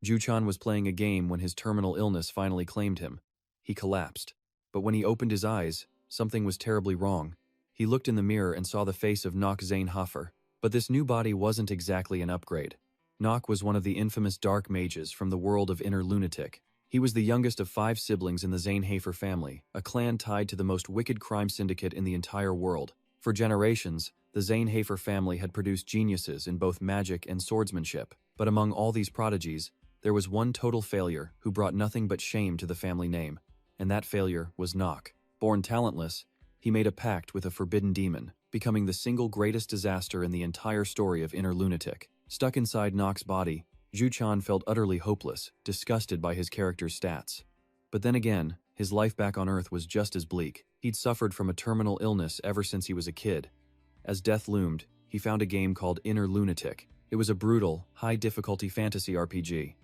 Ju-chan was playing a game when his terminal illness finally claimed him. He collapsed. But when he opened his eyes, something was terribly wrong. He looked in the mirror and saw the face of Nock Zanehofer. But this new body wasn't exactly an upgrade. Nock was one of the infamous dark mages from the world of Inner Lunatic. He was the youngest of 5 siblings in the Zanehofer family, a clan tied to the most wicked crime syndicate in the entire world. For generations, the Zanehofer family had produced geniuses in both magic and swordsmanship. But among all these prodigies, there was one total failure who brought nothing but shame to the family name. And that failure was Nock. Born talentless, he made a pact with a forbidden demon, becoming the single greatest disaster in the entire story of Inner Lunatic. Stuck inside Nock's body, Ju-chan felt utterly hopeless, disgusted by his character's stats. But then again, his life back on Earth was just as bleak. He'd suffered from a terminal illness ever since he was a kid. As death loomed, he found a game called Inner Lunatic. It was a brutal, high-difficulty fantasy RPG.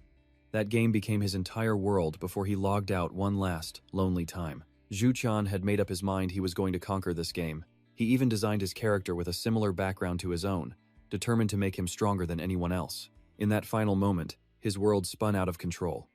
That game became his entire world before he logged out one last, lonely time. Ju-chan had made up his mind he was going to conquer this game. He even designed his character with a similar background to his own, determined to make him stronger than anyone else. In that final moment, his world spun out of control.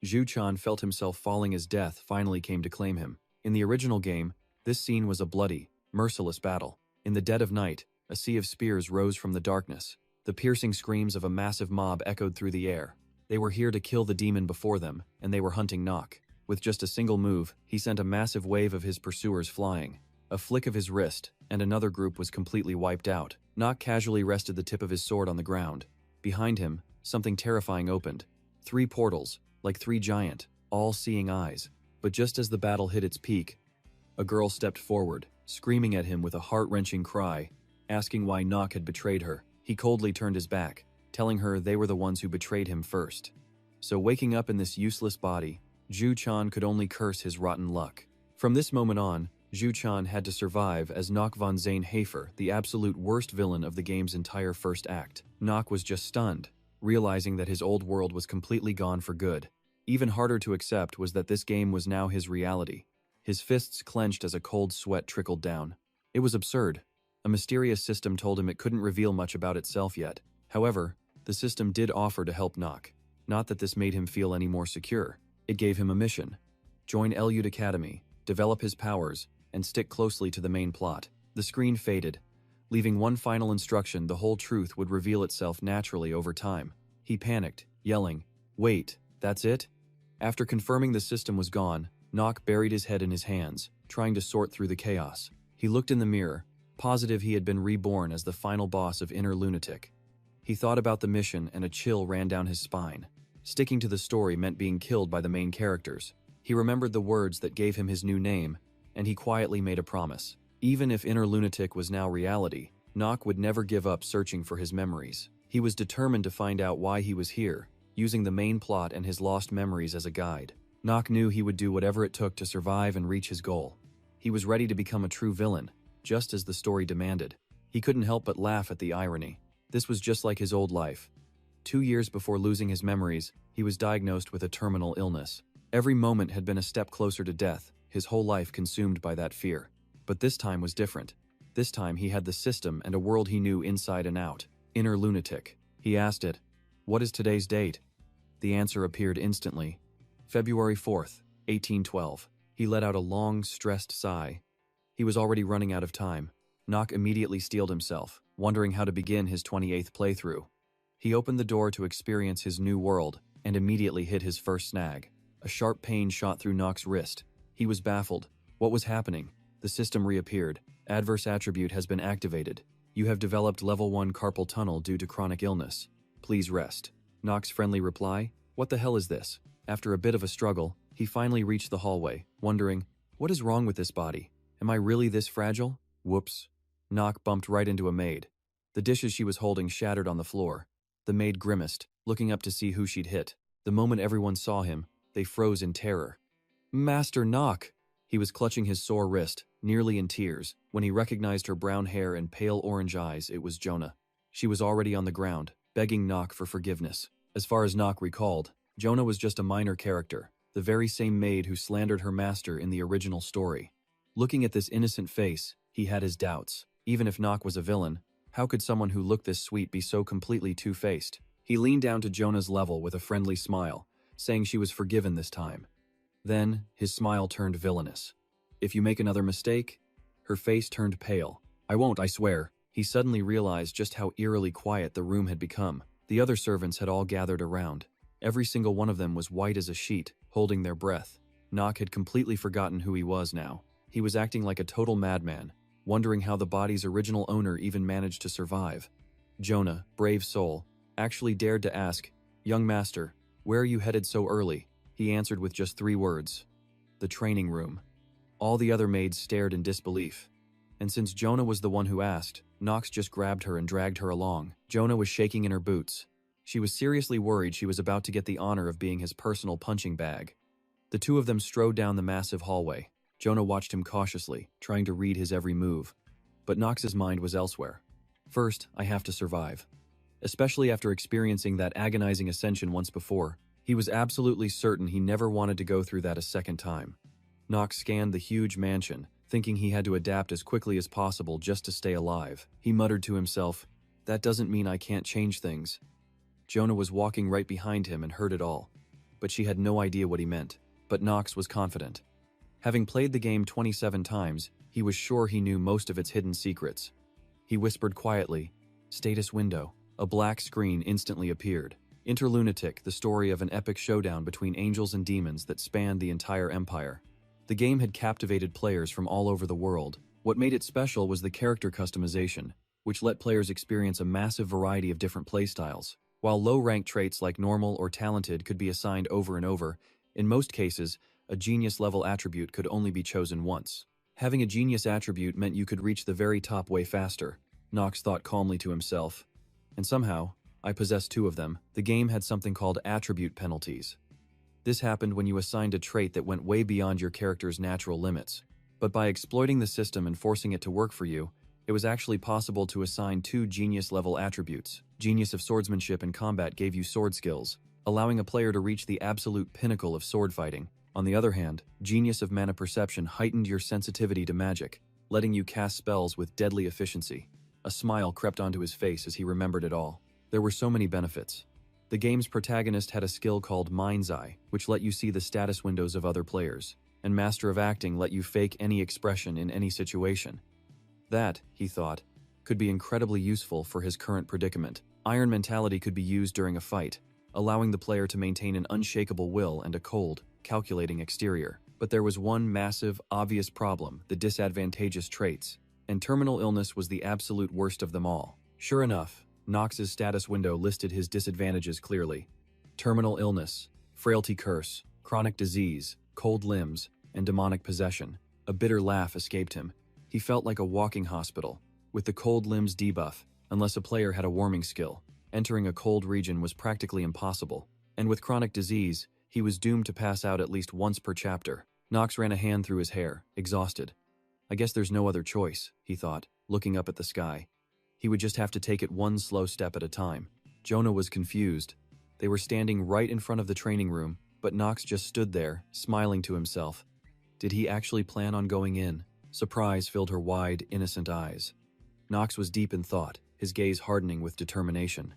Ju-chan felt himself falling as death finally came to claim him. In the original game, this scene was a bloody, merciless battle. In the dead of night, a sea of spears rose from the darkness. The piercing screams of a massive mob echoed through the air. They were here to kill the demon before them, and they were hunting Nock. With just a single move, he sent a massive wave of his pursuers flying. A flick of his wrist, and another group was completely wiped out. Nock casually rested the tip of his sword on the ground. Behind him, something terrifying opened. 3 portals, like 3 giant, all-seeing eyes. But just as the battle hit its peak, a girl stepped forward, screaming at him with a heart-wrenching cry, asking why Nock had betrayed her. He coldly turned his back, telling her they were the ones who betrayed him first. So waking up in this useless body, Ju-chan could only curse his rotten luck. From this moment on, Ju-chan had to survive as Nock von Zanehofer, the absolute worst villain of the game's entire first act. Nock was just stunned, realizing that his old world was completely gone for good. Even harder to accept was that this game was now his reality. His fists clenched as a cold sweat trickled down. It was absurd. A mysterious system told him it couldn't reveal much about itself yet. However, the system did offer to help Nock. Not that this made him feel any more secure. It gave him a mission. Join Elyud Academy, develop his powers, and stick closely to the main plot. The screen faded, leaving one final instruction: the whole truth would reveal itself naturally over time. He panicked, yelling, "Wait, that's it?" After confirming the system was gone, Nock buried his head in his hands, trying to sort through the chaos. He looked in the mirror, positive he had been reborn as the final boss of Inner Lunatic. He thought about the mission and a chill ran down his spine. Sticking to the story meant being killed by the main characters. He remembered the words that gave him his new name, and he quietly made a promise. Even if Inner Lunatic was now reality, Nock would never give up searching for his memories. He was determined to find out why he was here, using the main plot and his lost memories as a guide. Nock knew he would do whatever it took to survive and reach his goal. He was ready to become a true villain, just as the story demanded. He couldn't help but laugh at the irony. This was just like his old life. 2 years before losing his memories, he was diagnosed with a terminal illness. Every moment had been a step closer to death, his whole life consumed by that fear. But this time was different. This time he had the system and a world he knew inside and out. Inner Lunatic. He asked it, "What is today's date?" The answer appeared instantly. February 4th, 1812. He let out a long, stressed sigh. He was already running out of time. Nock immediately steeled himself, wondering how to begin his 28th playthrough. He opened the door to experience his new world, and immediately hit his first snag. A sharp pain shot through Nock's wrist. He was baffled. What was happening? The system reappeared. Adverse attribute has been activated. You have developed level 1 carpal tunnel due to chronic illness. Please rest. Nock's friendly reply? What the hell is this? After a bit of a struggle, he finally reached the hallway, wondering, what is wrong with this body? Am I really this fragile? Whoops. Nock bumped right into a maid. The dishes she was holding shattered on the floor. The maid grimaced, looking up to see who she'd hit. The moment everyone saw him, they froze in terror. Master Nock! He was clutching his sore wrist, nearly in tears. When he recognized her brown hair and pale orange eyes, it was Jonah. She was already on the ground, begging Nock for forgiveness. As far as Nock recalled, Jonah was just a minor character, the very same maid who slandered her master in the original story. Looking at this innocent face, he had his doubts. Even if Nock was a villain, how could someone who looked this sweet be so completely two-faced? He leaned down to Jonah's level with a friendly smile, saying she was forgiven this time. Then, his smile turned villainous. "If you make another mistake?" Her face turned pale. "I won't, I swear." He suddenly realized just how eerily quiet the room had become. The other servants had all gathered around. Every single one of them was white as a sheet, holding their breath. Nock had completely forgotten who he was now. He was acting like a total madman, wondering how the body's original owner even managed to survive. Jonah, brave soul, actually dared to ask, "Young master, where are you headed so early?" He answered with just 3 words. "The training room." All the other maids stared in disbelief. And since Jonah was the one who asked, Nox just grabbed her and dragged her along. Jonah was shaking in her boots. She was seriously worried she was about to get the honor of being his personal punching bag. The two of them strode down the massive hallway. Jonah watched him cautiously, trying to read his every move. But Nox's mind was elsewhere. "First, I have to survive." Especially after experiencing that agonizing ascension once before, he was absolutely certain he never wanted to go through that a second time. Nox scanned the huge mansion, thinking he had to adapt as quickly as possible just to stay alive. He muttered to himself, "That doesn't mean I can't change things." Jonah was walking right behind him and heard it all, but she had no idea what he meant. But Nox was confident. Having played the game 27 times, he was sure he knew most of its hidden secrets. He whispered quietly, "Status window." A black screen instantly appeared. Interlunatic, the story of an epic showdown between angels and demons that spanned the entire empire. The game had captivated players from all over the world. What made it special was the character customization, which let players experience a massive variety of different playstyles. While low-ranked traits like normal or talented could be assigned over and over, in most cases, a genius-level attribute could only be chosen once. Having a genius attribute meant you could reach the very top way faster, Nox thought calmly to himself. And somehow, I possessed 2 of them. The game had something called attribute penalties. This happened when you assigned a trait that went way beyond your character's natural limits. But by exploiting the system and forcing it to work for you, it was actually possible to assign 2 genius-level attributes. Genius of swordsmanship and combat gave you sword skills, allowing a player to reach the absolute pinnacle of sword fighting. On the other hand, Genius of mana perception heightened your sensitivity to magic, letting you cast spells with deadly efficiency. A smile crept onto his face as he remembered it all. There were so many benefits. The game's protagonist had a skill called Mind's Eye, which let you see the status windows of other players, and Master of Acting let you fake any expression in any situation. That, he thought, could be incredibly useful for his current predicament. Iron Mentality could be used during a fight, allowing the player to maintain an unshakable will and a cold, calculating exterior. But there was one massive, obvious problem: the disadvantageous traits. And terminal illness was the absolute worst of them all. Sure enough, Nox's status window listed his disadvantages clearly. Terminal illness, frailty curse, chronic disease, cold limbs, and demonic possession. A bitter laugh escaped him. He felt like a walking hospital. With the cold limbs debuff, unless a player had a warming skill, entering a cold region was practically impossible. And with chronic disease, he was doomed to pass out at least once per chapter. Nox ran a hand through his hair, exhausted. I guess there's no other choice, he thought, looking up at the sky. He would just have to take it one slow step at a time. Jonah was confused. They were standing right in front of the training room, but Nox just stood there, smiling to himself. Did he actually plan on going in? Surprise filled her wide, innocent eyes. Nox was deep in thought, his gaze hardening with determination.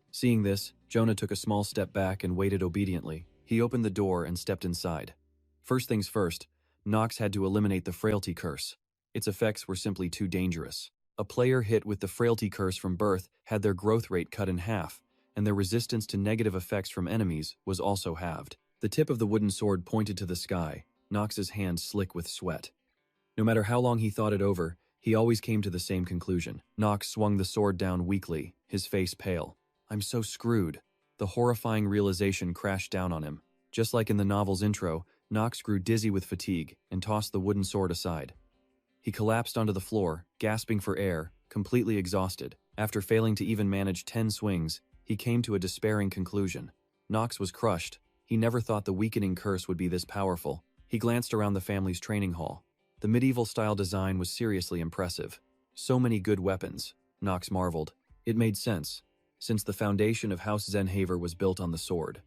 Seeing this, Jonah took a small step back and waited obediently. He opened the door and stepped inside. First things first, Nox had to eliminate the frailty curse. Its effects were simply too dangerous. A player hit with the frailty curse from birth had their growth rate cut in half, and their resistance to negative effects from enemies was also halved. The tip of the wooden sword pointed to the sky, Nox's hand slick with sweat. No matter how long he thought it over, he always came to the same conclusion. Nox swung the sword down weakly, his face pale. I'm so screwed. The horrifying realization crashed down on him. Just like in the novel's intro, Nox grew dizzy with fatigue and tossed the wooden sword aside. He collapsed onto the floor, gasping for air, completely exhausted. After failing to even manage 10 swings, he came to a despairing conclusion. Nox was crushed. He never thought the weakening curse would be this powerful. He glanced around the family's training hall. The medieval-style design was seriously impressive. So many good weapons, Nox marveled. It made sense, since the foundation of House Zenhaver was built on the sword.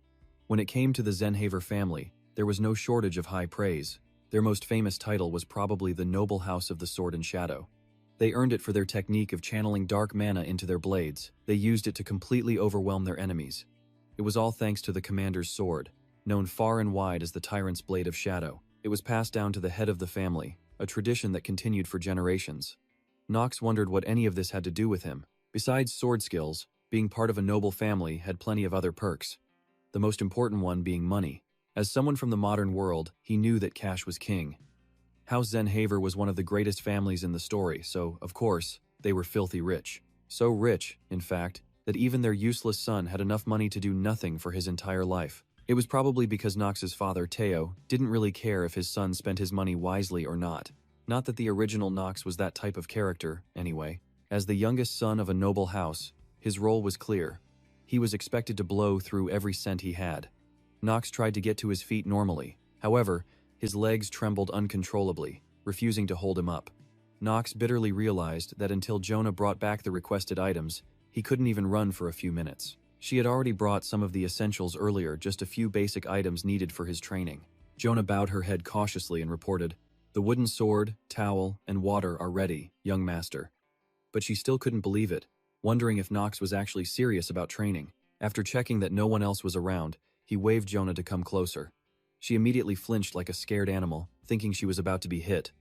When it came to the Zenhaver family, there was no shortage of high praise. Their most famous title was probably the Noble House of the Sword and Shadow. They earned it for their technique of channeling dark mana into their blades. They used it to completely overwhelm their enemies. It was all thanks to the commander's sword, known far and wide as the Tyrant's Blade of Shadow. It was passed down to the head of the family, a tradition that continued for generations. Nox wondered what any of this had to do with him. Besides sword skills, being part of a noble family had plenty of other perks. The most important one being money. As someone from the modern world, he knew that cash was king. House Zenhaver was one of the greatest families in the story, so, of course, they were filthy rich. So rich, in fact, that even their useless son had enough money to do nothing for his entire life. It was probably because Nox's father, Teo, didn't really care if his son spent his money wisely or not. Not that the original Nox was that type of character, anyway. As the youngest son of a noble house, his role was clear. He was expected to blow through every cent he had. Nox tried to get to his feet normally. However, his legs trembled uncontrollably, refusing to hold him up. Nox bitterly realized that until Jonah brought back the requested items, he couldn't even run for a few minutes. She had already brought some of the essentials earlier, just a few basic items needed for his training. Jonah bowed her head cautiously and reported, "The wooden sword, towel, and water are ready, young master." But she still couldn't believe it, wondering if Nox was actually serious about training. After checking that no one else was around, he waved Jonah to come closer. She immediately flinched like a scared animal, thinking she was about to be hit.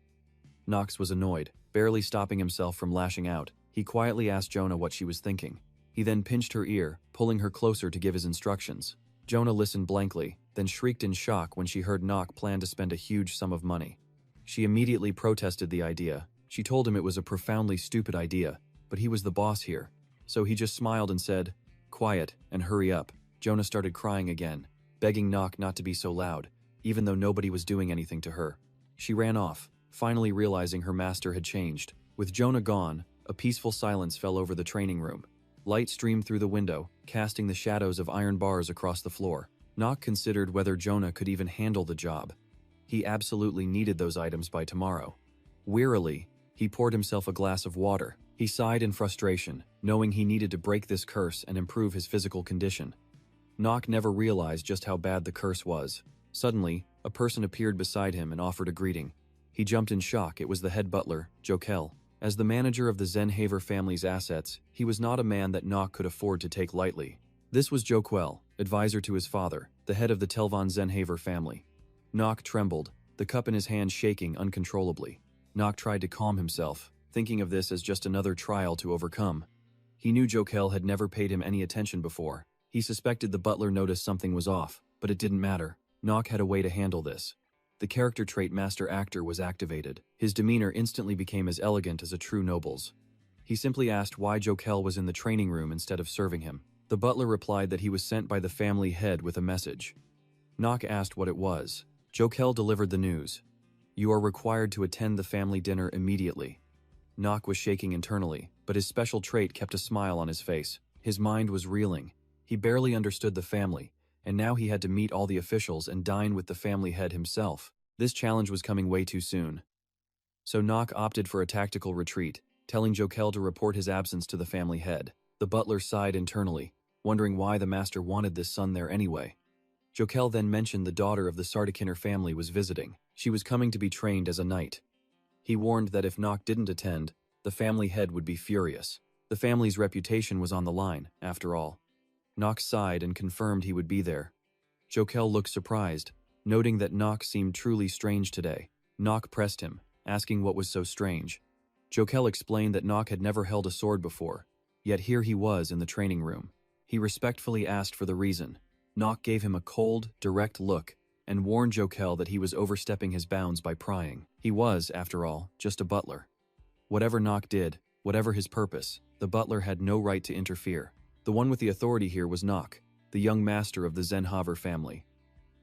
Nox was annoyed, barely stopping himself from lashing out. He quietly asked Jonah what she was thinking. He then pinched her ear, pulling her closer to give his instructions. Jonah listened blankly, then shrieked in shock when she heard Nox plan to spend a huge sum of money. She immediately protested the idea. She told him it was a profoundly stupid idea, but he was the boss here. So he just smiled and said, "Quiet, and hurry up." Jonah started crying again, begging Nox not to be so loud, even though nobody was doing anything to her. She ran off, finally realizing her master had changed. With Jonah gone, a peaceful silence fell over the training room. Light streamed through the window, casting the shadows of iron bars across the floor. Nox considered whether Jonah could even handle the job. He absolutely needed those items by tomorrow. Wearily, he poured himself a glass of water. He sighed in frustration, knowing he needed to break this curse and improve his physical condition. Nox never realized just how bad the curse was. Suddenly, a person appeared beside him and offered a greeting. He jumped in shock. It was the head butler, Jokel. As the manager of the Zenhaver family's assets, he was not a man that Nox could afford to take lightly. This was Jokel, advisor to his father, the head of the Telvan Zenhaver family. Nox trembled, the cup in his hand shaking uncontrollably. Nox tried to calm himself, thinking of this as just another trial to overcome. He knew Jokel had never paid him any attention before. He suspected the butler noticed something was off, but it didn't matter. Nox had a way to handle this. The character trait Master Actor was activated. His demeanor instantly became as elegant as a true noble's. He simply asked why Jokel was in the training room instead of serving him. The butler replied that he was sent by the family head with a message. Nox asked what it was. Jokel delivered the news. "You are required to attend the family dinner immediately." Nox was shaking internally, but his special trait kept a smile on his face. His mind was reeling. He barely understood the family, and now he had to meet all the officials and dine with the family head himself. This challenge was coming way too soon. So Nox opted for a tactical retreat, telling Jokel to report his absence to the family head. The butler sighed internally, wondering why the master wanted this son there anyway. Jokel then mentioned the daughter of the Sardakinner family was visiting. She was coming to be trained as a knight. He warned that if Nox didn't attend, the family head would be furious. The family's reputation was on the line, after all. Nox sighed and confirmed he would be there. Jokel looked surprised, noting that Nox seemed truly strange today. Nox pressed him, asking what was so strange. Jokel explained that Nox had never held a sword before, yet here he was in the training room. He respectfully asked for the reason. Nox gave him a cold, direct look and warned Jokel that he was overstepping his bounds by prying. He was, after all, just a butler. Whatever Nox did, whatever his purpose, the butler had no right to interfere. The one with the authority here was Nox, the young master of the Zenhaver family.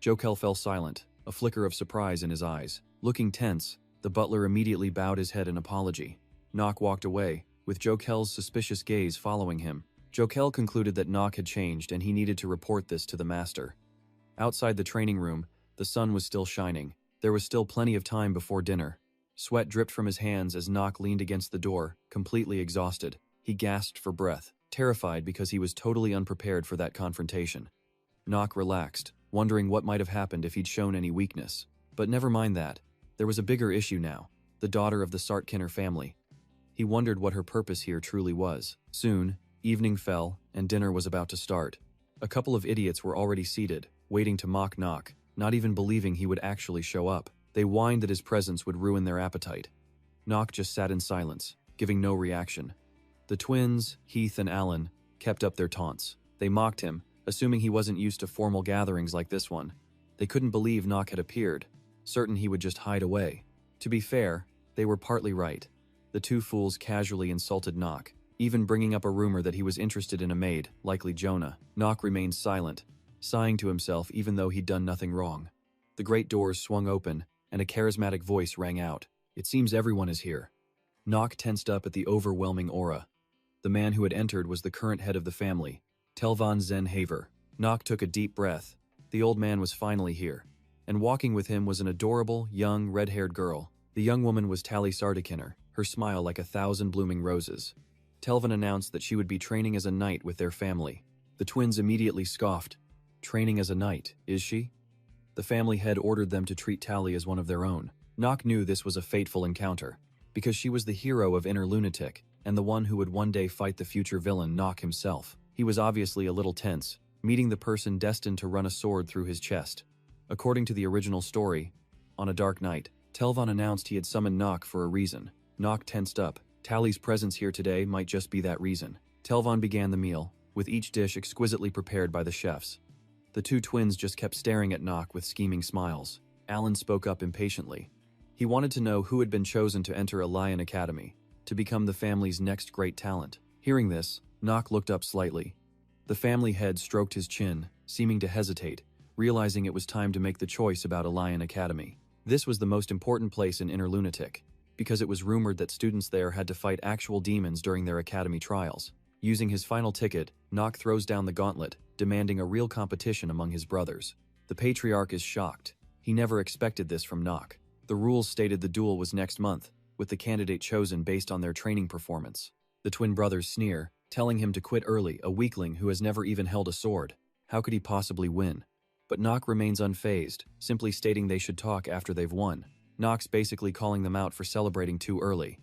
Jokel fell silent, a flicker of surprise in his eyes. Looking tense, the butler immediately bowed his head in apology. Nox walked away, with Jokel's suspicious gaze following him. Jokel concluded that Nox had changed and he needed to report this to the master. Outside the training room, the sun was still shining. There was still plenty of time before dinner. Sweat dripped from his hands as Nox leaned against the door, completely exhausted. He gasped for breath, terrified because he was totally unprepared for that confrontation. Nox relaxed, wondering what might have happened if he'd shown any weakness. But never mind that. There was a bigger issue now, the daughter of the Sardakinner family. He wondered what her purpose here truly was. Soon, evening fell, and dinner was about to start. A couple of idiots were already seated, waiting to mock Knock, not even believing he would actually show up. They whined that his presence would ruin their appetite. Knock just sat in silence, giving no reaction. The twins, Heath and Alan, kept up their taunts. They mocked him, assuming he wasn't used to formal gatherings like this one. They couldn't believe Knock had appeared, certain he would just hide away. To be fair, they were partly right. The two fools casually insulted Knock, even bringing up a rumor that he was interested in a maid, likely Jonah. Knock remained silent, sighing to himself even though he'd done nothing wrong. The great doors swung open, and a charismatic voice rang out. "It seems everyone is here." Knock tensed up at the overwhelming aura. The man who had entered was the current head of the family, Telvan Zen Haver. Knock took a deep breath. The old man was finally here, and walking with him was an adorable, young, red-haired girl. The young woman was Tally Sardakinner, her smile like 1,000 blooming roses. Telvan announced that she would be training as a knight with their family. The twins immediately scoffed. "Training as a knight, is she?" The family head ordered them to treat Tally as one of their own. Knock knew this was a fateful encounter, because she was the hero of Inner Lunatic, and the one who would one day fight the future villain Knock himself. He was obviously a little tense, meeting the person destined to run a sword through his chest. According to the original story, on a dark night, Telvan announced he had summoned Knock for a reason. Knock tensed up. Tally's presence here today might just be that reason. Telvan began the meal, with each dish exquisitely prepared by the chefs. The two twins just kept staring at Knock with scheming smiles. Alan spoke up impatiently. He wanted to know who had been chosen to enter a Lion Academy, to become the family's next great talent. Hearing this, Knock looked up slightly. The family head stroked his chin, seeming to hesitate, realizing it was time to make the choice about a Lion Academy. This was the most important place in Inner Lunatic, because it was rumored that students there had to fight actual demons during their academy trials. Using his final ticket, Knock throws down the gauntlet, demanding a real competition among his brothers. The patriarch is shocked. He never expected this from Knock. The rules stated the duel was next month, with the candidate chosen based on their training performance. The twin brothers sneer, telling him to quit early, a weakling who has never even held a sword. How could he possibly win? But Knock remains unfazed, simply stating they should talk after they've won. Knock's basically calling them out for celebrating too early.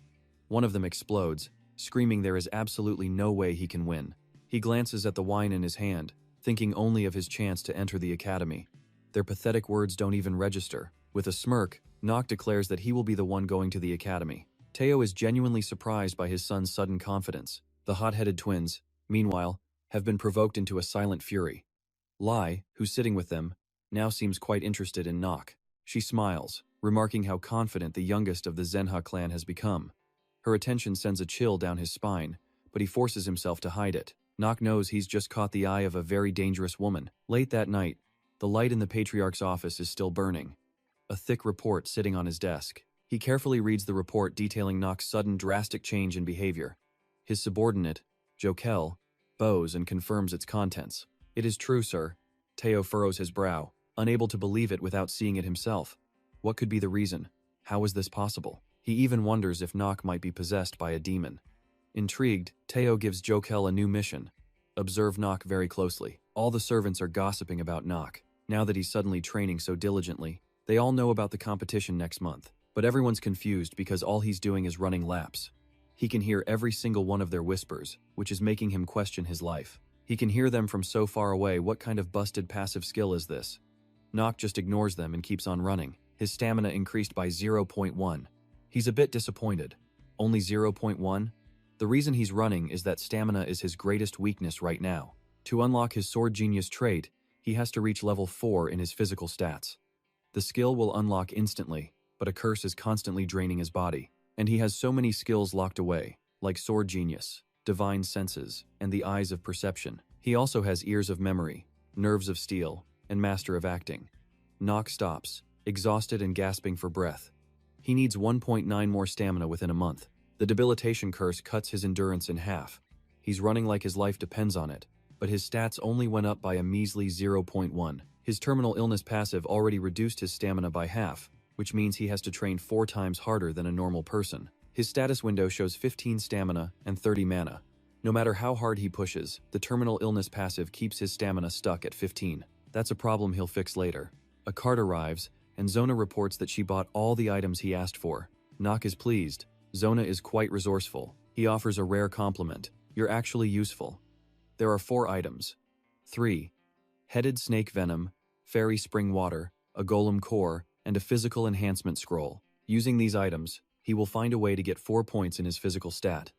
One of them explodes, screaming there is absolutely no way he can win. He glances at the wine in his hand, thinking only of his chance to enter the academy. Their pathetic words don't even register. With a smirk, Knock declares that he will be the one going to the academy. Teo is genuinely surprised by his son's sudden confidence. The hot-headed twins, meanwhile, have been provoked into a silent fury. Lai, who's sitting with them, now seems quite interested in Knock. She smiles, remarking how confident the youngest of the Zenha clan has become. Her attention sends a chill down his spine, but he forces himself to hide it. Knock knows he's just caught the eye of a very dangerous woman. Late that night, the light in the Patriarch's office is still burning. A thick report sitting on his desk. He carefully reads the report detailing Knock's sudden drastic change in behavior. His subordinate, Jokel, bows and confirms its contents. "It is true, sir." Teo furrows his brow, unable to believe it without seeing it himself. What could be the reason? How is this possible? He even wonders if Knock might be possessed by a demon. Intrigued, Teo gives Jokel a new mission. Observe Knock very closely. All the servants are gossiping about Knock, now that he's suddenly training so diligently. They all know about the competition next month, but everyone's confused because all he's doing is running laps. He can hear every single one of their whispers, which is making him question his life. He can hear them from so far away. What kind of busted passive skill is this? Knock just ignores them and keeps on running. His stamina increased by 0.1. He's a bit disappointed. Only 0.1? The reason he's running is that stamina is his greatest weakness right now. To unlock his Sword Genius trait, he has to reach level 4 in his physical stats. The skill will unlock instantly, but a curse is constantly draining his body. And he has so many skills locked away, like Sword Genius, Divine Senses, and the Eyes of Perception. He also has Ears of Memory, Nerves of Steel, and Master of Acting. Knock stops, exhausted and gasping for breath. He needs 1.9 more stamina within a month. The debilitation curse cuts his endurance in half. He's running like his life depends on it, but his stats only went up by a measly 0.1. His terminal illness passive already reduced his stamina by half, which means he has to train 4 times harder than a normal person. His status window shows 15 stamina and 30 mana. No matter how hard he pushes, the terminal illness passive keeps his stamina stuck at 15. That's a problem he'll fix later. A cart arrives, and Zona reports that she bought all the items he asked for. Knock is pleased, Zona is quite resourceful. He offers a rare compliment. You're actually useful. There are 4 items. 3. Headed snake venom, fairy spring water, a golem core, and a physical enhancement scroll. Using these items, he will find a way to get 4 points in his physical stat.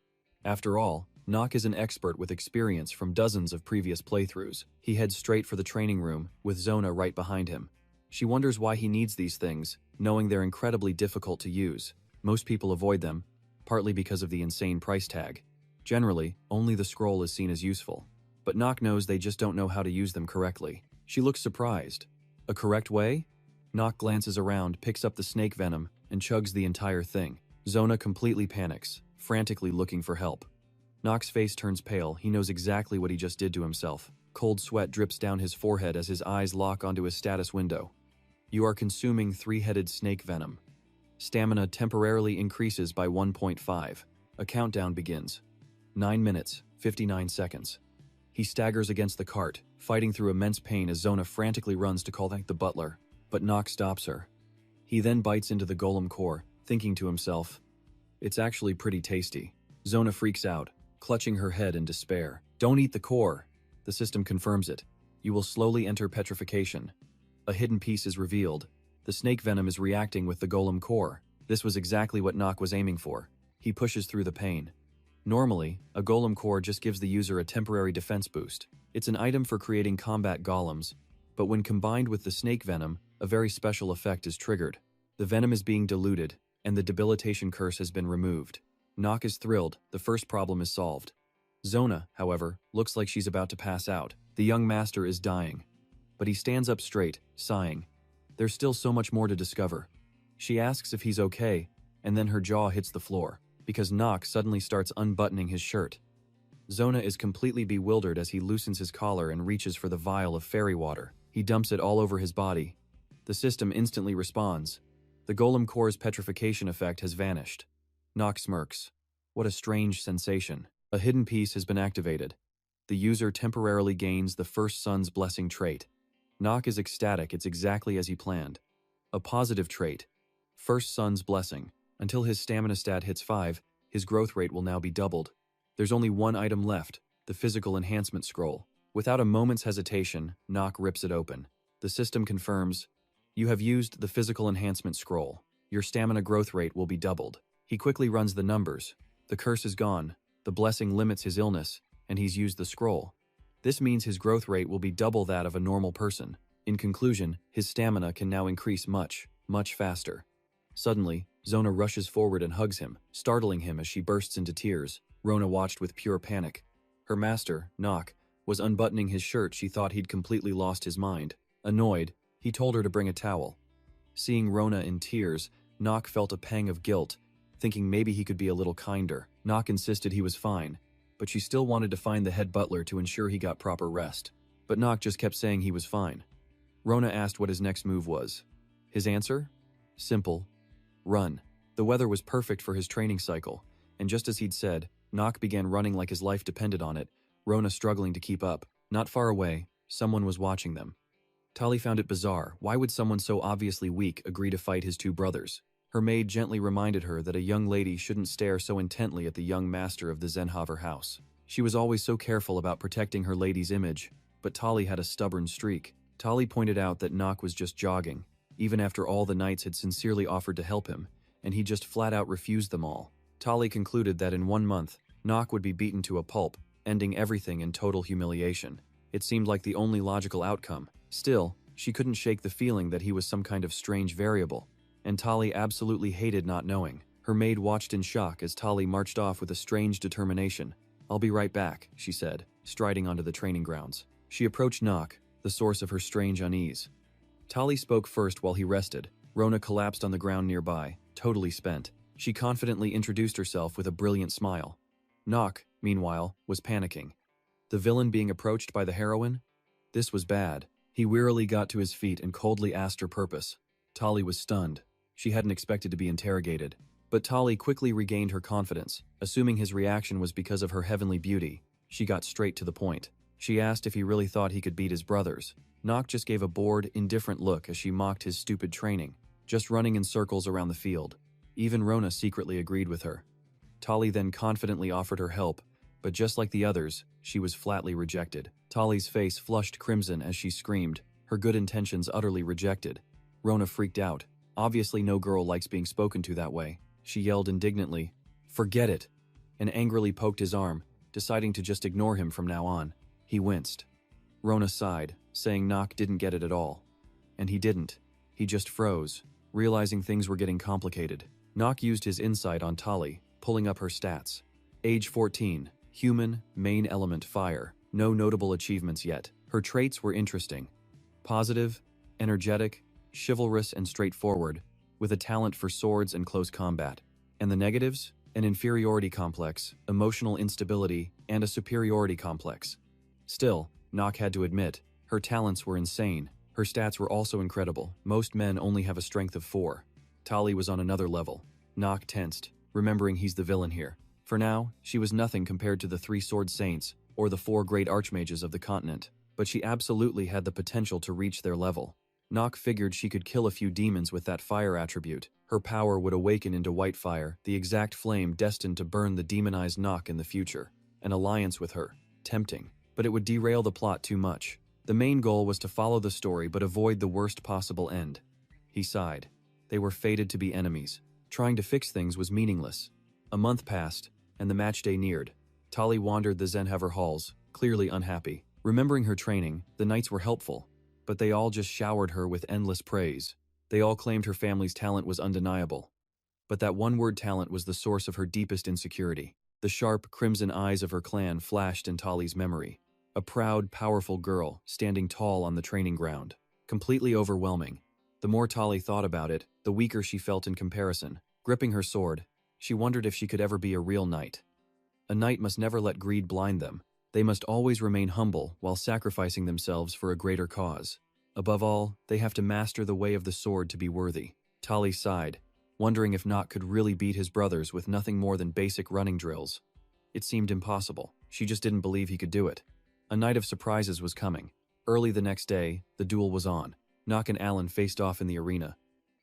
After all, Nock is an expert with experience from dozens of previous playthroughs. He heads straight for the training room, with Zona right behind him. She wonders why he needs these things, knowing they're incredibly difficult to use. Most people avoid them, partly because of the insane price tag. Generally, only the scroll is seen as useful. But Nock knows they just don't know how to use them correctly. She looks surprised. A correct way? Nock glances around, picks up the snake venom, and chugs the entire thing. Zona completely panics, frantically looking for help. Nock's face turns pale. He knows exactly what he just did to himself. Cold sweat drips down his forehead as his eyes lock onto his status window. You are consuming 3-headed snake venom. Stamina temporarily increases by 1.5. A countdown begins. 9 minutes, 59 seconds. He staggers against the cart, fighting through immense pain as Zona frantically runs to call the butler, but Nock stops her. He then bites into the golem core, thinking to himself, "It's actually pretty tasty." Zona freaks out, clutching her head in despair. "Don't eat the core." The system confirms it. You will slowly enter petrification. A hidden piece is revealed. The snake venom is reacting with the golem core. This was exactly what Nock was aiming for. He pushes through the pain. Normally, a golem core just gives the user a temporary defense boost. It's an item for creating combat golems, but when combined with the snake venom, a very special effect is triggered. The venom is being diluted, and the debilitation curse has been removed. Nock is thrilled. The first problem is solved. Zona, however, looks like she's about to pass out. The young master is dying. But he stands up straight, sighing. There's still so much more to discover. She asks if he's okay, and then her jaw hits the floor, because Nock suddenly starts unbuttoning his shirt. Zona is completely bewildered as he loosens his collar and reaches for the vial of fairy water. He dumps it all over his body. The system instantly responds. The golem core's petrification effect has vanished. Nock smirks. What a strange sensation. A hidden piece has been activated. The user temporarily gains the First Son's Blessing trait. Nock is ecstatic. It's exactly as he planned. A positive trait. First Son's Blessing. Until his stamina stat hits 5, his growth rate will now be doubled. There's only one item left, the physical enhancement scroll. Without a moment's hesitation, Nock rips it open. The system confirms, you have used the physical enhancement scroll. Your stamina growth rate will be doubled. He quickly runs the numbers. The curse is gone. The blessing limits his illness, and he's used the scroll. This means his growth rate will be double that of a normal person. In conclusion, his stamina can now increase much, much faster. Suddenly, Zona rushes forward and hugs him, startling him as she bursts into tears. Rona watched with pure panic. Her master, Nock, was unbuttoning his shirt. She thought he'd completely lost his mind. Annoyed, he told her to bring a towel. Seeing Rona in tears, Nock felt a pang of guilt, thinking maybe he could be a little kinder. Nock insisted he was fine, but she still wanted to find the head butler to ensure he got proper rest. But Nock just kept saying he was fine. Rona asked what his next move was. His answer? Simple. Run. The weather was perfect for his training cycle, and just as he'd said, Nock began running like his life depended on it, Rona struggling to keep up. Not far away, someone was watching them. Tali found it bizarre. Why would someone so obviously weak agree to fight his 2 brothers? Her maid gently reminded her that a young lady shouldn't stare so intently at the young master of the Zenhaver house. She was always so careful about protecting her lady's image, but Tali had a stubborn streak. Tali pointed out that Nock was just jogging, even after all the knights had sincerely offered to help him, and he just flat out refused them all. Tali concluded that in 1 month, Nock would be beaten to a pulp, ending everything in total humiliation. It seemed like the only logical outcome. Still, she couldn't shake the feeling that he was some kind of strange variable, and Tali absolutely hated not knowing. Her maid watched in shock as Tali marched off with a strange determination. "I'll be right back," she said, striding onto the training grounds. She approached Nock, the source of her strange unease. Tali spoke first while he rested. Rona collapsed on the ground nearby, totally spent. She confidently introduced herself with a brilliant smile. Nock, meanwhile, was panicking. The villain being approached by the heroine? This was bad. He wearily got to his feet and coldly asked her purpose. Tali was stunned. She hadn't expected to be interrogated. But Tali quickly regained her confidence. Assuming his reaction was because of her heavenly beauty, she got straight to the point. She asked if he really thought he could beat his brothers. Nock just gave a bored, indifferent look as she mocked his stupid training, just running in circles around the field. Even Rona secretly agreed with her. Tali then confidently offered her help, but just like the others, she was flatly rejected. Tali's face flushed crimson as she screamed, her good intentions utterly rejected. Rona freaked out. Obviously no girl likes being spoken to that way. She yelled indignantly, "Forget it!" and angrily poked his arm, deciding to just ignore him from now on. He winced. Rona sighed, saying Nock didn't get it at all. And he didn't. He just froze, realizing things were getting complicated. Nock used his insight on Tali, pulling up her stats. Age 14, human, main element fire, no notable achievements yet. Her traits were interesting. Positive, energetic, chivalrous and straightforward, with a talent for swords and close combat. And the negatives? An inferiority complex, emotional instability, and a superiority complex. Still, Nock had to admit, her talents were insane. Her stats were also incredible. Most men only have a strength of 4. Tali was on another level. Nock tensed, remembering he's the villain here. For now, she was nothing compared to the 3 sword saints, or the 4 great archmages of the continent, but she absolutely had the potential to reach their level. Nock figured she could kill a few demons with that fire attribute. Her power would awaken into white fire, the exact flame destined to burn the demonized Nock in the future. An alliance with her. Tempting. But it would derail the plot too much. The main goal was to follow the story but avoid the worst possible end. He sighed. They were fated to be enemies. Trying to fix things was meaningless. A month passed, and the match day neared. Tali wandered the Zenhaver halls, clearly unhappy. Remembering her training, the knights were helpful, but they all just showered her with endless praise. They all claimed her family's talent was undeniable. But that one-word talent was the source of her deepest insecurity. The sharp, crimson eyes of her clan flashed in Tali's memory. A proud, powerful girl, standing tall on the training ground. Completely overwhelming. The more Tali thought about it, the weaker she felt in comparison. Gripping her sword, she wondered if she could ever be a real knight. A knight must never let greed blind them. They must always remain humble while sacrificing themselves for a greater cause. Above all, they have to master the way of the sword to be worthy. Tali sighed, wondering if Nock could really beat his brothers with nothing more than basic running drills. It seemed impossible. She just didn't believe he could do it. A night of surprises was coming. Early the next day, the duel was on. Nock and Alan faced off in the arena.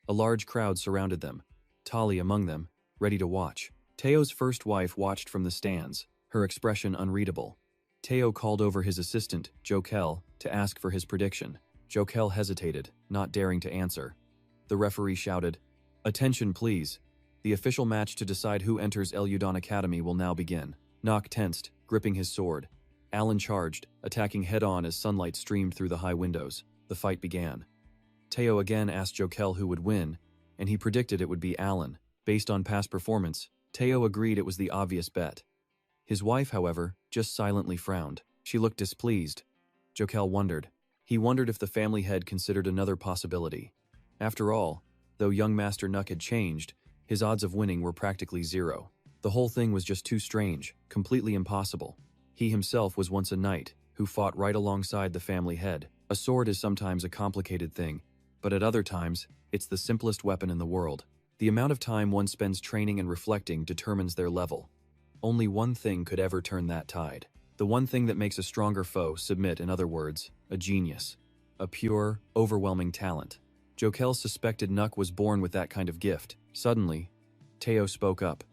A large crowd surrounded them, Tali among them, ready to watch. Teo's first wife watched from the stands, her expression unreadable. Teo called over his assistant, Jokel, to ask for his prediction. Jokel hesitated, not daring to answer. The referee shouted, "Attention please. The official match to decide who enters El Udon Academy will now begin." Nock tensed, gripping his sword. Alan charged, attacking head-on as sunlight streamed through the high windows. The fight began. Teo again asked Jokel who would win, and he predicted it would be Alan. Based on past performance, Teo agreed it was the obvious bet. His wife, however, just silently frowned. She looked displeased. Jokel wondered. He wondered if the family head considered another possibility. After all, though young Master Nuck had changed, his odds of winning were practically 0. The whole thing was just too strange, completely impossible. He himself was once a knight, who fought right alongside the family head. A sword is sometimes a complicated thing, but at other times, it's the simplest weapon in the world. The amount of time one spends training and reflecting determines their level. Only one thing could ever turn that tide. The one thing that makes a stronger foe submit, in other words, a genius. A pure, overwhelming talent. Jokel suspected Nuck was born with that kind of gift. Suddenly, Teo spoke up.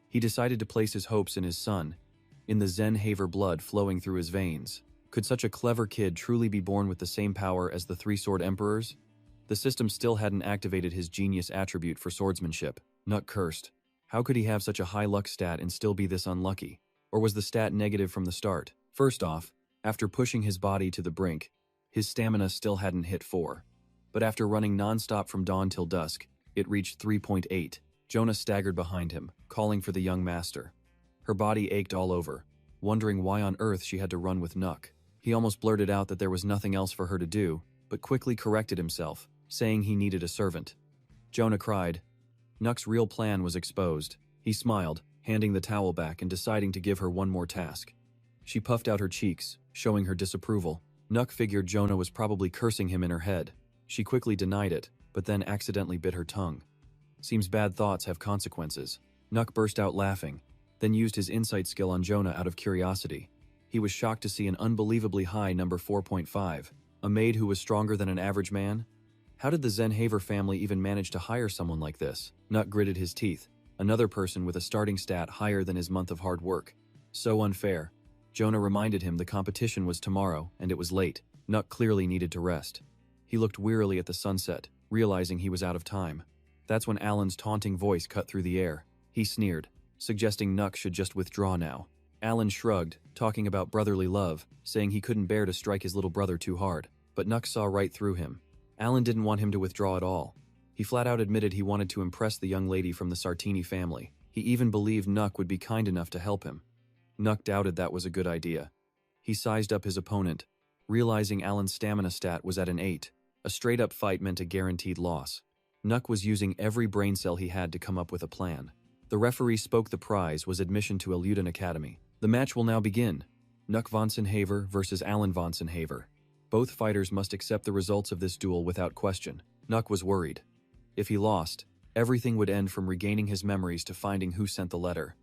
He decided to place his hopes in his son, in the Zenhaver blood flowing through his veins. Could such a clever kid truly be born with the same power as the 3 sword emperors? The system still hadn't activated his genius attribute for swordsmanship. Nuck cursed. How could he have such a high luck stat and still be this unlucky? Or was the stat negative from the start? First off, after pushing his body to the brink, his stamina still hadn't hit 4. But after running non-stop from dawn till dusk, it reached 3.8. Jonah staggered behind him, calling for the young master. Her body ached all over, wondering why on earth she had to run with Nuck. He almost blurted out that there was nothing else for her to do, but quickly corrected himself, saying he needed a servant. Jonah cried. Nuck's real plan was exposed. He smiled, handing the towel back and deciding to give her one more task. She puffed out her cheeks, showing her disapproval. Nuck figured Jonah was probably cursing him in her head. She quickly denied it, but then accidentally bit her tongue. Seems bad thoughts have consequences. Nuck burst out laughing, then used his insight skill on Jonah out of curiosity. He was shocked to see an unbelievably high number 4.5. A maid who was stronger than an average man? How did the Zenhaver family even manage to hire someone like this? Nuck gritted his teeth. Another person with a starting stat higher than his month of hard work. So unfair. Jonah reminded him the competition was tomorrow, and it was late. Nuck clearly needed to rest. He looked wearily at the sunset, realizing he was out of time. That's when Alan's taunting voice cut through the air. He sneered, suggesting Nuck should just withdraw now. Alan shrugged, talking about brotherly love, saying he couldn't bear to strike his little brother too hard. But Nuck saw right through him. Alan didn't want him to withdraw at all. He flat out admitted he wanted to impress the young lady from the Sartini family. He even believed Nuck would be kind enough to help him. Nuck doubted that was a good idea. He sized up his opponent, realizing Alan's stamina stat was at an 8. A straight-up fight meant a guaranteed loss. Nuck was using every brain cell he had to come up with a plan. The referee spoke. The prize was admission to Eluden Academy. The match will now begin. Nuck von Zenhaver versus Alan von Zenhaver. Both fighters must accept the results of this duel without question. Nuck was worried. If he lost, everything would end from regaining his memories to finding who sent the letter.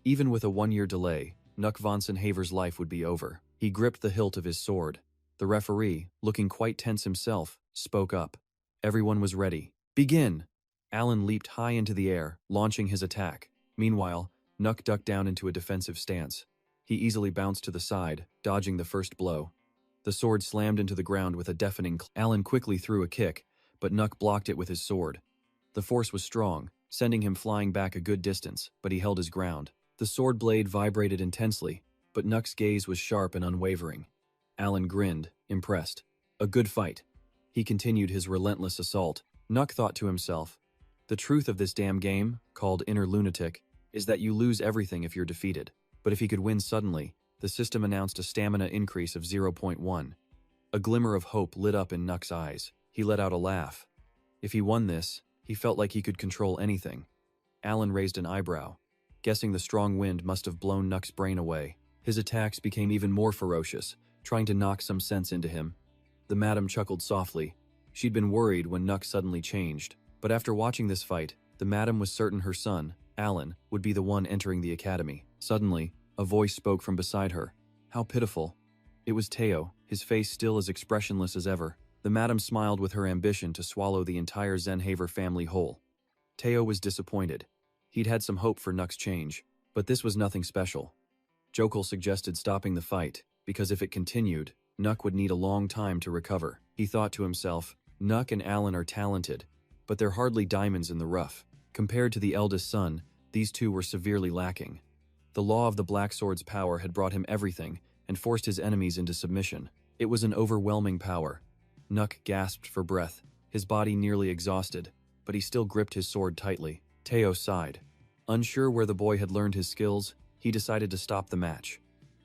Even with a 1-year delay, Nuck von Zenhaver's life would be over. He gripped the hilt of his sword. The referee, looking quite tense himself, spoke up. Everyone was ready. Begin! Alan leaped high into the air, launching his attack. Meanwhile, Nuck ducked down into a defensive stance. He easily bounced to the side, dodging the first blow. The sword slammed into the ground with a deafening clap. Alan quickly threw a kick, but Nuck blocked it with his sword. The force was strong, sending him flying back a good distance, but he held his ground. The sword blade vibrated intensely, but Nuck's gaze was sharp and unwavering. Alan grinned, impressed. A good fight. He continued his relentless assault. Nuck thought to himself, the truth of this damn game, called Inner Lunatic, is that you lose everything if you're defeated. But if he could win suddenly, the system announced a stamina increase of 0.1. A glimmer of hope lit up in Nuck's eyes. He let out a laugh. If he won this, he felt like he could control anything. Alan raised an eyebrow, guessing the strong wind must have blown Nuck's brain away. His attacks became even more ferocious, trying to knock some sense into him. The madam chuckled softly. She'd been worried when Nuck suddenly changed. But after watching this fight, the madam was certain her son, Alan, would be the one entering the academy. Suddenly, a voice spoke from beside her. How pitiful. It was Teo, his face still as expressionless as ever. The madam smiled with her ambition to swallow the entire Zenhaver family whole. Teo was disappointed. He'd had some hope for Nuck's change, but this was nothing special. Jokul suggested stopping the fight, because if it continued, Nuck would need a long time to recover. He thought to himself, Nuck and Alan are talented, but they're hardly diamonds in the rough. Compared to the eldest son, these two were severely lacking. The law of the Black Sword's power had brought him everything and forced his enemies into submission. It was an overwhelming power. Nuck gasped for breath, his body nearly exhausted, but he still gripped his sword tightly. Teo sighed. Unsure where the boy had learned his skills, he decided to stop the match.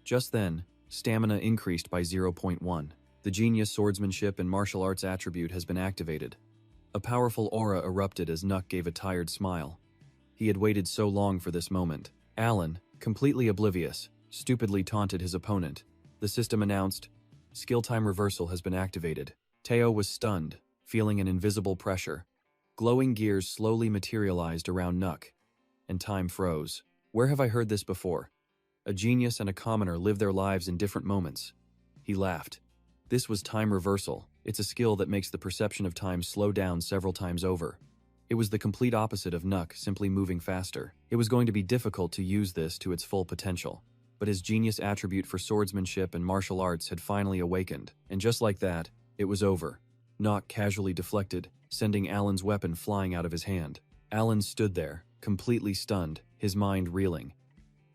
Just then, stamina increased by 0.1. The genius swordsmanship and martial arts attribute has been activated. A powerful aura erupted as Nuck gave a tired smile. He had waited so long for this moment. Alan, completely oblivious, stupidly taunted his opponent. The system announced, skill time reversal has been activated. Teo was stunned, feeling an invisible pressure. Glowing gears slowly materialized around Nuck, and time froze. Where have I heard this before? A genius and a commoner live their lives in different moments. He laughed. This was time reversal. It's a skill that makes the perception of time slow down several times over. It was the complete opposite of Nuck simply moving faster. It was going to be difficult to use this to its full potential. But his genius attribute for swordsmanship and martial arts had finally awakened, and just like that, it was over. Nuck casually deflected, sending Alan's weapon flying out of his hand. Alan stood there, completely stunned, his mind reeling.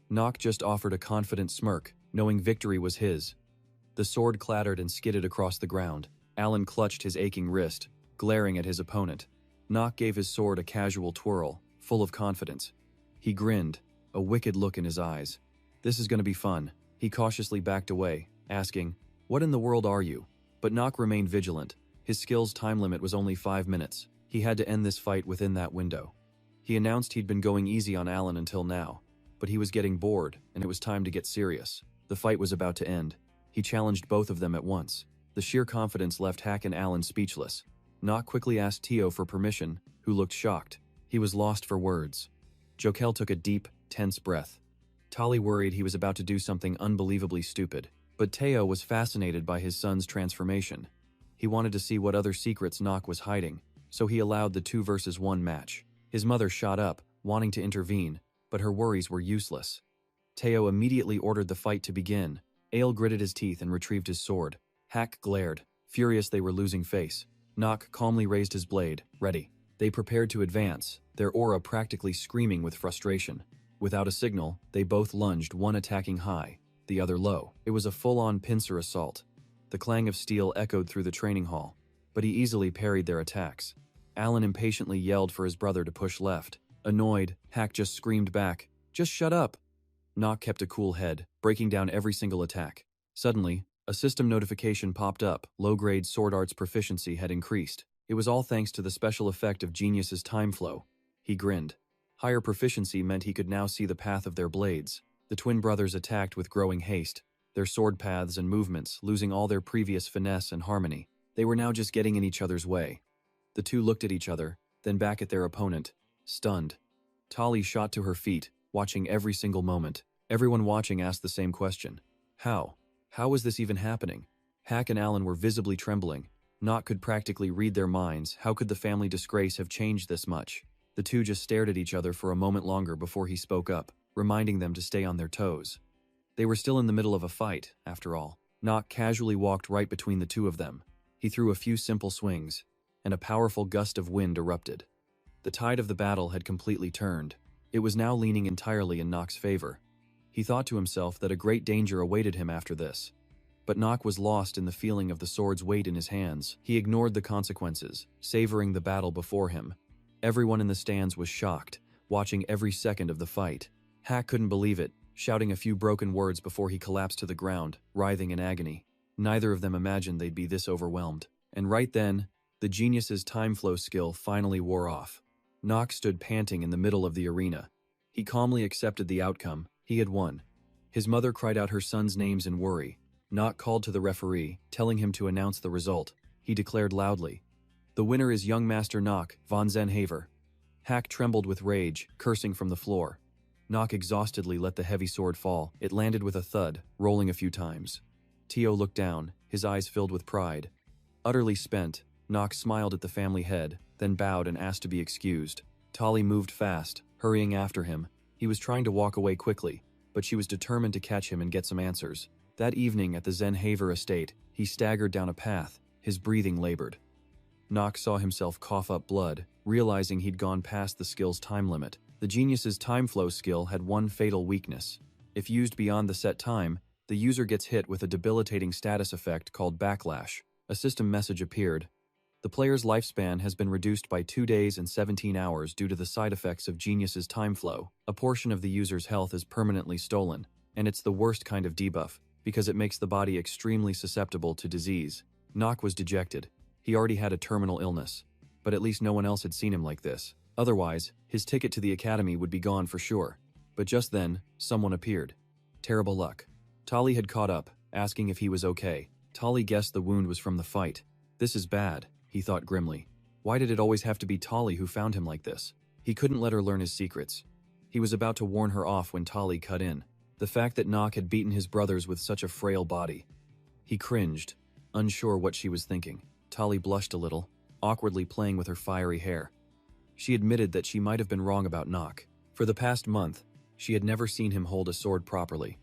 Nuck just offered a confident smirk, knowing victory was his. The sword clattered and skidded across the ground. Alan clutched his aching wrist, glaring at his opponent. Nuck gave his sword a casual twirl, full of confidence. He grinned, a wicked look in his eyes. This is going to be fun. He cautiously backed away, asking, what in the world are you? But Nuck remained vigilant. His skill's time limit was only 5 minutes. He had to end this fight within that window. He announced he'd been going easy on Alan until now, but he was getting bored, and it was time to get serious. The fight was about to end. He challenged both of them at once. The sheer confidence left Hack and Alan speechless. Nuck quickly asked Teo for permission, who looked shocked. He was lost for words. Jokel took a deep, tense breath. Tali worried he was about to do something unbelievably stupid, but Teo was fascinated by his son's transformation. He wanted to see what other secrets Nock was hiding, so he allowed the 2-versus-1 match. His mother shot up, wanting to intervene, but her worries were useless. Teo immediately ordered the fight to begin. Ale gritted his teeth and retrieved his sword. Hack glared, furious they were losing face. Nock calmly raised his blade, ready. They prepared to advance, their aura practically screaming with frustration. Without a signal, they both lunged, one attacking high, the other low. It was a full-on pincer assault. The clang of steel echoed through the training hall, but he easily parried their attacks. Alan impatiently yelled for his brother to push left. Annoyed, Hack just screamed back, "Just shut up!" Nock kept a cool head, breaking down every single attack. Suddenly, a system notification popped up. Low-grade sword arts proficiency had increased. It was all thanks to the special effect of Genius's time flow. He grinned. Higher proficiency meant he could now see the path of their blades. The twin brothers attacked with growing haste, their sword paths and movements losing all their previous finesse and harmony. They were now just getting in each other's way. The two looked at each other, then back at their opponent, stunned. Tali shot to her feet, watching every single moment. Everyone watching asked the same question. How? How was this even happening? Hack and Alan were visibly trembling. Nock could practically read their minds. How could the family disgrace have changed this much? The two just stared at each other for a moment longer before he spoke up, reminding them to stay on their toes. They were still in the middle of a fight, after all. Nock casually walked right between the two of them. He threw a few simple swings, and a powerful gust of wind erupted. The tide of the battle had completely turned. It was now leaning entirely in Nock's favor. He thought to himself that a great danger awaited him after this. But Nock was lost in the feeling of the sword's weight in his hands. He ignored the consequences, savoring the battle before him. Everyone in the stands was shocked, watching every second of the fight. Hack couldn't believe it, shouting a few broken words before he collapsed to the ground, writhing in agony. Neither of them imagined they'd be this overwhelmed. And right then, the Genius's time flow skill finally wore off. Nock stood panting in the middle of the arena. He calmly accepted the outcome. He had won. His mother cried out her son's names in worry. Nock called to the referee, telling him to announce the result. He declared loudly, "The winner is young Master Nock von Zenhaver." Hack trembled with rage, cursing from the floor. Nock exhaustedly let the heavy sword fall. It landed with a thud, rolling a few times. Teo looked down, his eyes filled with pride. Utterly spent, Nock smiled at the family head, then bowed and asked to be excused. Tali moved fast, hurrying after him. He was trying to walk away quickly, but she was determined to catch him and get some answers. That evening at the Zenhaver estate, he staggered down a path, his breathing labored. Nock saw himself cough up blood, realizing he'd gone past the skill's time limit. The Genius's time flow skill had one fatal weakness. If used beyond the set time, the user gets hit with a debilitating status effect called backlash. A system message appeared. The player's lifespan has been reduced by 2 days and 17 hours due to the side effects of Genius's time flow. A portion of the user's health is permanently stolen, and it's the worst kind of debuff, because it makes the body extremely susceptible to disease. Nock was dejected. He already had a terminal illness, but at least no one else had seen him like this. Otherwise, his ticket to the academy would be gone for sure. But just then, someone appeared. Terrible luck. Tali had caught up, asking if he was okay. Tali guessed the wound was from the fight. This is bad, he thought grimly. Why did it always have to be Tali who found him like this? He couldn't let her learn his secrets. He was about to warn her off when Tali cut in. The fact that Nock had beaten his brothers with such a frail body. He cringed, unsure what she was thinking. Tali blushed a little, awkwardly playing with her fiery hair. She admitted that she might have been wrong about Nock. For the past month, she had never seen him hold a sword properly.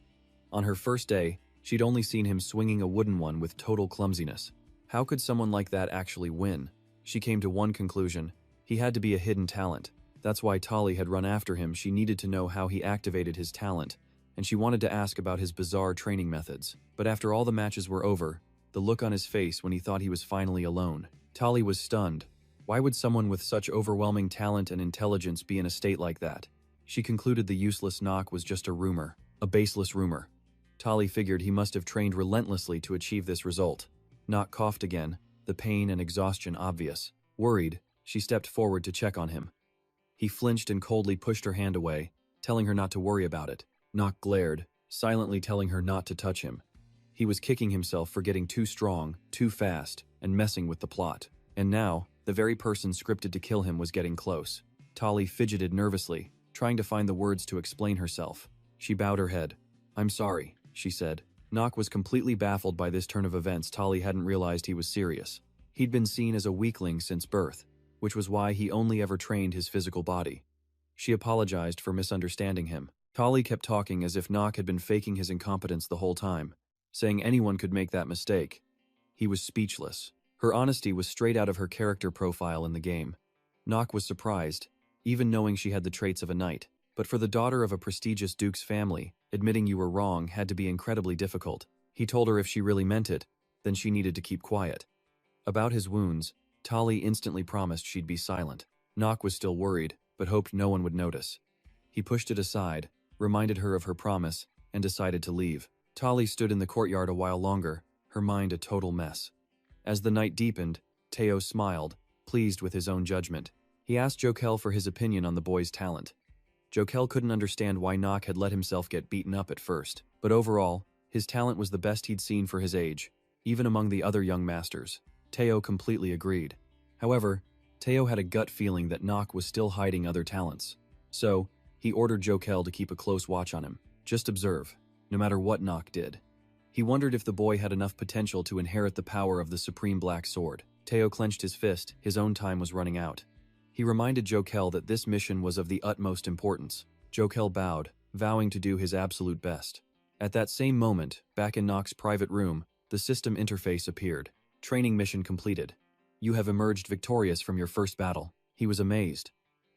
On her first day, she'd only seen him swinging a wooden one with total clumsiness. How could someone like that actually win? She came to one conclusion: he had to be a hidden talent. That's why Tali had run after him. She needed to know how he activated his talent, and she wanted to ask about his bizarre training methods. But after all the matches were over, the look on his face when he thought he was finally alone, Tali was stunned. Why would someone with such overwhelming talent and intelligence be in a state like that? She concluded the useless Nock was just a rumor, a baseless rumor. Tali figured he must have trained relentlessly to achieve this result. Nock coughed again, the pain and exhaustion obvious. Worried, she stepped forward to check on him. He flinched and coldly pushed her hand away, telling her not to worry about it. Nock glared, silently telling her not to touch him. He was kicking himself for getting too strong, too fast, and messing with the plot. And now, the very person scripted to kill him was getting close. Tali fidgeted nervously, trying to find the words to explain herself. She bowed her head. "I'm sorry," she said. Nock was completely baffled by this turn of events. Tali hadn't realized he was serious. He'd been seen as a weakling since birth, which was why he only ever trained his physical body. She apologized for misunderstanding him. Tali kept talking as if Nock had been faking his incompetence the whole time, saying anyone could make that mistake. He was speechless. Her honesty was straight out of her character profile in the game. Nock was surprised, even knowing she had the traits of a knight. But for the daughter of a prestigious duke's family, admitting you were wrong had to be incredibly difficult. He told her if she really meant it, then she needed to keep quiet. About his wounds, Tali instantly promised she'd be silent. Nock was still worried, but hoped no one would notice. He pushed it aside, reminded her of her promise, and decided to leave. Tali stood in the courtyard a while longer, her mind a total mess. As the night deepened, Teo smiled, pleased with his own judgment. He asked Jokel for his opinion on the boy's talent. Jokel couldn't understand why Nock had let himself get beaten up at first, but overall, his talent was the best he'd seen for his age, even among the other young masters. Teo completely agreed. However, Teo had a gut feeling that Nock was still hiding other talents. So, he ordered Jokel to keep a close watch on him. Just observe, no matter what Nock did. He wondered if the boy had enough potential to inherit the power of the Supreme Black Sword. Teo clenched his fist, his own time was running out. He reminded Jokel that this mission was of the utmost importance. Jokel bowed, vowing to do his absolute best. At that same moment, back in Nock's private room, the system interface appeared. Training mission completed. You have emerged victorious from your first battle. He was amazed.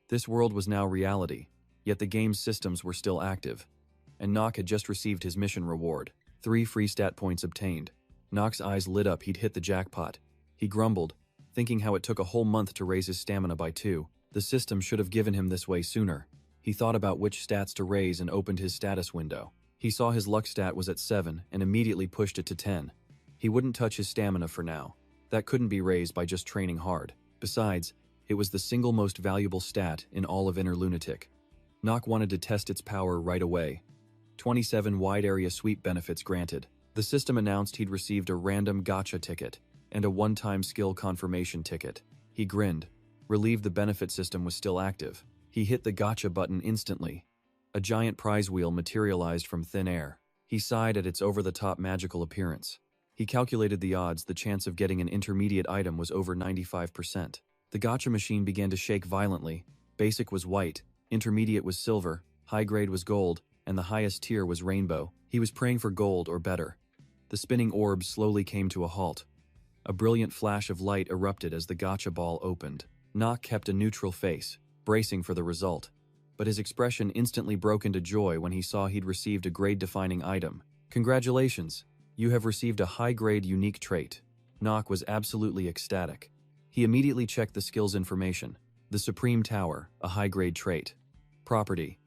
This world was now reality, yet the game's systems were still active. And Nock had just received his mission reward. 3 free stat points obtained. Nock's eyes lit up, he'd hit the jackpot. He grumbled, thinking how it took a whole month to raise his stamina by 2. The system should have given him this way sooner. He thought about which stats to raise and opened his status window. He saw his luck stat was at 7 and immediately pushed it to 10. He wouldn't touch his stamina for now. That couldn't be raised by just training hard. Besides, it was the single most valuable stat in all of Inner Lunatic. Nock wanted to test its power right away. 27 wide area sweep benefits granted. The system announced he'd received a random gacha ticket and a one-time skill confirmation ticket. He grinned, relieved the benefit system was still active. He hit the gacha button instantly. A giant prize wheel materialized from thin air. He sighed at its over-the-top magical appearance. He calculated the odds. The chance of getting an intermediate item was over 95%. The gacha machine began to shake violently. Basic was white, intermediate was silver, high grade was gold, and the highest tier was rainbow. He was praying for gold or better. The spinning orb slowly came to a halt. A brilliant flash of light erupted as the gacha ball opened. Nock kept a neutral face, bracing for the result. But his expression instantly broke into joy when he saw he'd received a grade-defining item. Congratulations! You have received a high-grade unique trait. Nock was absolutely ecstatic. He immediately checked the skills information. The Supreme Tower, a high-grade trait. Property: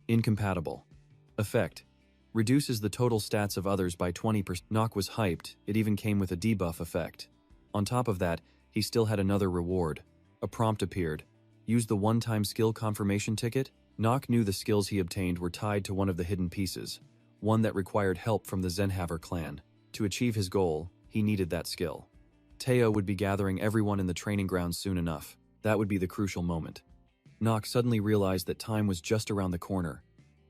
incompatible. Effect: reduces the total stats of others by 20%. Nock was hyped, it even came with a debuff effect. On top of that, he still had another reward. A prompt appeared. Use the one-time skill confirmation ticket. Nock knew the skills he obtained were tied to one of the hidden pieces, one that required help from the Zenhaver clan. To achieve his goal, he needed that skill. Teo would be gathering everyone in the training grounds soon enough. That would be the crucial moment. Nock suddenly realized that time was just around the corner.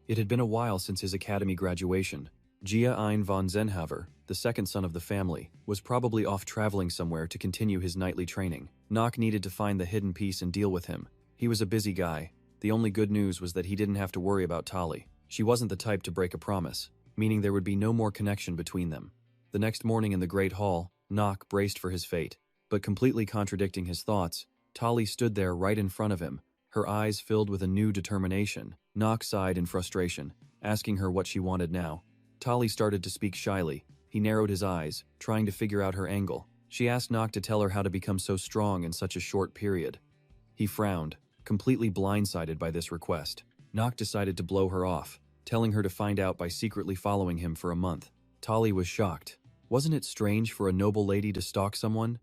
It had been a while since his academy graduation. Gia Ein von Zenhaver, the second son of the family, was probably off traveling somewhere to continue his nightly training. Nock needed to find the hidden piece and deal with him. He was a busy guy. The only good news was that he didn't have to worry about Tali. She wasn't the type to break a promise, meaning there would be no more connection between them. The next morning in the Great Hall, Nock braced for his fate. But completely contradicting his thoughts, Tali stood there right in front of him, her eyes filled with a new determination. Nock sighed in frustration, asking her what she wanted now. Tali started to speak shyly. He narrowed his eyes, trying to figure out her angle. She asked Nock to tell her how to become so strong in such a short period. He frowned, completely blindsided by this request. Nock decided to blow her off, telling her to find out by secretly following him for a month. Tali was shocked. Wasn't it strange for a noble lady to stalk someone?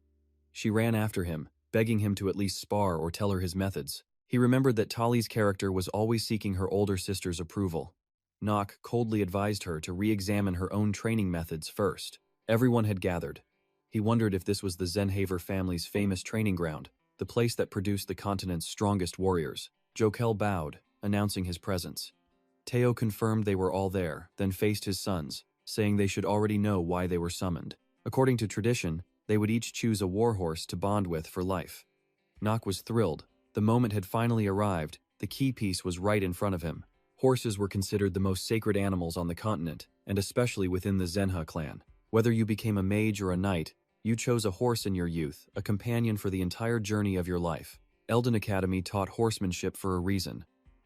She ran after him, begging him to at least spar or tell her his methods. He remembered that Tali's character was always seeking her older sister's approval. Nock coldly advised her to re-examine her own training methods first. Everyone had gathered. He wondered if this was the Zenhaver family's famous training ground, the place that produced the continent's strongest warriors. Jokel bowed, announcing his presence. Teo confirmed they were all there, then faced his sons, saying they should already know why they were summoned. According to tradition, They would each choose a warhorse to bond with for life. Nock was thrilled. The moment had finally arrived. The key piece was right in front of him. Horses were considered the most sacred animals on the continent, and especially within the Zenha clan. Whether you became a mage or a knight, you chose a horse in your youth, a companion for the entire journey of your life. Elden Academy taught horsemanship for a reason,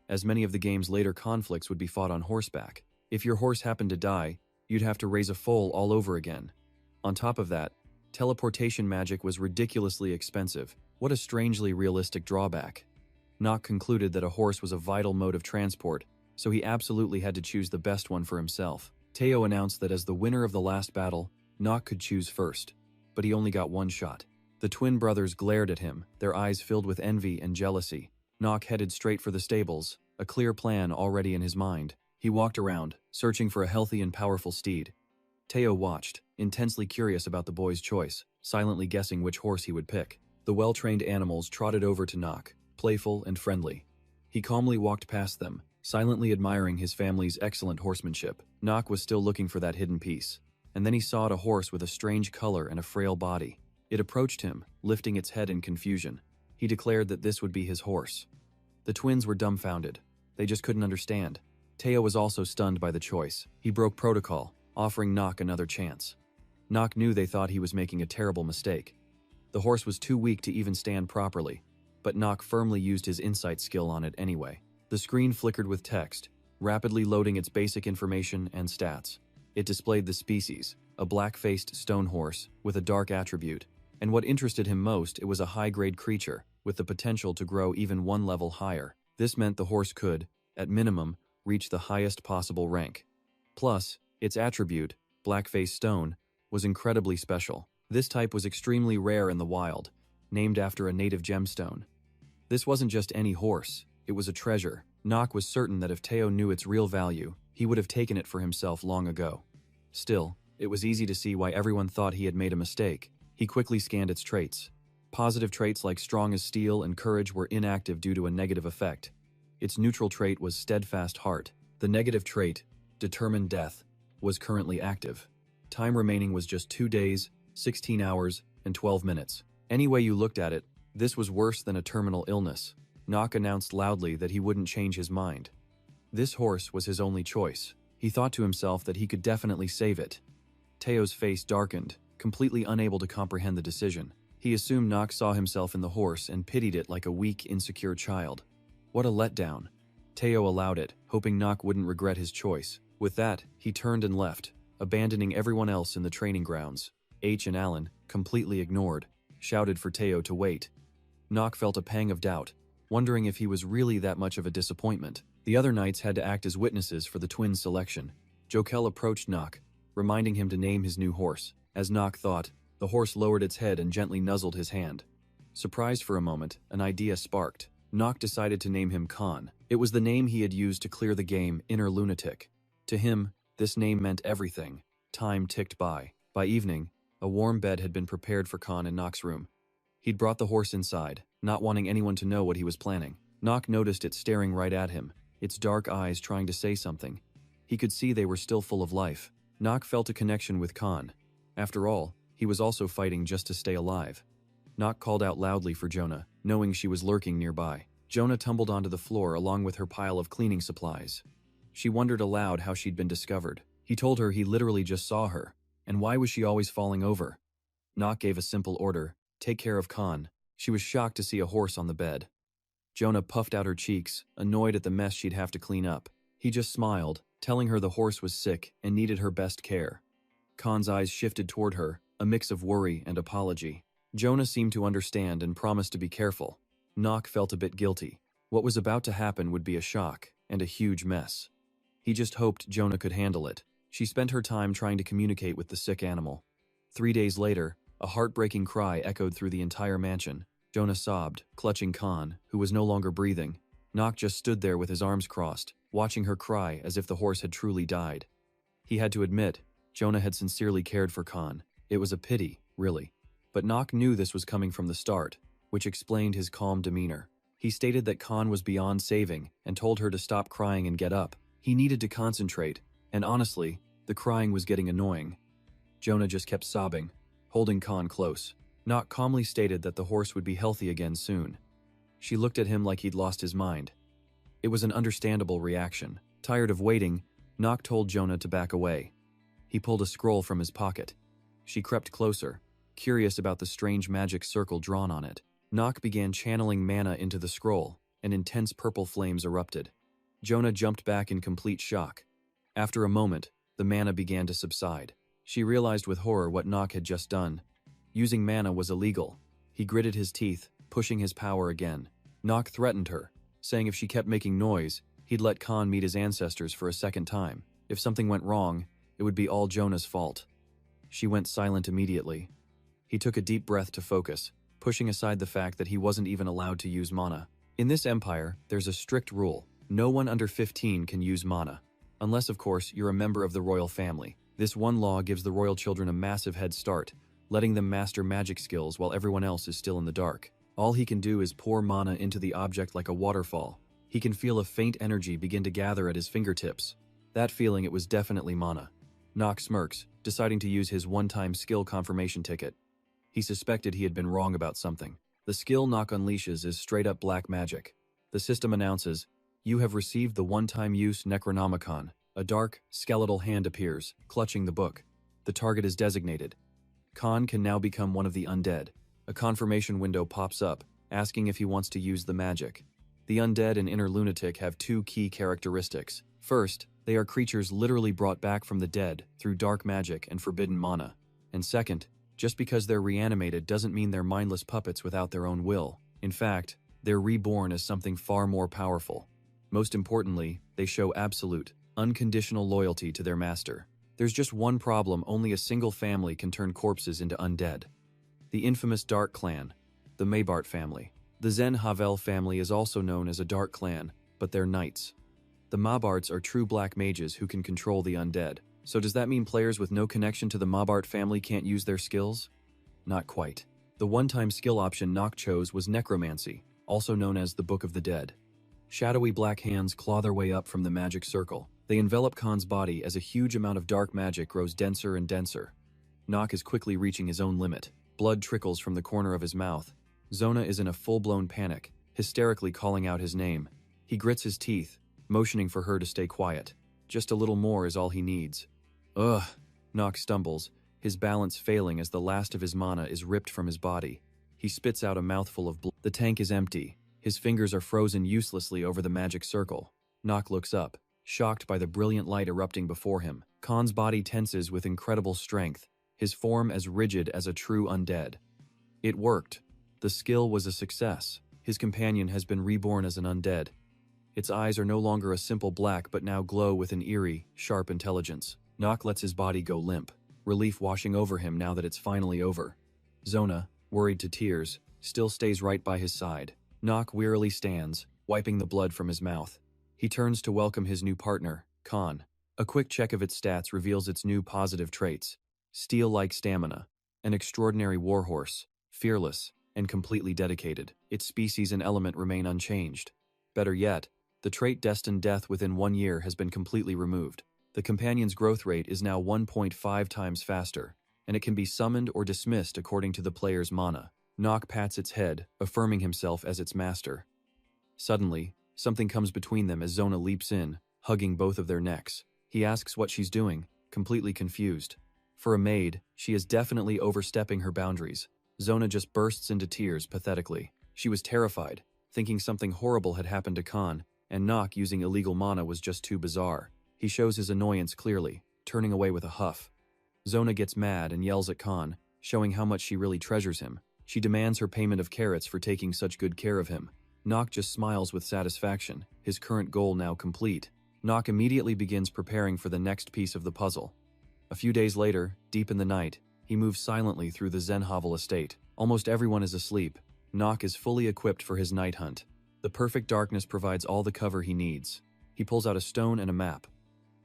as many of the game's later conflicts would be fought on horseback. If your horse happened to die, you'd have to raise a foal all over again. On top of that, teleportation magic was ridiculously expensive. What a strangely realistic drawback. Nock concluded that a horse was a vital mode of transport, so he absolutely had to choose the best one for himself. Teo announced that as the winner of the last battle, Nock could choose first, but he only got one shot. The twin brothers glared at him, their eyes filled with envy and jealousy. Nock headed straight for the stables, a clear plan already in his mind. He walked around, searching for a healthy and powerful steed. Teo watched, intensely curious about the boy's choice, silently guessing which horse he would pick. The well-trained animals trotted over to Nock, playful and friendly. He calmly walked past them, silently admiring his family's excellent horsemanship. Nock was still looking for that hidden piece, and then he saw a horse with a strange color and a frail body. It approached him, lifting its head in confusion. He declared that this would be his horse. The twins were dumbfounded. They just couldn't understand. Teo was also stunned by the choice. He broke protocol, offering Nock another chance. Nock knew they thought he was making a terrible mistake. The horse was too weak to even stand properly, but Nock firmly used his insight skill on it anyway. The screen flickered with text, rapidly loading its basic information and stats. It displayed the species, a black-faced stone horse with a dark attribute, and what interested him most, it was a high-grade creature with the potential to grow even one level higher. This meant the horse could, at minimum, reach the highest possible rank. Plus, its attribute, black-faced stone, was incredibly special. This type was extremely rare in the wild, named after a native gemstone. This wasn't just any horse, it was a treasure. Nock was certain that if Teo knew its real value, he would have taken it for himself long ago. Still, it was easy to see why everyone thought he had made a mistake. He quickly scanned its traits. Positive traits like strong as steel and courage were inactive due to a negative effect. Its neutral trait was steadfast heart. The negative trait, determined death, was currently active. Time remaining was just 2 days, 16 hours, and 12 minutes. Any way you looked at it, this was worse than a terminal illness. Nock announced loudly that he wouldn't change his mind. This horse was his only choice. He thought to himself that he could definitely save it. Teo's face darkened, completely unable to comprehend the decision. He assumed Nock saw himself in the horse and pitied it like a weak, insecure child. What a letdown. Teo allowed it, hoping Nock wouldn't regret his choice. With that, he turned and left, abandoning everyone else in the training grounds. H and Alan, completely ignored, shouted for Teo to wait. Nock felt a pang of doubt, wondering if he was really that much of a disappointment. The other knights had to act as witnesses for the twins' selection. Jokel approached Nock, reminding him to name his new horse. As Nock thought, the horse lowered its head and gently nuzzled his hand. Surprised for a moment, an idea sparked. Nock decided to name him Khan. It was the name he had used to clear the game, Inner Lunatic. To him, this name meant everything. Time ticked by. By evening, a warm bed had been prepared for Khan in Nock's room. He'd brought the horse inside, not wanting anyone to know what he was planning. Nock noticed it staring right at him, its dark eyes trying to say something. He could see they were still full of life. Nock felt a connection with Khan. After all, he was also fighting just to stay alive. Nock called out loudly for Jonah, knowing she was lurking nearby. Jonah tumbled onto the floor along with her pile of cleaning supplies. She wondered aloud how she'd been discovered. He told her he literally just saw her, and why was she always falling over? Nock gave a simple order, take care of Khan. She was shocked to see a horse on the bed. Jonah puffed out her cheeks, annoyed at the mess she'd have to clean up. He just smiled, telling her the horse was sick and needed her best care. Khan's eyes shifted toward her, a mix of worry and apology. Jonah seemed to understand and promised to be careful. Nock felt a bit guilty. What was about to happen would be a shock and a huge mess. He just hoped Jonah could handle it. She spent her time trying to communicate with the sick animal. 3 days later, a heartbreaking cry echoed through the entire mansion. Jonah sobbed, clutching Khan, who was no longer breathing. Nock just stood there with his arms crossed, watching her cry as if the horse had truly died. He had to admit, Jonah had sincerely cared for Khan. It was a pity, really. But Nock knew this was coming from the start, which explained his calm demeanor. He stated that Khan was beyond saving and told her to stop crying and get up. He needed to concentrate, and honestly, the crying was getting annoying. Jonah just kept sobbing. holding Khan close. Nock calmly stated that the horse would be healthy again soon. She looked at him like he'd lost his mind. It was an understandable reaction. Tired of waiting, Nock told Jonah to back away. He pulled a scroll from his pocket. She crept closer, curious about the strange magic circle drawn on it. Nock began channeling mana into the scroll, and intense purple flames erupted. Jonah jumped back in complete shock. After a moment, the mana began to subside. She realized with horror what Nock had just done. Using mana was illegal. He gritted his teeth, pushing his power again. Nock threatened her, saying if she kept making noise, he'd let Khan meet his ancestors for a second time. If something went wrong, it would be all Jonah's fault. She went silent immediately. He took a deep breath to focus, pushing aside the fact that he wasn't even allowed to use mana. In this empire, there's a strict rule. No one under 15 can use mana. Unless, of course, you're a member of the royal family. This one law gives the royal children a massive head start, letting them master magic skills while everyone else is still in the dark. All he can do is pour mana into the object like a waterfall. He can feel a faint energy begin to gather at his fingertips. That feeling, it was definitely mana. Nock smirks, deciding to use his one-time skill confirmation ticket. He suspected he had been wrong about something. The skill Nock unleashes is straight-up black magic. The system announces, "You have received the one-time use Necronomicon." A dark, skeletal hand appears, clutching the book. The target is designated. Khan can now become one of the undead. A confirmation window pops up, asking if he wants to use the magic. The undead and inner lunatic have two key characteristics. First, they are creatures literally brought back from the dead through dark magic and forbidden mana. And second, just because they're reanimated doesn't mean they're mindless puppets without their own will. In fact, they're reborn as something far more powerful. Most importantly, they show absolute, unconditional loyalty to their master. There's just one problem: only a single family can turn corpses into undead. The infamous Dark Clan, the Maybart family. The Zen Havel family is also known as a Dark Clan, but they're knights. The Mabarts are true black mages who can control the undead. So does that mean players with no connection to the Mabart family can't use their skills? Not quite. The one-time skill option Nock chose was Necromancy, also known as the Book of the Dead. Shadowy black hands claw their way up from the magic circle. They envelop Khan's body as a huge amount of dark magic grows denser and denser. Nock is quickly reaching his own limit. Blood trickles from the corner of his mouth. Zona is in a full-blown panic, hysterically calling out his name. He grits his teeth, motioning for her to stay quiet. Just a little more is all he needs. Ugh. Nock stumbles, his balance failing as the last of his mana is ripped from his body. He spits out a mouthful of blood. The tank is empty. His fingers are frozen uselessly over the magic circle. Nock looks up, shocked by the brilliant light erupting before him. Khan's body tenses with incredible strength, his form as rigid as a true undead. It worked. The skill was a success. His companion has been reborn as an undead. Its eyes are no longer a simple black but now glow with an eerie, sharp intelligence. Nock lets his body go limp, relief washing over him now that it's finally over. Zona, worried to tears, still stays right by his side. Nock wearily stands, wiping the blood from his mouth. He turns to welcome his new partner, Khan. A quick check of its stats reveals its new positive traits. Steel-like stamina, an extraordinary warhorse, fearless, and completely dedicated. Its species and element remain unchanged. Better yet, the trait destined death within 1 year has been completely removed. The companion's growth rate is now 1.5 times faster, and it can be summoned or dismissed according to the player's mana. Nock pats its head, affirming himself as its master. Suddenly, something comes between them as Zona leaps in, hugging both of their necks. He asks what she's doing, completely confused. For a maid, she is definitely overstepping her boundaries. Zona just bursts into tears pathetically. She was terrified, thinking something horrible had happened to Khan, and Nock using illegal mana was just too bizarre. He shows his annoyance clearly, turning away with a huff. Zona gets mad and yells at Khan, showing how much she really treasures him. She demands her payment of carrots for taking such good care of him. Nock just smiles with satisfaction, his current goal now complete. Nock immediately begins preparing for the next piece of the puzzle. A few days later, deep in the night, he moves silently through the Zen Hovel estate. Almost everyone is asleep. Nock is fully equipped for his night hunt. The perfect darkness provides all the cover he needs. He pulls out a stone and a map.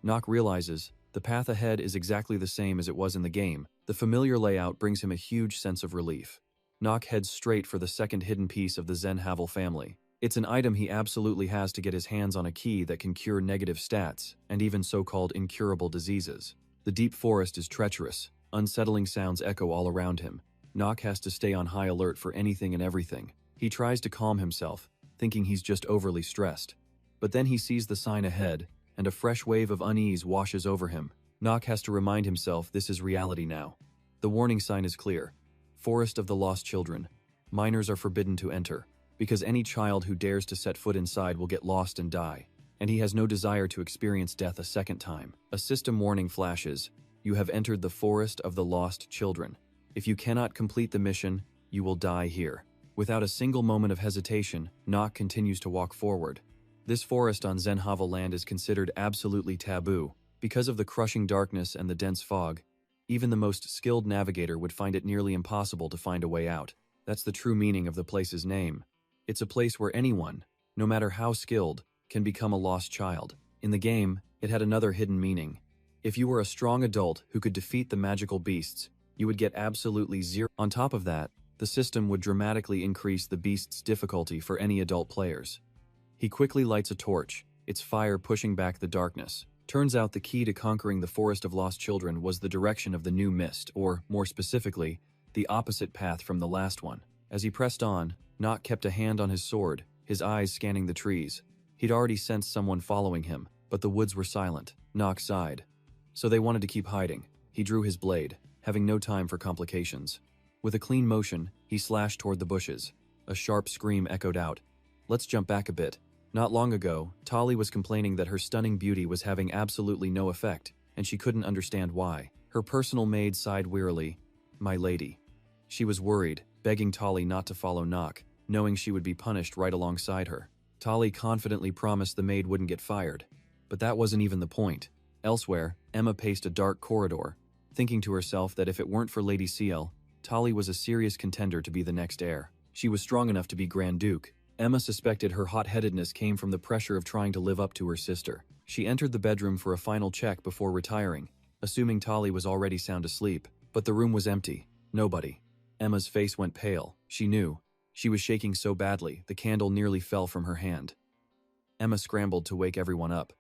Nock realizes the path ahead is exactly the same as it was in the game. The familiar layout brings him a huge sense of relief. Nock heads straight for the second hidden piece of the Zen Havel family. It's an item he absolutely has to get his hands on, a key that can cure negative stats and even so-called incurable diseases. The deep forest is treacherous, Unsettling sounds echo all around him. Nock has to stay on high alert for anything and everything. He tries to calm himself, thinking he's just overly stressed. But then he sees the sign ahead, and a fresh wave of unease washes over him. Nock has to remind himself this is reality now. The warning sign is clear. Forest of the Lost Children. Minors are forbidden to enter, because any child who dares to set foot inside will get lost and die, and he has no desire to experience death a second time. A system warning flashes. You have entered the Forest of the Lost Children. If you cannot complete the mission, you will die here. Without a single moment of hesitation, Nock continues to walk forward. This forest on Zenhava land is considered absolutely taboo. Because of the crushing darkness and the dense fog, even the most skilled navigator would find it nearly impossible to find a way out. That's the true meaning of the place's name. It's a place where anyone, no matter how skilled, can become a lost child. In the game, it had another hidden meaning. If you were a strong adult who could defeat the magical beasts, you would get absolutely zero. On top of that, the system would dramatically increase the beast's difficulty for any adult players. He quickly lights a torch, its fire pushing back the darkness. Turns out the key to conquering the Forest of Lost Children was the direction of the new mist, or, more specifically, the opposite path from the last one. As he pressed on, Nock kept a hand on his sword, his eyes scanning the trees. He'd already sensed someone following him, but the woods were silent. Nock sighed. So they wanted to keep hiding. He drew his blade, having no time for complications. With a clean motion, he slashed toward the bushes. A sharp scream echoed out. Let's jump back a bit. Not long ago, Tali was complaining that her stunning beauty was having absolutely no effect, and she couldn't understand why. Her personal maid sighed wearily. My lady. She was worried, begging Tali not to follow Nock, knowing she would be punished right alongside her. Tali confidently promised the maid wouldn't get fired. But that wasn't even the point. Elsewhere, Emma paced a dark corridor, thinking to herself that if it weren't for Lady Ciel, Tali was a serious contender to be the next heir. She was strong enough to be Grand Duke. Emma suspected her hot-headedness came from the pressure of trying to live up to her sister. She entered the bedroom for a final check before retiring, assuming Tali was already sound asleep. But the room was empty. Nobody. Emma's face went pale. She knew. She was shaking so badly, the candle nearly fell from her hand. Emma scrambled to wake everyone up.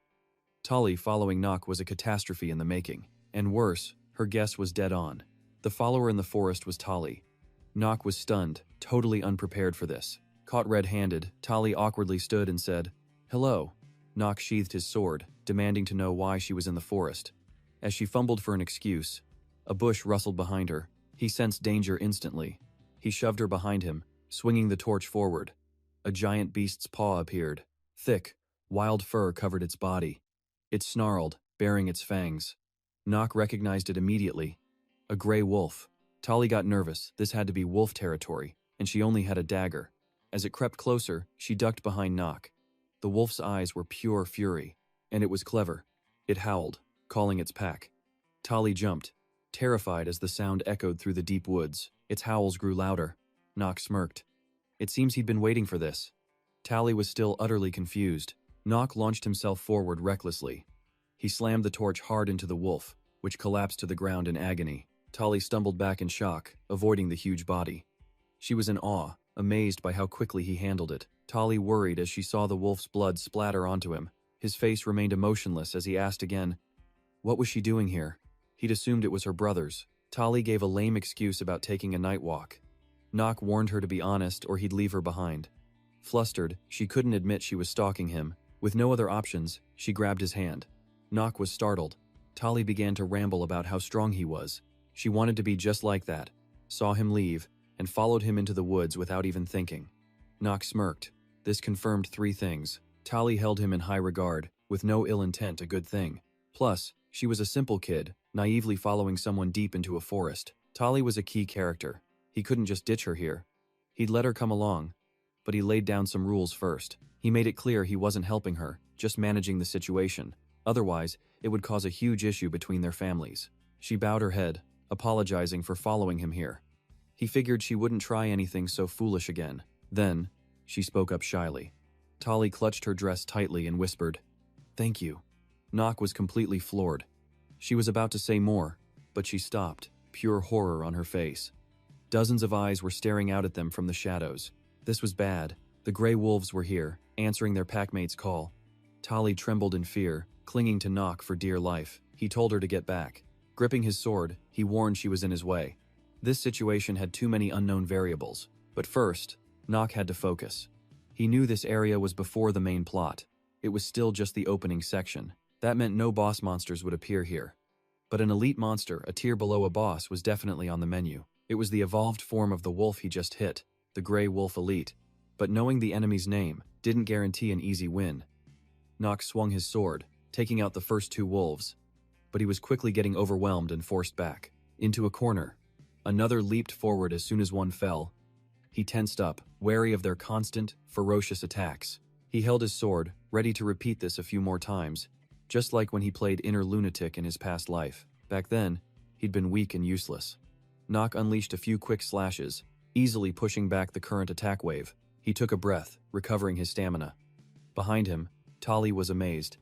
Tali following Nock was a catastrophe in the making. And worse, her guess was dead on. The follower in the forest was Tali. Nock was stunned, totally unprepared for this. Caught red-handed, Tali awkwardly stood and said, "Hello." Nock sheathed his sword, demanding to know why she was in the forest. As she fumbled for an excuse, a bush rustled behind her. He sensed danger instantly. He shoved her behind him, swinging the torch forward. A giant beast's paw appeared. Thick, wild fur covered its body. It snarled, baring its fangs. Nock recognized it immediately. A gray wolf. Tali got nervous. This had to be wolf territory, and she only had a dagger. As it crept closer, she ducked behind Nock. The wolf's eyes were pure fury, and it was clever. It howled, calling its pack. Tali jumped, terrified as the sound echoed through the deep woods. Its howls grew louder. Nock smirked. It seems he'd been waiting for this. Tali was still utterly confused. Nock launched himself forward recklessly. He slammed the torch hard into the wolf, which collapsed to the ground in agony. Tali stumbled back in shock, avoiding the huge body. She was in awe, amazed by how quickly he handled it. Tali worried as she saw the wolf's blood splatter onto him. His face remained emotionless as he asked again, what was she doing here? He'd assumed it was her brothers. Tali gave a lame excuse about taking a night walk. Nock warned her to be honest or he'd leave her behind. Flustered, she couldn't admit she was stalking him. With no other options, she grabbed his hand. Nock was startled. Tali began to ramble about how strong he was. She wanted to be just like that, saw him leave, and followed him into the woods without even thinking. Nock smirked. This confirmed 3 things. Tali held him in high regard, with no ill intent, a good thing. Plus, she was a simple kid, naively following someone deep into a forest. Tali was a key character. He couldn't just ditch her here. He'd let her come along, but he laid down some rules first. He made it clear he wasn't helping her, just managing the situation. Otherwise, it would cause a huge issue between their families. She bowed her head, apologizing for following him here. He figured she wouldn't try anything so foolish again. Then, she spoke up shyly. Tali clutched her dress tightly and whispered, "Thank you." Nock was completely floored. She was about to say more, but she stopped, pure horror on her face. Dozens of eyes were staring out at them from the shadows. This was bad. The gray wolves were here, answering their packmate's call. Tali trembled in fear, clinging to Nock for dear life. He told her to get back. Gripping his sword, he warned she was in his way. This situation had too many unknown variables. But first, Nock had to focus. He knew this area was before the main plot. It was still just the opening section. That meant no boss monsters would appear here. But an elite monster, a tier below a boss, was definitely on the menu. It was the evolved form of the wolf he just hit, the Grey Wolf Elite. But knowing the enemy's name didn't guarantee an easy win. Nock swung his sword, taking out the first two wolves. But he was quickly getting overwhelmed and forced back. Into a corner. Another leaped forward as soon as one fell. He tensed up, wary of their constant, ferocious attacks. He held his sword, ready to repeat this a few more times, just like when he played inner lunatic in his past life. Back then, he'd been weak and useless. Nock unleashed a few quick slashes, easily pushing back the current attack wave. He took a breath, recovering his stamina. Behind him, Tali was amazed.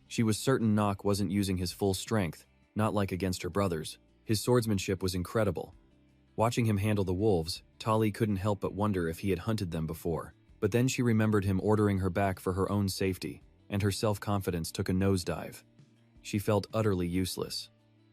She was certain Nock wasn't using his full strength, not like against her brothers. His swordsmanship was incredible. Watching him handle the wolves, Tali couldn't help but wonder if he had hunted them before. But then she remembered him ordering her back for her own safety, and her self-confidence took a nosedive. She felt utterly useless.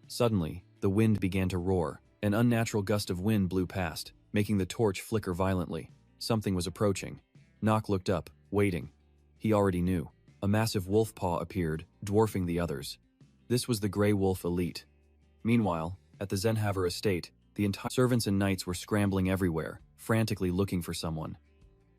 Suddenly, the wind began to roar. An unnatural gust of wind blew past, making the torch flicker violently. Something was approaching. Nock looked up, waiting. He already knew. A massive wolf paw appeared, dwarfing the others. This was the Grey Wolf Elite. Meanwhile, at the Zenhaver estate, the entire servants and knights were scrambling everywhere, frantically looking for someone.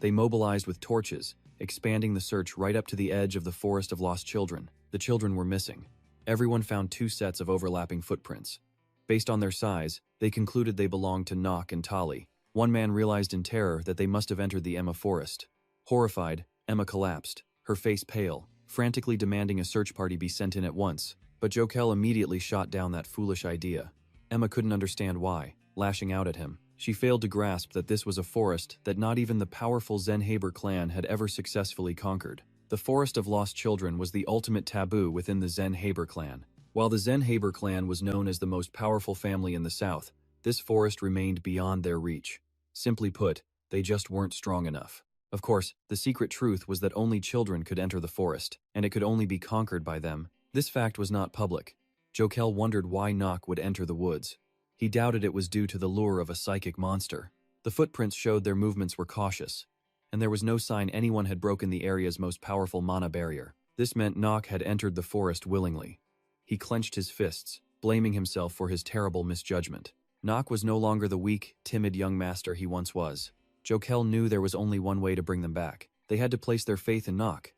They mobilized with torches, expanding the search right up to the edge of the Forest of Lost Children. The children were missing. Everyone found two sets of overlapping footprints. Based on their size, they concluded they belonged to Nock and Tali. One man realized in terror that they must have entered the Emma forest. Horrified, Emma collapsed, her face pale, frantically demanding a search party be sent in at once. But Jokel immediately shot down that foolish idea. Emma couldn't understand why, lashing out at him. She failed to grasp that this was a forest that not even the powerful Zenhaber clan had ever successfully conquered. The Forest of Lost Children was the ultimate taboo within the Zenhaber clan. While the Zenhaber clan was known as the most powerful family in the south, this forest remained beyond their reach. Simply put, they just weren't strong enough. Of course, the secret truth was that only children could enter the forest, and it could only be conquered by them. This fact was not public. Jokel wondered why Nock would enter the woods. He doubted it was due to the lure of a psychic monster. The footprints showed their movements were cautious, and there was no sign anyone had broken the area's most powerful mana barrier. This meant Nock had entered the forest willingly. He clenched his fists, blaming himself for his terrible misjudgment. Nock was no longer the weak, timid young master he once was. Jokel knew there was only one way to bring them back. They had to place their faith in Nock.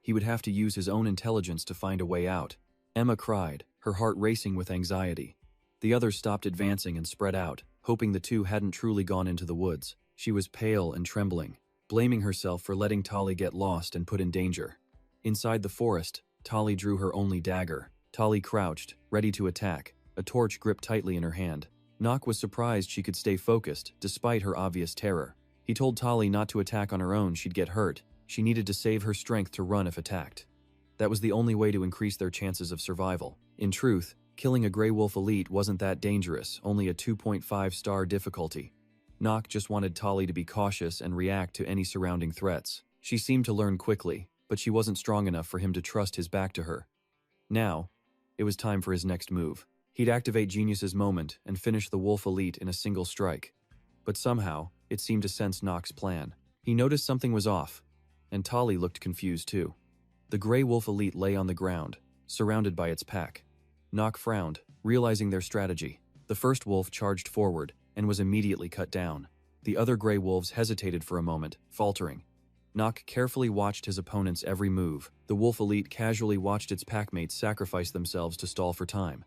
He would have to use his own intelligence to find a way out. Emma cried, her heart racing with anxiety. The others stopped advancing and spread out, hoping the two hadn't truly gone into the woods. She was pale and trembling, blaming herself for letting Tali get lost and put in danger. Inside the forest, Tali drew her only dagger. Tali crouched, ready to attack, a torch gripped tightly in her hand. Nock was surprised she could stay focused, despite her obvious terror. He told Tali not to attack on her own, she'd get hurt. She needed to save her strength to run if attacked. That was the only way to increase their chances of survival. In truth, killing a Grey Wolf Elite wasn't that dangerous, only a 2.5-star difficulty. Nock just wanted Tali to be cautious and react to any surrounding threats. She seemed to learn quickly, but she wasn't strong enough for him to trust his back to her. Now, it was time for his next move. He'd activate Genius's moment and finish the Wolf Elite in a single strike. But somehow, it seemed to sense Nock's plan. He noticed something was off, and Tali looked confused too. The Grey Wolf Elite lay on the ground, surrounded by its pack. Nock frowned, realizing their strategy. The first wolf charged forward and was immediately cut down. The other Grey Wolves hesitated for a moment, faltering. Nock carefully watched his opponent's every move. The Wolf Elite casually watched its packmates sacrifice themselves to stall for time.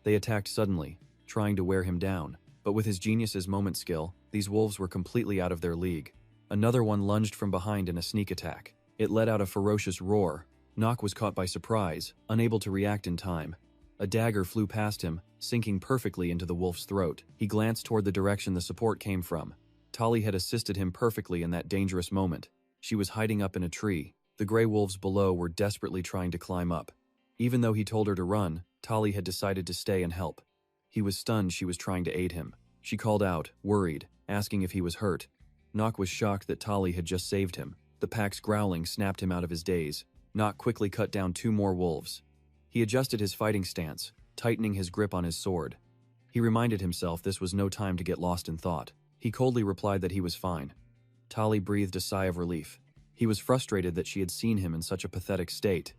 They attacked suddenly, trying to wear him down. But with his Genius's moment skill, these wolves were completely out of their league. Another one lunged from behind in a sneak attack. It let out a ferocious roar. Nock was caught by surprise, unable to react in time. A dagger flew past him, sinking perfectly into the wolf's throat. He glanced toward the direction the support came from. Tali had assisted him perfectly in that dangerous moment. She was hiding up in a tree. The Grey Wolves below were desperately trying to climb up. Even though he told her to run, Tali had decided to stay and help. He was stunned she was trying to aid him. She called out, worried, asking if he was hurt. Nock was shocked that Tali had just saved him. The pack's growling snapped him out of his daze. Nock quickly cut down two more wolves. He adjusted his fighting stance, tightening his grip on his sword. He reminded himself this was no time to get lost in thought. He coldly replied that he was fine. Tali breathed a sigh of relief. He was frustrated that she had seen him in such a pathetic state.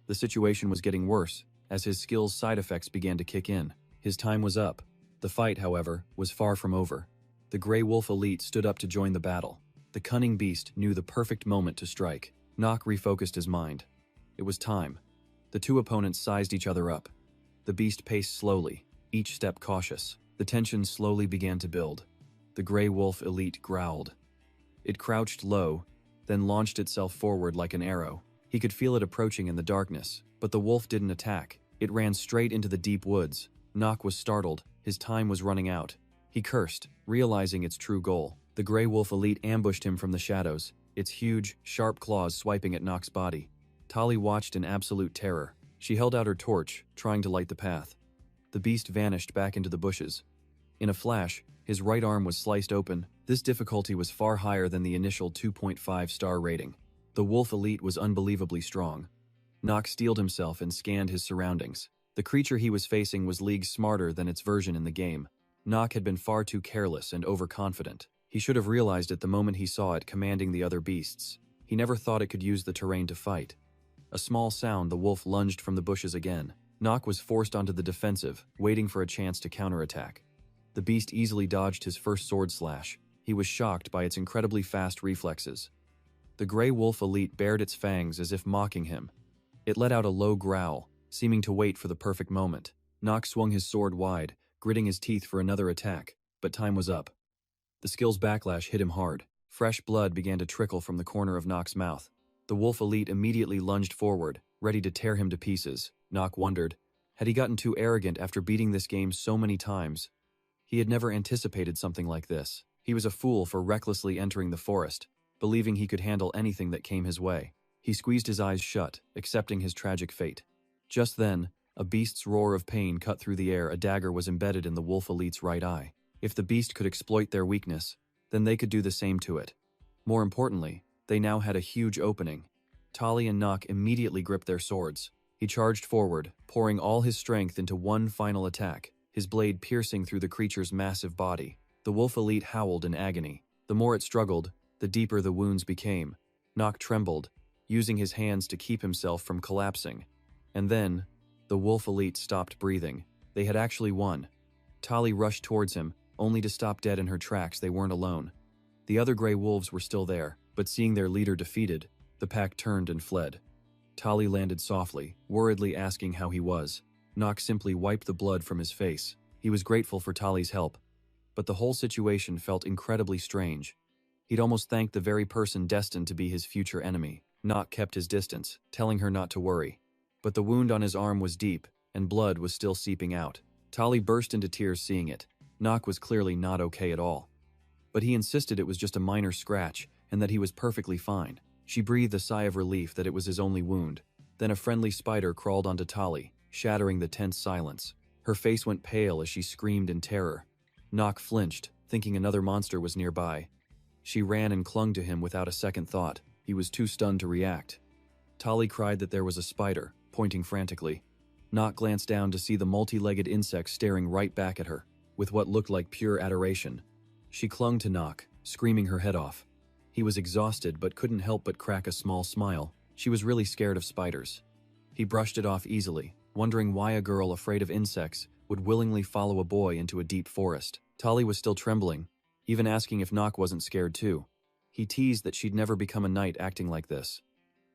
The situation was getting worse, as his skill's side effects began to kick in. His time was up. The fight, however, was far from over. The Grey Wolf elite stood up to join the battle. The cunning beast knew the perfect moment to strike. Nock refocused his mind. It was time. The two opponents sized each other up. The beast paced slowly, each step cautious. The tension slowly began to build. The Grey Wolf elite growled. It crouched low, then launched itself forward like an arrow. He could feel it approaching in the darkness, but the wolf didn't attack. It ran straight into the deep woods. Nock was startled. His time was running out. He cursed, realizing its true goal. The Grey Wolf elite ambushed him from the shadows, its huge, sharp claws swiping at Nock's body. Tali watched in absolute terror. She held out her torch, trying to light the path. The beast vanished back into the bushes. In a flash, his right arm was sliced open. This difficulty was far higher than the initial 2.5-star rating. The wolf elite was unbelievably strong. Nock steeled himself and scanned his surroundings. The creature he was facing was leagues smarter than its version in the game. Nock had been far too careless and overconfident. He should have realized it the moment he saw it commanding the other beasts. He never thought it could use the terrain to fight. A small sound, the wolf lunged from the bushes again. Nock was forced onto the defensive, waiting for a chance to counterattack. The beast easily dodged his first sword slash. He was shocked by its incredibly fast reflexes. The Grey Wolf elite bared its fangs as if mocking him. It let out a low growl, seeming to wait for the perfect moment. Nock swung his sword wide, gritting his teeth for another attack, but time was up. The skill's backlash hit him hard. Fresh blood began to trickle from the corner of Nock's mouth. The wolf elite immediately lunged forward, ready to tear him to pieces. Nock wondered, had he gotten too arrogant after beating this game so many times? He had never anticipated something like this. He was a fool for recklessly entering the forest, believing he could handle anything that came his way. He squeezed his eyes shut, accepting his tragic fate. Just then, a beast's roar of pain cut through the air. A dagger was embedded in the wolf elite's right eye. If the beast could exploit their weakness, then they could do the same to it. More importantly, they now had a huge opening. Tali and Nock immediately gripped their swords. He charged forward, pouring all his strength into one final attack, his blade piercing through the creature's massive body. The wolf elite howled in agony. The more it struggled, the deeper the wounds became. Nock trembled, using his hands to keep himself from collapsing. And then, the wolf elite stopped breathing. They had actually won. Tali rushed towards him, only to stop dead in her tracks. They weren't alone. The other Grey Wolves were still there, but seeing their leader defeated, the pack turned and fled. Tali landed softly, worriedly asking how he was. Nock simply wiped the blood from his face. He was grateful for Tali's help, but the whole situation felt incredibly strange. He'd almost thanked the very person destined to be his future enemy. Nock kept his distance, telling her not to worry. But the wound on his arm was deep, and blood was still seeping out. Tali burst into tears seeing it. Nock was clearly not okay at all. But he insisted it was just a minor scratch, and that he was perfectly fine. She breathed a sigh of relief that it was his only wound. Then a friendly spider crawled onto Tali, shattering the tense silence. Her face went pale as she screamed in terror. Nock flinched, thinking another monster was nearby. She ran and clung to him without a second thought. He was too stunned to react. Tali cried that there was a spider, pointing frantically. Nock glanced down to see the multi-legged insect staring right back at her, with what looked like pure adoration. She clung to Nock, screaming her head off. He was exhausted but couldn't help but crack a small smile. She was really scared of spiders. He brushed it off easily, wondering why a girl afraid of insects would willingly follow a boy into a deep forest. Tali was still trembling, even asking if Nock wasn't scared too. He teased that she'd never become a knight acting like this.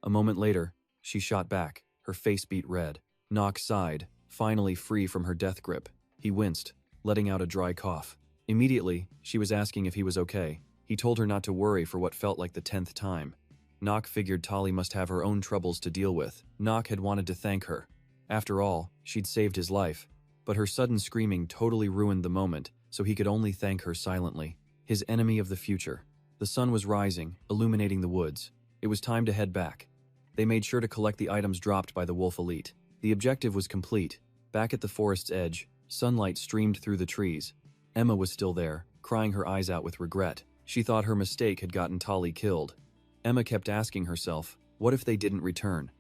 A moment later, she shot back, her face beat red. Nock sighed, finally free from her death grip. He winced, letting out a dry cough. Immediately, she was asking if he was okay. He told her not to worry for what felt like the 10th time. Nock figured Tali must have her own troubles to deal with. Nock had wanted to thank her. After all, she'd saved his life. But her sudden screaming totally ruined the moment, so he could only thank her silently. His enemy of the future. The sun was rising, illuminating the woods. It was time to head back. They made sure to collect the items dropped by the wolf elite. The objective was complete. Back at the forest's edge, sunlight streamed through the trees. Emma was still there, crying her eyes out with regret. She thought her mistake had gotten Tali killed. Emma kept asking herself, what if they didn't return?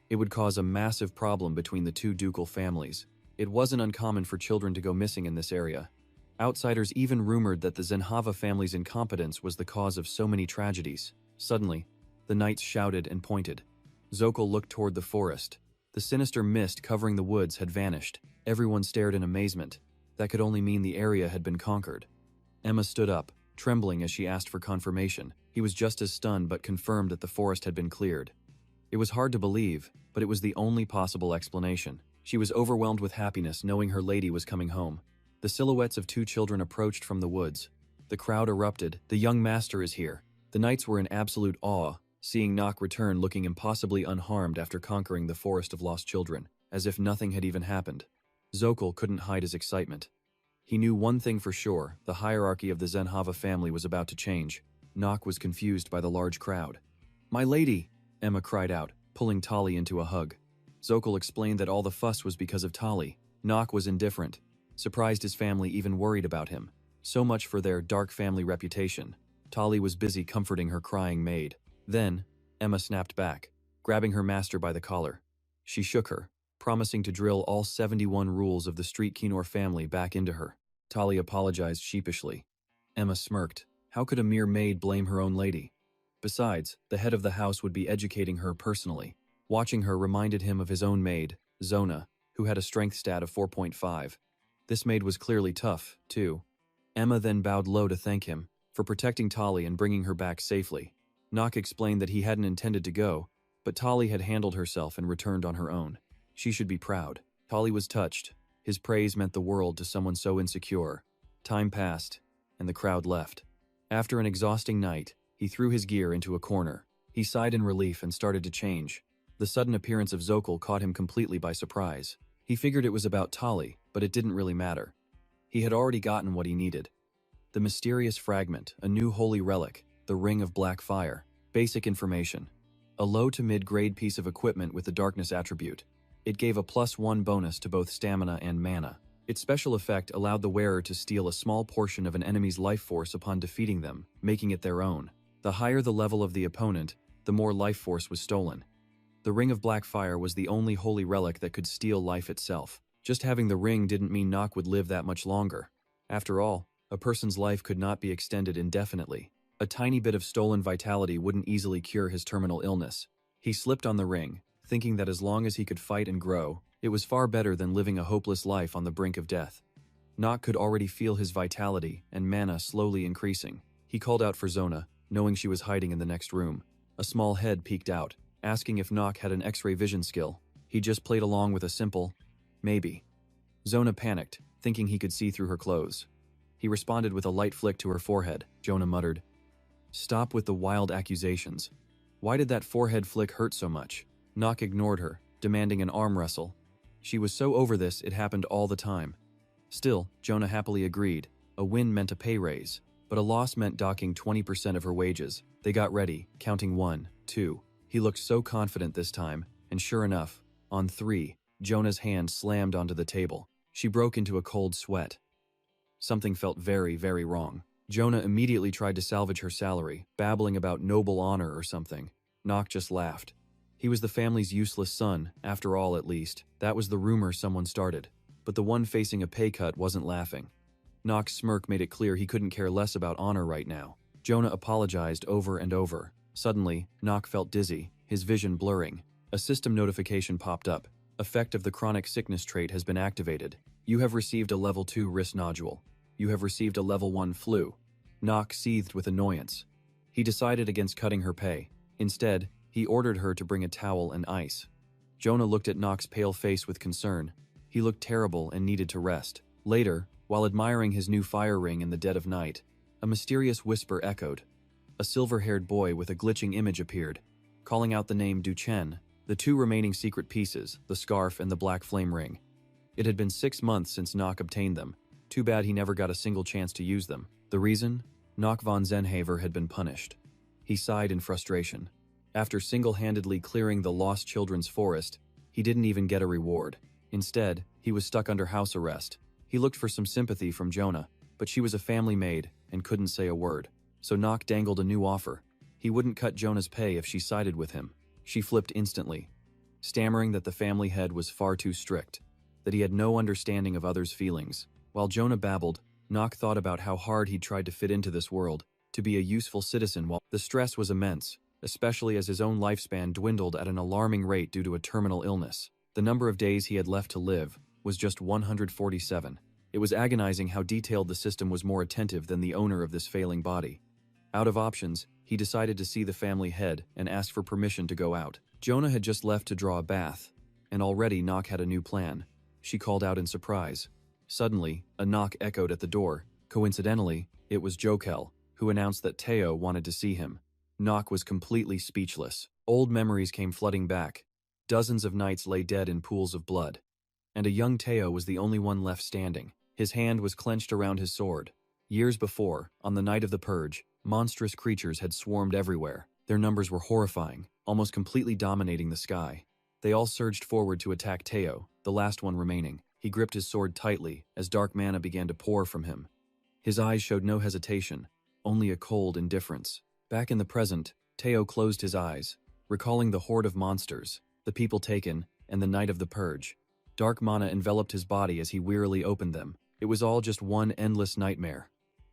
It would cause a massive problem between the two ducal families. It wasn't uncommon for children to go missing in this area. Outsiders even rumored that the Zenhava family's incompetence was the cause of so many tragedies. Suddenly, the knights shouted and pointed. Zokul looked toward the forest. The sinister mist covering the woods had vanished. Everyone stared in amazement. That could only mean the area had been conquered. Emma stood up, trembling as she asked for confirmation. He was just as stunned but confirmed that the forest had been cleared. It was hard to believe, but it was the only possible explanation. She was overwhelmed with happiness knowing her lady was coming home. The silhouettes of two children approached from the woods. The crowd erupted. "The young master is here." The knights were in absolute awe, seeing Nock return looking impossibly unharmed after conquering the forest of lost children, as if nothing had even happened. Zokul couldn't hide his excitement. He knew one thing for sure: the hierarchy of the Zenhava family was about to change. Nock was confused by the large crowd. "My lady!" Emma cried out, pulling Tali into a hug. Zokul explained that all the fuss was because of Tali. Nock was indifferent, surprised his family even worried about him. So much for their dark family reputation. Tali was busy comforting her crying maid. Then, Emma snapped back, grabbing her master by the collar. She shook her, promising to drill all 71 rules of the Street Kinor family back into her. Tali apologized sheepishly. Emma smirked. How could a mere maid blame her own lady? Besides, the head of the house would be educating her personally. Watching her reminded him of his own maid, Zona, who had a strength stat of 4.5. This maid was clearly tough, too. Emma then bowed low to thank him for protecting Tali and bringing her back safely. Nock explained that he hadn't intended to go, but Tali had handled herself and returned on her own. She should be proud. Tali was touched. His praise meant the world to someone so insecure. Time passed, and the crowd left. After an exhausting night, he threw his gear into a corner. He sighed in relief and started to change. The sudden appearance of Zokul caught him completely by surprise. He figured it was about Tali, but it didn't really matter. He had already gotten what he needed. The mysterious fragment, a new holy relic, the Ring of Black Fire. Basic information. A low to mid-grade piece of equipment with the darkness attribute. It gave a +1 bonus to both stamina and mana. Its special effect allowed the wearer to steal a small portion of an enemy's life force upon defeating them, making it their own. The higher the level of the opponent, the more life force was stolen. The Ring of Black Fire was the only holy relic that could steal life itself. Just having the ring didn't mean Nock would live that much longer. After all, a person's life could not be extended indefinitely. A tiny bit of stolen vitality wouldn't easily cure his terminal illness. He slipped on the ring, thinking that as long as he could fight and grow, it was far better than living a hopeless life on the brink of death. Nock could already feel his vitality and mana slowly increasing. He called out for Zona, knowing she was hiding in the next room. A small head peeked out, asking if Nock had an X-ray vision skill. He just played along with a simple, maybe. Zona panicked, thinking he could see through her clothes. He responded with a light flick to her forehead. Jonah muttered, "Stop with the wild accusations. Why did that forehead flick hurt so much?" Nock ignored her, demanding an arm wrestle. She was so over this it happened all the time. Still, Jonah happily agreed. A win meant a pay raise, but a loss meant docking 20% of her wages. They got ready, counting 1, 2. He looked so confident this time, and sure enough, on 3, Jonah's hand slammed onto the table. She broke into a cold sweat. Something felt very, very wrong. Jonah immediately tried to salvage her salary, babbling about noble honor or something. Nock just laughed. He was the family's useless son, after all at least. That was the rumor someone started. But the one facing a pay cut wasn't laughing. Nock's smirk made it clear he couldn't care less about honor right now. Jonah apologized over and over. Suddenly, Nock felt dizzy, his vision blurring. A system notification popped up. Effect of the chronic sickness trait has been activated. You have received a level 2 wrist nodule. You have received a level 1 flu. Nock seethed with annoyance. He decided against cutting her pay. Instead, he ordered her to bring a towel and ice. Jonah looked at Nock's pale face with concern. He looked terrible and needed to rest. Later, while admiring his new fire ring in the dead of night, a mysterious whisper echoed. A silver-haired boy with a glitching image appeared, calling out the name Duchen, the 2 remaining secret pieces, the scarf and the black flame ring. It had been 6 months since Nock obtained them. Too bad he never got a single chance to use them. The reason? Nock von Zenhaver had been punished. He sighed in frustration. After single-handedly clearing the lost children's forest, he didn't even get a reward. Instead, he was stuck under house arrest. He looked for some sympathy from Jonah, but she was a family maid and couldn't say a word. So Nock dangled a new offer. He wouldn't cut Jonah's pay if she sided with him. She flipped instantly, stammering that the family head was far too strict. that he had no understanding of others' feelings. While Jonah babbled, Nock thought about how hard he'd tried to fit into this world, to be a useful citizen while the stress was immense, especially as his own lifespan dwindled at an alarming rate due to a terminal illness. The number of days he had left to live was just 147. It was agonizing how detailed the system was, more attentive than the owner of this failing body. Out of options, he decided to see the family head and asked for permission to go out. Jonah had just left to draw a bath, and already Nock had a new plan. She called out in surprise. Suddenly, a knock echoed at the door. Coincidentally, it was Jokel, who announced that Teo wanted to see him. Nock was completely speechless. Old memories came flooding back. Dozens of knights lay dead in pools of blood. And a young Teo was the only one left standing. His hand was clenched around his sword. Years before, on the night of the purge, monstrous creatures had swarmed everywhere. Their numbers were horrifying, almost completely dominating the sky. They all surged forward to attack Teo, the last one remaining. He gripped his sword tightly as dark mana began to pour from him. His eyes showed no hesitation, only a cold indifference. Back in the present, Teo closed his eyes, recalling the horde of monsters, the people taken, and the night of the purge. Dark mana enveloped his body as he wearily opened them. It was all just one endless nightmare.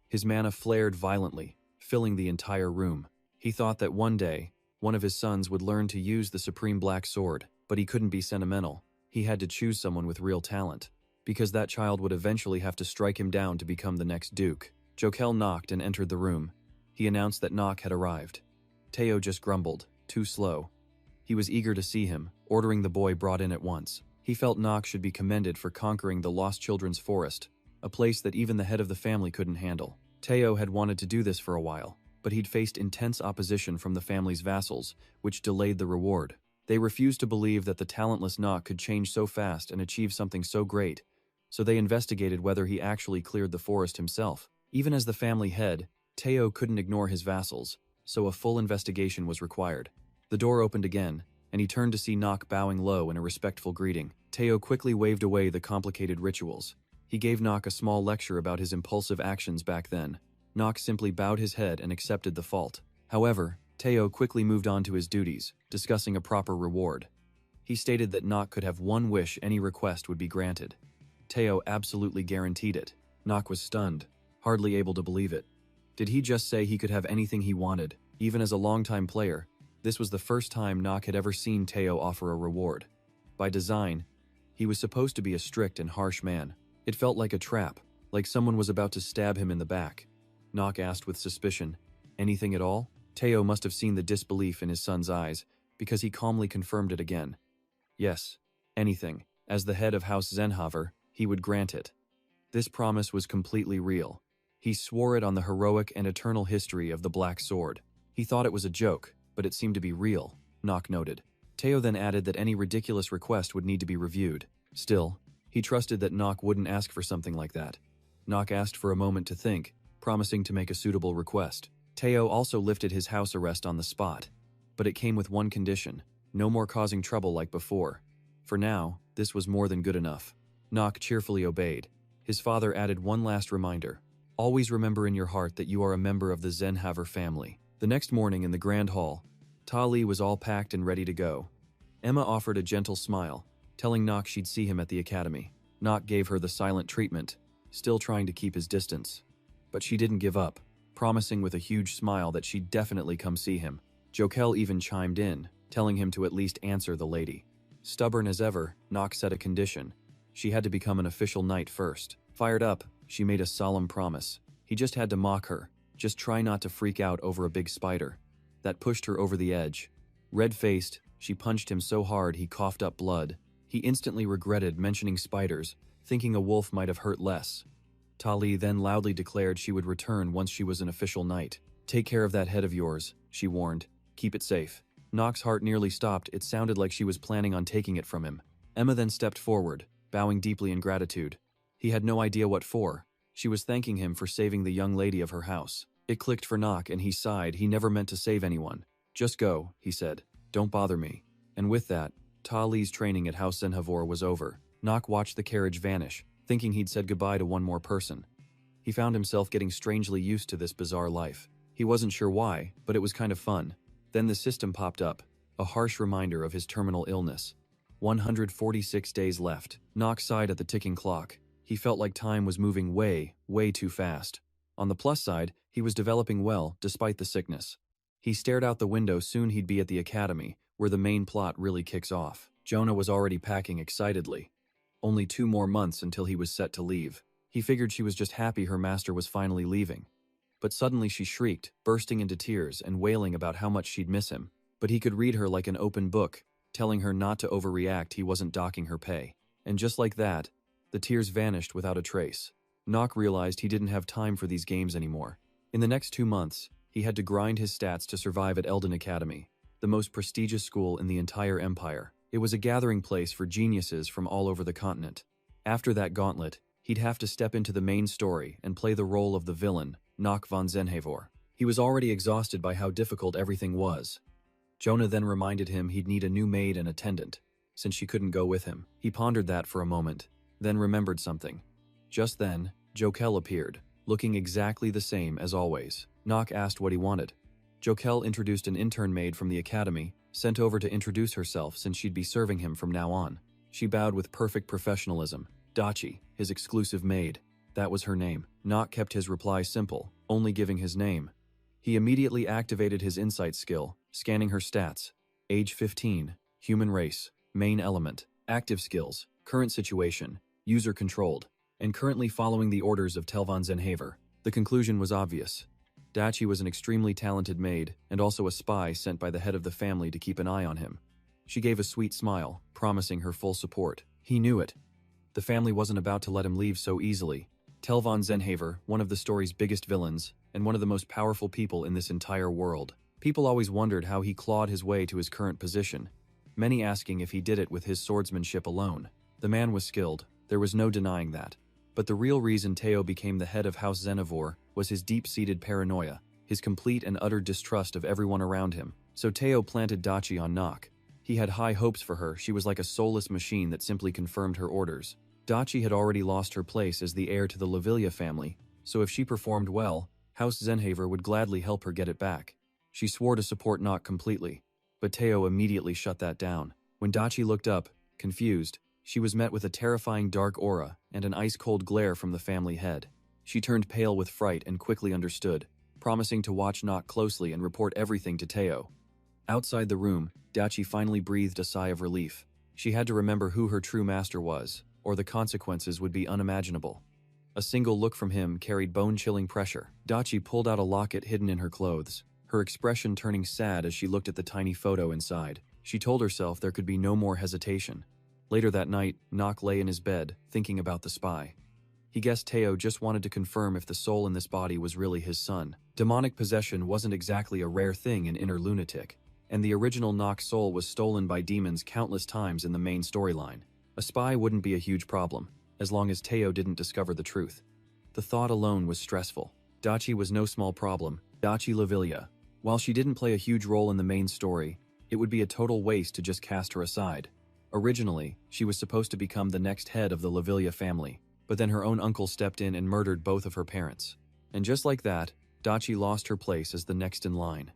His mana flared violently, filling the entire room. He thought that one day, one of his sons would learn to use the Supreme Black Sword, but he couldn't be sentimental. He had to choose someone with real talent, because that child would eventually have to strike him down to become the next Duke. Jokel knocked and entered the room. He announced that Nock had arrived. Teo just grumbled, too slow. He was eager to see him, ordering the boy brought in at once. He felt Nock should be commended for conquering the Lost Children's Forest, a place that even the head of the family couldn't handle. Teo had wanted to do this for a while, but he'd faced intense opposition from the family's vassals, which delayed the reward. They refused to believe that the talentless Nock could change so fast and achieve something so great, so they investigated whether he actually cleared the forest himself. Even as the family head, Teo couldn't ignore his vassals, so a full investigation was required. The door opened again, and he turned to see Nock bowing low in a respectful greeting. Teo quickly waved away the complicated rituals. He gave Nock a small lecture about his impulsive actions back then. Nock simply bowed his head and accepted the fault. However, Teo quickly moved on to his duties, discussing a proper reward. He stated that Nock could have one wish, any request would be granted. Teo absolutely guaranteed it. Nock was stunned, hardly able to believe it. Did he just say he could have anything he wanted? Even as a longtime player, this was the first time Nock had ever seen Teo offer a reward. By design, he was supposed to be a strict and harsh man. It felt like a trap, like someone was about to stab him in the back. Nock asked with suspicion, "Anything at all?" Teo must have seen the disbelief in his son's eyes, because he calmly confirmed it again. Yes, anything. As the head of House Zenhaver, he would grant it. This promise was completely real. He swore it on the heroic and eternal history of the Black Sword. He thought it was a joke, but it seemed to be real, Nock noted. Teo then added that any ridiculous request would need to be reviewed. Still, he trusted that Nock wouldn't ask for something like that. Nock asked for a moment to think, promising to make a suitable request. Teo also lifted his house arrest on the spot, but it came with one condition: no more causing trouble like before. For now, this was more than good enough. Nock cheerfully obeyed. His father added one last reminder: always remember in your heart that you are a member of the Zenhaver family. The next morning in the Grand Hall, Tali was all packed and ready to go. Emma offered a gentle smile, telling Nock she'd see him at the academy. Nock gave her the silent treatment, still trying to keep his distance. But she didn't give up, promising with a huge smile that she'd definitely come see him. Jokel even chimed in, telling him to at least answer the lady. Stubborn as ever, Nock set a condition. She had to become an official knight first. Fired up, she made a solemn promise. He just had to mock her. Just try not to freak out over a big spider. That pushed her over the edge. Red-faced, she punched him so hard he coughed up blood. He instantly regretted mentioning spiders, thinking a wolf might have hurt less. Tali then loudly declared she would return once she was an official knight. "Take care of that head of yours," she warned. "Keep it safe." Nock's heart nearly stopped. It sounded like she was planning on taking it from him. Emma then stepped forward, bowing deeply in gratitude. He had no idea what for. She was thanking him for saving the young lady of her house. It clicked for Nock and he sighed. He never meant to save anyone. "Just go," he said. "Don't bother me." And with that, Tali's training at House Zenhavor was over. Nock watched the carriage vanish, thinking he'd said goodbye to one more person. He found himself getting strangely used to this bizarre life. He wasn't sure why, but it was kind of fun. Then the system popped up, a harsh reminder of his terminal illness. 146 days left. Nock sighed at the ticking clock. He felt like time was moving way, way too fast. On the plus side, he was developing well, despite the sickness. He stared out the window. Soon he'd be at the academy, where the main plot really kicks off. Jonah was already packing excitedly. Only 2 more months until he was set to leave. He figured she was just happy her master was finally leaving. But suddenly she shrieked, bursting into tears and wailing about how much she'd miss him. But he could read her like an open book, telling her not to overreact. He wasn't docking her pay. And just like that, the tears vanished without a trace. Nock realized he didn't have time for these games anymore. In the next 2 months, he had to grind his stats to survive at Eldon Academy, the most prestigious school in the entire empire. It was a gathering place for geniuses from all over the continent. After that gauntlet, he'd have to step into the main story and play the role of the villain, Nock von Zenhavor. He was already exhausted by how difficult everything was. Jonah then reminded him he'd need a new maid and attendant, since she couldn't go with him. He pondered that for a moment, then remembered something. Just then, Jokel appeared, looking exactly the same as always. Nock asked what he wanted. Jokel introduced an intern maid from the academy, sent over to introduce herself since she'd be serving him from now on. She bowed with perfect professionalism. Dachi, his exclusive maid. That was her name. Nock kept his reply simple, only giving his name. He immediately activated his insight skill, scanning her stats. Age 15, human race, main element, active skills, current situation, user-controlled, and currently following the orders of Telvon Zenhaver. The conclusion was obvious. Dachi was an extremely talented maid and also a spy sent by the head of the family to keep an eye on him. She gave a sweet smile, promising her full support. He knew it. The family wasn't about to let him leave so easily. Telvon Zenhaver, one of the story's biggest villains, and one of the most powerful people in this entire world. People always wondered how he clawed his way to his current position, many asking if he did it with his swordsmanship alone. The man was skilled, there was no denying that. But the real reason Teo became the head of House Zenhavor was his deep-seated paranoia, his complete and utter distrust of everyone around him. So Teo planted Dachi on Nock. He had high hopes for her. She was like a soulless machine that simply confirmed her orders. Dachi had already lost her place as the heir to the Lavilia family, so if she performed well, House Zenhaver would gladly help her get it back. She swore to support Nock completely, but Teo immediately shut that down. When Dachi looked up, confused, she was met with a terrifying dark aura and an ice-cold glare from the family head. She turned pale with fright and quickly understood, promising to watch Nock closely and report everything to Teo. Outside the room, Dachi finally breathed a sigh of relief. She had to remember who her true master was, or the consequences would be unimaginable. A single look from him carried bone-chilling pressure. Dachi pulled out a locket hidden in her clothes, her expression turning sad as she looked at the tiny photo inside. She told herself there could be no more hesitation. Later that night, Nock lay in his bed, thinking about the spy. He guessed Teo just wanted to confirm if the soul in this body was really his son. Demonic possession wasn't exactly a rare thing in Inner Lunatic, and the original Nock soul was stolen by demons countless times in the main storyline. A spy wouldn't be a huge problem, as long as Teo didn't discover the truth. The thought alone was stressful. Dachi was no small problem. Dachi Lavilia. While she didn't play a huge role in the main story, it would be a total waste to just cast her aside. Originally, she was supposed to become the next head of the Lavilia family, but then her own uncle stepped in and murdered both of her parents. And just like that, Dachi lost her place as the next in line.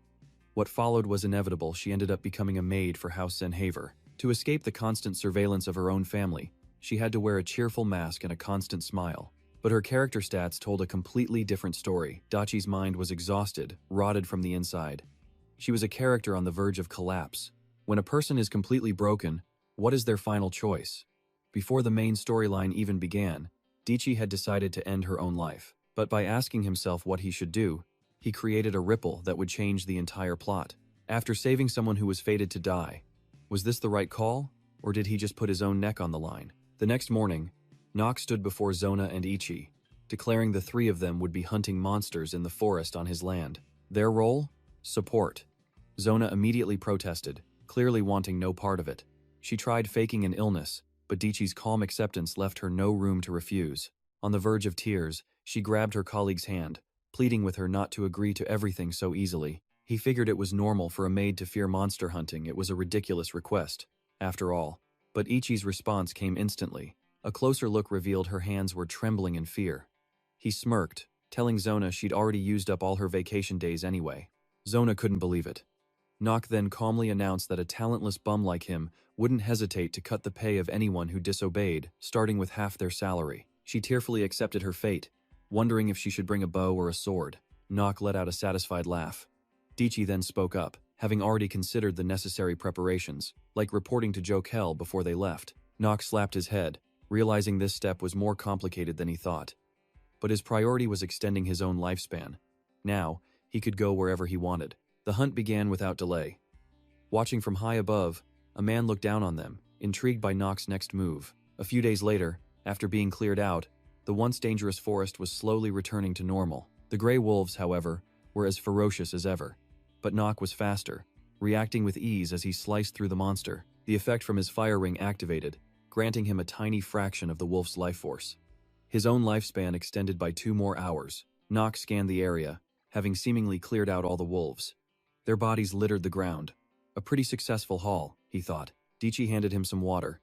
What followed was inevitable. She ended up becoming a maid for House Zenhaver. To escape the constant surveillance of her own family, she had to wear a cheerful mask and a constant smile. But her character stats told a completely different story. Dachi's mind was exhausted, rotted from the inside. She was a character on the verge of collapse. When a person is completely broken, what is their final choice? Before the main storyline even began, Dachi had decided to end her own life. But by asking himself what he should do, he created a ripple that would change the entire plot. After saving someone who was fated to die, was this the right call, or did he just put his own neck on the line? The next morning, Nock stood before Zona and Ichi, declaring the three of them would be hunting monsters in the forest on his land. Their role? Support. Zona immediately protested, clearly wanting no part of it. She tried faking an illness, but Dachi's calm acceptance left her no room to refuse. On the verge of tears, she grabbed her colleague's hand, pleading with her not to agree to everything so easily. He figured it was normal for a maid to fear monster hunting. It was a ridiculous request, after all. But Ichi's response came instantly. A closer look revealed her hands were trembling in fear. He smirked, telling Zona she'd already used up all her vacation days anyway. Zona couldn't believe it. Nock then calmly announced that a talentless bum like him wouldn't hesitate to cut the pay of anyone who disobeyed, starting with half their salary. She tearfully accepted her fate, wondering if she should bring a bow or a sword. Nock let out a satisfied laugh. Dichi then spoke up, having already considered the necessary preparations, like reporting to Jokel before they left. Nock slapped his head, realizing this step was more complicated than he thought. But his priority was extending his own lifespan. Now, he could go wherever he wanted. The hunt began without delay. Watching from high above, a man looked down on them, intrigued by Nock's next move. A few days later, after being cleared out, the once dangerous forest was slowly returning to normal. The gray wolves, however, were as ferocious as ever. But Nock was faster, reacting with ease as he sliced through the monster. The effect from his fire ring activated, granting him a tiny fraction of the wolf's life force. His own lifespan extended by 2 more hours. Nock scanned the area, having seemingly cleared out all the wolves. Their bodies littered the ground. A pretty successful haul, he thought. Dichi handed him some water.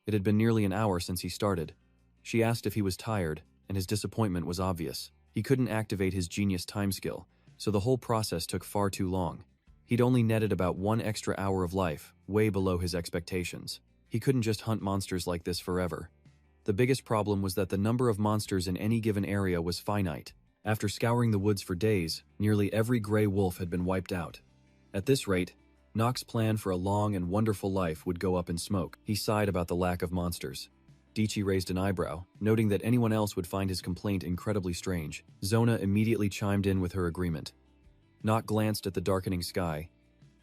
It had been nearly an hour since he started. She asked if he was tired, and his disappointment was obvious. He couldn't activate his genius time skill, so the whole process took far too long. He'd only netted about 1 extra hour of life, way below his expectations. He couldn't just hunt monsters like this forever. The biggest problem was that the number of monsters in any given area was finite. After scouring the woods for days, nearly every gray wolf had been wiped out. At this rate, Nock's plan for a long and wonderful life would go up in smoke. He sighed about the lack of monsters. Dichi raised an eyebrow, noting that anyone else would find his complaint incredibly strange. Zona immediately chimed in with her agreement. Nock glanced at the darkening sky.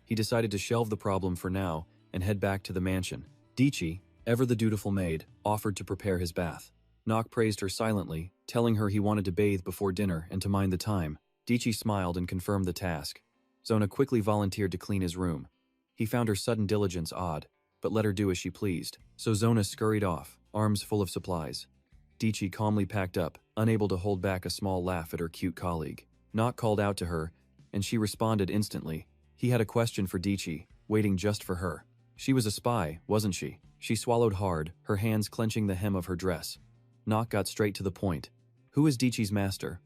He decided to shelve the problem for now and head back to the mansion. Dichi, ever the dutiful maid, offered to prepare his bath. Nock praised her silently, telling her he wanted to bathe before dinner and to mind the time. Dichi smiled and confirmed the task. Zona quickly volunteered to clean his room. He found her sudden diligence odd, but let her do as she pleased. So Zona scurried off, arms full of supplies. Dichi calmly packed up, unable to hold back a small laugh at her cute colleague. Nock called out to her, and she responded instantly. He had a question for Dichi, waiting just for her. She was a spy, wasn't she? She swallowed hard, her hands clenching the hem of her dress. Nock got straight to the point. Who is Dichi's master?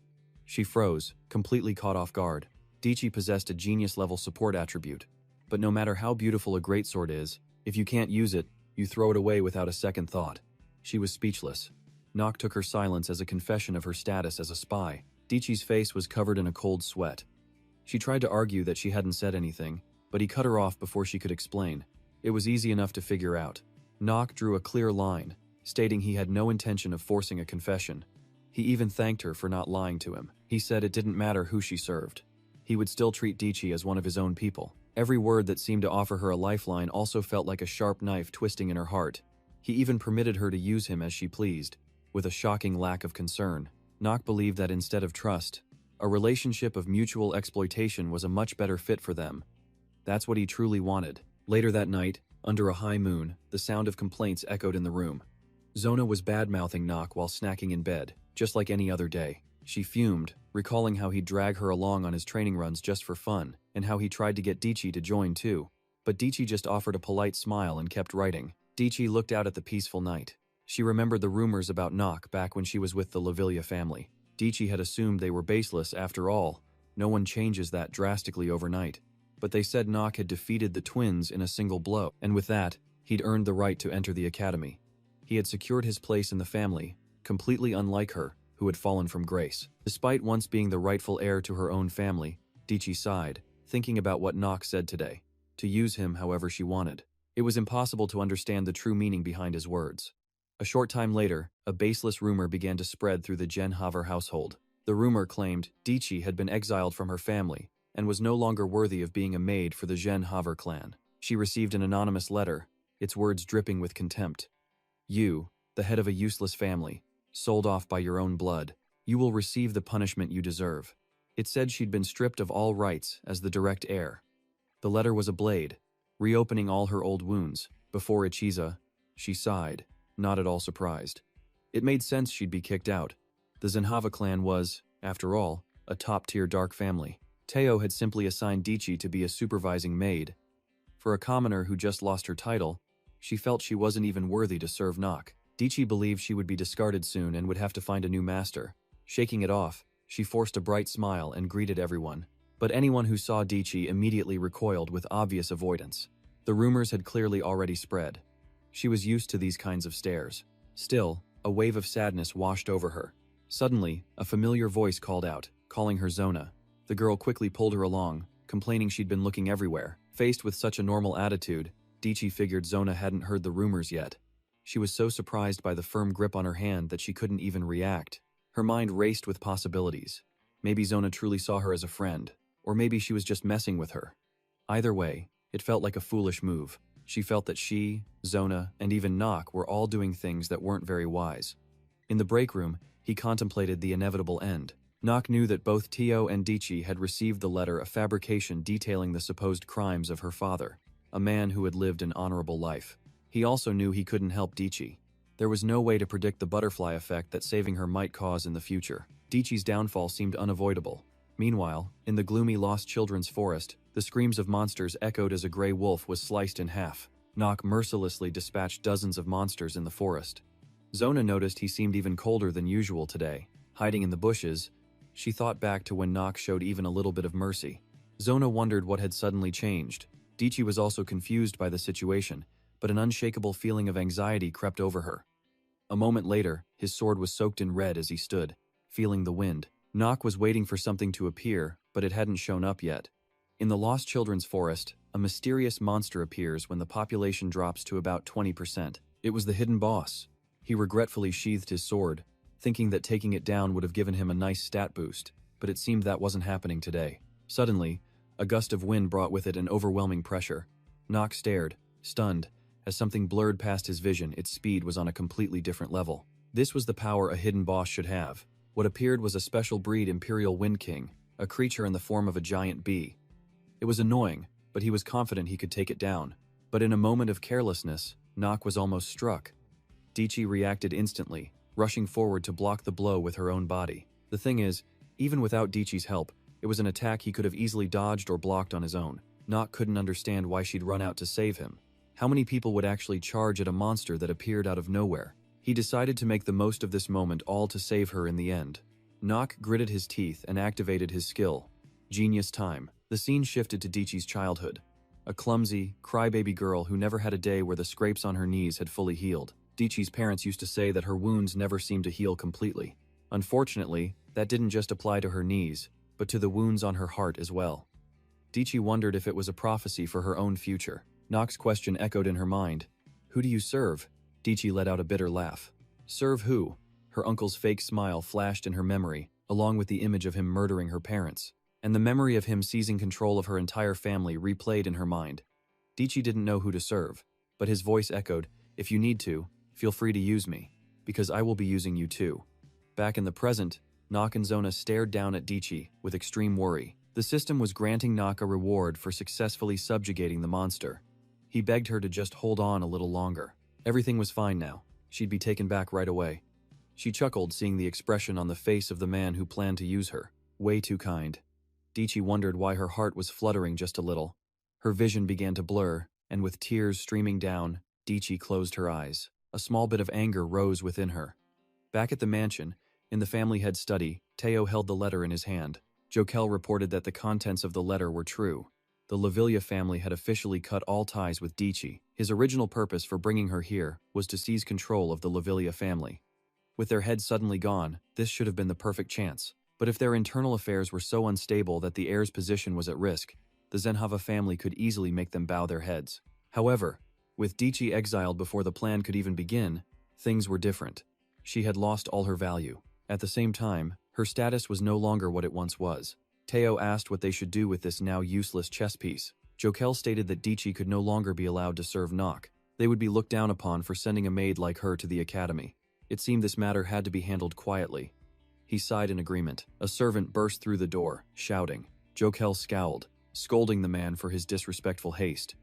She froze, completely caught off guard. Dichi possessed a genius-level support attribute. But no matter how beautiful a greatsword is, if you can't use it, you throw it away without a second thought. She was speechless. Nock took her silence as a confession of her status as a spy. Dichi's face was covered in a cold sweat. She tried to argue that she hadn't said anything, but he cut her off before she could explain. It was easy enough to figure out. Nock drew a clear line, stating he had no intention of forcing a confession. He even thanked her for not lying to him. He said it didn't matter who she served. He would still treat Dichi as one of his own people. Every word that seemed to offer her a lifeline also felt like a sharp knife twisting in her heart. He even permitted her to use him as she pleased, with a shocking lack of concern. Nock believed that instead of trust, a relationship of mutual exploitation was a much better fit for them. That's what he truly wanted. Later that night, under a high moon, the sound of complaints echoed in the room. Zona was bad-mouthing Nock while snacking in bed, just like any other day. She fumed, recalling how he'd drag her along on his training runs just for fun, and how he tried to get Dichi to join too. But Dichi just offered a polite smile and kept writing. Dichi looked out at the peaceful night. She remembered the rumors about Nock back when she was with the Lavilia family. Dichi had assumed they were baseless after all. No one changes that drastically overnight. But they said Nock had defeated the twins in a single blow, and with that, he'd earned the right to enter the academy. He had secured his place in the family, completely unlike her, who had fallen from grace. Despite once being the rightful heir to her own family, Dichi sighed, thinking about what Nock said today. To use him however she wanted. It was impossible to understand the true meaning behind his words. A short time later, a baseless rumor began to spread through the Genhaver household. The rumor claimed Dichi had been exiled from her family and was no longer worthy of being a maid for the Genhaver clan. She received an anonymous letter, its words dripping with contempt. You, the head of a useless family, sold off by your own blood, you will receive the punishment you deserve. It said she'd been stripped of all rights as the direct heir. The letter was a blade, reopening all her old wounds. Before Ichiza, she sighed, not at all surprised. It made sense she'd be kicked out. The Zenhava clan was, after all, a top-tier dark family. Teo had simply assigned Dichi to be a supervising maid. For a commoner who just lost her title, she felt she wasn't even worthy to serve Nock. Dichi believed she would be discarded soon and would have to find a new master. Shaking it off, she forced a bright smile and greeted everyone. But anyone who saw Dichi immediately recoiled with obvious avoidance. The rumors had clearly already spread. She was used to these kinds of stares. Still, a wave of sadness washed over her. Suddenly, a familiar voice called out, calling her Zona. The girl quickly pulled her along, complaining she'd been looking everywhere. Faced with such a normal attitude, Dichi figured Zona hadn't heard the rumors yet. She was so surprised by the firm grip on her hand that she couldn't even react. Her mind raced with possibilities. Maybe Zona truly saw her as a friend, or maybe she was just messing with her. Either way, it felt like a foolish move. She felt that she, Zona, and even Nock were all doing things that weren't very wise. In the break room, he contemplated the inevitable end. Nock knew that both Tio and Dichi had received the letter of fabrication detailing the supposed crimes of her father, a man who had lived an honorable life. He also knew he couldn't help Dichi. There was no way to predict the butterfly effect that saving her might cause in the future. Dichi's downfall seemed unavoidable. Meanwhile, in the gloomy Lost Children's forest, the screams of monsters echoed as a gray wolf was sliced in half. Nock mercilessly dispatched dozens of monsters in the forest. Zona noticed he seemed even colder than usual today. Hiding in the bushes, she thought back to when Nock showed even a little bit of mercy. Zona wondered what had suddenly changed. Dichi was also confused by the situation, but an unshakable feeling of anxiety crept over her. A moment later, his sword was soaked in red as he stood, feeling the wind. Nock was waiting for something to appear, but it hadn't shown up yet. In the Lost Children's forest, a mysterious monster appears when the population drops to about 20%. It was the hidden boss. He regretfully sheathed his sword, thinking that taking it down would have given him a nice stat boost, but it seemed that wasn't happening today. Suddenly, a gust of wind brought with it an overwhelming pressure. Nock stared, stunned, as something blurred past his vision. Its speed was on a completely different level. This was the power a hidden boss should have. What appeared was a special breed Imperial Wind King, a creature in the form of a giant bee. It was annoying, but he was confident he could take it down. But in a moment of carelessness, Nock was almost struck. Dichi reacted instantly, rushing forward to block the blow with her own body. The thing is, even without Dichi's help, it was an attack he could have easily dodged or blocked on his own. Nock couldn't understand why she'd run out to save him. How many people would actually charge at a monster that appeared out of nowhere? He decided to make the most of this moment, all to save her in the end. Nock gritted his teeth and activated his skill. Genius time. The scene shifted to Dichi's childhood. A clumsy, crybaby girl who never had a day where the scrapes on her knees had fully healed. Dichi's parents used to say that her wounds never seemed to heal completely. Unfortunately, that didn't just apply to her knees, but to the wounds on her heart as well. Dichi wondered if it was a prophecy for her own future. Nock's question echoed in her mind. Who do you serve? Dichi let out a bitter laugh. Serve who? Her uncle's fake smile flashed in her memory, along with the image of him murdering her parents. And the memory of him seizing control of her entire family replayed in her mind. Dichi didn't know who to serve, but his voice echoed, if you need to, feel free to use me, because I will be using you too. Back in the present, Nock and Zona stared down at Dichi with extreme worry. The system was granting Nock a reward for successfully subjugating the monster. He begged her to just hold on a little longer. Everything was fine now. She'd be taken back right away. She chuckled, seeing the expression on the face of the man who planned to use her. Way too kind. Dichi wondered why her heart was fluttering just a little. Her vision began to blur, and with tears streaming down, Dichi closed her eyes. A small bit of anger rose within her. Back at the mansion, in the family head study, Teo held the letter in his hand. Jokel reported that the contents of the letter were true. The Lavilia family had officially cut all ties with Dichi. His original purpose for bringing her here was to seize control of the Lavilia family. With their heads suddenly gone, this should have been the perfect chance. But if their internal affairs were so unstable that the heir's position was at risk, the Zenhava family could easily make them bow their heads. However, with Dichi exiled before the plan could even begin, things were different. She had lost all her value. At the same time, her status was no longer what it once was. Teo asked what they should do with this now useless chess piece. Jokel stated that Dichi could no longer be allowed to serve Nock. They would be looked down upon for sending a maid like her to the academy. It seemed this matter had to be handled quietly. He sighed in agreement. A servant burst through the door, shouting. Jokel scowled, scolding the man for his disrespectful haste.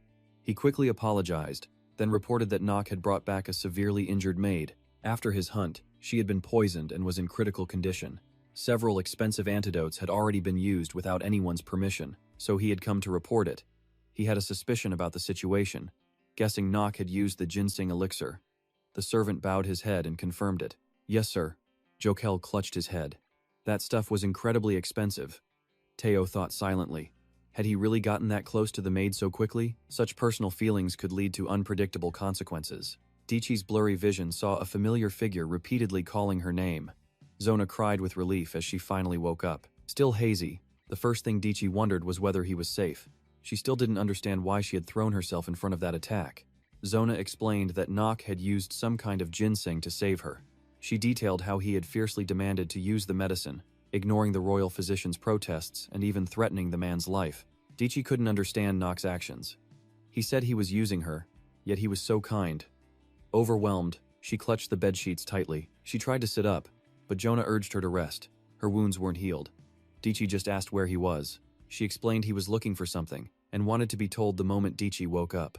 He quickly apologized, then reported that Nock had brought back a severely injured maid. After his hunt, she had been poisoned and was in critical condition. Several expensive antidotes had already been used without anyone's permission, so he had come to report it. He had a suspicion about the situation, guessing Nock had used the ginseng elixir. The servant bowed his head and confirmed it. Yes, sir. Jokel clutched his head. That stuff was incredibly expensive. Teo thought silently. Had he really gotten that close to the maid so quickly? Such personal feelings could lead to unpredictable consequences. Dichi's blurry vision saw a familiar figure repeatedly calling her name. Zona cried with relief as she finally woke up. Still hazy, the first thing Dichi wondered was whether he was safe. She still didn't understand why she had thrown herself in front of that attack. Zona explained that Nock had used some kind of ginseng to save her. She detailed how he had fiercely demanded to use the medicine, ignoring the royal physician's protests and even threatening the man's life. Dichi couldn't understand Nock's actions. He said he was using her, yet he was so kind. Overwhelmed, she clutched the bedsheets tightly. She tried to sit up, but Jonah urged her to rest. Her wounds weren't healed. Dichi just asked where he was. She explained he was looking for something and wanted to be told the moment Dichi woke up.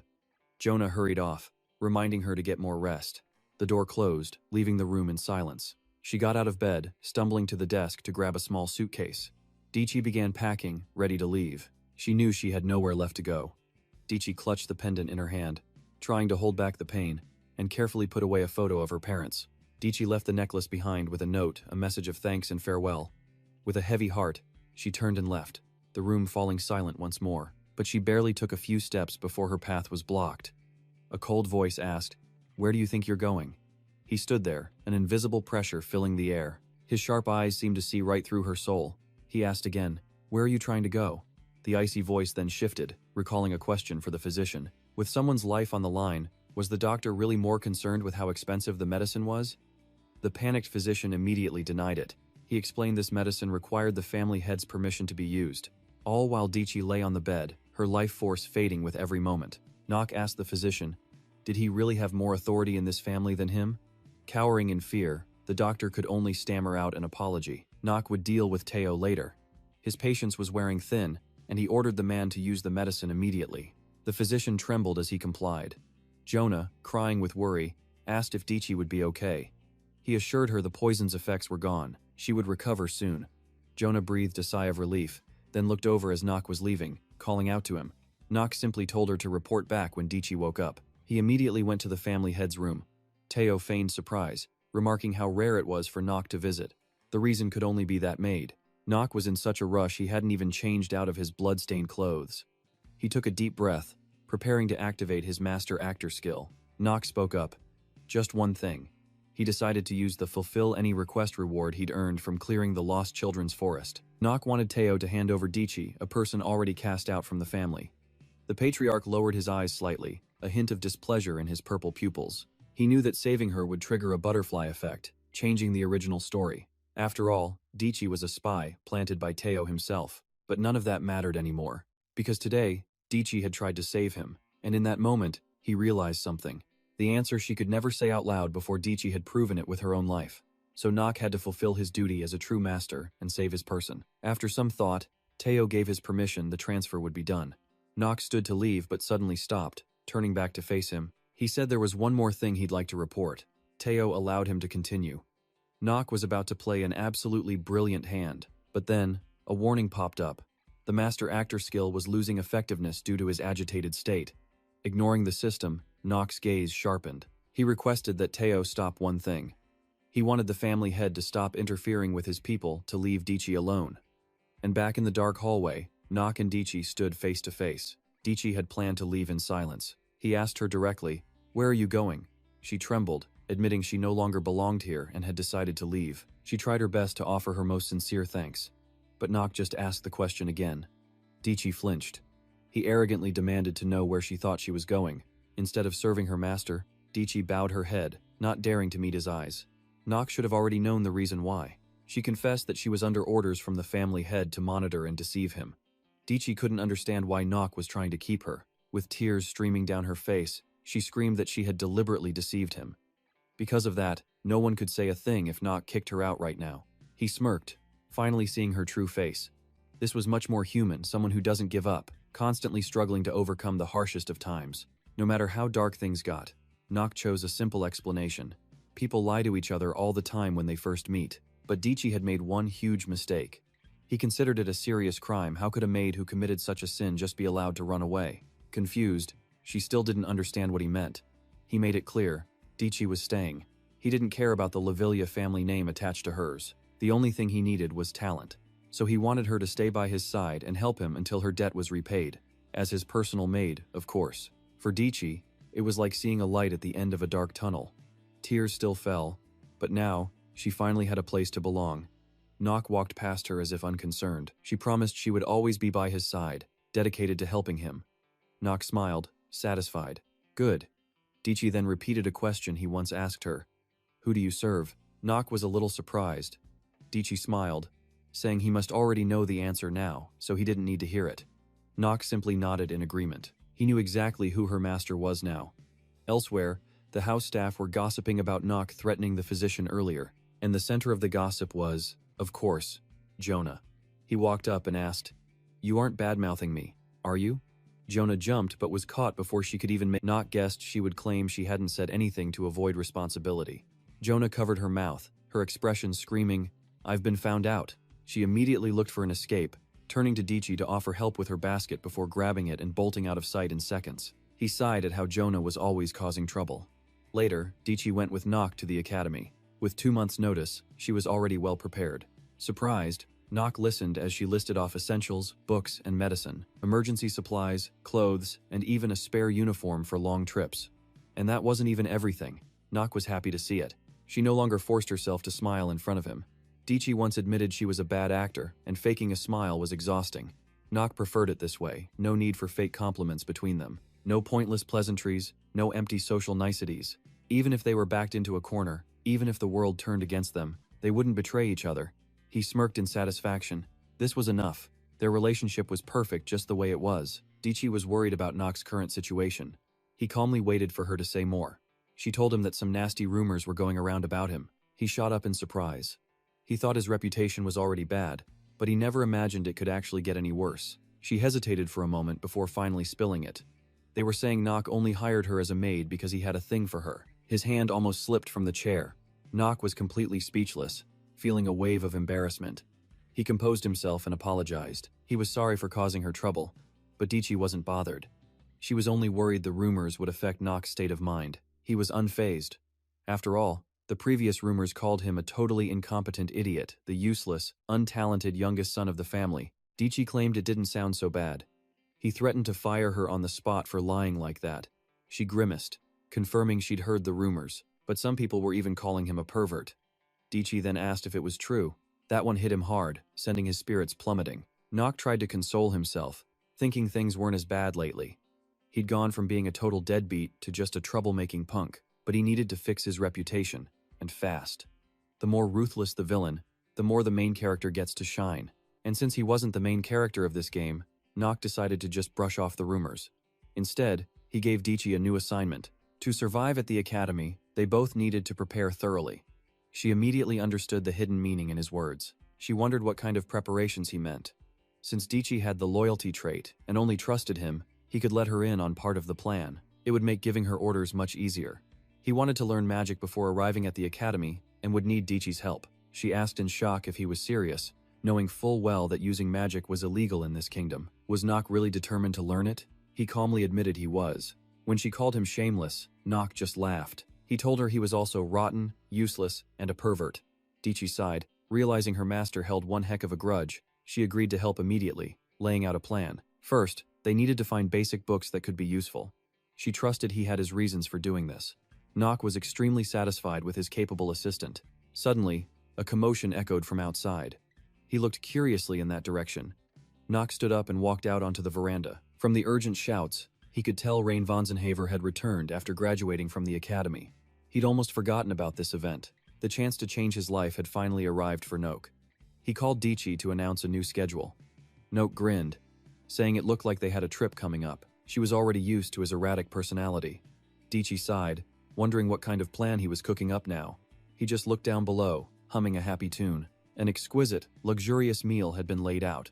Jonah hurried off, reminding her to get more rest. The door closed, leaving the room in silence. She got out of bed, stumbling to the desk to grab a small suitcase. Dichi began packing, ready to leave. She knew she had nowhere left to go. Dichi clutched the pendant in her hand, trying to hold back the pain, and carefully put away a photo of her parents. Dichi left the necklace behind with a note, a message of thanks and farewell. With a heavy heart, she turned and left, the room falling silent once more. But she barely took a few steps before her path was blocked. A cold voice asked, "Where do you think you're going?" He stood there, an invisible pressure filling the air. His sharp eyes seemed to see right through her soul. He asked again, "Where are you trying to go?" The icy voice then shifted, recalling a question for the physician. With someone's life on the line, was the doctor really more concerned with how expensive the medicine was? The panicked physician immediately denied it. He explained this medicine required the family head's permission to be used. All while Dichi lay on the bed, her life force fading with every moment. Nock asked the physician, did he really have more authority in this family than him? Cowering in fear, the doctor could only stammer out an apology. Nock would deal with Teo later. His patience was wearing thin, and he ordered the man to use the medicine immediately. The physician trembled as he complied. Jonah, crying with worry, asked if Dichi would be okay. He assured her the poison's effects were gone. She would recover soon. Jonah breathed a sigh of relief, then looked over as Nock was leaving, calling out to him. Nock simply told her to report back when Dichi woke up. He immediately went to the family head's room. Teo feigned surprise, remarking how rare it was for Nock to visit. The reason could only be that maid. Nock was in such a rush he hadn't even changed out of his blood-stained clothes. He took a deep breath, preparing to activate his master actor skill. Nock spoke up. Just one thing. He decided to use the fulfill any request reward he'd earned from clearing the Lost Children's Forest. Nock wanted Teo to hand over Dichi, a person already cast out from the family. The patriarch lowered his eyes slightly, a hint of displeasure in his purple pupils. He knew that saving her would trigger a butterfly effect, changing the original story. After all, Dichi was a spy, planted by Teo himself. But none of that mattered anymore. Because today, Dichi had tried to save him, and in that moment, he realized something. The answer she could never say out loud before Dichi had proven it with her own life. So Nock had to fulfill his duty as a true master and save his person. After some thought, Teo gave his permission the transfer would be done. Nock stood to leave but suddenly stopped, turning back to face him. He said there was one more thing he'd like to report. Teo allowed him to continue. Nock was about to play an absolutely brilliant hand, but then, a warning popped up. The master actor skill was losing effectiveness due to his agitated state. Ignoring the system, Nock's gaze sharpened. He requested that Teo stop one thing. He wanted the family head to stop interfering with his people to leave Dichi alone. And back in the dark hallway, Nock and Dichi stood face to face. Dichi had planned to leave in silence. He asked her directly, "Where are you going?" She trembled, admitting she no longer belonged here and had decided to leave. She tried her best to offer her most sincere thanks. But Nock just asked the question again. Dichi flinched. He arrogantly demanded to know where she thought she was going. Instead of serving her master, Dichi bowed her head, not daring to meet his eyes. Nock should have already known the reason why. She confessed that she was under orders from the family head to monitor and deceive him. Dichi couldn't understand why Nock was trying to keep her. With tears streaming down her face, she screamed that she had deliberately deceived him. Because of that, no one could say a thing if Nock kicked her out right now. He smirked, finally seeing her true face. This was much more human, someone who doesn't give up, constantly struggling to overcome the harshest of times. No matter how dark things got, Nock chose a simple explanation. People lie to each other all the time when they first meet, but Dichi had made one huge mistake. He considered it a serious crime. How could a maid who committed such a sin just be allowed to run away? Confused, she still didn't understand what he meant. He made it clear, Dichi was staying. He didn't care about the Lavilia family name attached to hers. The only thing he needed was talent. so he wanted her to stay by his side and help him until her debt was repaid. As his personal maid, of course. For Dichi, it was like seeing a light at the end of a dark tunnel. Tears still fell, but now, she finally had a place to belong. Nock walked past her as if unconcerned. She promised she would always be by his side, dedicated to helping him. Nock smiled, satisfied. Good. Dichi then repeated a question he once asked her. Who do you serve? Nock was a little surprised. Dichi smiled, saying he must already know the answer now, so he didn't need to hear it. Nock simply nodded in agreement. He knew exactly who her master was now. Elsewhere, the house staff were gossiping about Nock threatening the physician earlier, and the center of the gossip was, of course, Jonah. He walked up and asked, You aren't bad-mouthing me, are you? Jonah jumped but was caught before she could even Nock guessed she would claim she hadn't said anything to avoid responsibility. Jonah covered her mouth, her expression screaming, I've been found out. She immediately looked for an escape, turning to Dichi to offer help with her basket before grabbing it and bolting out of sight in seconds. He sighed at how Jonah was always causing trouble. Later, Dichi went with Nock to the academy. With 2 months' notice, she was already well prepared. Surprised, Nock listened as she listed off essentials, books, and medicine, emergency supplies, clothes, and even a spare uniform for long trips. And that wasn't even everything. Nock was happy to see it. She no longer forced herself to smile in front of him. Dichi once admitted she was a bad actor, and faking a smile was exhausting. Nock preferred it this way, no need for fake compliments between them. No pointless pleasantries, no empty social niceties. Even if they were backed into a corner, even if the world turned against them, they wouldn't betray each other. He smirked in satisfaction. This was enough. Their relationship was perfect just the way it was. Dichi was worried about Nock's current situation. He calmly waited for her to say more. She told him that some nasty rumors were going around about him. He shot up in surprise. He thought his reputation was already bad, but he never imagined it could actually get any worse. She hesitated for a moment before finally spilling it. They were saying Nock only hired her as a maid because he had a thing for her. His hand almost slipped from the chair. Nock was completely speechless, feeling a wave of embarrassment. He composed himself and apologized. He was sorry for causing her trouble, but Dichi wasn't bothered. She was only worried the rumors would affect Nock's state of mind. He was unfazed. After all, the previous rumors called him a totally incompetent idiot, the useless, untalented youngest son of the family. Dichi claimed it didn't sound so bad. He threatened to fire her on the spot for lying like that. She grimaced, confirming she'd heard the rumors, but some people were even calling him a pervert. Dichi then asked if it was true. That one hit him hard, sending his spirits plummeting. Nock tried to console himself, thinking things weren't as bad lately. He'd gone from being a total deadbeat to just a troublemaking punk, but he needed to fix his reputation, and fast. The more ruthless the villain, the more the main character gets to shine. And since he wasn't the main character of this game, Nock decided to just brush off the rumors. Instead, he gave Dichi a new assignment. To survive at the academy, they both needed to prepare thoroughly. She immediately understood the hidden meaning in his words. She wondered what kind of preparations he meant. Since Dichi had the loyalty trait and only trusted him, he could let her in on part of the plan. It would make giving her orders much easier. He wanted to learn magic before arriving at the academy and would need Dichi's help. She asked in shock if he was serious, knowing full well that using magic was illegal in this kingdom. Was Nock really determined to learn it? He calmly admitted he was. When she called him shameless, Nock just laughed. He told her he was also rotten, useless, and a pervert. Dichi sighed, realizing her master held one heck of a grudge. She agreed to help immediately, laying out a plan. First, they needed to find basic books that could be useful. She trusted he had his reasons for doing this. Nock was extremely satisfied with his capable assistant. Suddenly, a commotion echoed from outside. He looked curiously in that direction. Nock stood up and walked out onto the veranda. From the urgent shouts, he could tell Rain Vonsenhaver had returned after graduating from the academy. He'd almost forgotten about this event. The chance to change his life had finally arrived for Nock. He called Dichi to announce a new schedule. Nock grinned, saying it looked like they had a trip coming up. She was already used to his erratic personality. Dichi sighed, wondering what kind of plan he was cooking up now. He just looked down below, humming a happy tune. An exquisite, luxurious meal had been laid out.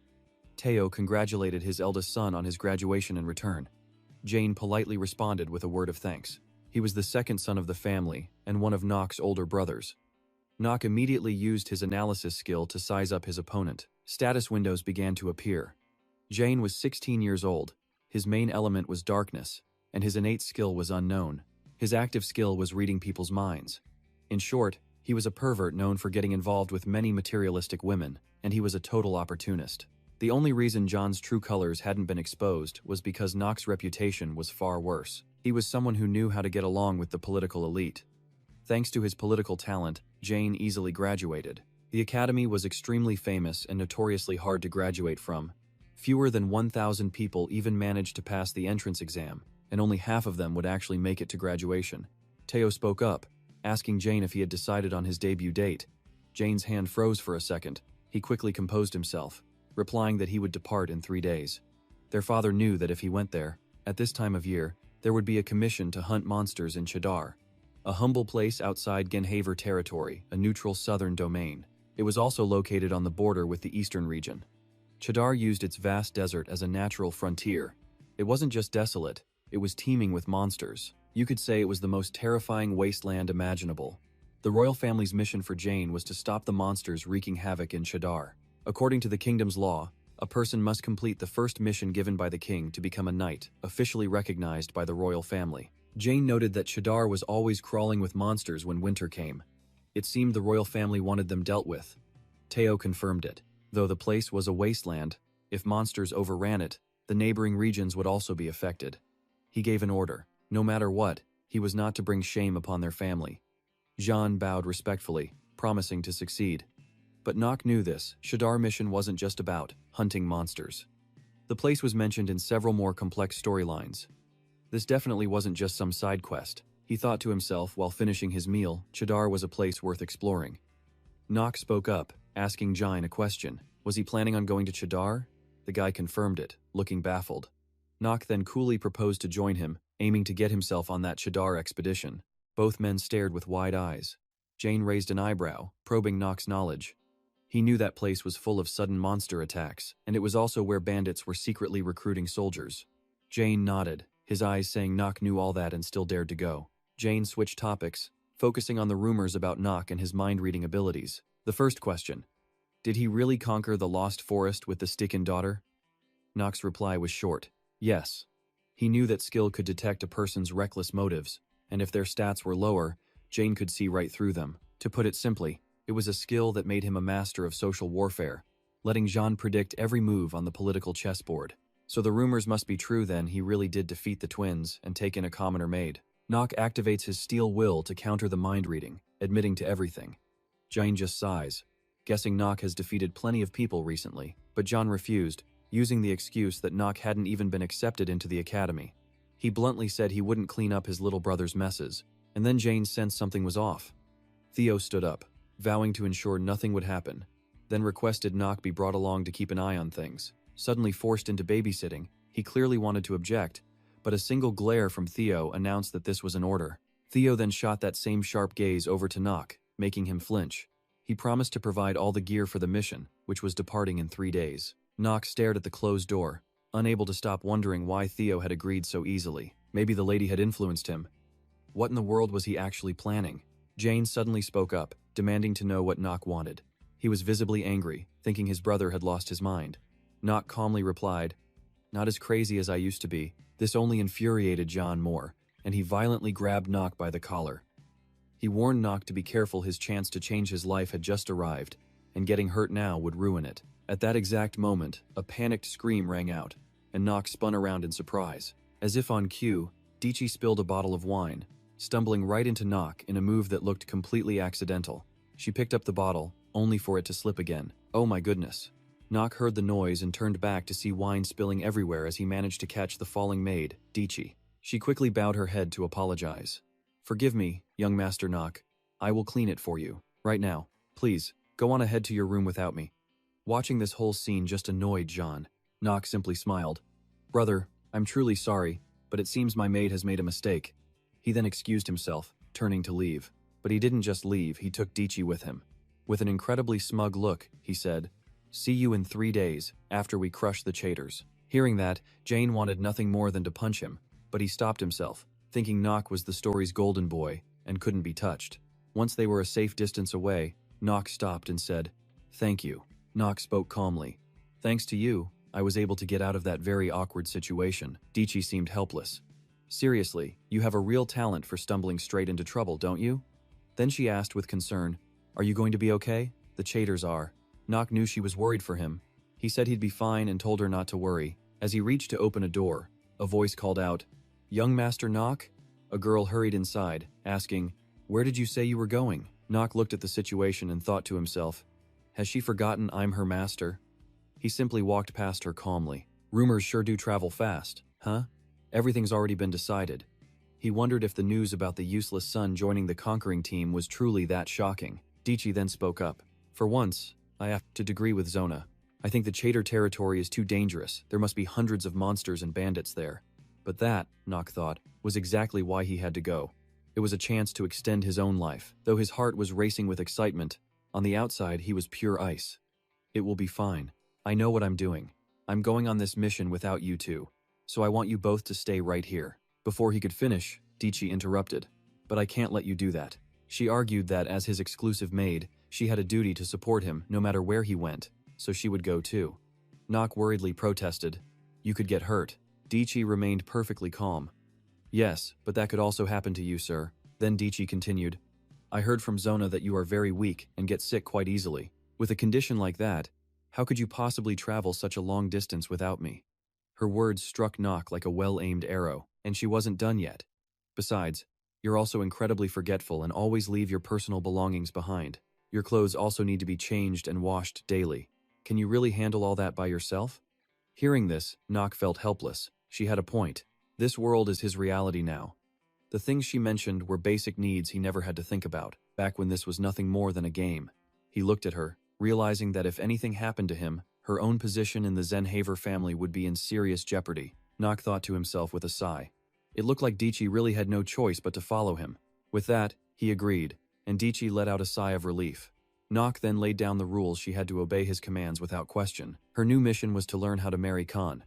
Teo congratulated his eldest son on his graduation and return. Jane politely responded with a word of thanks. He was the second son of the family and one of Nock's older brothers. Nock immediately used his analysis skill to size up his opponent. Status windows began to appear. Jane was 16 years old. His main element was darkness, and his innate skill was unknown. His active skill was reading people's minds. In short, he He was a pervert known for getting involved with many materialistic women, and he was a total opportunist. The only reason John's true colors hadn't been exposed was because Nock's reputation was far worse. He was someone who knew how to get along with the political elite. Thanks to his political talent, Jane easily graduated. The academy was extremely famous and notoriously hard to graduate from. Fewer than 1,000 people even managed to pass the entrance exam, and only half of them would actually make it to graduation. Teo spoke up, asking Jane if he had decided on his debut date. Jane's hand froze for a second. He quickly composed himself, replying that he would depart in 3 days. Their father knew that if he went there, at this time of year, there would be a commission to hunt monsters in Chadar, a humble place outside Genhaver territory, a neutral southern domain. It was also located on the border with the eastern region. Chadar used its vast desert as a natural frontier. It wasn't just desolate, it was teeming with monsters. You could say it was the most terrifying wasteland imaginable. The royal family's mission for Jane was to stop the monsters wreaking havoc in Chadar. According to the kingdom's law, a person must complete the first mission given by the king to become a knight, officially recognized by the royal family. Jane noted that Chadar was always crawling with monsters when winter came. It seemed the royal family wanted them dealt with. Teo confirmed it. Though the place was a wasteland, if monsters overran it, the neighboring regions would also be affected. He gave an order. No matter what, he was not to bring shame upon their family. Jean bowed respectfully, promising to succeed. But Nock knew this. Chadar mission wasn't just about hunting monsters. The place was mentioned in several more complex storylines. This definitely wasn't just some side quest. He thought to himself while finishing his meal, Chadar was a place worth exploring. Nock spoke up, asking Jine a question. Was he planning on going to Chadar? The guy confirmed it, looking baffled. Nock then coolly proposed to join him, aiming to get himself on that Chadar expedition. Both men stared with wide eyes. Jane raised an eyebrow, probing Nock's knowledge. He knew that place was full of sudden monster attacks, and it was also where bandits were secretly recruiting soldiers. Jane nodded, his eyes saying Nock knew all that and still dared to go. Jane switched topics, focusing on the rumors about Nock and his mind-reading abilities. The first question: did he really conquer the Lost Forest with the stick and daughter? Nock's reply was short: yes. He knew that skill could detect a person's reckless motives, and if their stats were lower, Jane could see right through them. To put it simply, it was a skill that made him a master of social warfare, letting Jean predict every move on the political chessboard. So the rumors must be true then. He really did defeat the twins and take in a commoner maid. Nock activates his steel will to counter the mind reading, admitting to everything. Jane just sighs, guessing Nock has defeated plenty of people recently, but John refused, using the excuse that Nock hadn't even been accepted into the academy. He bluntly said he wouldn't clean up his little brother's messes, and then Jane sensed something was off. Theo stood up, vowing to ensure nothing would happen, then requested Nock be brought along to keep an eye on things. Suddenly forced into babysitting, he clearly wanted to object, but a single glare from Theo announced that this was an order. Theo then shot that same sharp gaze over to Nock, making him flinch. He promised to provide all the gear for the mission, which was departing in 3 days. Nock stared at the closed door, unable to stop wondering why Theo had agreed so easily. Maybe the lady had influenced him. What in the world was he actually planning? Jane suddenly spoke up, demanding to know what Nock wanted. He was visibly angry, thinking his brother had lost his mind. Nock calmly replied, "Not as crazy as I used to be." This only infuriated John more, and he violently grabbed Nock by the collar. He warned Nock to be careful. His chance to change his life had just arrived, and getting hurt now would ruin it. At that exact moment, a panicked scream rang out, and Nock spun around in surprise. As if on cue, Dichi spilled a bottle of wine, stumbling right into Nock in a move that looked completely accidental. She picked up the bottle, only for it to slip again. Oh my goodness. Nock heard the noise and turned back to see wine spilling everywhere as he managed to catch the falling maid, Dichi. She quickly bowed her head to apologize. "Forgive me, young Master Nock. I will clean it for you, right now. Please, go on ahead to your room without me." Watching this whole scene just annoyed John. Nock simply smiled. "Brother, I'm truly sorry, but it seems my maid has made a mistake." He then excused himself, turning to leave. But he didn't just leave, he took Dichi with him. With an incredibly smug look, he said, "See you in 3 days, after we crush the Chaiters." Hearing that, Jane wanted nothing more than to punch him, but he stopped himself, thinking Nock was the story's golden boy and couldn't be touched. Once they were a safe distance away, Nock stopped and said, "Thank you." Nock spoke calmly. "Thanks to you, I was able to get out of that very awkward situation." Dichi seemed helpless. "Seriously, you have a real talent for stumbling straight into trouble, don't you?" Then she asked with concern, "Are you going to be okay?" "The Chaters are." Nock knew she was worried for him. He said he'd be fine and told her not to worry. As he reached to open a door, a voice called out, "Young Master Nock?" A girl hurried inside, asking, "Where did you say you were going?" Nock looked at the situation and thought to himself, "Has she forgotten I'm her master?" He simply walked past her calmly. Rumors sure do travel fast, huh? Everything's already been decided. He wondered if the news about the useless son joining the conquering team was truly that shocking. Dichi then spoke up. "For once, I have to agree with Zona. I think the Chater territory is too dangerous. There must be hundreds of monsters and bandits there." But that, Nock thought, was exactly why he had to go. It was a chance to extend his own life. Though his heart was racing with excitement, on the outside he was pure ice. "It will be fine. I know what I'm doing. I'm going on this mission without you two. So I want you both to stay right here." Before he could finish, Dichi interrupted. "But I can't let you do that." She argued that as his exclusive maid, she had a duty to support him no matter where he went, so she would go too. Nock worriedly protested, "You could get hurt." Dichi remained perfectly calm. "Yes, but that could also happen to you, sir." Then Dichi continued, "I heard from Zona that you are very weak and get sick quite easily. With a condition like that, how could you possibly travel such a long distance without me?" Her words struck Nock like a well-aimed arrow, and she wasn't done yet. "Besides, you're also incredibly forgetful and always leave your personal belongings behind. Your clothes also need to be changed and washed daily. Can you really handle all that by yourself?" Hearing this, Nock felt helpless. She had a point. This world is his reality now. The things she mentioned were basic needs he never had to think about, back when this was nothing more than a game. He looked at her, realizing that if anything happened to him, her own position in the Zenhaver family would be in serious jeopardy. Nock thought to himself with a sigh. It looked like Dichi really had no choice but to follow him. With that, he agreed, and Dichi let out a sigh of relief. Nock then laid down the rules she had to obey his commands without question. Her new mission was to learn how to marry Khan.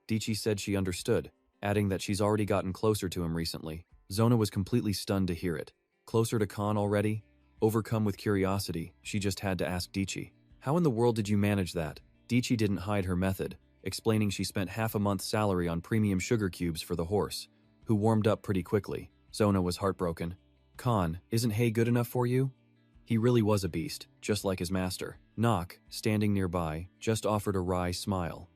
Dichi said she understood, adding that she's already gotten closer to him recently. Zona was completely stunned to hear it. Closer to Khan already? Overcome with curiosity, she just had to ask Dichi, "How in the world did you manage that?" Dichi didn't hide her method, explaining she spent half a month's salary on premium sugar cubes for the horse, who warmed up pretty quickly. Zona was heartbroken. "Khan, isn't hay good enough for you?" He really was a beast, just like his master. Nock, standing nearby, just offered a wry smile.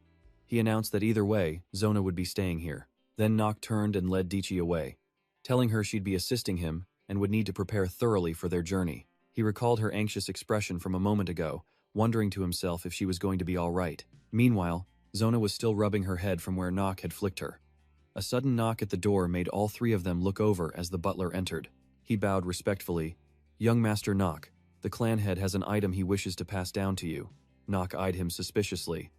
He announced that either way, Zona would be staying here. Then Nock turned and led Dichi away, telling her she'd be assisting him and would need to prepare thoroughly for their journey. He recalled her anxious expression from a moment ago, wondering to himself if she was going to be all right. Meanwhile, Zona was still rubbing her head from where Nock had flicked her. A sudden knock at the door made all three of them look over as the butler entered. He bowed respectfully. "Young Master Nock, the clan head has an item he wishes to pass down to you." Nock eyed him suspiciously.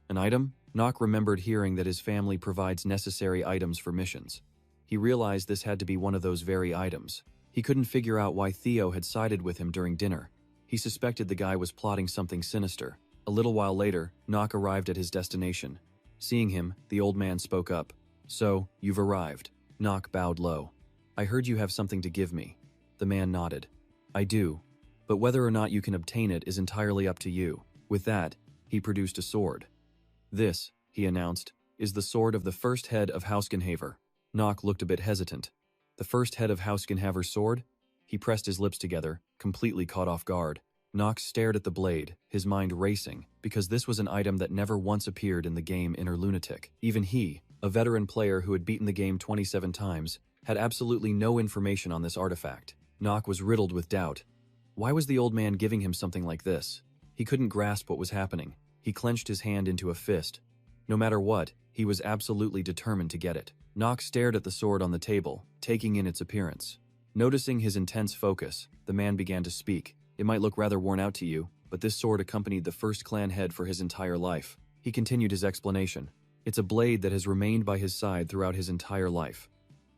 "An item?" Nock remembered hearing that his family provides necessary items for missions. He realized this had to be one of those very items. He couldn't figure out why Theo had sided with him during dinner. He suspected the guy was plotting something sinister. A little while later, Nock arrived at his destination. Seeing him, the old man spoke up. "So, you've arrived." Nock bowed low. "I heard you have something to give me." The man nodded. "I do, but whether or not you can obtain it is entirely up to you." With that, he produced a sword. "This," he announced, "is the sword of the first head of Hausgenhaver." Nock looked a bit hesitant. The first head of Hausgenhaver's sword? He pressed his lips together, completely caught off guard. Nock stared at the blade, his mind racing, because this was an item that never once appeared in the game Inner Lunatic. Even he, a veteran player who had beaten the game 27 times, had absolutely no information on this artifact. Nock was riddled with doubt. Why was the old man giving him something like this? He couldn't grasp what was happening. He clenched his hand into a fist. No matter what, he was absolutely determined to get it. Nock stared at the sword on the table, taking in its appearance. Noticing his intense focus, the man began to speak. "It might look rather worn out to you, but this sword accompanied the first clan head for his entire life." He continued his explanation. "It's a blade that has remained by his side throughout his entire life."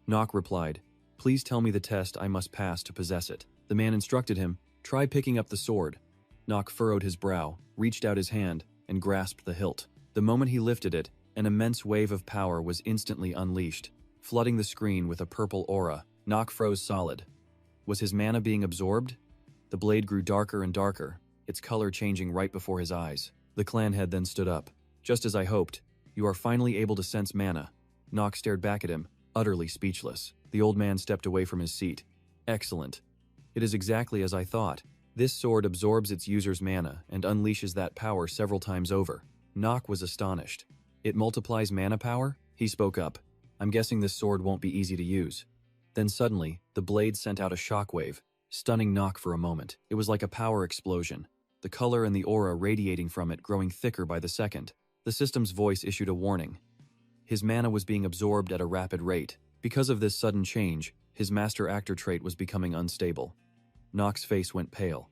Nock replied, "Please tell me the test I must pass to possess it." The man instructed him, "Try picking up the sword." Nock furrowed his brow, reached out his hand, and grasped the hilt. The moment he lifted it, an immense wave of power was instantly unleashed, flooding the screen with a purple aura. Nock froze solid. Was his mana being absorbed? The blade grew darker and darker, its color changing right before his eyes. The clan head then stood up. "Just as I hoped, you are finally able to sense mana." Nock stared back at him, utterly speechless. The old man stepped away from his seat. "Excellent. It is exactly as I thought. This sword absorbs its user's mana and unleashes that power several times over. Nock was astonished. It multiplies mana power? He spoke up. I'm guessing this sword won't be easy to use. Then suddenly, the blade sent out a shockwave, stunning Nock for a moment. It was like a power explosion, the color and the aura radiating from it growing thicker by the second. The system's voice issued a warning. His mana was being absorbed at a rapid rate. Because of this sudden change, his master actor trait was becoming unstable. Nock's face went pale.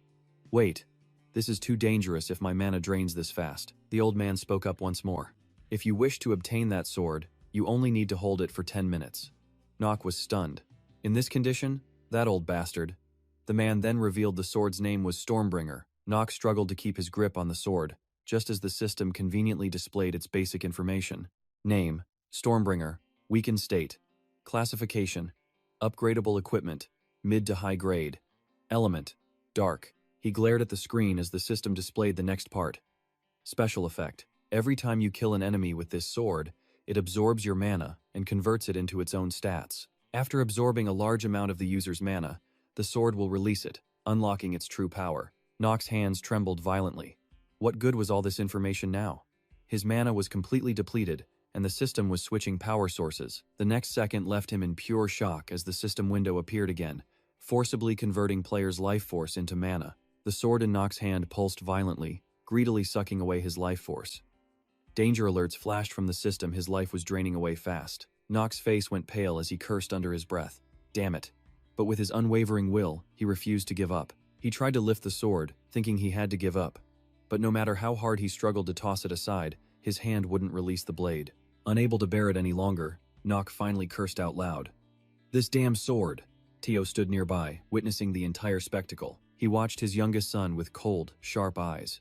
Wait, this is too dangerous if my mana drains this fast. The old man spoke up once more. If you wish to obtain that sword, you only need to hold it for 10 minutes. Nock was stunned. In this condition? That old bastard. The man then revealed the sword's name was Stormbringer. Nock struggled to keep his grip on the sword, just as the system conveniently displayed its basic information. Name, Stormbringer, weakened state. Classification, upgradable equipment, mid to high grade. Element, dark. He glared at the screen as the system displayed the next part. Special effect. Every time you kill an enemy with this sword, it absorbs your mana and converts it into its own stats. After absorbing a large amount of the user's mana, the sword will release it, unlocking its true power. Nock's hands trembled violently. What good was all this information now? His mana was completely depleted, and the system was switching power sources. The next second left him in pure shock as the system window appeared again, forcibly converting players' life force into mana. The sword in Nock's hand pulsed violently, greedily sucking away his life force. Danger alerts flashed from the system. His life was draining away fast. Nock's face went pale as he cursed under his breath. Damn it. But with his unwavering will, he refused to give up. He tried to lift the sword, thinking he had to give up. But no matter how hard he struggled to toss it aside, his hand wouldn't release the blade. Unable to bear it any longer, Nock finally cursed out loud. This damn sword! Teo stood nearby, witnessing the entire spectacle. He watched his youngest son with cold, sharp eyes.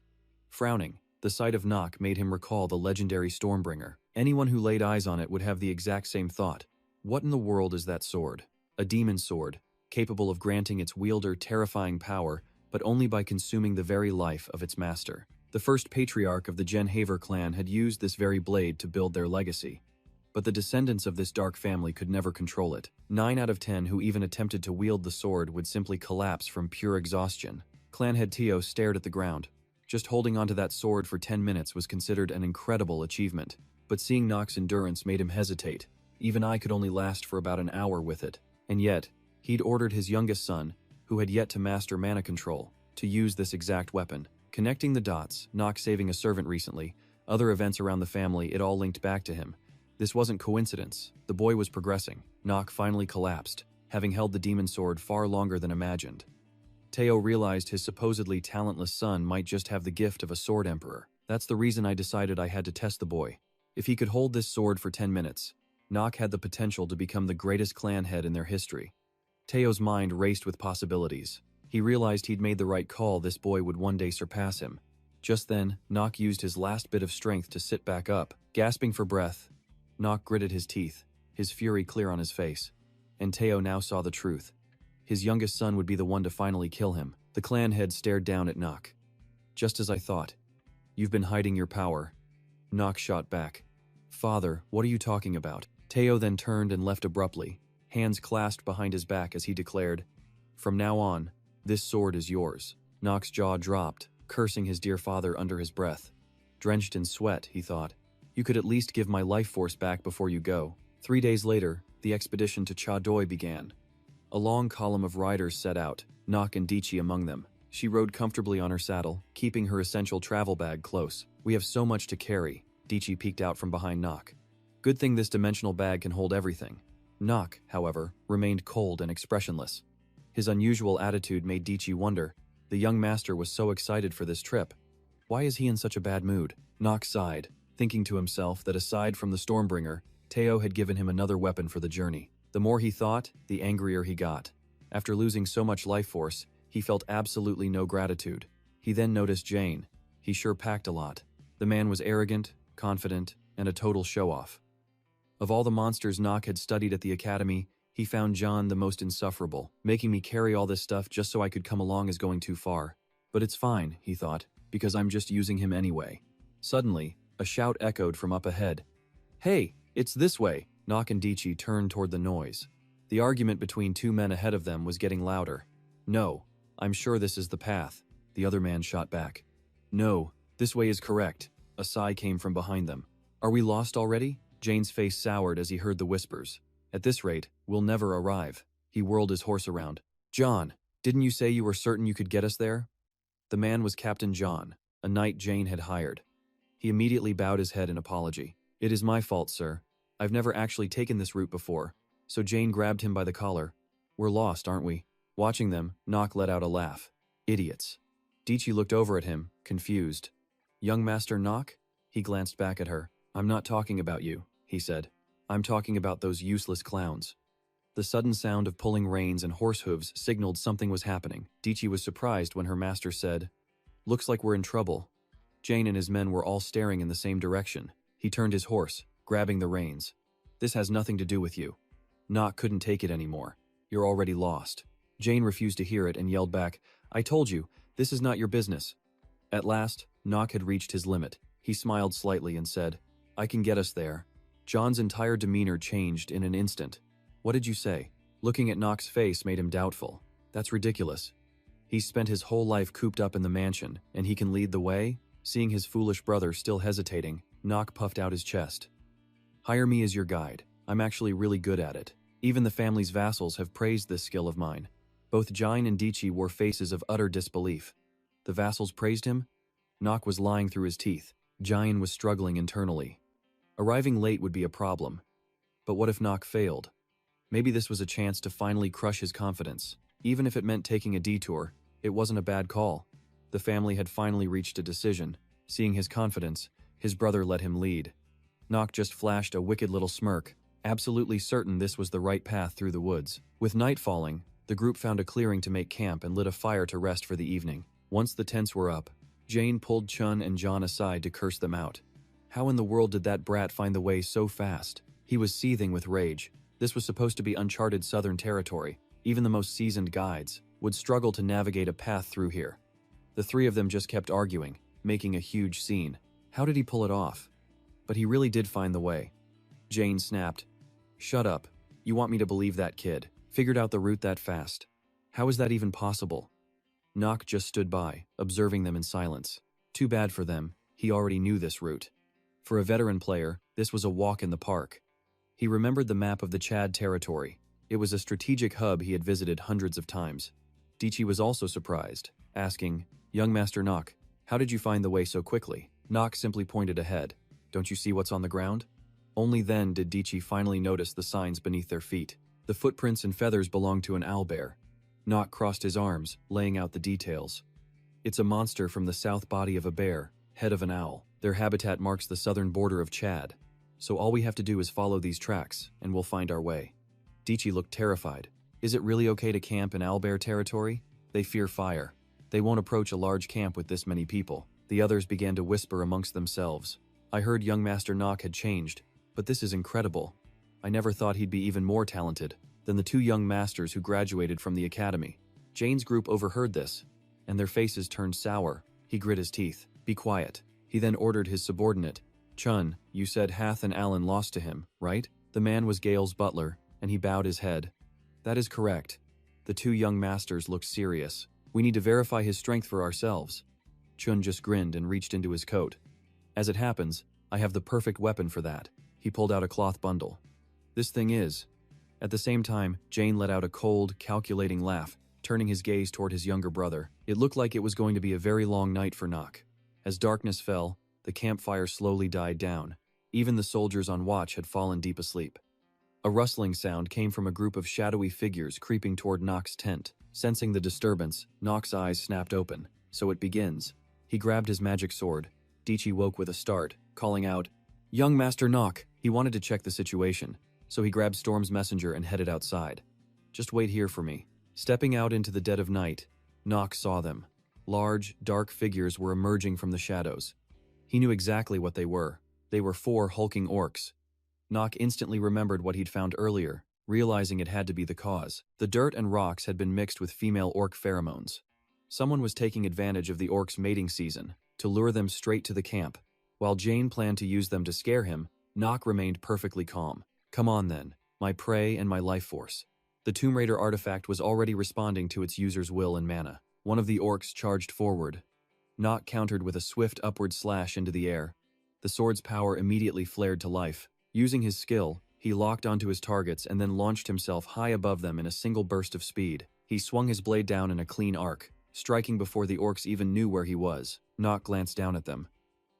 Frowning, the sight of Nock made him recall the legendary Stormbringer. Anyone who laid eyes on it would have the exact same thought. What in the world is that sword? A demon sword, capable of granting its wielder terrifying power, but only by consuming the very life of its master. The first patriarch of the Genhaver clan had used this very blade to build their legacy. But the descendants of this dark family could never control it. 9 out of 10 who even attempted to wield the sword would simply collapse from pure exhaustion. Clanhead Teo stared at the ground. Just holding onto that sword for 10 minutes was considered an incredible achievement. But seeing Nock's endurance made him hesitate. Even I could only last for about an hour with it. And yet, he'd ordered his youngest son, who had yet to master mana control, to use this exact weapon. Connecting the dots, Nock saving a servant recently, other events around the family, it all linked back to him. This wasn't coincidence. The boy was progressing. Nock finally collapsed, having held the demon sword far longer than imagined. Teo realized his supposedly talentless son might just have the gift of a sword emperor. That's the reason I decided I had to test the boy. If he could hold this sword for 10 minutes, Nock had the potential to become the greatest clan head in their history. Teo's mind raced with possibilities. He realized he'd made the right call. This boy would one day surpass him. Just then, Nock used his last bit of strength to sit back up. Gasping for breath, Nock gritted his teeth, his fury clear on his face. And Teo now saw the truth. His youngest son would be the one to finally kill him. The clan head stared down at Nock. Just as I thought. You've been hiding your power. Nock shot back. Father, what are you talking about? Teo then turned and left abruptly, hands clasped behind his back as he declared, From now on, this sword is yours. Nock's jaw dropped, cursing his dear father under his breath. Drenched in sweat, he thought, you could at least give my life force back before you go. 3 days later, the expedition to Cha Doi began. A long column of riders set out, Nock and Dichi among them. She rode comfortably on her saddle, keeping her essential travel bag close. We have so much to carry, Dichi peeked out from behind Nock. Good thing this dimensional bag can hold everything. Nock, however, remained cold and expressionless. His unusual attitude made Dichi wonder. The young master was so excited for this trip. Why is he in such a bad mood? Nock sighed, thinking to himself that aside from the Stormbringer, Teo had given him another weapon for the journey. The more he thought, the angrier he got. After losing so much life force, he felt absolutely no gratitude. He then noticed Jane. He sure packed a lot. The man was arrogant, confident, and a total show-off. Of all the monsters Nock had studied at the academy, he found John the most insufferable. Making me carry all this stuff just so I could come along is going too far. But it's fine, he thought, because I'm just using him anyway. Suddenly, a shout echoed from up ahead. Hey, it's this way! Nock and Dichi turned toward the noise. The argument between two men ahead of them was getting louder. No, I'm sure this is the path, the other man shot back. No, this way is correct. A sigh came from behind them. Are we lost already? Jane's face soured as he heard the whispers. At this rate, we'll never arrive. He whirled his horse around. John, didn't you say you were certain you could get us there? The man was Captain John, a knight Jane had hired. He immediately bowed his head in apology. It is my fault, sir. I've never actually taken this route before. So Jane grabbed him by the collar. We're lost, aren't we? Watching them, Nock let out a laugh. Idiots. Dichi looked over at him, confused. Young Master Nock? He glanced back at her. I'm not talking about you, he said. I'm talking about those useless clowns. The sudden sound of pulling reins and horse hooves signaled something was happening. Dichi was surprised when her master said, Looks like we're in trouble. Jane and his men were all staring in the same direction. He turned his horse, grabbing the reins. This has nothing to do with you. Nock couldn't take it anymore. You're already lost. Jane refused to hear it and yelled back, I told you, this is not your business. At last, Nock had reached his limit. He smiled slightly and said, I can get us there. John's entire demeanor changed in an instant. What did you say? Looking at Nock's face made him doubtful. That's ridiculous. He's spent his whole life cooped up in the mansion, and he can lead the way? Seeing his foolish brother still hesitating, Nock puffed out his chest. Hire me as your guide. I'm actually really good at it. Even the family's vassals have praised this skill of mine. Both Jine and Dichi wore faces of utter disbelief. The vassals praised him? Nock was lying through his teeth. Jine was struggling internally. Arriving late would be a problem. But what if Nock failed? Maybe this was a chance to finally crush his confidence. Even if it meant taking a detour, it wasn't a bad call. The family had finally reached a decision. Seeing his confidence, his brother let him lead. Nock just flashed a wicked little smirk, absolutely certain this was the right path through the woods. With night falling, the group found a clearing to make camp and lit a fire to rest for the evening. Once the tents were up, Jane pulled Chun and John aside to curse them out. How in the world did that brat find the way so fast? He was seething with rage. This was supposed to be uncharted southern territory. Even the most seasoned guides would struggle to navigate a path through here. The three of them just kept arguing, making a huge scene. How did he pull it off? But he really did find the way. Jane snapped. Shut up. You want me to believe that kid figured out the route that fast? How is that even possible? Nock just stood by, observing them in silence. Too bad for them, he already knew this route. For a veteran player, this was a walk in the park. He remembered the map of the Chad territory. It was a strategic hub he had visited hundreds of times. Dichi was also surprised, asking, Young Master Nock, how did you find the way so quickly? Nock simply pointed ahead. Don't you see what's on the ground? Only then did Dichi finally notice the signs beneath their feet. The footprints and feathers belonged to an owlbear. Nock crossed his arms, laying out the details. It's a monster from the south body of a bear, head of an owl. Their habitat marks the southern border of Chad. So all we have to do is follow these tracks, and we'll find our way. Dichi looked terrified. Is it really okay to camp in owlbear territory? They fear fire. They won't approach a large camp with this many people. The others began to whisper amongst themselves. I heard young Master Nock had changed, but this is incredible. I never thought he'd be even more talented than the two young masters who graduated from the academy. Jane's group overheard this, and their faces turned sour. He grit his teeth. Be quiet. He then ordered his subordinate. Chun, you said Hath and Allen lost to him, right? The man was Gale's butler, and he bowed his head. That is correct. The two young masters looked serious. We need to verify his strength for ourselves. Chun just grinned and reached into his coat. As it happens, I have the perfect weapon for that. He pulled out a cloth bundle. This thing is. At the same time, Jane let out a cold, calculating laugh, turning his gaze toward his younger brother. It looked like it was going to be a very long night for Nock. As darkness fell, the campfire slowly died down. Even the soldiers on watch had fallen deep asleep. A rustling sound came from a group of shadowy figures creeping toward Nock's tent. Sensing the disturbance, Nock's eyes snapped open. So it begins. He grabbed his magic sword. Dichi woke with a start, calling out, Young Master Nock! He wanted to check the situation, so he grabbed Storm's messenger and headed outside. Just wait here for me. Stepping out into the dead of night, Nock saw them. Large, dark figures were emerging from the shadows. He knew exactly what they were. They were 4 hulking orcs. Nock instantly remembered what he'd found earlier, realizing it had to be the cause. The dirt and rocks had been mixed with female orc pheromones. Someone was taking advantage of the orcs' mating season to lure them straight to the camp. While Jane planned to use them to scare him, Nock remained perfectly calm. Come on then, my prey and my life force. The Tomb Raider artifact was already responding to its user's will and mana. One of the orcs charged forward. Nock countered with a swift upward slash into the air. The sword's power immediately flared to life. Using his skill, he locked onto his targets and then launched himself high above them in a single burst of speed. He swung his blade down in a clean arc, striking before the orcs even knew where he was. Nock glanced down at them.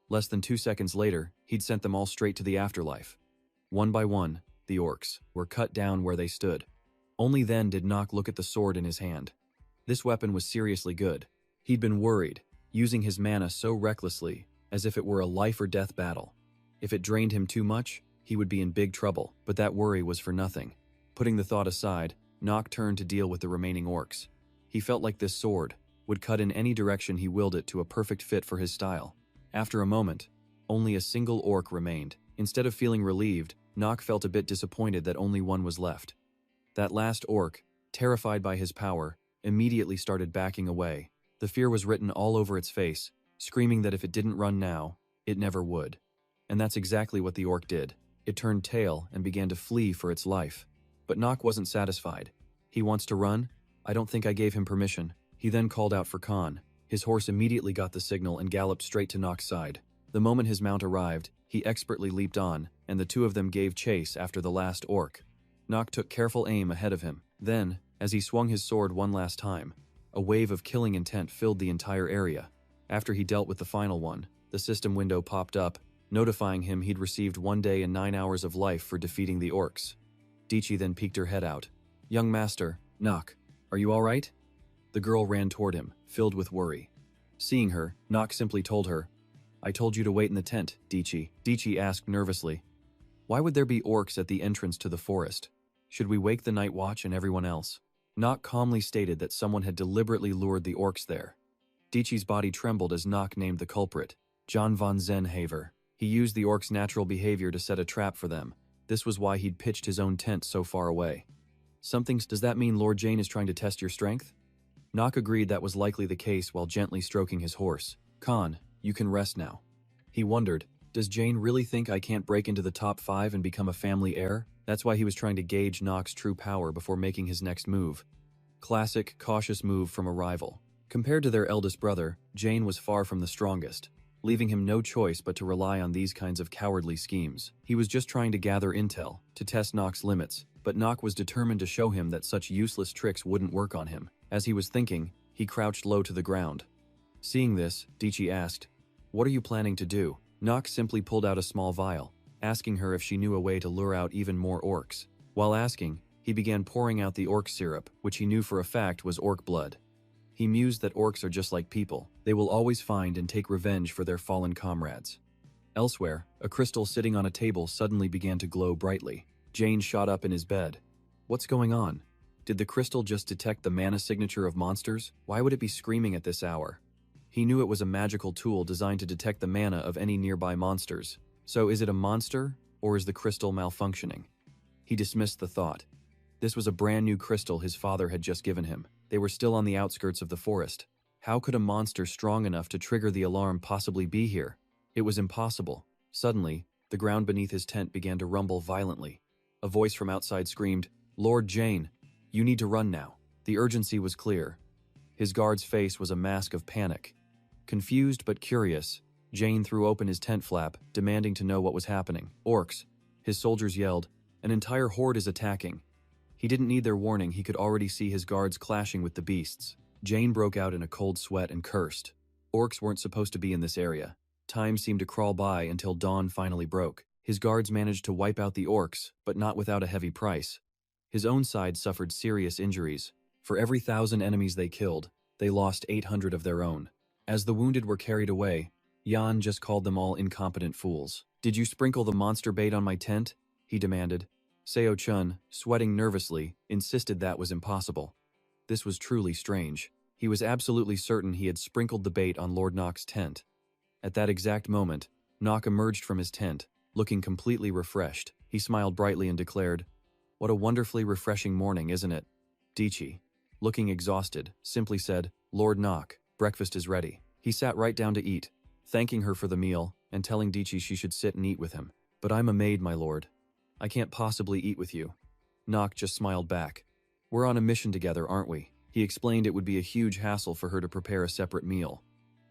Less than 2 seconds later, he'd sent them all straight to the afterlife. One by one, the orcs were cut down where they stood. Only then did Nock look at the sword in his hand. This weapon was seriously good. He'd been worried, using his mana so recklessly, as if it were a life-or-death battle. If it drained him too much, he would be in big trouble, but that worry was for nothing. Putting the thought aside, Nock turned to deal with the remaining orcs. He felt like this sword would cut in any direction he willed it to a perfect fit for his style. After a moment, only a single orc remained. Instead of feeling relieved, Nock felt a bit disappointed that only one was left. That last orc, terrified by his power, immediately started backing away. The fear was written all over its face, screaming that if it didn't run now, it never would. And that's exactly what the orc did. It turned tail and began to flee for its life. But Nock wasn't satisfied. He wants to run? I don't think I gave him permission. He then called out for Khan. His horse immediately got the signal and galloped straight to Nock's side. The moment his mount arrived, he expertly leaped on, and the two of them gave chase after the last orc. Nock took careful aim ahead of him. Then, as he swung his sword one last time, a wave of killing intent filled the entire area. After he dealt with the final one, the system window popped up, notifying him he'd received 1 day and 9 hours of life for defeating the orcs. Dichi then peeked her head out. "Young master, Nock, are you all right?" The girl ran toward him, filled with worry. Seeing her, Nock simply told her, "I told you to wait in the tent, Dichi." Dichi asked nervously, "Why would there be orcs at the entrance to the forest? Should we wake the night watch and everyone else?" Nock calmly stated that someone had deliberately lured the orcs there. Dichi's body trembled as Nock named the culprit, John von Zenhaver. He used the orcs' natural behavior to set a trap for them. This was why he'd pitched his own tent so far away. Does that mean Lord Jane is trying to test your strength? Nock agreed that was likely the case while gently stroking his horse. "Khan, you can rest now." He wondered, does Jane really think I can't break into the top 5 and become a family heir? That's why he was trying to gauge Nock's true power before making his next move. Classic, cautious move from a rival. Compared to their eldest brother, Jane was far from the strongest, leaving him no choice but to rely on these kinds of cowardly schemes. He was just trying to gather intel, to test Nock's limits, but Nock was determined to show him that such useless tricks wouldn't work on him. As he was thinking, he crouched low to the ground. Seeing this, Dichi asked, "What are you planning to do?" Nock simply pulled out a small vial, asking her if she knew a way to lure out even more orcs. While asking, he began pouring out the orc syrup, which he knew for a fact was orc blood. He mused that orcs are just like people. They will always find and take revenge for their fallen comrades. Elsewhere, a crystal sitting on a table suddenly began to glow brightly. Jane shot up in his bed. "What's going on? Did the crystal just detect the mana signature of monsters? Why would it be screaming at this hour?" He knew it was a magical tool designed to detect the mana of any nearby monsters. So is it a monster, or is the crystal malfunctioning? He dismissed the thought. This was a brand new crystal his father had just given him. They were still on the outskirts of the forest. How could a monster strong enough to trigger the alarm possibly be here? It was impossible. Suddenly, the ground beneath his tent began to rumble violently. A voice from outside screamed, "Lord Jane, you need to run now." The urgency was clear. His guard's face was a mask of panic. Confused but curious, Jane threw open his tent flap, demanding to know what was happening. "Orcs," his soldiers yelled. "An entire horde is attacking." He didn't need their warning, he could already see his guards clashing with the beasts. Jane broke out in a cold sweat and cursed. Orcs weren't supposed to be in this area. Time seemed to crawl by until dawn finally broke. His guards managed to wipe out the orcs, but not without a heavy price. His own side suffered serious injuries. For every 1,000 enemies they killed, they lost 800 of their own. As the wounded were carried away, Yan just called them all incompetent fools. "Did you sprinkle the monster bait on my tent?" he demanded. Seo Chun, sweating nervously, insisted that was impossible. This was truly strange. He was absolutely certain he had sprinkled the bait on Lord Nock's tent. At that exact moment, Nock emerged from his tent, looking completely refreshed. He smiled brightly and declared, "What a wonderfully refreshing morning, isn't it?" Dichi, looking exhausted, simply said, "Lord Nock, breakfast is ready." He sat right down to eat, thanking her for the meal and telling Dichi she should sit and eat with him. "But I'm a maid, my lord. I can't possibly eat with you." Nock just smiled back. We're on a mission together, aren't we? He explained it would be a huge hassle for her to prepare a separate meal.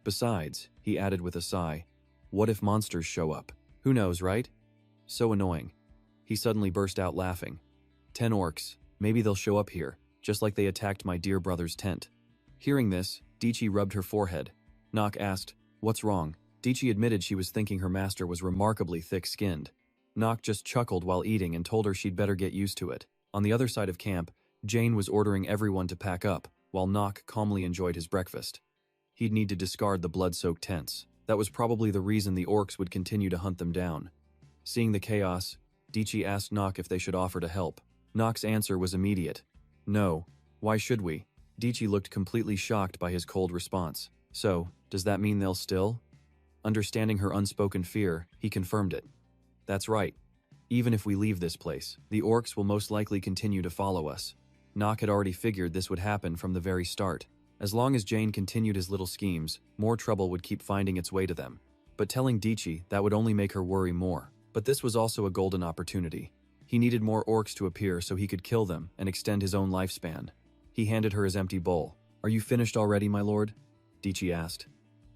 Besides, he added with a sigh, what if monsters show up? Who knows, right? So annoying. He suddenly burst out laughing. 10 orcs, maybe they'll show up here, just like they attacked my dear brother's tent. Hearing this, Dichi rubbed her forehead. Nock asked, what's wrong? Dichi admitted she was thinking her master was remarkably thick-skinned. Nock just chuckled while eating and told her she'd better get used to it. On the other side of camp, Jane was ordering everyone to pack up, while Nock calmly enjoyed his breakfast. He'd need to discard the blood-soaked tents. That was probably the reason the orcs would continue to hunt them down. Seeing the chaos, Dichi asked Nock if they should offer to help. Nock's answer was immediate. No. Why should we? Dichi looked completely shocked by his cold response. So, does that mean they'll still? Understanding her unspoken fear, he confirmed it. That's right. Even if we leave this place, the orcs will most likely continue to follow us. Nock had already figured this would happen from the very start. As long as Jane continued his little schemes, more trouble would keep finding its way to them. But telling Dichi, that would only make her worry more. But this was also a golden opportunity. He needed more orcs to appear so he could kill them and extend his own lifespan. He handed her his empty bowl. Are you finished already, my lord? Dichi asked.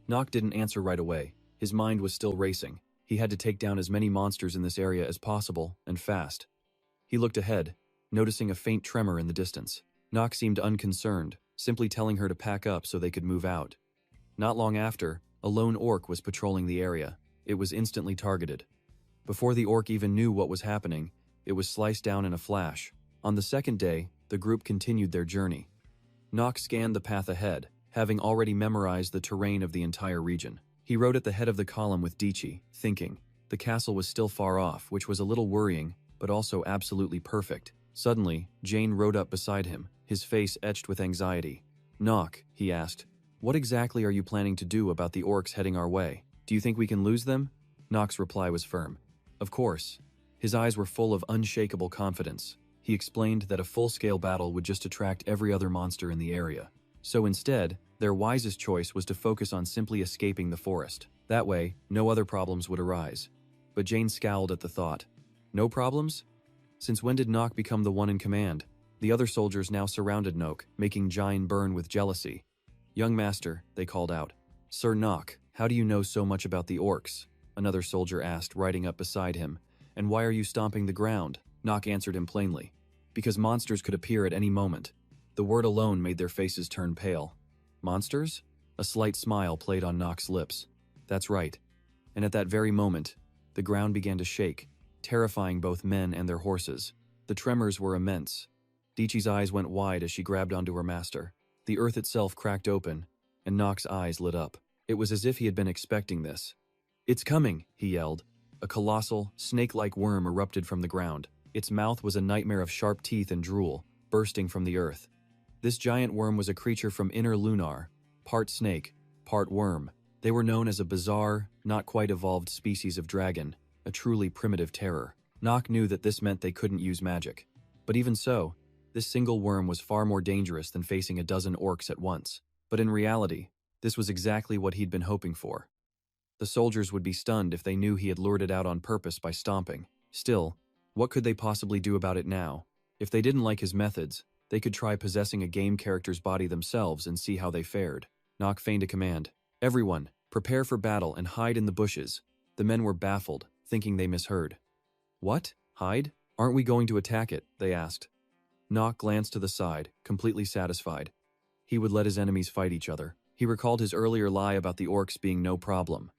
Nock didn't answer right away. His mind was still racing. He had to take down as many monsters in this area as possible, and fast. He looked ahead, noticing a faint tremor in the distance. Nock seemed unconcerned, simply telling her to pack up so they could move out. Not long after, a lone orc was patrolling the area. It was instantly targeted. Before the orc even knew what was happening, it was sliced down in a flash. On the second day, the group continued their journey. Nock scanned the path ahead, having already memorized the terrain of the entire region. He rode at the head of the column with Dichi, thinking. The castle was still far off, which was a little worrying, but also absolutely perfect. Suddenly, Jane rode up beside him, his face etched with anxiety. Nock, he asked, what exactly are you planning to do about the orcs heading our way? Do you think we can lose them? Nock's reply was firm. Of course. His eyes were full of unshakable confidence. He explained that a full-scale battle would just attract every other monster in the area. So instead, their wisest choice was to focus on simply escaping the forest. That way, no other problems would arise. But Jane scowled at the thought. No problems? Since when did Nock become the one in command? The other soldiers now surrounded Nock, making Jane burn with jealousy. Young master, they called out. Sir Nock, how do you know so much about the orcs? Another soldier asked, riding up beside him. And why are you stomping the ground? Nock answered him plainly. Because monsters could appear at any moment. The word alone made their faces turn pale. Monsters? A slight smile played on Nock's lips. That's right. And at that very moment, the ground began to shake, terrifying both men and their horses. The tremors were immense. Dichi's eyes went wide as she grabbed onto her master. The earth itself cracked open, and Nock's eyes lit up. It was as if he had been expecting this. It's coming, he yelled. A colossal, snake-like worm erupted from the ground. Its mouth was a nightmare of sharp teeth and drool, bursting from the earth. This giant worm was a creature from inner lunar, part snake, part worm. They were known as a bizarre, not quite evolved species of dragon, a truly primitive terror. Nock knew that this meant they couldn't use magic. But even so, this single worm was far more dangerous than facing a dozen orcs at once. But in reality, this was exactly what he'd been hoping for. The soldiers would be stunned if they knew he had lured it out on purpose by stomping. Still, what could they possibly do about it now? If they didn't like his methods, they could try possessing a game character's body themselves and see how they fared. Nock feigned a command. Everyone, prepare for battle and hide in the bushes. The men were baffled, thinking they misheard. What? Hide? Aren't we going to attack it? They asked. Nock glanced to the side, completely satisfied. He would let his enemies fight each other. He recalled his earlier lie about the orcs being no problem.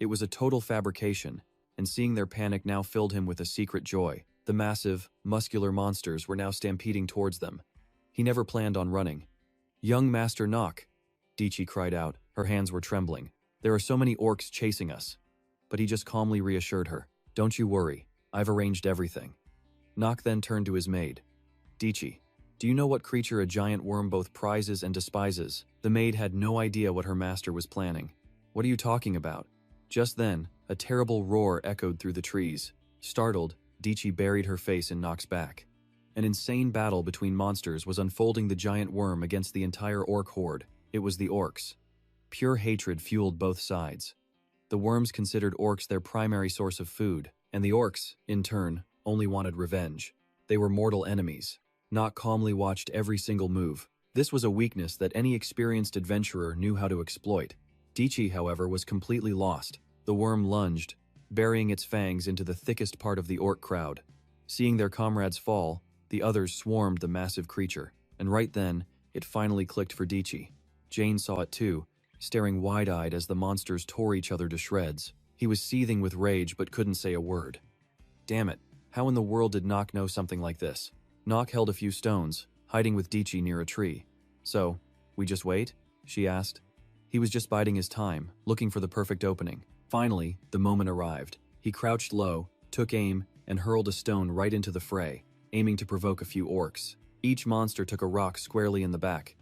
It was a total fabrication, and seeing their panic now filled him with a secret joy. The massive, muscular monsters were now stampeding towards them. He never planned on running. Young Master Nock, Dichi cried out. Her hands were trembling. There are so many orcs chasing us. But he just calmly reassured her. Don't you worry, I've arranged everything. Nock then turned to his maid. Dichi, do you know what creature a giant worm both prizes and despises? The maid had no idea what her master was planning. What are you talking about? Just then, a terrible roar echoed through the trees. Startled, Dichi buried her face in Nock's back. An insane battle between monsters was unfolding. The giant worm against the entire orc horde. It was the orcs. Pure hatred fueled both sides. The worms considered orcs their primary source of food, and the orcs, in turn, only wanted revenge. They were mortal enemies. Nock calmly watched every single move. This was a weakness that any experienced adventurer knew how to exploit. Dichi, however, was completely lost. The worm lunged, burying its fangs into the thickest part of the orc crowd. Seeing their comrades fall, the others swarmed the massive creature, and right then, it finally clicked for Dichi. Jane saw it too, staring wide-eyed as the monsters tore each other to shreds. He was seething with rage but couldn't say a word. Damn it, how in the world did Nock know something like this? Nock held a few stones, hiding with Dichi near a tree. So, we just wait? She asked. He was just biding his time, looking for the perfect opening. Finally, the moment arrived. He crouched low, took aim, and hurled a stone right into the fray, aiming to provoke a few orcs. Each monster took a rock squarely in the back.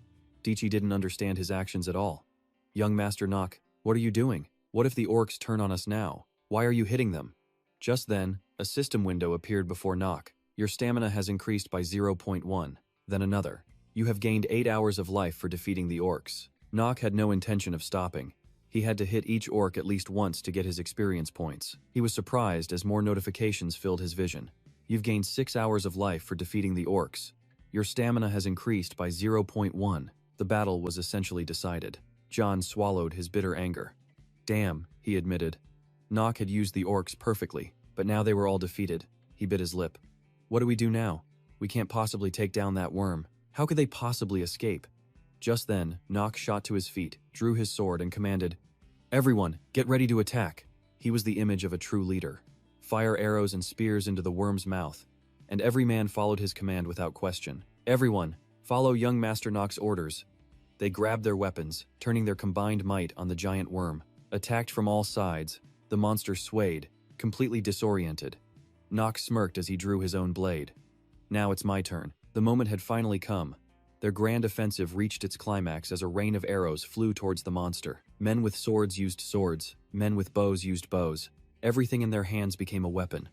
Dichi didn't understand his actions at all. Young Master Nock, what are you doing? What if the orcs turn on us now? Why are you hitting them? Just then, a system window appeared before Nock. Your stamina has increased by 0.1. Then another. You have gained 8 hours of life for defeating the orcs. Nock had no intention of stopping. He had to hit each orc at least once to get his experience points. He was surprised as more notifications filled his vision. You've gained 6 hours of life for defeating the orcs. Your stamina has increased by 0.1. The battle was essentially decided. John swallowed his bitter anger. Damn, he admitted. Nock had used the orcs perfectly, but now they were all defeated. He bit his lip. What do we do now? We can't possibly take down that worm. How could they possibly escape? Just then, Nock shot to his feet, drew his sword, and commanded, "Everyone, get ready to attack." He was the image of a true leader. Fire arrows and spears into the worm's mouth, and every man followed his command without question. Everyone, follow young Master Nock's orders. They grabbed their weapons, turning their combined might on the giant worm. Attacked from all sides, the monster swayed, completely disoriented. Nock smirked as he drew his own blade. Now it's my turn. The moment had finally come. Their grand offensive reached its climax as a rain of arrows flew towards the monster. Men with swords used swords, men with bows used bows. Everything in their hands became a weapon.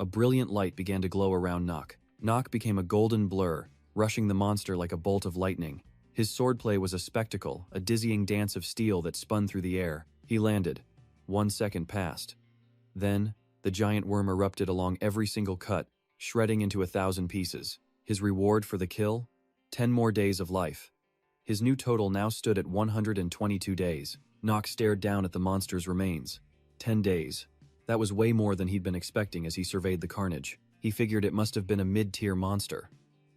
A brilliant light began to glow around Nock. Nock became a golden blur, rushing the monster like a bolt of lightning. His swordplay was a spectacle, a dizzying dance of steel that spun through the air. He landed. 1 second passed. Then, the giant worm erupted along every single cut, shredding into 1,000 pieces. His reward for the kill? 10 more days of life. His new total now stood at 122 days. Nock stared down at the monster's remains. 10 days. That was way more than he'd been expecting as he surveyed the carnage. He figured it must have been a mid-tier monster.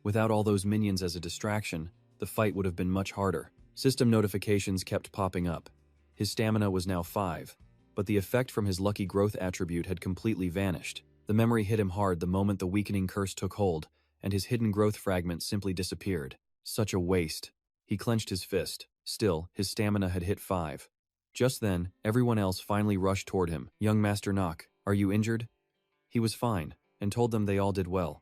Without all those minions as a distraction, the fight would have been much harder. System notifications kept popping up. His stamina was now 5, but the effect from his lucky growth attribute had completely vanished. The memory hit him hard the moment the weakening curse took hold, and his hidden growth fragment simply disappeared. Such a waste. He clenched his fist. Still, his stamina had hit 5. Just then, everyone else finally rushed toward him. "Young Master Nock, are you injured?" He was fine, and told them they all did well.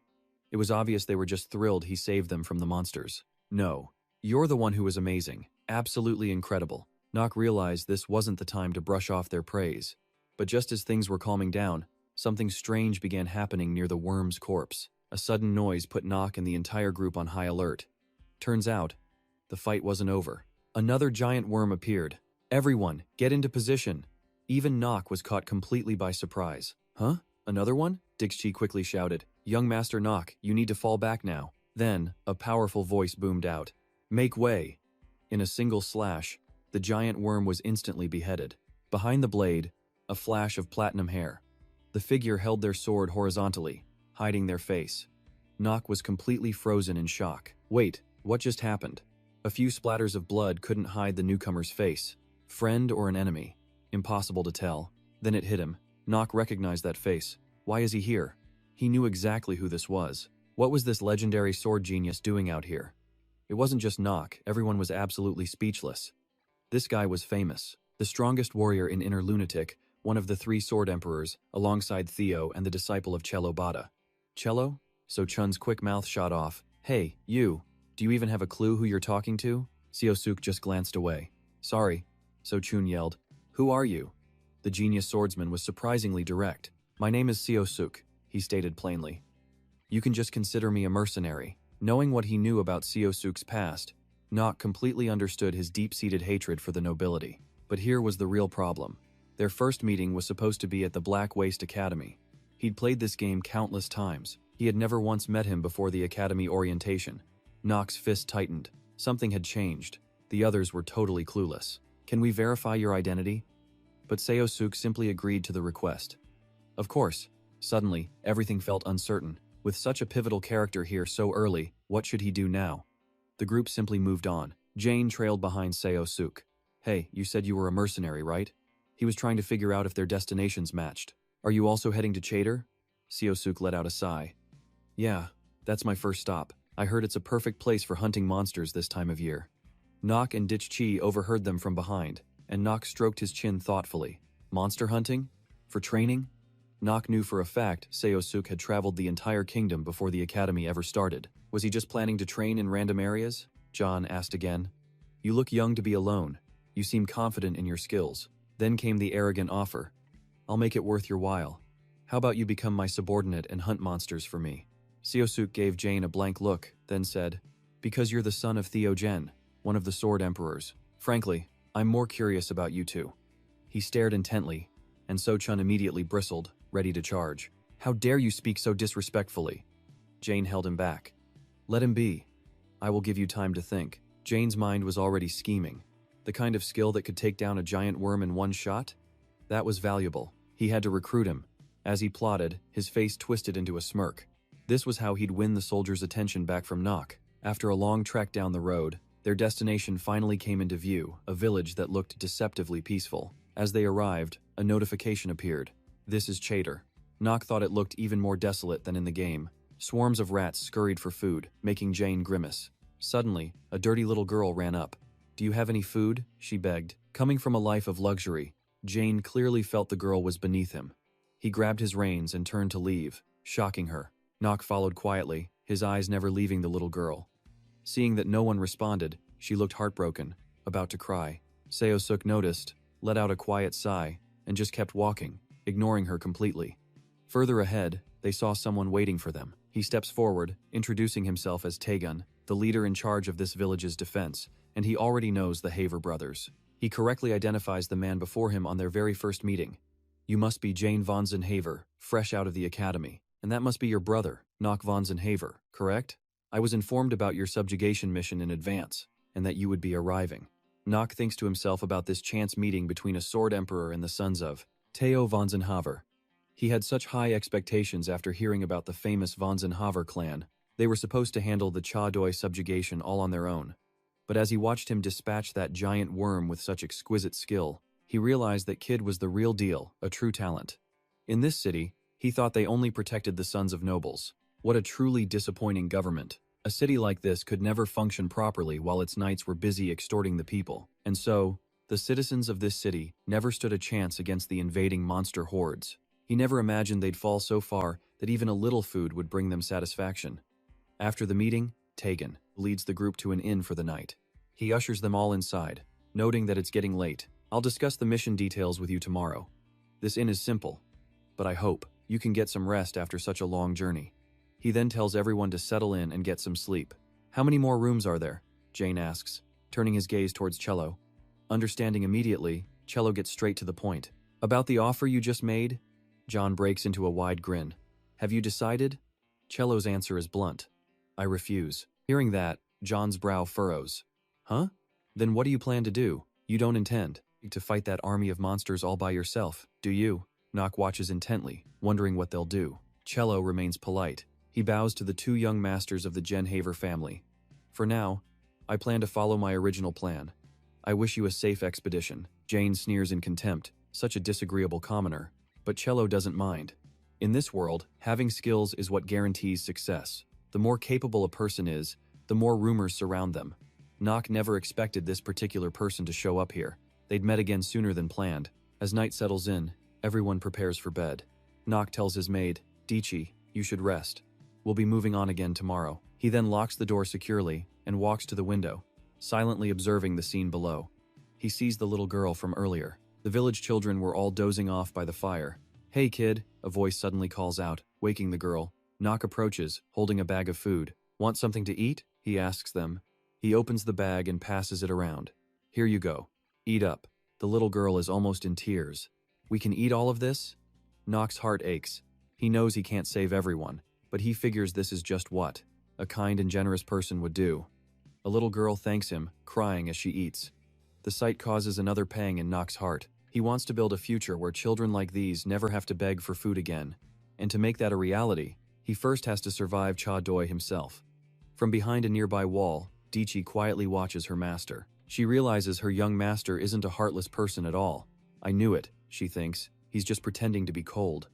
It was obvious they were just thrilled he saved them from the monsters. "No. You're the one who was amazing. Absolutely incredible." Nock realized this wasn't the time to brush off their praise. But just as things were calming down, something strange began happening near the worm's corpse. A sudden noise put Nock and the entire group on high alert. Turns out, the fight wasn't over. Another giant worm appeared. "Everyone, get into position." Even Nock was caught completely by surprise. "Huh? Another one?" Dixchi quickly shouted. "Young Master Nock, you need to fall back now." Then, a powerful voice boomed out. "Make way." In a single slash, the giant worm was instantly beheaded. Behind the blade, a flash of platinum hair. The figure held their sword horizontally, hiding their face. Nock was completely frozen in shock. Wait, what just happened? A few splatters of blood couldn't hide the newcomer's face. Friend or an enemy? Impossible to tell. Then it hit him. Nock recognized that face. Why is he here? He knew exactly who this was. What was this legendary sword genius doing out here? It wasn't just Nock, everyone was absolutely speechless. This guy was famous. The strongest warrior in Inner Lunatic, one of the 3 sword emperors, alongside Theo and the disciple of Cello Bada. Cello? So Chun's quick mouth shot off. "Hey, you. Do you even have a clue who you're talking to?" Seosuk just glanced away. "Sorry," So Chun yelled. "Who are you?" The genius swordsman was surprisingly direct. "My name is Seosuk," he stated plainly. "You can just consider me a mercenary." Knowing what he knew about Seosuk's past, Nock completely understood his deep-seated hatred for the nobility. But here was the real problem. Their first meeting was supposed to be at the Black Waste Academy. He'd played this game countless times. He had never once met him before the academy orientation. Nock's fist tightened. Something had changed. The others were totally clueless. "Can we verify your identity?" But Seosuke simply agreed to the request. Of course. Suddenly, everything felt uncertain. With such a pivotal character here so early, what should he do now? The group simply moved on. Jane trailed behind Seosuke. "Hey, you said you were a mercenary, right?" He was trying to figure out if their destinations matched. "Are you also heading to Chater?" Seosuke let out a sigh. "Yeah, that's my first stop. I heard it's a perfect place for hunting monsters this time of year." Nock and Ditch-Chi overheard them from behind, and Nock stroked his chin thoughtfully. Monster hunting? For training? Nock knew for a fact Seosuke had traveled the entire kingdom before the academy ever started. Was he just planning to train in random areas? John asked again. "You look young to be alone. You seem confident in your skills." Then came the arrogant offer. "I'll make it worth your while. How about you become my subordinate and hunt monsters for me?" Seosuke gave Jane a blank look, then said, "Because you're the son of Theogen, one of the Sword Emperors. Frankly, I'm more curious about you two." He stared intently, and So-chun immediately bristled, ready to charge. "How dare you speak so disrespectfully?" Jane held him back. "Let him be. I will give you time to think." Jane's mind was already scheming. The kind of skill that could take down a giant worm in one shot? That was valuable. He had to recruit him. As he plotted, his face twisted into a smirk. This was how he'd win the soldiers' attention back from Nock. After a long trek down the road, their destination finally came into view, a village that looked deceptively peaceful. As they arrived, a notification appeared. "This is Chater." Nock thought it looked even more desolate than in the game. Swarms of rats scurried for food, making Jane grimace. Suddenly, a dirty little girl ran up. "Do you have any food?" she begged. Coming from a life of luxury, Jane clearly felt the girl was beneath him. He grabbed his reins and turned to leave, shocking her. Nock followed quietly, his eyes never leaving the little girl. Seeing that no one responded, she looked heartbroken, about to cry. Seosuke noticed, let out a quiet sigh, and just kept walking, ignoring her completely. Further ahead, they saw someone waiting for them. He steps forward, introducing himself as Taegun, the leader in charge of this village's defense, and he already knows the Haver brothers. He correctly identifies the man before him on their very first meeting. "You must be Jane Vonsen Haver, fresh out of the academy. And that must be your brother, Nock Vonsen Haver, correct? I was informed about your subjugation mission in advance, and that you would be arriving." Nock thinks to himself about this chance meeting between a sword emperor and the sons of Teo Vonsen Haver. He had such high expectations after hearing about the famous Vonsen Haver clan. They were supposed to handle the Cha-doi subjugation all on their own. But as he watched him dispatch that giant worm with such exquisite skill, he realized that Kid was the real deal, a true talent. In this city, he thought they only protected the sons of nobles. What a truly disappointing government. A city like this could never function properly while its knights were busy extorting the people. And so, the citizens of this city never stood a chance against the invading monster hordes. He never imagined they'd fall so far that even a little food would bring them satisfaction. After the meeting, Taegun leads the group to an inn for the night. He ushers them all inside, noting that it's getting late. "I'll discuss the mission details with you tomorrow. This inn is simple, but I hope you can get some rest after such a long journey." He then tells everyone to settle in and get some sleep. "How many more rooms are there?" Jane asks, turning his gaze towards Cello. Understanding immediately, Cello gets straight to the point. "About the offer you just made?" John breaks into a wide grin. "Have you decided?" Cello's answer is blunt. "I refuse." Hearing that, John's brow furrows. "Huh? Then what do you plan to do? You don't intend to fight that army of monsters all by yourself, do you?" Nock watches intently, wondering what they'll do. Cello remains polite. He bows to the two young masters of the Genhaver family. "For now, I plan to follow my original plan. I wish you a safe expedition." Jane sneers in contempt, such a disagreeable commoner. But Cello doesn't mind. In this world, having skills is what guarantees success. The more capable a person is, the more rumors surround them. Nock never expected this particular person to show up here. They'd met again sooner than planned. As night settles in, everyone prepares for bed. Nock tells his maid, "Dichi, you should rest. We'll be moving on again tomorrow." He then locks the door securely and walks to the window, silently observing the scene below. He sees the little girl from earlier. The village children were all dozing off by the fire. "Hey kid," a voice suddenly calls out, waking the girl. Nock approaches, holding a bag of food. "Want something to eat?" he asks them. He opens the bag and passes it around. "Here you go. Eat up." The little girl is almost in tears. "We can eat all of this?" Nock's heart aches. He knows he can't save everyone. but he figures this is just what a kind and generous person would do. A little girl thanks him, crying as she eats. The sight causes another pang in Nock's heart. He wants to build a future where children like these never have to beg for food again. And to make that a reality, he first has to survive Cha Doi himself. From behind a nearby wall, Dichi quietly watches her master. She realizes her young master isn't a heartless person at all. I knew it, she thinks. He's just pretending to be cold.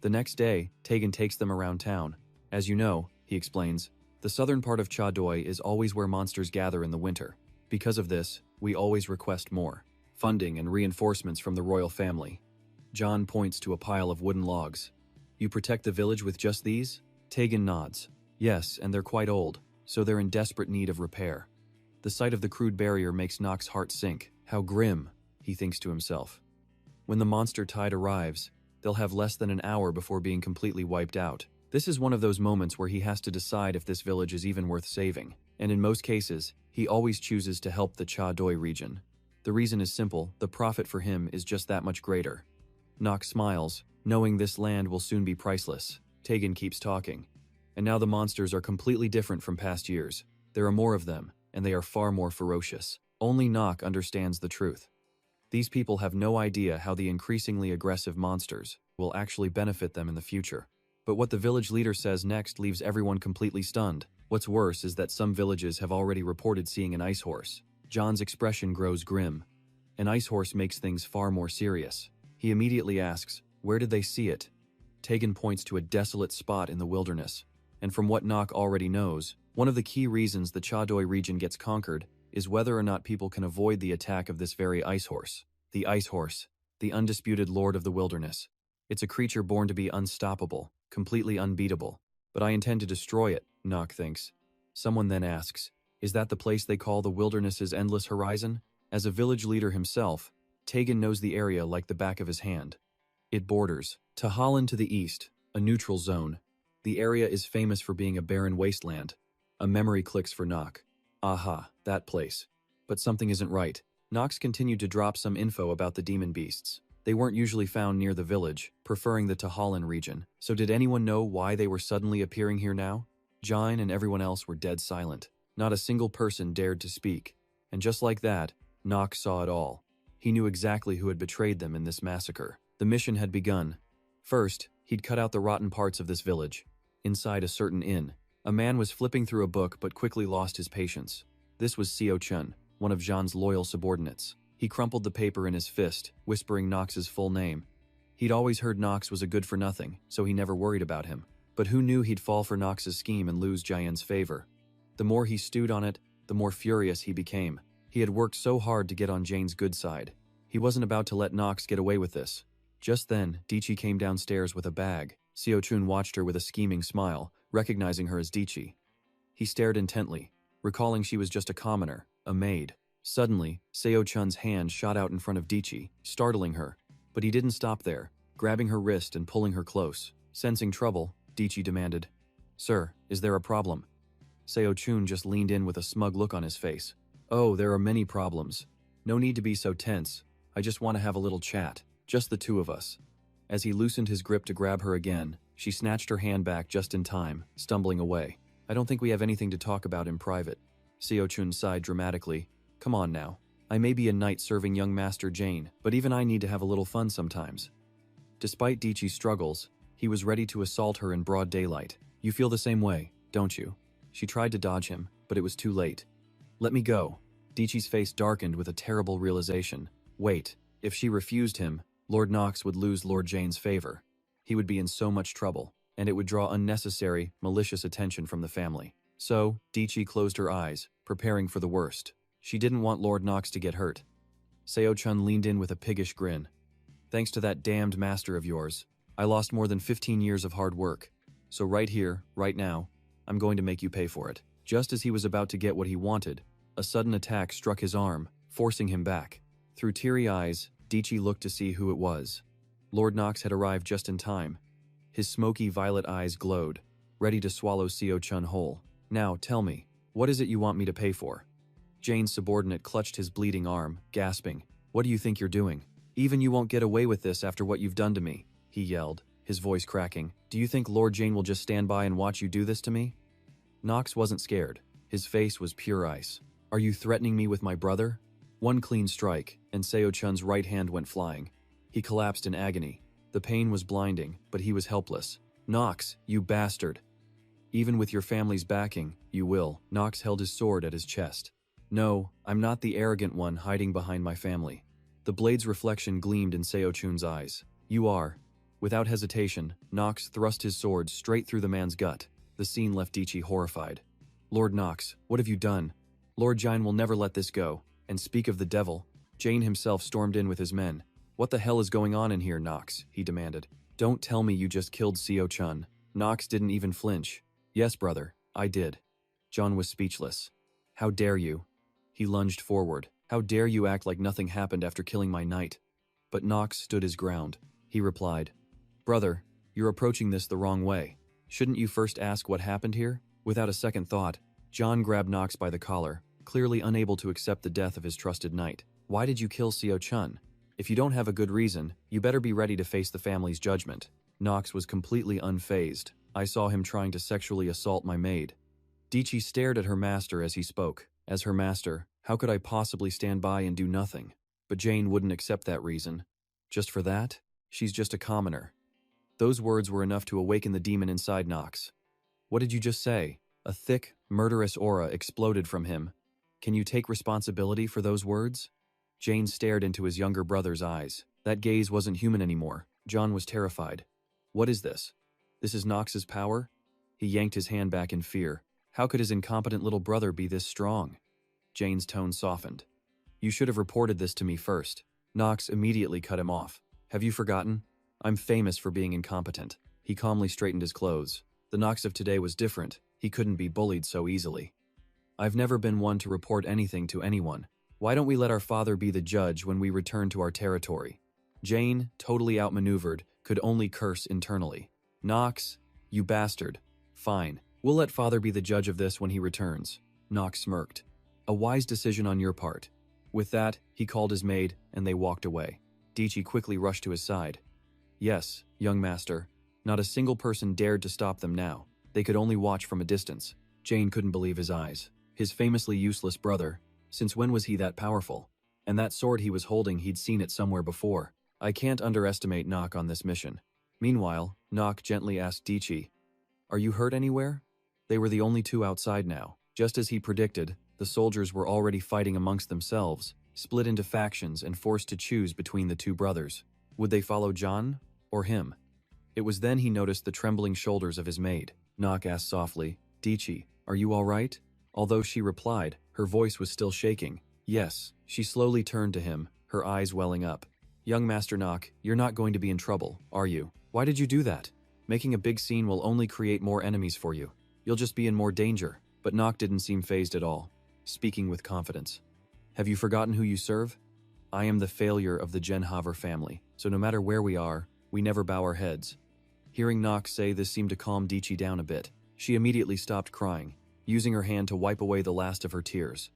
The next day, Tegan takes them around town. As you know, he explains, the southern part of Cha Doi is always where monsters gather in the winter. Because of this, we always request more funding and reinforcements from the royal family. John points to a pile of wooden logs. You protect the village with just these? Tegan nods. Yes, and they're quite old, so they're in desperate need of repair. The sight of the crude barrier makes Nock's heart sink. How grim, he thinks to himself. When the monster tide arrives, they'll have less than an hour before being completely wiped out. This is one of those moments where he has to decide if this village is even worth saving. And in most cases, he always chooses to help the Cha Doi region. The reason is simple, the profit for him is just that much greater. Nock smiles, knowing this land will soon be priceless. Tegan keeps talking. And now the monsters are completely different from past years. There are more of them, and they are far more ferocious. Only Nock understands the truth. These people have no idea how the increasingly aggressive monsters will actually benefit them in the future. But what the village leader says next leaves everyone completely stunned. What's worse is that some villages have already reported seeing an ice horse. John's expression grows grim. An ice horse makes things far more serious. He immediately asks, where did they see it? Tegan points to a desolate spot in the wilderness. And from what Nock already knows, one of the key reasons the Cha Doi region gets conquered is whether or not people can avoid the attack of this very ice horse. The ice horse, the undisputed lord of the wilderness. It's a creature born to be unstoppable, completely unbeatable. But I intend to destroy it, Nock thinks. Someone then asks, is that the place they call the wilderness's endless horizon? As a village leader himself, Tegan knows the area like the back of his hand. It borders Tahalan to the east, a neutral zone. The area is famous for being a barren wasteland. A memory clicks for Nock. Aha, that place. But something isn't right. Nox continued to drop some info about the demon beasts. They weren't usually found near the village, preferring the Tahalan region. So did anyone know why they were suddenly appearing here now? Jine and everyone else were dead silent. Not a single person dared to speak. And just like that, Nock saw it all. He knew exactly who had betrayed them in this massacre. The mission had begun. First, he'd cut out the rotten parts of this village. Inside a certain inn, a man was flipping through a book but quickly lost his patience. This was Seo Chun, one of Jean's loyal subordinates. He crumpled the paper in his fist, whispering Nox's full name. He'd always heard Nox was a good-for-nothing, so he never worried about him. But who knew he'd fall for Nox's scheme and lose Jayen's favor? The more he stewed on it, the more furious he became. He had worked so hard to get on Jane's good side. He wasn't about to let Nox get away with this. Just then, Dichi came downstairs with a bag. Seo Chun watched her with a scheming smile, recognizing her as Dichi. He stared intently, recalling she was just a commoner, a maid. Suddenly, Seo Chun's hand shot out in front of Dichi, startling her. But he didn't stop there, grabbing her wrist and pulling her close. Sensing trouble, Dichi demanded, "Sir, is there a problem?" Seo Chun just leaned in with a smug look on his face. "Oh, there are many problems. No need to be so tense. I just want to have a little chat. Just the two of us." As he loosened his grip to grab her again, she snatched her hand back just in time, stumbling away. "I don't think we have anything to talk about in private." Seo Chun sighed dramatically. "Come on now. I may be a knight serving young Master Jane, but even I need to have a little fun sometimes." Despite Dichi's struggles, he was ready to assault her in broad daylight. "You feel the same way, don't you?" She tried to dodge him, but it was too late. "Let me go." Dichi's face darkened with a terrible realization. Wait, if she refused him, Lord Nox would lose Lord Jane's favor. He would be in so much trouble, and it would draw unnecessary, malicious attention from the family. So, Dichi closed her eyes, preparing for the worst. She didn't want Lord Nox to get hurt. Seo Chun leaned in with a piggish grin. "Thanks to that damned master of yours, I lost more than 15 years of hard work. So right here, right now, I'm going to make you pay for it." Just as he was about to get what he wanted, a sudden attack struck his arm, forcing him back. Through teary eyes, Dichi looked to see who it was. Lord Nox had arrived just in time. His smoky violet eyes glowed, ready to swallow Seo Chun whole. "Now, tell me, what is it you want me to pay for?" Jane's subordinate clutched his bleeding arm, gasping. "What do you think you're doing? Even you won't get away with this after what you've done to me," he yelled. his voice cracking. "Do you think Lord Jane will just stand by and watch you do this to me?" Nox wasn't scared. His face was pure ice. "Are you threatening me with my brother?" One clean strike, and Seo-chun's right hand went flying. He collapsed in agony. The pain was blinding, but he was helpless. "Nox, you bastard! Even with your family's backing, you will." Nox held his sword at his chest. "No, I'm not the arrogant one hiding behind my family." The blade's reflection gleamed in Seo-chun's eyes. "You are." Without hesitation, Nox thrust his sword straight through the man's gut. The scene left Dichi horrified. "Lord Nox, what have you done? Lord Jane will never let this go. And speak of the devil." Jane himself stormed in with his men. "What the hell is going on in here, Nox?" he demanded. "Don't tell me you just killed Seo-chun." Nox didn't even flinch. "Yes, brother, I did." John was speechless. "How dare you?" He lunged forward. "How dare you act like nothing happened after killing my knight?" But Nox stood his ground. He replied, "Brother, you're approaching this the wrong way. Shouldn't you first ask what happened here?" Without a second thought, John grabbed Nox by the collar, clearly unable to accept the death of his trusted knight. "Why did you kill Seo-chun? If you don't have a good reason, you better be ready to face the family's judgment." Nox was completely unfazed. "I saw him trying to sexually assault my maid." Dichi stared at her master as he spoke. As her master, how could I possibly stand by and do nothing? But Jane wouldn't accept that reason. Just for that? She's just a commoner. Those words were enough to awaken the demon inside Nox. "What did you just say?" A thick, murderous aura exploded from him. "Can you take responsibility for those words?" Jane stared into his younger brother's eyes. That gaze wasn't human anymore. John was terrified. "What is this? This is Nox's power?" He yanked his hand back in fear. How could his incompetent little brother be this strong? Jane's tone softened. "You should have reported this to me first." Nox immediately cut him off. "Have you forgotten? I'm famous for being incompetent." He calmly straightened his clothes. The Nox of today was different. He couldn't be bullied so easily. "I've never been one to report anything to anyone. Why don't we let our father be the judge when we return to our territory?" Jane, totally outmaneuvered, could only curse internally. "Nox, you bastard. Fine. We'll let father be the judge of this when he returns." Nox smirked. "A wise decision on your part." With that, he called his maid, and they walked away. Dichi quickly rushed to his side. "Yes, young master." Not a single person dared to stop them now. They could only watch from a distance. Jane couldn't believe his eyes. His famously useless brother. Since when was he that powerful? And that sword he was holding, he'd seen it somewhere before. I can't underestimate Nock on this mission. Meanwhile, Nock gently asked Dichi, "Are you hurt anywhere?" They were the only two outside now. Just as he predicted, the soldiers were already fighting amongst themselves, split into factions and forced to choose between the two brothers. Would they follow John or him? It was then he noticed the trembling shoulders of his maid. Nock asked softly, "Dichi, are you all right?" Although she replied, her voice was still shaking. "Yes." She slowly turned to him, her eyes welling up. "Young Master Nock, you're not going to be in trouble, are you? Why did you do that? Making a big scene will only create more enemies for you. You'll just be in more danger." But Nock didn't seem fazed at all, speaking with confidence. "Have you forgotten who you serve? I am the failure of the Genhaver family, so no matter where we are, we never bow our heads." Hearing Nock say this seemed to calm Dichi down a bit. She immediately stopped crying, using her hand to wipe away the last of her tears.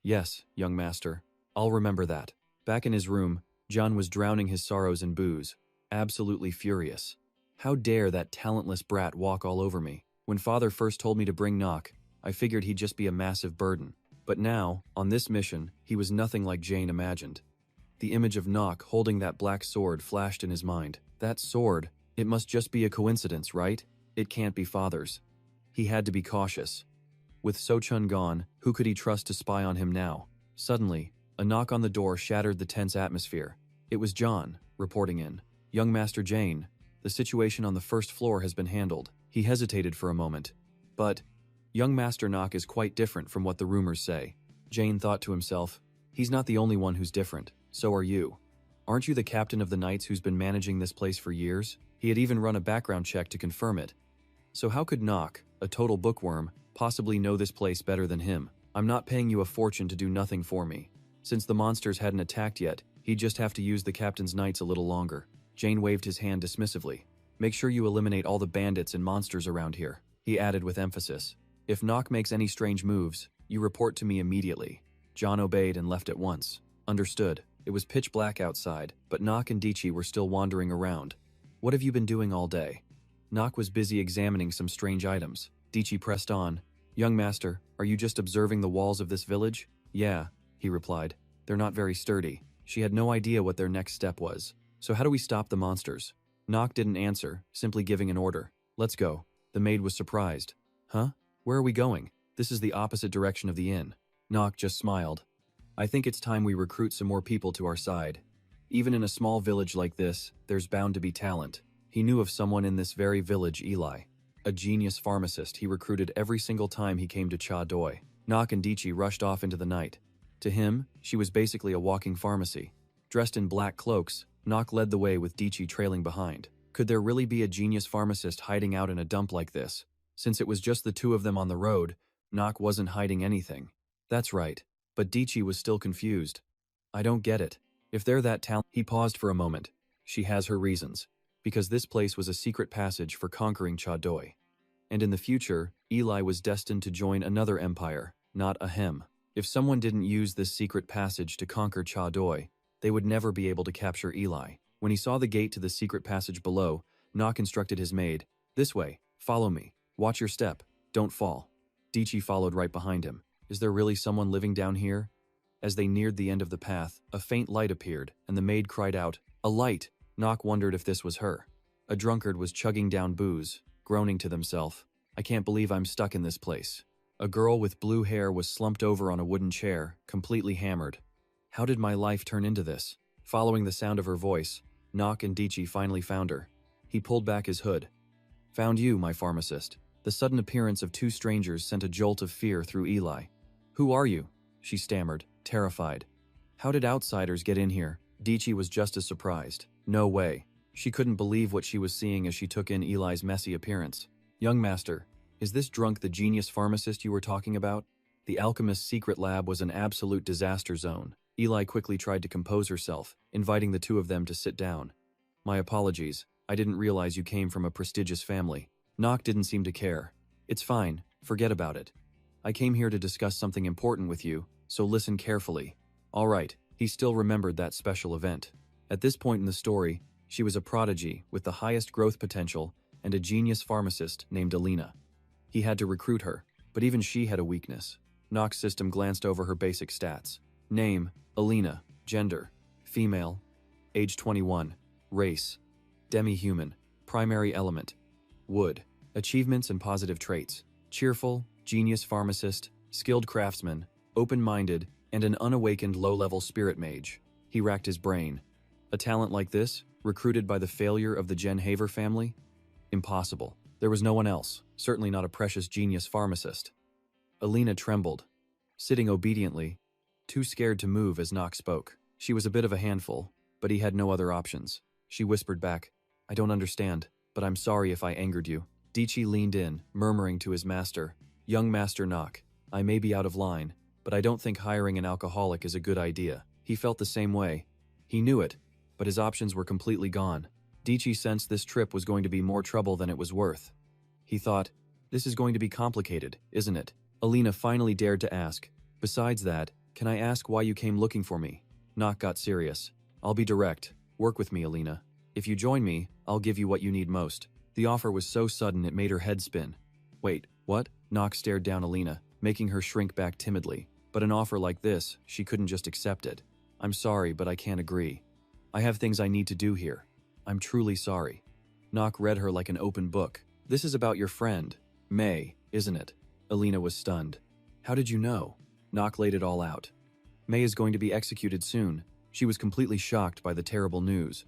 "Yes, young master, I'll remember that." Back in his room, John was drowning his sorrows in booze, absolutely furious. How dare that talentless brat walk all over me? When father first told me to bring Nock, I figured he'd just be a massive burden. But now, on this mission, he was nothing like Jane imagined. The image of Nock holding that black sword flashed in his mind. That sword, it must just be a coincidence, right? It can't be father's. He had to be cautious. With So-chun gone, who could he trust to spy on him now? Suddenly, a knock on the door shattered the tense atmosphere. It was John, reporting in. "Young Master Jane, the situation on the first floor has been handled." He hesitated for a moment. "But, young Master Nock is quite different from what the rumors say." Jane thought to himself, "He's not the only one who's different, so are you. Aren't you the captain of the knights who's been managing this place for years?" He had even run a background check to confirm it. So how could Nock, a total bookworm, possibly know this place better than him? "I'm not paying you a fortune to do nothing for me." Since the monsters hadn't attacked yet, he'd just have to use the captain's knights a little longer. Jane waved his hand dismissively. "Make sure you eliminate all the bandits and monsters around here," he added with emphasis. "If Nock makes any strange moves, you report to me immediately." John obeyed and left at once. Understood. It was pitch black outside, but Nock and Dichi were still wandering around. What have you been doing all day? Nock was busy examining some strange items. Dichi pressed on. Young master, are you just observing the walls of this village? Yeah, he replied. They're not very sturdy. She had no idea what their next step was. So how do we stop the monsters? Nock didn't answer, simply giving an order. Let's go. The maid was surprised. Huh? Where are we going? This is the opposite direction of the inn. Nock just smiled. I think it's time we recruit some more people to our side. Even in a small village like this, there's bound to be talent. He knew of someone in this very village, Eli. A genius pharmacist he recruited every single time he came to Cha Doi. Nock and Dichi rushed off into the night. To him, she was basically a walking pharmacy. Dressed in black cloaks, Nock led the way with Dichi trailing behind. Could there really be a genius pharmacist hiding out in a dump like this? Since it was just the two of them on the road, Nock wasn't hiding anything. That's right, but Dichi was still confused. I don't get it. If they're that talented— He paused for a moment. She has her reasons. Because this place was a secret passage for conquering Cha Doi. And in the future, Eli was destined to join another empire, not a Hem. If someone didn't use this secret passage to conquer Cha Doi, they would never be able to capture Eli. When he saw the gate to the secret passage below, Nock instructed his maid, "This way, follow me. Watch your step, don't fall." Dichi followed right behind him. Is there really someone living down here? As they neared the end of the path, a faint light appeared, and the maid cried out, "A light!" Nock wondered if this was her. A drunkard was chugging down booze, groaning to themselves, "I can't believe I'm stuck in this place." A girl with blue hair was slumped over on a wooden chair, completely hammered. How did my life turn into this? Following the sound of her voice, Nock and Dichi finally found her. He pulled back his hood. "Found you, my pharmacist." The sudden appearance of two strangers sent a jolt of fear through Eli. "Who are you?" she stammered, terrified. "How did outsiders get in here?" Dichi was just as surprised. No way. She couldn't believe what she was seeing as she took in Eli's messy appearance. "Young master, is this drunk the genius pharmacist you were talking about?" The alchemist's secret lab was an absolute disaster zone. Eli quickly tried to compose herself, inviting the two of them to sit down. "My apologies. I didn't realize you came from a prestigious family." Nock didn't seem to care. "It's fine. Forget about it. I came here to discuss something important with you, so listen carefully." All right, he still remembered that special event. At this point in the story, she was a prodigy with the highest growth potential and a genius pharmacist named Alina. He had to recruit her, but even she had a weakness. Nock's system glanced over her basic stats. Name, Alina. Gender, female. Age 21. Race, demi-human. Primary element, wood. Achievements and positive traits, cheerful, genius pharmacist, skilled craftsman, open-minded, and an unawakened low-level spirit mage. He racked his brain. A talent like this, recruited by the failure of the Jen Haver family? Impossible. There was no one else, certainly not a precious genius pharmacist. Alina trembled, sitting obediently, too scared to move as Nock spoke. She was a bit of a handful, but he had no other options. She whispered back, "I don't understand, but I'm sorry if I angered you." Dichi leaned in, murmuring to his master, "Young Master Nock, I may be out of line, but I don't think hiring an alcoholic is a good idea." He felt the same way. He knew it, but his options were completely gone. Dichi sensed this trip was going to be more trouble than it was worth. He thought, this is going to be complicated, isn't it? Alina finally dared to ask, "Besides that, can I ask why you came looking for me?" Nock got serious. "I'll be direct. Work with me, Alina. If you join me, I'll give you what you need most." The offer was so sudden it made her head spin. "Wait, what?" Nock stared down Alina, making her shrink back timidly. But an offer like this, she couldn't just accept it. "I'm sorry, but I can't agree. I have things I need to do here. I'm truly sorry." Nock read her like an open book. "This is about your friend, May, isn't it?" Alina was stunned. "How did you know?" Nock laid it all out. "May is going to be executed soon." She was completely shocked by the terrible news.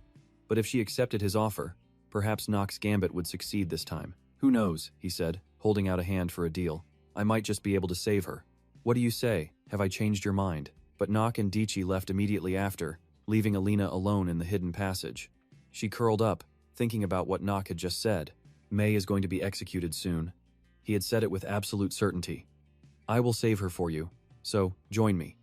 But if she accepted his offer, perhaps Nock's gambit would succeed this time. "Who knows," he said, holding out a hand for a deal. "I might just be able to save her." "What do you say? Have I changed your mind?" But Nock and Dichi left immediately after, leaving Alina alone in the hidden passage. She curled up, thinking about what Nock had just said. May is going to be executed soon. He had said it with absolute certainty. "I will save her for you, so join me."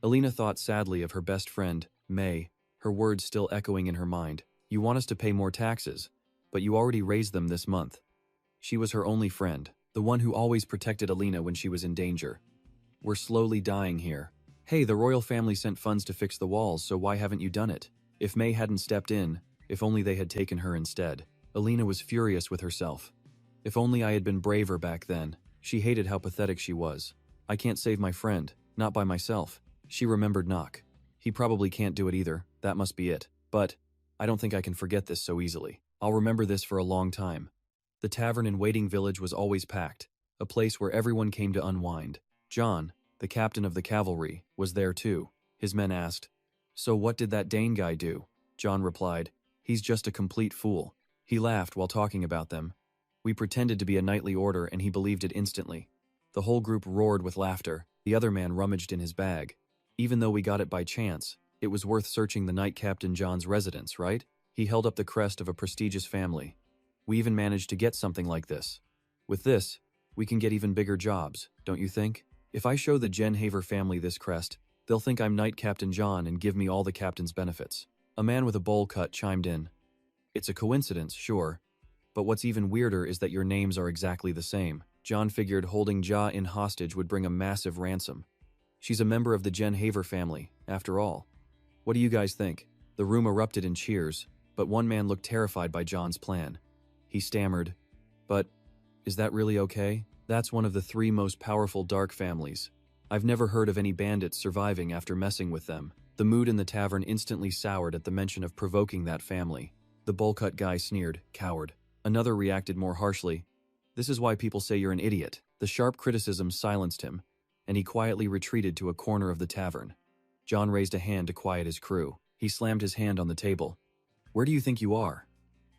Alina thought sadly of her best friend, May, her words still echoing in her mind. "You want us to pay more taxes, but you already raised them this month." She was her only friend, the one who always protected Alina when she was in danger. "We're slowly dying here." "Hey, the royal family sent funds to fix the walls, so why haven't you done it?" If May hadn't stepped in, If only they had taken her instead. Alina was furious with herself. If only I had been braver back then. She hated how pathetic she was. I can't save my friend, not by myself. She remembered Nock. He probably can't do it either, that must be it. But I don't think I can forget this so easily. I'll remember this for a long time. The tavern in Waiting Village was always packed, a place where everyone came to unwind. John, the captain of the cavalry, was there too. His men asked, "So what did that Dane guy do?" John replied, "He's just a complete fool." He laughed while talking about them. We pretended to be a knightly order and he believed it instantly. The whole group roared with laughter. The other man rummaged in his bag. Even though we got it by chance, it was worth searching the night Captain John's residence, right? He held up the crest of a prestigious family. We even managed to get something like this. With this, we can get even bigger jobs, don't you think? If I show the Genhaver family this crest, they'll think I'm Knight Captain John and give me all the captain's benefits. A man with a bowl cut chimed in. It's a coincidence, sure. But what's even weirder is that your names are exactly the same. John figured holding Ja in hostage would bring a massive ransom. She's a member of the Genhaver family, after all. What do you guys think? The room erupted in cheers, but one man looked terrified by John's plan. He stammered, "But is that really okay? That's one of the 3 most powerful dark families. I've never heard of any bandits surviving after messing with them." The mood in the tavern instantly soured at the mention of provoking that family. The bowl-cut guy sneered, "Coward." Another reacted more harshly, "This is why people say you're an idiot." The sharp criticism silenced him, and he quietly retreated to a corner of the tavern. John raised a hand to quiet his crew. He slammed his hand on the table. "Where do you think you are?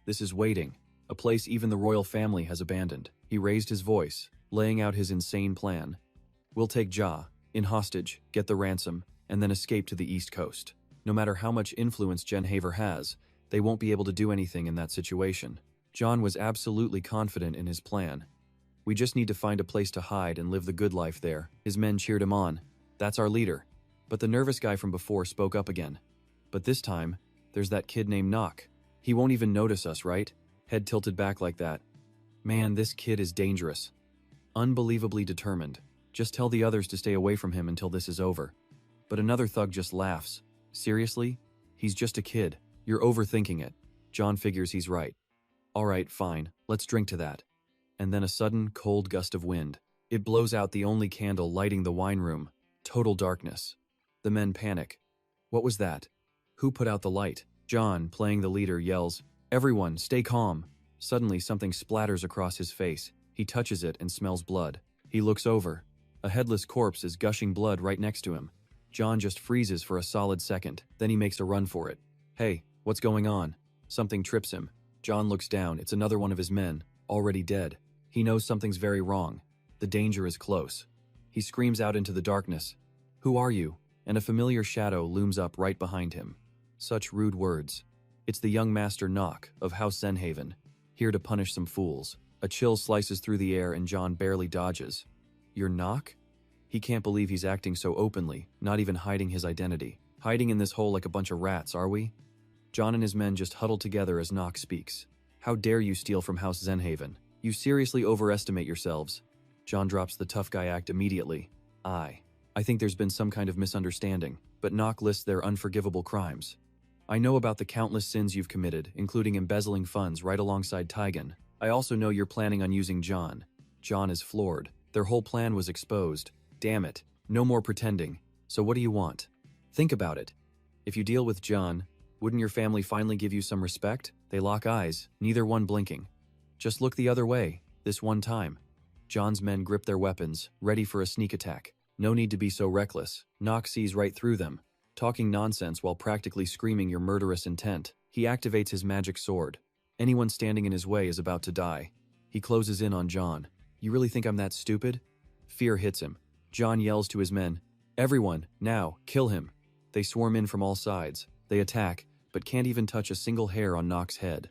This is Waiting, a place even the royal family has abandoned." He raised his voice, laying out his insane plan. "We'll take Ja in hostage, get the ransom, and then escape to the East Coast. No matter how much influence Genhaver has, they won't be able to do anything in that situation." John was absolutely confident in his plan. "We just need to find a place to hide and live the good life there." His men cheered him on. "That's our leader." But the nervous guy from before spoke up again. "But this time, there's that kid named Nock. He won't even notice us, right?" Head tilted back like that. "Man, this kid is dangerous. Unbelievably determined. Just tell the others to stay away from him until this is over." But another thug just laughs. "Seriously? He's just a kid. You're overthinking it." John figures he's right. "All right, fine, let's drink to that." And then a sudden, cold gust of wind. It blows out the only candle lighting the wine room. Total darkness. The men panic. "What was that? Who put out the light?" John, playing the leader, yells, "Everyone, stay calm." Suddenly, something splatters across his face. He touches it and smells blood. He looks over. A headless corpse is gushing blood right next to him. John just freezes for a solid second, then he makes a run for it. "Hey, what's going on?" Something trips him. John looks down. It's another one of his men, already dead. He knows something's very wrong. The danger is close. He screams out into the darkness, "Who are you?" And a familiar shadow looms up right behind him. Such rude words. It's the young master Nock of House Zenhaven, here to punish some fools. A chill slices through the air and John barely dodges. "You're Nock?" He can't believe he's acting so openly, not even hiding his identity. "Hiding in this hole like a bunch of rats, are we?" John and his men just huddle together as Nock speaks. "How dare you steal from House Zenhaven? You seriously overestimate yourselves." John drops the tough guy act immediately. I think there's been some kind of misunderstanding, but Nock lists their unforgivable crimes. "I know about the countless sins you've committed, including embezzling funds right alongside Taigen. I also know you're planning on using John." John is floored. Their whole plan was exposed. Damn it. No more pretending. "So what do you want?" "Think about it. If you deal with John, wouldn't your family finally give you some respect?" They lock eyes, neither one blinking. "Just look the other way, this one time." John's men grip their weapons, ready for a sneak attack. No need to be so reckless. Nock sees right through them, talking nonsense while practically screaming your murderous intent. He activates his magic sword. Anyone standing in his way is about to die. He closes in on John. "You really think I'm that stupid?" Fear hits him. John yells to his men, "Everyone, now, kill him." They swarm in from all sides. They attack, but can't even touch a single hair on Nock's head.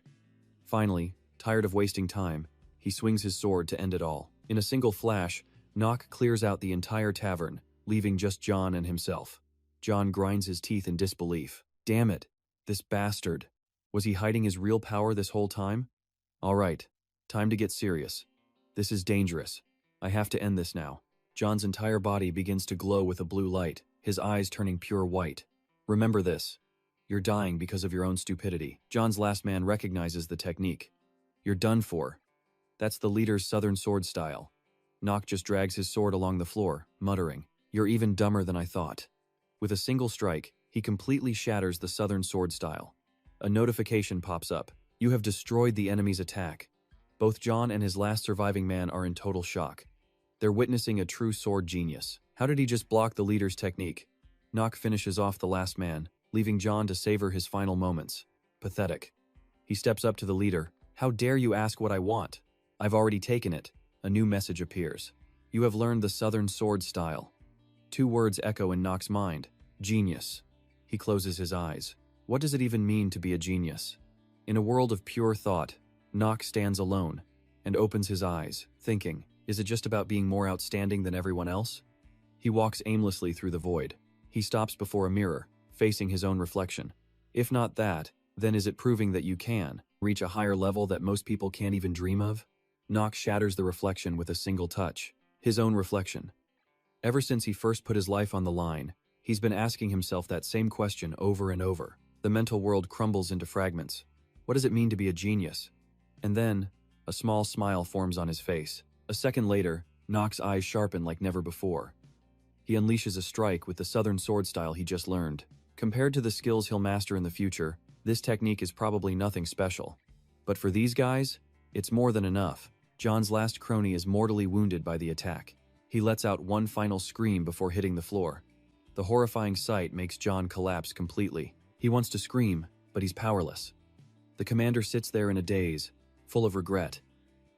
Finally, tired of wasting time, he swings his sword to end it all. In a single flash, Nock clears out the entire tavern, leaving just John and himself. John grinds his teeth in disbelief. Damn it, this bastard. Was he hiding his real power this whole time? All right, time to get serious. This is dangerous. I have to end this now. John's entire body begins to glow with a blue light, his eyes turning pure white. Remember this. You're dying because of your own stupidity. John's last man recognizes the technique. You're done for. That's the leader's southern sword style. Nock just drags his sword along the floor, muttering, "You're even dumber than I thought." With a single strike, he completely shatters the southern sword style. A notification pops up. You have destroyed the enemy's attack. Both John and his last surviving man are in total shock. They're witnessing a true sword genius. How did he just block the leader's technique? Nock finishes off the last man, leaving John to savor his final moments. Pathetic. He steps up to the leader. How dare you ask what I want? I've already taken it. A new message appears. You have learned the southern sword style. 2 words echo in Nock's mind. Genius. He closes his eyes. What does it even mean to be a genius? In a world of pure thought, Nock stands alone and opens his eyes, thinking, is it just about being more outstanding than everyone else? He walks aimlessly through the void. He stops before a mirror, facing his own reflection. If not that, then is it proving that you can reach a higher level that most people can't even dream of? Nock shatters the reflection with a single touch. His own reflection. Ever since he first put his life on the line, he's been asking himself that same question over and over. The mental world crumbles into fragments. What does it mean to be a genius? And then, a small smile forms on his face. A second later, Nock's eyes sharpen like never before. He unleashes a strike with the southern sword style he just learned. Compared to the skills he'll master in the future, this technique is probably nothing special. But for these guys, it's more than enough. John's last crony is mortally wounded by the attack. He lets out one final scream before hitting the floor. The horrifying sight makes John collapse completely. He wants to scream, but he's powerless. The commander sits there in a daze, full of regret.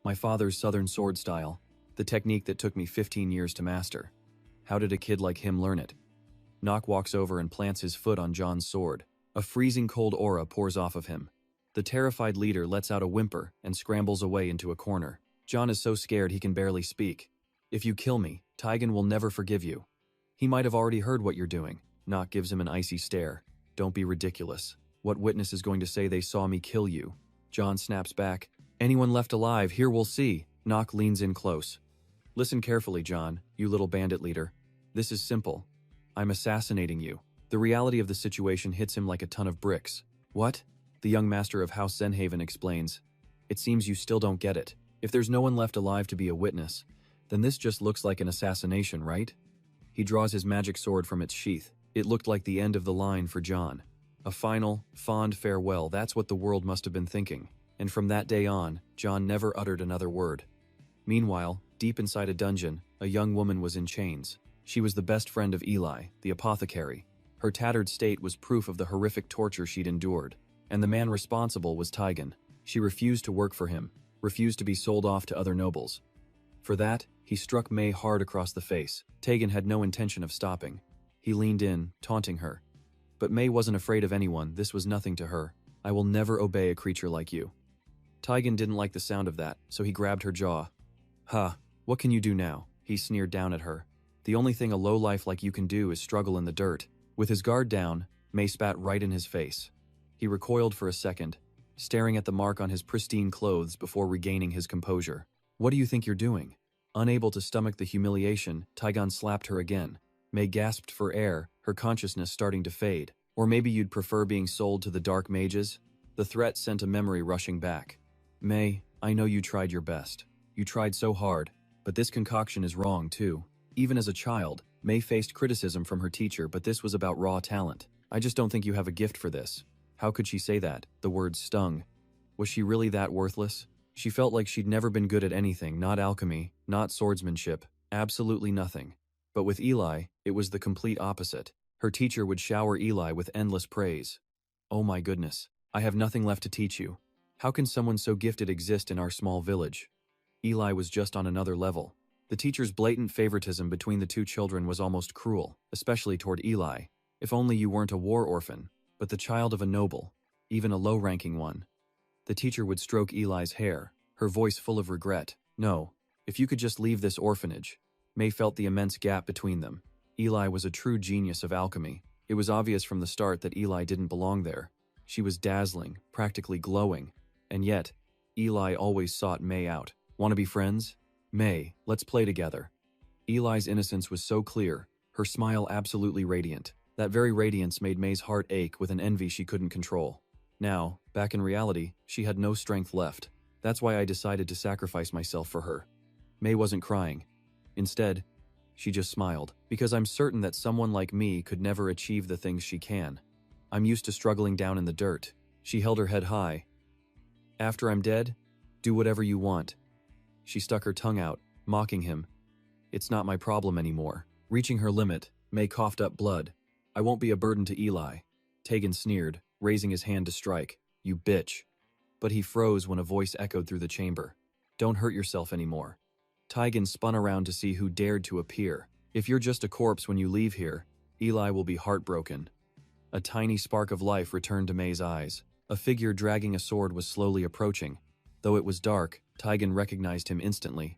My father's southern sword style, the technique that took me 15 years to master. How did a kid like him learn it? Nock walks over and plants his foot on John's sword. A freezing cold aura pours off of him. The terrified leader lets out a whimper and scrambles away into a corner. John is so scared he can barely speak. If you kill me, Taigen will never forgive you. He might have already heard what you're doing. Nock gives him an icy stare. Don't be ridiculous. What witness is going to say they saw me kill you? John snaps back. Anyone left alive, here we'll see. Nock leans in close. Listen carefully, John, you little bandit leader. This is simple. I'm assassinating you. The reality of the situation hits him like a ton of bricks. What? The young master of House Zenhaven explains. It seems you still don't get it. If there's no one left alive to be a witness, then this just looks like an assassination, right? He draws his magic sword from its sheath. It looked like the end of the line for John. A final, fond farewell, that's what the world must have been thinking. And from that day on, John never uttered another word. Meanwhile, deep inside a dungeon, a young woman was in chains. She was the best friend of Eli, the apothecary. Her tattered state was proof of the horrific torture she'd endured. And the man responsible was Taigen. She refused to work for him, refused to be sold off to other nobles. For that, he struck May hard across the face. Taigen had no intention of stopping. He leaned in, taunting her. But May wasn't afraid of anyone, this was nothing to her. I will never obey a creature like you. Taigen didn't like the sound of that, so he grabbed her jaw. Ha, what can you do now? He sneered down at her. The only thing a lowlife like you can do is struggle in the dirt. With his guard down, May spat right in his face. He recoiled for a second, staring at the mark on his pristine clothes before regaining his composure. What do you think you're doing? Unable to stomach the humiliation, Taigen slapped her again. May gasped for air, her consciousness starting to fade. Or maybe you'd prefer being sold to the dark mages? The threat sent a memory rushing back. May, I know you tried your best. You tried so hard, but this concoction is wrong too. Even as a child, May faced criticism from her teacher, but this was about raw talent. I just don't think you have a gift for this. How could she say that? The words stung. Was she really that worthless? She felt like she'd never been good at anything, not alchemy, not swordsmanship, absolutely nothing. But with Eli, it was the complete opposite. Her teacher would shower Eli with endless praise. Oh my goodness, I have nothing left to teach you. How can someone so gifted exist in our small village? Eli was just on another level. The teacher's blatant favoritism between the two children was almost cruel, especially toward Eli. If only you weren't a war orphan, but the child of a noble, even a low-ranking one. The teacher would stroke Eli's hair, her voice full of regret. No, if you could just leave this orphanage. May felt the immense gap between them. Eli was a true genius of alchemy. It was obvious from the start that Eli didn't belong there. She was dazzling, practically glowing. And yet, Eli always sought May out. Want to be friends? May, let's play together. Eli's innocence was so clear, her smile absolutely radiant. That very radiance made May's heart ache with an envy she couldn't control. Now, back in reality, she had no strength left. That's why I decided to sacrifice myself for her. May wasn't crying. Instead, she just smiled, because I'm certain that someone like me could never achieve the things she can. I'm used to struggling down in the dirt. She held her head high. After I'm dead, do whatever you want. She stuck her tongue out, mocking him. It's not my problem anymore. Reaching her limit, May coughed up blood. I won't be a burden to Eli. Tegan sneered, raising his hand to strike. You bitch. But he froze when a voice echoed through the chamber. Don't hurt yourself anymore. Tegan spun around to see who dared to appear. If you're just a corpse when you leave here, Eli will be heartbroken. A tiny spark of life returned to May's eyes. A figure dragging a sword was slowly approaching. Though it was dark, Tegan recognized him instantly.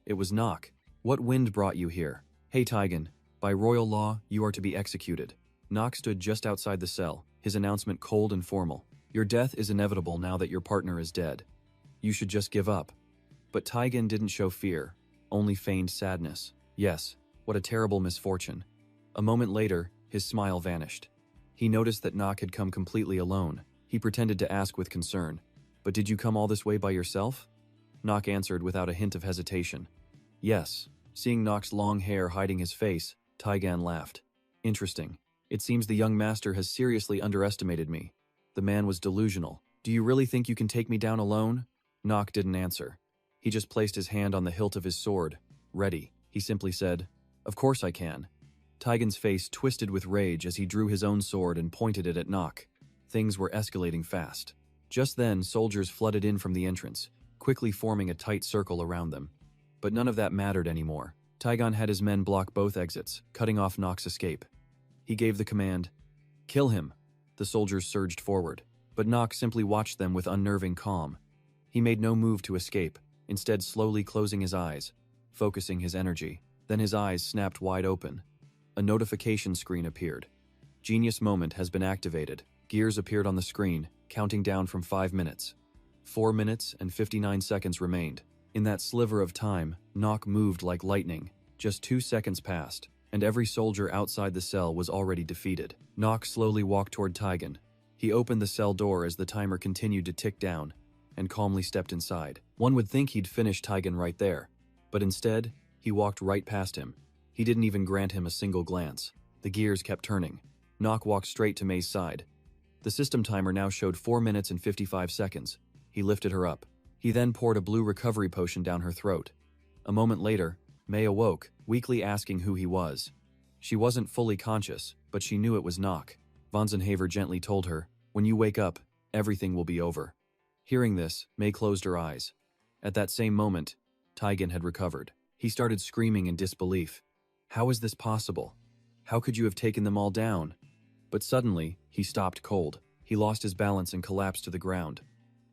It was Nock. What wind brought you here? Hey Tegan, by royal law, you are to be executed. Nock stood just outside the cell, his announcement cold and formal. Your death is inevitable now that your partner is dead. You should just give up. But Tegan didn't show fear, only feigned sadness. Yes, what a terrible misfortune. A moment later, his smile vanished. He noticed that Nock had come completely alone. He pretended to ask with concern, but did you come all this way by yourself? Nock answered without a hint of hesitation. Yes. Seeing Nock's long hair hiding his face, Tegan laughed. Interesting. It seems the young master has seriously underestimated me. The man was delusional. Do you really think you can take me down alone? Nock didn't answer. He just placed his hand on the hilt of his sword. Ready. He simply said, Of course I can. Tegan's face twisted with rage as he drew his own sword and pointed it at Nock. Things were escalating fast. Just then, soldiers flooded in from the entrance, quickly forming a tight circle around them. But none of that mattered anymore. Tegan had his men block both exits, cutting off Nock's escape. He gave the command, Kill him. The soldiers surged forward, but Nock simply watched them with unnerving calm. He made no move to escape, instead slowly closing his eyes, focusing his energy. Then his eyes snapped wide open. A notification screen appeared. Genius moment has been activated. Gears appeared on the screen, counting down from 5 minutes. 4 minutes and 59 seconds remained. In that sliver of time, Nock moved like lightning. Just 2 seconds passed, and every soldier outside the cell was already defeated. Nock slowly walked toward Tegan. He opened the cell door as the timer continued to tick down, and calmly stepped inside. One would think he'd finish Tegan right there, but instead, he walked right past him. He didn't even grant him a single glance. The gears kept turning. Nock walked straight to May's side. The system timer now showed 4 minutes and 55 seconds. He lifted her up. He then poured a blue recovery potion down her throat. A moment later, May awoke, weakly asking who he was. She wasn't fully conscious, but she knew it was Nock. Vonsenhaver gently told her, When you wake up, everything will be over. Hearing this, May closed her eyes. At that same moment, Tegan had recovered. He started screaming in disbelief. How is this possible? How could you have taken them all down? But suddenly, he stopped cold. He lost his balance and collapsed to the ground.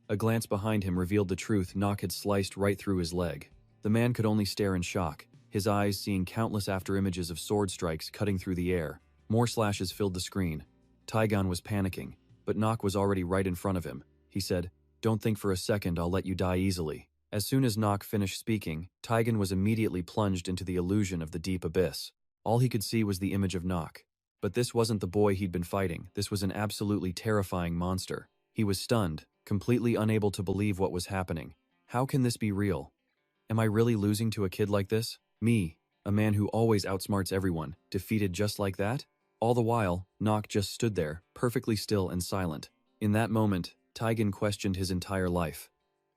A glance behind him revealed the truth. Nock had sliced right through his leg. The man could only stare in shock, his eyes seeing countless afterimages of sword strikes cutting through the air. More slashes filled the screen. Tegan was panicking, but Nock was already right in front of him. He said, Don't think for a second I'll let you die easily. As soon as Nock finished speaking, Tegan was immediately plunged into the illusion of the deep abyss. All he could see was the image of Nock. But this wasn't the boy he'd been fighting. This was an absolutely terrifying monster. He was stunned, completely unable to believe what was happening. How can this be real? Am I really losing to a kid like this? Me, a man who always outsmarts everyone, defeated just like that? All the while, Nock just stood there, perfectly still and silent. In that moment, Tegan questioned his entire life.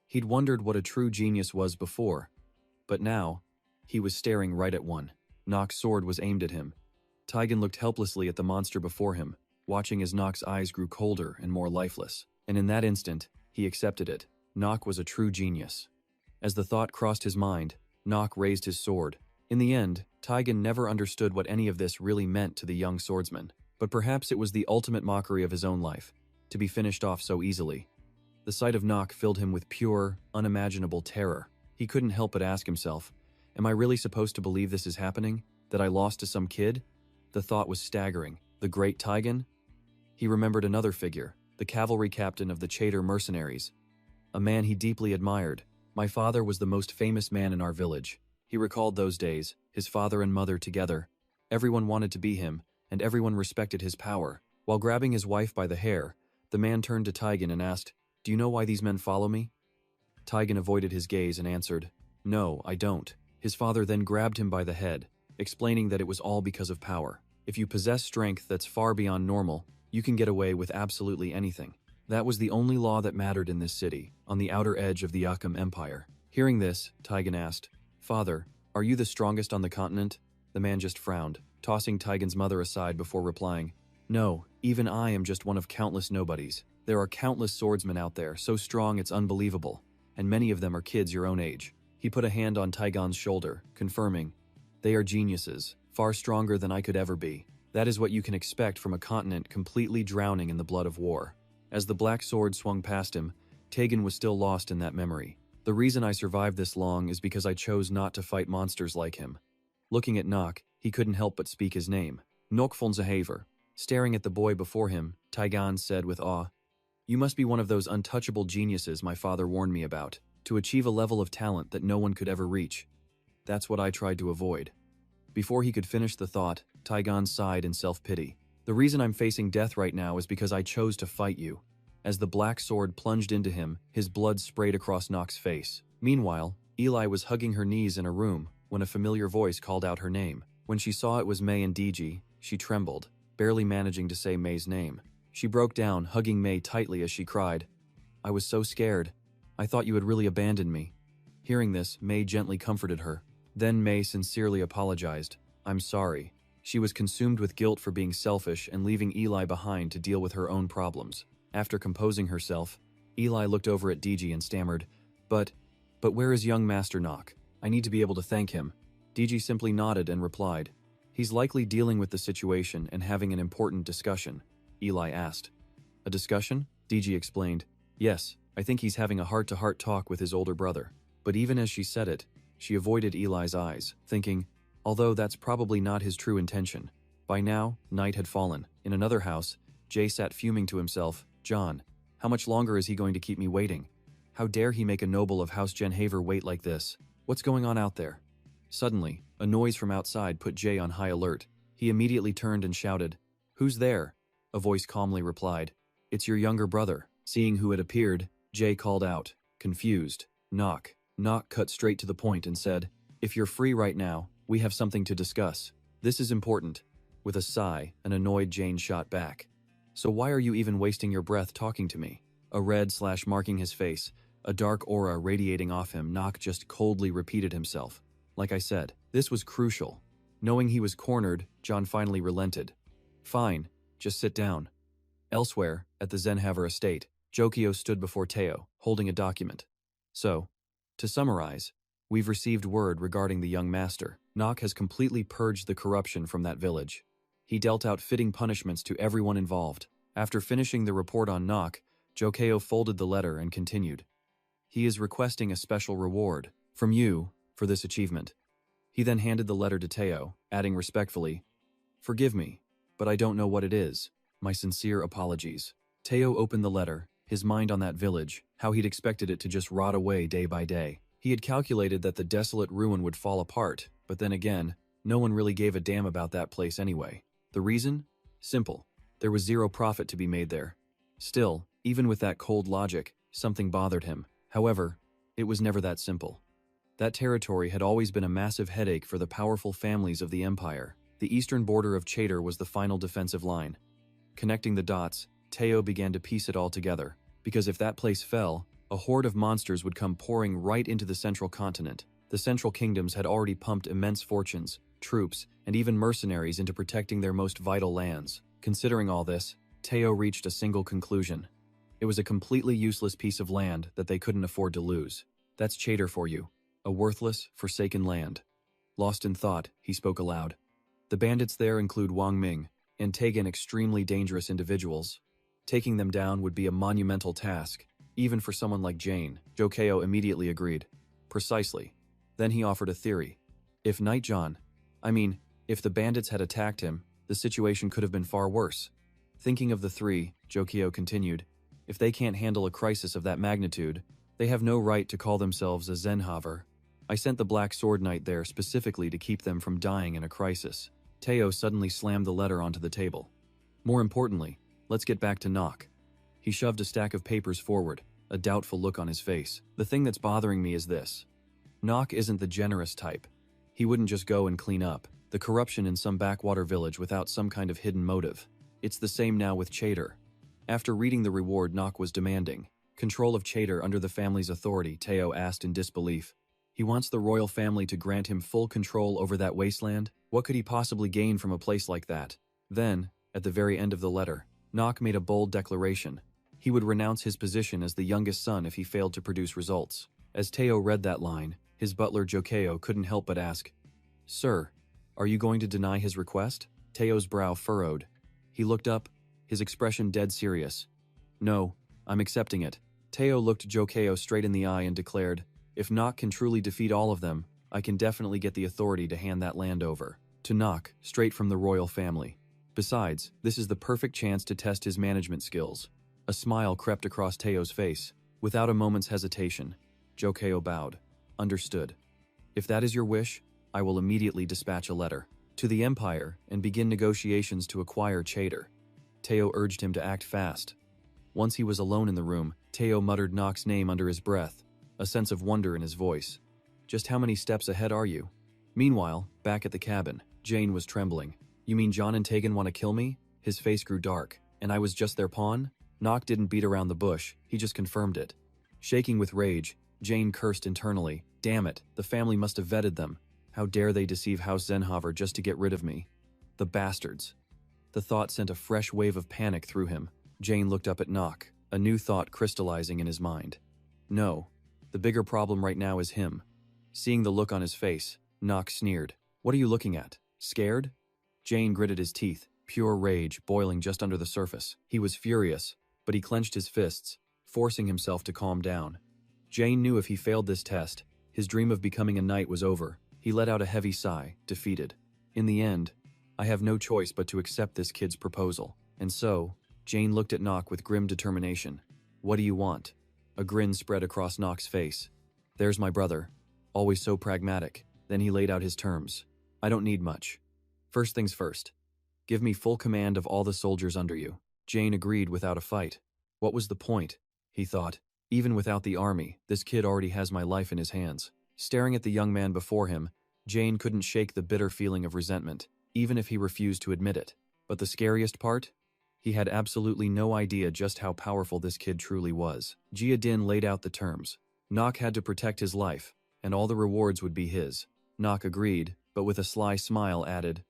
He'd wondered what a true genius was before. But now, he was staring right at one. Nock's sword was aimed at him. Tegan looked helplessly at the monster before him, watching as Nock's eyes grew colder and more lifeless. And in that instant, he accepted it. Nock was a true genius. As the thought crossed his mind, Nock raised his sword. In the end, Tegan never understood what any of this really meant to the young swordsman. But perhaps it was the ultimate mockery of his own life, to be finished off so easily. The sight of Nock filled him with pure, unimaginable terror. He couldn't help but ask himself, Am I really supposed to believe this is happening? That I lost to some kid? The thought was staggering. The great Tegan? He remembered another figure, the cavalry captain of the Chater mercenaries. A man he deeply admired. My father was the most famous man in our village. He recalled those days, his father and mother together. Everyone wanted to be him, and everyone respected his power. While grabbing his wife by the hair, the man turned to Taigen and asked, "Do you know why these men follow me?" Taigen avoided his gaze and answered, "No, I don't." His father then grabbed him by the head, explaining that it was all because of power. If you possess strength that's far beyond normal, you can get away with absolutely anything. That was the only law that mattered in this city, on the outer edge of the Akan Empire. Hearing this, Taigen asked, "Father, are you the strongest on the continent?" The man just frowned, tossing Taigen's mother aside before replying, "No, even I am just one of countless nobodies. There are countless swordsmen out there, so strong it's unbelievable, and many of them are kids your own age." He put a hand on Taigen's shoulder, confirming, "They are geniuses, far stronger than I could ever be. That is what you can expect from a continent completely drowning in the blood of war." As the black sword swung past him, Taigen was still lost in that memory. "The reason I survived this long is because I chose not to fight monsters like him." Looking at Nok, he couldn't help but speak his name, Nok Fonzahaver. Staring at the boy before him, Taigen said with awe, "You must be one of those untouchable geniuses my father warned me about, to achieve a level of talent that no one could ever reach. That's what I tried to avoid." Before he could finish the thought, Taigen sighed in self-pity. "The reason I'm facing death right now is because I chose to fight you." As the black sword plunged into him, his blood sprayed across Nok's face. Meanwhile, Eli was hugging her knees in a room when a familiar voice called out her name. When she saw it was May and DG, she trembled, barely managing to say May's name. She broke down, hugging May tightly as she cried, "I was so scared. I thought you had really abandoned me." Hearing this, May gently comforted her. Then May sincerely apologized. "I'm sorry." She was consumed with guilt for being selfish and leaving Eli behind to deal with her own problems. After composing herself, Eli looked over at DG and stammered, But where is young Master Nok? I need to be able to thank him." DG simply nodded and replied, "He's likely dealing with the situation and having an important discussion." Eli asked, "A discussion?" DG explained, "Yes, I think he's having a heart-to-heart talk with his older brother." But even as she said it, she avoided Eli's eyes, thinking, although that's probably not his true intention. By now, night had fallen. In another house, Jay sat fuming to himself, "John, how much longer is he going to keep me waiting? How dare he make a noble of House Genhaver wait like this? What's going on out there?" Suddenly, a noise from outside put Jay on high alert. He immediately turned and shouted, "Who's there?" A voice calmly replied, "It's your younger brother." Seeing who had appeared, Jay called out, confused, "Knock." Knock cut straight to the point and said, "If you're free right now, we have something to discuss. This is important." With a sigh, an annoyed Jane shot back, "So why are you even wasting your breath talking to me?" A red slash marking his face, a dark aura radiating off him, Knock just coldly repeated himself. Like I said, this was crucial. Knowing he was cornered, John finally relented. "Fine, just sit down." Elsewhere, at the Zenhaver estate, Jokio stood before Teo, holding a document. "So, to summarize, we've received word regarding the young master. Knock has completely purged the corruption from that village. He dealt out fitting punishments to everyone involved." After finishing the report on Knock, Jokeo folded the letter and continued. "He is requesting a special reward from you for this achievement." He then handed the letter to Teo, adding respectfully, "Forgive me, but I don't know what it is. My sincere apologies." Teo opened the letter, his mind on that village, how he'd expected it to just rot away day by day. He had calculated that the desolate ruin would fall apart, but then again, no one really gave a damn about that place anyway. The reason? Simple. There was zero profit to be made there. Still, even with that cold logic, something bothered him. However, it was never that simple. That territory had always been a massive headache for the powerful families of the empire. The eastern border of Chater was the final defensive line. Connecting the dots, Teo began to piece it all together. Because if that place fell, a horde of monsters would come pouring right into the central continent. The central kingdoms had already pumped immense fortunes, troops, and even mercenaries into protecting their most vital lands. Considering all this, Teo reached a single conclusion. It was a completely useless piece of land that they couldn't afford to lose. That's Chater for you. A worthless, forsaken land. Lost in thought, he spoke aloud. The bandits there include Wang Ming and Tegan, extremely dangerous individuals. Taking them down would be a monumental task, even for someone like Jane. Jokeo immediately agreed. Precisely. Then he offered a theory. If if the bandits had attacked him, the situation could have been far worse. Thinking of the three, Jokeo continued, if they can't handle a crisis of that magnitude, they have no right to call themselves a Zenhaver. I sent the Black Sword Knight there specifically to keep them from dying in a crisis. Teo suddenly slammed the letter onto the table. More importantly, let's get back to Nock. He shoved a stack of papers forward, a doubtful look on his face. The thing that's bothering me is this. Nock isn't the generous type. He wouldn't just go and clean up the corruption in some backwater village without some kind of hidden motive. It's the same now with Chater. After reading the reward Nock was demanding, control of Chater under the family's authority, Teo asked in disbelief. He wants the royal family to grant him full control over that wasteland? What could he possibly gain from a place like that? Then, at the very end of the letter, Nock made a bold declaration. He would renounce his position as the youngest son if he failed to produce results. As Teo read that line, his butler Jokeo couldn't help but ask, "Sir, are you going to deny his request?" Teo's brow furrowed. He looked up, his expression dead serious. "No, I'm accepting it." Teo looked Jokeo straight in the eye and declared, "If Nock can truly defeat all of them, I can definitely get the authority to hand that land over to Nock, straight from the royal family. Besides, this is the perfect chance to test his management skills." A smile crept across Teo's face. Without a moment's hesitation, Jokeo bowed. "Understood. If that is your wish, I will immediately dispatch a letter to the Empire and begin negotiations to acquire Chater." Teo urged him to act fast. Once he was alone in the room, Teo muttered Nock's name under his breath, a sense of wonder in his voice. "Just how many steps ahead are you?" Meanwhile, back at the cabin, Jane was trembling. "You mean John and Tegan want to kill me?" His face grew dark. "And I was just their pawn?" Nock didn't beat around the bush, he just confirmed it. Shaking with rage, Jane cursed internally. "Damn it, the family must have vetted them. How dare they deceive House Zenhover just to get rid of me? The bastards." The thought sent a fresh wave of panic through him. Jane looked up at Nock, a new thought crystallizing in his mind. "No, the bigger problem right now is him." Seeing the look on his face, Nock sneered. "What are you looking at? Scared?" Jane gritted his teeth, pure rage boiling just under the surface. He was furious, but he clenched his fists, forcing himself to calm down. Jane knew if he failed this test, his dream of becoming a knight was over. He let out a heavy sigh, defeated. "In the end, I have no choice but to accept this kid's proposal." And so, Jane looked at Nock with grim determination. "What do you want?" A grin spread across Nock's face. "There's my brother, always so pragmatic." Then he laid out his terms. "I don't need much. First things first. Give me full command of all the soldiers under you." Jane agreed without a fight. What was the point? He thought. Even without the army, this kid already has my life in his hands. Staring at the young man before him, Jane couldn't shake the bitter feeling of resentment, even if he refused to admit it. But the scariest part? He had absolutely no idea just how powerful this kid truly was. Jia Din laid out the terms. Nock had to protect his life, and all the rewards would be his. Nock agreed, but with a sly smile added,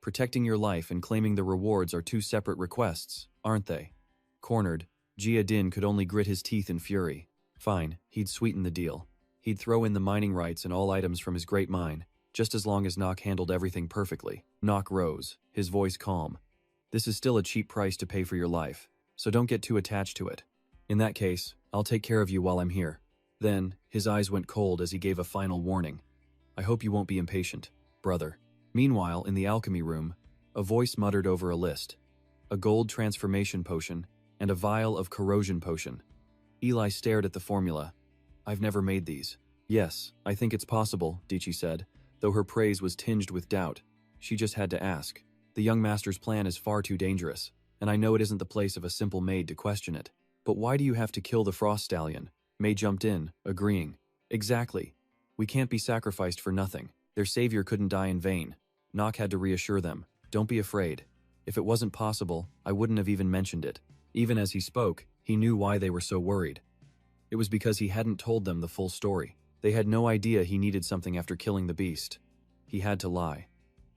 "Protecting your life and claiming the rewards are two separate requests, aren't they?" Cornered, Jia Din could only grit his teeth in fury. Fine, he'd sweeten the deal. He'd throw in the mining rights and all items from his great mine, just as long as Nock handled everything perfectly. Nock rose, his voice calm. "This is still a cheap price to pay for your life, so don't get too attached to it. In that case, I'll take care of you while I'm here." Then, his eyes went cold as he gave a final warning. "I hope you won't be impatient, brother." Meanwhile, in the alchemy room, a voice muttered over a list. A gold transformation potion, and a vial of corrosion potion. Eli stared at the formula. "I've never made these." "Yes, I think it's possible," Dichi said, though her praise was tinged with doubt. She just had to ask. "The young master's plan is far too dangerous, and I know it isn't the place of a simple maid to question it. But why do you have to kill the Frost Stallion?" May jumped in, agreeing. "Exactly. We can't be sacrificed for nothing. Their savior couldn't die in vain." Nock had to reassure them. "Don't be afraid. If it wasn't possible, I wouldn't have even mentioned it." Even as he spoke, he knew why they were so worried. It was because he hadn't told them the full story. They had no idea he needed something after killing the beast. He had to lie.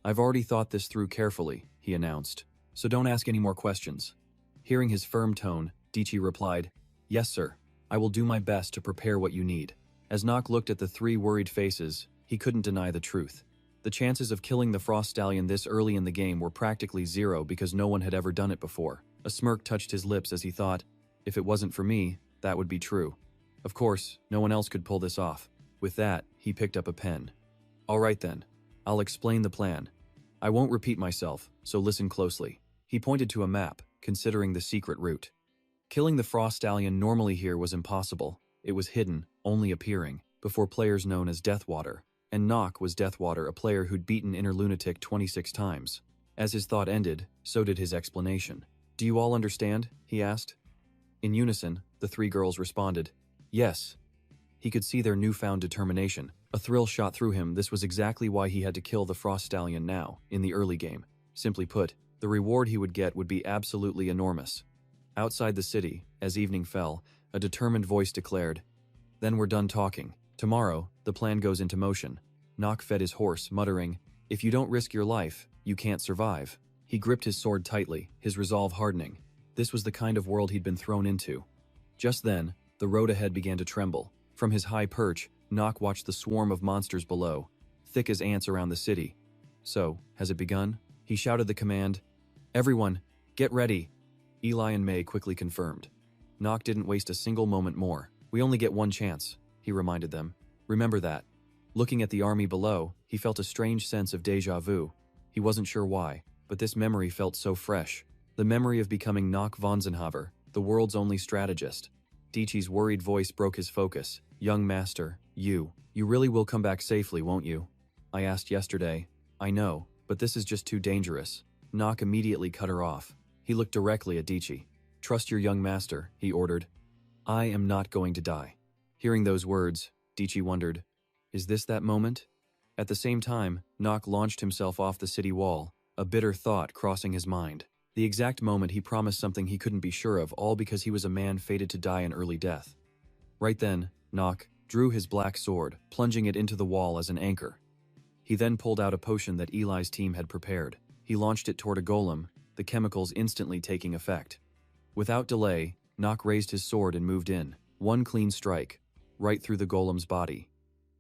"I've already thought this through carefully," he announced, "so don't ask any more questions." Hearing his firm tone, Dichi replied, "Yes, sir. I will do my best to prepare what you need." As Nock looked at the three worried faces, he couldn't deny the truth. The chances of killing the Frost Stallion this early in the game were practically zero because no one had ever done it before. A smirk touched his lips as he thought, if it wasn't for me, that would be true. Of course, no one else could pull this off. With that, he picked up a pen. "All right then, I'll explain the plan. I won't repeat myself, so listen closely." He pointed to a map, considering the secret route. Killing the Frost Stallion normally here was impossible. It was hidden, only appearing, before players known as Deathwater. And Nock was Deathwater, a player who'd beaten Inner Lunatic 26 times. As his thought ended, so did his explanation. "Do you all understand?" he asked. In unison, the three girls responded, "Yes." He could see their newfound determination. A thrill shot through him. This was exactly why he had to kill the Frost Stallion now, in the early game. Simply put, the reward he would get would be absolutely enormous. Outside the city, as evening fell, a determined voice declared, "Then we're done talking. Tomorrow, the plan goes into motion." Nock fed his horse, muttering, "If you don't risk your life, you can't survive." He gripped his sword tightly, his resolve hardening. This was the kind of world he'd been thrown into. Just then, the road ahead began to tremble. From his high perch, Nock watched the swarm of monsters below, thick as ants around the city. "So, has it begun?" He shouted the command, "Everyone, get ready!" Eli and May quickly confirmed. Nock didn't waste a single moment more. "We only get one chance," he reminded them. "Remember that." Looking at the army below, he felt a strange sense of déjà vu. He wasn't sure why, but this memory felt so fresh. The memory of becoming Nock Vonsenhaver, the world's only strategist. Dichi's worried voice broke his focus. "Young master, you really will come back safely, won't you? I asked yesterday." "I know, but this is just too dangerous." Nock immediately cut her off. He looked directly at Dichi. "Trust your young master," he ordered. "I am not going to die." Hearing those words, Dichi wondered, is this that moment? At the same time, Nock launched himself off the city wall, a bitter thought crossing his mind. The exact moment he promised something he couldn't be sure of, all because he was a man fated to die an early death. Right then, Nock drew his black sword, plunging it into the wall as an anchor. He then pulled out a potion that Eli's team had prepared. He launched it toward a golem, the chemicals instantly taking effect. Without delay, Nock raised his sword and moved in. One clean strike, right through the golem's body.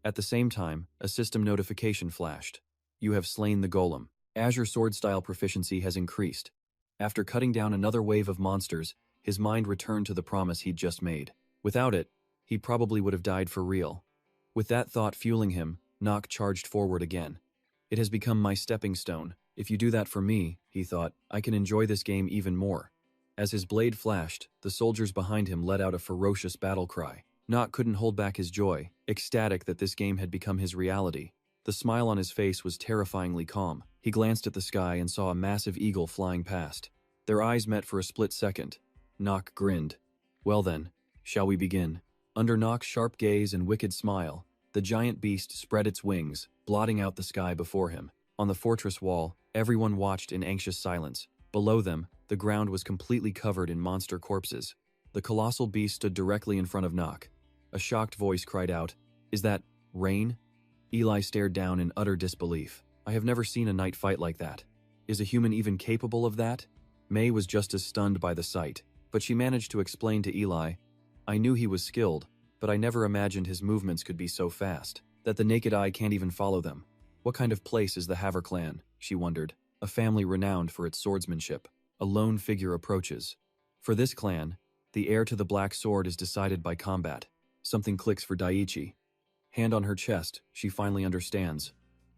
At the same time, a system notification flashed. "You have slain the golem. Azure sword style proficiency has increased." After cutting down another wave of monsters, his mind returned to the promise he'd just made. Without it, he probably would have died for real. With that thought fueling him, Nock charged forward again. "It has become my stepping stone. If you do that for me," he thought, "I can enjoy this game even more." As his blade flashed, the soldiers behind him let out a ferocious battle cry. Nock couldn't hold back his joy, ecstatic that this game had become his reality. The smile on his face was terrifyingly calm. He glanced at the sky and saw a massive eagle flying past. Their eyes met for a split second. Nock grinned. "Well then, shall we begin?" Under Nock's sharp gaze and wicked smile, the giant beast spread its wings, blotting out the sky before him. On the fortress wall, everyone watched in anxious silence. Below them, the ground was completely covered in monster corpses. The colossal beast stood directly in front of Nock. A shocked voice cried out, "Is that rain?" Eli stared down in utter disbelief. "I have never seen a night fight like that. Is a human even capable of that?" May was just as stunned by the sight, but she managed to explain to Eli, "I knew he was skilled, but I never imagined his movements could be so fast, that the naked eye can't even follow them. What kind of place is the Haver clan?" she wondered. "A family renowned for its swordsmanship. A lone figure approaches. For this clan, the heir to the black sword is decided by combat." Something clicks for Daiichi. Hand on her chest, she finally understands.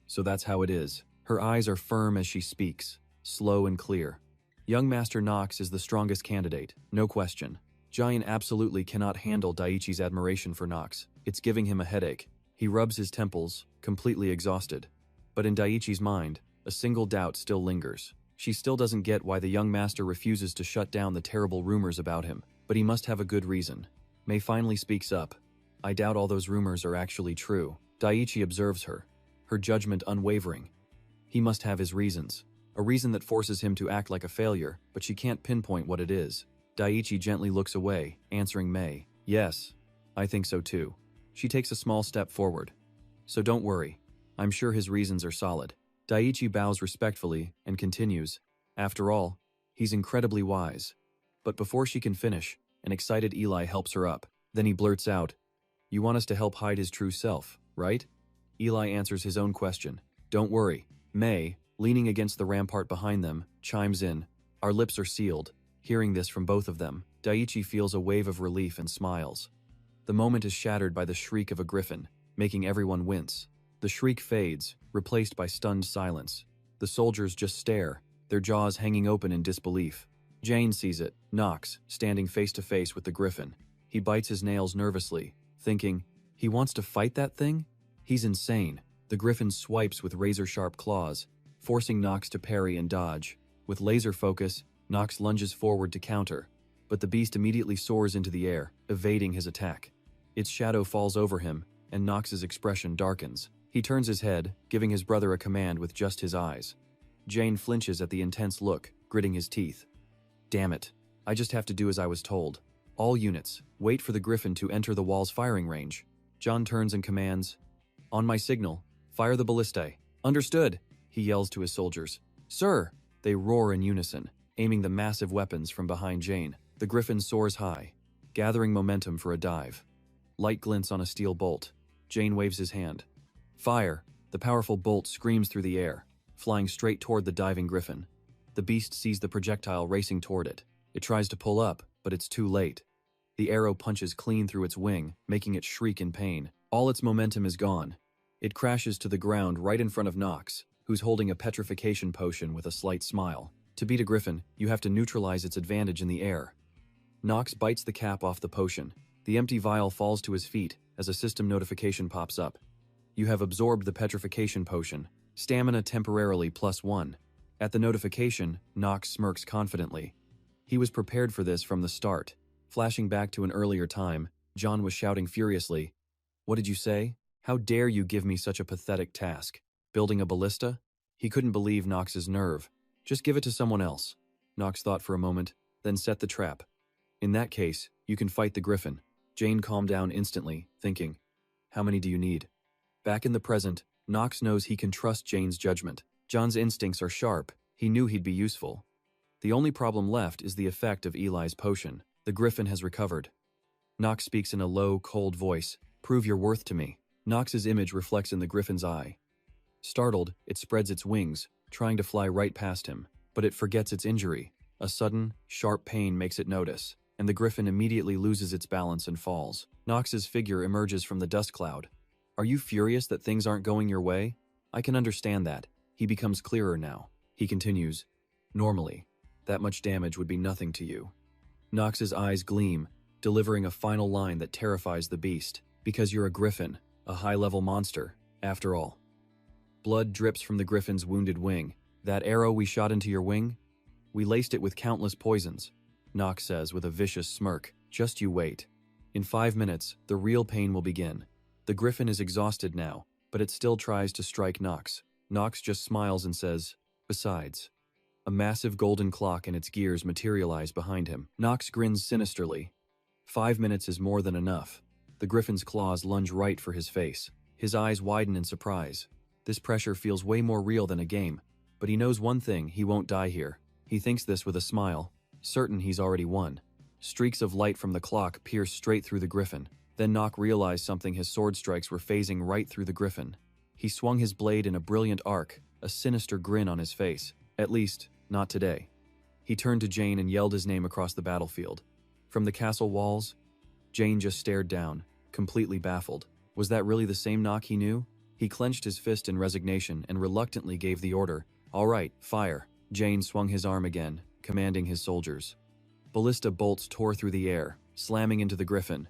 So that's how it is. Her eyes are firm as she speaks, slow and clear. Young Master Nox is the strongest candidate, no question. Giant absolutely cannot handle Daiichi's admiration for Nox. It's giving him a headache. He rubs his temples, completely exhausted. But in Daiichi's mind, a single doubt still lingers. She still doesn't get why the young master refuses to shut down the terrible rumors about him, but he must have a good reason. May finally speaks up. "I doubt all those rumors are actually true." Daiichi observes her, her judgment unwavering. He must have his reasons. A reason that forces him to act like a failure, but she can't pinpoint what it is. Daiichi gently looks away, answering May. "Yes, I think so too." She takes a small step forward. "So don't worry. I'm sure his reasons are solid." Daiichi bows respectfully and continues. "After all, he's incredibly wise." But before she can finish, an excited Eli helps her up. Then he blurts out, "You want us to help hide his true self, right?" Eli answers his own question. "Don't worry." May, leaning against the rampart behind them, chimes in. "Our lips are sealed." Hearing this from both of them, Daiichi feels a wave of relief and smiles. The moment is shattered by the shriek of a griffin, making everyone wince. The shriek fades, replaced by stunned silence. The soldiers just stare, their jaws hanging open in disbelief. Jane sees it, Nox, standing face to face with the griffin. He bites his nails nervously, thinking, he wants to fight that thing? He's insane. The griffin swipes with razor-sharp claws, forcing Nox to parry and dodge. With laser focus, Nox lunges forward to counter, but the beast immediately soars into the air, evading his attack. Its shadow falls over him, and Nox's expression darkens. He turns his head, giving his brother a command with just his eyes. Jane flinches at the intense look, gritting his teeth. Damn it. I just have to do as I was told. All units, wait for the griffin to enter the wall's firing range. John turns and commands, on my signal, fire the ballistae. Understood, he yells to his soldiers. Sir! They roar in unison, aiming the massive weapons from behind Jane. The griffin soars high, gathering momentum for a dive. Light glints on a steel bolt. Jane waves his hand. Fire! The powerful bolt screams through the air, flying straight toward the diving griffin. The beast sees the projectile racing toward it. It tries to pull up, but it's too late. The arrow punches clean through its wing, making it shriek in pain. All its momentum is gone. It crashes to the ground right in front of Nox, who's holding a petrification potion with a slight smile. To beat a griffin, you have to neutralize its advantage in the air. Nox bites the cap off the potion. The empty vial falls to his feet as a system notification pops up. You have absorbed the petrification potion. Stamina temporarily +1. At the notification, Nox smirks confidently. He was prepared for this from the start. Flashing back to an earlier time, John was shouting furiously, What did you say? How dare you give me such a pathetic task? Building a ballista? He couldn't believe Nox's nerve. Just give it to someone else. Nox thought for a moment, then set the trap. In that case, you can fight the griffin. Jane calmed down instantly, thinking, how many do you need? Back in the present, Nox knows he can trust Jane's judgment. John's instincts are sharp. He knew he'd be useful. The only problem left is the effect of Eli's potion. The griffin has recovered. Nox speaks in a low, cold voice. Prove your worth to me. Nox's image reflects in the griffin's eye. Startled, it spreads its wings, trying to fly right past him, but it forgets its injury. A sudden, sharp pain makes it notice, and the griffin immediately loses its balance and falls. Nox's figure emerges from the dust cloud. Are you furious that things aren't going your way? I can understand that. He becomes clearer now. He continues, normally, that much damage would be nothing to you. Nox's eyes gleam, delivering a final line that terrifies the beast. Because you're a griffin, a high-level monster, after all. Blood drips from the griffin's wounded wing. That arrow we shot into your wing? We laced it with countless poisons, Nox says with a vicious smirk. Just you wait. In 5 minutes, the real pain will begin. The griffin is exhausted now, but it still tries to strike Nox. Nox just smiles and says, besides. A massive golden clock and its gears materialize behind him. Nox grins sinisterly. 5 minutes is more than enough. The griffin's claws lunge right for his face. His eyes widen in surprise. This pressure feels way more real than a game, but he knows one thing, he won't die here. He thinks this with a smile, certain he's already won. Streaks of light from the clock pierce straight through the griffin. Then Nox realized something, his sword strikes were phasing right through the griffin. He swung his blade in a brilliant arc, a sinister grin on his face. At least, not today. He turned to Jane and yelled his name across the battlefield. From the castle walls, Jane just stared down, completely baffled. Was that really the same Nox he knew? He clenched his fist in resignation and reluctantly gave the order. All right, fire. Jane swung his arm again, commanding his soldiers. Ballista bolts tore through the air, slamming into the griffin.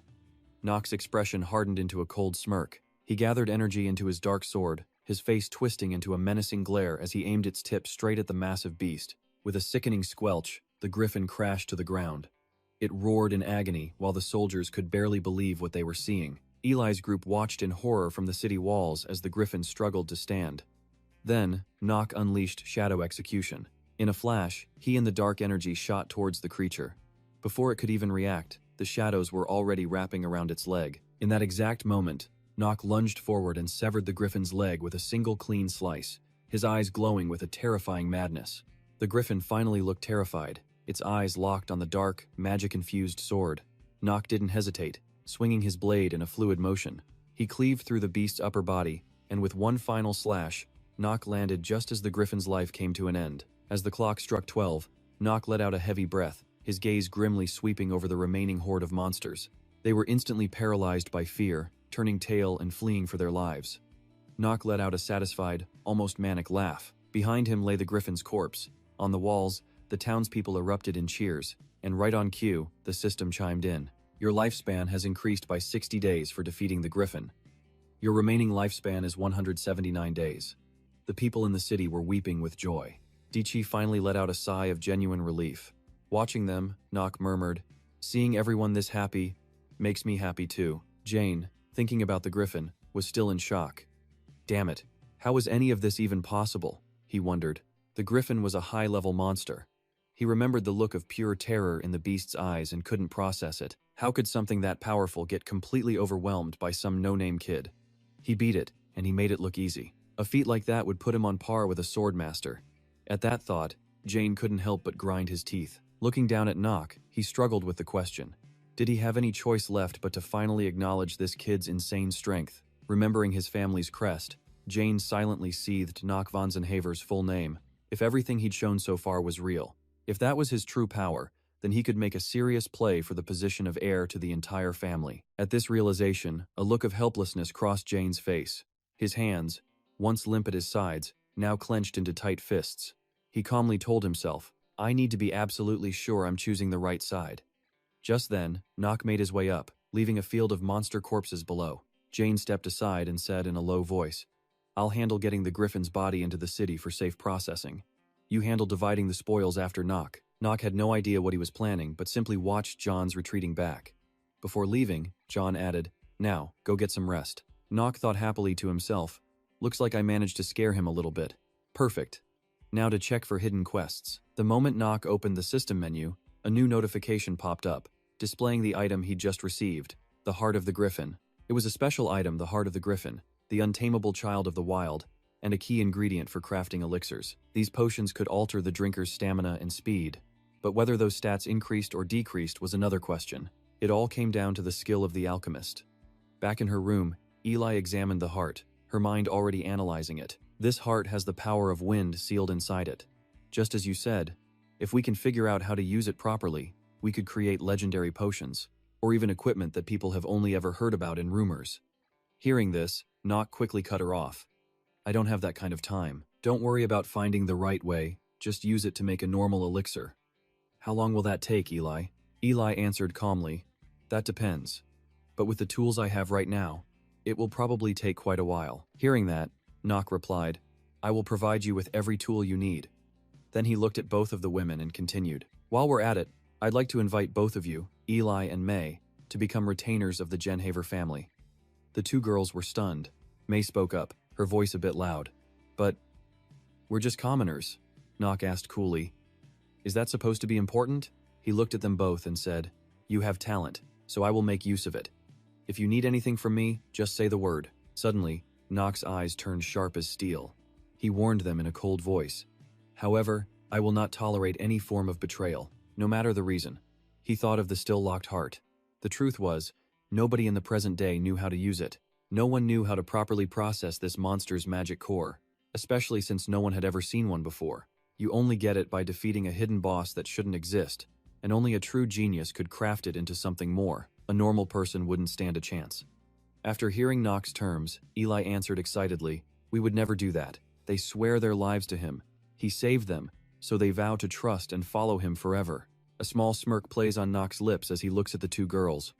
Nox's expression hardened into a cold smirk. He gathered energy into his dark sword, his face twisting into a menacing glare as he aimed its tip straight at the massive beast. With a sickening squelch, the griffin crashed to the ground. It roared in agony while the soldiers could barely believe what they were seeing. Eli's group watched in horror from the city walls as the griffin struggled to stand. Then, Nox unleashed Shadow Execution. In a flash, he and the dark energy shot towards the creature. Before it could even react, the shadows were already wrapping around its leg. In that exact moment, Nox lunged forward and severed the griffin's leg with a single clean slice, his eyes glowing with a terrifying madness. The griffin finally looked terrified, its eyes locked on the dark, magic-infused sword. Nox didn't hesitate, swinging his blade in a fluid motion. He cleaved through the beast's upper body, and with one final slash, Nox landed just as the griffin's life came to an end. As the clock struck 12, Nox let out a heavy breath, his gaze grimly sweeping over the remaining horde of monsters. They were instantly paralyzed by fear, turning tail and fleeing for their lives. Nox let out a satisfied, almost manic laugh. Behind him lay the griffin's corpse. On the walls, the townspeople erupted in cheers, and right on cue, the system chimed in. Your lifespan has increased by 60 days for defeating the griffin. Your remaining lifespan is 179 days. The people in the city were weeping with joy. Dichi finally let out a sigh of genuine relief. Watching them, Nock murmured, "Seeing everyone this happy makes me happy too." Jane, thinking about the griffin, was still in shock. Damn it, how was any of this even possible? He wondered. The griffin was a high-level monster. He remembered the look of pure terror in the beast's eyes and couldn't process it. How could something that powerful get completely overwhelmed by some no-name kid? He beat it, and he made it look easy. A feat like that would put him on par with a swordmaster. At that thought, Jane couldn't help but grind his teeth. Looking down at Nock, he struggled with the question. Did he have any choice left but to finally acknowledge this kid's insane strength? Remembering his family's crest, Jane silently seethed Nock von Zenhaver's full name. If everything he'd shown so far was real, if that was his true power, then he could make a serious play for the position of heir to the entire family. At this realization, a look of helplessness crossed Jane's face. His hands, once limp at his sides, now clenched into tight fists. He calmly told himself, "I need to be absolutely sure I'm choosing the right side." Just then, Nock made his way up, leaving a field of monster corpses below. Jane stepped aside and said in a low voice, "I'll handle getting the griffin's body into the city for safe processing. You handle dividing the spoils after Nock." Nock had no idea what he was planning, but simply watched John's retreating back. Before leaving, John added, "Now, go get some rest." Nock thought happily to himself, "Looks like I managed to scare him a little bit. Perfect. Now to check for hidden quests." The moment Nock opened the system menu, a new notification popped up, displaying the item he'd just received, the Heart of the Griffin. It was a special item, the Heart of the Griffin, the untamable child of the wild, and a key ingredient for crafting elixirs. These potions could alter the drinker's stamina and speed, but whether those stats increased or decreased was another question. It all came down to the skill of the alchemist. Back in her room, Eli examined the heart, her mind already analyzing it. This heart has the power of wind sealed inside it. Just as you said, if we can figure out how to use it properly, we could create legendary potions, or even equipment that people have only ever heard about in rumors. Hearing this, Nock quickly cut her off. "I don't have that kind of time. Don't worry about finding the right way, just use it to make a normal elixir." "How long will that take, Eli?" Eli answered calmly, "That depends. But with the tools I have right now, it will probably take quite a while." Hearing that, Nock replied, "I will provide you with every tool you need." Then he looked at both of the women and continued, "While we're at it, I'd like to invite both of you, Eli and May, to become retainers of the Genhaver family." The two girls were stunned. May spoke up, her voice a bit loud. "But we're just commoners," Nock asked coolly. "Is that supposed to be important?" He looked at them both and said, "You have talent, so I will make use of it. If you need anything from me, just say the word." Suddenly, Nock's eyes turned sharp as steel. He warned them in a cold voice. "However, I will not tolerate any form of betrayal, no matter the reason." He thought of the still-locked heart. The truth was, nobody in the present day knew how to use it. No one knew how to properly process this monster's magic core, especially since no one had ever seen one before. You only get it by defeating a hidden boss that shouldn't exist, and only a true genius could craft it into something more. A normal person wouldn't stand a chance. After hearing Nock's terms, Eli answered excitedly, "We would never do that. They swear their lives to him. He saved them, so they vow to trust and follow him forever." A small smirk plays on Nock's lips as he looks at the two girls.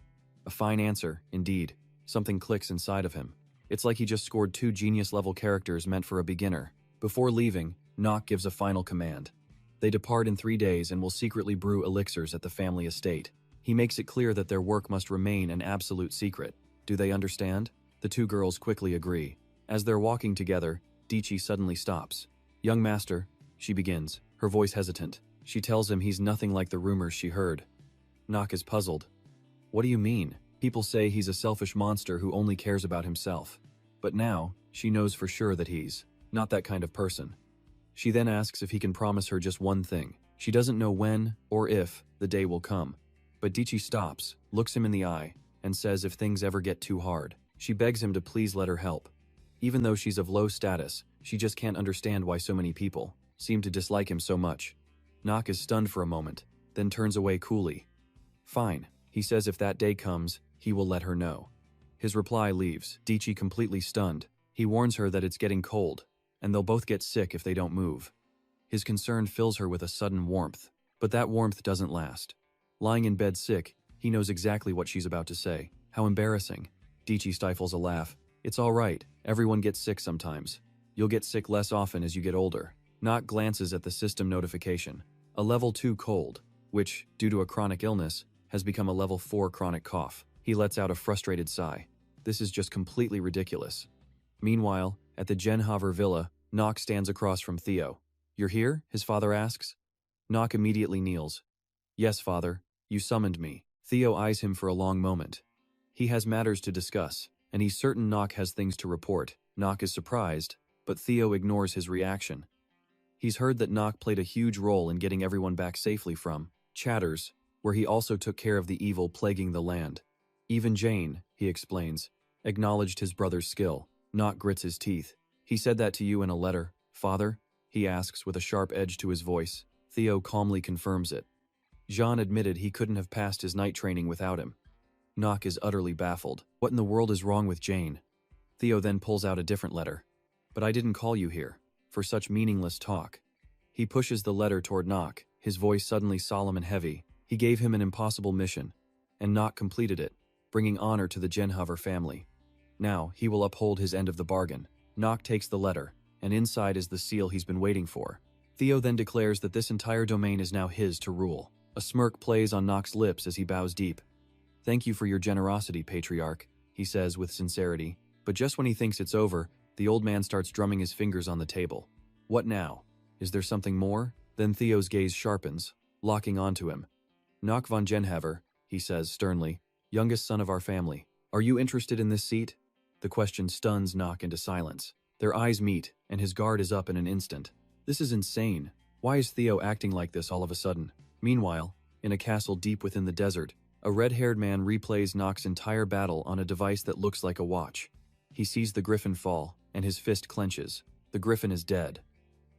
A fine answer, indeed. Something clicks inside of him. It's like he just scored two genius-level characters meant for a beginner. Before leaving, Nock gives a final command. They depart in 3 days and will secretly brew elixirs at the family estate. He makes it clear that their work must remain an absolute secret. Do they understand? The two girls quickly agree. As they're walking together, Dichi suddenly stops. "Young master," she begins, her voice hesitant. She tells him he's nothing like the rumors she heard. Nock is puzzled. "What do you mean? People say he's a selfish monster who only cares about himself." But now, she knows for sure that he's not that kind of person. She then asks if he can promise her just one thing. She doesn't know when or if the day will come. But Dichi stops, looks him in the eye, and says if things ever get too hard, she begs him to please let her help. Even though she's of low status, she just can't understand why so many people seem to dislike him so much. Nock is stunned for a moment, then turns away coolly. "Fine," he says if that day comes, he will let her know. His reply leaves Dichi completely stunned. He warns her that it's getting cold, and they'll both get sick if they don't move. His concern fills her with a sudden warmth, but that warmth doesn't last. Lying in bed sick, he knows exactly what she's about to say. How embarrassing. Dichi stifles a laugh. It's all right, everyone gets sick sometimes. You'll get sick less often as you get older. Knock glances at the system notification. A level 2 cold, which, due to a chronic illness, has become a level 4 chronic cough. He lets out a frustrated sigh. This is just completely ridiculous. Meanwhile, at the Genhaver villa, Knock stands across from Theo. You're here? His father asks. Knock immediately kneels. Yes, father. You summoned me. Theo eyes him for a long moment. He has matters to discuss, and he's certain Knock has things to report. Knock is surprised, but Theo ignores his reaction. He's heard that Knock played a huge role in getting everyone back safely from Chatters, where he also took care of the evil plaguing the land. Even Jane, he explains, acknowledged his brother's skill. Knock grits his teeth. He said that to you in a letter, father? He asks with a sharp edge to his voice. Theo calmly confirms it. Jean admitted he couldn't have passed his night training without him. Knock is utterly baffled. What in the world is wrong with Jane? Theo then pulls out a different letter. But I didn't call you here for such meaningless talk. He pushes the letter toward Knock, his voice suddenly solemn and heavy. He gave him an impossible mission, and Knock completed it, bringing honor to the Genhaver family. Now, he will uphold his end of the bargain. Knock takes the letter, and inside is the seal he's been waiting for. Theo then declares that this entire domain is now his to rule. A smirk plays on Knock's lips as he bows deep. Thank you for your generosity, Patriarch, he says with sincerity. But just when he thinks it's over, the old man starts drumming his fingers on the table. What now? Is there something more? Then Theo's gaze sharpens, locking onto him. Knock von Genhaver, he says sternly, youngest son of our family. Are you interested in this seat? The question stuns Knock into silence. Their eyes meet, and his guard is up in an instant. This is insane. Why is Theo acting like this all of a sudden? Meanwhile, in a castle deep within the desert, a red-haired man replays Knock's entire battle on a device that looks like a watch. He sees the griffin fall, and his fist clenches. The griffin is dead.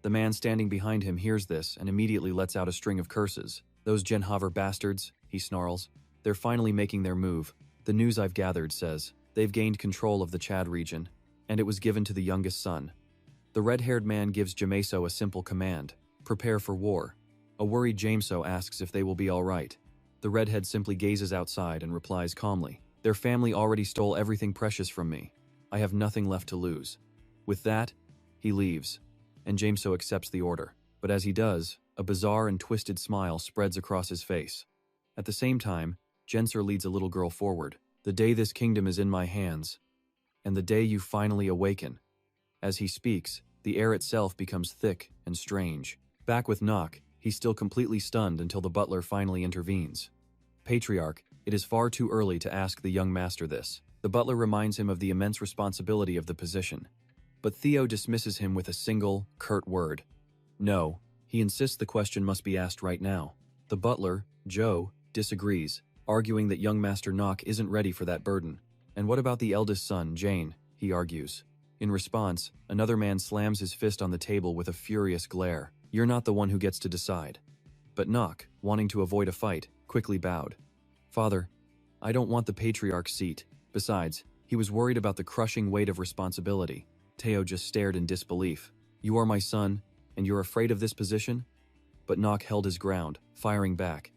The man standing behind him hears this and immediately lets out a string of curses. Those Genhaver bastards, he snarls. They're finally making their move. The news I've gathered says they've gained control of the Chad region, and it was given to the youngest son. The red-haired man gives Jameso a simple command: prepare for war. A worried Jameso asks if they will be all right. The redhead simply gazes outside and replies calmly, their family already stole everything precious from me. I have nothing left to lose. With that, he leaves, and Jameso accepts the order. But as he does, a bizarre and twisted smile spreads across his face. At the same time, Jenser leads a little girl forward. The day this kingdom is in my hands, and the day you finally awaken. As he speaks, the air itself becomes thick and strange. Back with Knock, he's still completely stunned until the butler finally intervenes. Patriarch, it is far too early to ask the young master this. The butler reminds him of the immense responsibility of the position. But Theo dismisses him with a single, curt word. No, he insists the question must be asked right now. The butler, Joe, disagrees, arguing that young Master Knock isn't ready for that burden. And what about the eldest son, Jane? He argues. In response, another man slams his fist on the table with a furious glare. You're not the one who gets to decide. But Knock, wanting to avoid a fight, quickly bowed. Father, I don't want the patriarch's seat. Besides, he was worried about the crushing weight of responsibility. Theo just stared in disbelief. You are my son, and you're afraid of this position? But Knock held his ground, firing back.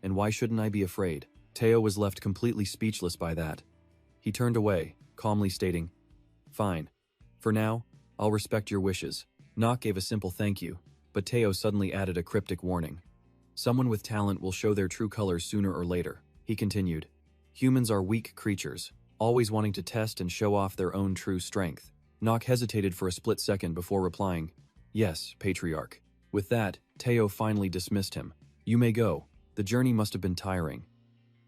And why shouldn't I be afraid? Theo was left completely speechless by that. He turned away, calmly stating, Fine. For now, I'll respect your wishes. Knock gave a simple thank you, but Theo suddenly added a cryptic warning. Someone with talent will show their true colors sooner or later. He continued, Humans are weak creatures, always wanting to test and show off their own true strength. Knock hesitated for a split second before replying, Yes, Patriarch. With that, Theo finally dismissed him. You may go. The journey must have been tiring.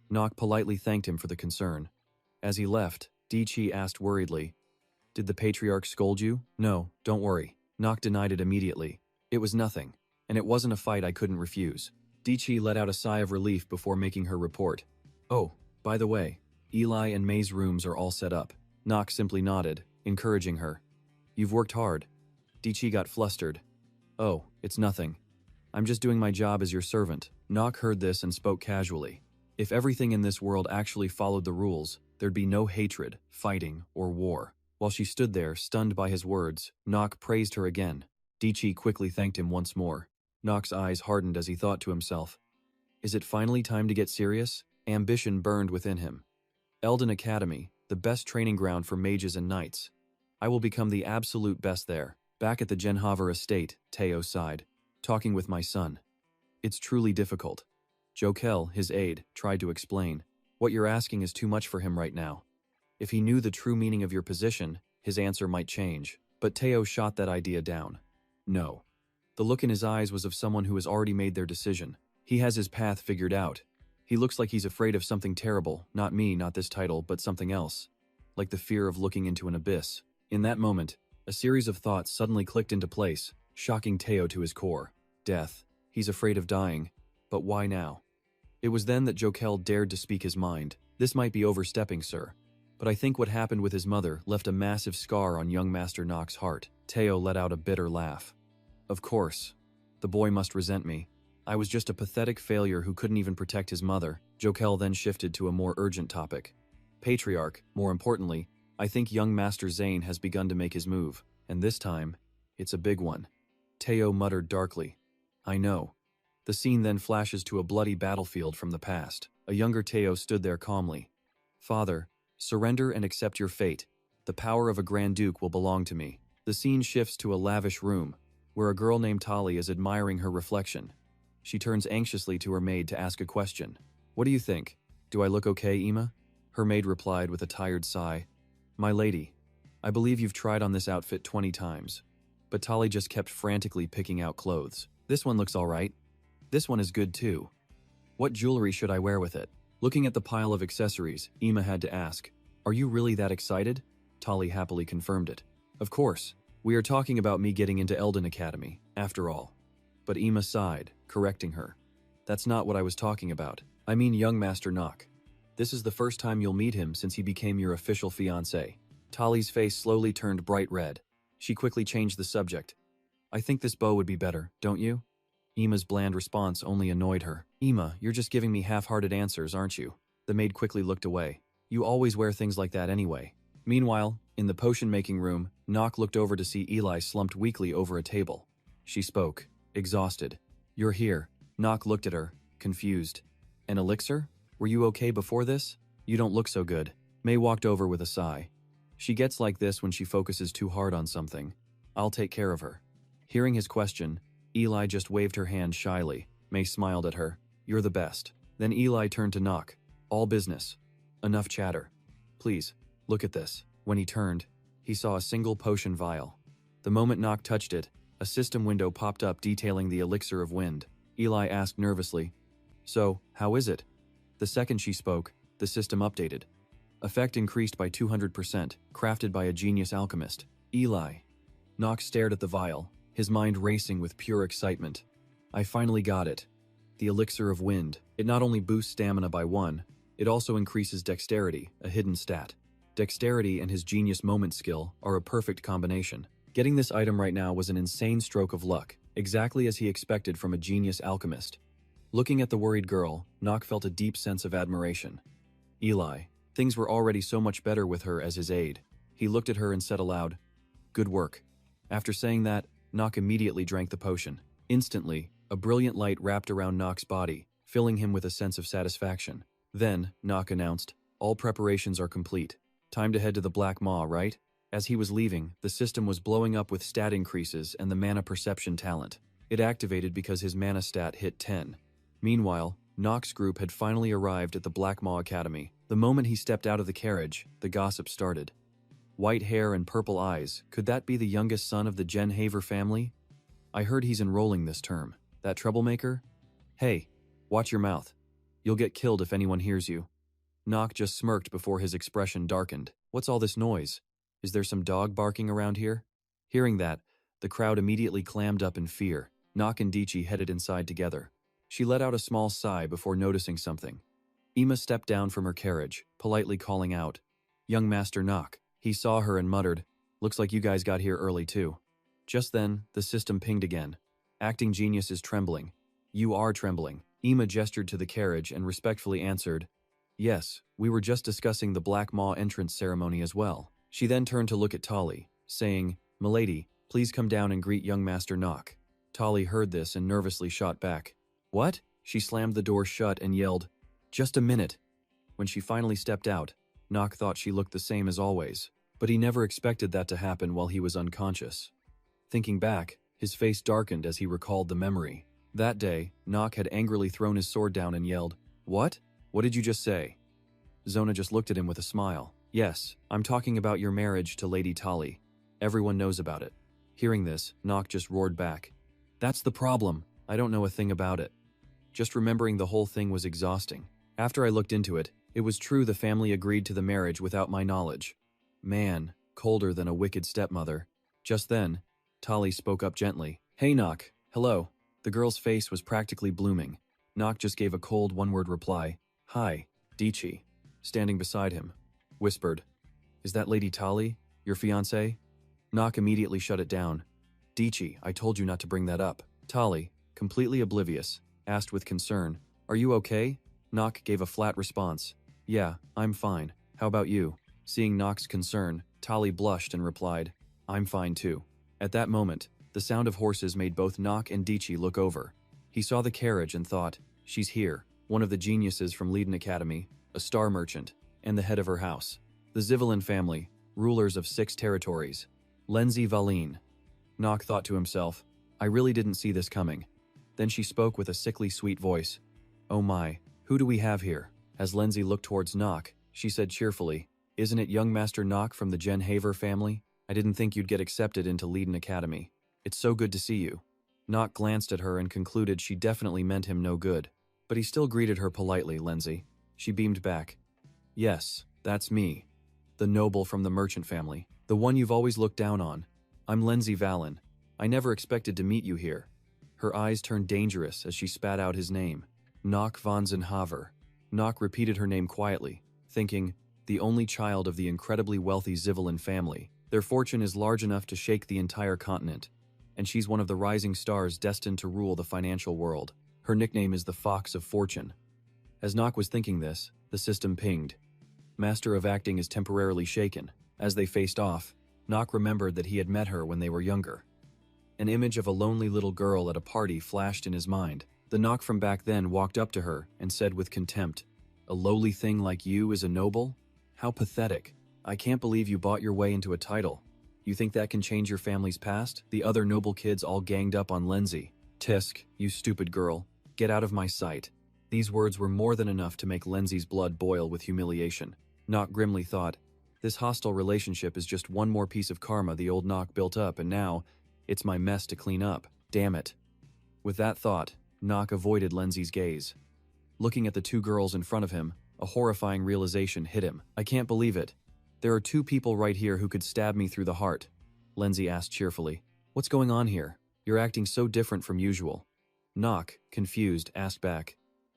Knock politely thanked him for the concern. As he left, Dichi asked worriedly, Did the Patriarch scold you? No, don't worry. Knock denied it immediately. It was nothing, and it wasn't a fight I couldn't refuse. Dichi let out a sigh of relief before making her report. Oh, by the way, Eli and May's rooms are all set up. Knock simply nodded, encouraging her. You've worked hard. Dichi got flustered. Oh, it's nothing. I'm just doing my job as your servant. Knock heard this and spoke casually. If everything in this world actually followed the rules, there'd be no hatred, fighting, or war. While she stood there, stunned by his words, Knock praised her again. Dichi quickly thanked him once more. Knock's eyes hardened as he thought to himself, Is it finally time to get serious? Ambition burned within him. Elden Academy, the best training ground for mages and knights. I will become the absolute best there. Back at the Genhaver estate, Teo sighed, talking with my son. It's truly difficult. Jokel, his aide, tried to explain. What you're asking is too much for him right now. If he knew the true meaning of your position, his answer might change. But Teo shot that idea down. No. The look in his eyes was of someone who has already made their decision. He has his path figured out. He looks like he's afraid of something terrible, not me, not this title, but something else. Like the fear of looking into an abyss. In that moment, a series of thoughts suddenly clicked into place, shocking Teo to his core. Death. He's afraid of dying. But why now? It was then that Jokel dared to speak his mind. This might be overstepping, sir. But I think what happened with his mother left a massive scar on young Master Nock's heart. Teo let out a bitter laugh. Of course. The boy must resent me. I was just a pathetic failure who couldn't even protect his mother. Jokel then shifted to a more urgent topic. Patriarch, more importantly, I think young Master Zane has begun to make his move. And this time, it's a big one. Teo muttered darkly. I know. The scene then flashes to a bloody battlefield from the past. A younger Teo stood there calmly. Father, surrender and accept your fate. The power of a Grand Duke will belong to me. The scene shifts to a lavish room, where a girl named Tali is admiring her reflection. She turns anxiously to her maid to ask a question. What do you think? Do I look okay, Ima? Her maid replied with a tired sigh. My lady, I believe you've tried on this outfit 20 times. But Tali just kept frantically picking out clothes. This one looks alright. This one is good too. What jewelry should I wear with it? Looking at the pile of accessories, Ima had to ask, are you really that excited? Tali happily confirmed it. Of course. We are talking about me getting into Elden Academy, after all. But Ima sighed, correcting her. That's not what I was talking about. I mean young Master Nock. This is the first time you'll meet him since he became your official fiancé. Tali's face slowly turned bright red. She quickly changed the subject. I think this bow would be better, don't you? Ima's bland response only annoyed her. Ima, you're just giving me half-hearted answers, aren't you? The maid quickly looked away. You always wear things like that anyway. Meanwhile, in the potion-making room, Nock looked over to see Eli slumped weakly over a table. She spoke, exhausted. You're here. Nock looked at her, confused. An elixir? Were you okay before this? You don't look so good. May walked over with a sigh. She gets like this when she focuses too hard on something. I'll take care of her. Hearing his question, Eli just waved her hand shyly. May smiled at her. You're the best. Then Eli turned to Nock. All business. Enough chatter. Please, look at this. When he turned, he saw a single potion vial. The moment Nock touched it, a system window popped up detailing the elixir of wind. Eli asked nervously, So, how is it? The second she spoke, the system updated. Effect increased by 200%, crafted by a genius alchemist. Eli. Nock stared at the vial, his mind racing with pure excitement. I finally got it. The elixir of wind. It not only boosts stamina by 1, it also increases dexterity, a hidden stat. Dexterity and his genius moment skill are a perfect combination. Getting this item right now was an insane stroke of luck, exactly as he expected from a genius alchemist. Looking at the worried girl, Nock felt a deep sense of admiration. Eli. Things were already so much better with her as his aide. He looked at her and said aloud, Good work. After saying that, Nock immediately drank the potion. Instantly, a brilliant light wrapped around Nock's body, filling him with a sense of satisfaction. Then, Nock announced, All preparations are complete. Time to head to the Black Maw, right? As he was leaving, the system was blowing up with stat increases and the mana perception talent. It activated because his mana stat hit 10. Meanwhile, Nock's group had finally arrived at the Black Maw Academy. The moment he stepped out of the carriage, the gossip started. White hair and purple eyes, could that be the youngest son of the Genhaver family? I heard he's enrolling this term. That troublemaker? Hey, watch your mouth. You'll get killed if anyone hears you. Nock just smirked before his expression darkened. What's all this noise? Is there some dog barking around here? Hearing that, the crowd immediately clammed up in fear. Nock and Dichi headed inside together. She let out a small sigh before noticing something. Ima stepped down from her carriage, politely calling out, Young Master Nock. He saw her and muttered, Looks like you guys got here early too. Just then, the system pinged again. Acting genius is trembling. You are trembling. Ima gestured to the carriage and respectfully answered, Yes, we were just discussing the Black Maw entrance ceremony as well. She then turned to look at Tali, saying, Milady, please come down and greet young Master Nock. Tali heard this and nervously shot back. What? She slammed the door shut and yelled, Just a minute. When she finally stepped out, Nock thought she looked the same as always, but he never expected that to happen while he was unconscious. Thinking back, his face darkened as he recalled the memory. That day, Nock had angrily thrown his sword down and yelled, "What? What did you just say?" Zona just looked at him with a smile. "Yes, I'm talking about your marriage to Lady Tali. Everyone knows about it." Hearing this, Nock just roared back, "That's the problem. I don't know a thing about it." Just remembering the whole thing was exhausting. After I looked into it, it was true the family agreed to the marriage without my knowledge. Man, colder than a wicked stepmother. Just then, Tali spoke up gently. "Hey Nock, hello." The girl's face was practically blooming. Nock just gave a cold one-word reply. "Hi, Dichi." Standing beside him, whispered, "Is that Lady Tali, your fiancée?" Nock immediately shut it down. "Dichi, I told you not to bring that up." Tali, completely oblivious, asked with concern, "Are you okay?" Nock gave a flat response. "Yeah, I'm fine. How about you?" Seeing Nock's concern, Tali blushed and replied, "I'm fine too." At that moment, the sound of horses made both Nock and Dichi look over. He saw the carriage and thought, "She's here, one of the geniuses from Leiden Academy, a star merchant, and the head of her house. The Zivelin family, rulers of 6 territories. Lenzi Valin." Nock thought to himself, "I really didn't see this coming." Then she spoke with a sickly sweet voice. "Oh my, who do we have here?" As Lenzi looked towards Nock, she said cheerfully, "Isn't it young Master Nock from the Gen Haver family? I didn't think you'd get accepted into Leiden Academy. It's so good to see you." Nock glanced at her and concluded she definitely meant him no good. But he still greeted her politely, Lenzi. She beamed back. "Yes, that's me. The noble from the merchant family. The one you've always looked down on. I'm Lenzi Valin. I never expected to meet you here." Her eyes turned dangerous as she spat out his name. Nock van Zenhaver. Nock repeated her name quietly, thinking, the only child of the incredibly wealthy Zivelin family. Their fortune is large enough to shake the entire continent, and she's one of the rising stars destined to rule the financial world. Her nickname is the Fox of Fortune. As Nock was thinking this, the system pinged. Master of Acting is temporarily shaken. As they faced off, Nock remembered that he had met her when they were younger. An image of a lonely little girl at a party flashed in his mind. The Nock from back then walked up to her and said with contempt, "A lowly thing like you is a noble? How pathetic. I can't believe you bought your way into a title. You think that can change your family's past?" The other noble kids all ganged up on Lenzi. "Tisk, you stupid girl. Get out of my sight." These words were more than enough to make Lenzi's blood boil with humiliation. Nock grimly thought, this hostile relationship is just one more piece of karma the old Nock built up, and now it's my mess to clean up. Damn it. With that thought, Nock avoided Lenzi's gaze. Looking at the 2 girls in front of him, a horrifying realization hit him. "I can't believe it. There are 2 people right here who could stab me through the heart," Lenzi asked cheerfully. "What's going on here? You're acting so different from usual." Nock, confused, asked back,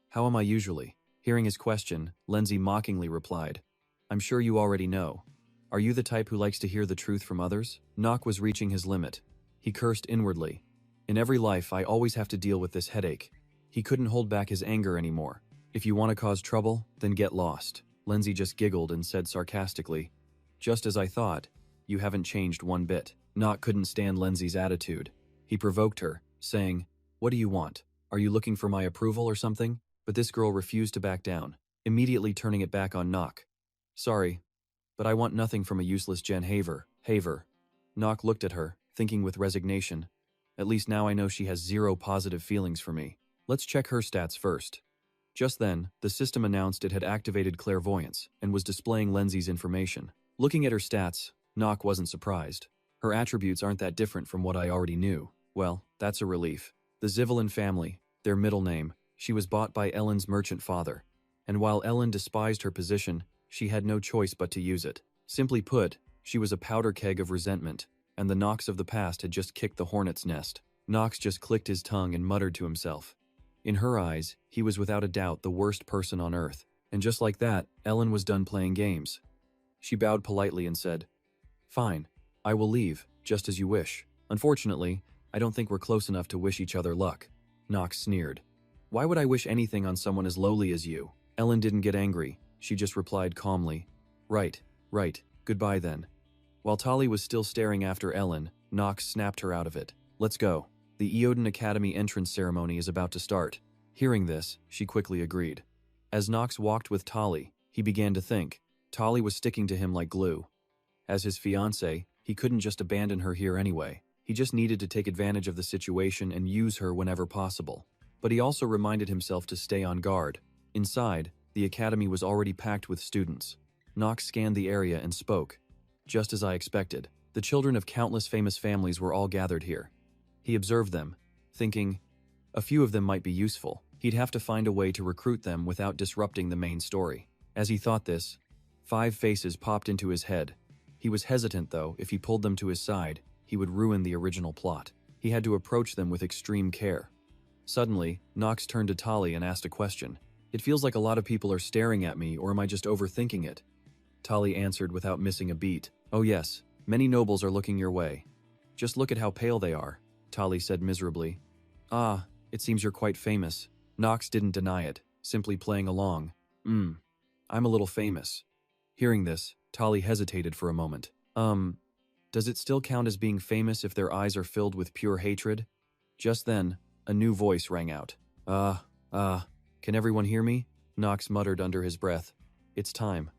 "How am I usually?" Hearing his question, Lenzi mockingly replied, "I'm sure you already know. Are you the type who likes to hear the truth from others?" Nock was reaching his limit. He cursed inwardly. In every life, I always have to deal with this headache. He couldn't hold back his anger anymore. "If you want to cause trouble, then get lost." Lenzi just giggled and said sarcastically, "Just as I thought. You haven't changed one bit." Nock couldn't stand Lenzi's attitude. He provoked her, saying, "What do you want? Are you looking for my approval or something?" But this girl refused to back down, immediately turning it back on Nock. "Sorry, but I want nothing from a useless Gen Haver." Nock looked at her, thinking with resignation, "At least now I know she has 0 positive feelings for me. Let's check her stats first." Just then, the system announced it had activated clairvoyance and was displaying Lenzi's information. Looking at her stats, Nock wasn't surprised. Her attributes aren't that different from what I already knew. Well, that's a relief. The Zivelin family, their middle name, she was bought by Ellen's merchant father. And while Ellen despised her position, she had no choice but to use it. Simply put, she was a powder keg of resentment, and the Nox of the past had just kicked the hornet's nest. Nox just clicked his tongue and muttered to himself. In her eyes, he was without a doubt the worst person on earth. And just like that, Ellen was done playing games. She bowed politely and said, "Fine, I will leave, just as you wish. Unfortunately, I don't think we're close enough to wish each other luck." Nox sneered. "Why would I wish anything on someone as lowly as you?" Ellen didn't get angry. She just replied calmly, Right, goodbye then." While Tali was still staring after Ellen, Nox snapped her out of it. "Let's go. The Eoden Academy entrance ceremony is about to start." Hearing this, she quickly agreed. As Nox walked with Tali, he began to think, Tali was sticking to him like glue. As his fiancée, he couldn't just abandon her here anyway. He just needed to take advantage of the situation and use her whenever possible. But he also reminded himself to stay on guard. Inside, the academy was already packed with students. Nox scanned the area and spoke. Just as I expected, the children of countless famous families were all gathered here. He observed them, thinking, a few of them might be useful. He'd have to find a way to recruit them without disrupting the main story. As he thought this, 5 faces popped into his head. He was hesitant though, if he pulled them to his side, he would ruin the original plot. He had to approach them with extreme care. Suddenly, Nox turned to Tali and asked a question. It feels like a lot of people are staring at me, or am I just overthinking it? Tali answered without missing a beat. Oh yes, many nobles are looking your way. Just look at how pale they are, Tali said miserably. Ah, it seems you're quite famous. Nox didn't deny it, simply playing along. I'm a little famous. Hearing this, Tali hesitated for a moment. Does it still count as being famous if their eyes are filled with pure hatred? Just then, a new voice rang out. Can everyone hear me? Nox muttered under his breath. It's time.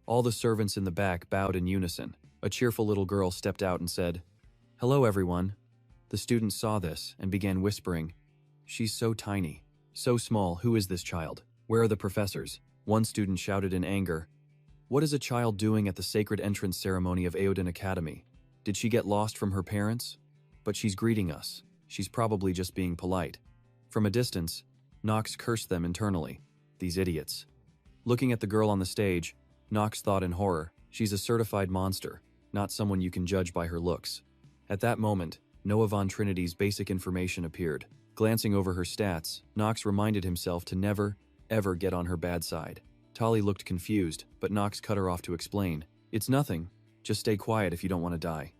All the servants in the back bowed in unison. A cheerful little girl stepped out and said, Hello everyone. The students saw this and began whispering, She's so tiny, so small, who is this child? Where are the professors? One student shouted in anger, What is a child doing at the sacred entrance ceremony of Eoden Academy? Did she get lost from her parents? But she's greeting us. She's probably just being polite. From a distance, Nox cursed them internally. These idiots. Looking at the girl on the stage, Nox thought in horror, she's a certified monster, not someone you can judge by her looks. At that moment, Noah Von Trinity's basic information appeared. Glancing over her stats, Nox reminded himself to never, ever get on her bad side. Tali looked confused, but Nox cut her off to explain. It's nothing. Just stay quiet if you don't want to die.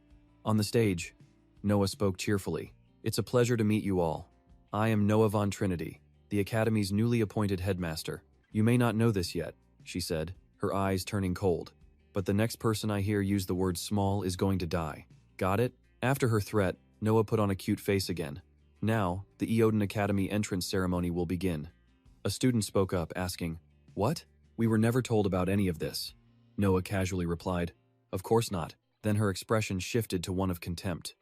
On the stage, Noah spoke cheerfully. It's a pleasure to meet you all. I am Noah Von Trinity, the Academy's newly appointed headmaster. You may not know this yet, she said, her eyes turning cold. But the next person I hear use the word small is going to die. Got it? After her threat, Noah put on a cute face again. Now, the Eoden Academy entrance ceremony will begin. A student spoke up, asking, What? We were never told about any of this. Noah casually replied, Of course not. Then her expression shifted to one of contempt.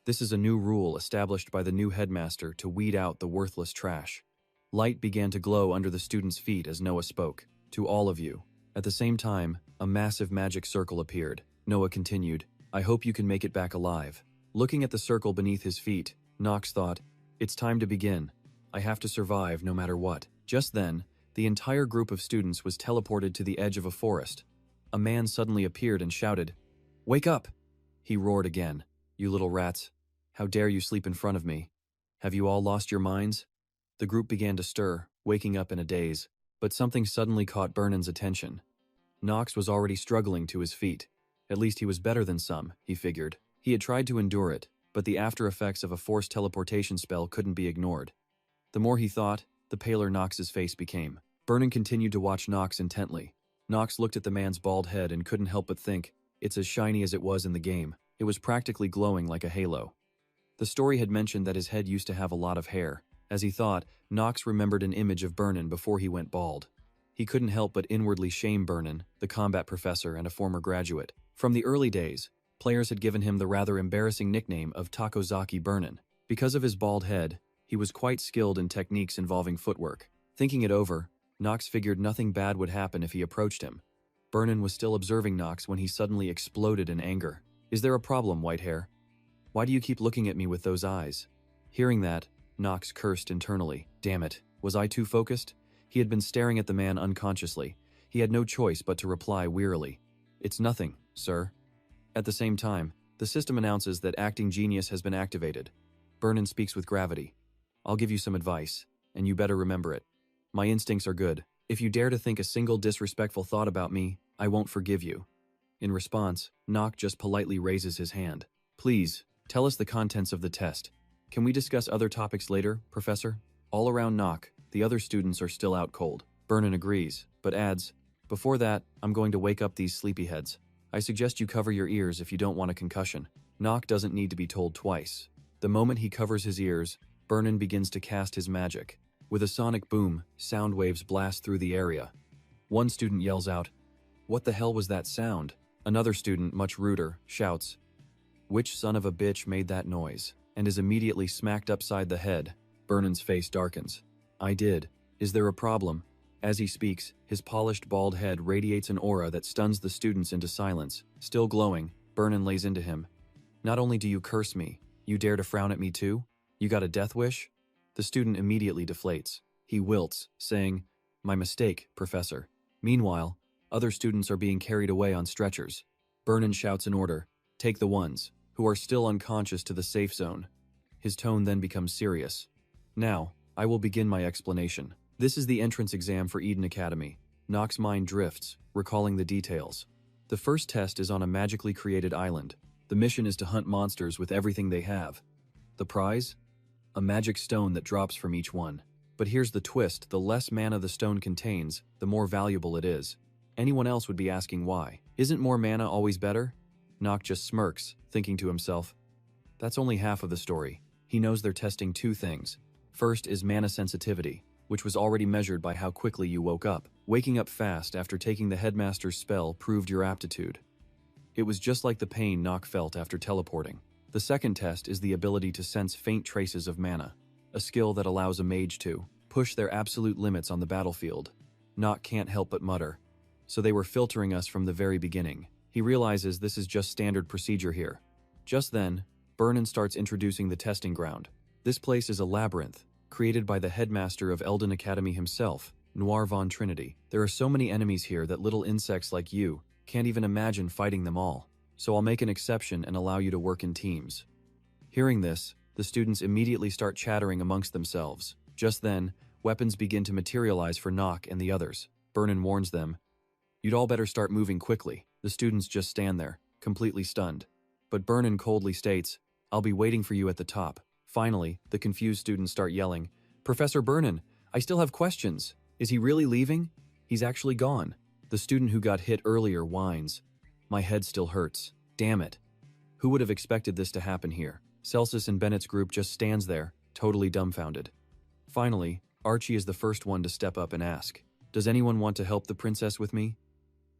This is a new rule established by the new headmaster to weed out the worthless trash. Light began to glow under the students' feet as Noah spoke. To all of you. At the same time, a massive magic circle appeared. Noah continued, I hope you can make it back alive. Looking at the circle beneath his feet, Nox thought, It's time to begin. I have to survive no matter what. Just then, the entire group of students was teleported to the edge of a forest. A man suddenly appeared and shouted, Wake up! He roared again. You little rats. How dare you sleep in front of me? Have you all lost your minds? The group began to stir, waking up in a daze. But something suddenly caught Burnon's attention. Nox was already struggling to his feet. At least he was better than some, he figured. He had tried to endure it, but the after effects of a forced teleportation spell couldn't be ignored. The more he thought, the paler Nox's face became. Burnon continued to watch Nox intently. Nox looked at the man's bald head and couldn't help but think, it's as shiny as it was in the game. It was practically glowing like a halo. The story had mentioned that his head used to have a lot of hair. As he thought, Nox remembered an image of Burnon before he went bald. He couldn't help but inwardly shame Burnon, the combat professor and a former graduate. From the early days, players had given him the rather embarrassing nickname of Takozaki Burnon. Because of his bald head, he was quite skilled in techniques involving footwork. Thinking it over, Nox figured nothing bad would happen if he approached him. Burnon was still observing Nox when he suddenly exploded in anger. Is there a problem, Whitehair? Why do you keep looking at me with those eyes? Hearing that, Nox cursed internally. Damn it, was I too focused? He had been staring at the man unconsciously. He had no choice but to reply wearily. It's nothing, sir. At the same time, the system announces that Acting Genius has been activated. Burnon speaks with gravity. I'll give you some advice, and you better remember it. My instincts are good. If you dare to think a single disrespectful thought about me, I won't forgive you. In response, Nox just politely raises his hand. Please, tell us the contents of the test. Can we discuss other topics later, Professor? All around Nox, the other students are still out cold. Burnon agrees, but adds, Before that, I'm going to wake up these sleepyheads. I suggest you cover your ears if you don't want a concussion. Nox doesn't need to be told twice. The moment he covers his ears, Burnon begins to cast his magic. With a sonic boom, sound waves blast through the area. One student yells out, What the hell was that sound? Another student, much ruder, shouts, "Which son of a bitch made that noise?" and is immediately smacked upside the head. Vernon's face darkens. "I did. Is there a problem?" As he speaks, his polished bald head radiates an aura that stuns the students into silence. Still glowing, Vernon lays into him. "Not only do you curse me, you dare to frown at me too? You got a death wish?" The student immediately deflates. He wilts, saying, "My mistake, Professor." Meanwhile, other students are being carried away on stretchers. Vernon shouts an order, "Take the ones who are still unconscious to the safe zone." His tone then becomes serious. "Now, I will begin my explanation. This is the entrance exam for Eden Academy." Nock's mind drifts, recalling the details. The first test is on a magically created island. The mission is to hunt monsters with everything they have. The prize? A magic stone that drops from each one. But here's the twist: the less mana the stone contains, the more valuable it is. Anyone else would be asking why. Isn't more mana always better? Nock just smirks, thinking to himself, that's only half of the story. He knows they're testing two things. First is mana sensitivity, which was already measured by how quickly you woke up. Waking up fast after taking the headmaster's spell proved your aptitude. It was just like the pain Nock felt after teleporting. The second test is the ability to sense faint traces of mana, a skill that allows a mage to push their absolute limits on the battlefield. Nock can't help but mutter. So they were filtering us from the very beginning. He realizes this is just standard procedure here. Just then, Vernon starts introducing the testing ground. This place is a labyrinth, created by the headmaster of Elden Academy himself, Noir Von Trinity. There are so many enemies here that little insects like you can't even imagine fighting them all. So I'll make an exception and allow you to work in teams. Hearing this, the students immediately start chattering amongst themselves. Just then, weapons begin to materialize for Nock and the others. Vernon warns them, "You'd all better start moving quickly." The students just stand there, completely stunned. But Vernon coldly states, "I'll be waiting for you at the top." Finally, the confused students start yelling, "Professor Vernon, I still have questions. Is he really leaving? He's actually gone." The student who got hit earlier whines, "My head still hurts. Damn it. Who would have expected this to happen here?" Celsus and Bennett's group just stands there, totally dumbfounded. Finally, Archie is the first one to step up and ask, "Does anyone want to help the princess with me?"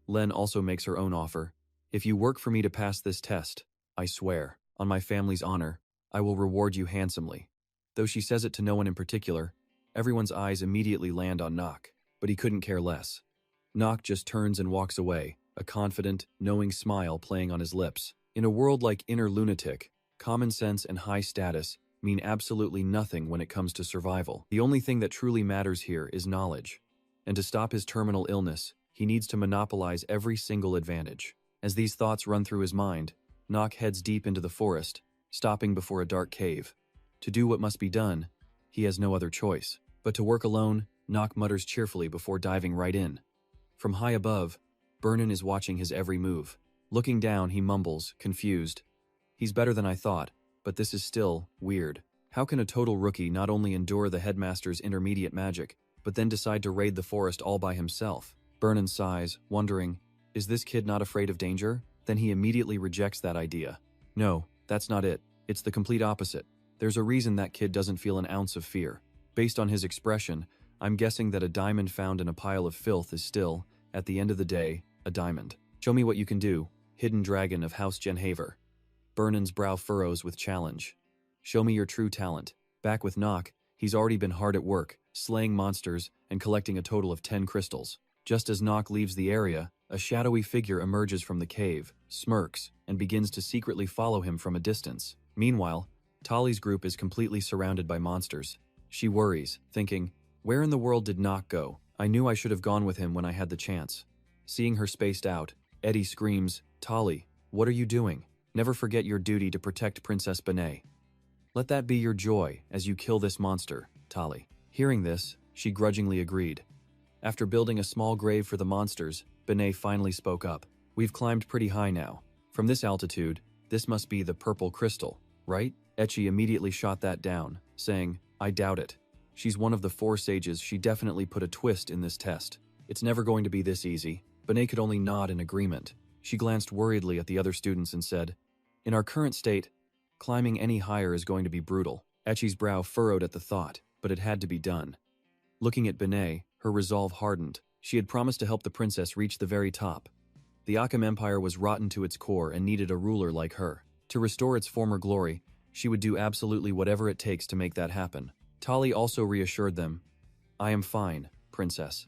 Len also makes her own offer. "If you work for me to pass this test, I swear, on my family's honor, I will reward you handsomely." Though she says it to no one in particular, everyone's eyes immediately land on Nock, but he couldn't care less. Nock just turns and walks away, a confident, knowing smile playing on his lips. In a world like Inner Lunatic, common sense and high status mean absolutely nothing when it comes to survival. The only thing that truly matters here is knowledge. And to stop his terminal illness, he needs to monopolize every single advantage. As these thoughts run through his mind, Nock heads deep into the forest, stopping before a dark cave. To do what must be done, he has no other choice. But to work alone, Nock mutters cheerfully before diving right in. From high above, Vernon is watching his every move. Looking down, he mumbles, confused, "He's better than I thought, but this is still weird. How can a total rookie not only endure the headmaster's intermediate magic, but then decide to raid the forest all by himself?" Vernon sighs, wondering, is this kid not afraid of danger? Then he immediately rejects that idea. No, that's not it. It's the complete opposite. There's a reason that kid doesn't feel an ounce of fear. Based on his expression, I'm guessing that a diamond found in a pile of filth is still, at the end of the day, a diamond. Show me what you can do, hidden dragon of House Genhaver. Vernon's brow furrows with challenge. Show me your true talent. Back with Nock, he's already been hard at work, slaying monsters and collecting a total of 10 crystals. Just as Nock leaves the area, a shadowy figure emerges from the cave, smirks, and begins to secretly follow him from a distance. Meanwhile, Tali's group is completely surrounded by monsters. She worries, thinking, where in the world did Nock go? I knew I should have gone with him when I had the chance. Seeing her spaced out, Eddie screams, Tali, what are you doing? Never forget your duty to protect Princess Benet. Let that be your joy as you kill this monster, Tali. Hearing this, she grudgingly agreed. After building a small grave for the monsters, Benet finally spoke up. We've climbed pretty high now. From this altitude, this must be the purple crystal, right? Ecchi immediately shot that down, saying, I doubt it. She's one of the 4 sages. She definitely put a twist in this test. It's never going to be this easy. Benet could only nod in agreement. She glanced worriedly at the other students and said, in our current state, climbing any higher is going to be brutal. Ecchi's brow furrowed at the thought, but it had to be done. Looking at Benet, her resolve hardened. She had promised to help the princess reach the very top. The Akam Empire was rotten to its core and needed a ruler like her. To restore its former glory, she would do absolutely whatever it takes to make that happen. Tali also reassured them, "I am fine, princess.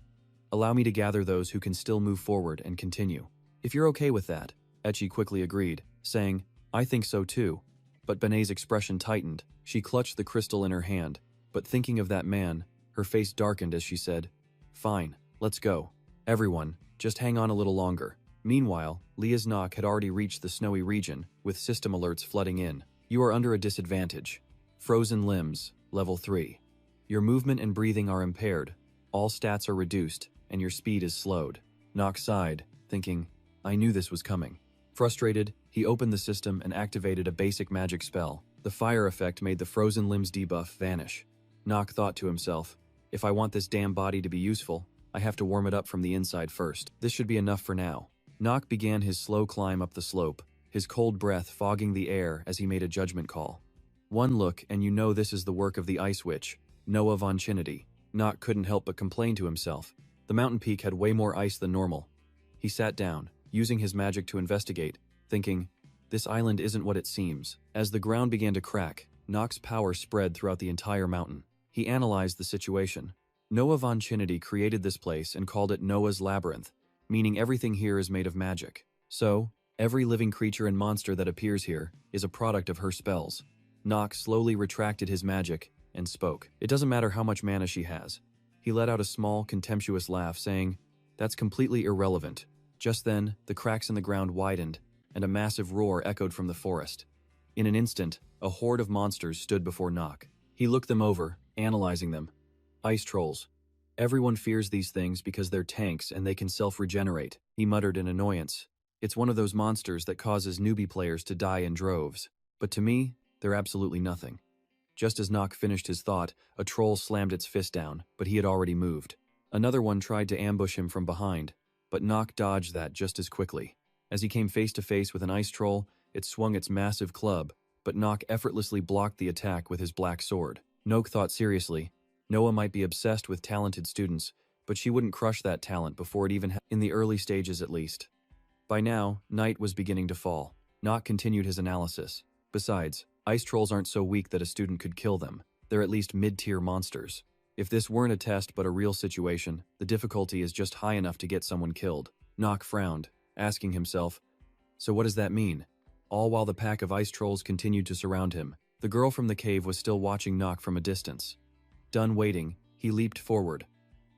Allow me to gather those who can still move forward and continue." "If you're okay with that," Echi quickly agreed, saying, "I think so too." But Benet's expression tightened. She clutched the crystal in her hand, but thinking of that man, her face darkened as she said, "Fine, let's go. Everyone, just hang on a little longer." Meanwhile, Leah's knock had already reached the snowy region, with system alerts flooding in. "You are under a disadvantage. Frozen limbs, level 3. Your movement and breathing are impaired, all stats are reduced, and your speed is slowed." Knock sighed, thinking, "I knew this was coming." Frustrated, he opened the system and activated a basic magic spell. The fire effect made the frozen limbs debuff vanish. Knock thought to himself, "If I want this damn body to be useful, I have to warm it up from the inside first. This should be enough for now." Knock began his slow climb up the slope, his cold breath fogging the air as he made a judgment call. One look and you know this is the work of the Ice Witch, Noah von Chinity. Knock couldn't help but complain to himself. The mountain peak had way more ice than normal. He sat down, using his magic to investigate, thinking, this island isn't what it seems. As the ground began to crack, Knock's power spread throughout the entire mountain. He analyzed the situation. Noah von Chinity created this place and called it Noah's Labyrinth, meaning everything here is made of magic. So, every living creature and monster that appears here is a product of her spells. Knock slowly retracted his magic and spoke. "It doesn't matter how much mana she has." He let out a small, contemptuous laugh, saying, "That's completely irrelevant." Just then, the cracks in the ground widened, and a massive roar echoed from the forest. In an instant, a horde of monsters stood before Knock. He looked them over, analyzing them. Ice trolls. Everyone fears these things because they're tanks and they can self-regenerate, he muttered in annoyance. It's one of those monsters that causes newbie players to die in droves. But to me, they're absolutely nothing. Just as Knock finished his thought, a troll slammed its fist down, but he had already moved. Another one tried to ambush him from behind, but Knock dodged that just as quickly. As he came face to face with an ice troll, it swung its massive club, but Knock effortlessly blocked the attack with his black sword. Knock thought seriously, Noah might be obsessed with talented students, but she wouldn't crush that talent before it even in the early stages at least. By now, night was beginning to fall. Knock continued his analysis. Besides, ice trolls aren't so weak that a student could kill them. They're at least mid-tier monsters. If this weren't a test but a real situation, the difficulty is just high enough to get someone killed. Knock frowned, asking himself, so what does that mean? All while the pack of ice trolls continued to surround him, the girl from the cave was still watching Knock from a distance. Done waiting, he leaped forward,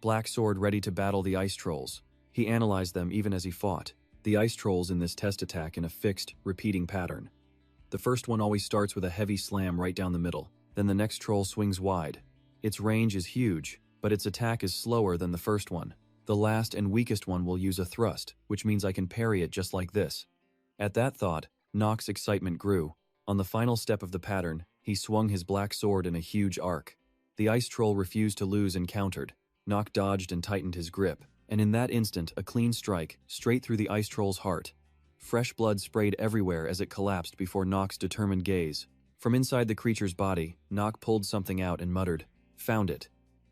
black sword ready to battle the ice trolls. He analyzed them even as he fought. The ice trolls in this test attack in a fixed, repeating pattern. The first one always starts with a heavy slam right down the middle, then the next troll swings wide. Its range is huge, but its attack is slower than the first one. The last and weakest one will use a thrust, which means I can parry it just like this. At that thought, Knock's excitement grew. On the final step of the pattern, he swung his black sword in a huge arc. The ice troll refused to lose and countered. Knock dodged and tightened his grip, and in that instant a clean strike, straight through the ice troll's heart. Fresh blood sprayed everywhere as it collapsed before Knock's determined gaze. From inside the creature's body, Knock pulled something out and muttered, "Found it."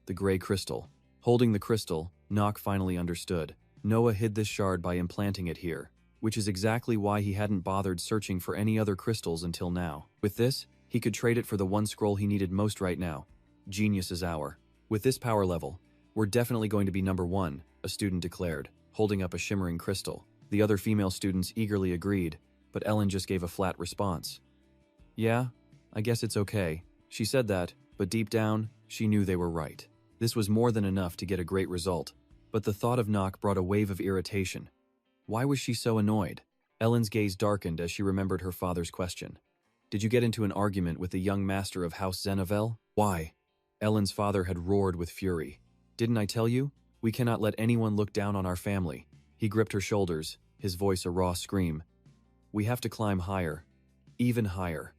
The gray crystal. Holding the crystal, Knock finally understood. Noah hid this shard by implanting it here, which is exactly why he hadn't bothered searching for any other crystals until now. With this, he could trade it for the one scroll he needed most right now. Genius's hour. With this power level, we're definitely going to be number 1, a student declared, holding up a shimmering crystal. The other female students eagerly agreed, but Ellen just gave a flat response. "Yeah, I guess it's okay." She said that, but deep down, she knew they were right. This was more than enough to get a great result, but the thought of Knock brought a wave of irritation. Why was she so annoyed? Ellen's gaze darkened as she remembered her father's question. "Did you get into an argument with the young master of House Zenavel?" "Why?" Ellen's father had roared with fury. "Didn't I tell you? We cannot let anyone look down on our family." He gripped her shoulders, his voice a raw scream. "We have to climb higher. Even higher.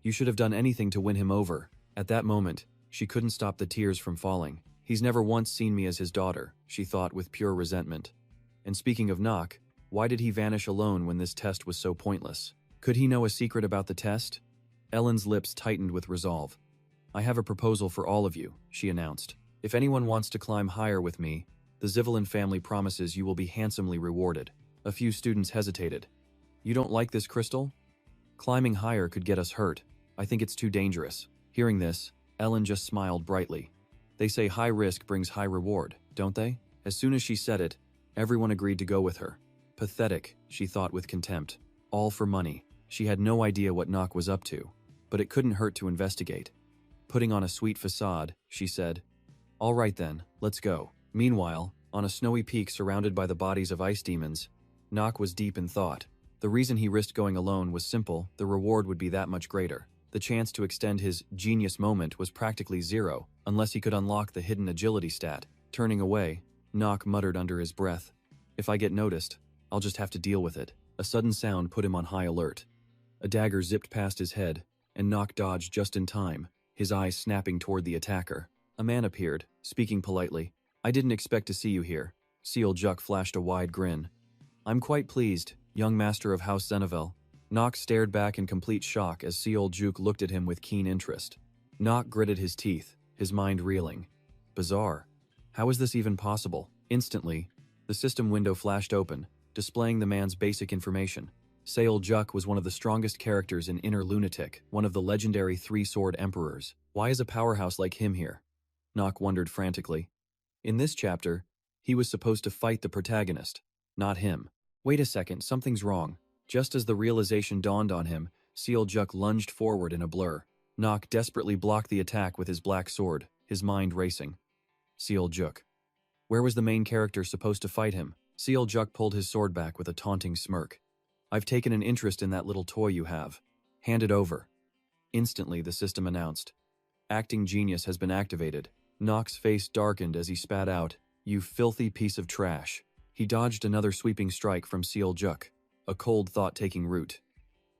You should have done anything to win him over." At that moment, she couldn't stop the tears from falling. He's never once seen me as his daughter, she thought with pure resentment. And speaking of Knock, why did he vanish alone when this test was so pointless? Could he know a secret about the test? Ellen's lips tightened with resolve. "I have a proposal for all of you," she announced. "If anyone wants to climb higher with me, the Zivelin family promises you will be handsomely rewarded." A few students hesitated. You don't like this crystal? Climbing higher could get us hurt. I think it's too dangerous. Hearing this, Ellen just smiled brightly. They say high risk brings high reward, don't they? As soon as she said it, everyone agreed to go with her. Pathetic, she thought with contempt. All for money. She had no idea what Nock was up to, but it couldn't hurt to investigate. Putting on a sweet facade, she said, "All right then, let's go." Meanwhile, on a snowy peak surrounded by the bodies of ice demons, Nock was deep in thought. The reason he risked going alone was simple: the reward would be that much greater. The chance to extend his genius moment was practically zero, unless he could unlock the hidden agility stat. Turning away, Nock muttered under his breath, "If I get noticed, I'll just have to deal with it." A sudden sound put him on high alert. A dagger zipped past his head, and Nock dodged just in time, his eyes snapping toward the attacker. A man appeared, speaking politely. "I didn't expect to see you here." Sealjuk flashed a wide grin. "I'm quite pleased, young master of House Zenevel." Nock stared back in complete shock as Sealjuk looked at him with keen interest. Nock gritted his teeth, his mind reeling. Bizarre. How is this even possible? Instantly, the system window flashed open, displaying the man's basic information. Sealjuk was one of the strongest characters in Inner Lunatic, one of the legendary three-sword emperors. Why is a powerhouse like him here? Nock wondered frantically. In this chapter, he was supposed to fight the protagonist, not him. Wait a second, something's wrong. Just as the realization dawned on him, Sealjuk lunged forward in a blur. Nock desperately blocked the attack with his black sword, his mind racing. Sealjuk. Where was the main character supposed to fight him? Sealjuk pulled his sword back with a taunting smirk. "I've taken an interest in that little toy you have. Hand it over." Instantly, the system announced. Acting genius has been activated. Nock's face darkened as he spat out, "You filthy piece of trash." He dodged another sweeping strike from Sealjuk, a cold thought taking root.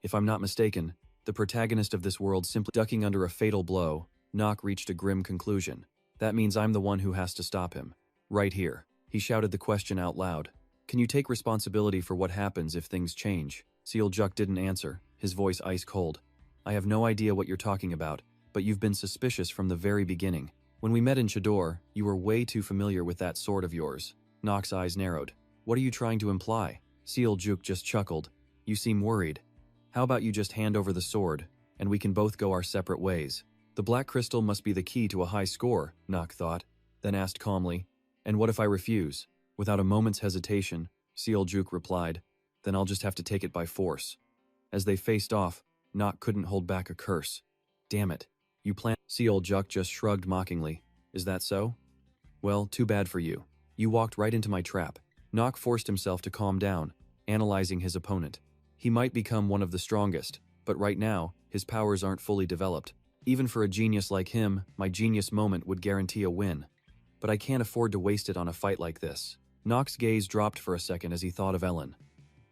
If I'm not mistaken, the protagonist of this world simply ducking under a fatal blow, Nock reached a grim conclusion. That means I'm the one who has to stop him. Right here. He shouted the question out loud. "Can you take responsibility for what happens if things change?" Sealjuk didn't answer, his voice ice cold. "I have no idea what you're talking about, but you've been suspicious from the very beginning. When we met in Chador, you were way too familiar with that sword of yours." Nock's eyes narrowed. "What are you trying to imply?" Sealjuk just chuckled. "You seem worried. How about you just hand over the sword, and we can both go our separate ways?" The black crystal must be the key to a high score, Nock thought, then asked calmly, "And what if I refuse?" Without a moment's hesitation, Sealjuk replied, "Then I'll just have to take it by force." As they faced off, Nock couldn't hold back a curse. "Damn it. You plan—" Sealjuk just shrugged mockingly. "Is that so? Well, too bad for you. You walked right into my trap." Nock forced himself to calm down, analyzing his opponent. He might become one of the strongest, but right now, his powers aren't fully developed. Even for a genius like him, my genius moment would guarantee a win. But I can't afford to waste it on a fight like this. Nock's gaze dropped for a second as he thought of Ellen.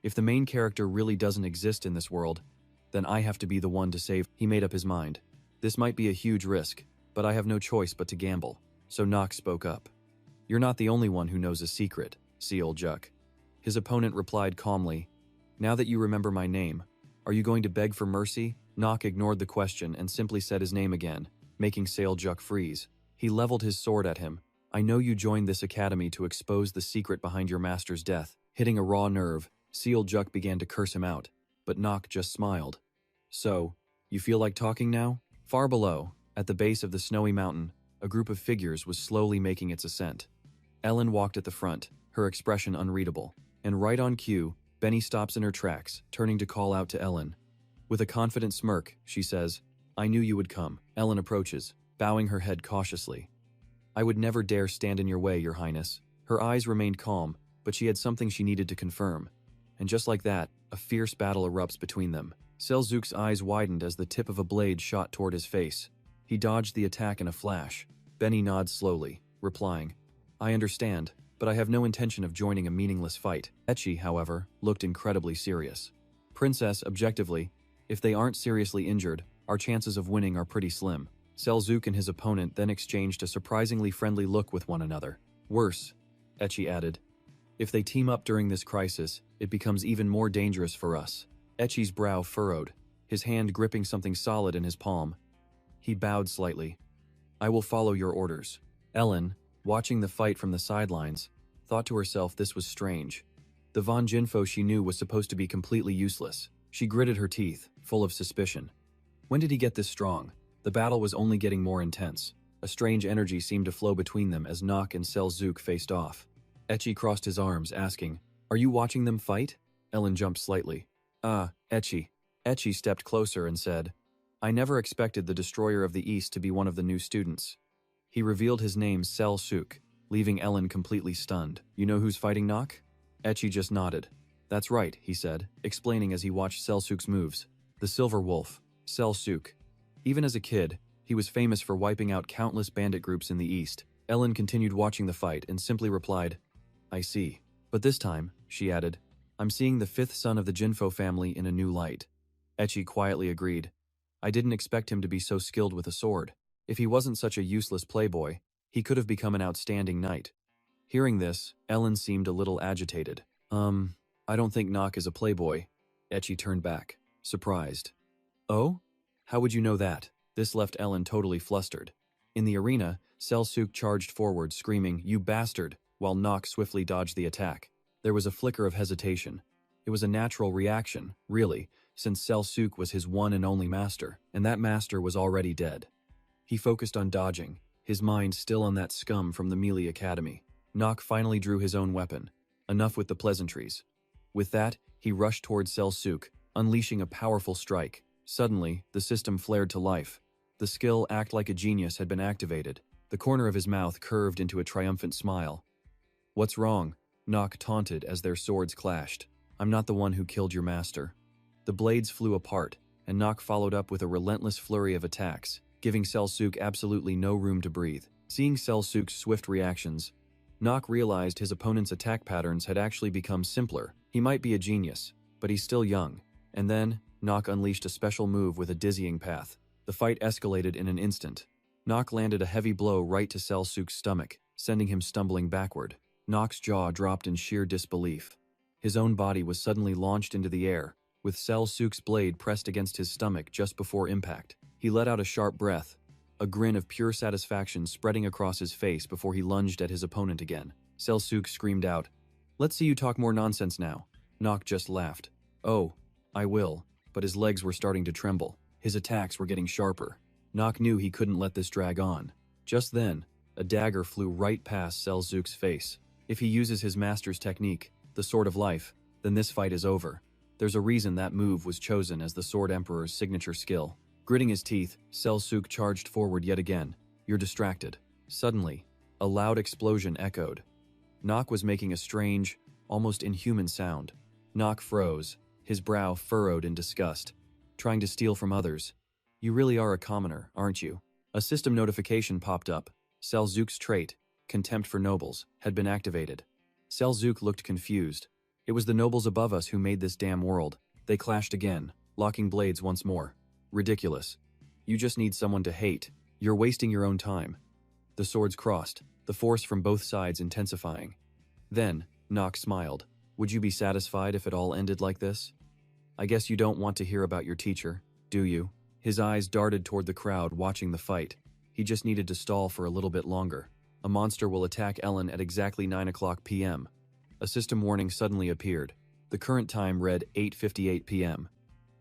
If the main character really doesn't exist in this world, then I have to be the one to save. He made up his mind. This might be a huge risk, but I have no choice but to gamble. So Nock spoke up. "You're not the only one who knows a secret, Sealjuk." His opponent replied calmly, "Now that you remember my name, are you going to beg for mercy?" Nock ignored the question and simply said his name again, making Sealjuk freeze. He leveled his sword at him. "I know you joined this academy to expose the secret behind your master's death." Hitting a raw nerve, Sealjuk began to curse him out, but Nock just smiled. "So, you feel like talking now?" Far below, at the base of the snowy mountain, a group of figures was slowly making its ascent. Ellen walked at the front, her expression unreadable. And right on cue, Benny stops in her tracks, turning to call out to Ellen. With a confident smirk, she says, "I knew you would come." Ellen approaches, bowing her head cautiously. "I would never dare stand in your way, Your Highness." Her eyes remained calm, but she had something she needed to confirm. And just like that, a fierce battle erupts between them. Sealzuk's eyes widened as the tip of a blade shot toward his face. He dodged the attack in a flash. Benny nods slowly, replying, "I understand, but I have no intention of joining a meaningless fight." Ecchi, however, looked incredibly serious. "Princess, objectively, if they aren't seriously injured, our chances of winning are pretty slim." Sealzuk and his opponent then exchanged a surprisingly friendly look with one another. "Worse," Ecchi added, "if they team up during this crisis, it becomes even more dangerous for us." Ecchi's brow furrowed, his hand gripping something solid in his palm. He bowed slightly. "I will follow your orders." Ellen, watching the fight from the sidelines, thought to herself this was strange. The Von Jinfo she knew was supposed to be completely useless. She gritted her teeth, full of suspicion. When did he get this strong? The battle was only getting more intense. A strange energy seemed to flow between them as Nock and Selzook faced off. Ecchi crossed his arms, asking, "Are you watching them fight?" Ellen jumped slightly. Ecchi." Ecchi stepped closer and said, "I never expected the Destroyer of the East to be one of the new students." He revealed his name, Selzook, leaving Ellen completely stunned. "You know who's fighting Nock?" Ecchi just nodded. "That's right," he said, explaining as he watched Selzook's moves. "The Silver Wolf, Selzook. Even as a kid, he was famous for wiping out countless bandit groups in the East." Ellen continued watching the fight and simply replied, "I see. But this time," she added, "I'm seeing the fifth son of the Jinfo family in a new light." Ecchi quietly agreed. "I didn't expect him to be so skilled with a sword. If he wasn't such a useless playboy, he could have become an outstanding knight." Hearing this, Ellen seemed a little agitated. I don't think Nock is a playboy." Ecchi turned back, surprised. "Oh? How would you know that?" This left Ellen totally flustered. In the arena, Selzook charged forward, screaming, "You bastard!" while Nock swiftly dodged the attack. There was a flicker of hesitation. It was a natural reaction, really, since Selzook was his one and only master, and that master was already dead. He focused on dodging, his mind still on that scum from the Melee Academy. Nock finally drew his own weapon. Enough with the pleasantries. With that, he rushed towards Selzook, unleashing a powerful strike. Suddenly, the system flared to life. The skill Act Like a Genius had been activated. The corner of his mouth curved into a triumphant smile. "What's wrong?" Nock taunted as their swords clashed. "I'm not the one who killed your master." The blades flew apart, and Nock followed up with a relentless flurry of attacks, giving Selzook absolutely no room to breathe. Seeing Selzook's swift reactions, Nock realized his opponent's attack patterns had actually become simpler. He might be a genius, but he's still young. And then, Nock unleashed a special move with a dizzying path. The fight escalated in an instant. Nock landed a heavy blow right to Selzook's stomach, sending him stumbling backward. Nock's jaw dropped in sheer disbelief. His own body was suddenly launched into the air, with Selzook's blade pressed against his stomach just before impact. He let out a sharp breath, a grin of pure satisfaction spreading across his face before he lunged at his opponent again. Selzook screamed out, "Let's see you talk more nonsense now." Nock just laughed. "Oh, I will," but his legs were starting to tremble. His attacks were getting sharper. Nock knew he couldn't let this drag on. Just then, a dagger flew right past Selzook's face. If he uses his master's technique, the Sword of Life, then this fight is over. There's a reason that move was chosen as the Sword Emperor's signature skill. Gritting his teeth, Selzook charged forward yet again. "You're distracted." Suddenly, a loud explosion echoed. Nock was making a strange, almost inhuman sound. Nock froze, his brow furrowed in disgust. "Trying to steal from others. You really are a commoner, aren't you?" A system notification popped up. Selzook's trait, Contempt for Nobles, had been activated. Selzook looked confused. It was the nobles above us who made this damn world. They clashed again, locking blades once more. "Ridiculous. You just need someone to hate. You're wasting your own time." The swords crossed, the force from both sides intensifying. Then, Nock smiled. "Would you be satisfied if it all ended like this? I guess you don't want to hear about your teacher, do you?" His eyes darted toward the crowd watching the fight. He just needed to stall for a little bit longer. A monster will attack Ellen at exactly 9 o'clock p.m. A system warning suddenly appeared. The current time read 8:58 p.m.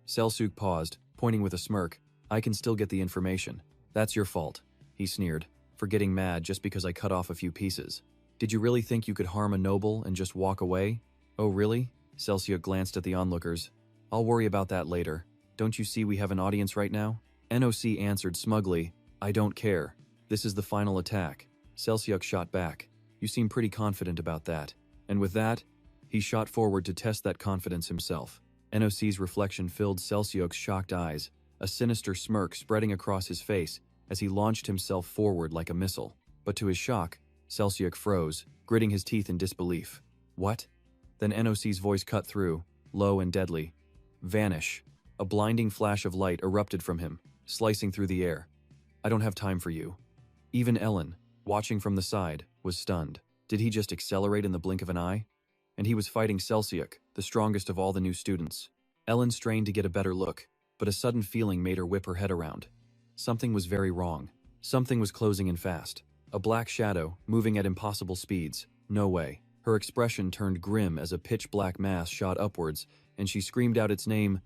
Selzook paused, pointing with a smirk. "I can still get the information." "That's your fault," he sneered, "for getting mad just because I cut off a few pieces. Did you really think you could harm a noble and just walk away?" "Oh really?" Selzook glanced at the onlookers. "I'll worry about that later. Don't you see we have an audience right now?" NOC answered smugly, "I don't care. This is the final attack." Selzook shot back. "You seem pretty confident about that." And with that, he shot forward to test that confidence himself. NOC's reflection filled Selzook's shocked eyes, a sinister smirk spreading across his face as he launched himself forward like a missile. But to his shock, Selzook froze, gritting his teeth in disbelief. "What?" Then NOC's voice cut through, low and deadly. "Vanish." A blinding flash of light erupted from him, slicing through the air. "I don't have time for you." Even Ellen, watching from the side, was stunned. Did he just accelerate in the blink of an eye? And he was fighting Selzook, the strongest of all the new students. Ellen strained to get a better look, but a sudden feeling made her whip her head around. Something was very wrong. Something was closing in fast. A black shadow, moving at impossible speeds. No way. Her expression turned grim as a pitch-black mass shot upwards, and she screamed out its name,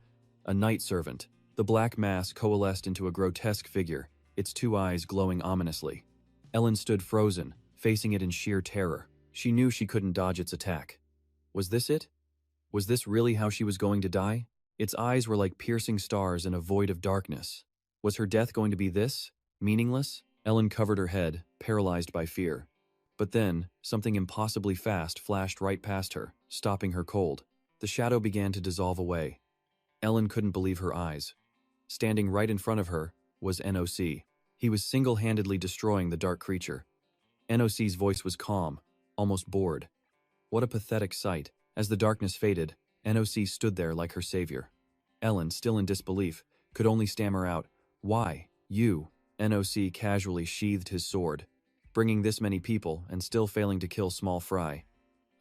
a night servant. The black mass coalesced into a grotesque figure, its two eyes glowing ominously. Ellen stood frozen, facing it in sheer terror. She knew she couldn't dodge its attack. Was this it? Was this really how she was going to die? Its eyes were like piercing stars in a void of darkness. Was her death going to be this? Meaningless? Ellen covered her head, paralyzed by fear. But then, something impossibly fast flashed right past her, stopping her cold. The shadow began to dissolve away. Ellen couldn't believe her eyes. Standing right in front of her was NOC. He was single-handedly destroying the dark creature. NOC's voice was calm, almost bored. What a pathetic sight. As the darkness faded, NOC stood there like her savior. Ellen, still in disbelief, could only stammer out, "Why, you?" NOC casually sheathed his sword. Bringing this many people and still failing to kill small fry.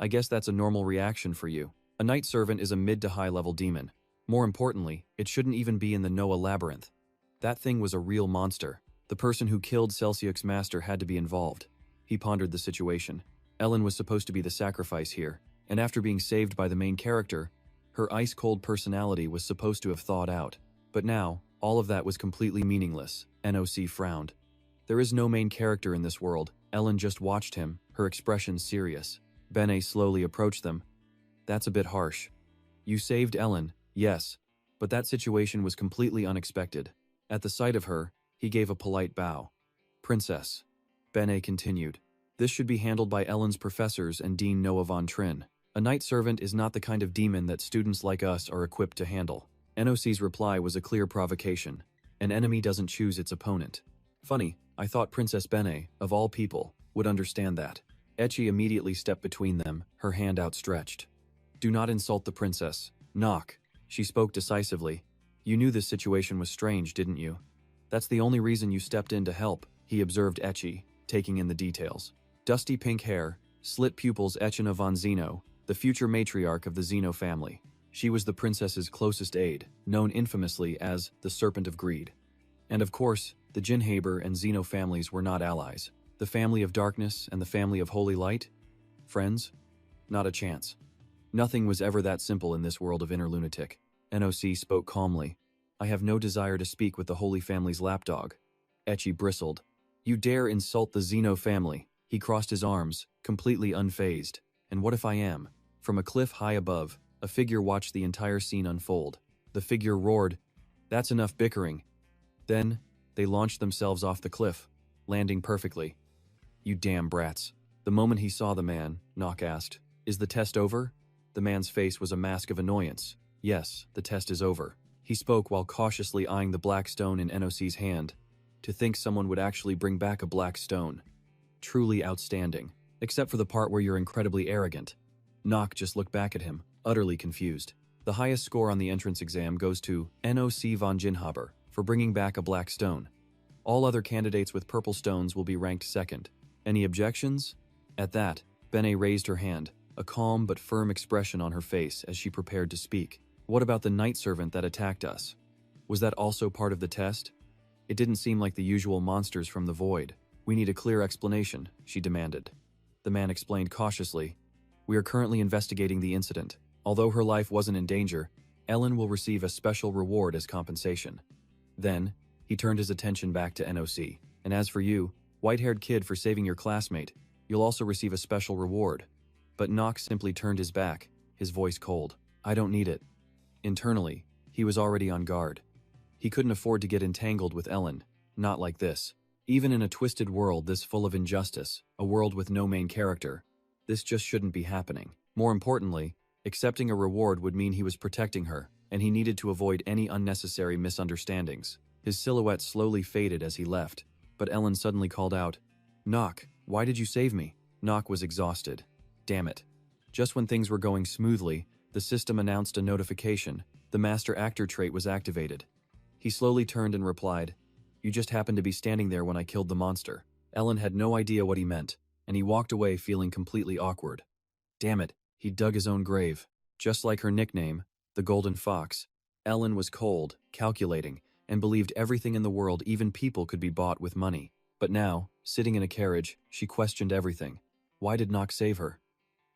I guess that's a normal reaction for you. A night servant is a mid to high level demon. More importantly, it shouldn't even be in the Noah labyrinth. That thing was a real monster. The person who killed Celsius's master had to be involved. He pondered the situation. Ellen was supposed to be the sacrifice here, and after being saved by the main character, her ice-cold personality was supposed to have thawed out. But now, all of that was completely meaningless. NOC frowned. There is no main character in this world. Ellen just watched him, her expression serious. Bene slowly approached them. That's a bit harsh. You saved Ellen, yes, but that situation was completely unexpected. At the sight of her, he gave a polite bow. Princess. Bene continued. This should be handled by Ellen's professors and Dean Noah von Trin. A night servant is not the kind of demon that students like us are equipped to handle. NOC's reply was a clear provocation. An enemy doesn't choose its opponent. Funny, I thought Princess Bene, of all people, would understand that. Ecchi immediately stepped between them, her hand outstretched. Do not insult the princess. Knock. She spoke decisively. You knew this situation was strange, didn't you? That's the only reason you stepped in to help, he observed Ecchi, taking in the details. Dusty pink hair, slit pupils Echina von Zeno, the future matriarch of the Zeno family. She was the princess's closest aide, known infamously as the Serpent of Greed. And of course, the Jinhaber and Zeno families were not allies. The family of darkness and the family of holy light? Friends? Not a chance. Nothing was ever that simple in this world of inner lunatic. NOC spoke calmly. I have no desire to speak with the Holy Family's lapdog. Ecchi bristled. You dare insult the Zeno family. He crossed his arms, completely unfazed. And what if I am? From a cliff high above, a figure watched the entire scene unfold. The figure roared, That's enough bickering. Then, they launched themselves off the cliff, landing perfectly. You damn brats. The moment he saw the man, Nock asked, Is the test over? The man's face was a mask of annoyance. Yes, the test is over. He spoke while cautiously eyeing the black stone in NOC's hand. To think someone would actually bring back a black stone. Truly outstanding. Except for the part where you're incredibly arrogant. Nock just looked back at him, utterly confused. The highest score on the entrance exam goes to NOC von Jinhaber for bringing back a black stone. All other candidates with purple stones will be ranked second. Any objections? At that, Bene raised her hand, a calm but firm expression on her face as she prepared to speak. What about the night servant that attacked us? Was that also part of the test? It didn't seem like the usual monsters from the void. We need a clear explanation, she demanded. The man explained cautiously. We are currently investigating the incident. Although her life wasn't in danger, Ellen will receive a special reward as compensation. Then, he turned his attention back to NOC. And as for you, white-haired kid for saving your classmate, you'll also receive a special reward. But Nock simply turned his back, his voice cold. I don't need it. Internally, he was already on guard. He couldn't afford to get entangled with Ellen, not like this. Even in a twisted world this full of injustice, a world with no main character, this just shouldn't be happening. More importantly, accepting a reward would mean he was protecting her, and he needed to avoid any unnecessary misunderstandings. His silhouette slowly faded as he left, but Ellen suddenly called out, Nock, why did you save me? Nock was exhausted. Damn it. Just when things were going smoothly, the system announced a notification. The master actor trait was activated. He slowly turned and replied, You just happened to be standing there when I killed the monster. Ellen had no idea what he meant, and he walked away feeling completely awkward. Damn it, he dug his own grave. Just like her nickname, the Golden Fox, Ellen was cold, calculating, and believed everything in the world, even people, could be bought with money. But now, sitting in a carriage, she questioned everything. Why did Nock save her?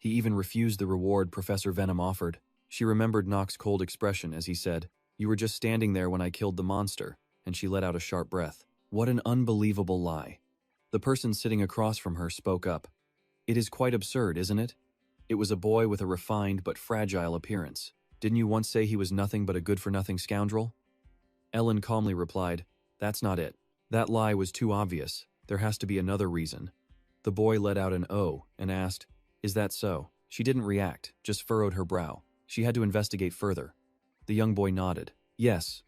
He even refused the reward Professor Venom offered. She remembered Nock's cold expression as he said, "You were just standing there when I killed the monster," and she let out a sharp breath. What an unbelievable lie. The person sitting across from her spoke up. "It is quite absurd, isn't it? It was a boy with a refined but fragile appearance. Didn't you once say he was nothing but a good-for-nothing scoundrel?" Ellen calmly replied, "That's not it. That lie was too obvious. There has to be another reason." The boy let out an "oh" and asked, "Is that so?" She didn't react, just furrowed her brow. She had to investigate further. The young boy nodded. "Yes,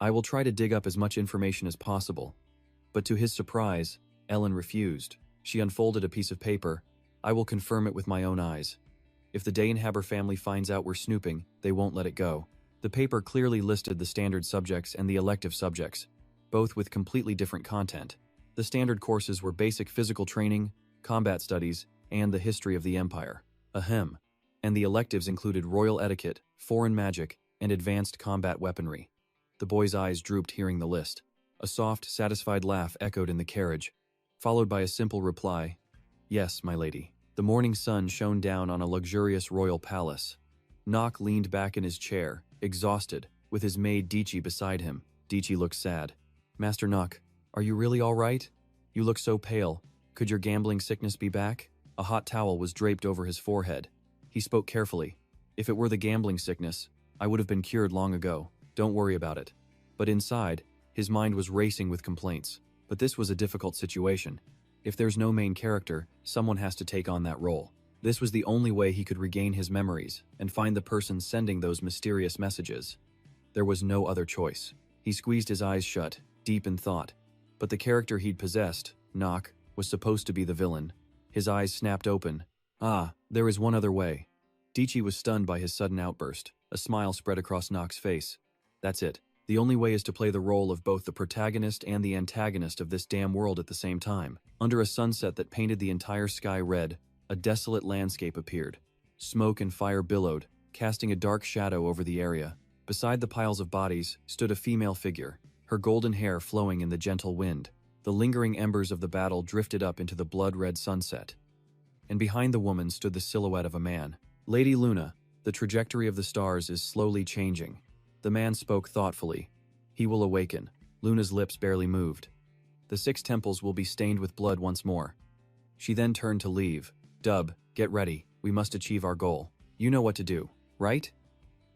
I will try to dig up as much information as possible." But to his surprise, Ellen refused. She unfolded a piece of paper. "I will confirm it with my own eyes. If the Dayenhaber family finds out we're snooping, they won't let it go." The paper clearly listed the standard subjects and the elective subjects, both with completely different content. The standard courses were basic physical training, combat studies, and the history of the Empire. Ahem. And the electives included royal etiquette, foreign magic, and advanced combat weaponry. The boy's eyes drooped hearing the list. A soft, satisfied laugh echoed in the carriage, followed by a simple reply, "Yes, my lady." The morning sun shone down on a luxurious royal palace. Nock leaned back in his chair, exhausted, with his maid Dichi beside him. Dichi looked sad. "Master Nock, are you really all right? You look so pale. Could your gambling sickness be back?" A hot towel was draped over his forehead. He spoke carefully. "If it were the gambling sickness, I would have been cured long ago. Don't worry about it." But inside, his mind was racing with complaints. But this was a difficult situation. If there's no main character, someone has to take on that role. This was the only way he could regain his memories and find the person sending those mysterious messages. There was no other choice. He squeezed his eyes shut, deep in thought. But the character he'd possessed, Nock, was supposed to be the villain. His eyes snapped open. Ah, there is one other way. Dichi was stunned by his sudden outburst. A smile spread across Nock's face. "That's it. The only way is to play the role of both the protagonist and the antagonist of this damn world at the same time." Under a sunset that painted the entire sky red, a desolate landscape appeared. Smoke and fire billowed, casting a dark shadow over the area. Beside the piles of bodies stood a female figure, her golden hair flowing in the gentle wind. The lingering embers of the battle drifted up into the blood-red sunset. And behind the woman stood the silhouette of a man. "Lady Luna, the trajectory of the stars is slowly changing." The man spoke thoughtfully. "He will awaken." Luna's lips barely moved. "The 6 temples will be stained with blood once more." She then turned to leave. "Dub, get ready. We must achieve our goal. You know what to do, right?"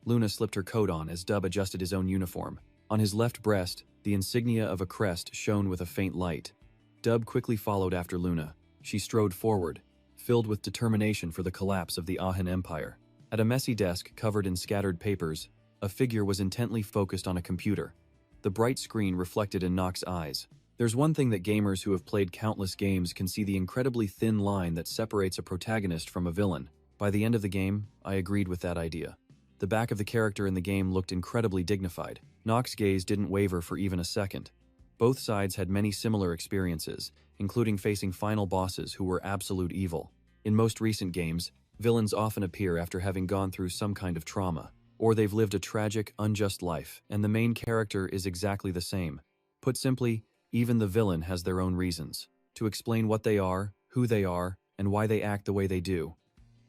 Luna slipped her coat on as Dub adjusted his own uniform. On his left breast, the insignia of a crest shone with a faint light. Dub quickly followed after Luna. She strode forward, filled with determination for the collapse of the Ahan Empire. At a messy desk covered in scattered papers, a figure was intently focused on a computer. The bright screen reflected in Nock's eyes. There's one thing that gamers who have played countless games can see: the incredibly thin line that separates a protagonist from a villain. By the end of the game, I agreed with that idea. The back of the character in the game looked incredibly dignified. Nock's gaze didn't waver for even a second. Both sides had many similar experiences, including facing final bosses who were absolute evil. In most recent games, villains often appear after having gone through some kind of trauma, or they've lived a tragic, unjust life, and the main character is exactly the same. Put simply, even the villain has their own reasons to explain what they are, who they are, and why they act the way they do.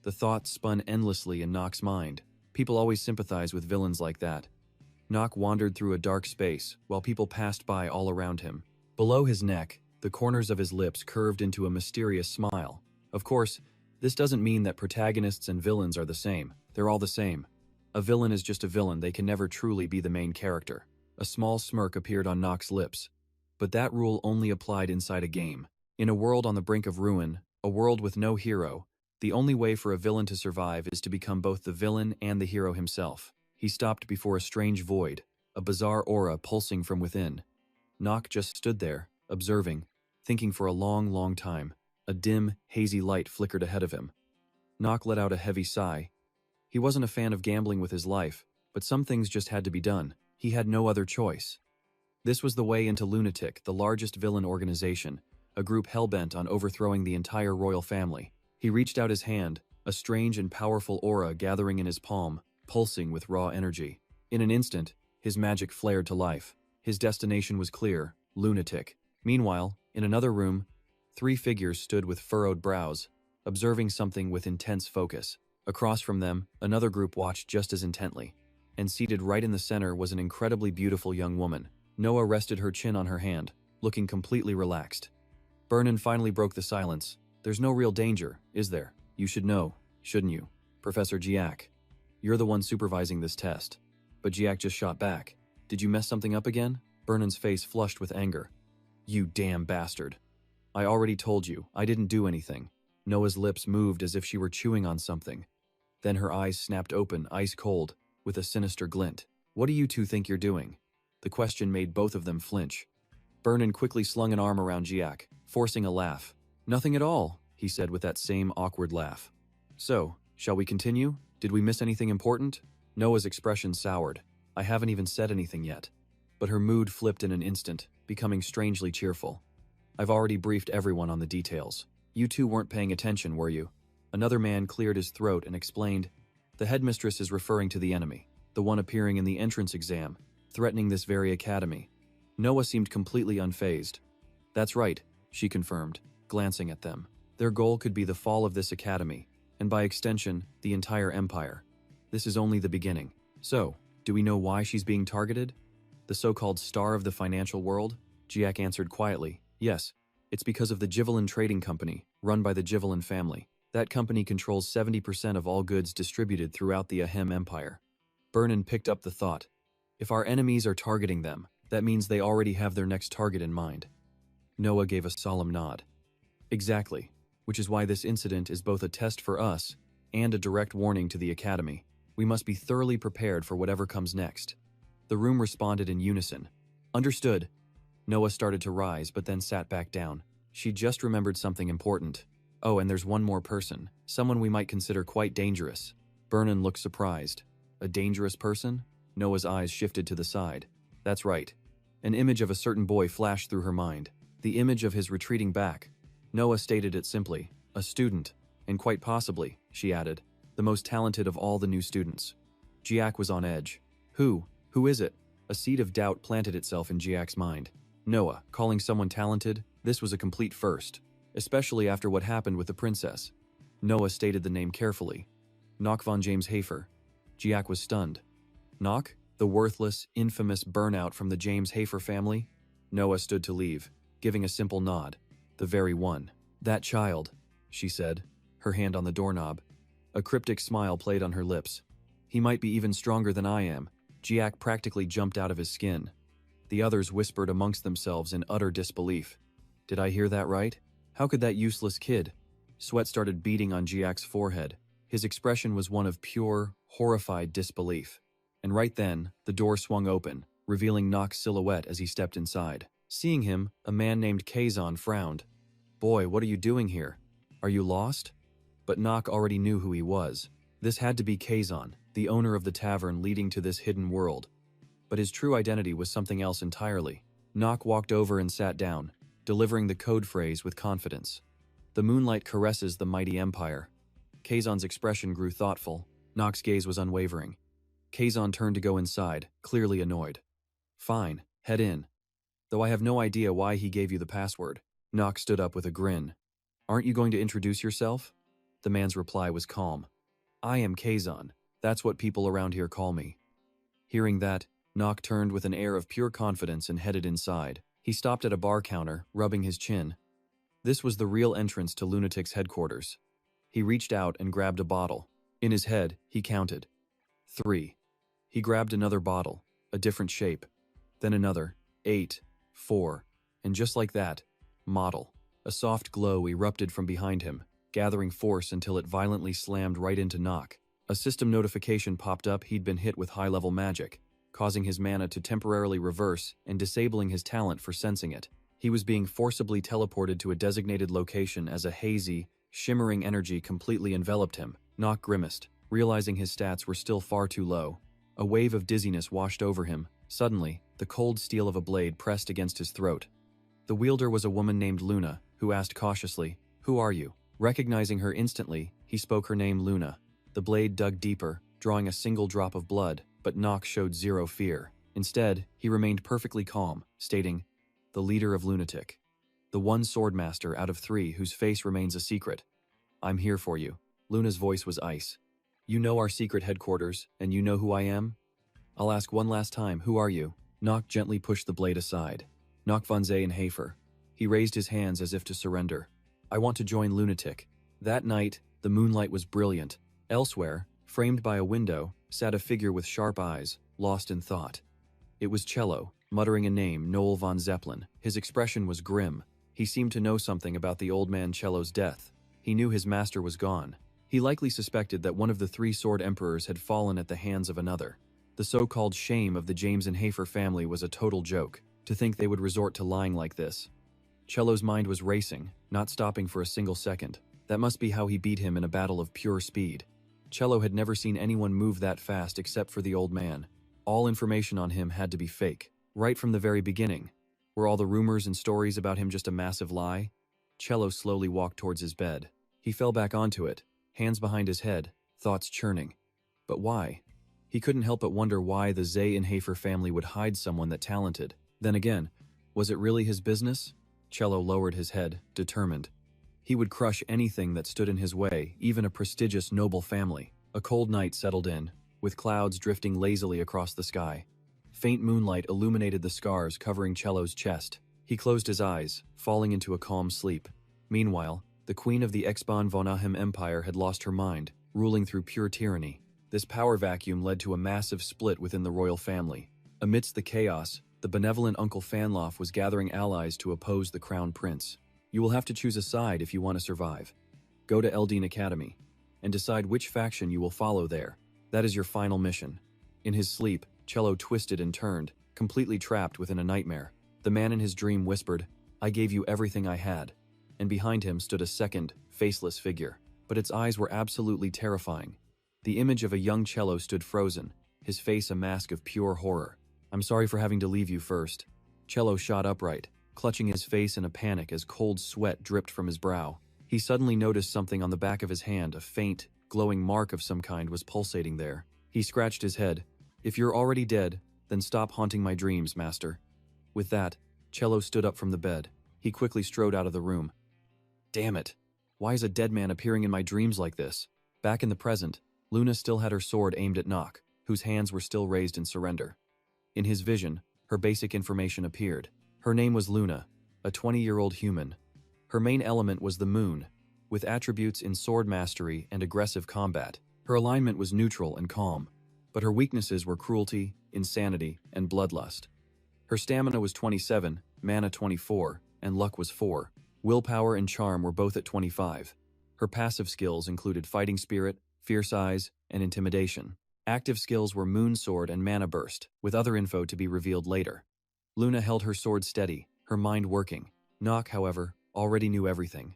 The thoughts spun endlessly in Nock's mind. People always sympathize with villains like that. Nock wandered through a dark space while people passed by all around him. Below his neck, the corners of his lips curved into a mysterious smile. Of course, this doesn't mean that protagonists and villains are the same. They're all the same. A villain is just a villain. They can never truly be the main character. A small smirk appeared on Nock's lips. But that rule only applied inside a game. In a world on the brink of ruin, a world with no hero, the only way for a villain to survive is to become both the villain and the hero himself. He stopped before a strange void, a bizarre aura pulsing from within. Nock just stood there, observing, thinking for a long, long time. A dim, hazy light flickered ahead of him. Nock let out a heavy sigh. He wasn't a fan of gambling with his life, but some things just had to be done. He had no other choice. This was the way into Lunatic, the largest villain organization, a group hell-bent on overthrowing the entire royal family. He reached out his hand, a strange and powerful aura gathering in his palm, pulsing with raw energy. In an instant, his magic flared to life. His destination was clear: Lunatic. Meanwhile, in another room, 3 figures stood with furrowed brows. observing something with intense focus. Across from them, another group watched just as intently. And seated right in the center was an incredibly beautiful young woman. Noah rested her chin on her hand, looking completely relaxed. Vernon finally broke the silence. There's no real danger, is there? You should know, shouldn't you? Professor Jiak. You're the one supervising this test. But Jiak just shot back. Did you mess something up again? Vernon's face flushed with anger. You damn bastard. I already told you, I didn't do anything. Noah's lips moved as if she were chewing on something. Then her eyes snapped open, ice cold, with a sinister glint. What do you two think you're doing? The question made both of them flinch. Vernon quickly slung an arm around Jiak, forcing a laugh. Nothing at all, he said with that same awkward laugh. So, shall we continue? Did we miss anything important? Noah's expression soured. I haven't even said anything yet. But her mood flipped in an instant, becoming strangely cheerful. I've already briefed everyone on the details. You two weren't paying attention, were you? Another man cleared his throat and explained, the headmistress is referring to the enemy, the one appearing in the entrance exam, threatening this very academy. Noah seemed completely unfazed. That's right, she confirmed, glancing at them. Their goal could be the fall of this academy, and by extension, the entire empire. This is only the beginning. So, do we know why she's being targeted? The so-called star of the financial world? Jiak answered quietly, yes, it's because of the Jivelin Trading Company, run by the Jivelin family. That company controls 70% of all goods distributed throughout the Ahem Empire. Vernon picked up the thought. If our enemies are targeting them, that means they already have their next target in mind. Noah gave a solemn nod. Exactly, which is why this incident is both a test for us and a direct warning to the Academy. We must be thoroughly prepared for whatever comes next. The room responded in unison. Understood. Noah started to rise but then sat back down. She just remembered something important. Oh, and there's one more person, someone we might consider quite dangerous. Vernon looked surprised. A dangerous person? Noah's eyes shifted to the side. That's right. An image of a certain boy flashed through her mind. The image of his retreating back. Noah stated it simply. A student. And quite possibly, she added, the most talented of all the new students. Jiak was on edge. Who? Who is it? A seed of doubt planted itself in Jiak's mind. Noah, calling someone talented, this was a complete first. Especially after what happened with the princess. Noah stated the name carefully. Nock von James Hafer. Jiak was stunned. Nock? The worthless, infamous burnout from the James Hafer family? Noah stood to leave, giving a simple nod. The very one. That child, she said, her hand on the doorknob. A cryptic smile played on her lips. He might be even stronger than I am. Jiak practically jumped out of his skin. The others whispered amongst themselves in utter disbelief. Did I hear that right? How could that useless kid? Sweat started beading on Jiak's forehead. His expression was one of pure, horrified disbelief. And right then, the door swung open, revealing Nock's silhouette as he stepped inside. Seeing him, a man named Kazan frowned. Boy, what are you doing here? Are you lost? But Nock already knew who he was. This had to be Kazan, the owner of the tavern leading to this hidden world. But his true identity was something else entirely. Nock walked over and sat down, delivering the code phrase with confidence. The moonlight caresses the mighty empire. Kazan's expression grew thoughtful. Nock's gaze was unwavering. Kazan turned to go inside, clearly annoyed. Fine, head in. Though I have no idea why he gave you the password. Nock stood up with a grin. Aren't you going to introduce yourself? The man's reply was calm. I am Kazan. That's what people around here call me. Hearing that, Nock turned with an air of pure confidence and headed inside. He stopped at a bar counter, rubbing his chin. This was the real entrance to Lunatic's headquarters. He reached out and grabbed a bottle. In his head, he counted. 3. He grabbed another bottle, a different shape. Then another. 8. 4. And just like that, model. A soft glow erupted from behind him, gathering force until it violently slammed right into Nock. A system notification popped up he'd been hit with high-level magic, causing his mana to temporarily reverse and disabling his talent for sensing it. He was being forcibly teleported to a designated location as a hazy, shimmering energy completely enveloped him. Nock grimaced, realizing his stats were still far too low. A wave of dizziness washed over him. Suddenly, the cold steel of a blade pressed against his throat. The wielder was a woman named Luna, who asked cautiously, "Who are you?" Recognizing her instantly, he spoke her name Luna. The blade dug deeper, drawing a single drop of blood, but Nock showed zero fear. Instead, he remained perfectly calm, stating, "The leader of Lunatic. The one swordmaster out of 3 whose face remains a secret. I'm here for you. Luna's voice was ice. You know our secret headquarters, and you know who I am? I'll ask one last time, who are you? Nock gently pushed the blade aside. Nock von Hafer. He raised his hands as if to surrender. I want to join Lunatic. That night, the moonlight was brilliant. Elsewhere, framed by a window, sat a figure with sharp eyes, lost in thought. It was Cello, muttering a name, Noel von Zeppelin. His expression was grim. He seemed to know something about the old man Cello's death. He knew his master was gone. He likely suspected that one of the three sword emperors had fallen at the hands of another. The so-called shame of the James and Hafer family was a total joke. To think they would resort to lying like this. Cello's mind was racing, not stopping for a single second. That must be how he beat him in a battle of pure speed. Cello had never seen anyone move that fast except for the old man. All information on him had to be fake. Right from the very beginning. Were all the rumors and stories about him just a massive lie? Cello slowly walked towards his bed. He fell back onto it, hands behind his head, thoughts churning. But why? He couldn't help but wonder why the Zay and Hafer family would hide someone that talented. Then again, was it really his business? Cello lowered his head, determined. He would crush anything that stood in his way, even a prestigious noble family. A cold night settled in, with clouds drifting lazily across the sky. Faint moonlight illuminated the scars covering Cello's chest. He closed his eyes, falling into a calm sleep. Meanwhile, the queen of the Expan von Ahem Empire had lost her mind, ruling through pure tyranny. This power vacuum led to a massive split within the royal family. Amidst the chaos, the benevolent Uncle Fanloff was gathering allies to oppose the crown prince. You will have to choose a side if you want to survive. Go to Eldine Academy, and decide which faction you will follow there. That is your final mission. In his sleep, Cello twisted and turned, completely trapped within a nightmare. The man in his dream whispered, I gave you everything I had. And behind him stood a second, faceless figure. But its eyes were absolutely terrifying. The image of a young Cello stood frozen, his face a mask of pure horror. I'm sorry for having to leave you first. Cello shot upright, clutching his face in a panic as cold sweat dripped from his brow. He suddenly noticed something on the back of his hand, a faint, glowing mark of some kind was pulsating there. He scratched his head. If you're already dead, then stop haunting my dreams, master. With that, Cello stood up from the bed. He quickly strode out of the room. Damn it. Why is a dead man appearing in my dreams like this? Back in the present, Luna still had her sword aimed at Nock, whose hands were still raised in surrender. In his vision, her basic information appeared. Her name was Luna, a 20-year-old human. Her main element was the moon, with attributes in sword mastery and aggressive combat. Her alignment was neutral and calm, but her weaknesses were cruelty, insanity, and bloodlust. Her stamina was 27, mana 24, and luck was 4. Willpower and charm were both at 25. Her passive skills included fighting spirit, fierce eyes, and intimidation. Active skills were Moon Sword and Mana Burst, with other info to be revealed later. Luna held her sword steady, her mind working. Nock, however, already knew everything.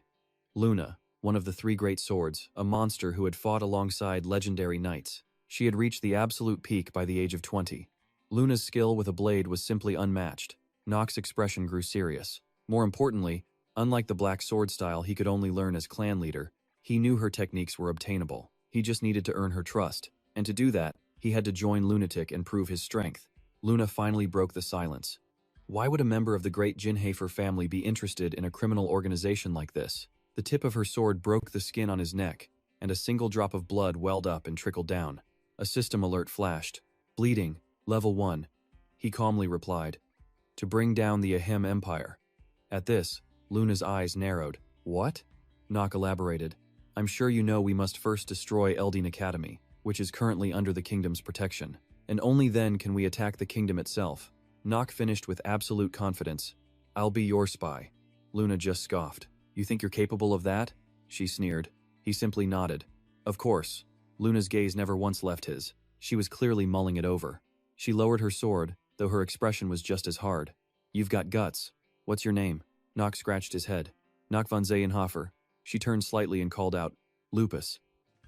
Luna, one of the three great swords, a monster who had fought alongside legendary knights. She had reached the absolute peak by the age of 20. Luna's skill with a blade was simply unmatched. Nock's expression grew serious. More importantly, unlike the black sword style he could only learn as clan leader, he knew her techniques were obtainable. He just needed to earn her trust. And to do that, he had to join Lunatic and prove his strength. Luna finally broke the silence. Why would a member of the great Jinhafer family be interested in a criminal organization like this? The tip of her sword broke the skin on his neck, and a single drop of blood welled up and trickled down. A system alert flashed. Bleeding, level 1. He calmly replied. To bring down the Ahem Empire. At this, Luna's eyes narrowed. What? Nock elaborated. I'm sure you know we must first destroy Eldine Academy, which is currently under the kingdom's protection, and only then can we attack the kingdom itself. Nock finished with absolute confidence. I'll be your spy. Luna just scoffed. You think you're capable of that? She sneered. He simply nodded. Of course. Luna's gaze never once left his. She was clearly mulling it over. She lowered her sword, though her expression was just as hard. You've got guts. What's your name? Nock scratched his head. Nock von Zeyenhofer. She turned slightly and called out, Lupus.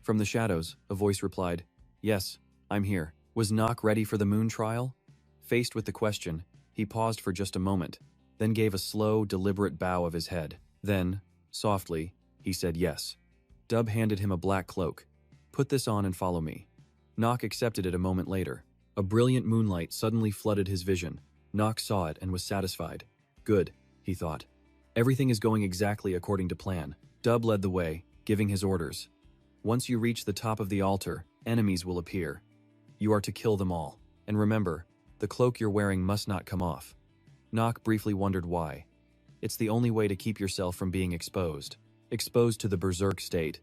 From the shadows, a voice replied, Yes, I'm here. Was Nock ready for the moon trial? Faced with the question, he paused for just a moment, then gave a slow, deliberate bow of his head. Then, softly, he said yes. Dub handed him a black cloak. Put this on and follow me. Nock accepted it a moment later. A brilliant moonlight suddenly flooded his vision. Nock saw it and was satisfied. Good, he thought. Everything is going exactly according to plan. Dub led the way, giving his orders. Once you reach the top of the altar, enemies will appear. You are to kill them all. And remember, the cloak you're wearing must not come off. Nock briefly wondered why. It's the only way to keep yourself from being exposed. Exposed to the berserk state.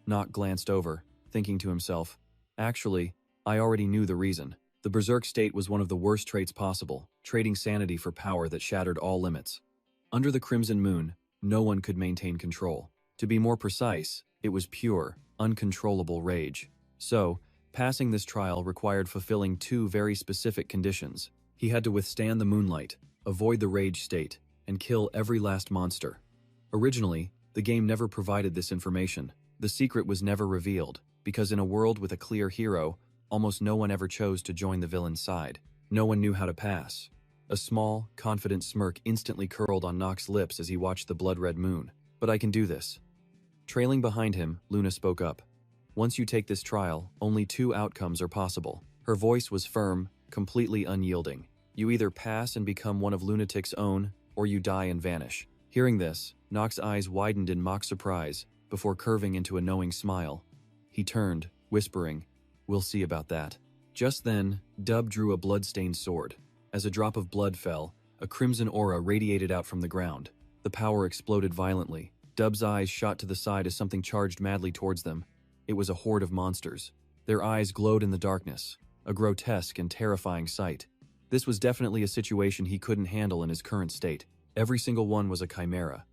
Nock glanced over, thinking to himself, actually, I already knew the reason. The berserk state was one of the worst traits possible, trading sanity for power that shattered all limits. Under the crimson moon, no one could maintain control. To be more precise, it was pure, uncontrollable rage. So, passing this trial required fulfilling two very specific conditions. He had to withstand the moonlight, avoid the rage state, and kill every last monster. Originally, the game never provided this information. The secret was never revealed, because in a world with a clear hero, almost no one ever chose to join the villain's side. No one knew how to pass. A small, confident smirk instantly curled on Nock's lips as he watched the blood-red moon. But I can do this. Trailing behind him, Luna spoke up. Once you take this trial, only two outcomes are possible. Her voice was firm, completely unyielding. You either pass and become one of Lunatic's own, or you die and vanish. Hearing this, Nock's eyes widened in mock surprise, before curving into a knowing smile. He turned, whispering, "We'll see about that." Just then, Dub drew a blood-stained sword. As a drop of blood fell, a crimson aura radiated out from the ground. The power exploded violently. Dub's eyes shot to the side as something charged madly towards them. It was a horde of monsters. Their eyes glowed in the darkness, a grotesque and terrifying sight. This was definitely a situation he couldn't handle in his current state. Every single one was a chimera,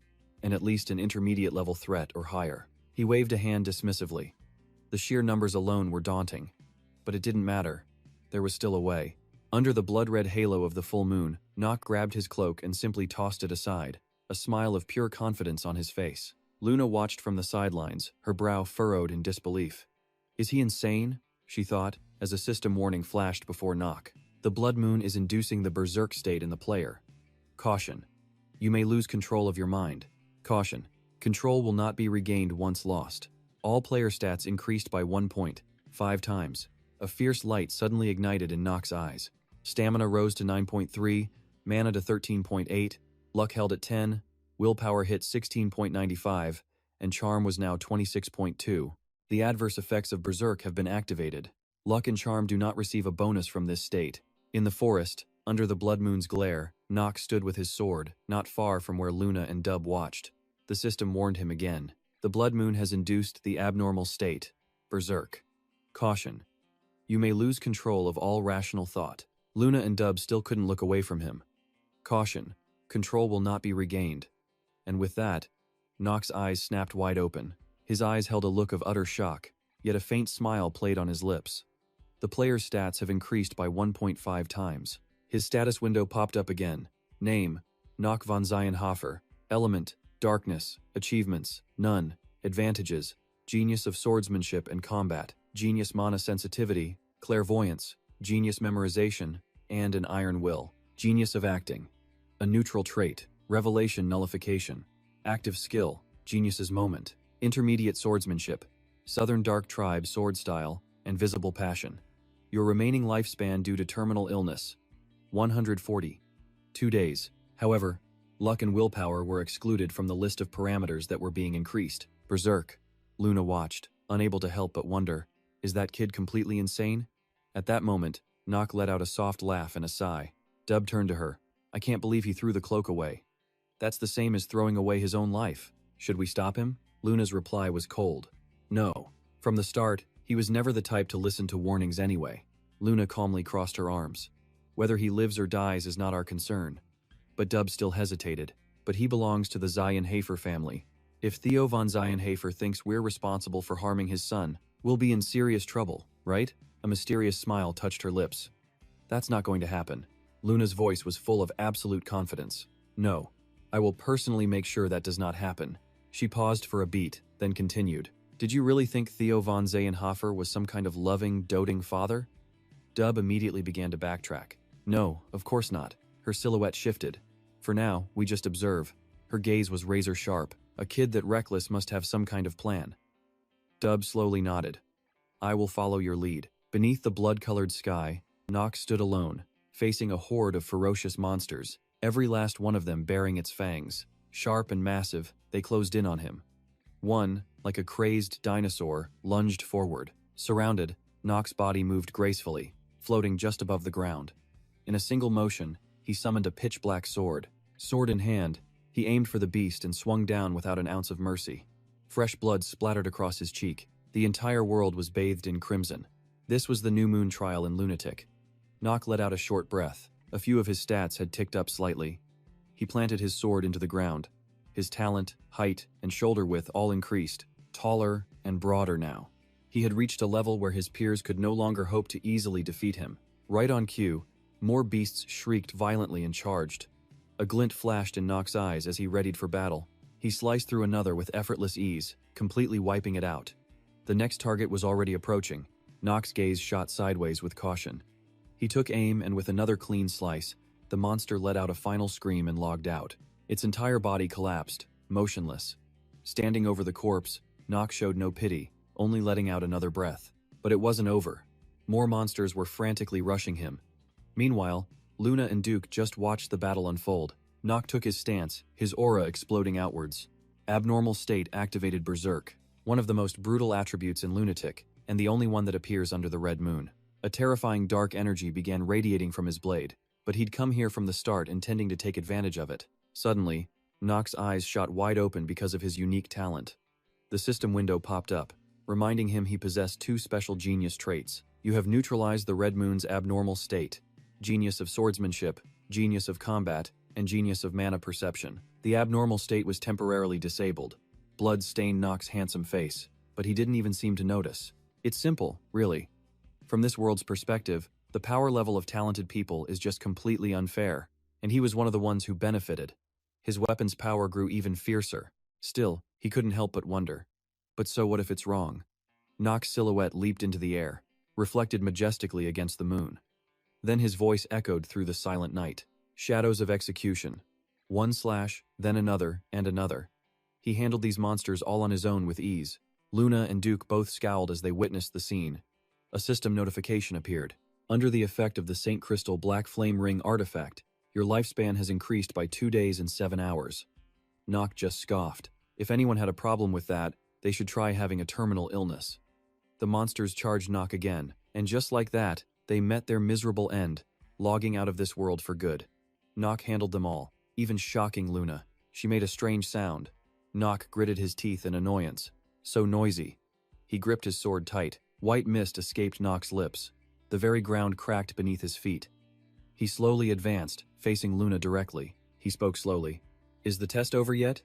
and at least an intermediate-level threat or higher. He waved a hand dismissively. The sheer numbers alone were daunting. But it didn't matter. There was still a way. Under the blood-red halo of the full moon, Nock grabbed his cloak and simply tossed it aside, a smile of pure confidence on his face. Luna watched from the sidelines, her brow furrowed in disbelief. Is he insane? She thought, as a system warning flashed before Nock. The blood moon is inducing the berserk state in the player. Caution. You may lose control of your mind. Caution. Control will not be regained once lost. All player stats increased by 1 point, 5 times. A fierce light suddenly ignited in Nock's eyes. Stamina rose to 9.3, mana to 13.8, luck held at 10, willpower hit 16.95, and charm was now 26.2. The adverse effects of berserk have been activated. Luck and charm do not receive a bonus from this state. In the forest, under the blood moon's glare, Nock stood with his sword, not far from where Luna and Dub watched. The system warned him again. The blood moon has induced the abnormal state, berserk. Caution. You may lose control of all rational thought. Luna and Dub still couldn't look away from him. Caution. Control will not be regained. And with that, Nock's eyes snapped wide open. His eyes held a look of utter shock, yet a faint smile played on his lips. The player's stats have increased by 1.5 times. His status window popped up again. Name, Nock von Zienhofer. Element, darkness. Achievements, none. Advantages, genius of swordsmanship and combat. Genius mana sensitivity, clairvoyance, genius memorization, and an iron will. Genius of acting, a neutral trait, revelation nullification. Active skill, genius's moment. Intermediate swordsmanship, southern dark tribe sword style, and visible passion. Your remaining lifespan due to terminal illness, 140. 2 days. However, luck and willpower were excluded from the list of parameters that were being increased. Berserk. Luna watched, unable to help but wonder, is that kid completely insane? At that moment, Nock let out a soft laugh and a sigh. Dub turned to her. I can't believe he threw the cloak away. That's the same as throwing away his own life. Should we stop him? Luna's reply was cold. No. From the start, he was never the type to listen to warnings anyway. Luna calmly crossed her arms. Whether he lives or dies is not our concern. But Dub still hesitated. But he belongs to the Zienhofer family. If Theo von Zienhofer thinks we're responsible for harming his son, we'll be in serious trouble, right? A mysterious smile touched her lips. That's not going to happen. Luna's voice was full of absolute confidence. No. I will personally make sure that does not happen. She paused for a beat, then continued. Did you really think Theo von Zienhofer was some kind of loving, doting father? Dub immediately began to backtrack. No, of course not. Her silhouette shifted. For now, we just observe. Her gaze was razor sharp. A kid that reckless must have some kind of plan. Dub slowly nodded. I will follow your lead. Beneath the blood-colored sky, Nock stood alone, facing a horde of ferocious monsters, every last one of them bearing its fangs. Sharp and massive, they closed in on him. One, like a crazed dinosaur, lunged forward. Surrounded, Nock's body moved gracefully, floating just above the ground. In a single motion, he summoned a pitch-black sword. Sword in hand, he aimed for the beast and swung down without an ounce of mercy. Fresh blood splattered across his cheek. The entire world was bathed in crimson. This was the new moon trial in Lunatic. Nock let out a short breath. A few of his stats had ticked up slightly. He planted his sword into the ground. His talent, height, and shoulder width all increased, taller and broader now. He had reached a level where his peers could no longer hope to easily defeat him. Right on cue, more beasts shrieked violently and charged. A glint flashed in Nock's eyes as he readied for battle. He sliced through another with effortless ease, completely wiping it out. The next target was already approaching. Nock's gaze shot sideways with caution. He took aim, and with another clean slice, the monster let out a final scream and logged out. Its entire body collapsed, motionless. Standing over the corpse, Nock showed no pity, only letting out another breath. But it wasn't over. More monsters were frantically rushing him. Meanwhile, Luna and Duke just watched the battle unfold. Nock took his stance, his aura exploding outwards. Abnormal State activated Berserk, one of the most brutal attributes in Lunatic, and the only one that appears under the red moon. A terrifying dark energy began radiating from his blade, but he'd come here from the start intending to take advantage of it. Suddenly, Nock's eyes shot wide open because of his unique talent. The system window popped up, reminding him he possessed two special genius traits. You have neutralized the red moon's abnormal state. Genius of swordsmanship, genius of combat, and genius of mana perception. The abnormal state was temporarily disabled. Blood stained Nock's handsome face, but he didn't even seem to notice. It's simple, really. From this world's perspective, the power level of talented people is just completely unfair, and he was one of the ones who benefited. His weapon's power grew even fiercer. Still, he couldn't help but wonder. But so what if it's wrong? Nock's silhouette leaped into the air, reflected majestically against the moon. Then his voice echoed through the silent night. Shadows of execution. One slash, then another, and another. He handled these monsters all on his own with ease. Luna and Duke both scowled as they witnessed the scene. A system notification appeared. Under the effect of the Saint Crystal Black Flame Ring artifact, your lifespan has increased by 2 days and 7 hours. Nock just scoffed. If anyone had a problem with that, they should try having a terminal illness. The monsters charged Nock again, and just like that, they met their miserable end, logging out of this world for good. Nock handled them all, even shocking Luna. She made a strange sound. Nock gritted his teeth in annoyance. So noisy. He gripped his sword tight. White mist escaped Nock's lips. The very ground cracked beneath his feet. He slowly advanced, facing Luna directly. He spoke slowly. Is the test over yet?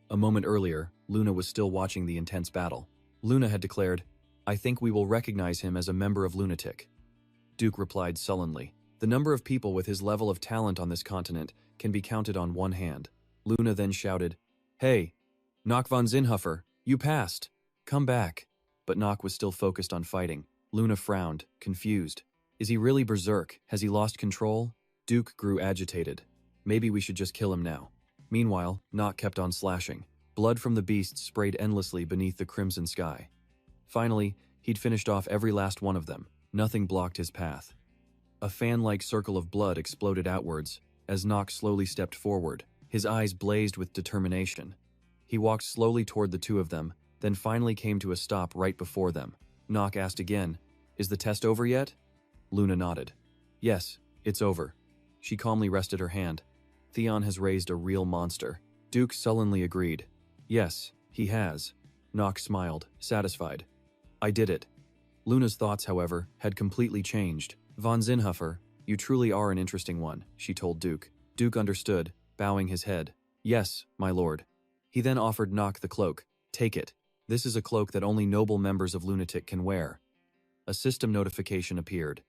A moment earlier, Luna was still watching the intense battle. Luna had declared, I think we will recognize him as a member of Lunatic. Duke replied sullenly. The number of people with his level of talent on this continent can be counted on one hand. Luna then shouted, Hey, Nock von Zinhofer, you passed. Come back. But Nock was still focused on fighting. Luna frowned, confused. Is he really berserk? Has he lost control? Duke grew agitated. Maybe we should just kill him now. Meanwhile, Nock kept on slashing. Blood from the beast sprayed endlessly beneath the crimson sky. Finally, he'd finished off every last one of them. Nothing blocked his path. A fan-like circle of blood exploded outwards as Nock slowly stepped forward. His eyes blazed with determination. He walked slowly toward the two of them, then finally came to a stop right before them. Nock asked again, Is the test over yet? Luna nodded. Yes, it's over. She calmly rested her hand. Theon has raised a real monster. Duke sullenly agreed. Yes, he has. Nock smiled, satisfied. I did it. Luna's thoughts, however, had completely changed. Von Zinhofer, you truly are an interesting one, she told Duke. Duke understood, bowing his head. Yes, my lord. He then offered Nock the cloak. Take it. This is a cloak that only noble members of Lunatic can wear. A system notification appeared.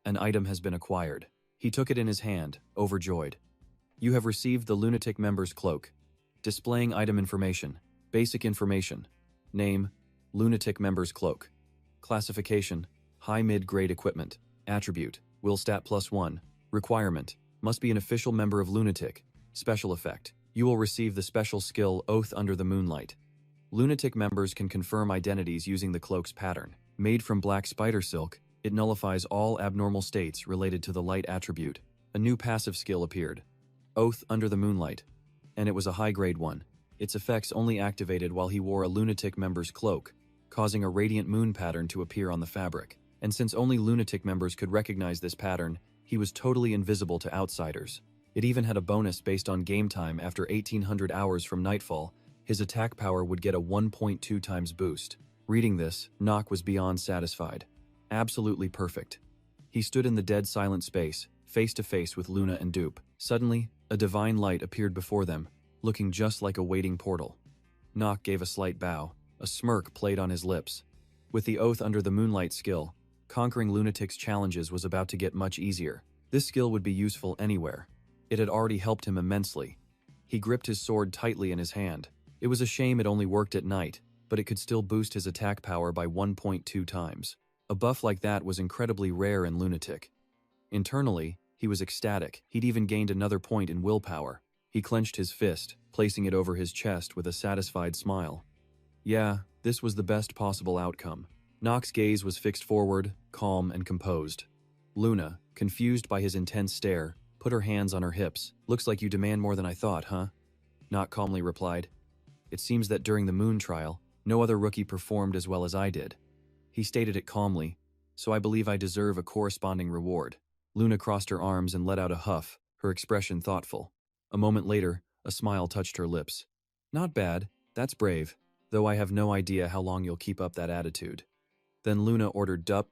An item has been acquired. He took it in his hand, overjoyed. You have received the Lunatic member's cloak. Displaying item information. Basic information. Name, Lunatic member's cloak. Classification, high mid-grade equipment. Attribute, will stat +1. Requirement, must be an official member of Lunatic. Special effect, you will receive the special skill Oath Under the Moonlight. Lunatic members can confirm identities using the cloak's pattern. Made from black spider silk, it nullifies all abnormal states related to the light attribute. A new passive skill appeared. Oath Under the Moonlight. And it was a high-grade one. Its effects only activated while he wore a lunatic member's cloak, causing a radiant moon pattern to appear on the fabric. And since only lunatic members could recognize this pattern, he was totally invisible to outsiders. It even had a bonus based on game time. After 1800 hours from nightfall, his attack power would get a 1.2 times boost. Reading this, Nock was beyond satisfied. Absolutely perfect. He stood in the dead silent space, face to face with Luna and Dupe. Suddenly, a divine light appeared before them, looking just like a waiting portal. Nock gave a slight bow. A smirk played on his lips. With the Oath under the Moonlight skill, conquering lunatics' challenges was about to get much easier. This skill would be useful anywhere. It had already helped him immensely. He gripped his sword tightly in his hand. It was a shame it only worked at night, but it could still boost his attack power by 1.2 times. A buff like that was incredibly rare in lunatic. Internally, he was ecstatic. He'd even gained another point in willpower. He clenched his fist, placing it over his chest with a satisfied smile. Yeah, this was the best possible outcome. Nock's gaze was fixed forward, calm and composed. Luna, confused by his intense stare, put her hands on her hips. Looks like you demand more than I thought, huh? Nock calmly replied. It seems that during the moon trial, no other rookie performed as well as I did. He stated it calmly, so I believe I deserve a corresponding reward. Luna crossed her arms and let out a huff, her expression thoughtful. A moment later, a smile touched her lips. Not bad, that's brave, though I have no idea how long you'll keep up that attitude. Then Luna ordered Dup,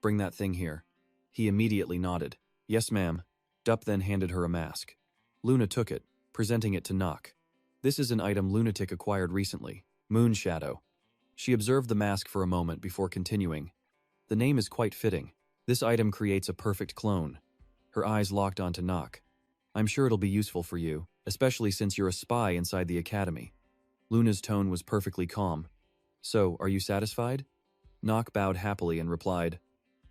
bring that thing here. He immediately nodded. Yes, ma'am. Dup then handed her a mask. Luna took it, presenting it to Nock. This is an item Lunatic acquired recently, Moon Shadow. She observed the mask for a moment before continuing. The name is quite fitting. This item creates a perfect clone. Her eyes locked onto Nock. I'm sure it'll be useful for you, especially since you're a spy inside the academy. Luna's tone was perfectly calm. So, are you satisfied? Nock bowed happily and replied,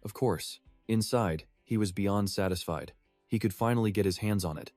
Of course. Inside, he was beyond satisfied. He could finally get his hands on it.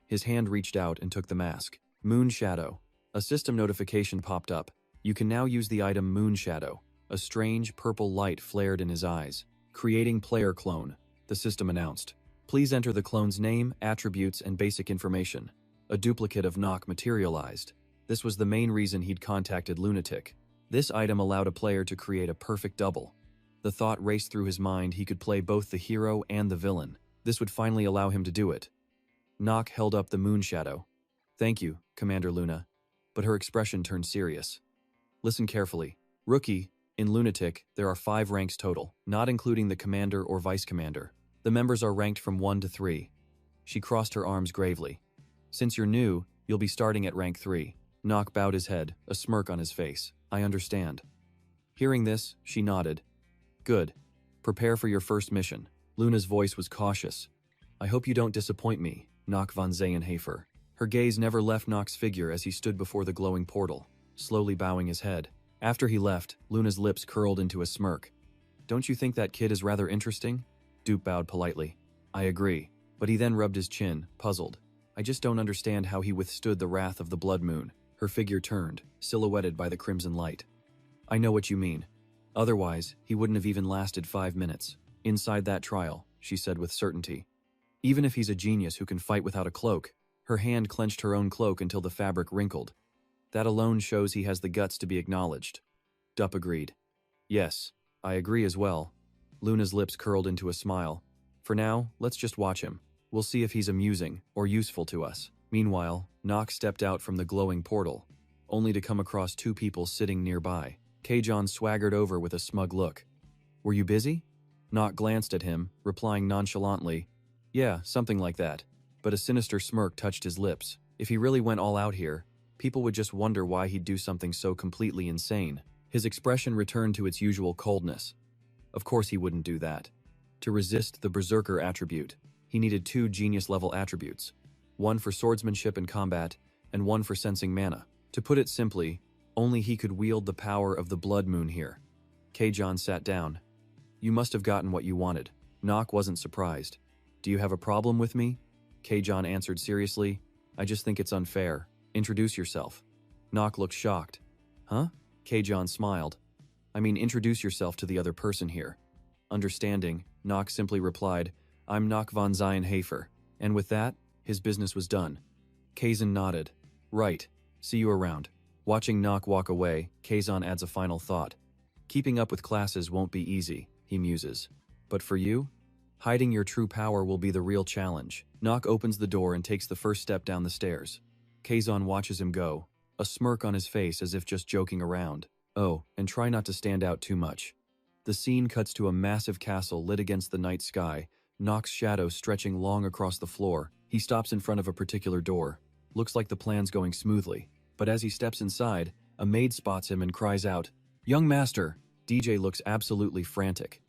His hand reached out and took the mask. Moon Shadow. A system notification popped up. You can now use the item Moon Shadow. A strange purple light flared in his eyes. Creating player clone, the system announced. Please enter the clone's name, attributes, and basic information. A duplicate of Nock materialized. This was the main reason he'd contacted Lunatic. This item allowed a player to create a perfect double. The thought raced through his mind he could play both the hero and the villain. This would finally allow him to do it. Nock held up the Moon Shadow. Thank you, Commander Luna. But her expression turned serious. Listen carefully. Rookie, in Lunatic, there are 5 ranks total, not including the commander or vice commander. The members are ranked from 1 to 3. She crossed her arms gravely. Since you're new, you'll be starting at rank 3. Nock bowed his head, a smirk on his face. I understand. Hearing this, she nodded. Good. Prepare for your first mission. Luna's voice was cautious. I hope you don't disappoint me, Nock von Zehenhafer. Her gaze never left Nock's figure as he stood before the glowing portal, slowly bowing his head. After he left, Luna's lips curled into a smirk. Don't you think that kid is rather interesting? Dupe bowed politely. I agree. But he then rubbed his chin, puzzled. I just don't understand how he withstood the wrath of the blood moon. Her figure turned, silhouetted by the crimson light. I know what you mean. Otherwise, he wouldn't have even lasted 5 minutes. Inside that trial, she said with certainty. Even if he's a genius who can fight without a cloak, her hand clenched her own cloak until the fabric wrinkled. That alone shows he has the guts to be acknowledged. Dup agreed. Yes, I agree as well. Luna's lips curled into a smile. For now, let's just watch him. We'll see if he's amusing or useful to us. Meanwhile, Nock stepped out from the glowing portal, only to come across 2 people sitting nearby. Keijon swaggered over with a smug look. Were you busy? Nock glanced at him, replying nonchalantly, Yeah, something like that. But a sinister smirk touched his lips. If he really went all out here, people would just wonder why he'd do something so completely insane. His expression returned to its usual coldness. Of course he wouldn't do that. To resist the Berserker attribute, he needed 2 genius-level attributes. One for swordsmanship and combat, and one for sensing mana. To put it simply, only he could wield the power of the blood moon here. Keijon sat down. You must have gotten what you wanted. Nock wasn't surprised. Do you have a problem with me? Keijon answered seriously. I just think it's unfair. Introduce yourself. Nock looked shocked. Huh? Keijon smiled. I mean, introduce yourself to the other person here. Understanding, Nock simply replied, I'm Nock von Zehenhafer. And with that, his business was done. Kaizen nodded. Right. See you around. Watching Nock walk away, Kazan adds a final thought. Keeping up with classes won't be easy, he muses. But for you? Hiding your true power will be the real challenge. Nock opens the door and takes the first step down the stairs. Kazan watches him go, a smirk on his face as if just joking around. Oh, and try not to stand out too much. The scene cuts to a massive castle lit against the night sky, Nock's shadow stretching long across the floor. He stops in front of a particular door. Looks like the plan's going smoothly. But as he steps inside, a maid spots him and cries out, "Young master!" DJ looks absolutely frantic.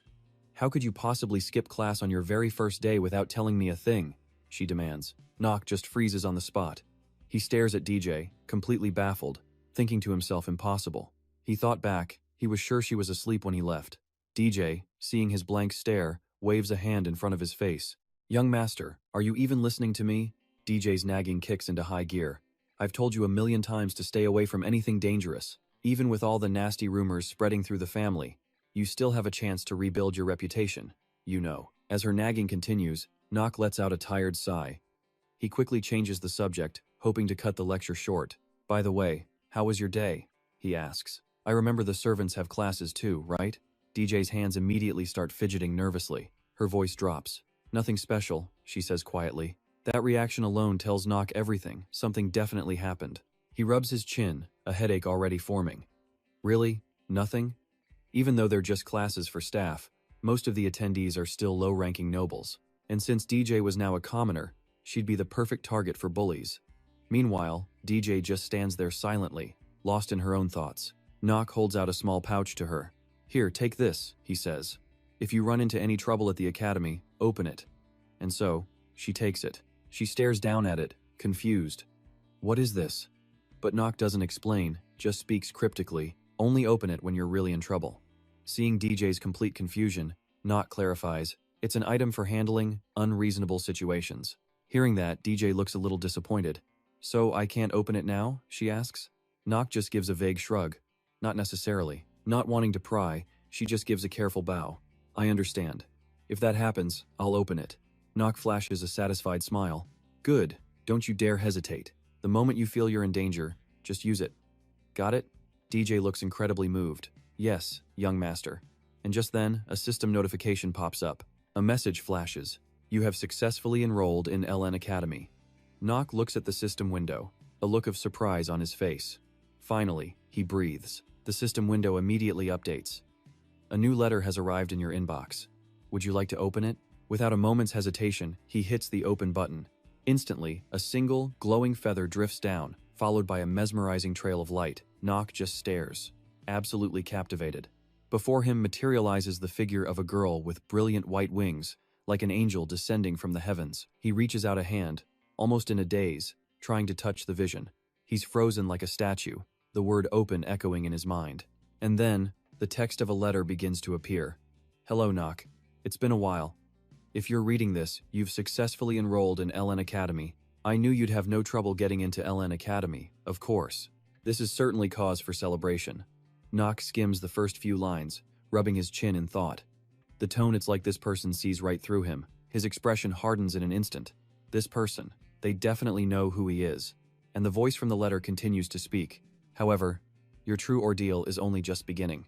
"How could you possibly skip class on your very first day without telling me a thing?" she demands. Nock just freezes on the spot. He stares at DJ, completely baffled, thinking to himself impossible. He thought back, he was sure she was asleep when he left. DJ, seeing his blank stare, waves a hand in front of his face. "Young master, are you even listening to me?" DJ's nagging kicks into high gear. "I've told you a million times to stay away from anything dangerous. Even with all the nasty rumors spreading through the family, you still have a chance to rebuild your reputation, you know." As her nagging continues, Nock lets out a tired sigh. He quickly changes the subject, hoping to cut the lecture short. "By the way, how was your day?" he asks. "I remember the servants have classes too, right?" DJ's hands immediately start fidgeting nervously. Her voice drops. "Nothing special," she says quietly. That reaction alone tells Nock everything. Something definitely happened. He rubs his chin, a headache already forming. "Really? Nothing?" Even though they're just classes for staff, most of the attendees are still low-ranking nobles. And since DJ was now a commoner, she'd be the perfect target for bullies. Meanwhile, DJ just stands there silently, lost in her own thoughts. Nock holds out a small pouch to her. "Here, take this," he says. "If you run into any trouble at the academy, open it." And so, she takes it. She stares down at it, confused. What is this? But Nock doesn't explain, just speaks cryptically. "Only open it when you're really in trouble." Seeing DJ's complete confusion, Nock clarifies, "It's an item for handling unreasonable situations." Hearing that, DJ looks a little disappointed. "So I can't open it now?" she asks. Nock just gives a vague shrug. "Not necessarily." Not wanting to pry, she just gives a careful bow. "I understand. If that happens, I'll open it." Nock flashes a satisfied smile. "Good. Don't you dare hesitate. The moment you feel you're in danger, just use it." "Got it?" DJ looks incredibly moved. "Yes, young master." And just then, a system notification pops up. A message flashes. "You have successfully enrolled in LN Academy." Nock looks at the system window, a look of surprise on his face. Finally, he breathes. The system window immediately updates. "A new letter has arrived in your inbox. Would you like to open it?" Without a moment's hesitation, he hits the open button. Instantly, a single, glowing feather drifts down, followed by a mesmerizing trail of light. Nock just stares, absolutely captivated. Before him materializes the figure of a girl with brilliant white wings, like an angel descending from the heavens. He reaches out a hand, almost in a daze, trying to touch the vision. He's frozen like a statue, the word "open" echoing in his mind. And then, the text of a letter begins to appear. "Hello, Nock. It's been a while. If you're reading this, you've successfully enrolled in LN Academy. I knew you'd have no trouble getting into LN Academy, of course. This is certainly cause for celebration." Nock skims the first few lines, rubbing his chin in thought. The tone, it's like this person sees right through him. His expression hardens in an instant. This person, they definitely know who he is. And the voice from the letter continues to speak. "However, your true ordeal is only just beginning.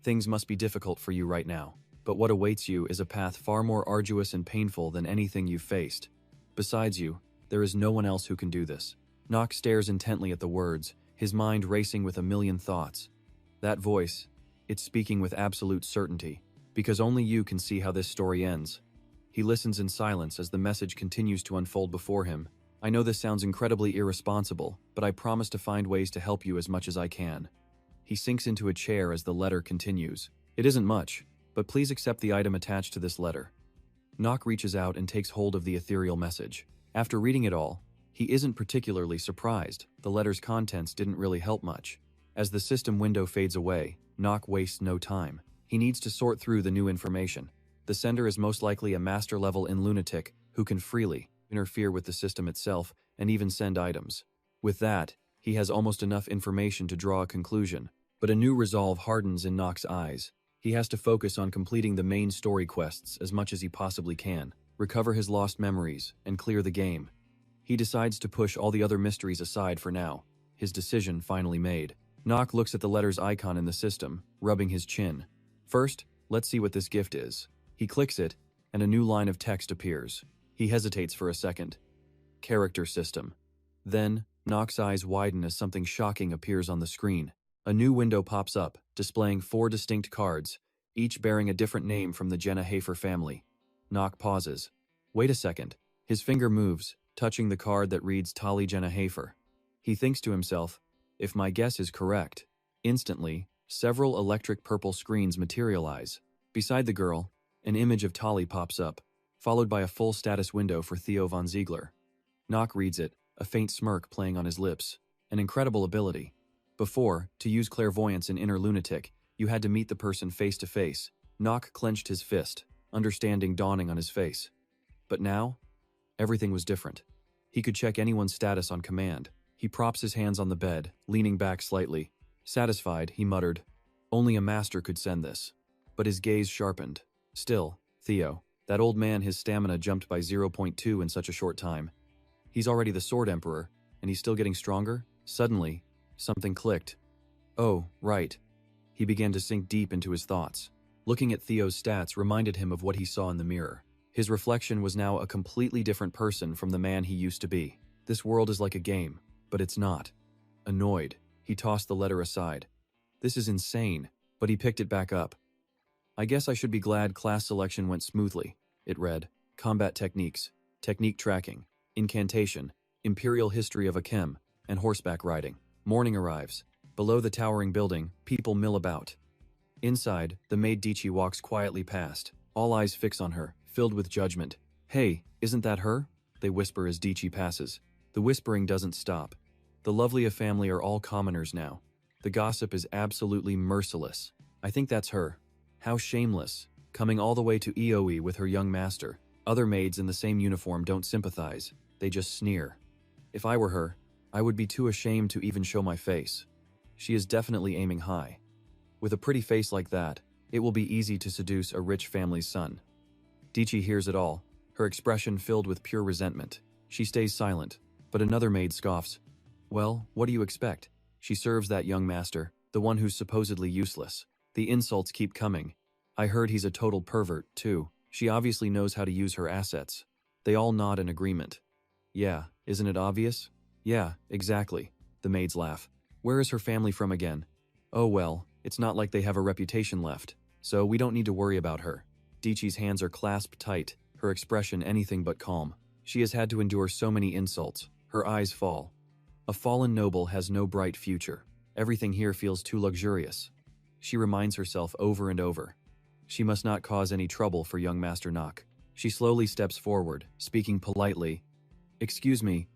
Things must be difficult for you right now. But what awaits you is a path far more arduous and painful than anything you've faced. Besides you, there is no one else who can do this." Nock stares intently at the words, his mind racing with a million thoughts. That voice, it's speaking with absolute certainty, because only you can see how this story ends. He listens in silence as the message continues to unfold before him. "I know this sounds incredibly irresponsible, but I promise to find ways to help you as much as I can." He sinks into a chair as the letter continues. "It isn't much, but please accept the item attached to this letter." Nock reaches out and takes hold of the ethereal message. After reading it all, he isn't particularly surprised. The letter's contents didn't really help much. As the system window fades away, Nock wastes no time. He needs to sort through the new information. The sender is most likely a master-level lunatic who can freely interfere with the system itself and even send items. With that, he has almost enough information to draw a conclusion. But a new resolve hardens in Nock's eyes. He has to focus on completing the main story quests as much as he possibly can, recover his lost memories, and clear the game. He decides to push all the other mysteries aside for now. his decision finally made. Nock looks at the letter's icon in the system, rubbing his chin. First, let's see what this gift is. He clicks it, and a new line of text appears. He hesitates for a second. Character system. Then, Nock's eyes widen as something shocking appears on the screen. A new window pops up, displaying 4 distinct cards, each bearing a different name from the Jenna Hafer family. Nock pauses. Wait a second. His finger moves, touching the card that reads Tali Jenna Hafer. He thinks to himself, if my guess is correct. Instantly, several electric purple screens materialize. Beside the girl, an image of Tali pops up, followed by a full status window for Theo von Ziegler. Nock reads it, a faint smirk playing on his lips. An incredible ability. Before, to use clairvoyance in Inner Lunatic, you had to meet the person face to face. Nock clenched his fist, understanding dawning on his face. But now, everything was different. He could check anyone's status on command. He props his hands on the bed, leaning back slightly. Satisfied, he muttered, only a master could send this. But his gaze sharpened. Still, Theo, that old man, his stamina jumped by 0.2 in such a short time. He's already the Sword Emperor, and he's still getting stronger? Suddenly, something clicked. Oh, right. He began to sink deep into his thoughts. Looking at Theo's stats reminded him of what he saw in the mirror. His reflection was now a completely different person from the man he used to be. This world is like a game, but it's not. Annoyed, he tossed the letter aside. This is insane, but he picked it back up. I guess I should be glad class selection went smoothly. It read, Combat Techniques, Technique Tracking, Incantation, Imperial History of Akem, and Horseback Riding. Morning arrives. Below the towering building, people mill about. Inside, the maid Dichi walks quietly past, all eyes fix on her, filled with judgment. Hey, isn't that her? They whisper as Dichi passes. The whispering doesn't stop. The Lovely family are all commoners now. The gossip is absolutely merciless. I think that's her. How shameless, coming all the way to EOE with her young master. Other maids in the same uniform don't sympathize, they just sneer. If I were her, I would be too ashamed to even show my face. She is definitely aiming high. With a pretty face like that, it will be easy to seduce a rich family's son. Dichi hears it all, her expression filled with pure resentment. She stays silent, but another maid scoffs. Well, what do you expect? She serves that young master, the one who's supposedly useless. The insults keep coming. I heard he's a total pervert, too. She obviously knows how to use her assets. They all nod in agreement. Yeah, isn't it obvious? Yeah, exactly. The maids laugh. Where is her family from again? Oh well, it's not like they have a reputation left, so we don't need to worry about her. Dichi's hands are clasped tight, her expression anything but calm. She has had to endure so many insults. Her eyes fall. A fallen noble has no bright future. Everything here feels too luxurious. She reminds herself over and over. She must not cause any trouble for young Master Nock. She slowly steps forward, speaking politely. Excuse me,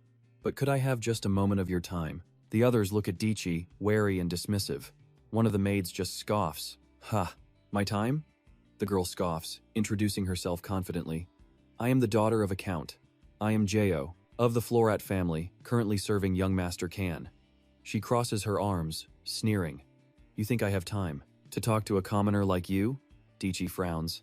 but could I have just a moment of your time? The others look at Dichi, wary and dismissive. One of the maids just scoffs. Ha, my time? The girl scoffs, introducing herself confidently. I am the daughter of a count. I am Jayo, of the Florat family, currently serving young Master Kan. She crosses her arms, sneering. You think I have time to talk to a commoner like you? Dichi frowns.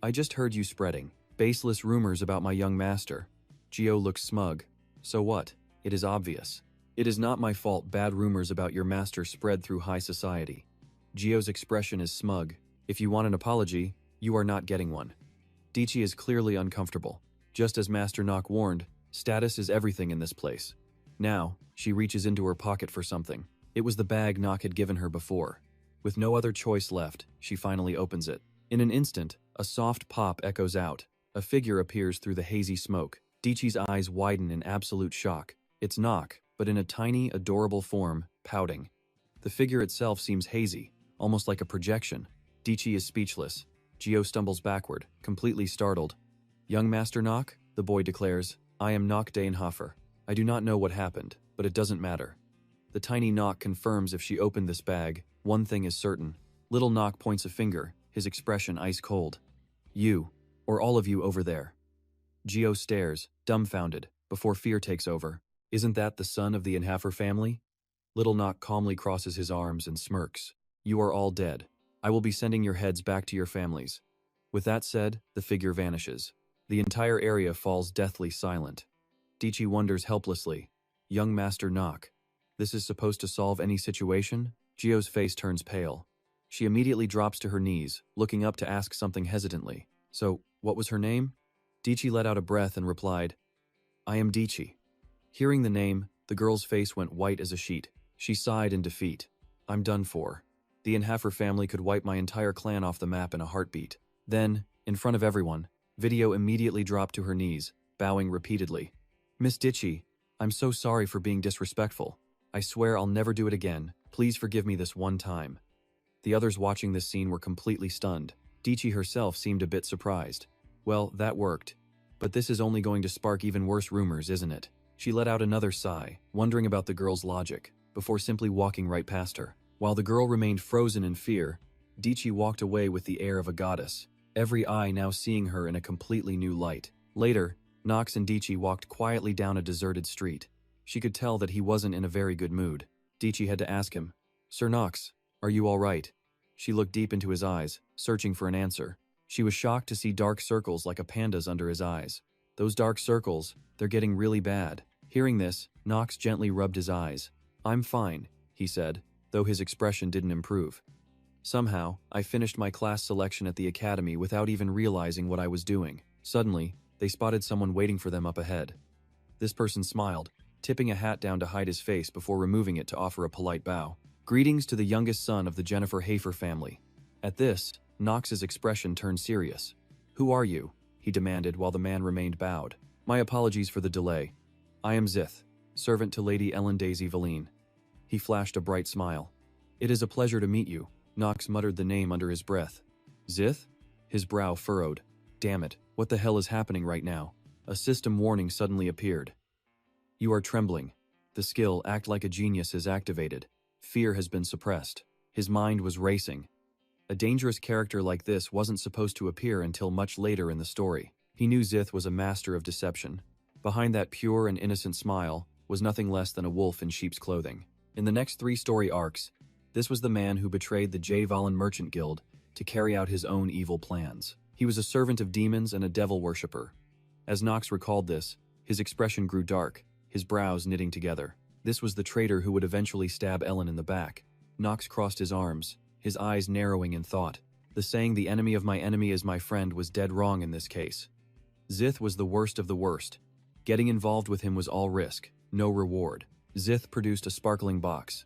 I just heard you spreading baseless rumors about my young master. Gio looks smug. So what? It is obvious. It is not my fault bad rumors about your master spread through high society. Gio's expression is smug. If you want an apology, you are not getting one. Dichi is clearly uncomfortable. Just as Master Nock warned, status is everything in this place. Now, she reaches into her pocket for something. It was the bag Nock had given her before. With no other choice left, she finally opens it. In an instant, a soft pop echoes out. A figure appears through the hazy smoke. Dichi's eyes widen in absolute shock. It's Nock, but in a tiny, adorable form, pouting. The figure itself seems hazy, almost like a projection. Dichi is speechless. Gio stumbles backward, completely startled. Young Master Nock, the boy declares, I am Nock Daenhofer. I do not know what happened, but it doesn't matter. The tiny Nock confirms if she opened this bag, one thing is certain. Little Nock points a finger, his expression ice cold. You, or all of you over there. Gio stares, dumbfounded, before fear takes over. Isn't that the son of the Inhafer family? Little Nock calmly crosses his arms and smirks. You are all dead. I will be sending your heads back to your families. With that said, the figure vanishes. The entire area falls deathly silent. Dichi wonders helplessly. Young Master Nock. This is supposed to solve any situation? Gio's face turns pale. She immediately drops to her knees, looking up to ask something hesitantly. So, what was her name? Dichi let out a breath and replied, I am Dichi. Hearing the name, the girl's face went white as a sheet. She sighed in defeat. I'm done for. The Enhafer family could wipe my entire clan off the map in a heartbeat. Then, in front of everyone, Video immediately dropped to her knees, bowing repeatedly. Miss Dichi, I'm so sorry for being disrespectful. I swear I'll never do it again. Please forgive me this one time. The others watching this scene were completely stunned. Dichi herself seemed a bit surprised. Well, that worked. But this is only going to spark even worse rumors, isn't it? She let out another sigh, wondering about the girl's logic, before simply walking right past her. While the girl remained frozen in fear, Dichi walked away with the air of a goddess, every eye now seeing her in a completely new light. Later, Nox and Dichi walked quietly down a deserted street. She could tell that he wasn't in a very good mood. Dichi had to ask him, Sir Nox, are you all right? She looked deep into his eyes, searching for an answer. She was shocked to see dark circles like a panda's under his eyes. Those dark circles, they're getting really bad. Hearing this, Nox gently rubbed his eyes. I'm fine, he said, though his expression didn't improve. Somehow, I finished my class selection at the academy without even realizing what I was doing. Suddenly, they spotted someone waiting for them up ahead. This person smiled, tipping a hat down to hide his face before removing it to offer a polite bow. Greetings to the youngest son of the Jennifer Hafer family. At this, Nox's expression turned serious. Who are you? He demanded while the man remained bowed. My apologies for the delay. I am Zith, servant to Lady Ellen Daisy Valine. He flashed a bright smile. It is a pleasure to meet you. Nox muttered the name under his breath. Zith? His brow furrowed. Damn it, what the hell is happening right now? A system warning suddenly appeared. You are trembling. The skill Act Like a Genius is activated. Fear has been suppressed. His mind was racing. A dangerous character like this wasn't supposed to appear until much later in the story. He knew Zith was a master of deception. Behind that pure and innocent smile was nothing less than a wolf in sheep's clothing. In the next 3 story arcs, this was the man who betrayed the J. Valen Merchant Guild to carry out his own evil plans. He was a servant of demons and a devil worshipper. As Nox recalled this, his expression grew dark, his brows knitting together. This was the traitor who would eventually stab Ellen in the back. Nox crossed his arms, his eyes narrowing in thought. The saying the enemy of my enemy is my friend was dead wrong in this case. Zith was the worst of the worst. Getting involved with him was all risk, no reward. Zith produced a sparkling box.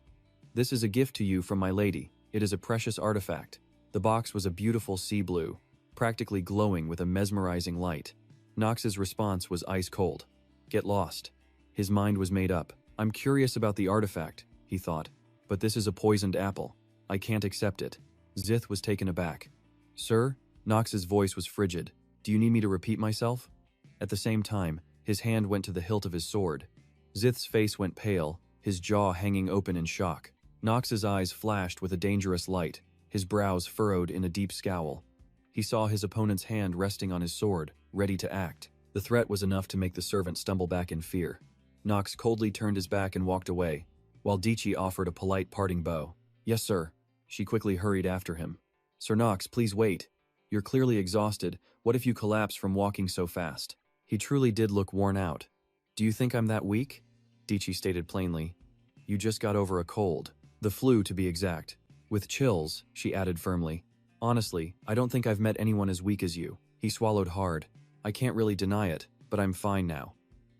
This is a gift to you from my lady. It is a precious artifact. The box was a beautiful sea blue, practically glowing with a mesmerizing light. Nox's response was ice cold. Get lost. His mind was made up. I'm curious about the artifact, he thought, but this is a poisoned apple. I can't accept it. Zith was taken aback. Sir? Nox's voice was frigid. Do you need me to repeat myself? At the same time, his hand went to the hilt of his sword. Zith's face went pale, his jaw hanging open in shock. Nox's eyes flashed with a dangerous light, his brows furrowed in a deep scowl. He saw his opponent's hand resting on his sword, ready to act. The threat was enough to make the servant stumble back in fear. Nox coldly turned his back and walked away, while Dichi offered a polite parting bow. Yes, sir. She quickly hurried after him. Sir Nox, please wait. You're clearly exhausted. What if you collapse from walking so fast? He truly did look worn out. Do you think I'm that weak? Dichi stated plainly. You just got over a cold. The flu, to be exact. With chills, she added firmly. Honestly, I don't think I've met anyone as weak as you. He swallowed hard. I can't really deny it, but I'm fine now.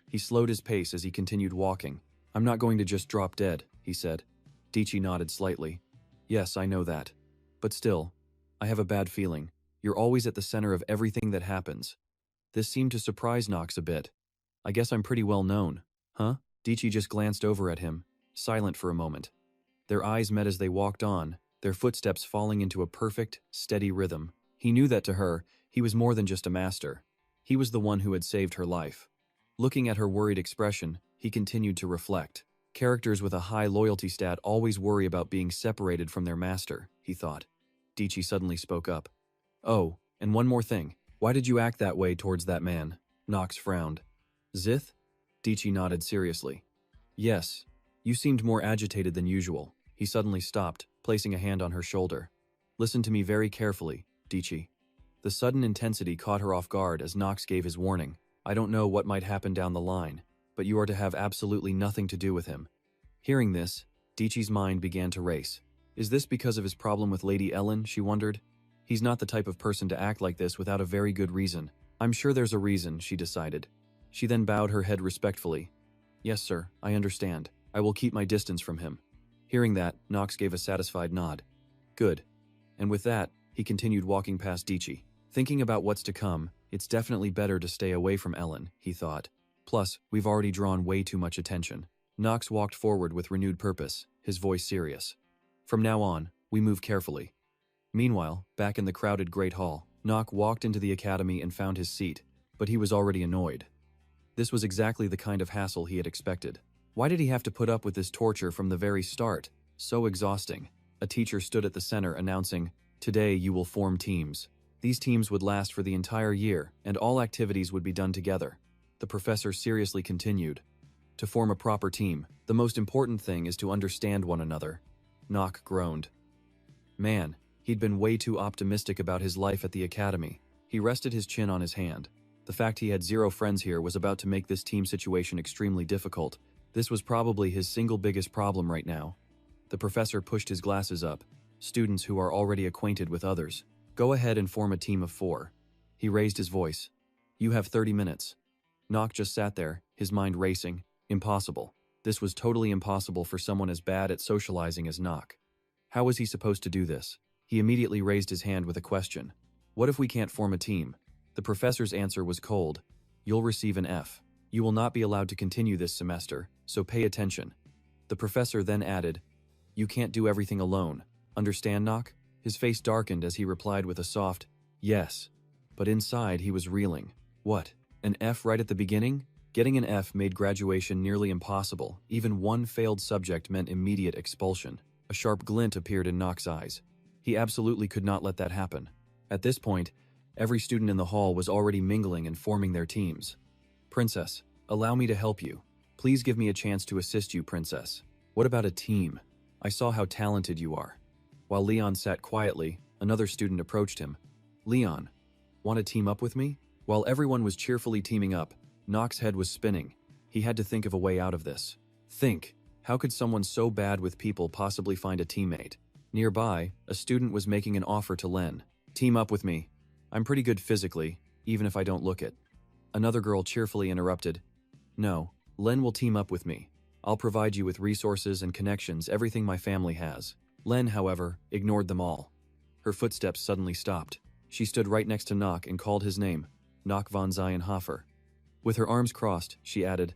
He slowed his pace as he continued walking. I'm not going to just drop dead, he said. Dichi nodded slightly. Yes, I know that. But still, I have a bad feeling. You're always at the center of everything that happens. This seemed to surprise Nox a bit. I guess I'm pretty well known. Huh? Dichi just glanced over at him, silent for a moment. Their eyes met as they walked on, their footsteps falling into a perfect, steady rhythm. He knew that to her, he was more than just a master. He was the one who had saved her life. Looking at her worried expression, he continued to reflect. Characters with a high loyalty stat always worry about being separated from their master, he thought. Dichi suddenly spoke up. Oh, and one more thing. Why did you act that way towards that man? Nox frowned. Zith? Dichi nodded seriously. Yes. You seemed more agitated than usual. He suddenly stopped, placing a hand on her shoulder. Listen to me very carefully, Dichi. The sudden intensity caught her off guard as Nox gave his warning. I don't know what might happen down the line, but you are to have absolutely nothing to do with him. Hearing this, Dichi's mind began to race. Is this because of his problem with Lady Ellen, she wondered? He's not the type of person to act like this without a very good reason. I'm sure there's a reason, she decided. She then bowed her head respectfully. Yes, sir, I understand. I will keep my distance from him. Hearing that, Nox gave a satisfied nod. Good. And with that, he continued walking past Dichi. Thinking about what's to come, it's definitely better to stay away from Ellen, he thought. Plus, we've already drawn way too much attention. Nox walked forward with renewed purpose, his voice serious. From now on, we move carefully. Meanwhile, back in the crowded Great Hall, Nox walked into the academy and found his seat, but he was already annoyed. This was exactly the kind of hassle he had expected. Why did he have to put up with this torture from the very start? So exhausting. A teacher stood at the center announcing, "Today you will form teams." These teams would last for the entire year, and all activities would be done together. The professor seriously continued. To form a proper team, the most important thing is to understand one another. Nox groaned. Man, he'd been way too optimistic about his life at the academy. He rested his chin on his hand. The fact he had 0 friends here was about to make this team situation extremely difficult. This was probably his single biggest problem right now. The professor pushed his glasses up. Students who are already acquainted with others. Go ahead and form a team of 4. He raised his voice. You have 30 minutes. Nox just sat there, his mind racing. Impossible. This was totally impossible for someone as bad at socializing as Nox. How was he supposed to do this? He immediately raised his hand with a question. What if we can't form a team? The professor's answer was cold. You'll receive an F. You will not be allowed to continue this semester, so pay attention. The professor then added, You can't do everything alone. Understand, Nox? His face darkened as he replied with a soft, yes. But inside he was reeling. What? An F right at the beginning? Getting an F made graduation nearly impossible. Even one failed subject meant immediate expulsion. A sharp glint appeared in Nox's eyes. He absolutely could not let that happen. At this point, every student in the hall was already mingling and forming their teams. Princess, allow me to help you. Please give me a chance to assist you, Princess. What about a team? I saw how talented you are. While Leon sat quietly, another student approached him. Leon, want to team up with me? While everyone was cheerfully teaming up, Nox's head was spinning. He had to think of a way out of this. Think, how could someone so bad with people possibly find a teammate? Nearby, a student was making an offer to Len. Team up with me. I'm pretty good physically, even if I don't look it. Another girl cheerfully interrupted. No, Len will team up with me. I'll provide you with resources and connections, everything my family has. Len, however, ignored them all. Her footsteps suddenly stopped. She stood right next to Nox and called his name, Nox von Zienhofer. With her arms crossed, she added,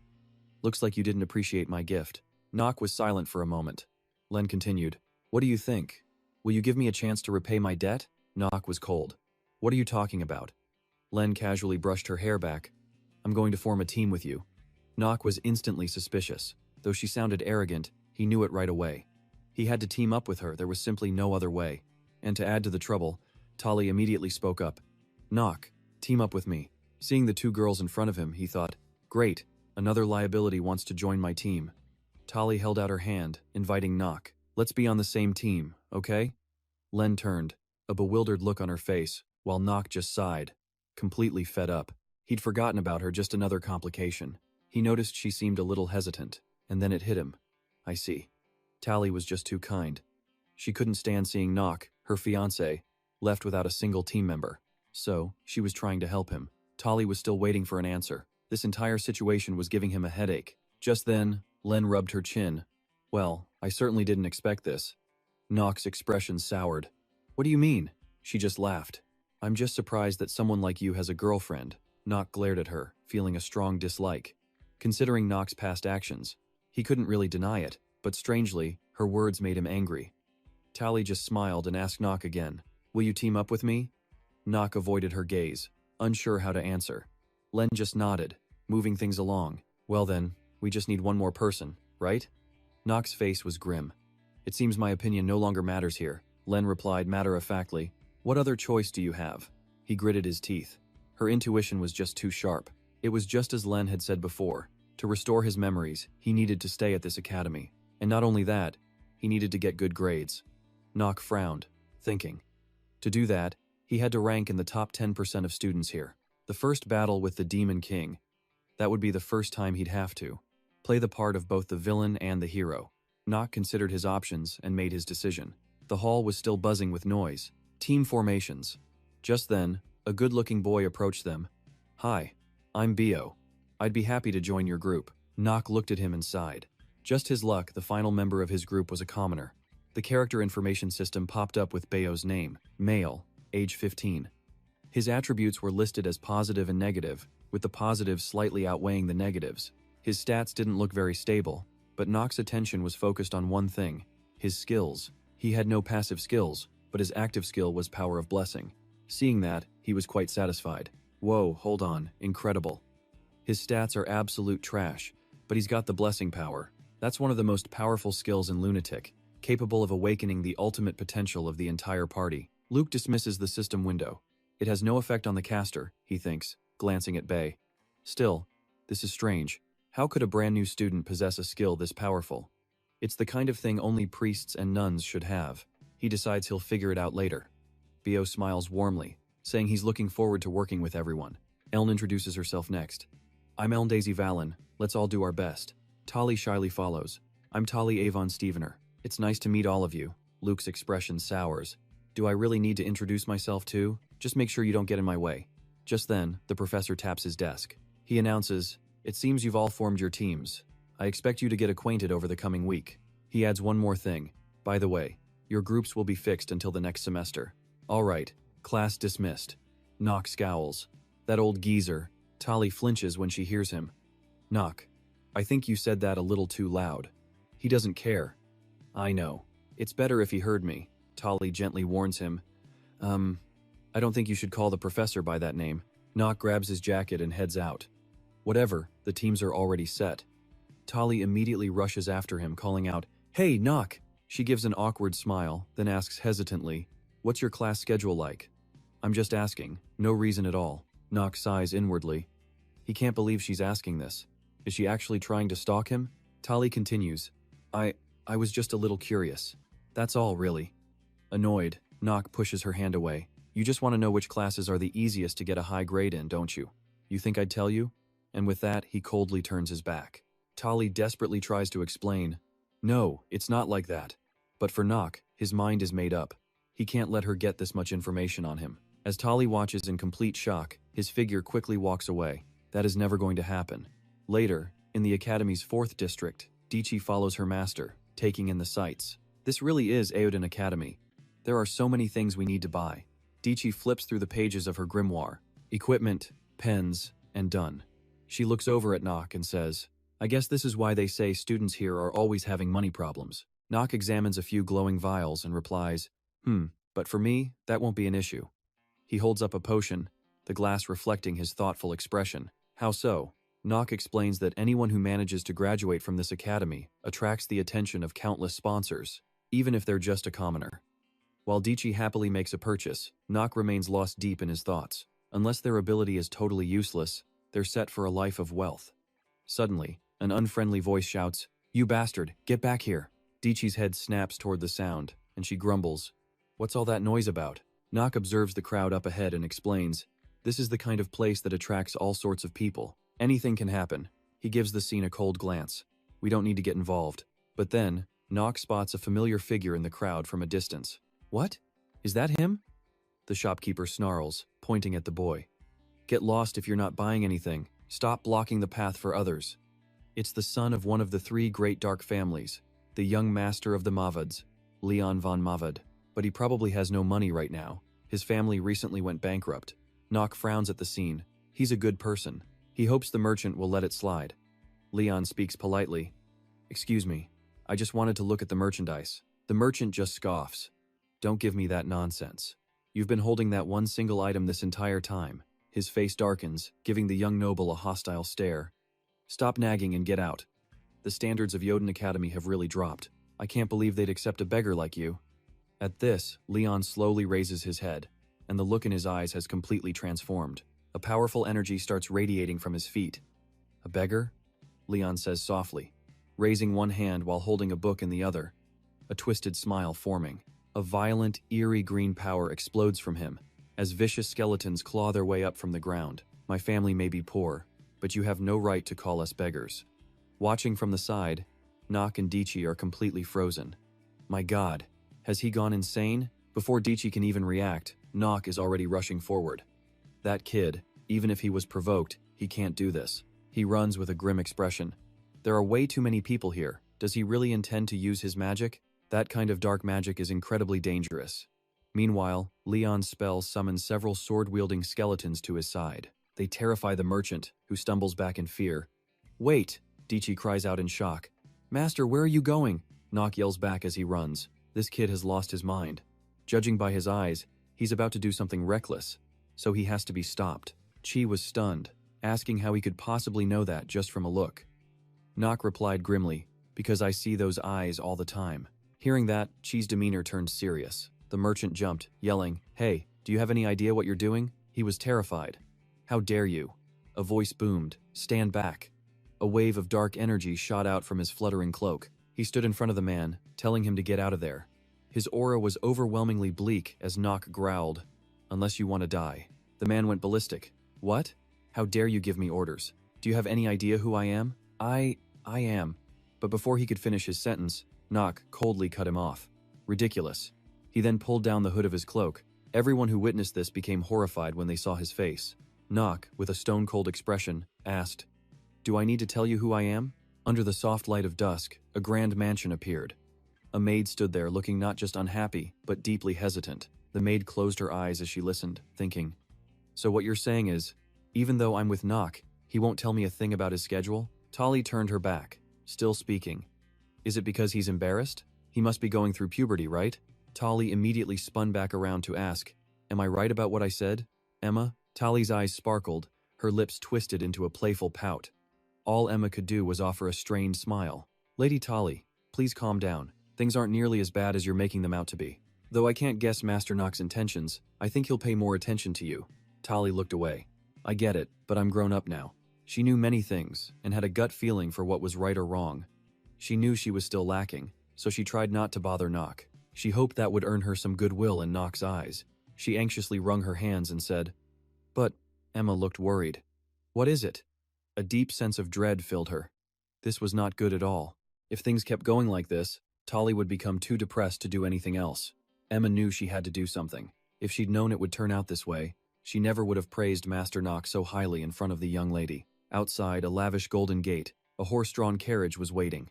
Looks like you didn't appreciate my gift. Nox was silent for a moment. Len continued, What do you think? Will you give me a chance to repay my debt? Nox was cold. What are you talking about? Len casually brushed her hair back. I'm going to form a team with you. Nox was instantly suspicious. Though she sounded arrogant, he knew it right away. He had to team up with her, there was simply no other way. And to add to the trouble, Tali immediately spoke up. Nox, team up with me. Seeing the 2 girls in front of him, he thought, Great, another liability wants to join my team. Tali held out her hand, inviting Nox. Let's be on the same team, okay? Len turned, a bewildered look on her face, while Nox just sighed, completely fed up. He'd forgotten about her, just another complication. He noticed she seemed a little hesitant, and then it hit him. I see. Tali was just too kind. She couldn't stand seeing Nox, her fiancé, left without a single team member. So, she was trying to help him. Tali was still waiting for an answer. This entire situation was giving him a headache. Just then, Len rubbed her chin. Well, I certainly didn't expect this. Nox's expression soured. What do you mean? She just laughed. I'm just surprised that someone like you has a girlfriend. Nox glared at her, feeling a strong dislike. Considering Nox's past actions, he couldn't really deny it, but strangely, her words made him angry. Tali just smiled and asked Nox again, Will you team up with me? Nox avoided her gaze, unsure how to answer. Len just nodded, moving things along. Well then, we just need one more person, right? Nox's face was grim. It seems my opinion no longer matters here, Len replied matter-of-factly. What other choice do you have? He gritted his teeth. Her intuition was just too sharp. It was just as Len had said before. To restore his memories, he needed to stay at this academy. And not only that, he needed to get good grades. Nox frowned, thinking. To do that, he had to rank in the top 10% of students here. The first battle with the Demon King. That would be the first time he'd have to play the part of both the villain and the hero. Nock considered his options and made his decision. The hall was still buzzing with noise. Team formations. Just then, a good-looking boy approached them. "Hi, I'm Bio. I'd be happy to join your group." Nock looked at him and sighed. Just his luck, the final member of his group was a commoner. The character information system popped up with Bio's name, male, age 15. His attributes were listed as positive and negative, with the positives slightly outweighing the negatives. His stats didn't look very stable, but Nock's attention was focused on one thing: his skills. He had no passive skills, but his active skill was Power of Blessing. Seeing that, he was quite satisfied. Whoa, hold on, incredible. His stats are absolute trash, but he's got the blessing power. That's one of the most powerful skills in Lunatic, capable of awakening the ultimate potential of the entire party. Luke dismisses the system window. It has no effect on the caster, he thinks, glancing at Bay. Still, this is strange. How could a brand new student possess a skill this powerful? It's the kind of thing only priests and nuns should have. He decides he'll figure it out later. Bio smiles warmly, saying he's looking forward to working with everyone. Eln introduces herself next. "I'm Eln Daisy Valen. Let's all do our best." Tali shyly follows. "I'm Tali Avon Stevener. It's nice to meet all of you." Luke's expression sours. "Do I really need to introduce myself too? Just make sure you don't get in my way." Just then, the professor taps his desk. He announces, "It seems you've all formed your teams. I expect you to get acquainted over the coming week." He adds one more thing. "By the way, your groups will be fixed until the next semester." "All right, class dismissed." Nock scowls. That old geezer. Tali flinches when she hears him. "Nock, I think you said that a little too loud." He doesn't care. "I know. It's better if he heard me." Tali gently warns him. I don't think you should call the professor by that name." Nock grabs his jacket and heads out. Whatever, the teams are already set. Tali immediately rushes after him, calling out, "Hey, Nock!" She gives an awkward smile, then asks hesitantly, "What's your class schedule like?" "I'm just asking. No reason at all." Nock sighs inwardly. He can't believe she's asking this. Is she actually trying to stalk him? Tali continues, I was just a little curious. That's all, really." Annoyed, Nock pushes her hand away. "You just want to know which classes are the easiest to get a high grade in, don't you? You think I'd tell you?" And with that, he coldly turns his back. Tali desperately tries to explain. "No, it's not like that." But for Nock, his mind is made up. He can't let her get this much information on him. As Tali watches in complete shock, his figure quickly walks away. That is never going to happen. Later, in the Academy's 4th district, Dichi follows her master, taking in the sights. This really is Eoden Academy. There are so many things we need to buy. Dichi flips through the pages of her grimoire. Equipment, pens, and done. She looks over at Nock and says, "I guess this is why they say students here are always having money problems." Nock examines a few glowing vials and replies, But for me, that won't be an issue." He holds up a potion, the glass reflecting his thoughtful expression. "How so?" Nock explains that anyone who manages to graduate from this academy attracts the attention of countless sponsors, even if they're just a commoner. While Dichi happily makes a purchase, Nock remains lost deep in his thoughts. Unless their ability is totally useless, they're set for a life of wealth. Suddenly, an unfriendly voice shouts, "You bastard, get back here!" Dichi's head snaps toward the sound, and she grumbles, "What's all that noise about?" Nock observes the crowd up ahead and explains, "This is the kind of place that attracts all sorts of people. Anything can happen." He gives the scene a cold glance. "We don't need to get involved." But then, Nock spots a familiar figure in the crowd from a distance. "What? Is that him?" The shopkeeper snarls, pointing at the boy. "Get lost if you're not buying anything. Stop blocking the path for others." It's the son of one of the 3 great dark families, the young master of the Mavads, Leon von Mavad. But he probably has no money right now. His family recently went bankrupt. Nock frowns at the scene. He's a good person. He hopes the merchant will let it slide. Leon speaks politely. "Excuse me, I just wanted to look at the merchandise." The merchant just scoffs. "Don't give me that nonsense. You've been holding that one single item this entire time." His face darkens, giving the young noble a hostile stare. "Stop nagging and get out. The standards of Eoden Academy have really dropped. I can't believe they'd accept a beggar like you." At this, Leon slowly raises his head, and the look in his eyes has completely transformed. A powerful energy starts radiating from his feet. "A beggar?" Leon says softly, raising one hand while holding a book in the other, a twisted smile forming. A violent, eerie green power explodes from him, as vicious skeletons claw their way up from the ground. "My family may be poor, but you have no right to call us beggars." Watching from the side, Nock and Dichi are completely frozen. My god, has he gone insane? Before Dichi can even react, Nock is already rushing forward. That kid, even if he was provoked, he can't do this. He runs with a grim expression. There are way too many people here. Does he really intend to use his magic? That kind of dark magic is incredibly dangerous. Meanwhile, Leon's spell summons several sword-wielding skeletons to his side. They terrify the merchant, who stumbles back in fear. Wait! Dichi cries out in shock. Master, where are you going? Nock yells back as he runs. This kid has lost his mind. Judging by his eyes, he's about to do something reckless, so he has to be stopped. Chi was stunned, asking how he could possibly know that just from a look. Nock replied grimly, because I see those eyes all the time. Hearing that, Chi's demeanor turned serious. The merchant jumped, yelling, Hey, do you have any idea what you're doing? He was terrified. How dare you? A voice boomed, Stand back. A wave of dark energy shot out from his fluttering cloak. He stood in front of the man, telling him to get out of there. His aura was overwhelmingly bleak as Nock growled, Unless you want to die. The man went ballistic. What? How dare you give me orders? Do you have any idea who I am? I am. But before he could finish his sentence, Nock coldly cut him off. Ridiculous. He then pulled down the hood of his cloak. Everyone who witnessed this became horrified when they saw his face. Nock, with a stone-cold expression, asked, Do I need to tell you who I am? Under the soft light of dusk, a grand mansion appeared. A maid stood there looking not just unhappy, but deeply hesitant. The maid closed her eyes as she listened, thinking, So what you're saying is, even though I'm with Nock, he won't tell me a thing about his schedule? Tali turned her back, still speaking. Is it because he's embarrassed? He must be going through puberty, right? Tali immediately spun back around to ask, Am I right about what I said? Emma? Tali's eyes sparkled, her lips twisted into a playful pout. All Emma could do was offer a strained smile. Lady Tali, please calm down. Things aren't nearly as bad as you're making them out to be. Though I can't guess Master Nock's intentions, I think he'll pay more attention to you. Tali looked away. I get it, but I'm grown up now. She knew many things, and had a gut feeling for what was right or wrong. She knew she was still lacking, so she tried not to bother Nock. She hoped that would earn her some goodwill in Nock's eyes. She anxiously wrung her hands and said, But, Emma looked worried. What is it? A deep sense of dread filled her. This was not good at all. If things kept going like this, Tali would become too depressed to do anything else. Emma knew she had to do something. If she'd known it would turn out this way, she never would have praised Master Nock so highly in front of the young lady. Outside a lavish golden gate, a horse-drawn carriage was waiting.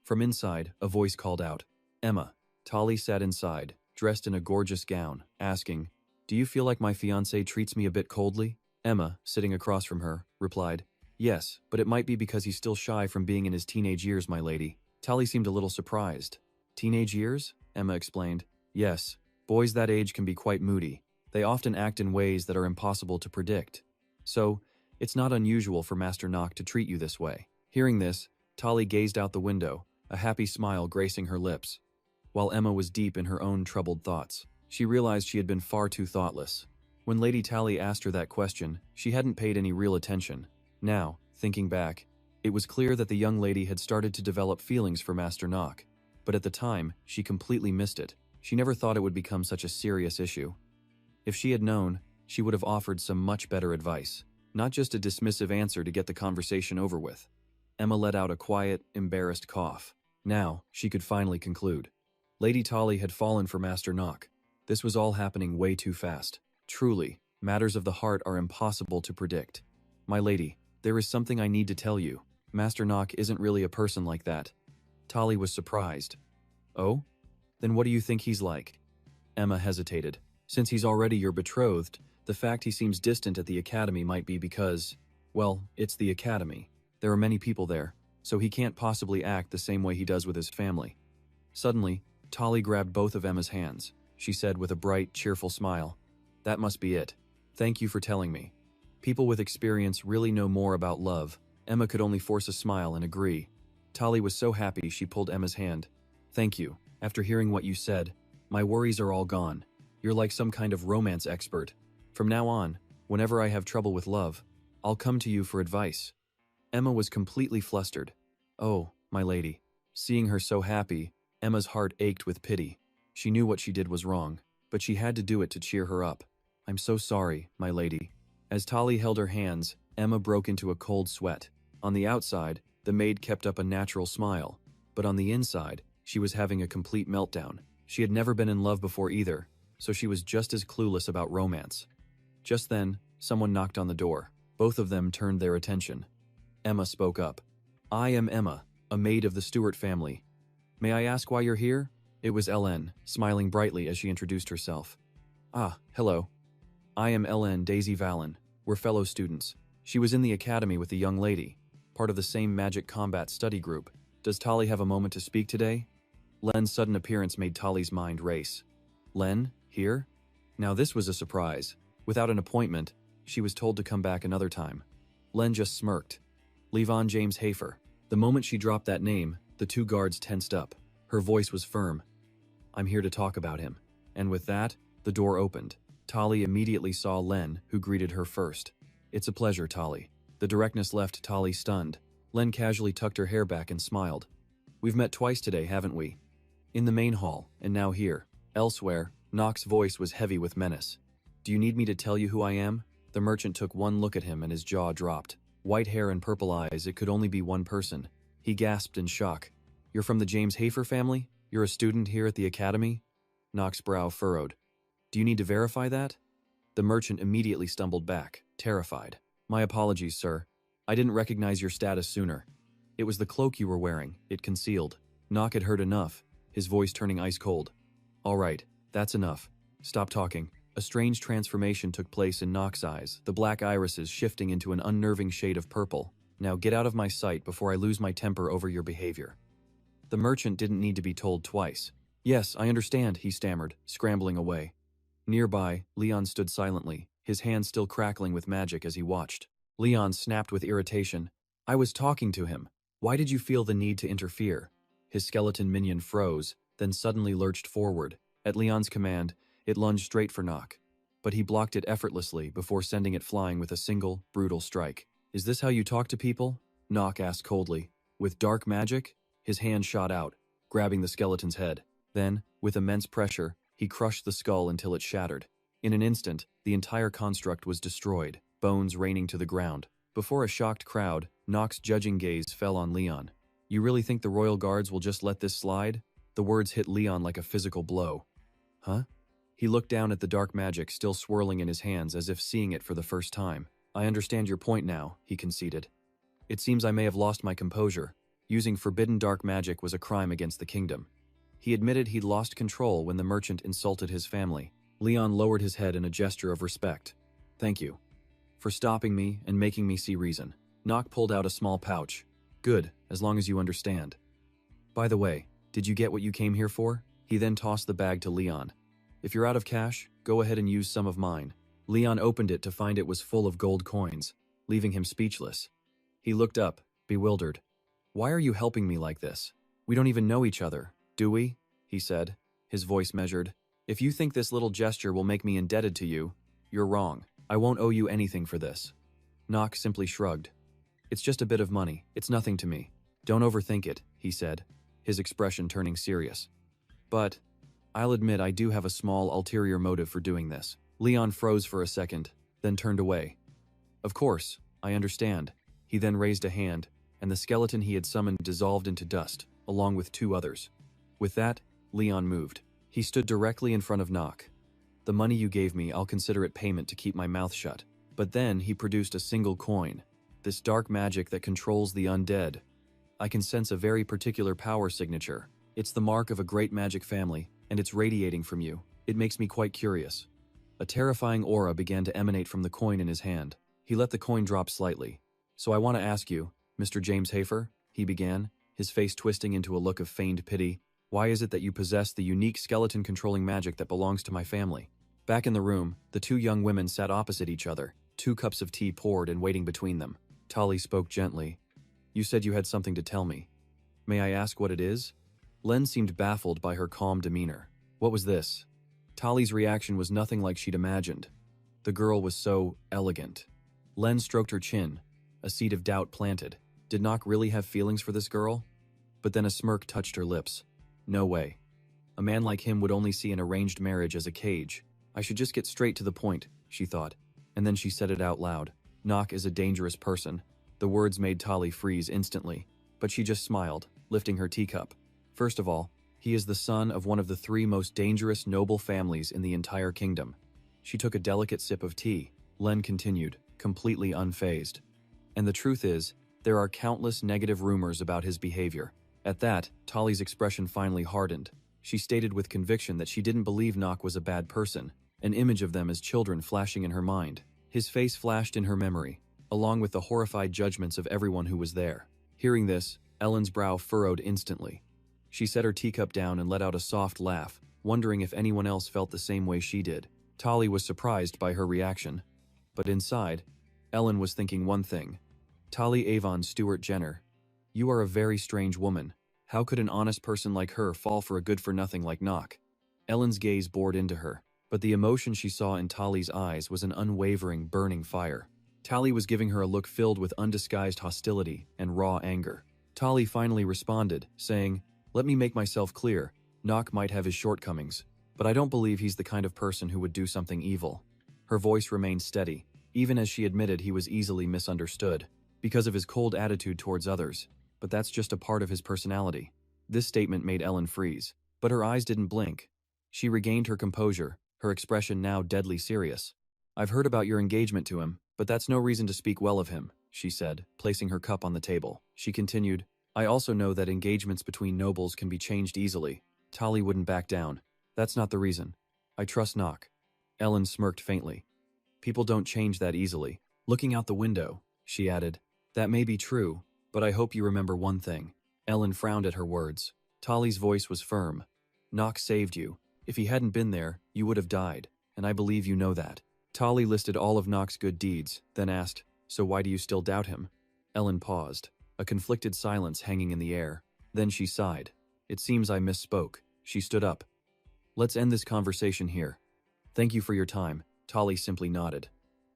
From inside, a voice called out, Emma. Tali sat inside, dressed in a gorgeous gown, asking, Do you feel like my fiancé treats me a bit coldly? Emma, sitting across from her, replied, Yes, but it might be because he's still shy from being in his teenage years, my lady. Tali seemed a little surprised. Teenage years? Emma explained. Yes, boys that age can be quite moody. They often act in ways that are impossible to predict. So, it's not unusual for Master Nock to treat you this way. Hearing this, Tali gazed out the window, a happy smile gracing her lips. While Emma was deep in her own troubled thoughts, she realized she had been far too thoughtless. When Lady Tali asked her that question, she hadn't paid any real attention. Now, thinking back, it was clear that the young lady had started to develop feelings for Master Nock. But at the time, she completely missed it. She never thought it would become such a serious issue. If she had known, she would have offered some much better advice, not just a dismissive answer to get the conversation over with. Emma let out a quiet, embarrassed cough. Now, she could finally conclude. Lady Tali had fallen for Master Nock. This was all happening way too fast. Truly, matters of the heart are impossible to predict. My lady, there is something I need to tell you. Master Nock isn't really a person like that. Tali was surprised. Oh? Then what do you think he's like? Emma hesitated. Since he's already your betrothed, the fact he seems distant at the academy might be because, well, it's the academy. There are many people there, so he can't possibly act the same way he does with his family. Suddenly, Tali grabbed both of Emma's hands. She said with a bright, cheerful smile, That must be it. Thank you for telling me. People with experience really know more about love. Emma could only force a smile and agree. Tali was so happy she pulled Emma's hand. Thank you. After hearing what you said, my worries are all gone. You're like some kind of romance expert. From now on, whenever I have trouble with love, I'll come to you for advice. Emma was completely flustered. Oh, my lady. Seeing her so happy, Emma's heart ached with pity. She knew what she did was wrong, but she had to do it to cheer her up. I'm so sorry, my lady. As Tali held her hands, Emma broke into a cold sweat. On the outside, the maid kept up a natural smile. but on the inside, she was having a complete meltdown. She had never been in love before either, so she was just as clueless about romance. Just then, someone knocked on the door. Both of them turned their attention. Emma spoke up. "I am Emma, a maid of the Stewart family. May I ask why you're here?" It was Ellen, smiling brightly as she introduced herself. "Ah, hello. I am Ellen Daisy Vallon. We're fellow students." She was in the academy with the young lady, part of the same magic combat study group. "Does Tali have a moment to speak today?" Len's sudden appearance made Tali's mind race. Len, here? Now this was a surprise. Without an appointment, she was told to come back another time. Len just smirked. Levon James Hafer. The moment she dropped that name, the two guards tensed up. Her voice was firm. "I'm here to talk about him." And with that, the door opened. Tali immediately saw Len, who greeted her first. "It's a pleasure, Tali." The directness left Tali stunned. Len casually tucked her hair back and smiled. "We've met twice today, haven't we? In the main hall, and now here." Elsewhere, Nock's voice was heavy with menace. "Do you need me to tell you who I am?" The merchant took one look at him and his jaw dropped. White hair and purple eyes, it could only be one person. He gasped in shock. "You're from the James Hafer family? You're a student here at the academy?" Nock's brow furrowed. "Do you need to verify that?" The merchant immediately stumbled back, terrified. "My apologies, sir. I didn't recognize your status sooner. It was the cloak you were wearing, it concealed." Nock had heard enough, his voice turning ice cold. "All right, that's enough. Stop talking." A strange transformation took place in Nock's eyes, the black irises shifting into an unnerving shade of purple. "Now get out of my sight before I lose my temper over your behavior." The merchant didn't need to be told twice. "Yes, I understand," he stammered, scrambling away. Nearby, Leon stood silently, his hands still crackling with magic as he watched. Leon snapped with irritation. "I was talking to him. Why did you feel the need to interfere?" His skeleton minion froze, then suddenly lurched forward. At Leon's command, it lunged straight for Nock, but he blocked it effortlessly before sending it flying with a single, brutal strike. "Is this how you talk to people?" Nock asked coldly. "With dark magic?" His hand shot out, grabbing the skeleton's head. Then, with immense pressure, he crushed the skull until it shattered. In an instant, the entire construct was destroyed, bones raining to the ground. Before a shocked crowd, Nock's judging gaze fell on Leon. "You really think the royal guards will just let this slide?" The words hit Leon like a physical blow. "Huh?" He looked down at the dark magic still swirling in his hands as if seeing it for the first time. "I understand your point now," he conceded. "It seems I may have lost my composure. Using forbidden dark magic was a crime against the kingdom." He admitted he'd lost control when the merchant insulted his family. Leon lowered his head in a gesture of respect. "Thank you for stopping me and making me see reason." Nock pulled out a small pouch. "Good, as long as you understand. By the way, did you get what you came here for?" He then tossed the bag to Leon. "If you're out of cash, go ahead and use some of mine." Leon opened it to find it was full of gold coins, leaving him speechless. He looked up, bewildered. "Why are you helping me like this? We don't even know each other, do we?" he said, his voice measured. "If you think this little gesture will make me indebted to you, you're wrong. I won't owe you anything for this." Nock simply shrugged. "It's just a bit of money. It's nothing to me. Don't overthink it," he said, his expression turning serious. "But I'll admit I do have a small ulterior motive for doing this." Leon froze for a second, then turned away. "Of course, I understand." He then raised a hand, and the skeleton he had summoned dissolved into dust, along with two others. With that, Leon moved. He stood directly in front of Nock. "The money you gave me, I'll consider it payment to keep my mouth shut." But then he produced a single coin. "This dark magic that controls the undead. I can sense a very particular power signature. It's the mark of a great magic family, and it's radiating from you. It makes me quite curious." A terrifying aura began to emanate from the coin in his hand. He let the coin drop slightly. "So I want to ask you, Mr. James Hafer," he began, his face twisting into a look of feigned pity, "why is it that you possess the unique skeleton-controlling magic that belongs to my family?" Back in the room, the two young women sat opposite each other, 2 cups of tea poured and waiting between them. Tali spoke gently. "You said you had something to tell me. May I ask what it is?" Len seemed baffled by her calm demeanor. What was this? Tali's reaction was nothing like she'd imagined. The girl was so elegant. Len stroked her chin, a seed of doubt planted. Did Nock really have feelings for this girl? But then a smirk touched her lips. No way. A man like him would only see an arranged marriage as a cage. I should just get straight to the point, she thought. And then she said it out loud. Nock is a dangerous person. The words made Tali freeze instantly, but she just smiled. lifting her teacup. First of all, he is the son of one of the 3 most dangerous noble families in the entire kingdom. She took a delicate sip of tea. Len continued, completely unfazed. And the truth is, there are countless negative rumors about his behavior. At that, Tali's expression finally hardened. She stated with conviction that she didn't believe Nock was a bad person, an image of them as children flashing in her mind. His face flashed in her memory, along with the horrified judgments of everyone who was there. Hearing this, Ellen's brow furrowed instantly. She set her teacup down and let out a soft laugh, wondering if anyone else felt the same way she did. Tali was surprised by her reaction. But inside, Ellen was thinking one thing. Tali Avon Stewart Jenner, you are a very strange woman. How could an honest person like her fall for a good-for-nothing like Nock? Ellen's gaze bored into her, but the emotion she saw in Tali's eyes was an unwavering, burning fire. Tali was giving her a look filled with undisguised hostility and raw anger. Tali finally responded, saying, "Let me make myself clear. Nock might have his shortcomings, but I don't believe he's the kind of person who would do something evil." Her voice remained steady, even as she admitted he was easily misunderstood, because of his cold attitude towards others. But that's just a part of his personality. This statement made Ellen freeze, but her eyes didn't blink. She regained her composure, her expression now deadly serious. "I've heard about your engagement to him, but that's no reason to speak well of him," she said, placing her cup on the table. She continued, "I also know that engagements between nobles can be changed easily." Tali wouldn't back down. "That's not the reason. I trust Nock." Ellen smirked faintly. "People don't change that easily." Looking out the window, she added, "That may be true, but I hope you remember one thing." Ellen frowned at her words. Tali's voice was firm. "Nock saved you. If he hadn't been there, you would have died, and I believe you know that." Tali listed all of Nock's good deeds, then asked, "So why do you still doubt him?" Ellen paused, a conflicted silence hanging in the air. Then she sighed. "It seems I misspoke." She stood up. "Let's end this conversation here. Thank you for your time." Tali simply nodded.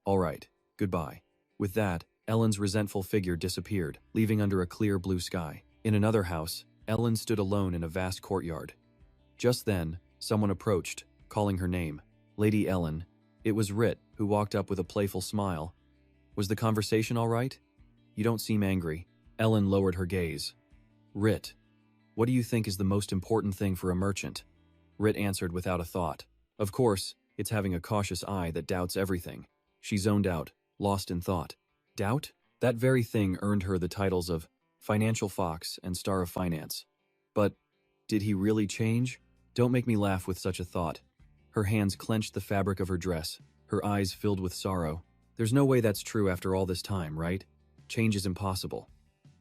"All right, goodbye." With that, Ellen's resentful figure disappeared, leaving under a clear blue sky. In another house, Ellen stood alone in a vast courtyard. Just then, someone approached, calling her name. "Lady Ellen." It was Rit, who walked up with a playful smile. "Was the conversation all right? You don't seem angry." Ellen lowered her gaze. "Rit, what do you think is the most important thing for a merchant?" Rit answered without a thought. "Of course, it's having a cautious eye that doubts everything." She zoned out, lost in thought. Doubt? That very thing earned her the titles of Financial Fox and Star of Finance. But did he really change? Don't make me laugh with such a thought. Her hands clenched the fabric of her dress, her eyes filled with sorrow. There's no way that's true after all this time, right? Change is impossible.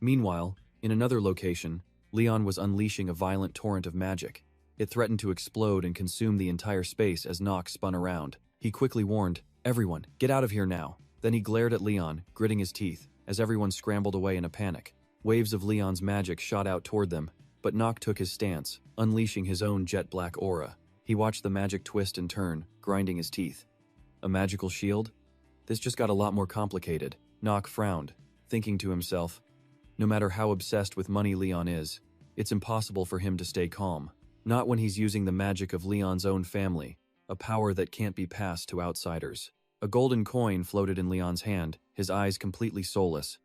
Meanwhile, in another location, Leon was unleashing a violent torrent of magic. It threatened to explode and consume the entire space as Nock spun around. He quickly warned, "Everyone, get out of here now." Then he glared at Leon, gritting his teeth, as everyone scrambled away in a panic. Waves of Leon's magic shot out toward them, but Nock took his stance, unleashing his own jet-black aura. He watched the magic twist and turn, grinding his teeth. A magical shield? This just got a lot more complicated. Nock frowned, thinking to himself, no matter how obsessed with money Leon is, it's impossible for him to stay calm. Not when he's using the magic of Leon's own family, a power that can't be passed to outsiders. A golden coin floated in Leon's hand, his eyes completely soulless.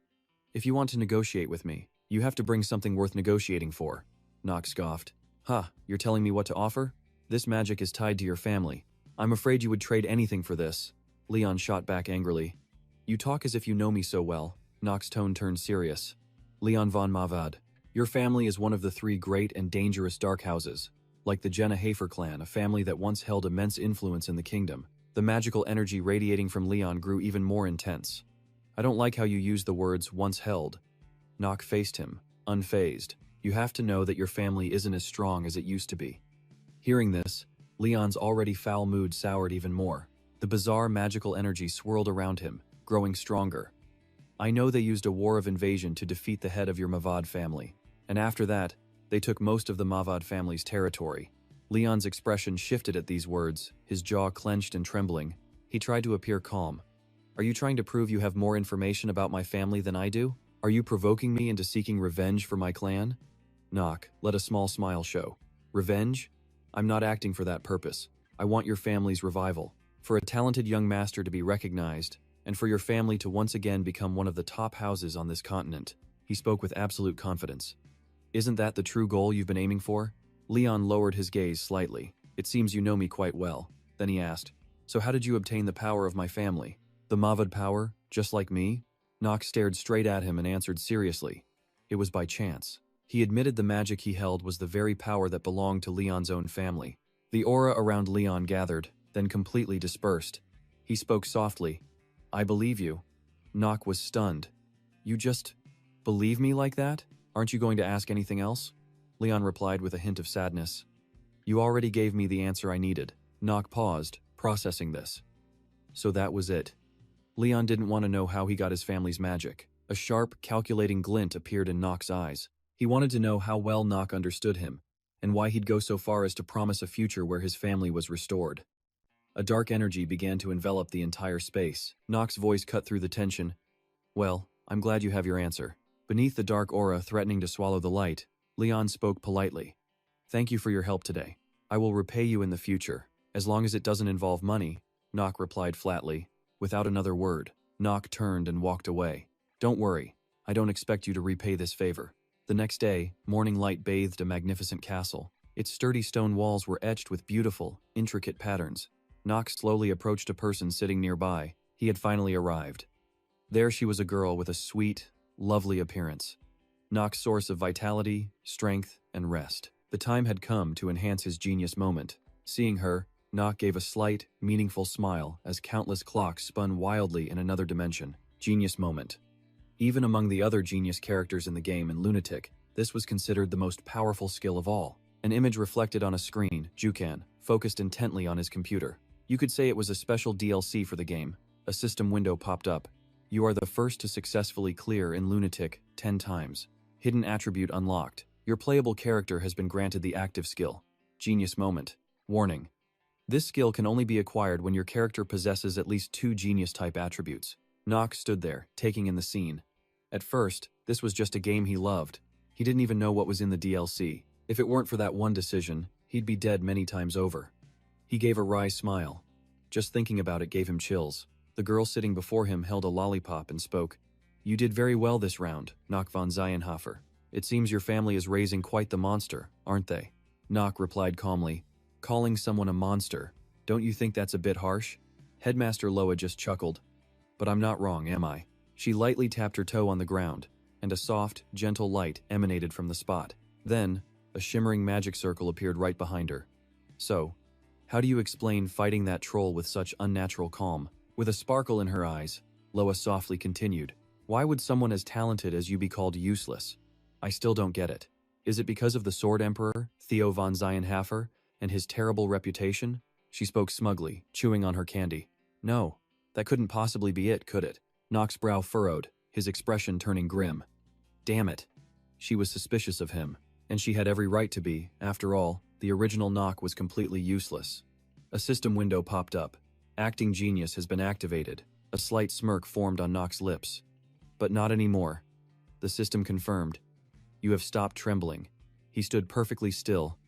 "If you want to negotiate with me, you have to bring something worth negotiating for," Nock scoffed. "Huh, you're telling me what to offer? This magic is tied to your family. I'm afraid you would trade anything for this." Leon shot back angrily. "You talk as if you know me so well." Nock's tone turned serious. "Leon von Mavad, your family is one of the 3 great and dangerous dark houses. Like the Jenna Hafer clan, a family that once held immense influence in the kingdom." The magical energy radiating from Leon grew even more intense. "I don't like how you use the words 'once held.'" Nock faced him, unfazed. "You have to know that your family isn't as strong as it used to be." Hearing this, Leon's already foul mood soured even more. The bizarre magical energy swirled around him, growing stronger. "I know they used a war of invasion to defeat the head of your Mavad family, and after that, they took most of the Mavad family's territory." Leon's expression shifted at these words, his jaw clenched and trembling. He tried to appear calm. "Are you trying to prove you have more information about my family than I do? Are you provoking me into seeking revenge for my clan?" Nock let a small smile show. "Revenge? I'm not acting for that purpose. I want your family's revival, for a talented young master to be recognized, and for your family to once again become one of the top houses on this continent." He spoke with absolute confidence. Isn't that the true goal you've been aiming for? Leon lowered his gaze slightly. It seems you know me quite well. Then he asked, so how did you obtain the power of my family? The Mavad power, just like me? Nock stared straight at him and answered seriously. It was by chance. He admitted the magic he held was the very power that belonged to Leon's own family. The aura around Leon gathered, then completely dispersed. He spoke softly. I believe you. Nock was stunned. You just believe me like that? Aren't you going to ask anything else? Leon replied with a hint of sadness. You already gave me the answer I needed. Nock paused, processing this. So that was it. Leon didn't want to know how he got his family's magic. A sharp, calculating glint appeared in Nock's eyes. He wanted to know how well Nock understood him, and why he'd go so far as to promise a future where his family was restored. A dark energy began to envelop the entire space. Nock's voice cut through the tension. Well, I'm glad you have your answer. Beneath the dark aura threatening to swallow the light, Leon spoke politely. Thank you for your help today. I will repay you in the future, as long as it doesn't involve money, Nock replied flatly. Without another word, Nock turned and walked away. Don't worry, I don't expect you to repay this favor. The next day, morning light bathed a magnificent castle. Its sturdy stone walls were etched with beautiful, intricate patterns. Nock slowly approached a person sitting nearby. He had finally arrived. There she was, a girl with a sweet, lovely appearance. Nock's source of vitality, strength, and rest. The time had come to enhance his genius moment. Seeing her, Nock gave a slight, meaningful smile as countless clocks spun wildly in another dimension. Genius moment. Even among the other genius characters in the game and Lunatic, this was considered the most powerful skill of all. An image reflected on a screen, Jukan, focused intently on his computer. You could say it was a special DLC for the game. A system window popped up. You are the first to successfully clear in Lunatic 10 times. Hidden attribute unlocked. Your playable character has been granted the active skill. Genius moment. Warning. This skill can only be acquired when your character possesses at least 2 genius-type attributes. Nock stood there, taking in the scene. At first, this was just a game he loved. He didn't even know what was in the DLC. If it weren't for that one decision, he'd be dead many times over. He gave a wry smile. Just thinking about it gave him chills. The girl sitting before him held a lollipop and spoke. You did very well this round, Nock von Zienhofer. It seems your family is raising quite the monster, aren't they? Nock replied calmly. Calling someone a monster, don't you think that's a bit harsh? Headmaster Loa just chuckled. But I'm not wrong, am I? She lightly tapped her toe on the ground, and a soft, gentle light emanated from the spot. Then, a shimmering magic circle appeared right behind her. So, how do you explain fighting that troll with such unnatural calm? With a sparkle in her eyes, Loa softly continued. Why would someone as talented as you be called useless? I still don't get it. Is it because of the Sword Emperor, Theo von Zienhofer, and his terrible reputation? She spoke smugly, chewing on her candy. No, that couldn't possibly be it, could it? Nock's brow furrowed, his expression turning grim. Damn it. She was suspicious of him, and she had every right to be. After all, the original Nock was completely useless. A system window popped up. Acting genius has been activated. A slight smirk formed on Nock's lips. But not anymore. The system confirmed. You have stopped trembling. He stood perfectly still.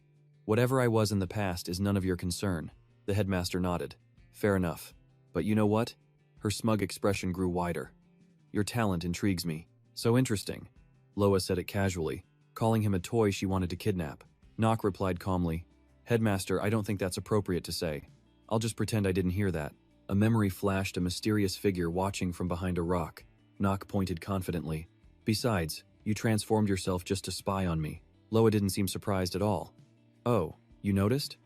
Whatever I was in the past is none of your concern. The headmaster nodded. Fair enough. But you know what? Her smug expression grew wider. Your talent intrigues me. So interesting. Loa said it casually, calling him a toy she wanted to kidnap. Nock replied calmly. Headmaster, I don't think that's appropriate to say. I'll just pretend I didn't hear that. A memory flashed a mysterious figure watching from behind a rock. Nock pointed confidently. Besides, you transformed yourself just to spy on me. Loa didn't seem surprised at all. Oh, you noticed?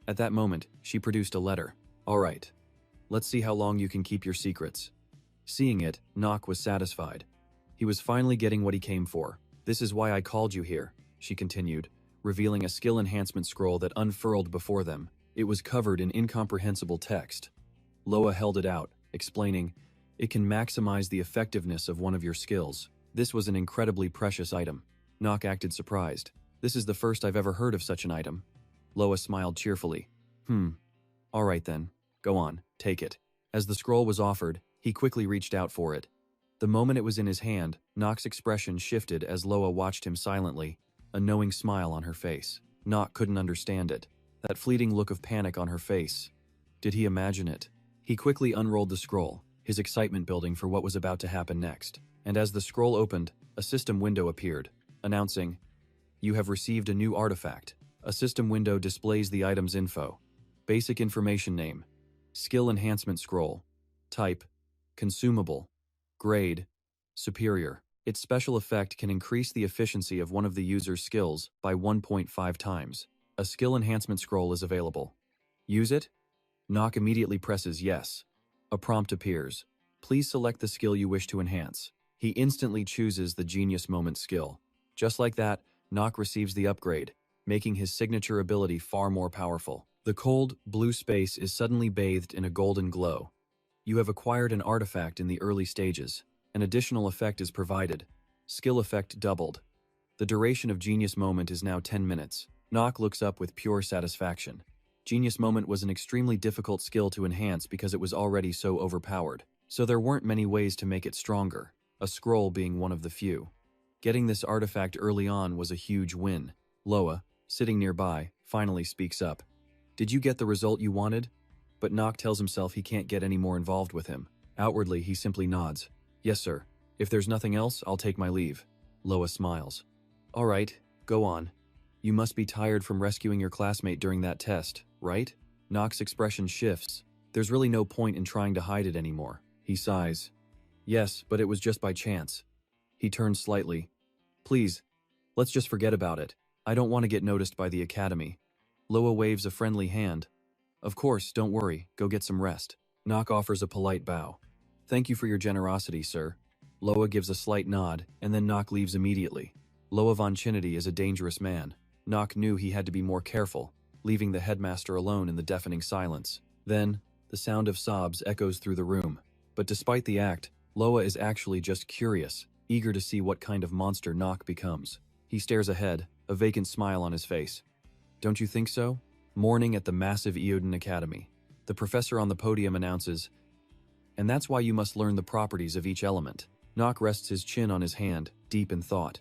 At that moment, she produced a letter. All right. Let's see how long you can keep your secrets. Seeing it, Nock was satisfied. He was finally getting what he came for. This is why I called you here, she continued, revealing a skill enhancement scroll that unfurled before them. It was covered in incomprehensible text. Loa held it out, explaining, it can maximize the effectiveness of one of your skills. This was an incredibly precious item. Nock acted surprised. This is the first I've ever heard of such an item. Loa smiled cheerfully. All right then. Go on, take it. As the scroll was offered, he quickly reached out for it. The moment it was in his hand, Nock's expression shifted as Loa watched him silently, a knowing smile on her face. Nock couldn't understand it. That fleeting look of panic on her face. Did he imagine it? He quickly unrolled the scroll, his excitement building for what was about to happen next. And as the scroll opened, a system window appeared, announcing, You have received a new artifact. A system window displays the item's info. Basic information name. Skill enhancement scroll. Type. Consumable. Grade. Superior. Its special effect can increase the efficiency of one of the user's skills by 1.5 times. A skill enhancement scroll is available. Use it? Nock immediately presses yes. A prompt appears. Please select the skill you wish to enhance. He instantly chooses the Genius Moment skill. Just like that, Nock receives the upgrade, making his signature ability far more powerful. The cold, blue space is suddenly bathed in a golden glow. You have acquired an artifact in the early stages. An additional effect is provided. Skill effect doubled. The duration of Genius Moment is now 10 minutes. Nock looks up with pure satisfaction. Genius Moment was an extremely difficult skill to enhance because it was already so overpowered. So there weren't many ways to make it stronger, a scroll being one of the few. Getting this artifact early on was a huge win. Loa, sitting nearby, finally speaks up. Did you get the result you wanted? But Nock tells himself he can't get any more involved with him. Outwardly, he simply nods. Yes, sir. If there's nothing else, I'll take my leave. Loa smiles. All right, go on. You must be tired from rescuing your classmate during that test, right? Nock's expression shifts. There's really no point in trying to hide it anymore. He sighs. Yes, but it was just by chance. He turns slightly. Please, let's just forget about it. I don't want to get noticed by the academy. Loa waves a friendly hand. Of course, don't worry, go get some rest. Nock offers a polite bow. Thank you for your generosity, sir. Loa gives a slight nod, and then Nock leaves immediately. Loa von Chinity is a dangerous man. Nock knew he had to be more careful, leaving the headmaster alone in the deafening silence. Then, the sound of sobs echoes through the room. But despite the act, Loa is actually just curious, eager to see what kind of monster Nock becomes. He stares ahead, a vacant smile on his face. Don't you think so? Morning at the massive Eoden Academy. The professor on the podium announces, and that's why you must learn the properties of each element. Nock rests his chin on his hand, deep in thought.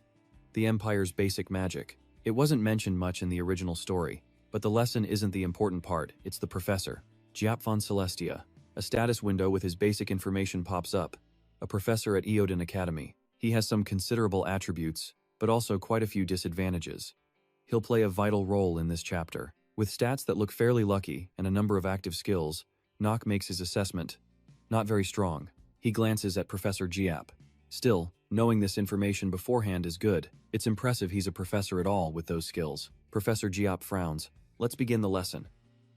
The Empire's basic magic. It wasn't mentioned much in the original story, but the lesson isn't the important part, it's the professor. Giap von Celestia. A status window with his basic information pops up. A professor at Eoden Academy. He has some considerable attributes, but also quite a few disadvantages. He'll play a vital role in this chapter. With stats that look fairly lucky and a number of active skills, Nock makes his assessment. Not very strong. He glances at Professor Giap. Still, knowing this information beforehand is good. It's impressive he's a professor at all with those skills. Professor Giap frowns. Let's begin the lesson.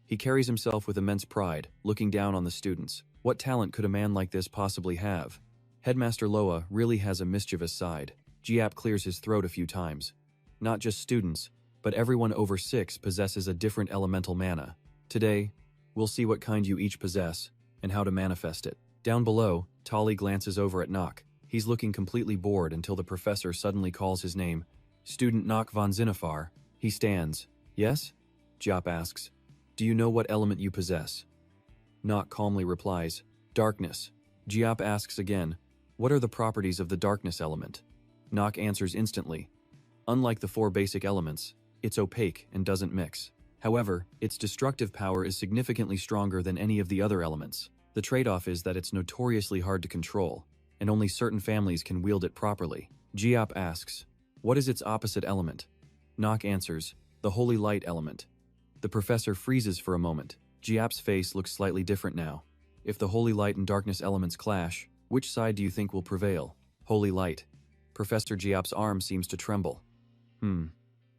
He carries himself with immense pride, looking down on the students. What talent could a man like this possibly have? Headmaster Loa really has a mischievous side. Giap clears his throat a few times. Not just students, but everyone over 6 possesses a different elemental mana. Today, we'll see what kind you each possess, and how to manifest it. Down below, Tali glances over at Nock. He's looking completely bored until the professor suddenly calls his name. Student Nock von Zinifar. He stands. Yes? Giap asks. Do you know what element you possess? Nock calmly replies. Darkness. Giap asks again. What are the properties of the darkness element? Nock answers instantly. Unlike the 4 basic elements, it's opaque and doesn't mix. However, its destructive power is significantly stronger than any of the other elements. The trade-off is that it's notoriously hard to control, and only certain families can wield it properly. Giap asks, what is its opposite element? Nock answers, the holy light element. The professor freezes for a moment. Giap's face looks slightly different now. If the holy light and darkness elements clash, which side do you think will prevail? Holy light. Professor Giap's arm seems to tremble.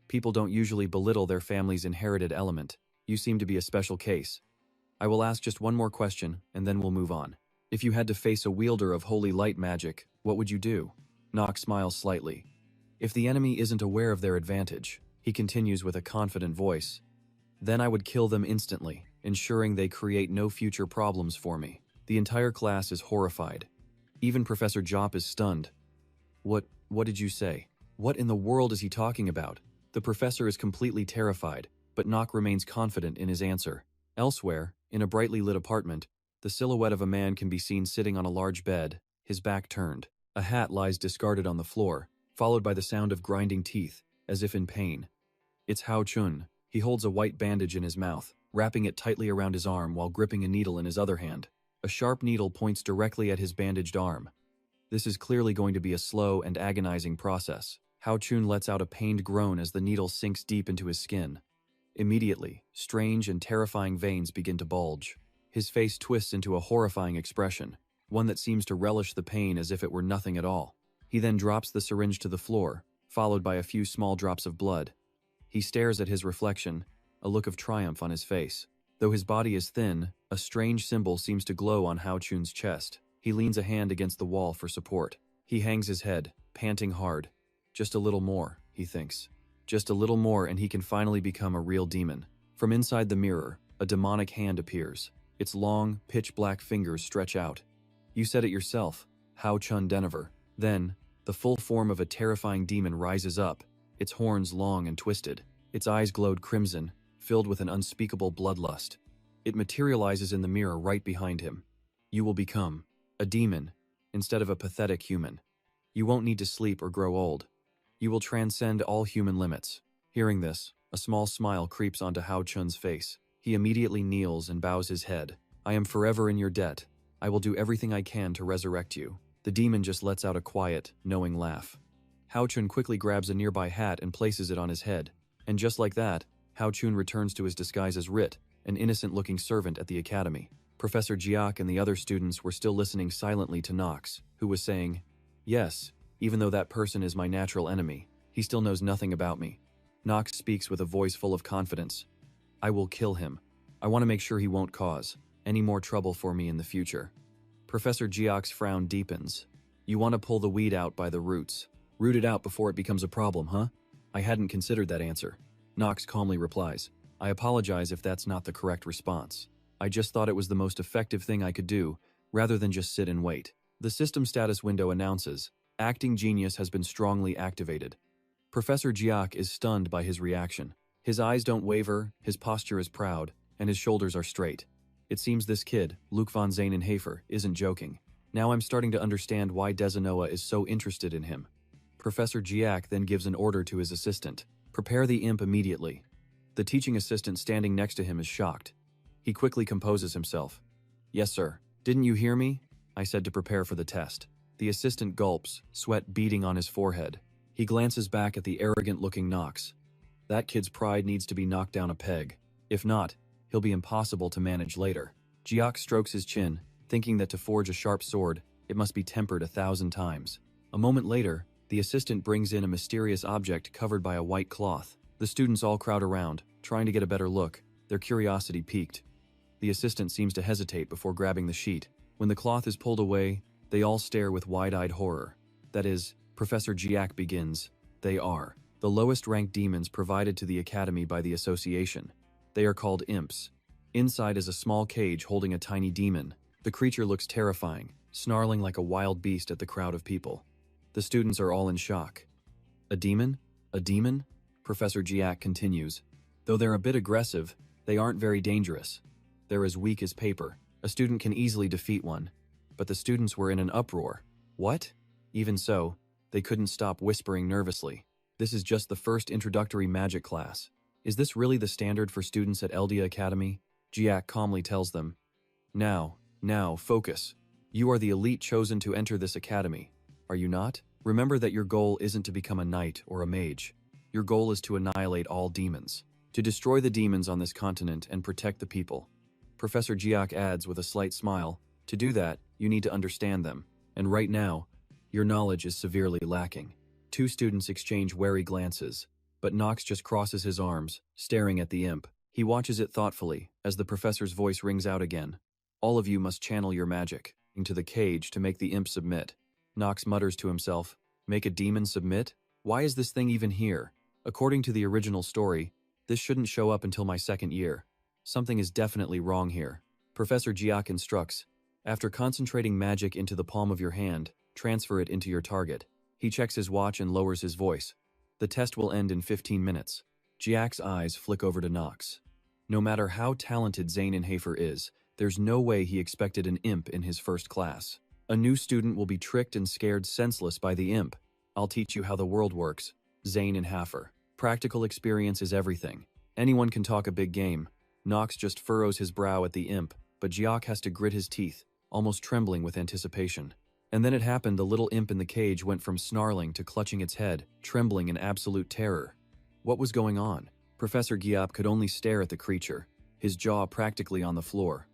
People don't usually belittle their family's inherited element. You seem to be a special case. I will ask just one more question, and then we'll move on. If you had to face a wielder of holy light magic, what would you do? Nock smiles slightly. If the enemy isn't aware of their advantage, he continues with a confident voice, then I would kill them instantly, ensuring they create no future problems for me. The entire class is horrified. Even Professor Giap is stunned. What did you say? What in the world is he talking about? The professor is completely terrified, but Nock remains confident in his answer. Elsewhere, in a brightly lit apartment, the silhouette of a man can be seen sitting on a large bed, his back turned. A hat lies discarded on the floor, followed by the sound of grinding teeth, as if in pain. It's Hao Chun. He holds a white bandage in his mouth, wrapping it tightly around his arm while gripping a needle in his other hand. A sharp needle points directly at his bandaged arm. This is clearly going to be a slow and agonizing process. Hao Chun lets out a pained groan as the needle sinks deep into his skin. Immediately, strange and terrifying veins begin to bulge. His face twists into a horrifying expression, one that seems to relish the pain as if it were nothing at all. He then drops the syringe to the floor, followed by a few small drops of blood. He stares at his reflection, a look of triumph on his face. Though his body is thin, a strange symbol seems to glow on Hao Chun's chest. He leans a hand against the wall for support. He hangs his head, panting hard. Just a little more, he thinks. Just a little more and he can finally become a real demon. From inside the mirror, a demonic hand appears. Its long, pitch-black fingers stretch out. You said it yourself, Hao Chun Denver. Then, the full form of a terrifying demon rises up, its horns long and twisted. Its eyes glowed crimson, filled with an unspeakable bloodlust. It materializes in the mirror right behind him. You will become a demon instead of a pathetic human. You won't need to sleep or grow old. You will transcend all human limits. Hearing this, a small smile creeps onto Hao Chun's face. He immediately kneels and bows his head. I am forever in your debt. I will do everything I can to resurrect you. The demon just lets out a quiet, knowing laugh. Hao Chun quickly grabs a nearby hat and places it on his head. And just like that, Hao Chun returns to his disguise as Rit, an innocent-looking servant at the academy. Professor Jiak and the other students were still listening silently to Nox, who was saying, Yes, even though that person is my natural enemy, he still knows nothing about me. Nox speaks with a voice full of confidence. I will kill him. I want to make sure he won't cause any more trouble for me in the future. Professor Jiak's frown deepens. You want to pull the weed out by the roots. Root it out before it becomes a problem, huh? I hadn't considered that answer. Nox calmly replies. I apologize if that's not the correct response. I just thought it was the most effective thing I could do, rather than just sit and wait. The system status window announces, Acting Genius has been strongly activated. Professor Jiak is stunned by his reaction. His eyes don't waver, his posture is proud, and his shoulders are straight. It seems this kid, Luke von Zainenhafer, isn't joking. Now I'm starting to understand why Desanoa is so interested in him. Professor Jiak then gives an order to his assistant. Prepare the imp immediately. The teaching assistant standing next to him is shocked. He quickly composes himself. Yes, sir. Didn't you hear me? I said to prepare for the test. The assistant gulps, sweat beading on his forehead. He glances back at the arrogant-looking Nox. That kid's pride needs to be knocked down a peg. If not, he'll be impossible to manage later. Jiak strokes his chin, thinking that to forge a sharp sword, it must be tempered 1,000 times. A moment later, the assistant brings in a mysterious object covered by a white cloth. The students all crowd around, trying to get a better look, their curiosity piqued. The assistant seems to hesitate before grabbing the sheet. When the cloth is pulled away, they all stare with wide-eyed horror. That is, Professor Jiak begins. They are the lowest-ranked demons provided to the academy by the association. They are called imps. Inside is a small cage holding a tiny demon. The creature looks terrifying, snarling like a wild beast at the crowd of people. The students are all in shock. A demon? A demon? Professor Jiak continues. Though they're a bit aggressive, they aren't very dangerous. They're as weak as paper. A student can easily defeat one. But the students were in an uproar. What? Even so, they couldn't stop whispering nervously. This is just the first introductory magic class. Is this really the standard for students at Eldia Academy? Jiak calmly tells them. Now, focus. You are the elite chosen to enter this academy. Are you not? Remember that your goal isn't to become a knight or a mage. Your goal is to annihilate all demons. To destroy the demons on this continent and protect the people. Professor Jiak adds with a slight smile, to do that, you need to understand them. And right now, your knowledge is severely lacking. Two students exchange wary glances, but Nox just crosses his arms, staring at the imp. He watches it thoughtfully, as the professor's voice rings out again. All of you must channel your magic into the cage to make the imp submit. Nox mutters to himself, make a demon submit? Why is this thing even here? According to the original story, this shouldn't show up until my second year. Something is definitely wrong here. Professor Jiak instructs, after concentrating magic into the palm of your hand, transfer it into your target. He checks his watch and lowers his voice. The test will end in 15 minutes. Jiak's eyes flick over to Nox. No matter how talented Zainenhafer is, there's no way he expected an imp in his first class. A new student will be tricked and scared senseless by the imp. I'll teach you how the world works, Zainenhafer. Practical experience is everything. Anyone can talk a big game. Nox just furrows his brow at the imp, but Jiak has to grit his teeth, almost trembling with anticipation. And then it happened. The little imp in the cage went from snarling to clutching its head, trembling in absolute terror. What was going on? Professor Giap could only stare at the creature, his jaw practically on the floor.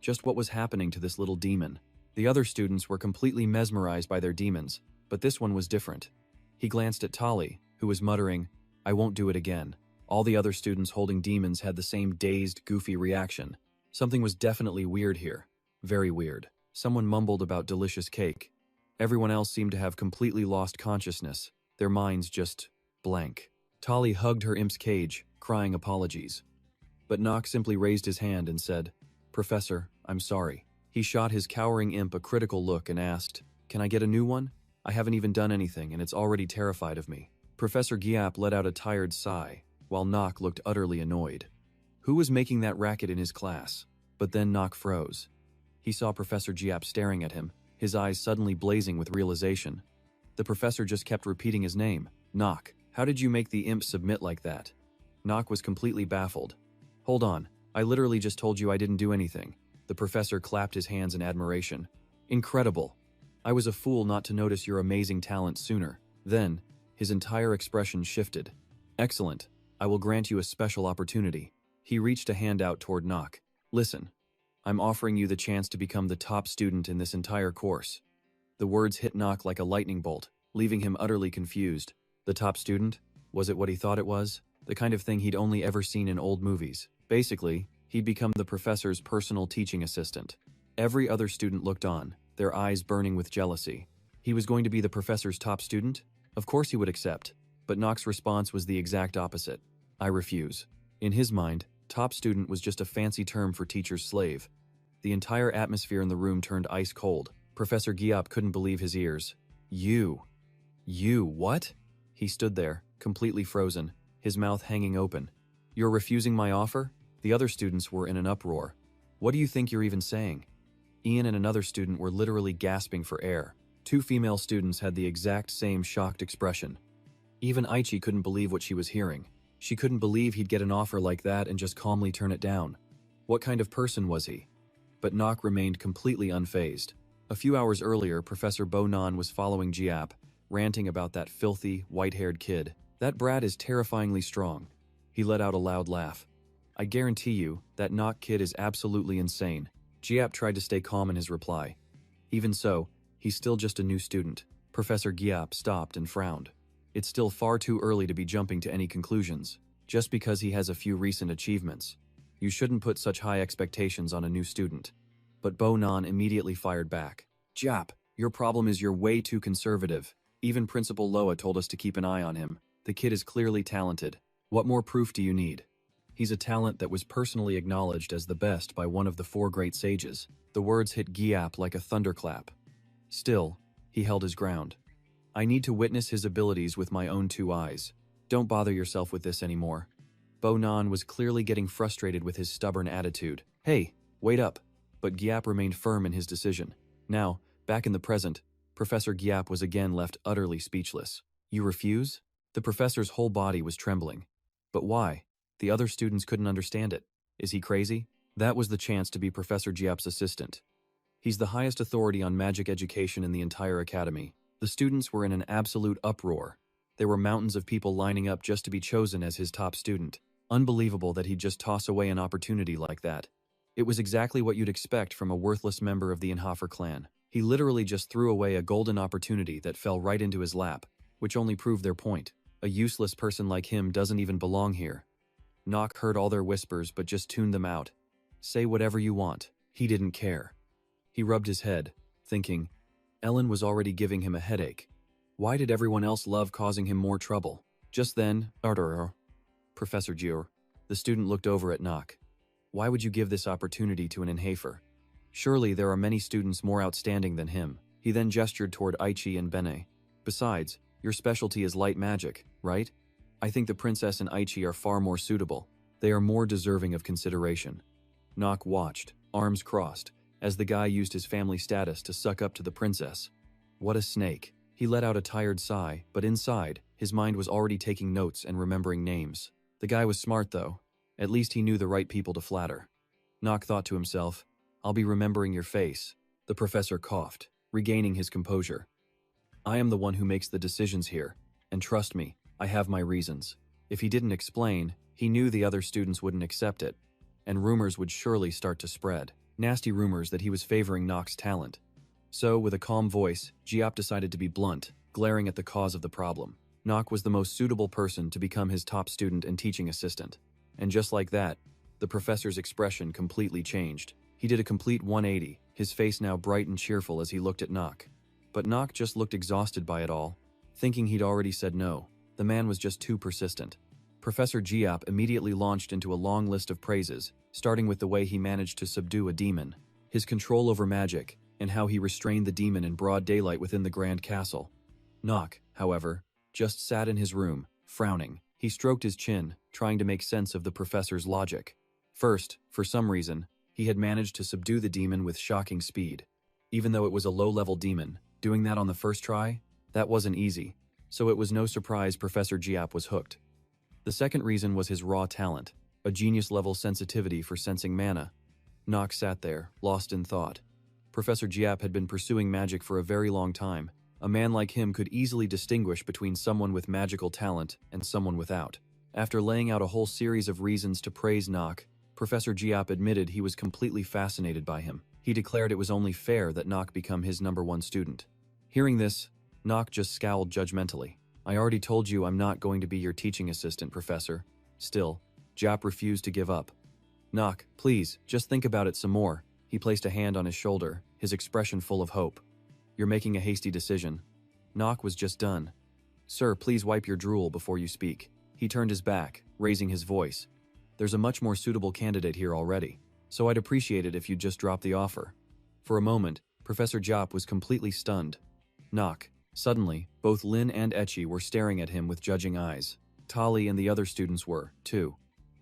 Just what was happening to this little demon? The other students were completely mesmerized by their demons, but this one was different. He glanced at Tali, who was muttering, "I won't do it again." All the other students holding demons had the same dazed, goofy reaction. Something was definitely weird here. Very weird. Someone mumbled about delicious cake. Everyone else seemed to have completely lost consciousness, their minds just blank. Tali hugged her imp's cage, crying apologies. But Nock simply raised his hand and said, "Professor, I'm sorry." He shot his cowering imp a critical look and asked, "Can I get a new one? I haven't even done anything and it's already terrified of me." Professor Giap let out a tired sigh, while Nock looked utterly annoyed. Who was making that racket in his class? But then Nock froze. He saw Professor Giap staring at him, his eyes suddenly blazing with realization. The professor just kept repeating his name. "Nock, how did you make the imp submit like that?" Nock was completely baffled. "Hold on, I literally just told you I didn't do anything." The professor clapped his hands in admiration. "Incredible. I was a fool not to notice your amazing talent sooner." Then, his entire expression shifted. "Excellent. I will grant you a special opportunity." He reached a hand out toward Nock. "Listen, I'm offering you the chance to become the top student in this entire course." The words hit Nock like a lightning bolt, leaving him utterly confused. The top student? Was it what he thought it was? The kind of thing he'd only ever seen in old movies. Basically, he'd become the professor's personal teaching assistant. Every other student looked on, their eyes burning with jealousy. He was going to be the professor's top student? Of course he would accept. But Nock's response was the exact opposite. "I refuse." In his mind, top student was just a fancy term for teacher's slave. The entire atmosphere in the room turned ice cold. Professor Giap couldn't believe his ears. You, what?" He stood there, completely frozen, his mouth hanging open. "You're refusing my offer?" The other students were in an uproar. "What do you think you're even saying?" Ian and another student were literally gasping for air. Two female students had the exact same shocked expression. Even Aichi couldn't believe what she was hearing. She couldn't believe he'd get an offer like that and just calmly turn it down. What kind of person was he? But Nock remained completely unfazed. A few hours earlier, Professor Bo Nan was following Giap, ranting about that filthy, white-haired kid. "That brat is terrifyingly strong." He let out a loud laugh. "I guarantee you, that Nock kid is absolutely insane." Giap tried to stay calm in his reply. "Even so, he's still just a new student." Professor Giap stopped and frowned. "It's still far too early to be jumping to any conclusions, just because he has a few recent achievements. You shouldn't put such high expectations on a new student." But Bo Nan immediately fired back. "Giap, your problem is you're way too conservative. Even Principal Loa told us to keep an eye on him. The kid is clearly talented. What more proof do you need? He's a talent that was personally acknowledged as the best by one of the four great sages." The words hit Giap like a thunderclap. Still, he held his ground. "I need to witness his abilities with my own two eyes. Don't bother yourself with this anymore." Bo Nan was clearly getting frustrated with his stubborn attitude. "Hey, wait up." But Giap remained firm in his decision. Now, back in the present, Professor Giap was again left utterly speechless. "You refuse?" The professor's whole body was trembling. But why? The other students couldn't understand it. Is he crazy? That was the chance to be Professor Giap's assistant. He's the highest authority on magic education in the entire academy. The students were in an absolute uproar. There were mountains of people lining up just to be chosen as his top student. Unbelievable that he'd just toss away an opportunity like that. It was exactly what you'd expect from a worthless member of the Inhofer clan. He literally just threw away a golden opportunity that fell right into his lap, which only proved their point. A useless person like him doesn't even belong here. Nock heard all their whispers but just tuned them out. Say whatever you want. He didn't care. He rubbed his head, thinking, Ellen was already giving him a headache. Why did everyone else love causing him more trouble? Just then, Professor Gior, the student looked over at Nock. Why would you give this opportunity to an Inhafer? Surely there are many students more outstanding than him. He then gestured toward Aichi and Bene. Besides, your specialty is light magic, right? I think the princess and Aichi are far more suitable. They are more deserving of consideration. Nock watched, arms crossed, as the guy used his family status to suck up to the princess. What a snake. He let out a tired sigh, but inside, his mind was already taking notes and remembering names. The guy was smart though. At least he knew the right people to flatter. Nock thought to himself, I'll be remembering your face. The professor coughed. regaining his composure. I am the one who makes the decisions here, and trust me, I have my reasons. If he didn't explain, he knew the other students wouldn't accept it, and rumors would surely start to spread. Nasty rumors that he was favoring Nock's talent. So, with a calm voice, Giap decided to be blunt, glaring at the cause of the problem. Nock was the most suitable person to become his top student and teaching assistant. And just like that, the professor's expression completely changed. He did a complete 180, his face now bright and cheerful as he looked at Nock. But Nock just looked exhausted by it all, thinking he'd already said no. The man was just too persistent. Professor Giap immediately launched into a long list of praises, starting with the way he managed to subdue a demon, his control over magic, and how he restrained the demon in broad daylight within the Grand Castle. Nock, however, just sat in his room, frowning. He stroked his chin, trying to make sense of the professor's logic. First, for some reason, he had managed to subdue the demon with shocking speed. Even though it was a low-level demon, doing that on the first try? That wasn't easy, so it was no surprise Professor Giap was hooked. The second reason was his raw talent, a genius-level sensitivity for sensing mana. Nock sat there, lost in thought. Professor Giap had been pursuing magic for a very long time. A man like him could easily distinguish between someone with magical talent and someone without. After laying out a whole series of reasons to praise Nock, Professor Giap admitted he was completely fascinated by him. He declared it was only fair that Nock become his #1 student. Hearing this, Nock just scowled judgmentally. I already told you I'm not going to be your teaching assistant, Professor. Still, Giap refused to give up. Nock, please, just think about it some more. He placed a hand on his shoulder, his expression full of hope. You're making a hasty decision. Nock was just done. Sir, please wipe your drool before you speak. He turned his back, raising his voice. There's a much more suitable candidate here already, so I'd appreciate it if you'd just drop the offer. For a moment, Professor Giap was completely stunned. Nock. Suddenly, both Lin and Echi were staring at him with judging eyes. Tali and the other students were, too.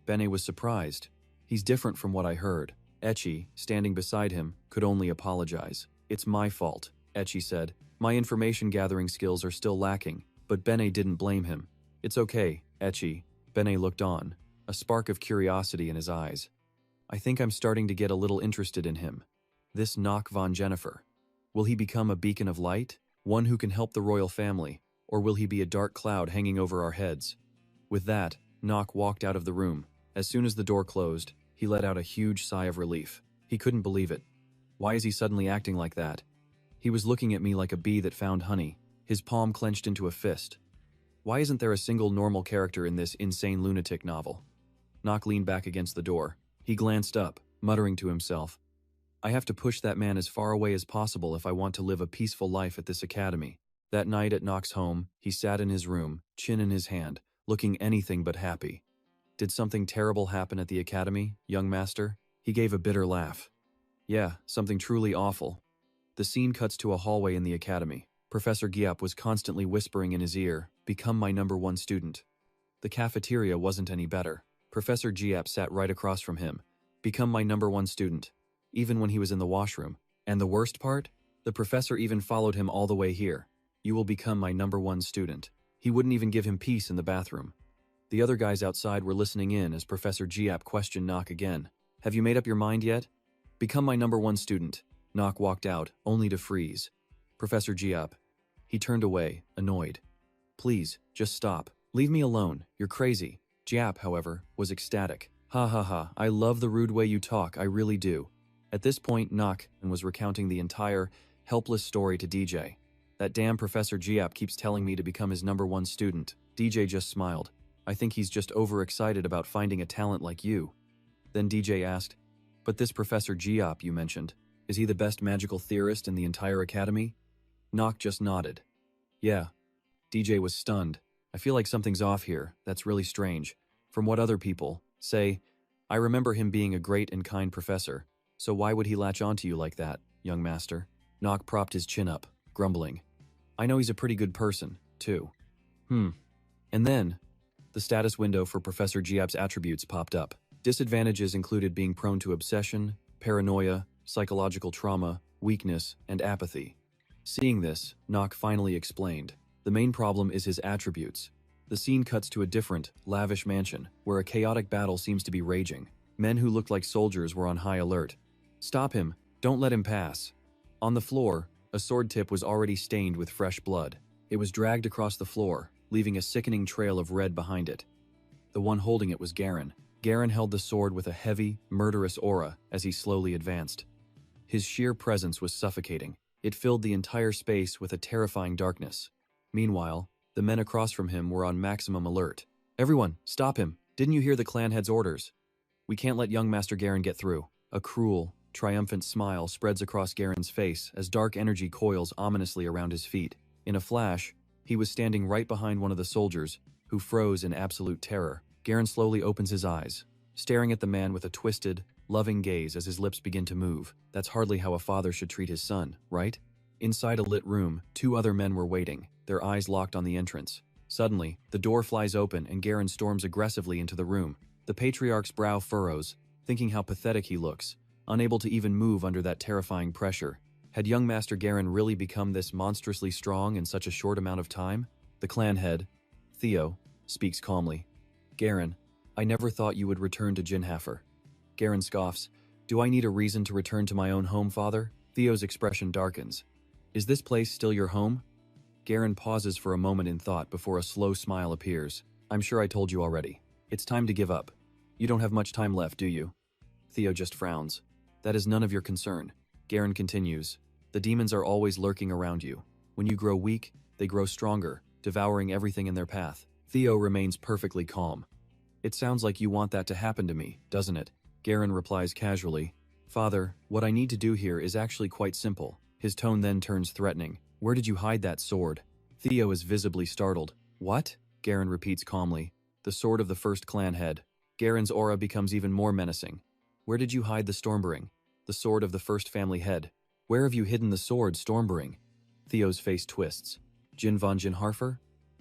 Bene was surprised. He's different from what I heard. Echi, standing beside him, could only apologize. It's my fault, Echi said. My information gathering skills are still lacking, but Bene didn't blame him. It's okay, Echi. Bene looked on, a spark of curiosity in his eyes. I think I'm starting to get a little interested in him. This Nock von Jennifer. Will he become a beacon of light? One who can help the royal family? Or will he be a dark cloud hanging over our heads? With that, Nock walked out of the room. As soon as the door closed, he let out a huge sigh of relief. He couldn't believe it. Why is he suddenly acting like that? He was looking at me like a bee that found honey, his palm clenched into a fist. Why isn't there a single normal character in this insane lunatic novel? Nock leaned back against the door. He glanced up, muttering to himself. I have to push that man as far away as possible if I want to live a peaceful life at this academy. That night at Nock's home, he sat in his room, chin in his hand, looking anything but happy. Did something terrible happen at the academy, young master? He gave a bitter laugh. Yeah, something truly awful. The scene cuts to a hallway in the academy. Professor Giap was constantly whispering in his ear, become my #1 student. The cafeteria wasn't any better. Professor Giap sat right across from him. Become my #1 student. Even when he was in the washroom. And the worst part? The professor even followed him all the way here. You will become my #1 student. He wouldn't even give him peace in the bathroom. The other guys outside were listening in as Professor Giap questioned Nock again. Have you made up your mind yet? Become my #1 student. Nock walked out, only to freeze. Professor Giap. He turned away, annoyed. Please, just stop. Leave me alone. You're crazy. Giap, however, was ecstatic. Ha ha ha, I love the rude way you talk, I really do. At this point, Nock was recounting the entire, helpless story to DJ. That damn Professor Giap keeps telling me to become his #1 student. DJ just smiled. I think he's just overexcited about finding a talent like you. Then DJ asked, but this Professor Giap you mentioned, is he the best magical theorist in the entire academy? Nock just nodded. Yeah. DJ was stunned. I feel like something's off here, that's really strange. From what other people say, I remember him being a great and kind professor, so why would he latch onto you like that, young master? Nock propped his chin up, grumbling. I know he's a pretty good person, too. And then, the status window for Professor Giap's attributes popped up. Disadvantages included being prone to obsession, paranoia, psychological trauma, weakness, and apathy. Seeing this, Nock finally explained. The main problem is his attributes. The scene cuts to a different, lavish mansion, where a chaotic battle seems to be raging. Men who looked like soldiers were on high alert. Stop him, don't let him pass. On the floor, A sword tip was already stained with fresh blood. It was dragged across the floor, leaving a sickening trail of red behind it. The one holding it was Garen. Garen held the sword with a heavy, murderous aura as he slowly advanced. His sheer presence was suffocating. It filled the entire space with a terrifying darkness. Meanwhile, the men across from him were on maximum alert. "Everyone, stop him! Didn't you hear the clan head's orders? We can't let young Master Garen get through." A cruel, triumphant smile spreads across Garen's face as dark energy coils ominously around his feet. In a flash, he was standing right behind one of the soldiers, who froze in absolute terror. Garen slowly opens his eyes, staring at the man with a twisted, loving gaze as his lips begin to move. That's hardly how a father should treat his son, right? Inside a lit room, 2 other men were waiting, their eyes locked on the entrance. Suddenly, the door flies open and Garen storms aggressively into the room. The patriarch's brow furrows, thinking how pathetic he looks, unable to even move under that terrifying pressure. Had young Master Garen really become this monstrously strong in such a short amount of time? The clan head, Theo, speaks calmly. "Garen, I never thought you would return to Jinhafer." Garen scoffs. "Do I need a reason to return to my own home, father?" Theo's expression darkens. "Is this place still your home?" Garen pauses for a moment in thought before a slow smile appears. "I'm sure I told you already. It's time to give up. You don't have much time left, do you?" Theo just frowns. "That is none of your concern." Garen continues. "The demons are always lurking around you. When you grow weak, they grow stronger, devouring everything in their path." Theo remains perfectly calm. "It sounds like you want that to happen to me, doesn't it?" Garen replies casually. "Father, what I need to do here is actually quite simple." His tone then turns threatening. "Where did you hide that sword?" Theo is visibly startled. "What?" Garen repeats calmly. "The sword of the first clan head." Garen's aura becomes even more menacing. "Where did you hide the Stormbringer? The sword of the first family head. Where have you hidden the sword, Stormbringer?" Theo's face twists. "Jin von Jinharfer?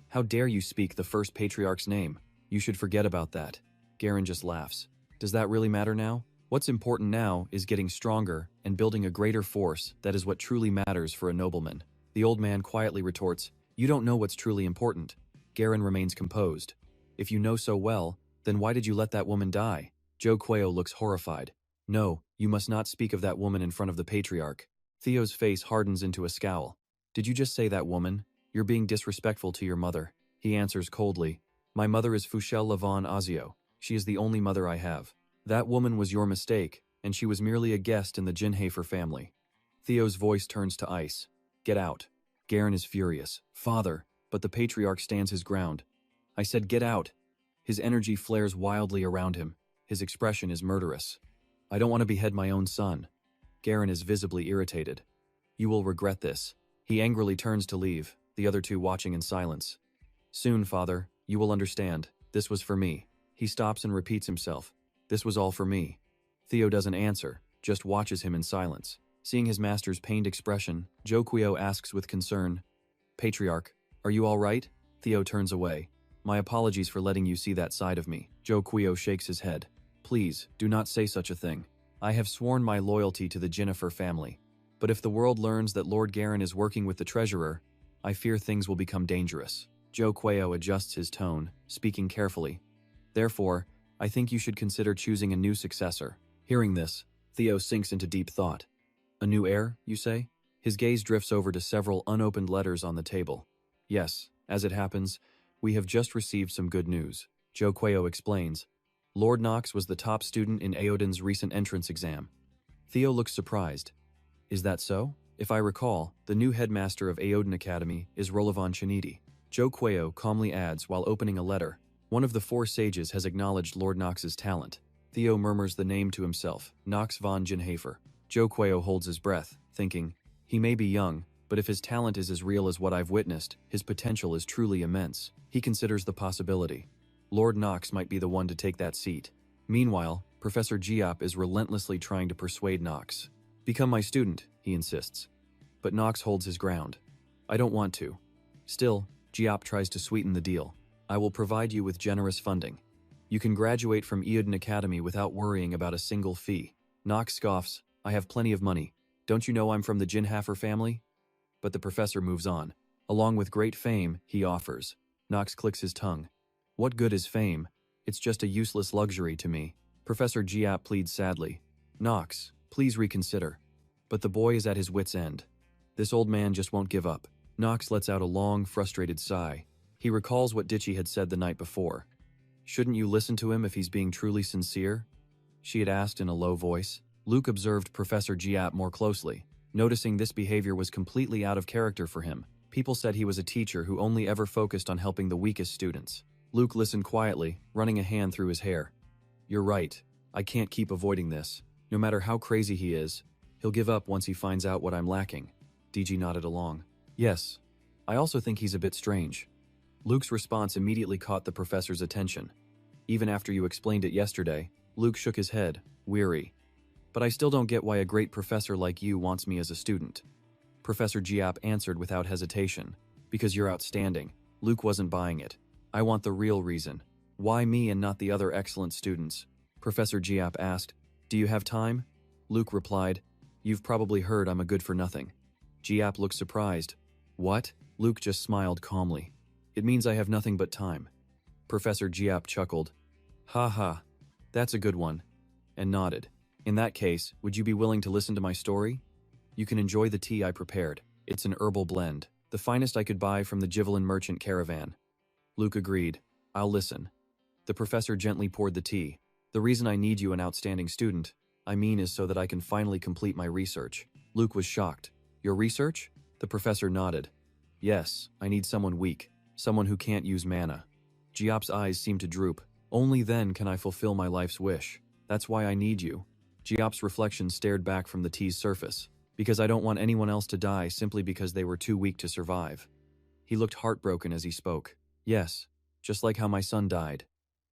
How dare you speak the first patriarch's name? You should forget about that." Garen just laughs. "Does that really matter now? What's important now is getting stronger and building a greater force. That is what truly matters for a nobleman." The old man quietly retorts, "You don't know what's truly important." Garen remains composed. "If you know so well, then why did you let that woman die?" Joe Quayo looks horrified. "No, you must not speak of that woman in front of the patriarch." Theo's face hardens into a scowl. "Did you just say that woman? You're being disrespectful to your mother." He answers coldly, "My mother is Fushel Lavon Azio. She is the only mother I have. That woman was your mistake, and she was merely a guest in the Jinhafer family." Theo's voice turns to ice. "Get out." Garen is furious. "Father," but the patriarch stands his ground. "I said get out." His energy flares wildly around him. His expression is murderous. "I don't want to behead my own son." Garen is visibly irritated. "You will regret this." He angrily turns to leave, the other 2 watching in silence. "Soon, father, you will understand. This was for me." He stops and repeats himself. "This was all for me." Theo doesn't answer, just watches him in silence. Seeing his master's pained expression, Joe Quio asks with concern, "Patriarch, are you all right?" Theo turns away. "My apologies for letting you see that side of me." Joe Quio shakes his head. "Please, do not say such a thing. I have sworn my loyalty to the Jinnifer family. But if the world learns that Lord Garen is working with the treasurer, I fear things will become dangerous." Joe Quayo adjusts his tone, speaking carefully. "Therefore, I think you should consider choosing a new successor." Hearing this, Theo sinks into deep thought. "A new heir, you say?" His gaze drifts over to several unopened letters on the table. "Yes, as it happens, we have just received some good news." Joe Quayo explains. "Lord Knox was the top student in Aoden's recent entrance exam." Theo looks surprised. "Is that so?" If I recall, the new headmaster of Aoden Academy is Rolovan Chanidi. Joe Quayo calmly adds while opening a letter, "One of the 4 sages has acknowledged Lord Knox's talent." Theo murmurs the name to himself, Knox von Jinhafer. Joe Quayo holds his breath, thinking, he may be young, but if his talent is as real as what I've witnessed, his potential is truly immense. He considers the possibility. Lord Knox might be the one to take that seat. Meanwhile, Professor Giap is relentlessly trying to persuade Knox. "Become my student," he insists. But Knox holds his ground. "I don't want to." Still, Giap tries to sweeten the deal. "I will provide you with generous funding. You can graduate from Eoden Academy without worrying about a single fee." Knox scoffs, "I have plenty of money. Don't you know I'm from the Jinhafer family?" But the professor moves on. "Along with great fame, he offers." Knox clicks his tongue. "What good is fame? It's just a useless luxury to me." Professor Giap pleads sadly. "Knox, please reconsider." But the boy is at his wit's end. This old man just won't give up. Knox lets out a long, frustrated sigh. He recalls what Ditchy had said the night before. Shouldn't you listen to him if he's being truly sincere? She had asked in a low voice. Luke observed Professor Giap more closely, noticing this behavior was completely out of character for him. People said he was a teacher who only ever focused on helping the weakest students. Luke listened quietly, running a hand through his hair. You're right. I can't keep avoiding this. No matter how crazy he is, he'll give up once he finds out what I'm lacking. DG nodded along. Yes. I also think he's a bit strange. Luke's response immediately caught the professor's attention. Even after you explained it yesterday, Luke shook his head, weary. But I still don't get why a great professor like you wants me as a student. Professor Giap answered without hesitation. Because you're outstanding. Luke wasn't buying it. I want the real reason. Why me and not the other excellent students? Professor Giap asked. Do you have time? Luke replied. You've probably heard I'm a good for nothing. Giap looked surprised. What? Luke just smiled calmly. It means I have nothing but time. Professor Giap chuckled. Ha ha. That's a good one. And nodded. In that case, would you be willing to listen to my story? You can enjoy the tea I prepared. It's an herbal blend, the finest I could buy from the Jivelin merchant caravan. Luke agreed. I'll listen. The professor gently poured the tea. The reason I need you an outstanding student, is so that I can finally complete my research. Luke was shocked. Your research? The professor nodded. Yes, I need someone weak, someone who can't use mana. Giap's eyes seemed to droop. Only then can I fulfill my life's wish. That's why I need you. Giap's reflection stared back from the tea's surface. Because I don't want anyone else to die simply because they were too weak to survive. He looked heartbroken as he spoke. Yes, just like how my son died.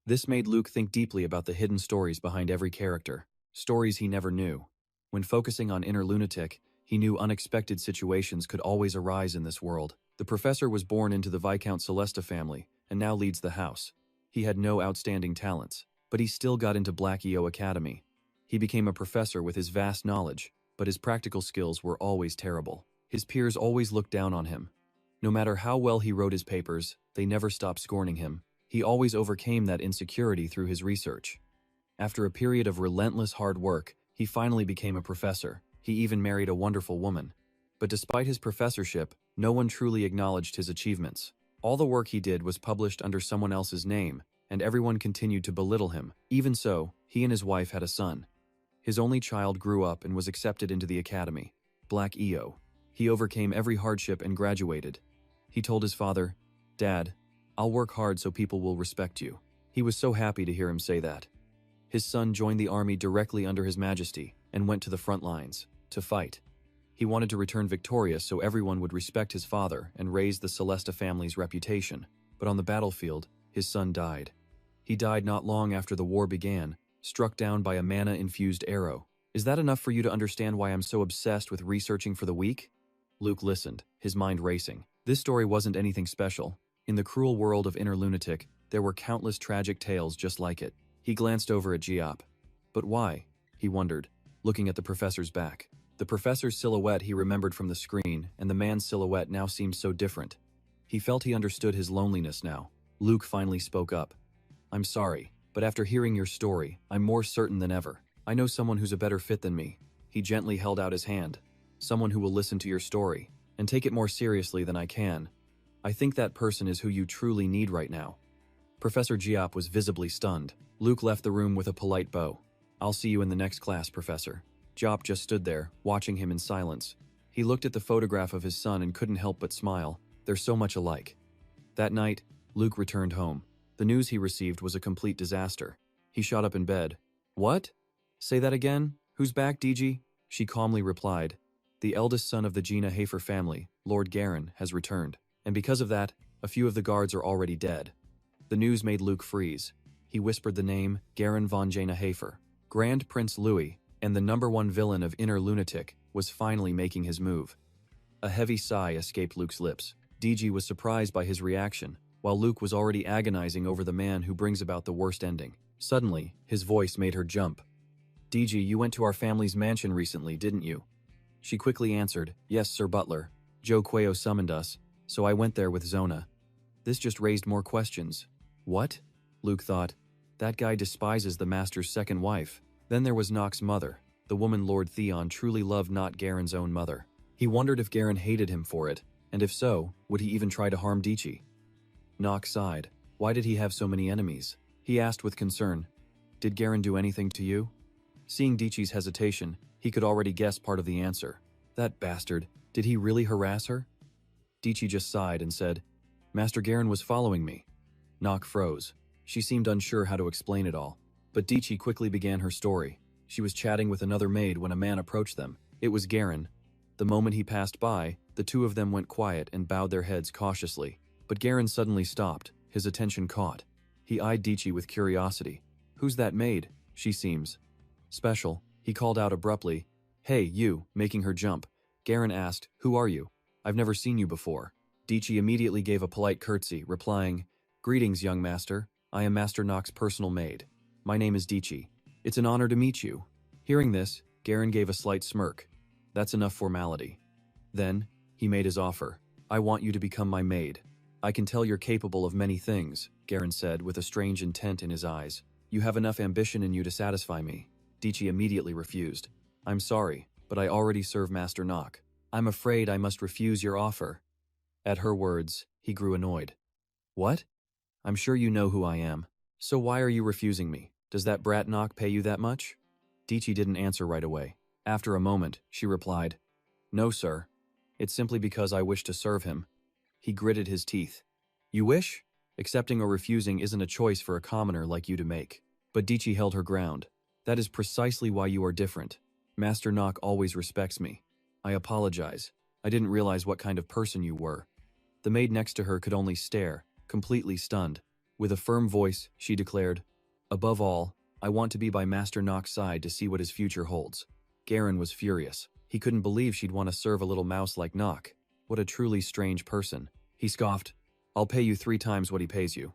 This made Luke think deeply about the hidden stories behind every character. Stories he never knew. When focusing on inner lunatic, he knew unexpected situations could always arise in this world. The professor was born into the Viscount Celesta family, and now leads the house. He had no outstanding talents, but he still got into Black EO Academy. He became a professor with his vast knowledge, but his practical skills were always terrible. His peers always looked down on him. No matter how well he wrote his papers, they never stopped scorning him. He always overcame that insecurity through his research. After a period of relentless hard work, he finally became a professor. He even married a wonderful woman. But despite his professorship, no one truly acknowledged his achievements. All the work he did was published under someone else's name, and everyone continued to belittle him. Even so, he and his wife had a son. His only child grew up and was accepted into the academy, Black EO. He overcame every hardship and graduated. He told his father, Dad, I'll work hard so people will respect you. He was so happy to hear him say that. His son joined the army directly under His Majesty and went to the front lines to fight. He wanted to return victorious so everyone would respect his father and raise the Celesta family's reputation. But on the battlefield, his son died. He died not long after the war began, struck down by a mana-infused arrow. Is that enough for you to understand why I'm so obsessed with researching for the weak? Luke listened, his mind racing. This story wasn't anything special. In the cruel world of Inner Lunatic, there were countless tragic tales just like it. He glanced over at Giap. But why? He wondered, looking at the professor's back. The professor's silhouette he remembered from the screen, and the man's silhouette now seemed so different. He felt he understood his loneliness now. Luke finally spoke up. I'm sorry, but after hearing your story, I'm more certain than ever. I know someone who's a better fit than me. He gently held out his hand. Someone who will listen to your story, and take it more seriously than I can. I think that person is who you truly need right now. Professor Giap was visibly stunned. Luke left the room with a polite bow. I'll see you in the next class, Professor. Giap just stood there, watching him in silence. He looked at the photograph of his son and couldn't help but smile. They're so much alike. That night, Luke returned home. The news he received was a complete disaster. He shot up in bed. What? Say that again? Who's back, DG? She calmly replied. The eldest son of the Gina Hafer family, Lord Garen, has returned. And because of that, a few of the guards are already dead. The news made Luke freeze. He whispered the name Garen von Jana Hafer. Grand Prince Louis, and the #1 villain of Inner Lunatic, was finally making his move. A heavy sigh escaped Luke's lips. DG was surprised by his reaction, while Luke was already agonizing over the man who brings about the worst ending. Suddenly, his voice made her jump. DG, you went to our family's mansion recently, didn't you? She quickly answered, Yes, Sir Butler. Joe Quayo summoned us, so I went there with Zona. This just raised more questions. What? Luke thought. That guy despises the Master's second wife. Then there was Nox's mother. The woman Lord Theon truly loved not Garen's own mother. He wondered if Garen hated him for it, and if so, would he even try to harm Dichi? Nock sighed. Why did he have so many enemies? He asked with concern. Did Garen do anything to you? Seeing Dichi's hesitation, he could already guess part of the answer. That bastard, did he really harass her? Dichi just sighed and said, Master Garen was following me. Nock froze. She seemed unsure how to explain it all. But Dichi quickly began her story. She was chatting with another maid when a man approached them. It was Garen. The moment he passed by, the two of them went quiet and bowed their heads cautiously. But Garen suddenly stopped, his attention caught. He eyed Dichi with curiosity. Who's that maid? She seems special. He called out abruptly. Hey, you, making her jump. Garen asked, Who are you? I've never seen you before. Dichi immediately gave a polite curtsy, replying, Greetings, young master. I am Master Nock's personal maid. My name is Dichi. It's an honor to meet you. Hearing this, Garen gave a slight smirk. That's enough formality. Then, he made his offer. I want you to become my maid. I can tell you're capable of many things, Garen said with a strange intent in his eyes. You have enough ambition in you to satisfy me. Dichi immediately refused. I'm sorry, but I already serve Master Nock. I'm afraid I must refuse your offer. At her words, he grew annoyed. What? I'm sure you know who I am. So why are you refusing me? Does that brat Nock pay you that much? Dichi didn't answer right away. After a moment, she replied, No, sir. It's simply because I wish to serve him. He gritted his teeth. You wish? Accepting or refusing isn't a choice for a commoner like you to make. But Dichi held her ground. That is precisely why you are different. Master Nock always respects me. I apologize. I didn't realize what kind of person you were. The maid next to her could only stare, completely stunned. With a firm voice, she declared, Above all, I want to be by Master Nock's side to see what his future holds. Garen was furious. He couldn't believe she'd want to serve a little mouse like Nock. What a truly strange person. He scoffed, I'll pay you 3 times what he pays you.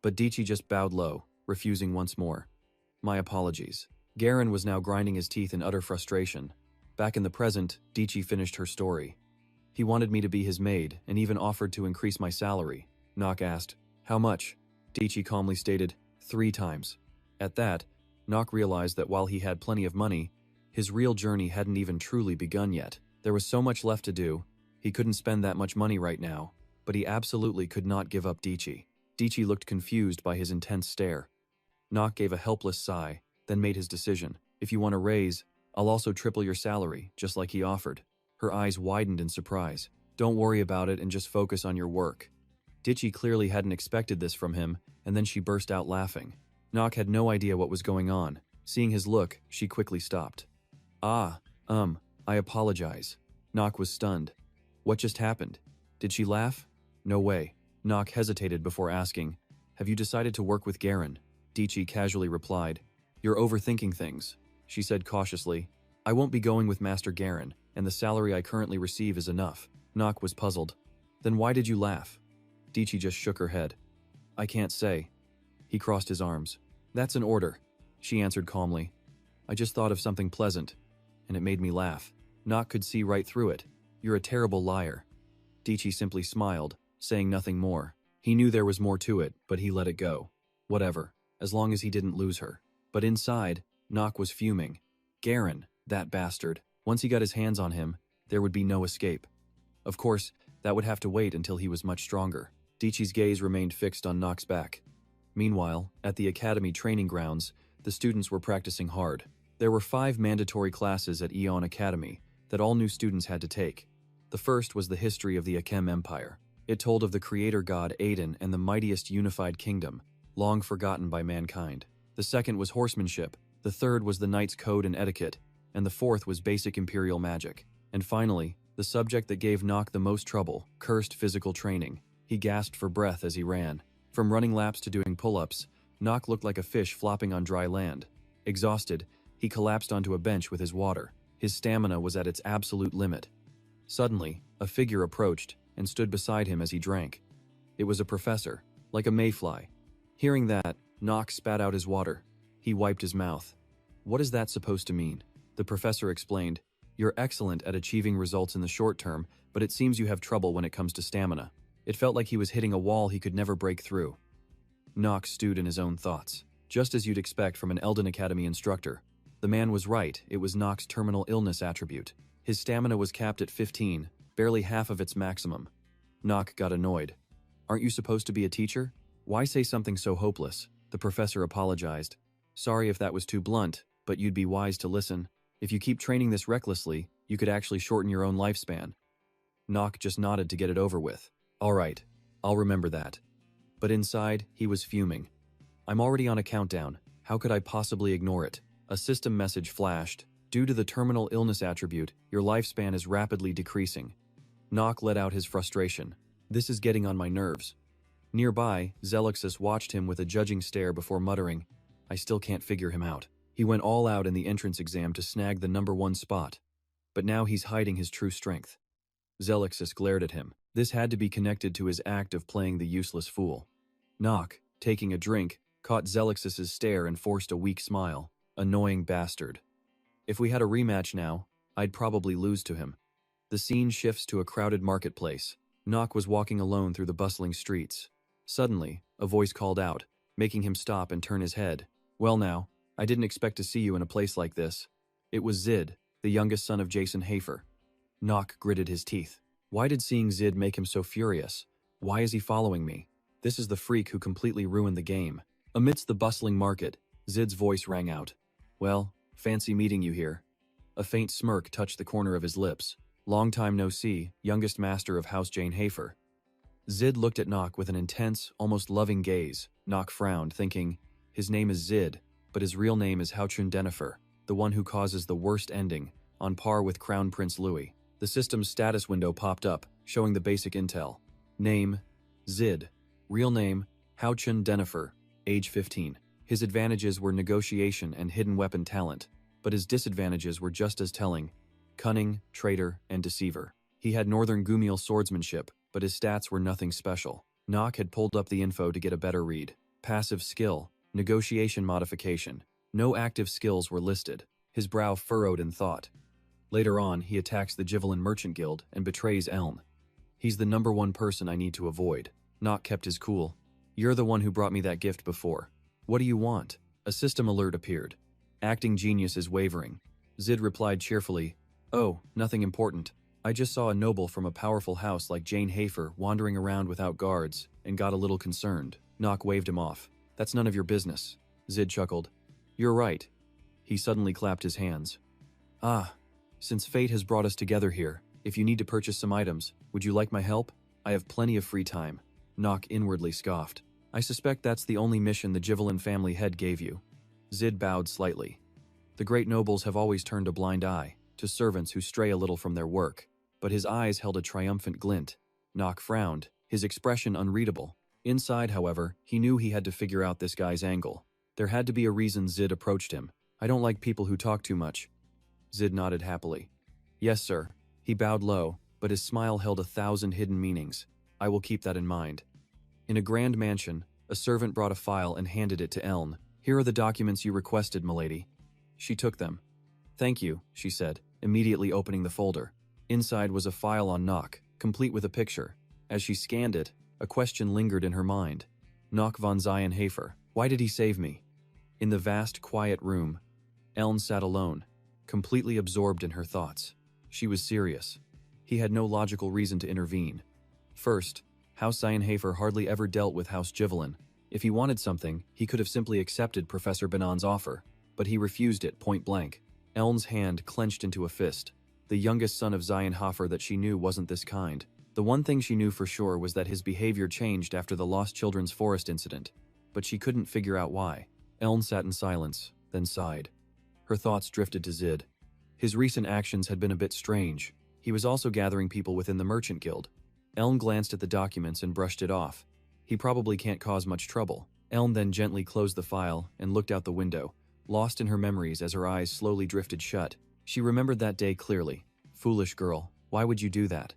But Dichi just bowed low, refusing once more. My apologies. Garen was now grinding his teeth in utter frustration. Back in the present, Dichi finished her story. He wanted me to be his maid and even offered to increase my salary. Nock asked, How much? Dichi calmly stated, 3 times. At that, Nock realized that while he had plenty of money, his real journey hadn't even truly begun yet. There was so much left to do. He couldn't spend that much money right now, but he absolutely could not give up Dichi. Dichi looked confused by his intense stare. Nock gave a helpless sigh, then made his decision. If you want a raise, I'll also triple your salary, just like he offered. Her eyes widened in surprise. Don't worry about it and just focus on your work. Dichi clearly hadn't expected this from him, and then she burst out laughing. Nock had no idea what was going on. Seeing his look, she quickly stopped. I apologize. Nock was stunned. What just happened? Did she laugh? No way. Nock hesitated before asking, Have you decided to work with Garen? Dichi casually replied, You're overthinking things, she said cautiously. I won't be going with Master Garen, and the salary I currently receive is enough. Nock was puzzled. Then why did you laugh? Dichi just shook her head. I can't say. He crossed his arms. That's an order, she answered calmly. I just thought of something pleasant, and it made me laugh. Nock could see right through it. You're a terrible liar. Dichi simply smiled, saying nothing more. He knew there was more to it, but he let it go. Whatever, as long as he didn't lose her. But inside, Nock was fuming. Garen, that bastard. Once he got his hands on him, there would be no escape. Of course, that would have to wait until he was much stronger. Dichi's gaze remained fixed on Nock's back. Meanwhile, at the academy training grounds, the students were practicing hard. There were 5 mandatory classes at Aeon Academy that all new students had to take. The first was the history of the Akem Empire. It told of the creator god Aiden and the mightiest unified kingdom, long forgotten by mankind. The second was horsemanship, the third was the knight's code and etiquette, and the fourth was basic imperial magic. And finally, the subject that gave Nock the most trouble, cursed physical training. He gasped for breath as he ran. From running laps to doing pull-ups, Nock looked like a fish flopping on dry land. Exhausted, he collapsed onto a bench with his water. His stamina was at its absolute limit. Suddenly, a figure approached and stood beside him as he drank. It was a professor, like a mayfly. Hearing that, Nock spat out his water. He wiped his mouth. What is that supposed to mean? The professor explained, You're excellent at achieving results in the short term, but it seems you have trouble when it comes to stamina. It felt like he was hitting a wall he could never break through. Nock stewed in his own thoughts. Just as you'd expect from an Elden Academy instructor. The man was right, it was Nock's terminal illness attribute. His stamina was capped at 15, barely half of its maximum. Nock got annoyed. Aren't you supposed to be a teacher? Why say something so hopeless? The professor apologized. Sorry if that was too blunt, but you'd be wise to listen. If you keep training this recklessly, you could actually shorten your own lifespan. Nock just nodded to get it over with. All right, I'll remember that. But inside, he was fuming. I'm already on a countdown. How could I possibly ignore it? A system message flashed. Due to the terminal illness attribute, your lifespan is rapidly decreasing. Nock let out his frustration. This is getting on my nerves. Nearby, Zelixus watched him with a judging stare before muttering, I still can't figure him out. He went all out in the entrance exam to snag the #1 spot. But now he's hiding his true strength. Zelixus glared at him. This had to be connected to his act of playing the useless fool. Nock, taking a drink, caught Zelixus's stare and forced a weak smile. Annoying bastard. If we had a rematch now, I'd probably lose to him. The scene shifts to a crowded marketplace. Nock was walking alone through the bustling streets. Suddenly, a voice called out, making him stop and turn his head. Well now, I didn't expect to see you in a place like this. It was Zid, the youngest son of Jason Hafer. Nock gritted his teeth. Why did seeing Zid make him so furious? Why is he following me? This is the freak who completely ruined the game. Amidst the bustling market, Zid's voice rang out. Well, fancy meeting you here. A faint smirk touched the corner of his lips. Long time no see, youngest master of House Jane Hafer. Zid looked at Nock with an intense, almost loving gaze. Nock frowned, thinking, his name is Zid, but his real name is Houchun Denifer, the one who causes the worst ending, on par with Crown Prince Louis. The system's status window popped up, showing the basic intel. Name, Zid. Real name, Houchun Denifer, age 15. His advantages were negotiation and hidden weapon talent, but his disadvantages were just as telling. Cunning, traitor, and deceiver. He had Northern Gumiel swordsmanship, but his stats were nothing special. Nock had pulled up the info to get a better read. Passive skill, negotiation modification. No active skills were listed. His brow furrowed in thought. Later on, he attacks the Jivelin Merchant Guild and betrays Elm. He's the #1 person I need to avoid. Nock kept his cool. You're the one who brought me that gift before. What do you want? A system alert appeared. Acting genius is wavering. Zid replied cheerfully, Oh, nothing important. I just saw a noble from a powerful house like Jane Hafer wandering around without guards and got a little concerned. Nock waved him off. That's none of your business. Zid chuckled. You're right. He suddenly clapped his hands. Ah, since fate has brought us together here, if you need to purchase some items, would you like my help? I have plenty of free time. Nock inwardly scoffed. I suspect that's the only mission the Jivelin family head gave you. Zid bowed slightly. The great nobles have always turned a blind eye to servants who stray a little from their work, but his eyes held a triumphant glint. Nock frowned, his expression unreadable. Inside, however, he knew he had to figure out this guy's angle. There had to be a reason Zid approached him. I don't like people who talk too much. Zid nodded happily. Yes, sir. He bowed low, but his smile held 1,000 hidden meanings. I will keep that in mind. In a grand mansion, a servant brought a file and handed it to Eln. Here are the documents you requested, milady. She took them. Thank you, she said, immediately opening the folder. Inside was a file on Nock, complete with a picture. As she scanned it, a question lingered in her mind. Nock von Zion-Hafer, why did he save me? In the vast, quiet room, Eln sat alone, completely absorbed in her thoughts. She was serious. He had no logical reason to intervene. First, House Zion-Hafer hardly ever dealt with House Jivelin. If he wanted something, he could have simply accepted Professor Banan's offer, but he refused it point blank. Eln's hand clenched into a fist. The youngest son of Zion-Hafer that she knew wasn't this kind. The one thing she knew for sure was that his behavior changed after the Lost Children's Forest incident, but she couldn't figure out why. Eln sat in silence, then sighed. Her thoughts drifted to Zid. His recent actions had been a bit strange. He was also gathering people within the Merchant Guild. Eln glanced at the documents and brushed it off. He probably can't cause much trouble. Eln then gently closed the file and looked out the window, lost in her memories as her eyes slowly drifted shut. She remembered that day clearly. Foolish girl, why would you do that?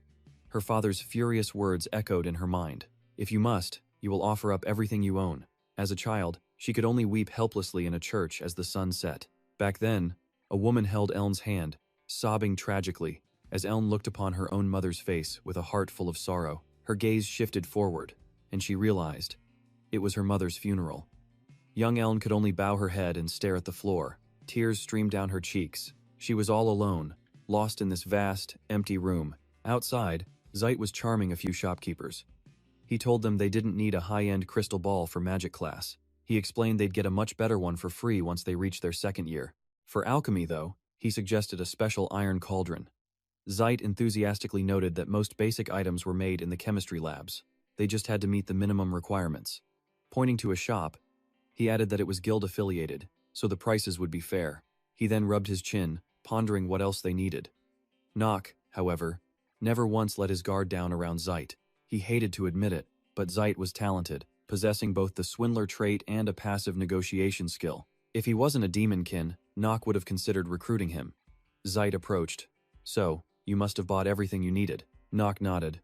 Her father's furious words echoed in her mind. If you must, you will offer up everything you own. As a child, she could only weep helplessly in a church as the sun set. Back then, a woman held Eln's hand, sobbing tragically, as Eln looked upon her own mother's face with a heart full of sorrow. Her gaze shifted forward, and she realized it was her mother's funeral. Young Eln could only bow her head and stare at the floor. Tears streamed down her cheeks. She was all alone, lost in this vast, empty room. Outside, Zeit was charming a few shopkeepers. He told them they didn't need a high-end crystal ball for magic class. He explained they'd get a much better one for free once they reached their second year. For alchemy, though, he suggested a special iron cauldron. Zeit enthusiastically noted that most basic items were made in the chemistry labs. They just had to meet the minimum requirements. Pointing to a shop, he added that it was guild-affiliated, so the prices would be fair. He then rubbed his chin, pondering what else they needed. Nock, however, never once let his guard down around Zeit. He hated to admit it, but Zeit was talented, possessing both the swindler trait and a passive negotiation skill. If he wasn't a demonkin, Nock would have considered recruiting him. Zeit approached. "So, you must have bought everything you needed." Nock nodded.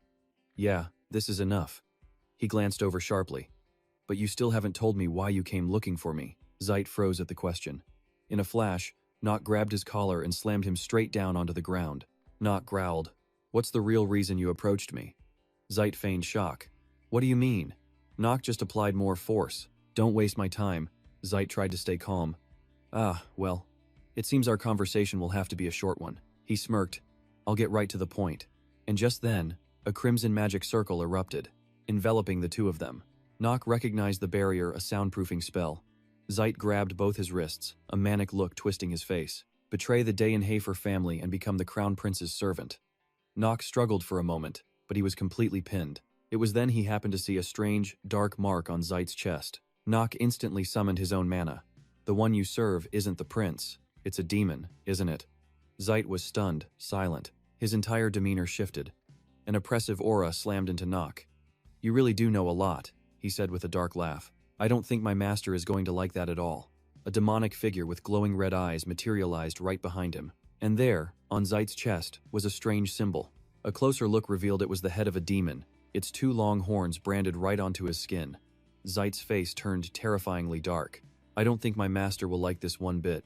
"Yeah, this is enough." He glanced over sharply. "But you still haven't told me why you came looking for me." Zeit froze at the question. In a flash, Nock grabbed his collar and slammed him straight down onto the ground. Nock growled. "What's the real reason you approached me?" Zeit feigned shock. "What do you mean?" Nock just applied more force. "Don't waste my time." Zeit tried to stay calm. Well, it seems our conversation will have to be a short one." He smirked. "I'll get right to the point." And just then, a crimson magic circle erupted, enveloping the two of them. Nock recognized the barrier, a soundproofing spell. Zeit grabbed both his wrists, a manic look twisting his face. Betray the Dayenhafer family and become the Crown Prince's servant. Nock struggled for a moment, but he was completely pinned. It was then he happened to see a strange, dark mark on Zeit's chest. Nock instantly summoned his own mana. "The one you serve isn't the prince. It's a demon, isn't it?" Zeit was stunned, silent. His entire demeanor shifted. An oppressive aura slammed into Nock. "You really do know a lot," he said with a dark laugh. "I don't think my master is going to like that at all." A demonic figure with glowing red eyes materialized right behind him. And there, on Zeit's chest, was a strange symbol. A closer look revealed it was the head of a demon, its two long horns branded right onto his skin. Zeit's face turned terrifyingly dark. "I don't think my master will like this one bit,"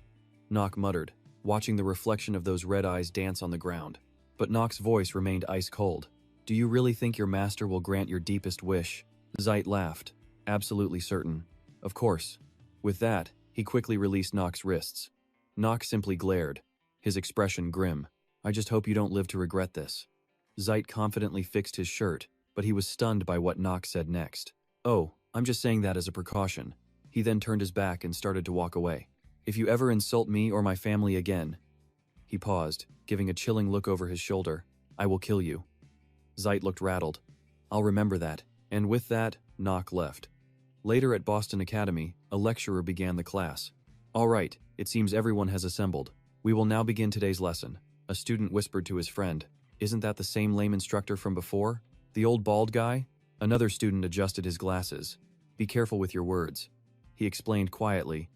Nock muttered, watching the reflection of those red eyes dance on the ground. But Nock's voice remained ice-cold. "Do you really think your master will grant your deepest wish?" Zeit laughed. "Absolutely certain. Of course." With that, he quickly released Nock's wrists. Nock simply glared, his expression grim. "I just hope you don't live to regret this." Zeit confidently fixed his shirt, but he was stunned by what Nock said next. "Oh, I'm just saying that as a precaution." He then turned his back and started to walk away. "If you ever insult me or my family again..." He paused, giving a chilling look over his shoulder. "I will kill you." Zeit looked rattled. "I'll remember that." And with that, Nock left. Later at Boston Academy, a lecturer began the class. "All right, it seems everyone has assembled. We will now begin today's lesson." A student whispered to his friend. "Isn't that the same lame instructor from before? The old bald guy?" Another student adjusted his glasses. "Be careful with your words." He explained quietly.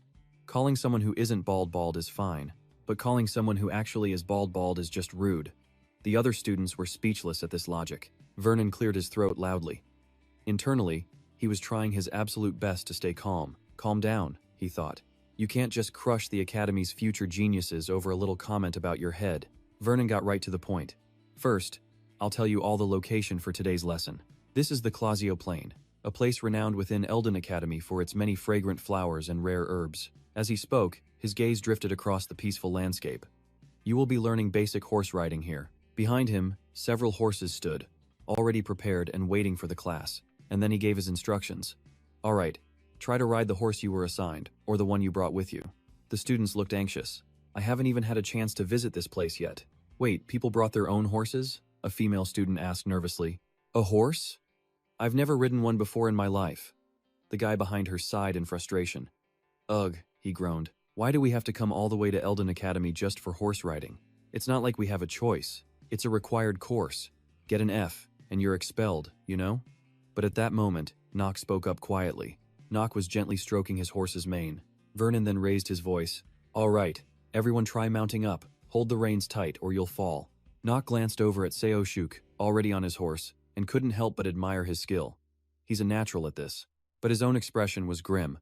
"Calling someone who isn't bald is fine, but calling someone who actually is bald is just rude." The other students were speechless at this logic. Vernon cleared his throat loudly. Internally, he was trying his absolute best to stay calm. "Calm down," he thought. "You can't just crush the Academy's future geniuses over a little comment about your head." Vernon got right to the point. "First, I'll tell you all the location for today's lesson. This is the Clausio Plain, a place renowned within Eldon Academy for its many fragrant flowers and rare herbs." As he spoke, his gaze drifted across the peaceful landscape. "You will be learning basic horse riding here." Behind him, several horses stood, already prepared and waiting for the class. And then he gave his instructions. "All right, try to ride the horse you were assigned, or the one you brought with you." The students looked anxious. "I haven't even had a chance to visit this place yet." "Wait, people brought their own horses?" a female student asked nervously. "A horse? I've never ridden one before in my life." The guy behind her sighed in frustration. "Ugh," he groaned. "Why do we have to come all the way to Eldon Academy just for horse riding? It's not like we have a choice. It's a required course. Get an F, and you're expelled, you know?" But at that moment, Nock spoke up quietly. Nock was gently stroking his horse's mane. Vernon then raised his voice. "All right, everyone try mounting up. Hold the reins tight or you'll fall." Nock glanced over at Seoshuk, already on his horse, and couldn't help but admire his skill. He's a natural at this. But his own expression was grim.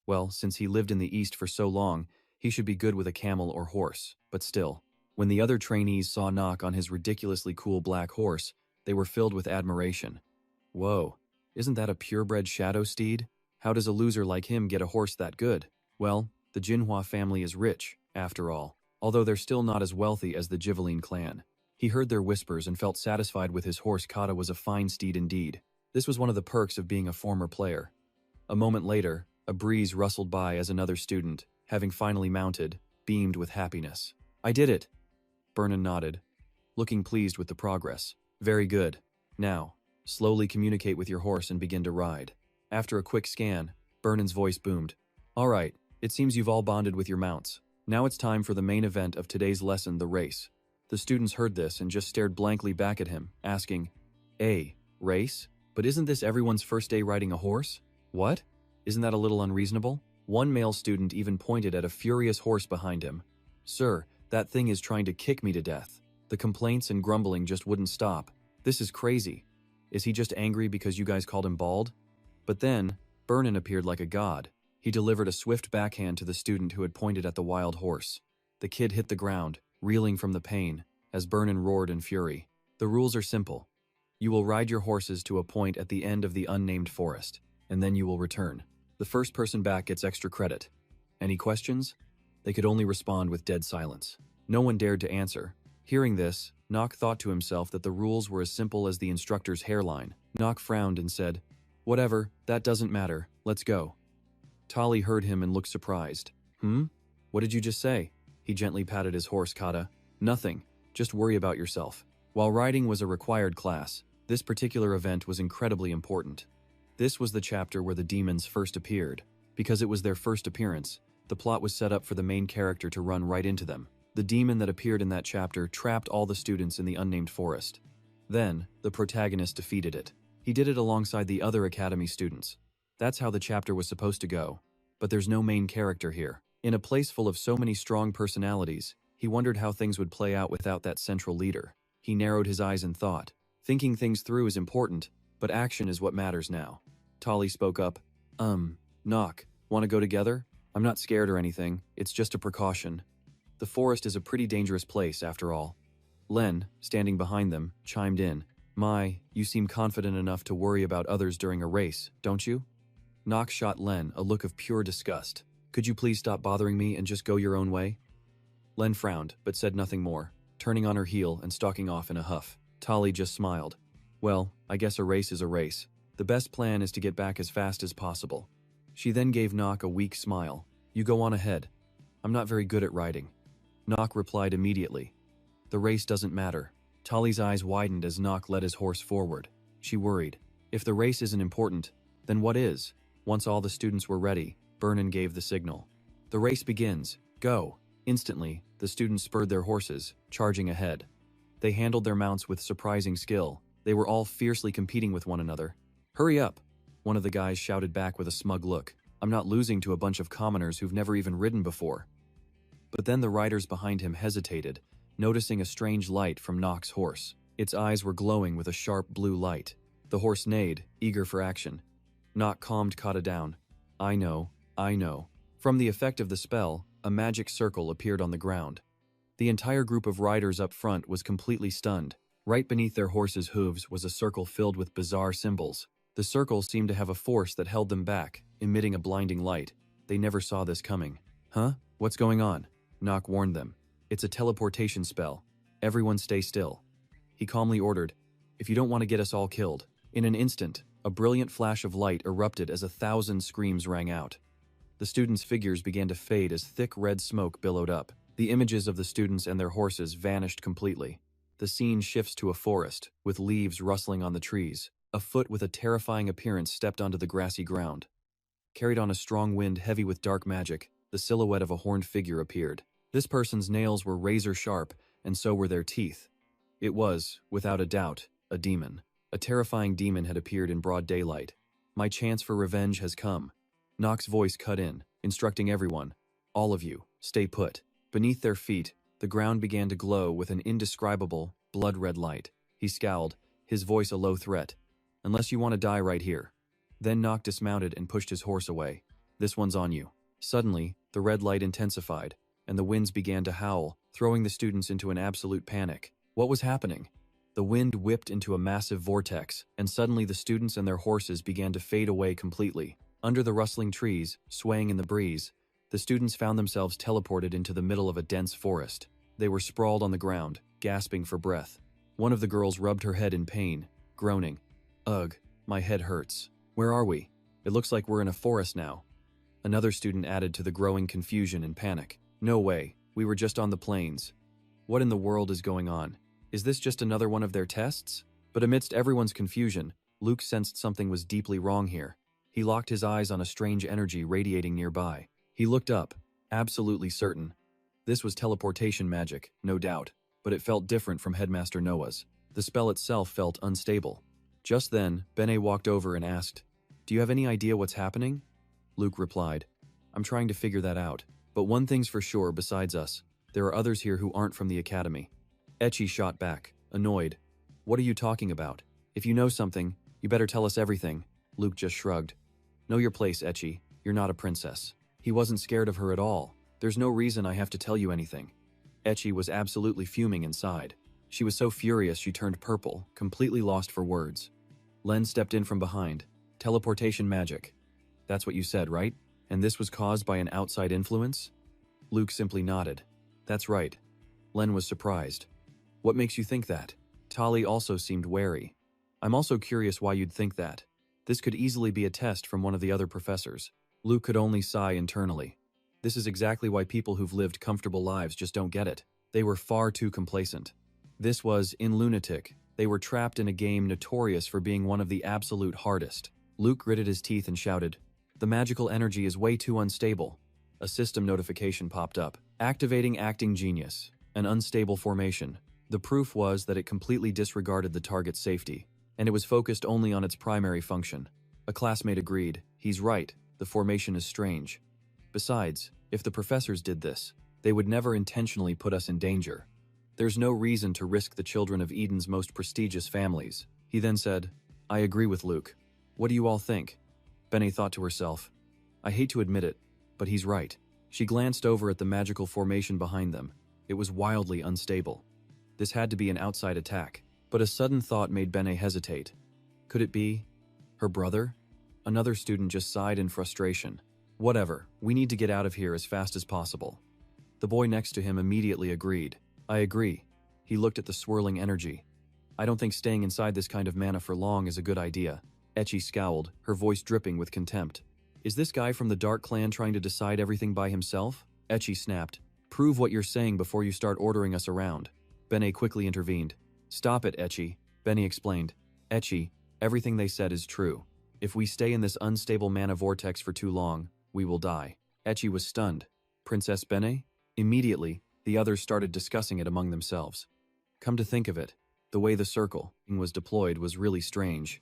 Well, since he lived in the East for so long, he should be good with a camel or horse, but still. When the other trainees saw Nock on his ridiculously cool black horse, they were filled with admiration. "Whoa, isn't that a purebred shadow steed? How does a loser like him get a horse that good?" Well, the Jinhua family is rich, after all. although they're still not as wealthy as the Giveline clan. He heard their whispers and felt satisfied with his horse. Kata was a fine steed indeed. This was one of the perks of being a former player. A moment later, a breeze rustled by as another student, having finally mounted, beamed with happiness. I did it! Vernon nodded, looking pleased with the progress. Very good. Now, slowly communicate with your horse and begin to ride. After a quick scan, Vernon's voice boomed. All right, it seems you've all bonded with your mounts. Now it's time for the main event of today's lesson, the race. The students heard this and just stared blankly back at him, asking, race? But isn't this everyone's first day riding a horse? What? Isn't that a little unreasonable? One male student even pointed at a furious horse behind him. Sir, that thing is trying to kick me to death. The complaints and grumbling just wouldn't stop. This is crazy. Is he just angry because you guys called him bald? But then, Vernon appeared like a god. He delivered a swift backhand to the student who had pointed at the wild horse. The kid hit the ground, reeling from the pain, as Vernon roared in fury. The rules are simple. You will ride your horses to a point at the end of the unnamed forest, and then you will return. The first person back gets extra credit. Any questions? They could only respond with dead silence. No one dared to answer. Hearing this, Nock thought to himself that the rules were as simple as the instructor's hairline. Nock frowned and said, Whatever, that doesn't matter, let's go. Tali heard him and looked surprised. What did you just say? He gently patted his horse. Kata. Nothing, just worry about yourself. While riding was a required class, this particular event was incredibly important. This was the chapter where the demons first appeared. Because it was their first appearance, the plot was set up for the main character to run right into them. The demon that appeared in that chapter trapped all the students in the unnamed forest. Then, the protagonist defeated it. He did it alongside the other academy students. That's how the chapter was supposed to go. But there's no main character here. In a place full of so many strong personalities, he wondered how things would play out without that central leader. He narrowed his eyes and thought. Thinking things through is important, but action is what matters now. Tali spoke up. Nock, want to go together? I'm not scared or anything, it's just a precaution. The forest is a pretty dangerous place, after all. Len, standing behind them, chimed in. My, you seem confident enough to worry about others during a race, don't you? Nock shot Len a look of pure disgust. Could you please stop bothering me and just go your own way? Len frowned, but said nothing more, turning on her heel and stalking off in a huff. Tali just smiled. Well, I guess a race is a race. The best plan is to get back as fast as possible. She then gave Nock a weak smile. You go on ahead. I'm not very good at riding. Nock replied immediately. The race doesn't matter. Tali's eyes widened as Nock led his horse forward. She worried. If the race isn't important, then what is? Once all the students were ready, Vernon gave the signal. The race begins. Go. Instantly, the students spurred their horses, charging ahead. They handled their mounts with surprising skill. They were all fiercely competing with one another. Hurry up! One of the guys shouted back with a smug look. I'm not losing to a bunch of commoners who've never even ridden before. But then the riders behind him hesitated, noticing a strange light from Nock's horse. Its eyes were glowing with a sharp blue light. The horse neighed, eager for action. Nock calmed Kata down. I know. From the effect of the spell, a magic circle appeared on the ground. The entire group of riders up front was completely stunned. Right beneath their horses' hooves was a circle filled with bizarre symbols. The circle seemed to have a force that held them back, emitting a blinding light. They never saw this coming. Huh? What's going on? Nock warned them. It's a teleportation spell. Everyone stay still. He calmly ordered, if you don't want to get us all killed. In an instant, a brilliant flash of light erupted as 1,000 screams rang out. The students' figures began to fade as thick red smoke billowed up. The images of the students and their horses vanished completely. The scene shifts to a forest, with leaves rustling on the trees. A foot with a terrifying appearance stepped onto the grassy ground. Carried on a strong wind heavy with dark magic, the silhouette of a horned figure appeared. This person's nails were razor sharp, and so were their teeth. It was, without a doubt, a demon. A terrifying demon had appeared in broad daylight. My chance for revenge has come. Nock's voice cut in, instructing everyone. All of you, stay put. Beneath their feet, the ground began to glow with an indescribable, blood-red light. He scowled, his voice a low threat. Unless you want to die right here. Then Nock dismounted and pushed his horse away. This one's on you. Suddenly, the red light intensified, and the winds began to howl, throwing the students into an absolute panic. What was happening? The wind whipped into a massive vortex, and suddenly the students and their horses began to fade away completely. Under the rustling trees, swaying in the breeze, The students found themselves teleported into the middle of a dense forest. They were sprawled on the ground, gasping for breath. One of the girls rubbed her head in pain, groaning. Ugh, my head hurts. Where are we? It looks like we're in a forest now. Another student added to the growing confusion and panic. No way, we were just on the plains. What in the world is going on? Is this just another one of their tests? But amidst everyone's confusion, Luke sensed something was deeply wrong here. He locked his eyes on a strange energy radiating nearby. He looked up, absolutely certain. This was teleportation magic, no doubt, but it felt different from Headmaster Noah's. The spell itself felt unstable. Just then, Bene walked over and asked, "Do you have any idea what's happening?" Luke replied, "I'm trying to figure that out. But one thing's for sure besides us. There are others here who aren't from the academy." Ecchi shot back, annoyed. "What are you talking about? If you know something, you better tell us everything." Luke just shrugged. "Know your place, Ecchi. You're not a princess." He wasn't scared of her at all. "There's no reason I have to tell you anything." Ecchi was absolutely fuming inside. She was so furious she turned purple, completely lost for words. Len stepped in from behind. "Teleportation magic. That's what you said, right? And this was caused by an outside influence?" Luke simply nodded. "That's right." Len was surprised. "What makes you think that?" Tali also seemed wary. "I'm also curious why you'd think that. This could easily be a test from one of the other professors." Luke could only sigh internally. This is exactly why people who've lived comfortable lives just don't get it. They were far too complacent. This was, in lunatic, they were trapped in a game notorious for being one of the absolute hardest. Luke gritted his teeth and shouted, "The magical energy is way too unstable." A system notification popped up. "Activating acting genius. An unstable formation." The proof was that it completely disregarded the target's safety, and it was focused only on its primary function. A classmate agreed. "He's right. The formation is strange. Besides, if the professors did this, they would never intentionally put us in danger. There's no reason to risk the children of Eden's most prestigious families." He then said, "I agree with Luke. What do you all think?" Benny thought to herself, "I hate to admit it, but he's right." She glanced over at the magical formation behind them. It was wildly unstable. This had to be an outside attack, but a sudden thought made Bene hesitate. Could it be her brother? Another student just sighed in frustration. "Whatever, we need to get out of here as fast as possible." The boy next to him immediately agreed. "I agree." He looked at the swirling energy. "I don't think staying inside this kind of mana for long is a good idea." Ecchi scowled, her voice dripping with contempt. "Is this guy from the Dark Clan trying to decide everything by himself?" Ecchi snapped. "Prove what you're saying before you start ordering us around." Bene quickly intervened. "Stop it, Ecchi," Benny explained. "Ecchi, everything they said is true. If we stay in this unstable mana vortex for too long, we will die." Ecchi was stunned. "Princess Bene?" Immediately, the others started discussing it among themselves. Come to think of it, the way the circle was deployed was really strange.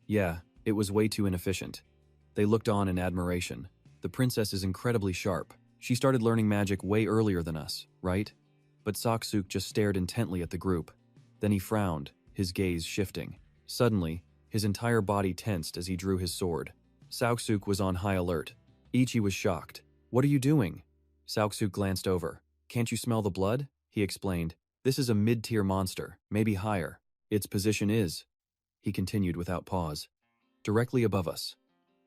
Yeah, it was way too inefficient. They looked on in admiration. "The princess is incredibly sharp. She started learning magic way earlier than us, right?" But Saksuk just stared intently at the group. Then he frowned, his gaze shifting. Suddenly, his entire body tensed as he drew his sword. Saksuk was on high alert. Ichi was shocked. "What are you doing?" Saksuk glanced over. "Can't you smell the blood?" he explained. "This is a mid-tier monster, maybe higher. Its position is," he continued without pause, "directly above us."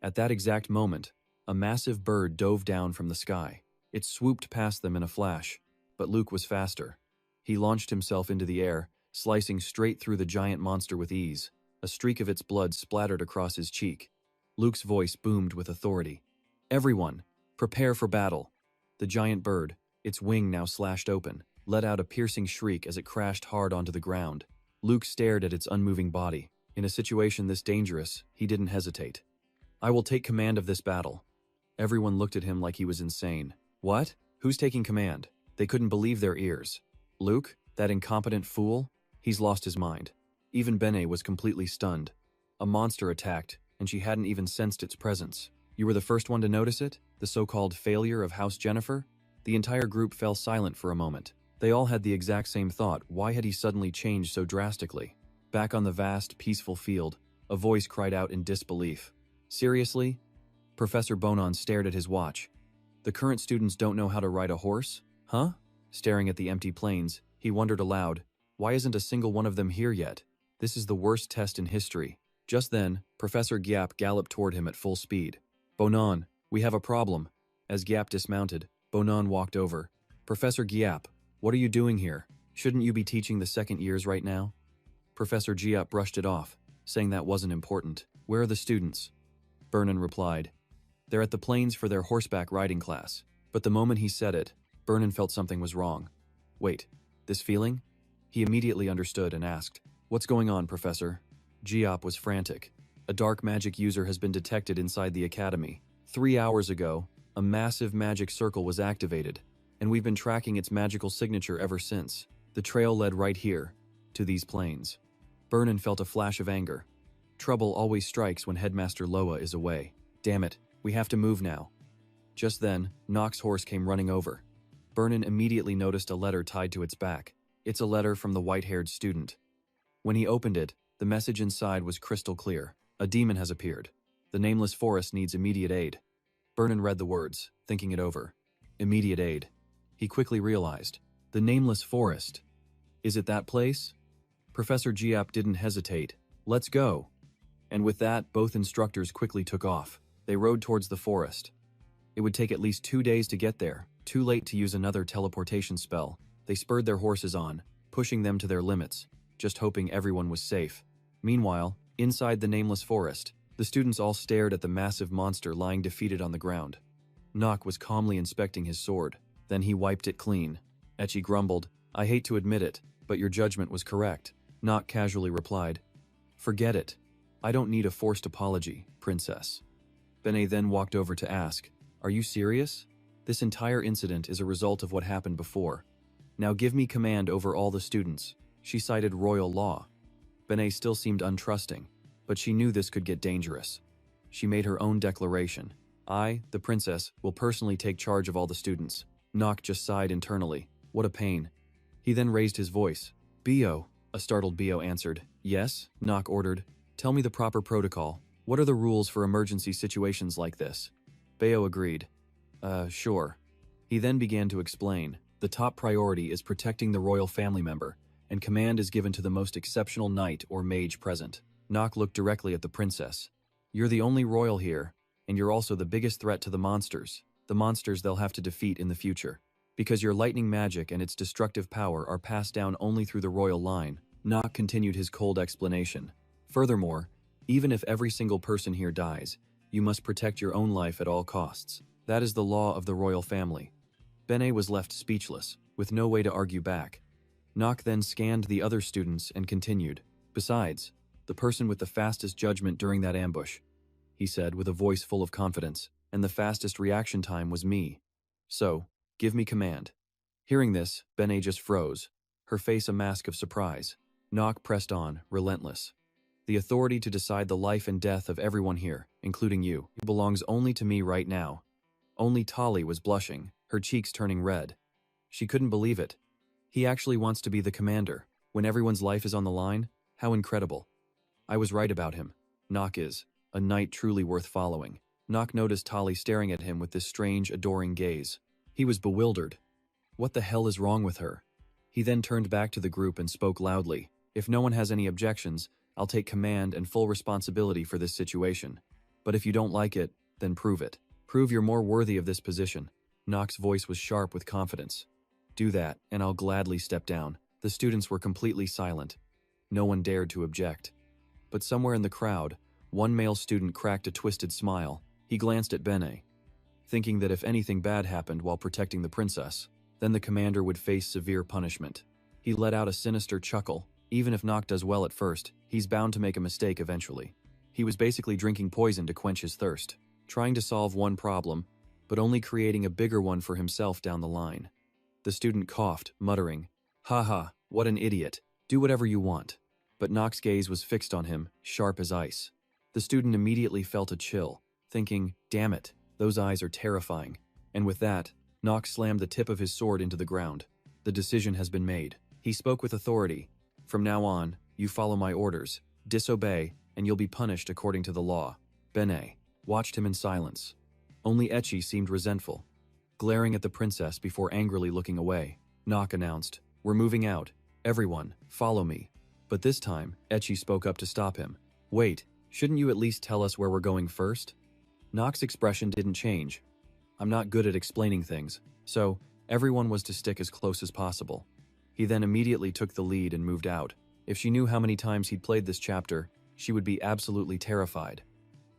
At that exact moment, a massive bird dove down from the sky. It swooped past them in a flash, but Luke was faster. He launched himself into the air, slicing straight through the giant monster with ease. A streak of its blood splattered across his cheek. Luke's voice boomed with authority. "Everyone, prepare for battle." The giant bird, its wing now slashed open, let out a piercing shriek as it crashed hard onto the ground. Luke stared at its unmoving body. In a situation this dangerous, he didn't hesitate. "I will take command of this battle." Everyone looked at him like he was insane. "What? Who's taking command?" They couldn't believe their ears. "Luke? That incompetent fool? He's lost his mind." Even Bene was completely stunned. A monster attacked, and she hadn't even sensed its presence. "You were the first one to notice it? The so-called failure of House Jennifer?" The entire group fell silent for a moment. They all had the exact same thought. Why had he suddenly changed so drastically? Back on the vast, peaceful field, a voice cried out in disbelief. "Seriously?" Professor Bonan stared at his watch. "The current students don't know how to ride a horse? Huh?" Staring at the empty plains, he wondered aloud, "Why isn't a single one of them here yet? This is the worst test in history." Just then, Professor Gyap galloped toward him at full speed. "Bonan, we have a problem." As Giap dismounted, Bonan walked over. Professor Giap, what are you doing here? Shouldn't you be teaching the second years right now? Professor Giap brushed it off, saying that wasn't important. Where are the students? Vernon replied. They're at the plains for their horseback riding class. But the moment he said it, Vernon felt something was wrong. Wait, this feeling? He immediately understood and asked, What's going on, Professor? Giap was frantic. A dark magic user has been detected inside the academy. 3 hours ago, a massive magic circle was activated, and we've been tracking its magical signature ever since. The trail led right here, to these plains. Vernon felt a flash of anger. Trouble always strikes when Headmaster Loa is away. Damn it, we have to move now. Just then, Nock's horse came running over. Vernon immediately noticed a letter tied to its back. It's a letter from the white-haired student. When he opened it, the message inside was crystal clear. A demon has appeared. The nameless forest needs immediate aid. Vernon read the words, thinking it over. Immediate aid. He quickly realized. The nameless forest. Is it that place? Professor Giap didn't hesitate. Let's go. And with that, both instructors quickly took off. They rode towards the forest. It would take at least 2 days to get there. Too late to use another teleportation spell. They spurred their horses on, pushing them to their limits, just hoping everyone was safe. Meanwhile, inside the nameless forest, the students all stared at the massive monster lying defeated on the ground. Nock was calmly inspecting his sword. Then he wiped it clean. Ecchi grumbled, I hate to admit it, but your judgment was correct. Nock casually replied, Forget it. I don't need a forced apology, Princess. Bene then walked over to ask, Are you serious? This entire incident is a result of what happened before. Now give me command over all the students. She cited royal law. Bene still seemed untrusting, but she knew this could get dangerous. She made her own declaration. I, the princess, will personally take charge of all the students. Nock just sighed internally. What a pain. He then raised his voice. Bio, a startled Bio answered. Yes, Nock ordered. Tell me the proper protocol. What are the rules for emergency situations like this? Bio agreed. Sure. He then began to explain. The top priority is protecting the royal family member, and command is given to the most exceptional knight or mage present. Nock looked directly at the princess. You're the only royal here, and you're also the biggest threat to the monsters they'll have to defeat in the future. Because your lightning magic and its destructive power are passed down only through the royal line, Nock continued his cold explanation. Furthermore, even if every single person here dies, you must protect your own life at all costs. That is the law of the royal family. Bene was left speechless, with no way to argue back. Nock then scanned the other students and continued. Besides, the person with the fastest judgment during that ambush, he said with a voice full of confidence, and the fastest reaction time was me. So, give me command. Hearing this, Bene just froze, her face a mask of surprise. Nock pressed on, relentless. The authority to decide the life and death of everyone here, including you, belongs only to me right now. Only Tali was blushing, her cheeks turning red. She couldn't believe it. He actually wants to be the commander, when everyone's life is on the line? How incredible. I was right about him. Nock is a knight truly worth following. Nock noticed Tali staring at him with this strange, adoring gaze. He was bewildered. What the hell is wrong with her? He then turned back to the group and spoke loudly. If no one has any objections, I'll take command and full responsibility for this situation. But if you don't like it, then prove it. Prove you're more worthy of this position. Nock's voice was sharp with confidence. Do that, and I'll gladly step down. The students were completely silent. No one dared to object. But somewhere in the crowd, one male student cracked a twisted smile. He glanced at Bene, thinking that if anything bad happened while protecting the princess, then the commander would face severe punishment. He let out a sinister chuckle. Even if Nock does well at first, he's bound to make a mistake eventually. He was basically drinking poison to quench his thirst, trying to solve one problem, but only creating a bigger one for himself down the line. The student coughed, muttering, "Haha, what an idiot. Do whatever you want." But Nock's gaze was fixed on him, sharp as ice. The student immediately felt a chill, thinking, damn it, those eyes are terrifying. And with that, Nock slammed the tip of his sword into the ground. The decision has been made. He spoke with authority. From now on, you follow my orders, disobey, and you'll be punished according to the law. Bene watched him in silence. Only Ecchi seemed resentful, glaring at the princess before angrily looking away. Nock announced, "We're moving out. Everyone, follow me." But this time, Ecchi spoke up to stop him. "Wait, shouldn't you at least tell us where we're going first?" Nock's expression didn't change. I'm not good at explaining things, so everyone was to stick as close as possible. He then immediately took the lead and moved out. If she knew how many times he'd played this chapter, she would be absolutely terrified.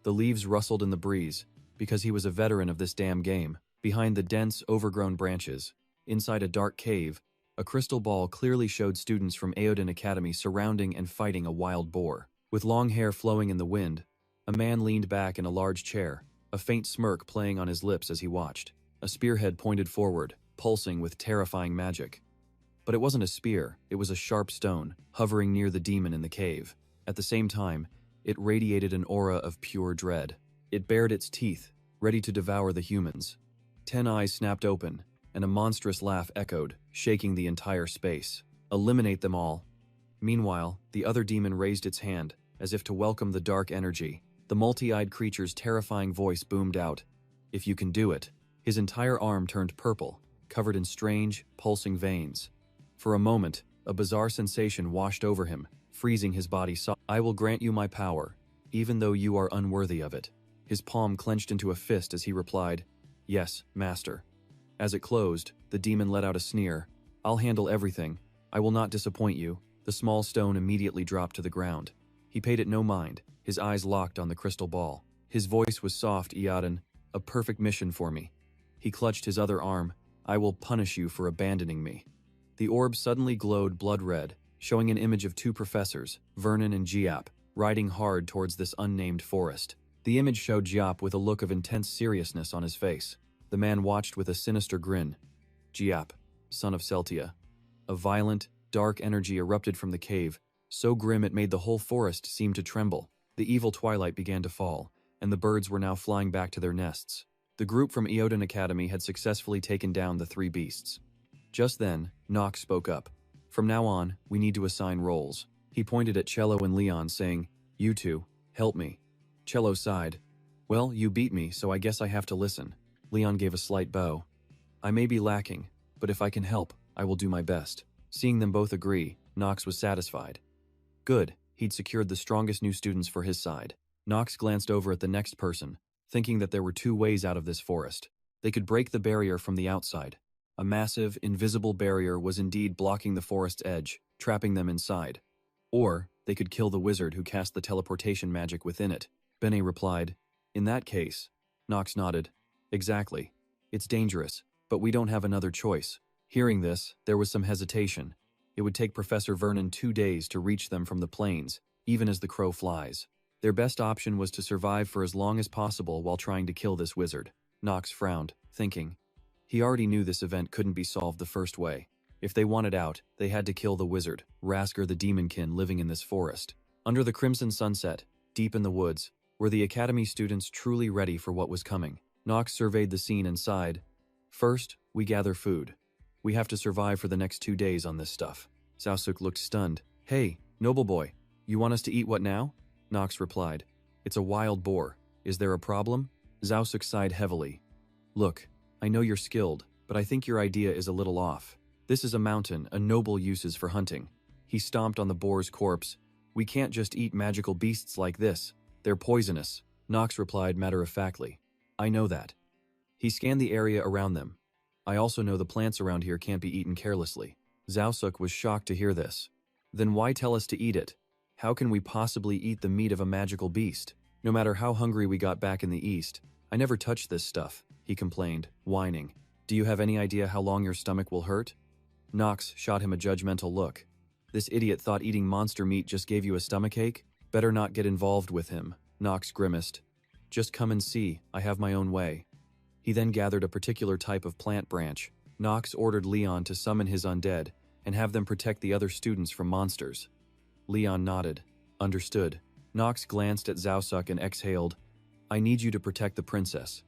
The leaves rustled in the breeze, because he was a veteran of this damn game. Behind the dense, overgrown branches, inside a dark cave, a crystal ball clearly showed students from Aodin Academy surrounding and fighting a wild boar. With long hair flowing in the wind, a man leaned back in a large chair, a faint smirk playing on his lips as he watched. A spearhead pointed forward, pulsing with terrifying magic. But it wasn't a spear, it was a sharp stone, hovering near the demon in the cave. At the same time, it radiated an aura of pure dread. It bared its teeth, ready to devour the humans. 10 eyes snapped open, and a monstrous laugh echoed, shaking the entire space. Eliminate them all. Meanwhile, the other demon raised its hand, as if to welcome the dark energy. The multi-eyed creature's terrifying voice boomed out. If you can do it. His entire arm turned purple, covered in strange, pulsing veins. For a moment, a bizarre sensation washed over him, freezing his body soft. I will grant you my power, even though you are unworthy of it. His palm clenched into a fist as he replied, Yes, master. As it closed, the demon let out a sneer. I'll handle everything. I will not disappoint you. The small stone immediately dropped to the ground. He paid it no mind, his eyes locked on the crystal ball. His voice was soft, Iadon, a perfect mission for me. He clutched his other arm. I will punish you for abandoning me. The orb suddenly glowed blood red, showing an image of two professors, Vernon and Giap, riding hard towards this unnamed forest. The image showed Giap with a look of intense seriousness on his face. The man watched with a sinister grin. Giap, son of Celtia. A violent, dark energy erupted from the cave, so grim it made the whole forest seem to tremble. The evil twilight began to fall, and the birds were now flying back to their nests. The group from Aodin Academy had successfully taken down the three beasts. Just then, Nox spoke up. From now on, we need to assign roles. He pointed at Cello and Leon, saying, You two, help me. Cello sighed. Well, you beat me, so I guess I have to listen. Leon gave a slight bow. I may be lacking, but if I can help, I will do my best. Seeing them both agree, Nox was satisfied. Good, he'd secured the strongest new students for his side. Nox glanced over at the next person, thinking that there were two ways out of this forest. They could break the barrier from the outside. A massive, invisible barrier was indeed blocking the forest's edge, trapping them inside. Or, they could kill the wizard who cast the teleportation magic within it. Bene replied, In that case. Nox nodded. Exactly. It's dangerous, but we don't have another choice. Hearing this, there was some hesitation. It would take Professor Vernon 2 days to reach them from the plains, even as the crow flies. Their best option was to survive for as long as possible while trying to kill this wizard. Nox frowned, thinking. He already knew this event couldn't be solved the first way. If they wanted out, they had to kill the wizard, Rasker the demonkin living in this forest. Under the crimson sunset, deep in the woods, were the academy students truly ready for what was coming? Nox surveyed the scene and sighed. First, we gather food. We have to survive for the next 2 days on this stuff. Zausuk looked stunned. Hey, noble boy, you want us to eat what now? Nox replied. It's a wild boar. Is there a problem? Zausuk sighed heavily. Look, I know you're skilled, but I think your idea is a little off. This is a mountain, a noble uses for hunting. He stomped on the boar's corpse. We can't just eat magical beasts like this. They're poisonous. Nox replied matter-of-factly. I know that. He scanned the area around them. I also know the plants around here can't be eaten carelessly. Zausuk was shocked to hear this. Then why tell us to eat it? How can we possibly eat the meat of a magical beast? No matter how hungry we got back in the east, I never touched this stuff, he complained, whining. Do you have any idea how long your stomach will hurt? Nox shot him a judgmental look. This idiot thought eating monster meat just gave you a stomachache? Better not get involved with him, Nox grimaced. Just come and see, I have my own way. He then gathered a particular type of plant branch. Nox ordered Leon to summon his undead and have them protect the other students from monsters. Leon nodded. Understood. Nox glanced at Zausuk and exhaled. I need you to protect the princess.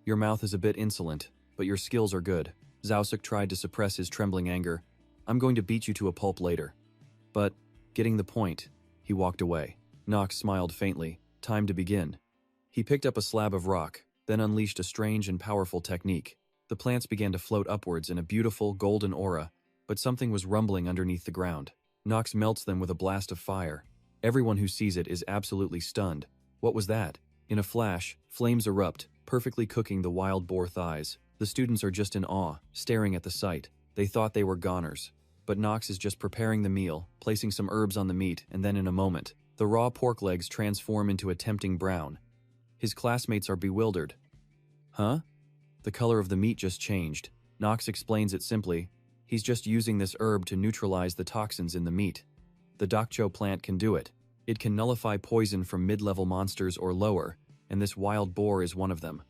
Your mouth is a bit insolent, but your skills are good. Zausuk tried to suppress his trembling anger. I'm going to beat you to a pulp later. But, getting the point, he walked away. Nox smiled faintly. Time to begin. He picked up a slab of rock, then unleashed a strange and powerful technique. The plants began to float upwards in a beautiful, golden aura, but something was rumbling underneath the ground. Nox melts them with a blast of fire. Everyone who sees it is absolutely stunned. What was that? In a flash, flames erupt, perfectly cooking the wild boar thighs. The students are just in awe, staring at the sight. They thought they were goners. But Knox is just preparing the meal, placing some herbs on the meat, and then in a moment, the raw pork legs transform into a tempting brown. His classmates are bewildered. Huh? The color of the meat just changed. Knox explains it simply. He's just using this herb to neutralize the toxins in the meat. The dokcho plant can do it. It can nullify poison from mid-level monsters or lower, and this wild boar is one of them.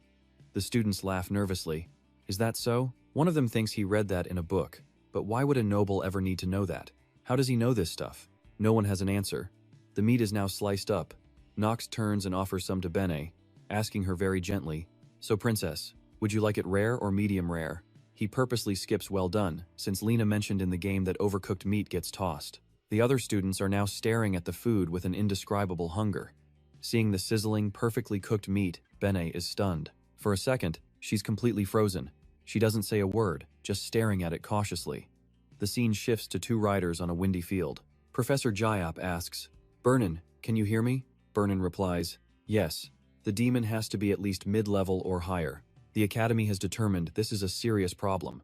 The students laugh nervously. Is that so? One of them thinks he read that in a book. But why would a noble ever need to know that? How does he know this stuff? No one has an answer. The meat is now sliced up. Knox turns and offers some to Bene, asking her very gently, "So princess, would you like it rare or medium rare?" He purposely skips well done, since Lena mentioned in the game that overcooked meat gets tossed. The other students are now staring at the food with an indescribable hunger. Seeing the sizzling, perfectly cooked meat, Bene is stunned. For a second, she's completely frozen. She doesn't say a word, just staring at it cautiously. The scene shifts to two riders on a windy field. Professor Jayap asks, "Burnin, can you hear me?" Burnin replies, "Yes. The demon has to be at least mid-level or higher. The Academy has determined this is a serious problem."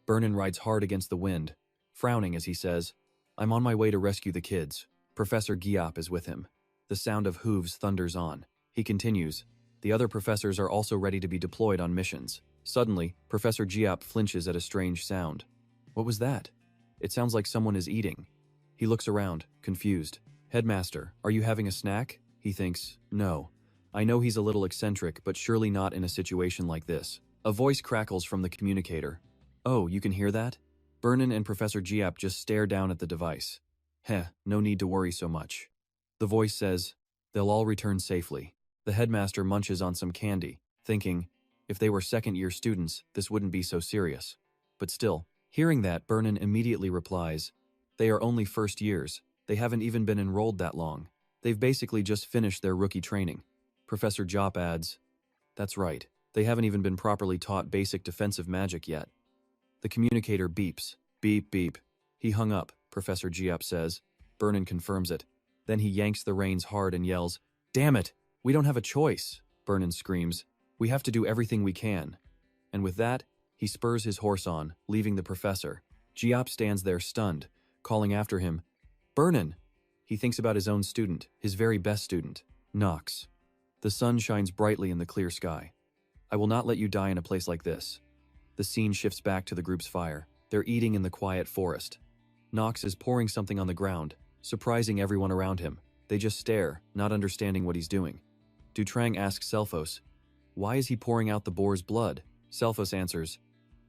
Burnin rides hard against the wind, frowning as he says, "I'm on my way to rescue the kids." Professor Giap is with him. The sound of hooves thunders on. He continues, "The other professors are also ready to be deployed on missions." Suddenly, Professor Giap flinches at a strange sound. What was that? It sounds like someone is eating. He looks around, confused. "Headmaster, are you having a snack?" He thinks, "No. I know he's a little eccentric, but surely not in a situation like this." A voice crackles from the communicator. "Oh, you can hear that?" Burnin and Professor Giap just stare down at the device. No need to worry so much. The voice says, "They'll all return safely." The headmaster munches on some candy, thinking, if they were second-year students, this wouldn't be so serious. But still, hearing that, Burnin immediately replies, "They are only first years. They haven't even been enrolled that long. They've basically just finished their rookie training." Professor Jop adds, "That's right. They haven't even been properly taught basic defensive magic yet." The communicator beeps. Beep, beep. He hung up, Professor Giap says. Burnin confirms it. Then he yanks the reins hard and yells, "Damn it! We don't have a choice!" Burnin screams, "We have to do everything we can." And with that, he spurs his horse on, leaving the professor. Giap stands there stunned, calling after him, "Burnin!" He thinks about his own student, his very best student, Knox. The sun shines brightly in the clear sky. "I will not let you die in a place like this." The scene shifts back to the group's fire. They're eating in the quiet forest. Knox is pouring something on the ground, surprising everyone around him. They just stare, not understanding what he's doing. Dutrang asks Selphos, "Why is he pouring out the boar's blood?" Selphos answers,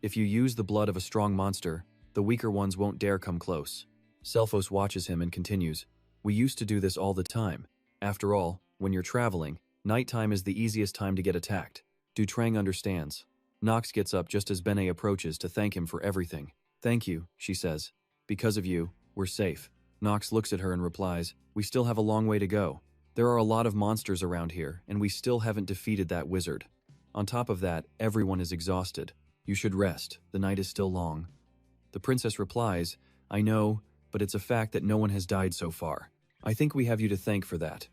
"If you use the blood of a strong monster, the weaker ones won't dare come close." Selphos watches him and continues, "We used to do this all the time. After all, when you're traveling, nighttime is the easiest time to get attacked." Dutrang understands. Knox gets up just as Bene approaches to thank him for everything. "Thank you," she says. "Because of you, we're safe." Knox looks at her and replies, "We still have a long way to go. There are a lot of monsters around here, and we still haven't defeated that wizard. On top of that, everyone is exhausted. You should rest. The night is still long." The princess replies, "I know, but it's a fact that no one has died so far. I think we have you to thank for that."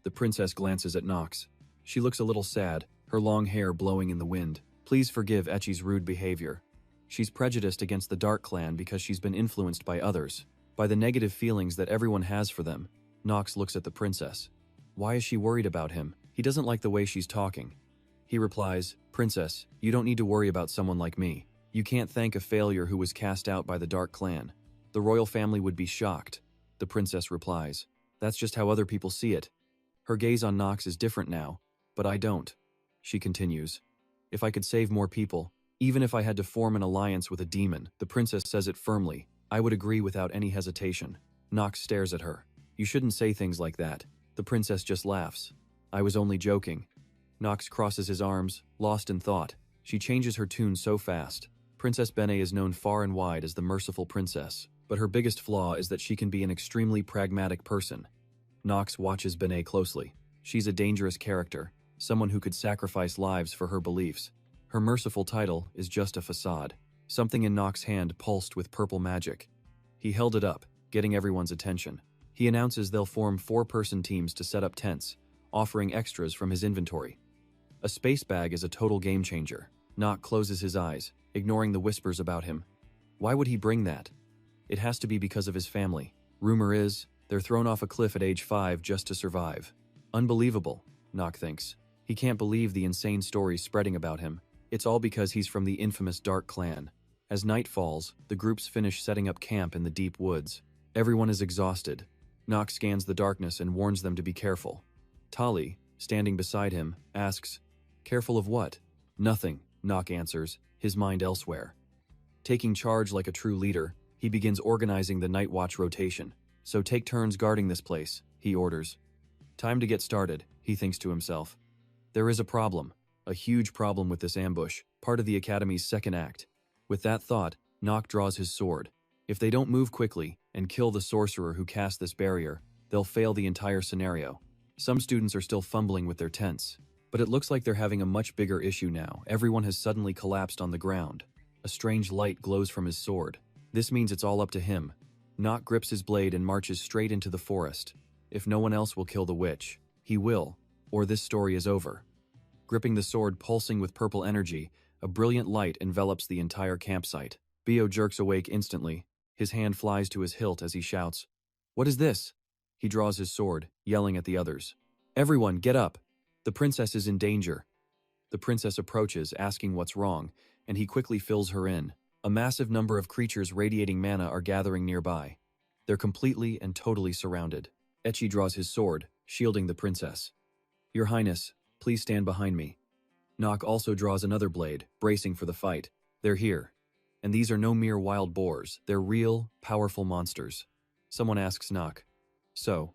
The princess glances at Knox. She looks a little sad, her long hair blowing in the wind. Please forgive Echi's rude behavior. She's prejudiced against the Dark Clan because she's been influenced by others, by the negative feelings that everyone has for them. Knox looks at the princess. Why is she worried about him? He doesn't like the way she's talking. He replies, "Princess, you don't need to worry about someone like me. You can't thank a failure who was cast out by the Dark Clan. The royal family would be shocked." The princess replies, "That's just how other people see it." Her gaze on Knox is different now, but I don't. She continues, "If I could save more people, even if I had to form an alliance with a demon," the princess says it firmly, "I would agree without any hesitation." Knox stares at her. "You shouldn't say things like that." The princess just laughs. "I was only joking." Knox crosses his arms, lost in thought. She changes her tune so fast. Princess Bene is known far and wide as the merciful princess, but her biggest flaw is that she can be an extremely pragmatic person. Knox watches Bene closely. She's a dangerous character, someone who could sacrifice lives for her beliefs. Her merciful title is just a facade. Something in Knox's hand pulsed with purple magic. He held it up, getting everyone's attention. He announces they'll form 4-person teams to set up tents, offering extras from his inventory. A space bag is a total game changer. Nock closes his eyes, ignoring the whispers about him. Why would he bring that? It has to be because of his family. Rumor is, they're thrown off a cliff at age 5 just to survive. Unbelievable, Nock thinks. He can't believe the insane stories spreading about him. It's all because he's from the infamous Dark Clan. As night falls, the groups finish setting up camp in the deep woods. Everyone is exhausted. Nock scans the darkness and warns them to be careful. Tali, standing beside him, asks, "Careful of what?" "Nothing," Nock answers, his mind elsewhere. Taking charge like a true leader, he begins organizing the night watch rotation. "So take turns guarding this place," he orders. Time to get started, he thinks to himself. There is a problem. A huge problem with this ambush, part of the Academy's second act. With that thought, Nock draws his sword. If they don't move quickly and kill the sorcerer who cast this barrier, they'll fail the entire scenario. Some students are still fumbling with their tents, but it looks like they're having a much bigger issue now. Everyone has suddenly collapsed on the ground. A strange light glows from his sword. This means it's all up to him. Nock grips his blade and marches straight into the forest. If no one else will kill the witch, he will, or this story is over. Gripping the sword pulsing with purple energy, a brilliant light envelops the entire campsite. Bio jerks awake instantly. His hand flies to his hilt as he shouts, "What is this?" He draws his sword, yelling at the others. "Everyone, get up! The princess is in danger." The princess approaches, asking what's wrong, and he quickly fills her in. A massive number of creatures radiating mana are gathering nearby. They're completely and totally surrounded. Ecchi draws his sword, shielding the princess. "Your Highness, please stand behind me." Nock also draws another blade, bracing for the fight. They're here. And these are no mere wild boars, they're real, powerful monsters. Someone asks Nock, "So,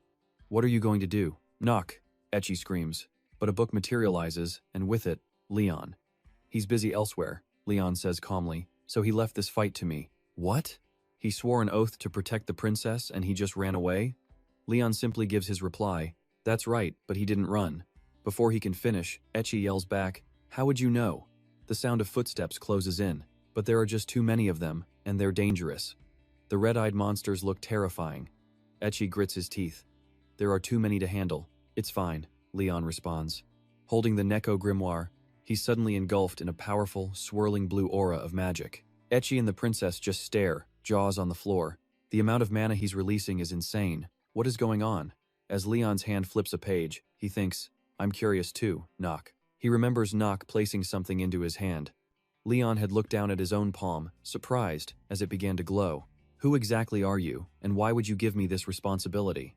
what are you going to do?" "Nock," Ecchi screams. But a book materializes, and with it, Leon. "He's busy elsewhere," Leon says calmly, "so he left this fight to me." "What?" "He swore an oath to protect the princess and he just ran away?" Leon simply gives his reply, "That's right, but he didn't run." Before he can finish, Ecchi yells back, "How would you know?" The sound of footsteps closes in, but there are just too many of them, and they're dangerous. The red-eyed monsters look terrifying. Ecchi grits his teeth. "There are too many to handle." "It's fine," Leon responds. Holding the Neko grimoire, he's suddenly engulfed in a powerful, swirling blue aura of magic. Ecchi and the princess just stare, jaws on the floor. The amount of mana he's releasing is insane. What is going on? As Leon's hand flips a page, he thinks, "I'm curious too, Nock." He remembers Nock placing something into his hand. Leon had looked down at his own palm, surprised, as it began to glow. "Who exactly are you, and why would you give me this responsibility?"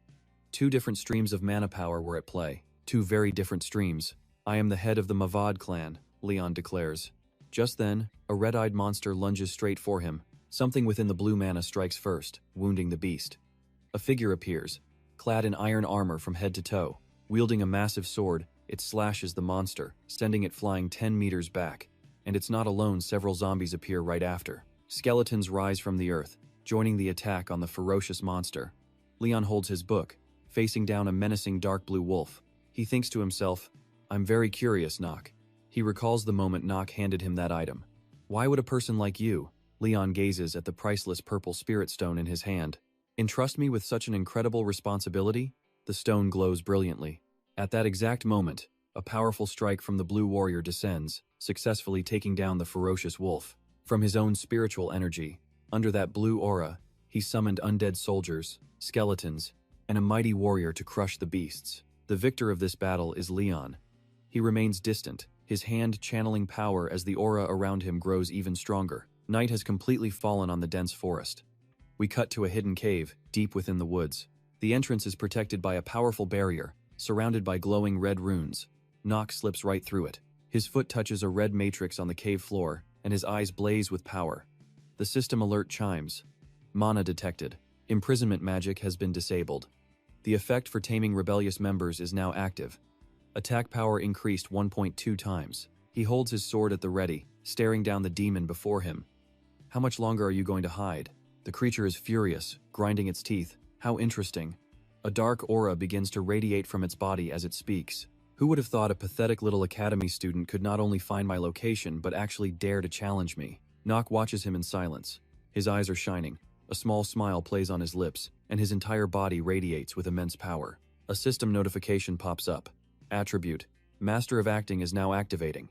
Two different streams of mana power were at play. Two very different streams. "I am the head of the Mavad clan," Leon declares. Just then, a red-eyed monster lunges straight for him. Something within the blue mana strikes first, wounding the beast. A figure appears, clad in iron armor from head to toe. Wielding a massive sword, it slashes the monster, sending it flying 10 meters back. And it's not alone, several zombies appear right after. Skeletons rise from the earth, joining the attack on the ferocious monster. Leon holds his book, facing down a menacing dark blue wolf. He thinks to himself, "I'm very curious, Nock." He recalls the moment Nock handed him that item. "Why would a person like you?" Leon gazes at the priceless purple spirit stone in his hand. "Entrust me with such an incredible responsibility?" The stone glows brilliantly. At that exact moment, a powerful strike from the blue warrior descends, successfully taking down the ferocious wolf. From his own spiritual energy, under that blue aura, he summoned undead soldiers, skeletons, and a mighty warrior to crush the beasts. The victor of this battle is Leon. He remains distant, his hand channeling power as the aura around him grows even stronger. Night has completely fallen on the dense forest. We cut to a hidden cave, deep within the woods. The entrance is protected by a powerful barrier, surrounded by glowing red runes. Nock slips right through it. His foot touches a red matrix on the cave floor, and his eyes blaze with power. The system alert chimes. Mana detected. Imprisonment magic has been disabled. The effect for taming rebellious members is now active. Attack power increased 1.2 times. He holds his sword at the ready, staring down the demon before him. "How much longer are you going to hide?" The creature is furious, grinding its teeth. "How interesting." A dark aura begins to radiate from its body as it speaks. "Who would have thought a pathetic little academy student could not only find my location but actually dare to challenge me?" Nock watches him in silence. His eyes are shining. A small smile plays on his lips, and his entire body radiates with immense power. A system notification pops up. Attribute: Master of Acting is now activating.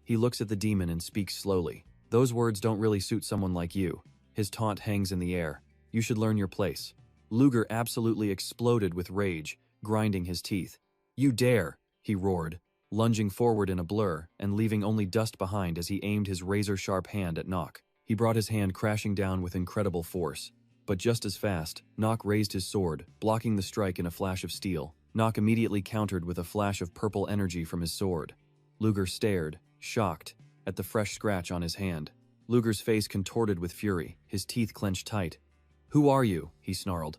He looks at the demon and speaks slowly. Those words don't really suit someone like you. His taunt hangs in the air. You should learn your place. Luger absolutely exploded with rage, grinding his teeth. You dare, he roared, lunging forward in a blur and leaving only dust behind as he aimed his razor-sharp hand at Nock. He brought his hand crashing down with incredible force. But just as fast, Nock raised his sword, blocking the strike in a flash of steel. Nock immediately countered with a flash of purple energy from his sword. Luger stared, shocked, at the fresh scratch on his hand. Luger's face contorted with fury, his teeth clenched tight. Who are you? He snarled.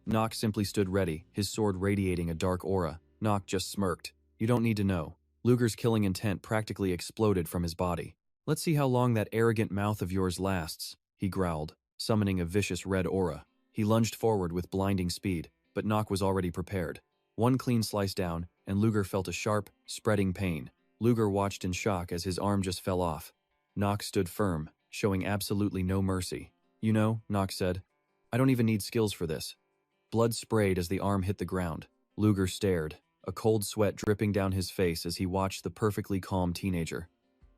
Nock simply stood ready, his sword radiating a dark aura. Nock just smirked. You don't need to know. Luger's killing intent practically exploded from his body. Let's see how long that arrogant mouth of yours lasts, he growled, summoning a vicious red aura. He lunged forward with blinding speed, but Nock was already prepared. One clean slice down, and Luger felt a sharp, spreading pain. Luger watched in shock as his arm just fell off. Nock stood firm, showing absolutely no mercy. You know, Nock said, I don't even need skills for this. Blood sprayed as the arm hit the ground. Luger stared, a cold sweat dripping down his face as he watched the perfectly calm teenager.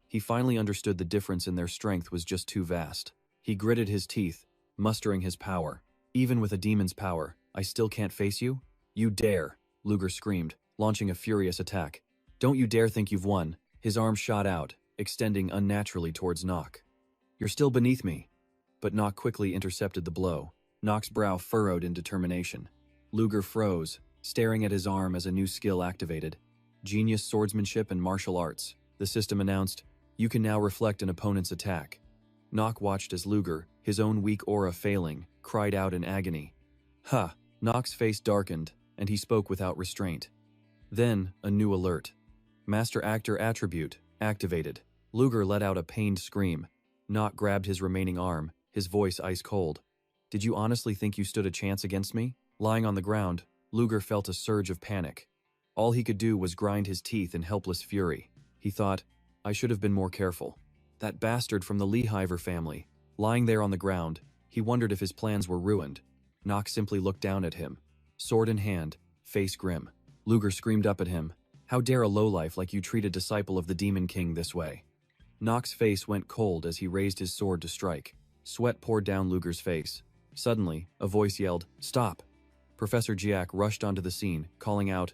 He finally understood the difference in their strength was just too vast. He gritted his teeth, mustering his power. Even with a demon's power, I still can't face you? You dare, Luger screamed, launching a furious attack. Don't you dare think you've won. His arm shot out, extending unnaturally towards Nock. You're still beneath me. But Nock quickly intercepted the blow. Nock's brow furrowed in determination. Luger froze, staring at his arm as a new skill activated. Genius swordsmanship and martial arts. The system announced, you can now reflect an opponent's attack. Nock watched as Luger, his own weak aura failing, cried out in agony. Ha! Nock's face darkened, and he spoke without restraint. Then, a new alert. Master Actor Attribute, activated. Luger let out a pained scream. Nock grabbed his remaining arm, his voice ice cold. Did you honestly think you stood a chance against me? Lying on the ground, Luger felt a surge of panic. All he could do was grind his teeth in helpless fury. He thought, I should have been more careful. That bastard from the Lehiver family. Lying there on the ground, he wondered if his plans were ruined. Nock simply looked down at him, sword in hand, face grim. Luger screamed up at him, how dare a lowlife like you treat a disciple of the Demon King this way? Nock's face went cold as he raised his sword to strike. Sweat poured down Luger's face. Suddenly, a voice yelled, Stop! Professor Jiak rushed onto the scene, calling out,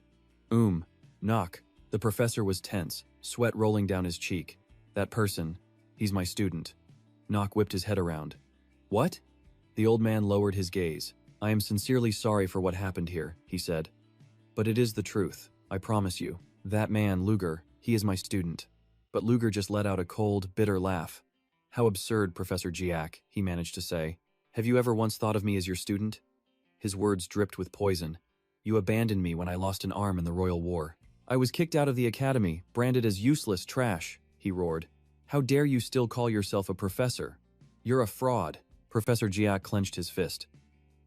Nock. The professor was tense, sweat rolling down his cheek. That person, he's my student. Nock whipped his head around. What? The old man lowered his gaze. I am sincerely sorry for what happened here, he said. But it is the truth, I promise you. That man, Luger, he is my student. But Luger just let out a cold, bitter laugh. How absurd, Professor Jiak, he managed to say. Have you ever once thought of me as your student? His words dripped with poison. You abandoned me when I lost an arm in the Royal War. I was kicked out of the academy, branded as useless trash, he roared. How dare you still call yourself a professor? You're a fraud. Professor Jiak clenched his fist.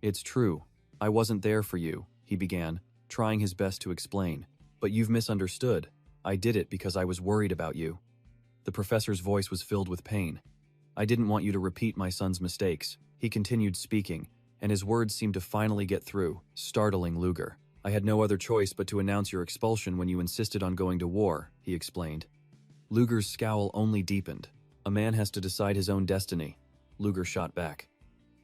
It's true. I wasn't there for you, he began, trying his best to explain. But you've misunderstood. I did it because I was worried about you. The professor's voice was filled with pain. I didn't want you to repeat my son's mistakes. He continued speaking, and his words seemed to finally get through, startling Luger. I had no other choice but to announce your expulsion when you insisted on going to war, he explained. Luger's scowl only deepened. A man has to decide his own destiny. Luger shot back.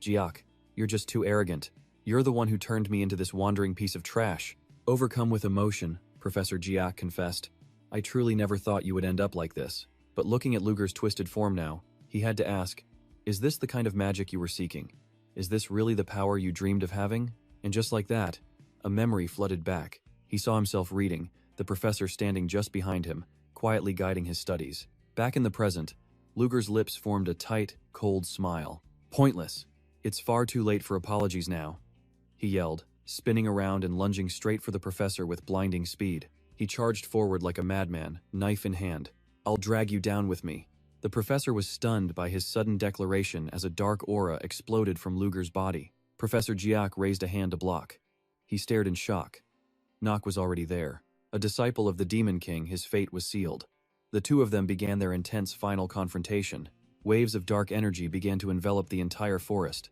Jiak, you're just too arrogant. You're the one who turned me into this wandering piece of trash. Overcome with emotion, Professor Jiak confessed. I truly never thought you would end up like this. But looking at Luger's twisted form now, he had to ask, is this the kind of magic you were seeking? Is this really the power you dreamed of having? And just like that, a memory flooded back. He saw himself reading, the professor standing just behind him, quietly guiding his studies. Back in the present, Luger's lips formed a tight, cold smile. Pointless. It's far too late for apologies now, he yelled, spinning around and lunging straight for the professor with blinding speed. He charged forward like a madman, knife in hand. I'll drag you down with me. The professor was stunned by his sudden declaration as a dark aura exploded from Luger's body. Professor Jiak raised a hand to block. He stared in shock. Nock was already there. A disciple of the Demon King, his fate was sealed. The two of them began their intense final confrontation. Waves of dark energy began to envelop the entire forest.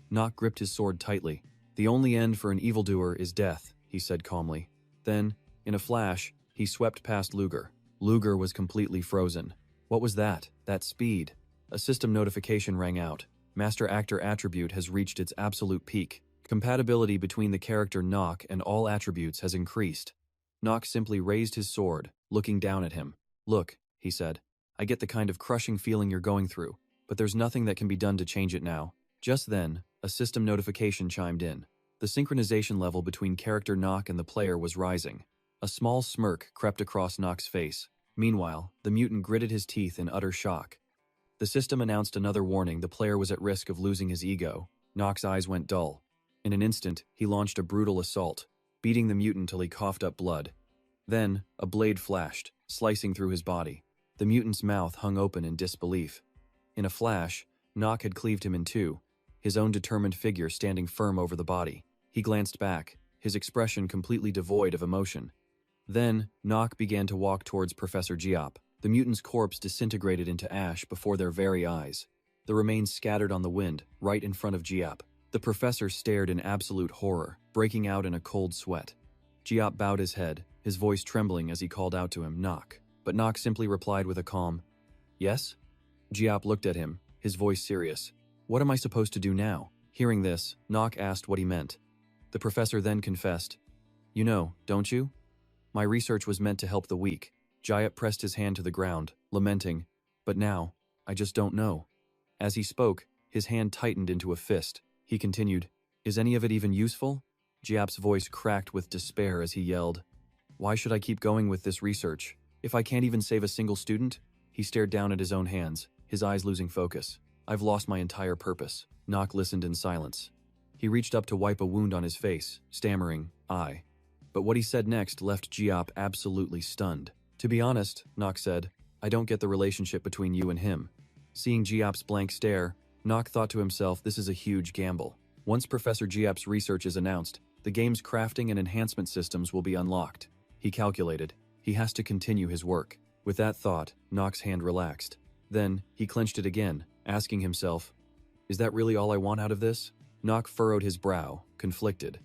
Nock gripped his sword tightly. The only end for an evildoer is death, he said calmly. Then, in a flash, He swept past Luger. Luger was completely frozen. What was that? That speed? A system notification rang out. Master Actor attribute has reached its absolute peak. Compatibility between the character Nock and all attributes has increased. Nock simply raised his sword, looking down at him. Look, he said. I get the kind of crushing feeling you're going through, but there's nothing that can be done to change it now. Just then, a system notification chimed in. The synchronization level between character Nock and the player was rising. A small smirk crept across Nock's face. Meanwhile, the mutant gritted his teeth in utter shock. The system announced another warning: the player was at risk of losing his ego. Nock's eyes went dull. In an instant, he launched a brutal assault, beating the mutant till he coughed up blood. Then, a blade flashed, slicing through his body. The mutant's mouth hung open in disbelief. In a flash, Nock had cleaved him in two, his own determined figure standing firm over the body. He glanced back, his expression completely devoid of emotion. Then, Nock began to walk towards Professor Giap. The mutant's corpse disintegrated into ash before their very eyes. The remains scattered on the wind, right in front of Giap. The professor stared in absolute horror, breaking out in a cold sweat. Giap bowed his head, his voice trembling as he called out to him, Nock. But Nock simply replied with a calm, "Yes?" Giap looked at him, his voice serious. "What am I supposed to do now?" Hearing this, Nock asked what he meant. The professor then confessed, "You know, don't you? My research was meant to help the weak." Giap pressed his hand to the ground, lamenting, "But now, I just don't know." As he spoke, his hand tightened into a fist. He continued, "Is any of it even useful?" Giap's voice cracked with despair as he yelled, "Why should I keep going with this research, if I can't even save a single student?" He stared down at his own hands, his eyes losing focus. "I've lost my entire purpose." Nock listened in silence. He reached up to wipe a wound on his face, stammering, "I." But what he said next left Giap absolutely stunned. "To be honest," Nock said, "I don't get the relationship between you and him." Seeing Giap's blank stare, Nock thought to himself, this is a huge gamble. Once Professor Giap's research is announced, the game's crafting and enhancement systems will be unlocked. He calculated, he has to continue his work. With that thought, Nock's hand relaxed. Then, he clenched it again, asking himself, "Is that really all I want out of this?" Nock furrowed his brow, conflicted.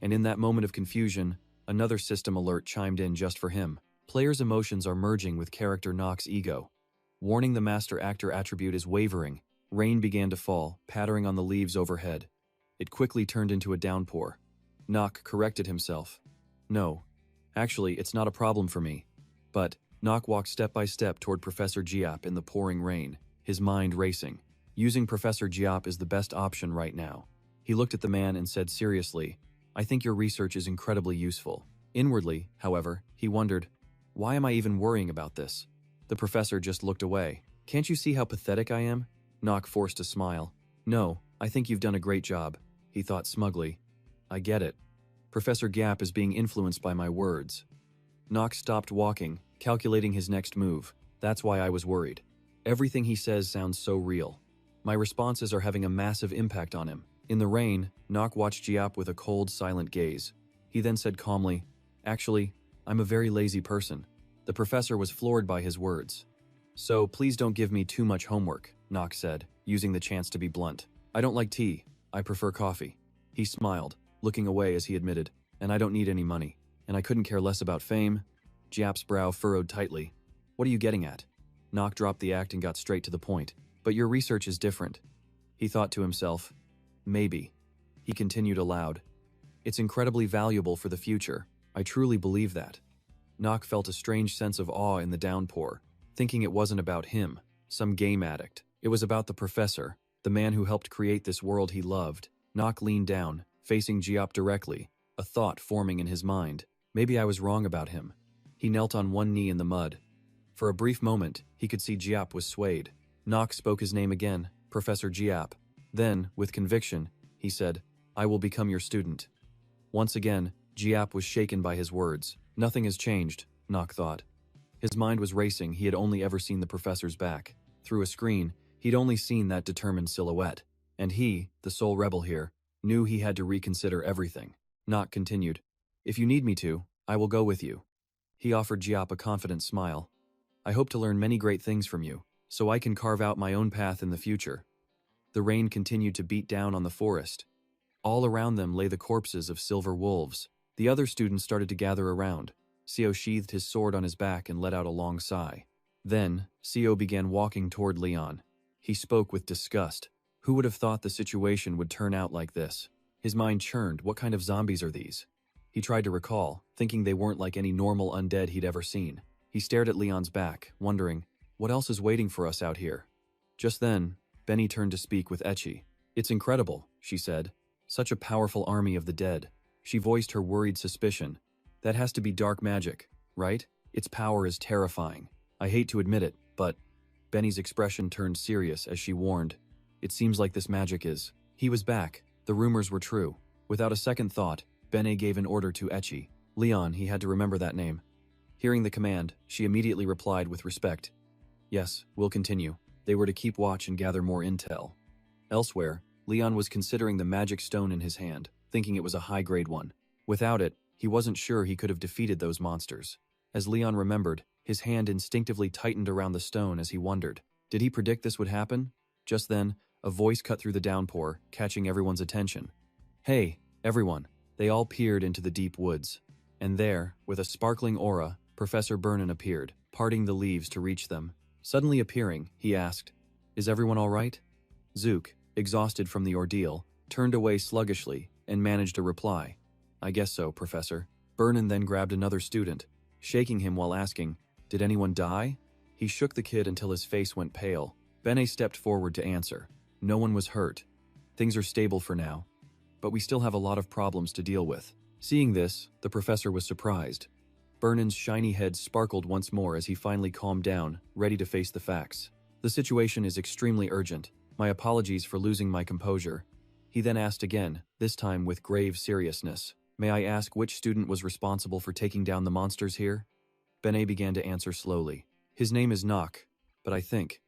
And in that moment of confusion, another system alert chimed in just for him. Players' emotions are merging with character Nock's ego. Warning: the Master Actor attribute is wavering. Rain began to fall, pattering on the leaves overhead. It quickly turned into a downpour. Nock corrected himself. "No, actually, it's not a problem for me." But Nock walked step by step toward Professor Giap in the pouring rain, his mind racing. Using Professor Giap is the best option right now. He looked at the man and said seriously, "I think your research is incredibly useful." Inwardly, however, he wondered, why am I even worrying about this? The professor just looked away. "Can't you see how pathetic I am?" Nock forced a smile. "No, I think you've done a great job," he thought smugly. "I get it. Professor Giap is being influenced by my words." Nock stopped walking, calculating his next move. "That's why I was worried. Everything he says sounds so real. My responses are having a massive impact on him." In the rain, Nock watched Giap with a cold, silent gaze. He then said calmly, "Actually, I'm a very lazy person." The professor was floored by his words. "So please don't give me too much homework," Nock said, using the chance to be blunt. "I don't like tea. I prefer coffee." He smiled, looking away as he admitted, "And I don't need any money. And I couldn't care less about fame." Giap's brow furrowed tightly. "What are you getting at?" Nock dropped the act and got straight to the point. "But your research is different." He thought to himself, "Maybe." He continued aloud, "It's incredibly valuable for the future. I truly believe that." Nock felt a strange sense of awe in the downpour, thinking it wasn't about him, some game addict. It was about the professor, the man who helped create this world he loved. Nock leaned down, facing Giap directly, a thought forming in his mind. Maybe I was wrong about him. He knelt on one knee in the mud. For a brief moment, he could see Giap was swayed. Nock spoke his name again, Professor Giap. Then, with conviction, he said, "I will become your student." Once again, Giap was shaken by his words. Nothing has changed, Nock thought. His mind was racing. He had only ever seen the professor's back. Through a screen, he'd only seen that determined silhouette. And he, the sole rebel here, knew he had to reconsider everything. Nock continued, "If you need me to, I will go with you." He offered Giap a confident smile. "I hope to learn many great things from you, so I can carve out my own path in the future." The rain continued to beat down on the forest. All around them lay the corpses of silver wolves. The other students started to gather around. Seo sheathed his sword on his back and let out a long sigh. Then, Seo began walking toward Leon. He spoke with disgust. Who would have thought the situation would turn out like this? His mind churned. What kind of zombies are these? He tried to recall, thinking they weren't like any normal undead he'd ever seen. He stared at Leon's back, wondering, what else is waiting for us out here? Just then, Benny turned to speak with Echi. It's incredible, she said. Such a powerful army of the dead. She voiced her worried suspicion. That has to be dark magic, right? Its power is terrifying. I hate to admit it, but… Benny's expression turned serious as she warned. It seems like this magic is… He was back. The rumors were true. Without a second thought, Benny gave an order to Echi. Leon, he had to remember that name. Hearing the command, she immediately replied with respect. Yes, we'll continue. They were to keep watch and gather more intel. Elsewhere, Leon was considering the magic stone in his hand, thinking it was a high-grade one. Without it, he wasn't sure he could have defeated those monsters. As Leon remembered, his hand instinctively tightened around the stone as he wondered. Did he predict this would happen? Just then, a voice cut through the downpour, catching everyone's attention. Hey, everyone. They all peered into the deep woods. And there, with a sparkling aura, Professor Burnin appeared, parting the leaves to reach them. Suddenly appearing, he asked, Is everyone all right? Zook, exhausted from the ordeal, turned away sluggishly and managed a reply. I guess so, Professor. Burnin then grabbed another student, shaking him while asking, Did anyone die? He shook the kid until his face went pale. Bene stepped forward to answer. No one was hurt. Things are stable for now. But we still have a lot of problems to deal with. Seeing this, the professor was surprised. Burnin's shiny head sparkled once more as he finally calmed down, ready to face the facts. The situation is extremely urgent. My apologies for losing my composure. He then asked again, this time with grave seriousness. May I ask which student was responsible for taking down the monsters here? Bene began to answer slowly. His name is Nock, but I think…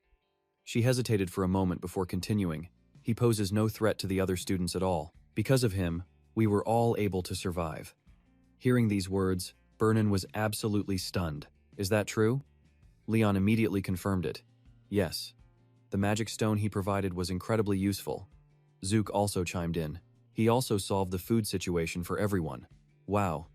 She hesitated for a moment before continuing. He poses no threat to the other students at all. Because of him, we were all able to survive. Hearing these words, Burnin was absolutely stunned. Is that true? Leon immediately confirmed it. Yes. The magic stone he provided was incredibly useful. Zook also chimed in. He also solved the food situation for everyone. Wow.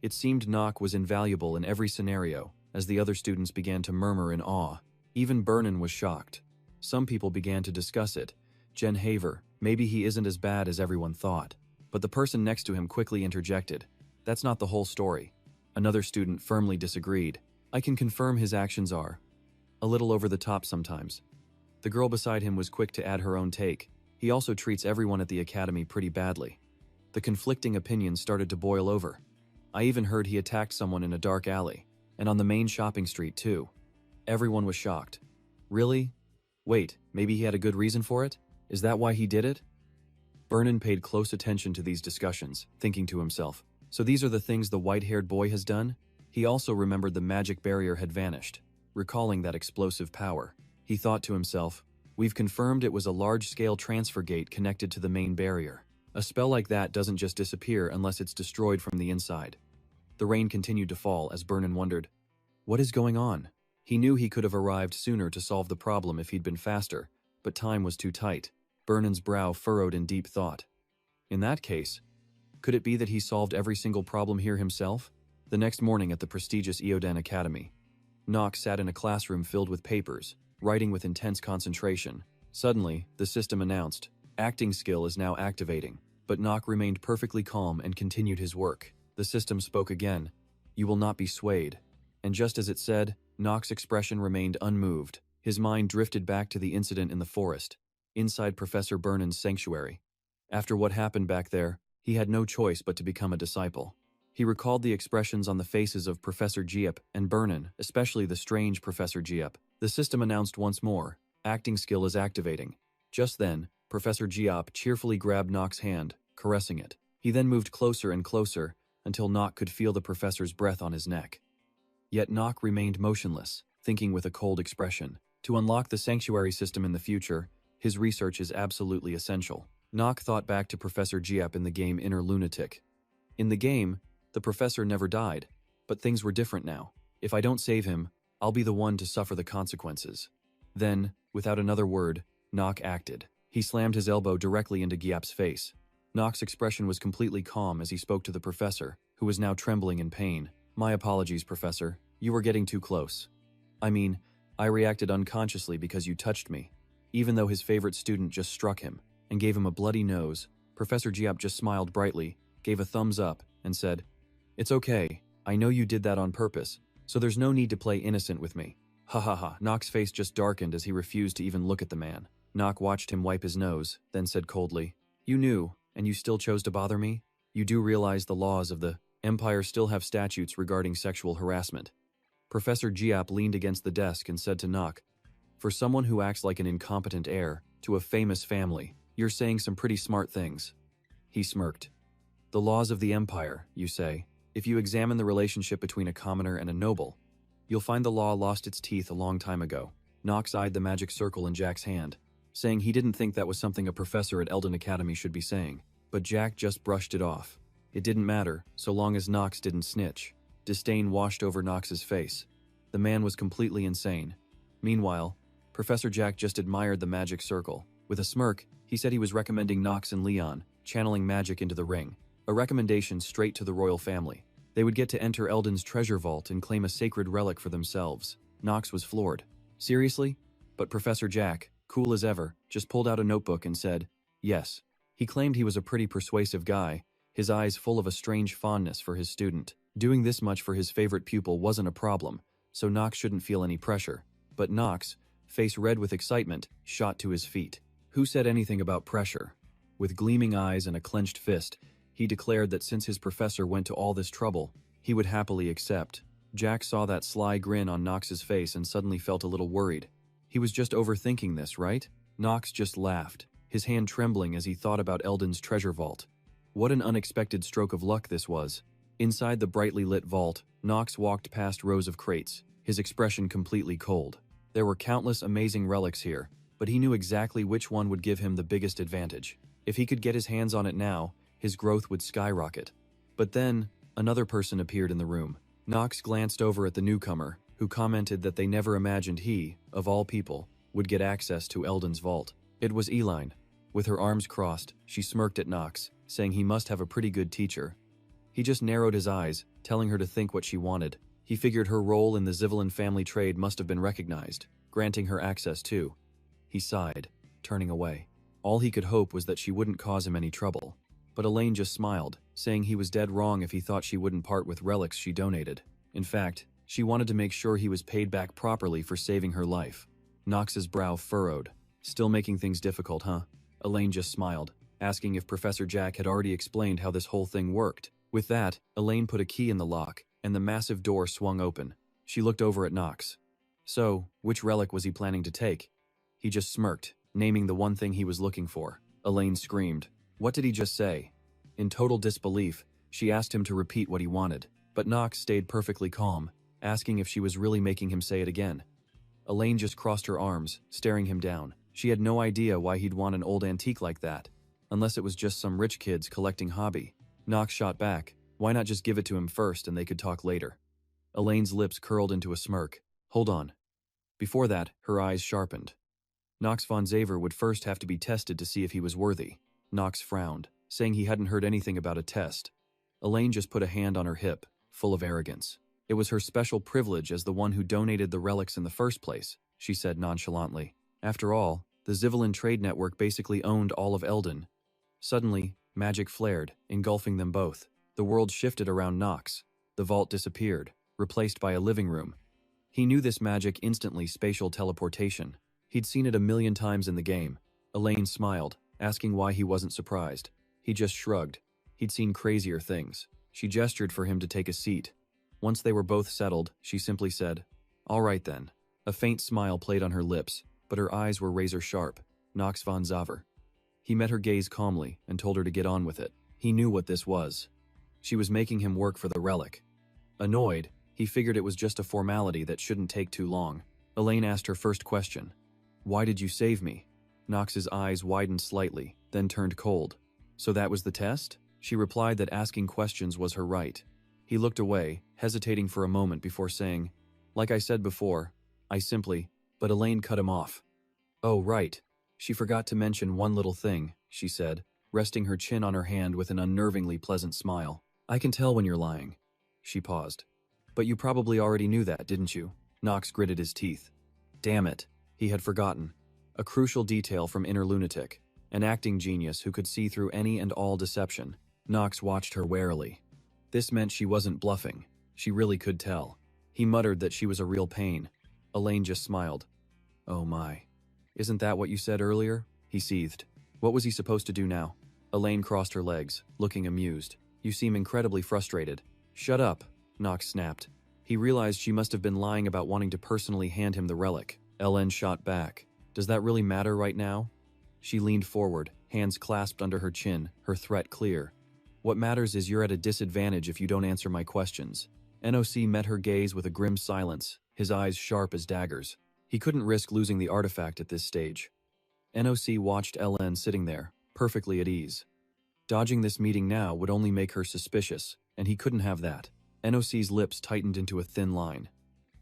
It seemed Nock was invaluable in every scenario, as the other students began to murmur in awe. Even Burnin was shocked. Some people began to discuss it. Jen Haver, maybe he isn't as bad as everyone thought. But the person next to him quickly interjected. That's not the whole story. Another student firmly disagreed. I can confirm his actions are a little over the top sometimes. The girl beside him was quick to add her own take. He also treats everyone at the academy pretty badly. The conflicting opinions started to boil over. I even heard he attacked someone in a dark alley, and on the main shopping street too. Everyone was shocked. Really? Wait, maybe he had a good reason for it? Is that why he did it? Burnin paid close attention to these discussions, thinking to himself, so these are the things the white-haired boy has done? He also remembered the magic barrier had vanished, recalling that explosive power. He thought to himself, we've confirmed it was a large-scale transfer gate connected to the main barrier. A spell like that doesn't just disappear unless it's destroyed from the inside. The rain continued to fall as Burnin wondered, what is going on? He knew he could have arrived sooner to solve the problem if he'd been faster, but time was too tight. Burnin's brow furrowed in deep thought. In that case, could it be that he solved every single problem here himself? The next morning at the prestigious Eoden Academy, Nock sat in a classroom filled with papers, writing with intense concentration. Suddenly, the system announced, acting skill is now activating, but Nock remained perfectly calm and continued his work. The system spoke again, you will not be swayed. And just as it said, Nock's expression remained unmoved. His mind drifted back to the incident in the forest, inside Professor Burnin's sanctuary. After what happened back there, he had no choice but to become a disciple. He recalled the expressions on the faces of Professor Giep and Burnin, especially the strange Professor Giep. The system announced once more, acting skill is activating. Just then, Professor Giep cheerfully grabbed Nock's hand, caressing it. He then moved closer and closer, until Nock could feel the professor's breath on his neck. Yet Nock remained motionless, thinking with a cold expression. To unlock the sanctuary system in the future, his research is absolutely essential. Nock thought back to Professor Giep in the game Inner Lunatic. In the game, the professor never died, but things were different now. If I don't save him, I'll be the one to suffer the consequences. Then, without another word, Nock acted. He slammed his elbow directly into Giep's face. Nock's expression was completely calm as he spoke to the professor, who was now trembling in pain. My apologies, Professor. You were getting too close. I mean, I reacted unconsciously because you touched me. Even though his favorite student just struck him and gave him a bloody nose, Professor Giap just smiled brightly, gave a thumbs up, and said, "It's okay. I know you did that on purpose, so there's no need to play innocent with me." Ha ha ha. Nock's face just darkened as he refused to even look at the man. Nock watched him wipe his nose, then said coldly, "You knew, and you still chose to bother me? You do realize the laws of the Empire still have statutes regarding sexual harassment." Professor Giap leaned against the desk and said to Nock, "For someone who acts like an incompetent heir to a famous family, you're saying some pretty smart things." He smirked. "The laws of the Empire, you say. If you examine the relationship between a commoner and a noble, you'll find the law lost its teeth a long time ago." Nox eyed the magic circle in Jack's hand, saying he didn't think that was something a professor at Eldon Academy should be saying. But Jack just brushed it off. It didn't matter, so long as Nox didn't snitch. Disdain washed over Nox's face. The man was completely insane. Meanwhile, Professor Jack just admired the magic circle. With a smirk, he said he was recommending Nox and Leon, channeling magic into the ring. A recommendation straight to the royal family. They would get to enter Eldon's treasure vault and claim a sacred relic for themselves. Nox was floored. Seriously? But Professor Jack, cool as ever, just pulled out a notebook and said, yes. He claimed he was a pretty persuasive guy, his eyes full of a strange fondness for his student. Doing this much for his favorite pupil wasn't a problem, so Nox shouldn't feel any pressure. But Nox, face red with excitement, shot to his feet. Who said anything about pressure? With gleaming eyes and a clenched fist, he declared that since his professor went to all this trouble, he would happily accept. Jack saw that sly grin on Nox's face and suddenly felt a little worried. He was just overthinking this, right? Nox just laughed, his hand trembling as he thought about Eldon's treasure vault. What an unexpected stroke of luck this was. Inside the brightly lit vault, Nox walked past rows of crates, his expression completely cold. There were countless amazing relics here, but he knew exactly which one would give him the biggest advantage. If he could get his hands on it now, his growth would skyrocket. But then, another person appeared in the room. Nox glanced over at the newcomer, who commented that they never imagined he, of all people, would get access to Eldon's vault. It was Eline. With her arms crossed, she smirked at Nox, saying he must have a pretty good teacher. He just narrowed his eyes, telling her to think what she wanted. He figured her role in the Zivelin family trade must have been recognized, granting her access too. He sighed, turning away. All he could hope was that she wouldn't cause him any trouble. But Elaine just smiled, saying he was dead wrong if he thought she wouldn't part with relics she donated. In fact, she wanted to make sure he was paid back properly for saving her life. Nox's brow furrowed. Still making things difficult, huh? Elaine just smiled, asking if Professor Jack had already explained how this whole thing worked. With that, Elaine put a key in the lock, and the massive door swung open. She looked over at Nox. So, which relic was he planning to take? He just smirked, naming the one thing he was looking for. Elaine screamed. What did he just say? In total disbelief, she asked him to repeat what he wanted, but Nox stayed perfectly calm, asking if she was really making him say it again. Elaine just crossed her arms, staring him down. She had no idea why he'd want an old antique like that, unless it was just some rich kid's collecting hobby. Nox shot back. Why not just give it to him first and they could talk later? Elaine's lips curled into a smirk. Hold on. Before that, her eyes sharpened. Nox von Xaver would first have to be tested to see if he was worthy. Nox frowned, saying he hadn't heard anything about a test. Elaine just put a hand on her hip, full of arrogance. It was her special privilege as the one who donated the relics in the first place, she said nonchalantly. After all, the Zivelin trade network basically owned all of Eldon. Suddenly, magic flared, engulfing them both. The world shifted around Nox. The vault disappeared, replaced by a living room. He knew this magic instantly spatial teleportation. He'd seen it a million times in the game. Elaine smiled, asking why he wasn't surprised. He just shrugged. He'd seen crazier things. She gestured for him to take a seat. Once they were both settled, she simply said, "All right then." A faint smile played on her lips, but her eyes were razor sharp. Nox von Xaver. He met her gaze calmly and told her to get on with it. He knew what this was. She was making him work for the relic. Annoyed, he figured it was just a formality that shouldn't take too long. Elaine asked her first question. "Why did you save me?" Nox's eyes widened slightly, then turned cold. So that was the test? She replied that asking questions was her right. He looked away, hesitating for a moment before saying, "Like I said before, I simply..." But Elaine cut him off. "Oh, right. She forgot to mention one little thing," she said, resting her chin on her hand with an unnervingly pleasant smile. "I can tell when you're lying." She paused. But you probably already knew that, didn't you? Knox gritted his teeth. Damn it, he had forgotten. A crucial detail from Inner Lunatic, an acting genius who could see through any and all deception. Knox watched her warily. This meant she wasn't bluffing. She really could tell. He muttered that she was a real pain. Elaine just smiled. Oh my. Isn't that what you said earlier? He seethed. What was he supposed to do now? Elaine crossed her legs, looking amused. You seem incredibly frustrated. Shut up, Knox snapped. He realized she must have been lying about wanting to personally hand him the relic. Ellen shot back. Does that really matter right now? She leaned forward, hands clasped under her chin, her threat clear. What matters is you're at a disadvantage if you don't answer my questions. NOC met her gaze with a grim silence, his eyes sharp as daggers. He couldn't risk losing the artifact at this stage. NOC watched Ellen sitting there, perfectly at ease. Dodging this meeting now would only make her suspicious, and he couldn't have that. NOC's lips tightened into a thin line.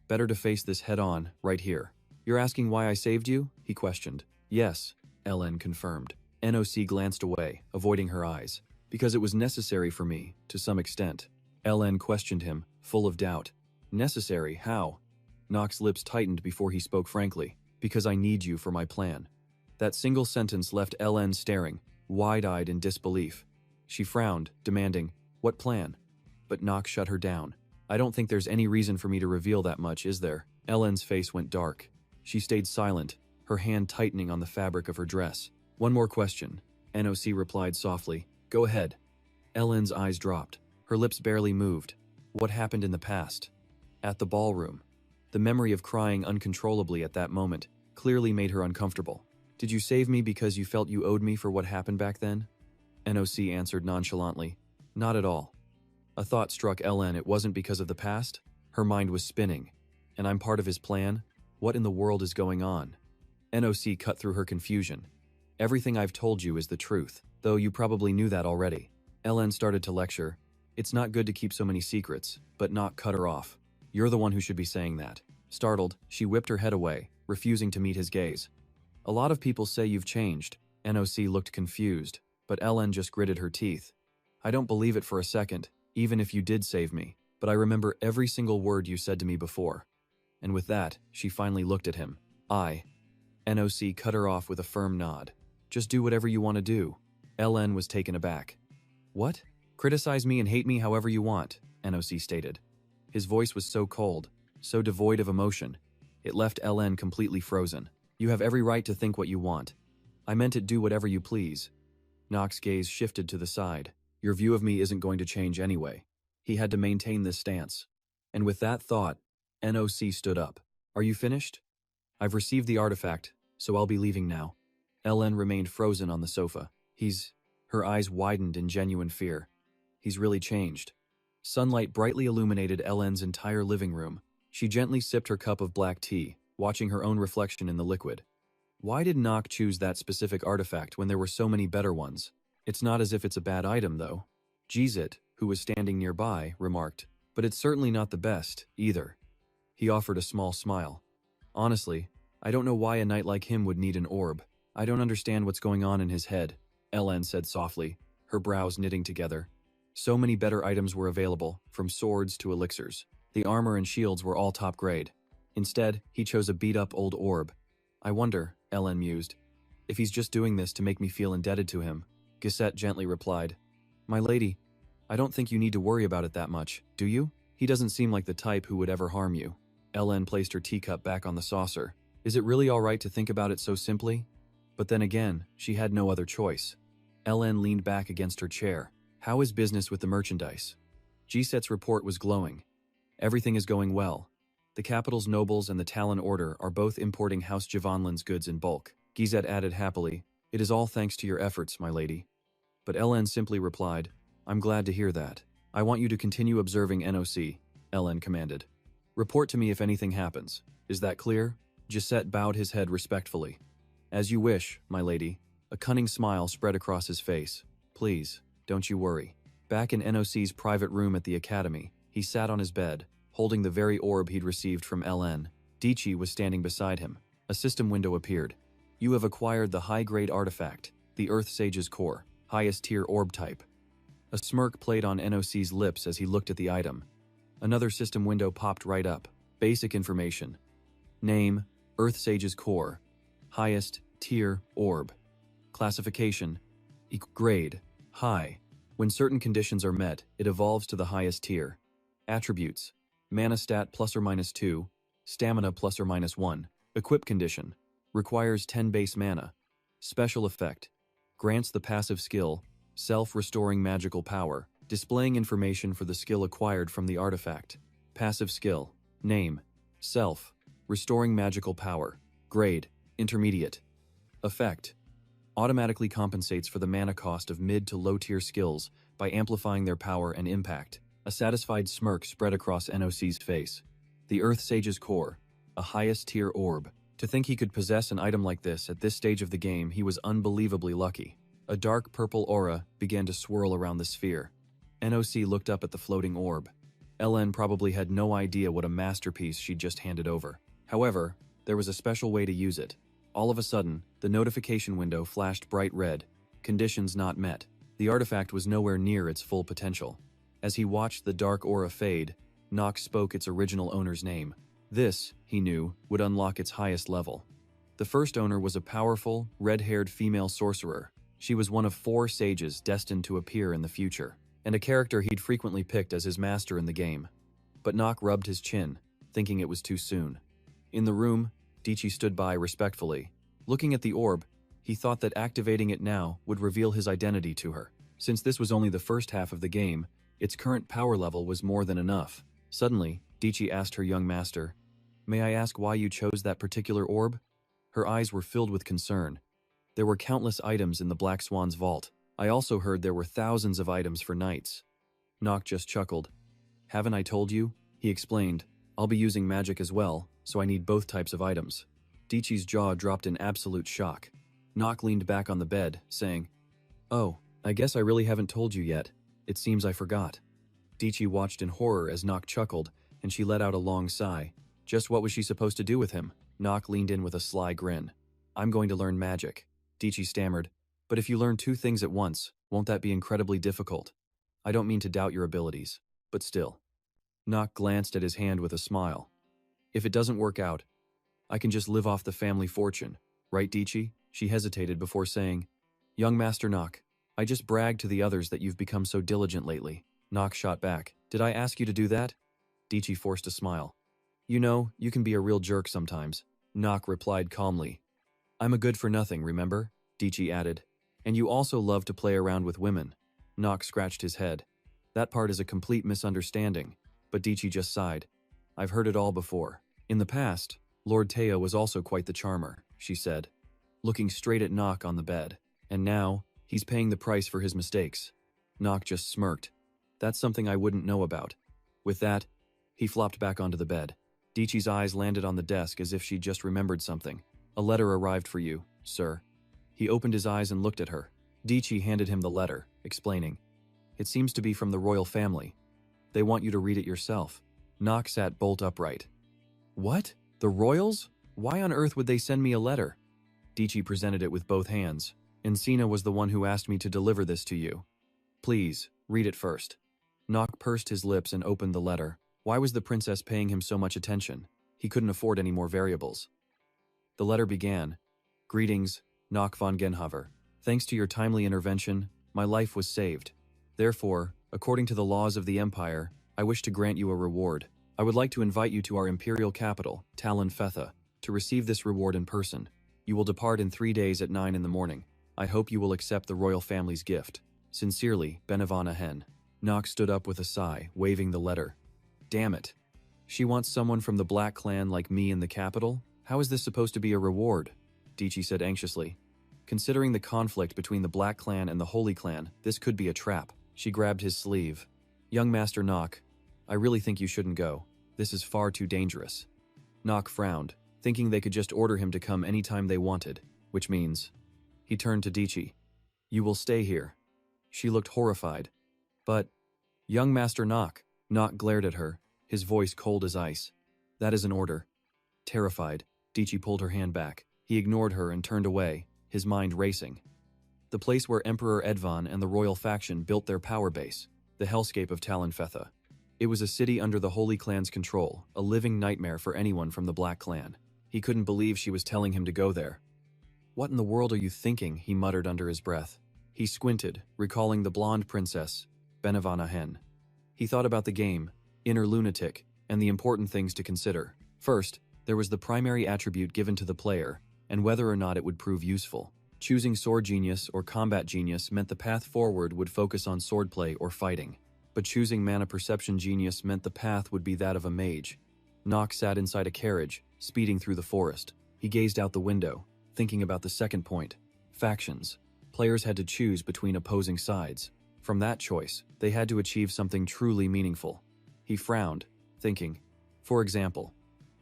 Better to face this head-on, right here. You're asking why I saved you? He questioned. Yes, Ellen confirmed. NOC glanced away, avoiding her eyes. Because it was necessary for me, to some extent. Ellen questioned him, full of doubt. Necessary? How? Knox's lips tightened before he spoke frankly. Because I need you for my plan. That single sentence left Ellen staring, wide-eyed in disbelief. She frowned, demanding, what plan? But Knox shut her down. I don't think there's any reason for me to reveal that much, is there? Ellen's face went dark. She stayed silent, her hand tightening on the fabric of her dress. One more question, NOC replied softly. Go ahead. Ellen's eyes dropped. Her lips barely moved. What happened in the past? At the ballroom. The memory of crying uncontrollably at that moment clearly made her uncomfortable. Did you save me because you felt you owed me for what happened back then? NOC answered nonchalantly. Not at all. A thought struck Ellen. It wasn't because of the past. Her mind was spinning. And I'm part of his plan? What in the world is going on? NOC cut through her confusion. Everything I've told you is the truth, though you probably knew that already. Ellen started to lecture. It's not good to keep so many secrets, but not cut her off. You're the one who should be saying that. Startled, she whipped her head away, refusing to meet his gaze. A lot of people say you've changed. NOC looked confused, but Ellen just gritted her teeth. I don't believe it for a second, even if you did save me, but I remember every single word you said to me before. And with that, she finally looked at him. NOC cut her off with a firm nod. Just do whatever you want to do. Ellen was taken aback. What? Criticize me and hate me however you want, NOC stated. His voice was so cold, so devoid of emotion. It left Ellen completely frozen. You have every right to think what you want. I meant it, do whatever you please. Knox's gaze shifted to the side. Your view of me isn't going to change anyway. He had to maintain this stance. And with that thought, NOC stood up. Are you finished? I've received the artifact, so I'll be leaving now. Ellen remained frozen on the sofa. Her eyes widened in genuine fear. He's really changed. Sunlight brightly illuminated Ellen's entire living room. She gently sipped her cup of black tea, watching her own reflection in the liquid. Why did Nock choose that specific artifact when there were so many better ones? It's not as if it's a bad item, though. Jizit, who was standing nearby, remarked, but it's certainly not the best, either. He offered a small smile. Honestly, I don't know why a knight like him would need an orb. I don't understand what's going on in his head, Ellen said softly, her brows knitting together. So many better items were available, from swords to elixirs. The armor and shields were all top grade. Instead, he chose a beat-up old orb. I wonder, Ellen mused, if he's just doing this to make me feel indebted to him. Gisette gently replied, My lady, I don't think you need to worry about it that much, do you? He doesn't seem like the type who would ever harm you. Ellen placed her teacup back on the saucer. Is it really all right to think about it so simply? But then again, she had no other choice. Ellen leaned back against her chair. How is business with the merchandise? Gisette's report was glowing. Everything is going well. The capital's nobles and the Talon Order are both importing House Javanlin's goods in bulk. Gisette added happily, It is all thanks to your efforts, my lady. But Ellen simply replied, I'm glad to hear that. I want you to continue observing NOC, Ellen commanded. Report to me if anything happens. Is that clear? Gisette bowed his head respectfully. As you wish, my lady. A cunning smile spread across his face. Please, don't you worry. Back in NOC's private room at the academy, he sat on his bed, holding the very orb he'd received from LN. Dichi was standing beside him. A system window appeared. You have acquired the high-grade artifact, the Earth Sage's Core, highest-tier orb type. A smirk played on NOC's lips as he looked at the item. Another system window popped right up. Basic information. Name, Earth Sage's core. Highest, tier, orb. Classification, grade, high. When certain conditions are met, it evolves to the highest tier. Attributes, mana stat ±2, stamina ±1. Equip condition, requires 10 base mana. Special effect, grants the passive skill, self-restoring magical power, displaying information for the skill acquired from the artifact. Passive skill, name, self, restoring magical power. Grade, intermediate. Effect, automatically compensates for the mana cost of mid to low tier skills by amplifying their power and impact. A satisfied smirk spread across NOC's face. The Earth Sage's core, a highest tier orb. To think he could possess an item like this at this stage of the game, he was unbelievably lucky. A dark purple aura began to swirl around the sphere. NOC looked up at the floating orb. LN probably had no idea what a masterpiece she'd just handed over. However, there was a special way to use it. All of a sudden, the notification window flashed bright red. Conditions not met. The artifact was nowhere near its full potential. As he watched the dark aura fade, Nock spoke its original owner's name. This, he knew, would unlock its highest level. The first owner was a powerful, red-haired female sorcerer. She was one of 4 sages destined to appear in the future, and a character he'd frequently picked as his master in the game. But Nock rubbed his chin, thinking it was too soon. In the room, Dichi stood by respectfully. Looking at the orb, he thought that activating it now would reveal his identity to her. Since this was only the first half of the game, its current power level was more than enough. Suddenly, Dichi asked her young master, "May I ask why you chose that particular orb?" Her eyes were filled with concern. There were countless items in the Black Swan's vault. I also heard there were thousands of items for knights. Nock just chuckled. "Haven't I told you?" He explained. "I'll be using magic as well, so I need both types of items." Dichi's jaw dropped in absolute shock. Nock leaned back on the bed, saying, "Oh, I guess I really haven't told you yet. It seems I forgot." Dichi watched in horror as Nock chuckled, and she let out a long sigh. Just what was she supposed to do with him? Nock leaned in with a sly grin. "I'm going to learn magic," Dichi stammered. "But if you learn 2 things at once, won't that be incredibly difficult? I don't mean to doubt your abilities, but still." Nock glanced at his hand with a smile. "If it doesn't work out, I can just live off the family fortune, right, Dichi?" She hesitated before saying, "Young Master Nock, I just bragged to the others that you've become so diligent lately." Nock shot back. "Did I ask you to do that?" Dichi forced a smile. "You know, you can be a real jerk sometimes." Nock replied calmly. "I'm a good-for-nothing, remember?" Dichi added. "And you also love to play around with women." Nock scratched his head. "That part is a complete misunderstanding," but Dichi just sighed. "I've heard it all before. In the past, Lord Teo was also quite the charmer," she said, looking straight at Nock on the bed. "And now, he's paying the price for his mistakes." Nock just smirked. "That's something I wouldn't know about." With that, he flopped back onto the bed. Dichi's eyes landed on the desk as if she'd just remembered something. "A letter arrived for you, sir." He opened his eyes and looked at her. Dichi handed him the letter, explaining, "It seems to be from the royal family. They want you to read it yourself." Nock sat bolt upright. "What? The royals? Why on earth would they send me a letter?" Dichi presented it with both hands. "Encina was the one who asked me to deliver this to you. Please, read it first." Nock pursed his lips and opened the letter. Why was the princess paying him so much attention? He couldn't afford any more variables. The letter began, "Greetings, Nock von Genhaver. Thanks to your timely intervention, my life was saved. Therefore, according to the laws of the Empire, I wish to grant you a reward. I would like to invite you to our imperial capital, Talon Fetha, to receive this reward in person. You will depart in 3 days at 9 in the morning. I hope you will accept the royal family's gift. Sincerely, Benevana Hen." Nock stood up with a sigh, waving the letter. Damn it. She wants someone from the Black Clan like me in the capital? How is this supposed to be a reward? Dichi said anxiously. Considering the conflict between the Black Clan and the Holy Clan, this could be a trap. She grabbed his sleeve. "Young Master Nock, I really think you shouldn't go. This is far too dangerous." Nock frowned, thinking they could just order him to come anytime they wanted, which means... He turned to Dichi. "You will stay here." She looked horrified. "But, young Master Nock," Nock glared at her, his voice cold as ice. "That is an order." Terrified, Dichi pulled her hand back. He ignored her and turned away, his mind racing. The place where Emperor Edvan and the royal faction built their power base, the hellscape of Talon Fetha. It was a city under the Holy Clan's control, a living nightmare for anyone from the Black Clan. He couldn't believe she was telling him to go there. "What in the world are you thinking?" he muttered under his breath. He squinted, recalling the blonde princess, Benavana. He thought about the game, inner lunatic, and the important things to consider. First, there was the primary attribute given to the player, and whether or not it would prove useful. Choosing Sword Genius or Combat Genius meant the path forward would focus on swordplay or fighting. But choosing Mana Perception Genius meant the path would be that of a mage. Nock sat inside a carriage, speeding through the forest. He gazed out the window, thinking about the second point. Factions. Players had to choose between opposing sides. From that choice, they had to achieve something truly meaningful. He frowned, thinking. For example.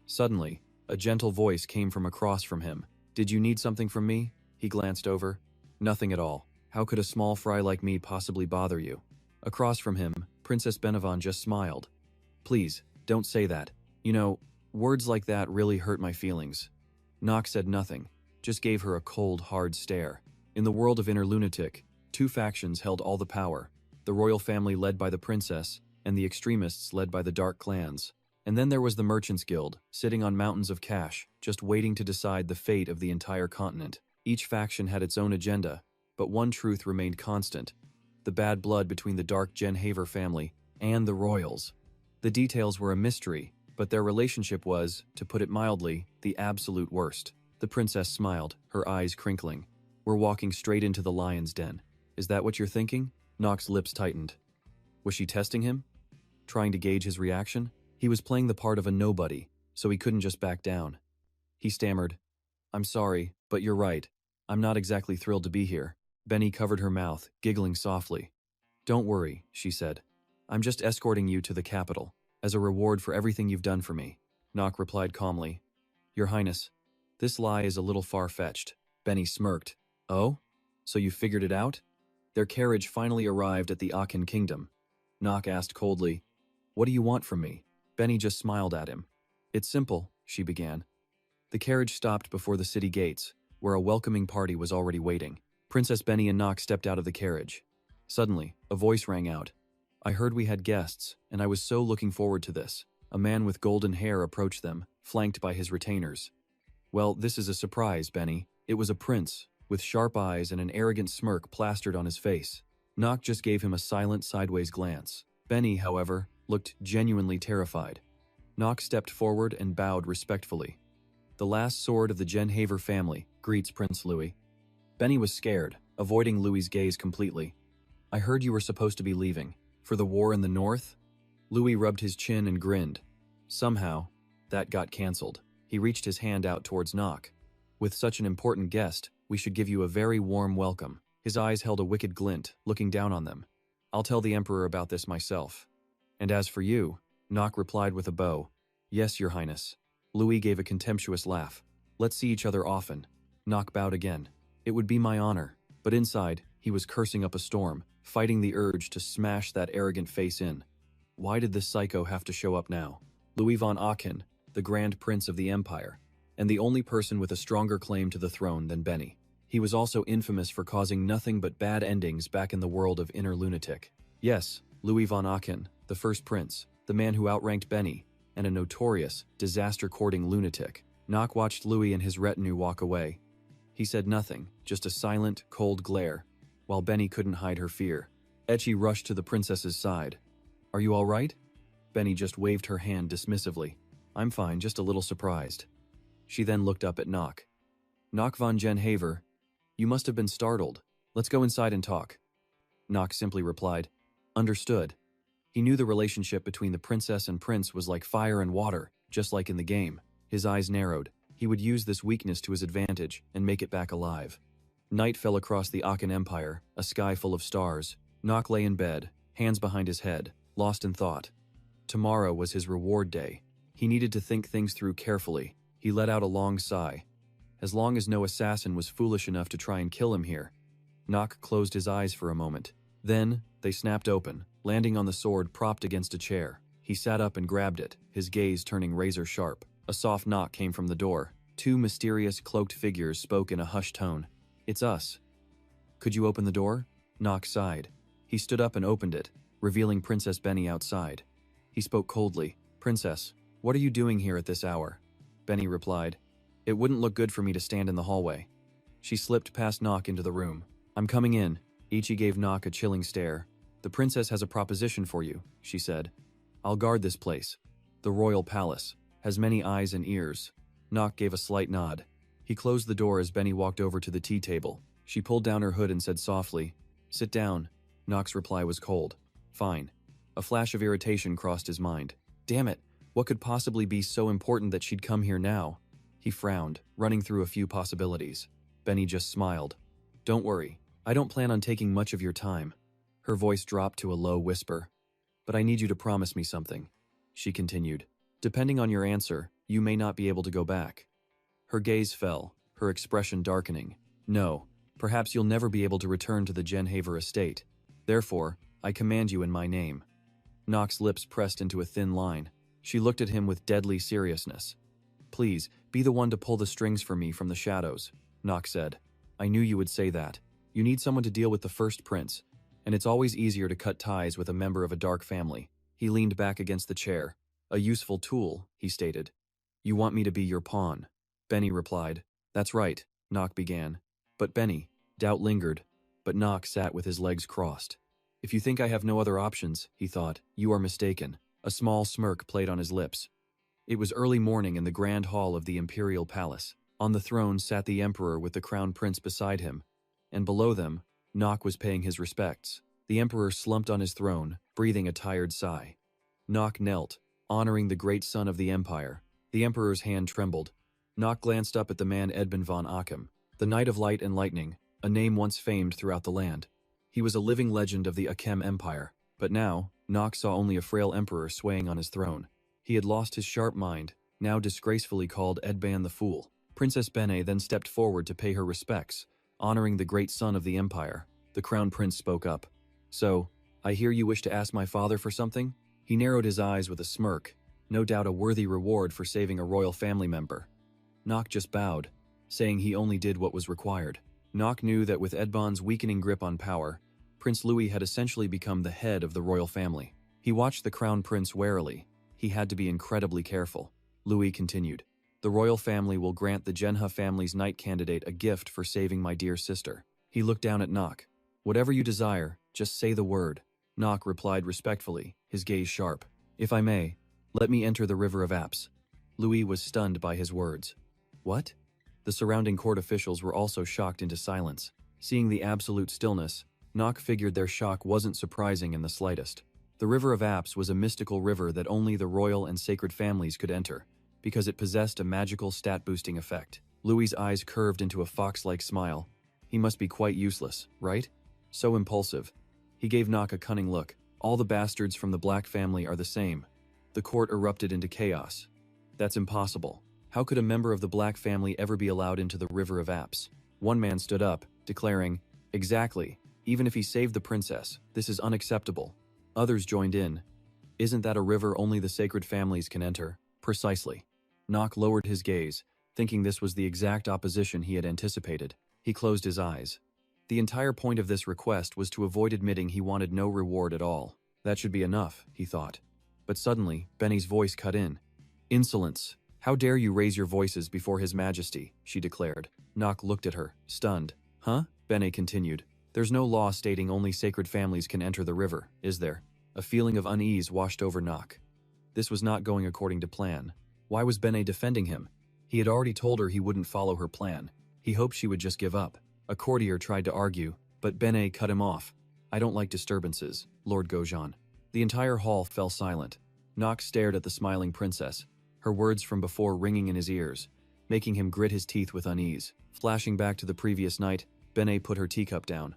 Suddenly, a gentle voice came from across from him. "Did you need something from me?" He glanced over. "Nothing at all. How could a small fry like me possibly bother you?" Across from him, Princess Benavan just smiled. "Please, don't say that. You know, words like that really hurt my feelings." Nock said nothing, just gave her a cold, hard stare. In the world of Inner Lunatic, two factions held all the power, the royal family led by the princess, and the extremists led by the dark clans. And then there was the Merchants Guild, sitting on mountains of cash, just waiting to decide the fate of the entire continent. Each faction had its own agenda, but one truth remained constant: the bad blood between the dark Genhaver family and the royals. The details were a mystery, but their relationship was, to put it mildly, the absolute worst. The princess smiled, her eyes crinkling. "We're walking straight into the lion's den. Is that what you're thinking?" Nock's lips tightened. Was she testing him? Trying to gauge his reaction? He was playing the part of a nobody, so he couldn't just back down. He stammered, "I'm sorry, but you're right. I'm not exactly thrilled to be here." Benny covered her mouth, giggling softly. "Don't worry," she said. "I'm just escorting you to the capital, as a reward for everything you've done for me." Nock replied calmly, "Your Highness, this lie is a little far-fetched." Benny smirked. "Oh? So you figured it out?" Their carriage finally arrived at the Akin kingdom. Nock asked coldly, "What do you want from me?" Benny just smiled at him. "It's simple," she began. The carriage stopped before the city gates, where a welcoming party was already waiting. Princess Benny and Nock stepped out of the carriage. Suddenly, a voice rang out. "I heard we had guests, and I was so looking forward to this." A man with golden hair approached them, flanked by his retainers. "Well, this is a surprise, Benny." It was a prince, with sharp eyes and an arrogant smirk plastered on his face. Nock just gave him a silent sideways glance. Benny, however, looked genuinely terrified. Nock stepped forward and bowed respectfully. "The last sword of the Genhaver family greets Prince Louis." Benny was scared, avoiding Louis's gaze completely. "I heard you were supposed to be leaving. For the war in the north?" Louis rubbed his chin and grinned. Somehow, that got cancelled. He reached his hand out towards Nock. "With such an important guest, we should give you a very warm welcome." His eyes held a wicked glint, looking down on them. "I'll tell the Emperor about this myself." "And as for you," Nock replied with a bow. "Yes, Your Highness." Louis gave a contemptuous laugh. "Let's see each other often." Nock bowed again. "It would be my honor." But inside, he was cursing up a storm, fighting the urge to smash that arrogant face in. Why did this psycho have to show up now? Louis von Aachen, the Grand Prince of the Empire, and the only person with a stronger claim to the throne than Benny. He was also infamous for causing nothing but bad endings back in the world of Inner Lunatic. Yes, Louis von Aachen, the first prince, the man who outranked Benny, and a notorious, disaster-courting lunatic. Nock watched Louis and his retinue walk away. He said nothing, just a silent, cold glare, while Benny couldn't hide her fear. Etchi rushed to the princess's side. "Are you all right?" Benny just waved her hand dismissively. "I'm fine, just a little surprised." She then looked up at Nock. "Nock von Genhaver, you must have been startled. Let's go inside and talk." Nock simply replied, "Understood." He knew the relationship between the princess and prince was like fire and water, just like in the game. His eyes narrowed. He would use this weakness to his advantage and make it back alive. Night fell across the Aachen Empire, a sky full of stars. Nock lay in bed, hands behind his head, lost in thought. Tomorrow was his reward day. He needed to think things through carefully. He let out a long sigh. As long as no assassin was foolish enough to try and kill him here. Nock closed his eyes for a moment. Then, they snapped open, landing on the sword propped against a chair. He sat up and grabbed it, his gaze turning razor sharp. A soft knock came from the door. Two mysterious, cloaked figures spoke in a hushed tone. "It's us." "Could you open the door?" Nock sighed. He stood up and opened it, revealing Princess Benny outside. He spoke coldly. "Princess, what are you doing here at this hour?" Benny replied. "It wouldn't look good for me to stand in the hallway." She slipped past Nock into the room. "I'm coming in." Ichi gave Nock a chilling stare. "The princess has a proposition for you," she said. "I'll guard this place. The royal palace has many eyes and ears." Nock gave a slight nod. He closed the door as Benny walked over to the tea table. She pulled down her hood and said softly, "Sit down." Nock's reply was cold. "Fine." A flash of irritation crossed his mind. Damn it, what could possibly be so important that she'd come here now? He frowned, running through a few possibilities. Benny just smiled. "Don't worry, I don't plan on taking much of your time." Her voice dropped to a low whisper. "But I need you to promise me something," she continued. "Depending on your answer, you may not be able to go back." Her gaze fell, her expression darkening. "No, perhaps you'll never be able to return to the Genhaver estate. Therefore, I command you in my name." Nock's lips pressed into a thin line. She looked at him with deadly seriousness. "Please, be the one to pull the strings for me from the shadows," Nock said. "I knew you would say that. You need someone to deal with the first prince, and it's always easier to cut ties with a member of a dark family." He leaned back against the chair. "A useful tool," he stated. "You want me to be your pawn?" Benny replied. "That's right," Nock began. "But Benny," doubt lingered, but Nock sat with his legs crossed. "If you think I have no other options," he thought, "you are mistaken." A small smirk played on his lips. It was early morning in the grand hall of the imperial palace. On the throne sat the emperor with the crown prince beside him, and below them, Nock was paying his respects. The emperor slumped on his throne, breathing a tired sigh. Nock knelt, honoring the great son of the empire. The emperor's hand trembled. Nock glanced up at the man Edmund von Achim, the Knight of Light and Lightning, a name once famed throughout the land. He was a living legend of the Achem Empire, but now, Nock saw only a frail emperor swaying on his throne. He had lost his sharp mind, now disgracefully called Edban the Fool. Princess Bene then stepped forward to pay her respects, honoring the great son of the empire. The crown prince spoke up. "So, I hear you wish to ask my father for something?" He narrowed his eyes with a smirk, no doubt a worthy reward for saving a royal family member. Nock just bowed, saying he only did what was required. Nock knew that with Edban's weakening grip on power, Prince Louis had essentially become the head of the royal family. He watched the crown prince warily. He had to be incredibly careful. Louis continued, "The royal family will grant the Genha family's knight candidate a gift for saving my dear sister." He looked down at Nock. "Whatever you desire, just say the word." Nock replied respectfully, his gaze sharp. "If I may, let me enter the river of Apps." Louis was stunned by his words. "What?" The surrounding court officials were also shocked into silence. Seeing the absolute stillness, Nock figured their shock wasn't surprising in the slightest. The River of Apps was a mystical river that only the royal and sacred families could enter, because it possessed a magical stat-boosting effect. Louis's eyes curved into a fox-like smile. He must be quite useless, right? So impulsive. He gave Nock a cunning look. "All the bastards from the Black family are the same." The court erupted into chaos. "That's impossible. How could a member of the Black family ever be allowed into the River of Apps?" One man stood up, declaring, "Exactly. Even if he saved the princess, this is unacceptable." Others joined in. "Isn't that a river only the sacred families can enter?" "Precisely." Nock lowered his gaze, thinking this was the exact opposition he had anticipated. He closed his eyes. The entire point of this request was to avoid admitting he wanted no reward at all. That should be enough, he thought. But suddenly, Benny's voice cut in. "Insolence! How dare you raise your voices before His Majesty," she declared. Nock looked at her, stunned. "Huh?" Benny continued. "There's no law stating only sacred families can enter the river, is there?" A feeling of unease washed over Nock. This was not going according to plan. Why was Bene defending him? He had already told her he wouldn't follow her plan. He hoped she would just give up. A courtier tried to argue, but Bene cut him off. "I don't like disturbances, Lord Gojan." The entire hall fell silent. Nock stared at the smiling princess, her words from before ringing in his ears, making him grit his teeth with unease. Flashing back to the previous night, Bene put her teacup down.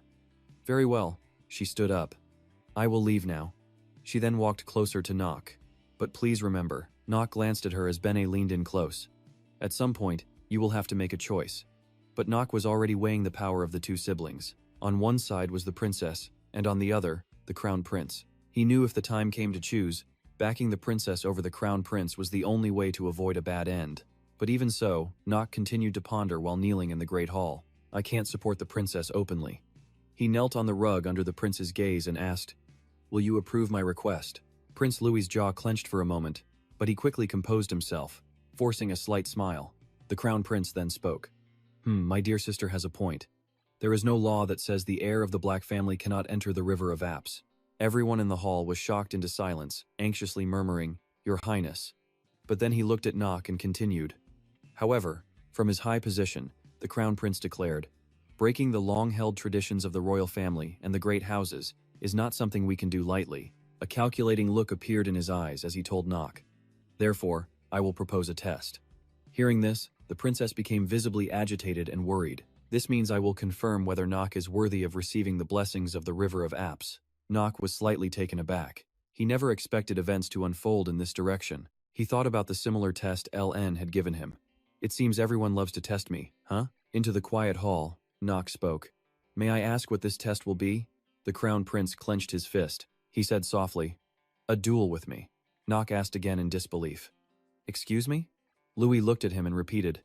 "Very well." She stood up. "I will leave now." She then walked closer to Nock. "But please remember," Nock glanced at her as Bene leaned in close. "At some point, you will have to make a choice." But Nock was already weighing the power of the two siblings. On one side was the princess, and on the other, the crown prince. He knew if the time came to choose, backing the princess over the crown prince was the only way to avoid a bad end. But even so, Nock continued to ponder while kneeling in the great hall. "I can't support the princess openly." He knelt on the rug under the prince's gaze and asked, "Will you approve my request?" Prince Louis's jaw clenched for a moment, but he quickly composed himself, forcing a slight smile. The Crown Prince then spoke. My dear sister has a point. There is no law that says the heir of the Black family cannot enter the River of Apps. Everyone in the hall was shocked into silence, anxiously murmuring, Your Highness. But then he looked at Nock and continued. However, from his high position, the Crown Prince declared, breaking the long-held traditions of the royal family and the great houses is not something we can do lightly. A calculating look appeared in his eyes as he told Nock. Therefore, I will propose a test. Hearing this, the princess became visibly agitated and worried. This means I will confirm whether Nock is worthy of receiving the blessings of the River of Apps. Nock was slightly taken aback. He never expected events to unfold in this direction. He thought about the similar test LN had given him. It seems everyone loves to test me, huh? Into the quiet hall, Nock spoke. May I ask what this test will be? The Crown Prince clenched his fist. He said softly, A duel with me. Nock asked again in disbelief. Excuse me? Louis looked at him and repeated,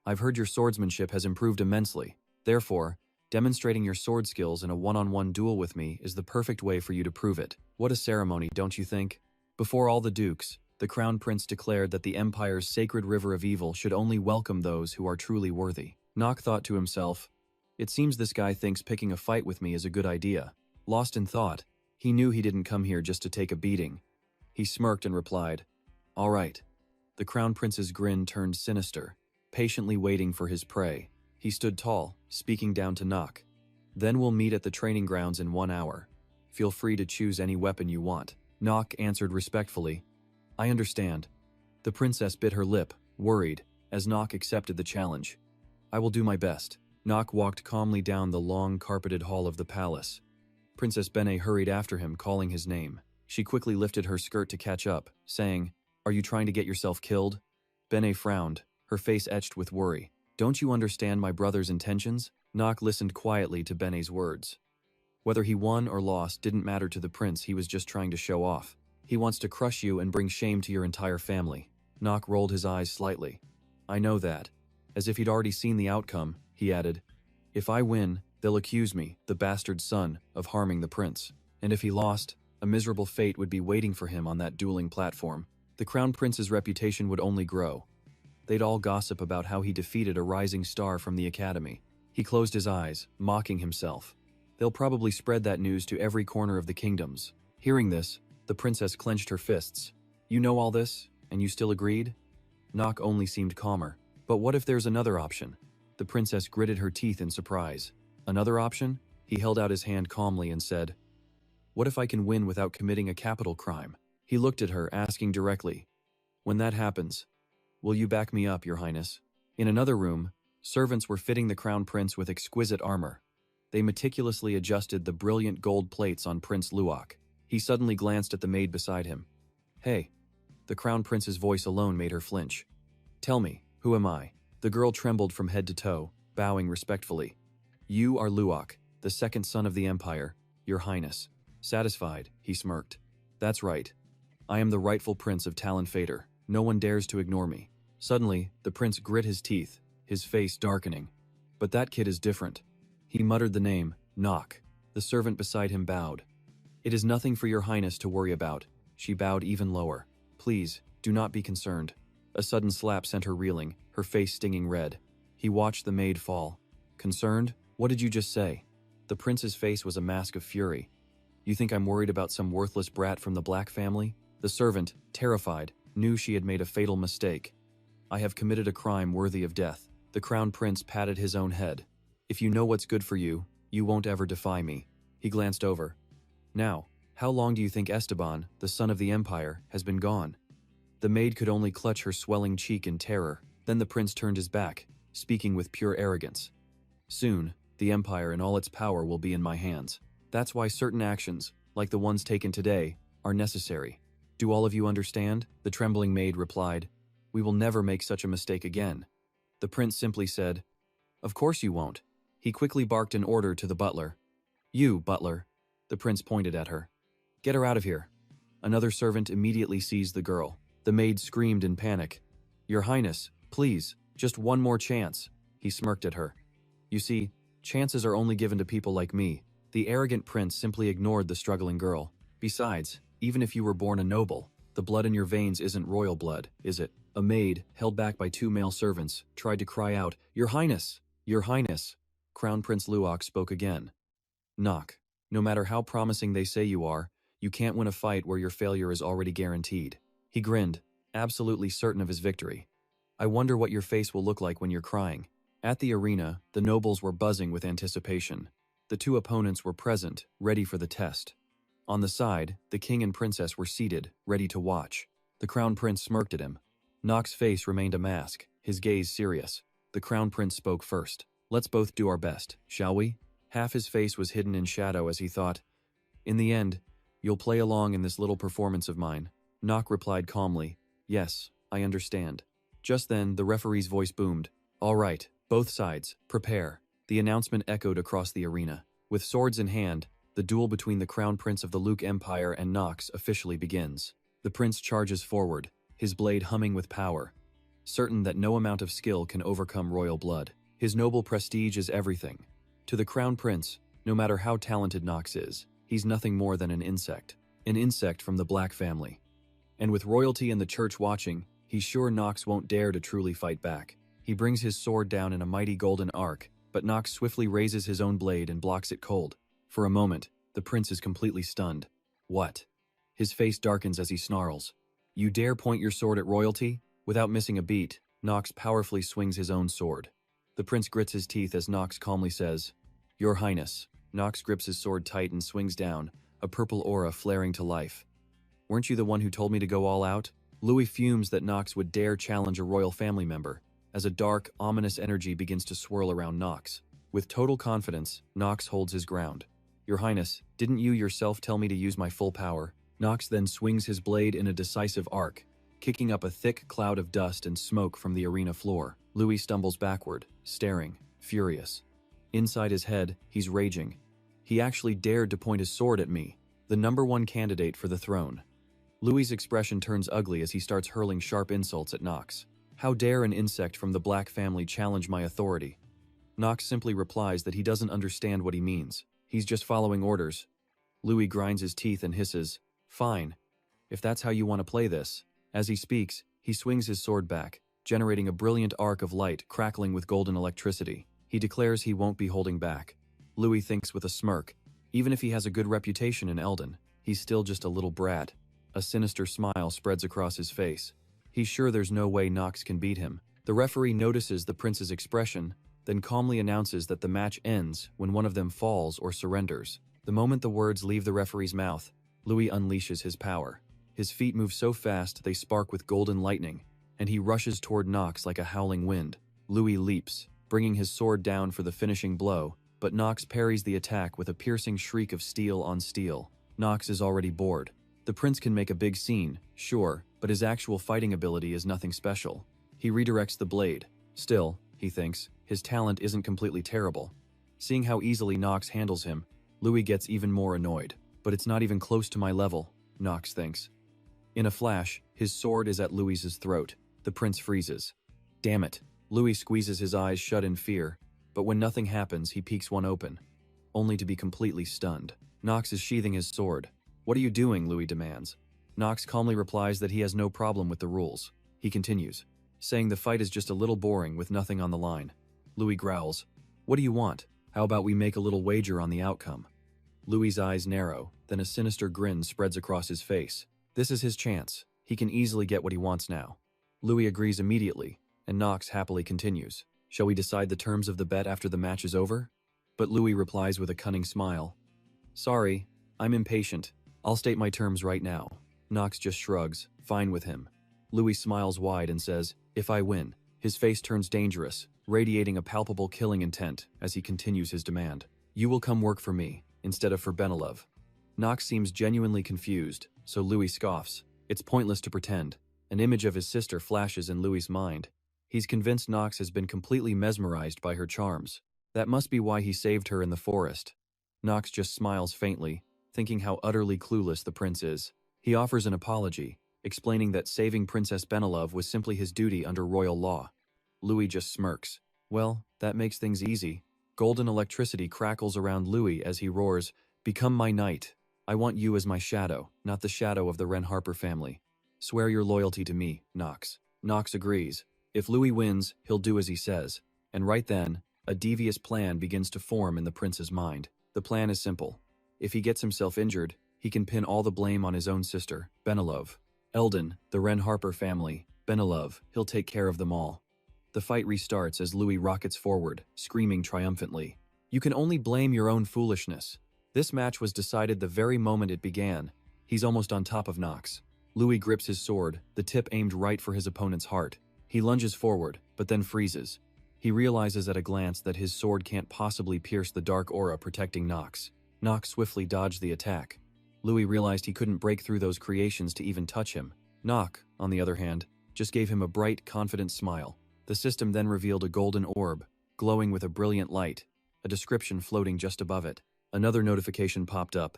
I've heard your swordsmanship has improved immensely. Therefore, demonstrating your sword skills in a one-on-one duel with me is the perfect way for you to prove it. What a ceremony, don't you think? Before all the dukes, the Crown Prince declared that the Empire's sacred river of evil should only welcome those who are truly worthy. Nock thought to himself, It seems this guy thinks picking a fight with me is a good idea. Lost in thought, he knew he didn't come here just to take a beating. He smirked and replied, All right. The Crown Prince's grin turned sinister, patiently waiting for his prey. He stood tall, speaking down to Nock. Then we'll meet at the training grounds in 1 hour. Feel free to choose any weapon you want. Nock answered respectfully. I understand. The princess bit her lip, worried, as Nock accepted the challenge. I will do my best. Nock walked calmly down the long carpeted hall of the palace. Princess Bene hurried after him, calling his name. She quickly lifted her skirt to catch up, saying, Are you trying to get yourself killed? Bene frowned, her face etched with worry. Don't you understand my brother's intentions? Nock listened quietly to Bene's words. Whether he won or lost didn't matter to the prince, he was just trying to show off. He wants to crush you and bring shame to your entire family. Nock rolled his eyes slightly. I know that. As if he'd already seen the outcome, he added, If I win, they'll accuse me, the bastard son, of harming the prince. And if he lost, a miserable fate would be waiting for him on that dueling platform. The Crown Prince's reputation would only grow. They'd all gossip about how he defeated a rising star from the academy. He closed his eyes, mocking himself. They'll probably spread that news to every corner of the kingdoms. Hearing this, the princess clenched her fists. You know all this, and you still agreed? Nock only seemed calmer. But what if there's another option? The princess gritted her teeth in surprise. Another option? He held out his hand calmly and said, What if I can win without committing a capital crime? He looked at her, asking directly, When that happens, will you back me up, Your Highness? In another room, servants were fitting the Crown Prince with exquisite armor. They meticulously adjusted the brilliant gold plates on Prince Luok. He suddenly glanced at the maid beside him. Hey. The Crown Prince's voice alone made her flinch. Tell me, who am I? The girl trembled from head to toe, bowing respectfully. You are Luok, the second son of the Empire, Your Highness. Satisfied, he smirked. That's right. I am the rightful prince of Talon Fader. No one dares to ignore me. Suddenly, the prince grit his teeth, his face darkening. But that kid is different. He muttered the name, Nock. The servant beside him bowed. It is nothing for Your Highness to worry about. She bowed even lower. Please, do not be concerned. A sudden slap sent her reeling, her face stinging red. He watched the maid fall. Concerned? What did you just say? The prince's face was a mask of fury. You think I'm worried about some worthless brat from the Black family? The servant, terrified, knew she had made a fatal mistake. I have committed a crime worthy of death. The Crown Prince patted his own head. If you know what's good for you, you won't ever defy me. He glanced over. Now, how long do you think Esteban, the son of the Empire, has been gone? The maid could only clutch her swelling cheek in terror. Then the prince turned his back, speaking with pure arrogance. Soon, the Empire and all its power will be in my hands. That's why certain actions, like the ones taken today, are necessary. Do all of you understand? The trembling maid replied. We will never make such a mistake again. The prince simply said, Of course you won't. He quickly barked an order to the butler. You, butler. The prince pointed at her. Get her out of here. Another servant immediately seized the girl. The maid screamed in panic. Your Highness, please, just one more chance. He smirked at her. You see, chances are only given to people like me. The arrogant prince simply ignored the struggling girl. Besides, Even if you were born a noble, the blood in your veins isn't royal blood, is it? A maid, held back by 2 male servants, tried to cry out, "Your Highness! Your Highness!" Crown Prince Luok spoke again. "Knock. No matter how promising they say you are, you can't win a fight where your failure is already guaranteed." He grinned, absolutely certain of his victory. "I wonder what your face will look like when you're crying." At the arena, the nobles were buzzing with anticipation. The 2 opponents were present, ready for the test. On the side, the king and princess were seated, ready to watch. The crown prince smirked at him. Nock's face remained a mask, his gaze serious. The crown prince spoke first. "Let's both do our best, shall we?" Half his face was hidden in shadow as he thought, "In the end, you'll play along in this little performance of mine." Nock replied calmly, "Yes, I understand." Just then, the referee's voice boomed. "All right, both sides, prepare." The announcement echoed across the arena. With swords in hand, the duel between the Crown Prince of the Luke Empire and Nox officially begins. The prince charges forward, his blade humming with power, certain that no amount of skill can overcome royal blood. His noble prestige is everything. To the Crown Prince, no matter how talented Nox is, he's nothing more than an insect from the Black family. And with royalty and the church watching, he's sure Nox won't dare to truly fight back. He brings his sword down in a mighty golden arc, but Nox swiftly raises his own blade and blocks it cold. For a moment, the prince is completely stunned. What? His face darkens as he snarls. "You dare point your sword at royalty?" Without missing a beat, Nox powerfully swings his own sword. The prince grits his teeth as Nox calmly says, "Your Highness." Nox grips his sword tight and swings down, a purple aura flaring to life. "Weren't you the one who told me to go all out?" Louis fumes that Nox would dare challenge a royal family member, as a dark, ominous energy begins to swirl around Nox. With total confidence, Nox holds his ground. "Your Highness, didn't you yourself tell me to use my full power?" Nox then swings his blade in a decisive arc, kicking up a thick cloud of dust and smoke from the arena floor. Louis stumbles backward, staring, furious. Inside his head, he's raging. He actually dared to point his sword at me, the #1 candidate for the throne. Louis's expression turns ugly as he starts hurling sharp insults at Nox. "How dare an insect from the Black family challenge my authority?" Nox simply replies that he doesn't understand what he means. He's just following orders. Louis grinds his teeth and hisses, "Fine, if that's how you want to play this." As he speaks, he swings his sword back, generating a brilliant arc of light crackling with golden electricity. He declares he won't be holding back. Louis thinks with a smirk, even if he has a good reputation in Eldon, he's still just a little brat. A sinister smile spreads across his face. He's sure there's no way Nox can beat him. The referee notices the prince's expression, then calmly announces that the match ends when one of them falls or surrenders. The moment the words leave the referee's mouth, Louis unleashes his power. His feet move so fast they spark with golden lightning, and he rushes toward Nox like a howling wind. Louis leaps, bringing his sword down for the finishing blow, but Nox parries the attack with a piercing shriek of steel on steel. Nox is already bored. The prince can make a big scene, sure, but his actual fighting ability is nothing special. He redirects the blade. Still, he thinks, his talent isn't completely terrible. Seeing how easily Nox handles him, Louis gets even more annoyed. "But it's not even close to my level," Nox thinks. In a flash, his sword is at Louis's throat. The prince freezes. Damn it. Louis squeezes his eyes shut in fear, but when nothing happens, he peeks one open, only to be completely stunned. Nox is sheathing his sword. "What are you doing?" Louis demands. Nox calmly replies that he has no problem with the rules. He continues, saying the fight is just a little boring with nothing on the line. Louis growls, "What do you want? How about we make a little wager on the outcome?" Louis's eyes narrow, then a sinister grin spreads across his face. This is his chance. He can easily get what he wants now. Louis agrees immediately, and Nox happily continues. "Shall we decide the terms of the bet after the match is over?" But Louis replies with a cunning smile. "Sorry, I'm impatient. I'll state my terms right now." Nox just shrugs, fine with him. Louis smiles wide and says, "If I win." His face turns dangerous, radiating a palpable killing intent as he continues his demand. "You will come work for me, instead of for Benilov." Nox seems genuinely confused, so Louis scoffs. It's pointless to pretend. An image of his sister flashes in Louis's mind. He's convinced Nox has been completely mesmerized by her charms. That must be why he saved her in the forest. Nox just smiles faintly, thinking how utterly clueless the prince is. He offers an apology, explaining that saving Princess Benilov was simply his duty under royal law. Louis just smirks. Well, that makes things easy. Golden electricity crackles around Louis as he roars, "Become my knight." I want you as my shadow, not the shadow of the Wren Harper family. Swear your loyalty to me, Knox. Knox agrees. If Louis wins, he'll do as he says. And right then, a devious plan begins to form in the prince's mind. The plan is simple. If he gets himself injured, he can pin all the blame on his own sister, Benilov. Eldon, the Wren Harper family, Benilov, he'll take care of them all. The fight restarts as Louis rockets forward, screaming triumphantly. You can only blame your own foolishness. This match was decided the very moment it began. He's almost on top of Knox. Louis grips his sword, the tip aimed right for his opponent's heart. He lunges forward, but then freezes. He realizes at a glance that his sword can't possibly pierce the dark aura protecting Knox. Knox swiftly dodged the attack. Louis realized he couldn't break through those creations to even touch him. Knox, on the other hand, just gave him a bright, confident smile. The system then revealed a golden orb, glowing with a brilliant light, a description floating just above it. Another notification popped up.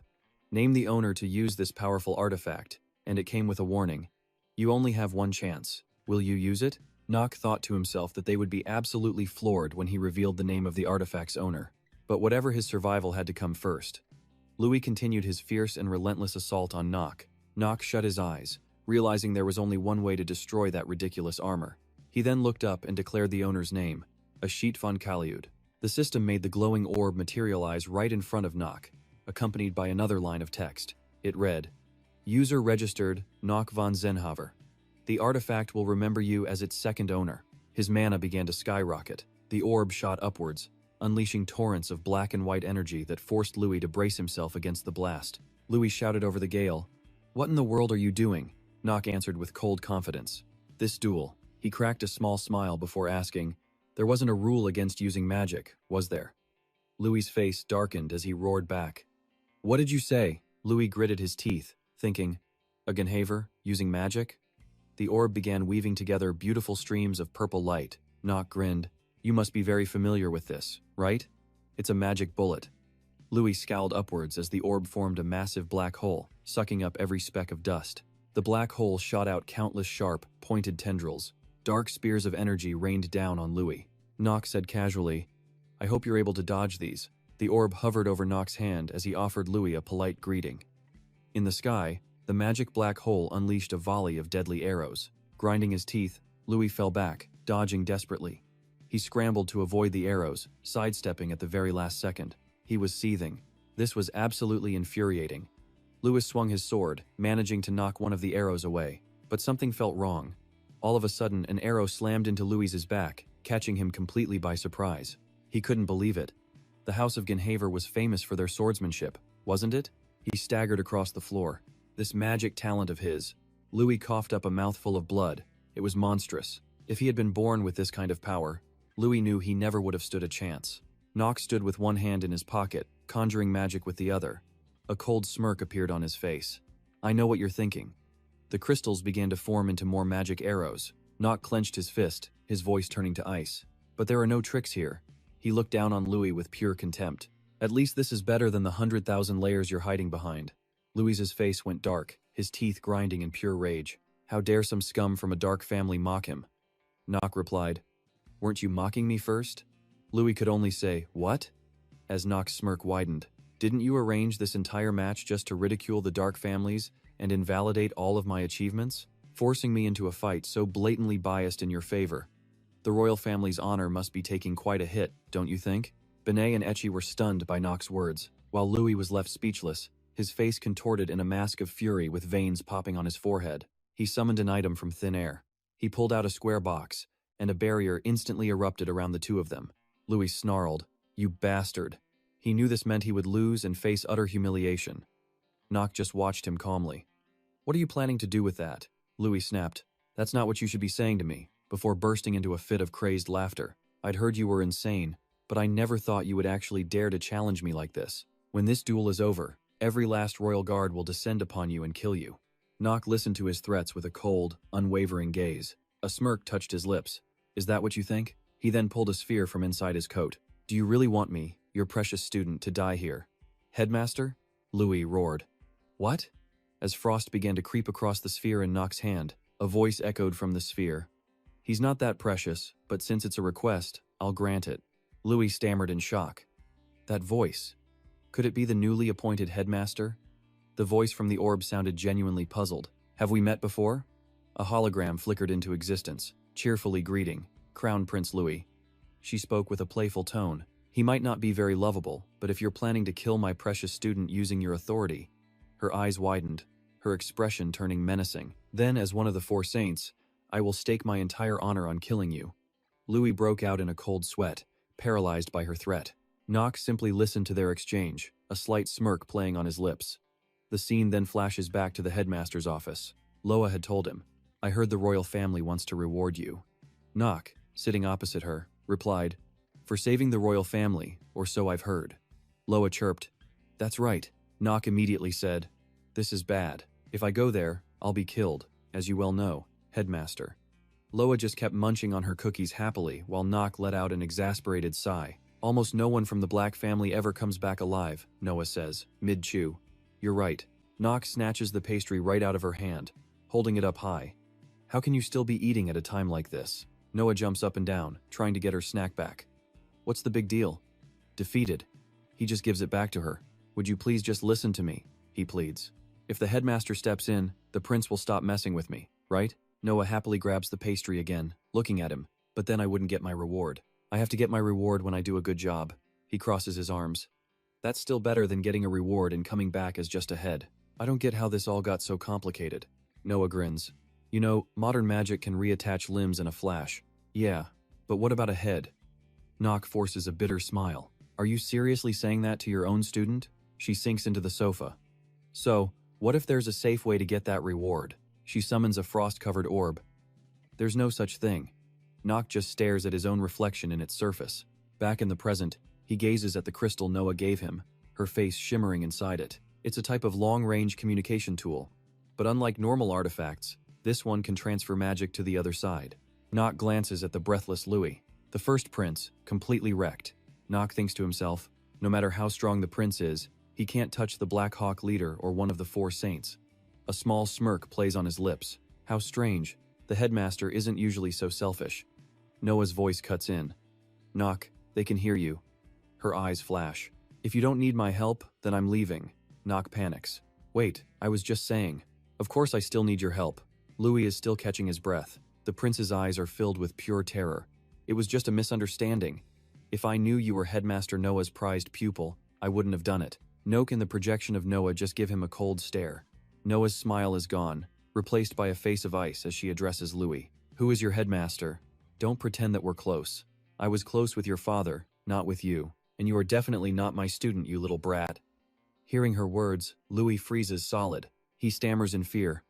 Name the owner to use this powerful artifact, and it came with a warning. You only have one chance. Will you use it? Knox thought to himself that they would be absolutely floored when he revealed the name of the artifact's owner. But whatever, his survival had to come first. Louis continued his fierce and relentless assault on Knox. Knox shut his eyes, realizing there was only one way to destroy that ridiculous armor. He then looked up and declared the owner's name, Ashit von Kaliud. The system made the glowing orb materialize right in front of Knox, accompanied by another line of text. It read, User registered, Knox von Zenhaver. The artifact will remember you as its second owner. His mana began to skyrocket. The orb shot upwards, unleashing torrents of black and white energy that forced Louis to brace himself against the blast. Louis shouted over the gale, What in the world are you doing? Knox answered with cold confidence. This duel. He cracked a small smile before asking, There wasn't a rule against using magic, was there? Louis's face darkened as he roared back. What did you say? Louis gritted his teeth, thinking, A Genhaver, using magic? The orb began weaving together beautiful streams of purple light. Knox grinned. You must be very familiar with this, right? It's a magic bullet. Louis scowled upwards as the orb formed a massive black hole, sucking up every speck of dust. The black hole shot out countless sharp, pointed tendrils. Dark spears of energy rained down on Louis. Knox said casually, I hope you're able to dodge these. The orb hovered over Knox's hand as he offered Louis a polite greeting. In the sky, the magic black hole unleashed a volley of deadly arrows. Grinding his teeth, Louis fell back, dodging desperately. He scrambled to avoid the arrows, sidestepping at the very last second. He was seething. This was absolutely infuriating. Louis swung his sword, managing to knock one of the arrows away. But something felt wrong. All of a sudden, an arrow slammed into Louis's back, catching him completely by surprise. He couldn't believe it. The House of Genhaver was famous for their swordsmanship, wasn't it? He staggered across the floor. This magic talent of his. Louis coughed up a mouthful of blood. It was monstrous. If he had been born with this kind of power, Louis knew he never would have stood a chance. Knox stood with one hand in his pocket, conjuring magic with the other. A cold smirk appeared on his face. I know what you're thinking. The crystals began to form into more magic arrows. Knox clenched his fist, his voice turning to ice. But there are no tricks here. He looked down on Louis with pure contempt. At least this is better than the 100,000 layers you're hiding behind. Louis's face went dark, his teeth grinding in pure rage. How dare some scum from a dark family mock him? Knox replied, Weren't you mocking me first? Louis could only say, What? As Knox's smirk widened. Didn't you arrange this entire match just to ridicule the dark families and invalidate all of my achievements? Forcing me into a fight so blatantly biased in your favor. The royal family's honor must be taking quite a hit, don't you think? Benet and Etchi were stunned by Knox's words, while Louis was left speechless, his face contorted in a mask of fury with veins popping on his forehead. He summoned an item from thin air. He pulled out a square box, and a barrier instantly erupted around the two of them. Louis snarled, You bastard. He knew this meant he would lose and face utter humiliation. Knox just watched him calmly. What are you planning to do with that? Louis snapped. That's not what you should be saying to me, before bursting into a fit of crazed laughter. I'd heard you were insane, but I never thought you would actually dare to challenge me like this. When this duel is over, every last royal guard will descend upon you and kill you. Knox listened to his threats with a cold, unwavering gaze. A smirk touched his lips. Is that what you think? He then pulled a sphere from inside his coat. Do you really want me, your precious student, to die here? Headmaster? Louis roared. What? As frost began to creep across the sphere in Knox's hand, a voice echoed from the sphere. He's not that precious, but since it's a request, I'll grant it. Louis stammered in shock. That voice. Could it be the newly appointed headmaster? The voice from the orb sounded genuinely puzzled. Have we met before? A hologram flickered into existence, cheerfully greeting, Crown Prince Louis. She spoke with a playful tone. He might not be very lovable, but if you're planning to kill my precious student using your authority. Her eyes widened, her expression turning menacing. Then, as one of the four saints, I will stake my entire honor on killing you. Louis broke out in a cold sweat, paralyzed by her threat. Nox simply listened to their exchange, a slight smirk playing on his lips. The scene then flashes back to the headmaster's office. Loa had told him, I heard the royal family wants to reward you. Nox, sitting opposite her, replied, for saving the royal family, or so I've heard. Loa chirped, that's right. Nox immediately said, this is bad. If I go there, I'll be killed, as you well know, headmaster. Loa just kept munching on her cookies happily while Nox let out an exasperated sigh. Almost no one from the Black family ever comes back alive, Noah says, mid-chew. You're right. Nox snatches the pastry right out of her hand, holding it up high. How can you still be eating at a time like this? Noah jumps up and down, trying to get her snack back. What's the big deal? Defeated. He just gives it back to her. Would you please just listen to me? He pleads. If the headmaster steps in, the prince will stop messing with me, right? Noah happily grabs the pastry again, looking at him, but then I wouldn't get my reward. I have to get my reward when I do a good job. He crosses his arms. That's still better than getting a reward and coming back as just a head. I don't get how this all got so complicated. Noah grins. You know, modern magic can reattach limbs in a flash. Yeah, but what about a head? Nock forces a bitter smile. Are you seriously saying that to your own student? She sinks into the sofa. So, what if there's a safe way to get that reward? She summons a frost-covered orb. There's no such thing. Nock just stares at his own reflection in its surface. Back in the present, he gazes at the crystal Noah gave him, her face shimmering inside it. It's a type of long-range communication tool. But unlike normal artifacts, this one can transfer magic to the other side. Nock glances at the breathless Louis. The first prince, completely wrecked. Nock thinks to himself, no matter how strong the prince is, he can't touch the Black Hawk leader or one of the four saints. A small smirk plays on his lips. How strange. The headmaster isn't usually so selfish. Noah's voice cuts in. Nock, they can hear you. Her eyes flash. If you don't need my help, then I'm leaving. Nock panics. Wait, I was just saying. Of course I still need your help. Louis is still catching his breath. The prince's eyes are filled with pure terror. It was just a misunderstanding. If I knew you were Headmaster Noah's prized pupil, I wouldn't have done it. Noak and the projection of Noah just give him a cold stare. Noah's smile is gone, replaced by a face of ice as she addresses Louis. Who is your headmaster? Don't pretend that we're close. I was close with your father, not with you, and you are definitely not my student, you little brat. Hearing her words, Louis freezes solid. He stammers in fear.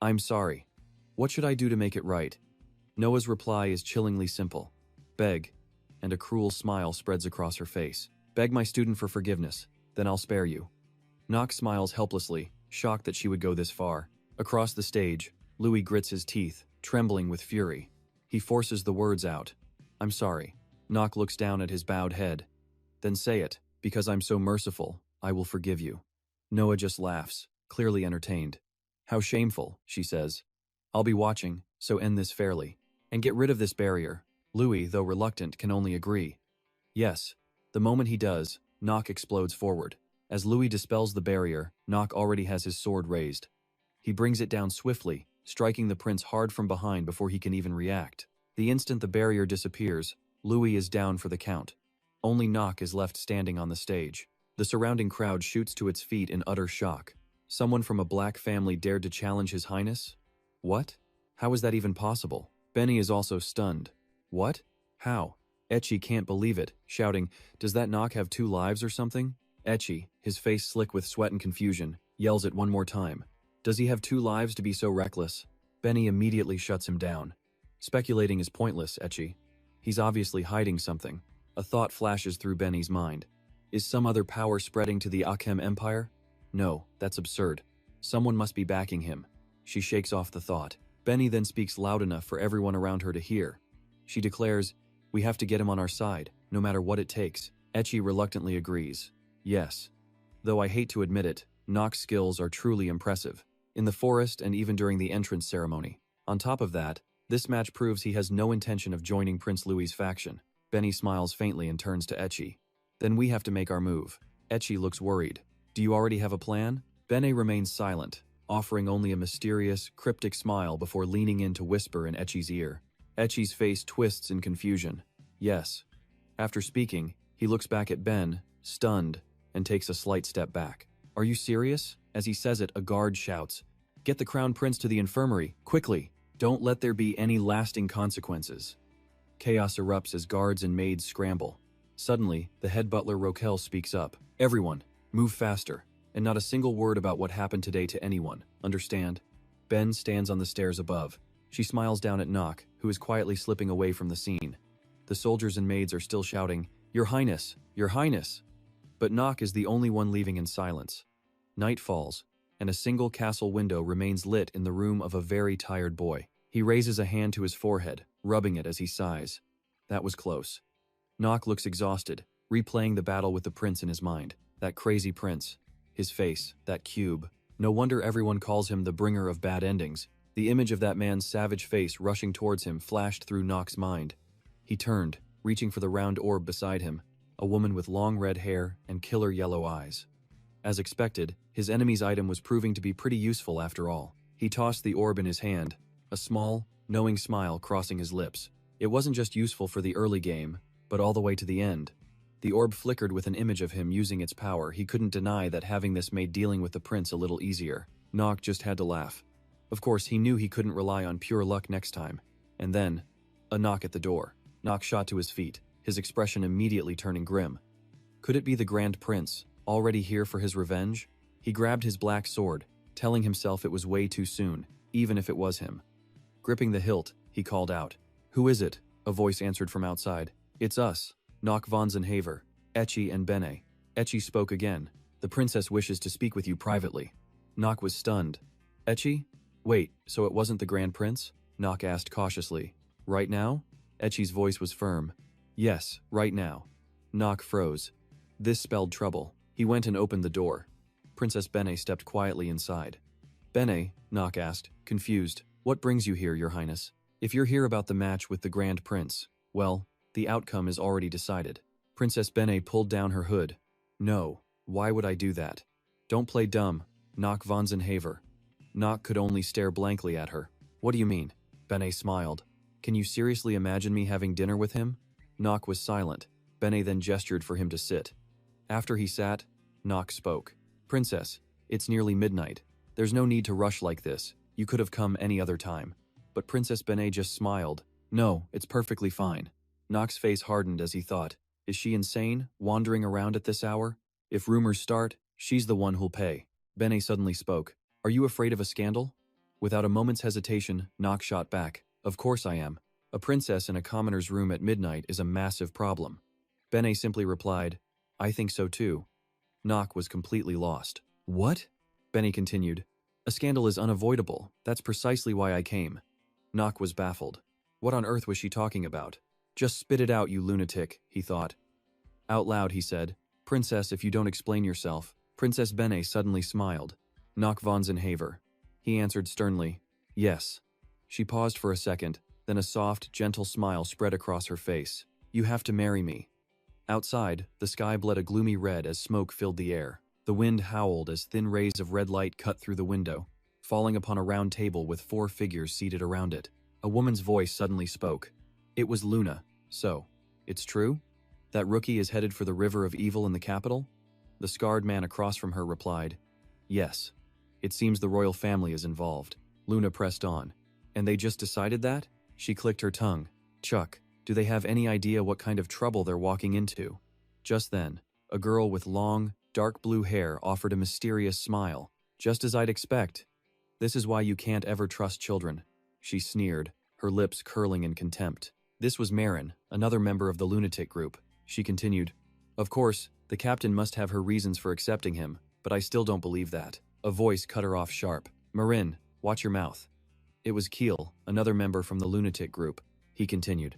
I'm sorry. What should I do to make it right? Noah's reply is chillingly simple. Beg. And a cruel smile spreads across her face. Beg my student for forgiveness, then I'll spare you. Nock smiles helplessly, shocked that she would go this far. Across the stage, Louis grits his teeth, trembling with fury. He forces the words out. I'm sorry. Nock looks down at his bowed head. Then say it, because I'm so merciful, I will forgive you. Noah just laughs, clearly entertained. How shameful, she says. I'll be watching, so end this fairly. And get rid of this barrier. Louis, though reluctant, can only agree. Yes. The moment he does, Nock explodes forward. As Louis dispels the barrier, Nock already has his sword raised. He brings it down swiftly, striking the prince hard from behind before he can even react. The instant the barrier disappears, Louis is down for the count. Only Nock is left standing on the stage. The surrounding crowd shoots to its feet in utter shock. Someone from a black family dared to challenge His Highness? What? How is that even possible? Benny is also stunned. What? How? Ecchi can't believe it, shouting, does that Nock have 2 lives or something? Ecchi, his face slick with sweat and confusion, yells it one more time. Does he have 2 lives to be so reckless? Benny immediately shuts him down. Speculating is pointless, Ecchi. He's obviously hiding something. A thought flashes through Benny's mind. Is some other power spreading to the Akem Empire? No, that's absurd. Someone must be backing him. She shakes off the thought. Benny then speaks loud enough for everyone around her to hear. She declares, we have to get him on our side, no matter what it takes. Ecchi reluctantly agrees. Yes. Though I hate to admit it, Nock's skills are truly impressive. In the forest and even during the entrance ceremony. On top of that, this match proves he has no intention of joining Prince Louis's faction. Benny smiles faintly and turns to Ecchi. Then we have to make our move. Ecchi looks worried. Do you already have a plan? Bene remains silent, offering only a mysterious, cryptic smile before leaning in to whisper in Echi's ear. Echi's face twists in confusion. Yes. After speaking, he looks back at Ben, stunned, and takes a slight step back. Are you serious? As he says it, a guard shouts, "Get the Crown Prince to the infirmary, quickly! Don't let there be any lasting consequences." Chaos erupts as guards and maids scramble. Suddenly, the head butler Roquel speaks up. "Everyone, move faster, and not a single word about what happened today to anyone, understand?" Ben stands on the stairs above. She smiles down at Nock, who is quietly slipping away from the scene. The soldiers and maids are still shouting, "Your Highness! Your Highness!" But Nock is the only one leaving in silence. Night falls, and a single castle window remains lit in the room of a very tired boy. He raises a hand to his forehead, rubbing it as he sighs. That was close. Nock looks exhausted, replaying the battle with the prince in his mind. That crazy prince. His face, that cube. No wonder everyone calls him the bringer of bad endings. The image of that man's savage face rushing towards him flashed through Nock's mind. He turned, reaching for the round orb beside him, a woman with long red hair and killer yellow eyes. As expected, his enemy's item was proving to be pretty useful after all. He tossed the orb in his hand, a small, knowing smile crossing his lips. It wasn't just useful for the early game, but all the way to the end. The orb flickered with an image of him using its power. He couldn't deny that having this made dealing with the prince a little easier. Nock just had to laugh. Of course, he knew he couldn't rely on pure luck next time. And then, a knock at the door. Nock shot to his feet, his expression immediately turning grim. Could it be the Grand Prince, already here for his revenge? He grabbed his black sword, telling himself it was way too soon, even if it was him. Gripping the hilt, he called out. "Who is it?" A voice answered from outside. "It's us, Nock von Zenhaver, Echi and Bene." Echi spoke again. "The princess wishes to speak with you privately." Nock was stunned. "Echi? Wait, so it wasn't the Grand Prince?" Nock asked cautiously. "Right now?" Echi's voice was firm. "Yes, right now." Nock froze. This spelled trouble. He went and opened the door. Princess Bene stepped quietly inside. "Bene," Nock asked, confused, "what brings you here, Your Highness? If you're here about the match with the Grand Prince, well, the outcome is already decided." Princess Bene pulled down her hood. "No, why would I do that? Don't play dumb, Nock von Zenhaver." Nock could only stare blankly at her. "What do you mean?" Bene smiled. "Can you seriously imagine me having dinner with him?" Nock was silent. Bene then gestured for him to sit. After he sat, Nock spoke. "Princess, it's nearly midnight. There's no need to rush like this. You could have come any other time." But Princess Bene just smiled. "No, it's perfectly fine." Nock's face hardened as he thought, is she insane, wandering around at this hour? If rumors start, she's the one who'll pay. Bene suddenly spoke. "Are you afraid of a scandal?" Without a moment's hesitation, Nock shot back. "Of course I am. A princess in a commoner's room at midnight is a massive problem." Bene simply replied, "I think so too." Nock was completely lost. "What?" Bene continued. "A scandal is unavoidable. That's precisely why I came." Nock was baffled. What on earth was she talking about? "Just spit it out, you lunatic," he thought. Out loud he said, "Princess, if you don't explain yourself." Princess Bene suddenly smiled. "Nock von Zenhaver." He answered sternly, "Yes." She paused for a second, then a soft, gentle smile spread across her face. "You have to marry me." Outside, the sky bled a gloomy red as smoke filled the air. The wind howled as thin rays of red light cut through the window, falling upon a round table with 4 figures seated around it. A woman's voice suddenly spoke. It was Luna. "So, it's true? That rookie is headed for the river of evil in the capital?" The scarred man across from her replied, "Yes. It seems the royal family is involved." Luna pressed on. "And they just decided that?" She clicked her tongue. "Chuck, do they have any idea what kind of trouble they're walking into?" Just then, a girl with long, dark blue hair offered a mysterious smile. "Just as I'd expect. This is why you can't ever trust children." She sneered, her lips curling in contempt. This was Marin, another member of the lunatic group. She continued, "Of course, the captain must have her reasons for accepting him, but I still don't believe that." A voice cut her off sharp. "Marin, watch your mouth." It was Keel, another member from the lunatic group. He continued,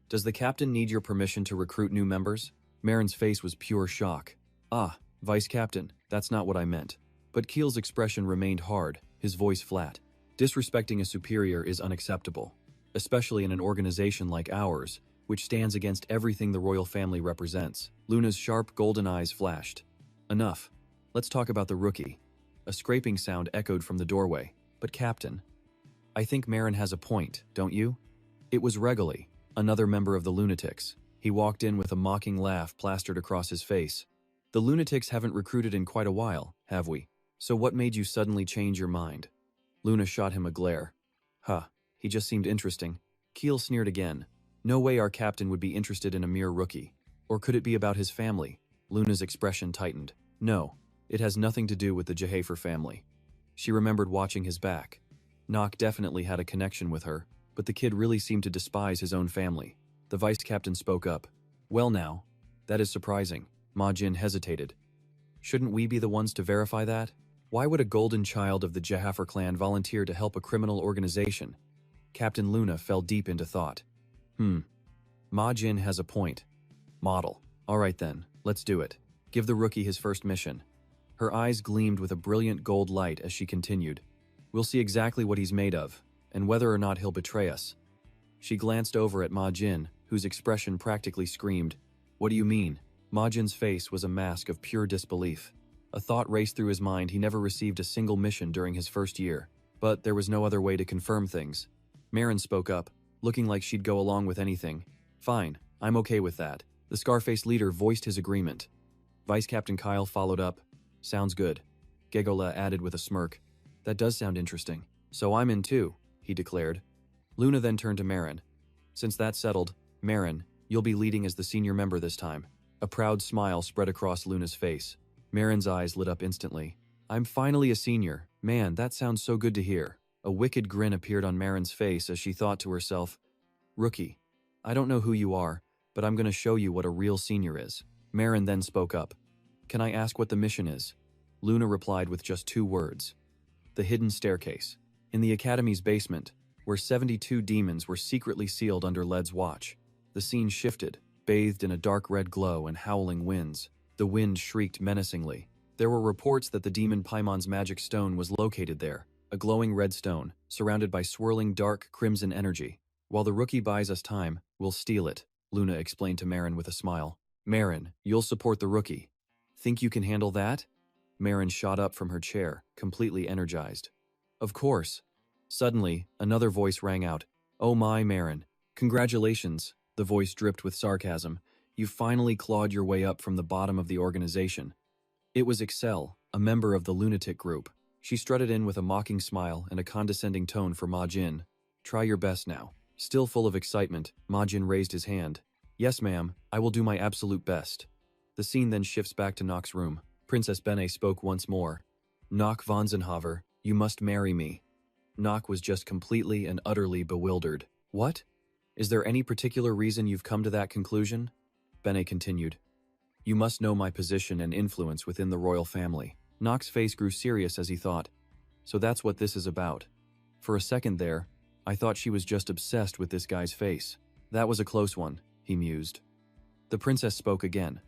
"Does the captain need your permission to recruit new members?" Marin's face was pure shock. "Ah, Vice Captain, that's not what I meant." But Keel's expression remained hard, his voice flat. "Disrespecting a superior is unacceptable, especially in an organization like ours, which stands against everything the royal family represents." Luna's sharp golden eyes flashed. "Enough. Let's talk about the rookie." A scraping sound echoed from the doorway. But Captain, I think Marin has a point, don't you? It was Regally, another member of the Lunatics. He walked in with a mocking laugh plastered across his face. The Lunatics haven't recruited in quite a while, have we? So what made you suddenly change your mind? Luna shot him a glare. Huh, he just seemed interesting. Keel sneered again. No way our captain would be interested in a mere rookie. Or could it be about his family? Luna's expression tightened. No, it has nothing to do with the Jehafer family. She remembered watching his back. Nock definitely had a connection with her, but the kid really seemed to despise his own family. The vice captain spoke up. Well now, that is surprising. Ma Jin hesitated. Shouldn't we be the ones to verify that? Why would a golden child of the Jehafer clan volunteer to help a criminal organization? Captain Luna fell deep into thought. Ma Jin has a point. Model. Alright then, let's do it. Give the rookie his first mission. Her eyes gleamed with a brilliant gold light as she continued. We'll see exactly what he's made of, and whether or not he'll betray us. She glanced over at Ma Jin, whose expression practically screamed, What do you mean? Ma Jin's face was a mask of pure disbelief. A thought raced through his mind. He never received a single mission during his first year, but there was no other way to confirm things. Marin spoke up, looking like she'd go along with anything. Fine, I'm okay with that. The Scarface leader voiced his agreement. Vice Captain Kyle followed up. Sounds good. Gegola added with a smirk. That does sound interesting. So I'm in too, he declared. Luna then turned to Marin. Since that's settled, Marin, you'll be leading as the senior member this time. A proud smile spread across Luna's face. Marin's eyes lit up instantly. I'm finally a senior. Man, that sounds so good to hear. A wicked grin appeared on Marin's face as she thought to herself, Rookie, I don't know who you are, but I'm going to show you what a real senior is. Marin then spoke up. Can I ask what the mission is? Luna replied with just 2 words. The hidden staircase. In the Academy's basement, where 72 demons were secretly sealed under Led's watch. The scene shifted, bathed in a dark red glow and howling winds. The wind shrieked menacingly. There were reports that the demon Paimon's magic stone was located there, a glowing red stone, surrounded by swirling dark crimson energy. While the rookie buys us time, we'll steal it, Luna explained to Marin with a smile. Marin, you'll support the rookie. Think you can handle that? Marin shot up from her chair, completely energized. Of course. Suddenly, another voice rang out. Oh my, Marin. Congratulations, the voice dripped with sarcasm. You finally clawed your way up from the bottom of the organization. It was Excel, a member of the lunatic group. She strutted in with a mocking smile and a condescending tone for Ma Jin. Try your best now. Still full of excitement, Ma Jin raised his hand. Yes, ma'am, I will do my absolute best. The scene then shifts back to Nock's room. Princess Bene spoke once more. Nock von Zenhaver, you must marry me. Nock was just completely and utterly bewildered. What? Is there any particular reason you've come to that conclusion? Bene continued. You must know my position and influence within the royal family. Nock's face grew serious as he thought. So that's what this is about. For a second there, I thought she was just obsessed with this guy's face. That was a close one, he mused. The princess spoke again.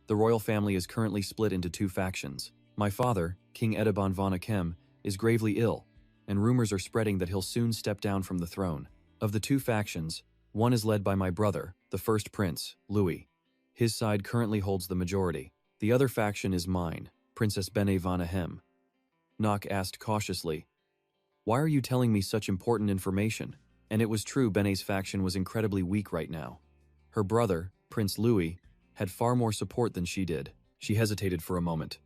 The royal family is currently split into 2 factions. My father, King Edaban von Akem, is gravely ill, and rumors are spreading that he'll soon step down from the throne. Of the 2 factions, one is led by my brother, the first prince, Louis. His side currently holds the majority. The other faction is mine, Princess Bene von Ahem. Nock asked cautiously, Why are you telling me such important information? And it was true, Bene's faction was incredibly weak right now. Her brother, Prince Louis, had far more support than she did. She hesitated for a moment.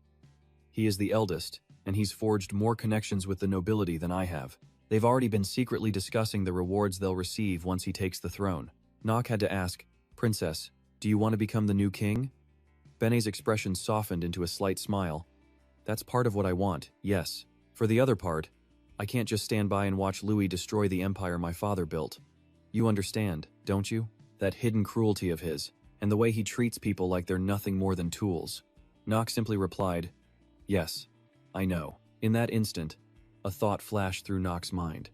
He is the eldest, and he's forged more connections with the nobility than I have. They've already been secretly discussing the rewards they'll receive once he takes the throne. Nock had to ask, Princess, do you want to become the new king? Bene's expression softened into a slight smile. That's part of what I want, yes. For the other part, I can't just stand by and watch Louis destroy the empire my father built. You understand, don't you? That hidden cruelty of his, and the way he treats people like they're nothing more than tools. Nock simply replied, Yes, I know. In that instant, a thought flashed through Nock's mind.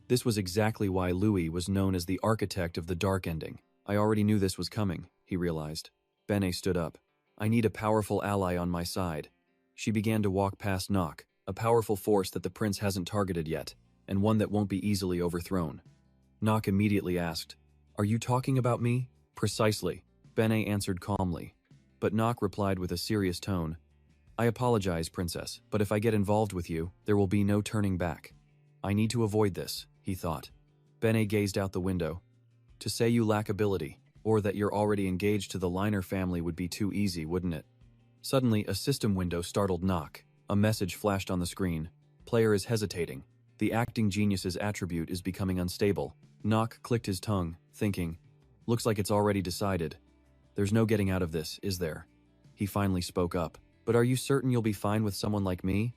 This was exactly why Louis was known as the architect of the dark ending. I already knew this was coming, he realized. Bene stood up. I need a powerful ally on my side. She began to walk past Nock, a powerful force that the prince hasn't targeted yet, and one that won't be easily overthrown. Nock immediately asked, Are you talking about me? Precisely, Bene answered calmly. But Nock replied with a serious tone, I apologize, Princess, but if I get involved with you, there will be no turning back. I need to avoid this, he thought. Bene gazed out the window. To say you lack ability, or that you're already engaged to the Liner family would be too easy, wouldn't it? Suddenly, a system window startled Knock. A message flashed on the screen. Player is hesitating. The acting genius's attribute is becoming unstable. Knock clicked his tongue, thinking, looks like it's already decided. There's no getting out of this, is there? He finally spoke up. But are you certain you'll be fine with someone like me?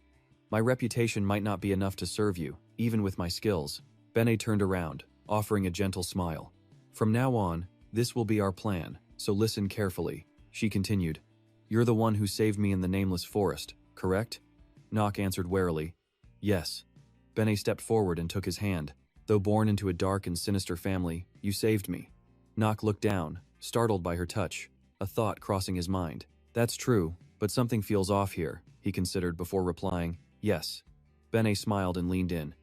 My reputation might not be enough to serve you, even with my skills. Bene turned around, offering a gentle smile. From now on, this will be our plan, so listen carefully, she continued. You're the one who saved me in the nameless forest, correct? Knock answered warily. Yes. Bene stepped forward and took his hand. Though born into a dark and sinister family, you saved me. Knock looked down, startled by her touch, a thought crossing his mind. That's true, but something feels off here, he considered before replying, yes. Bene smiled and leaned in.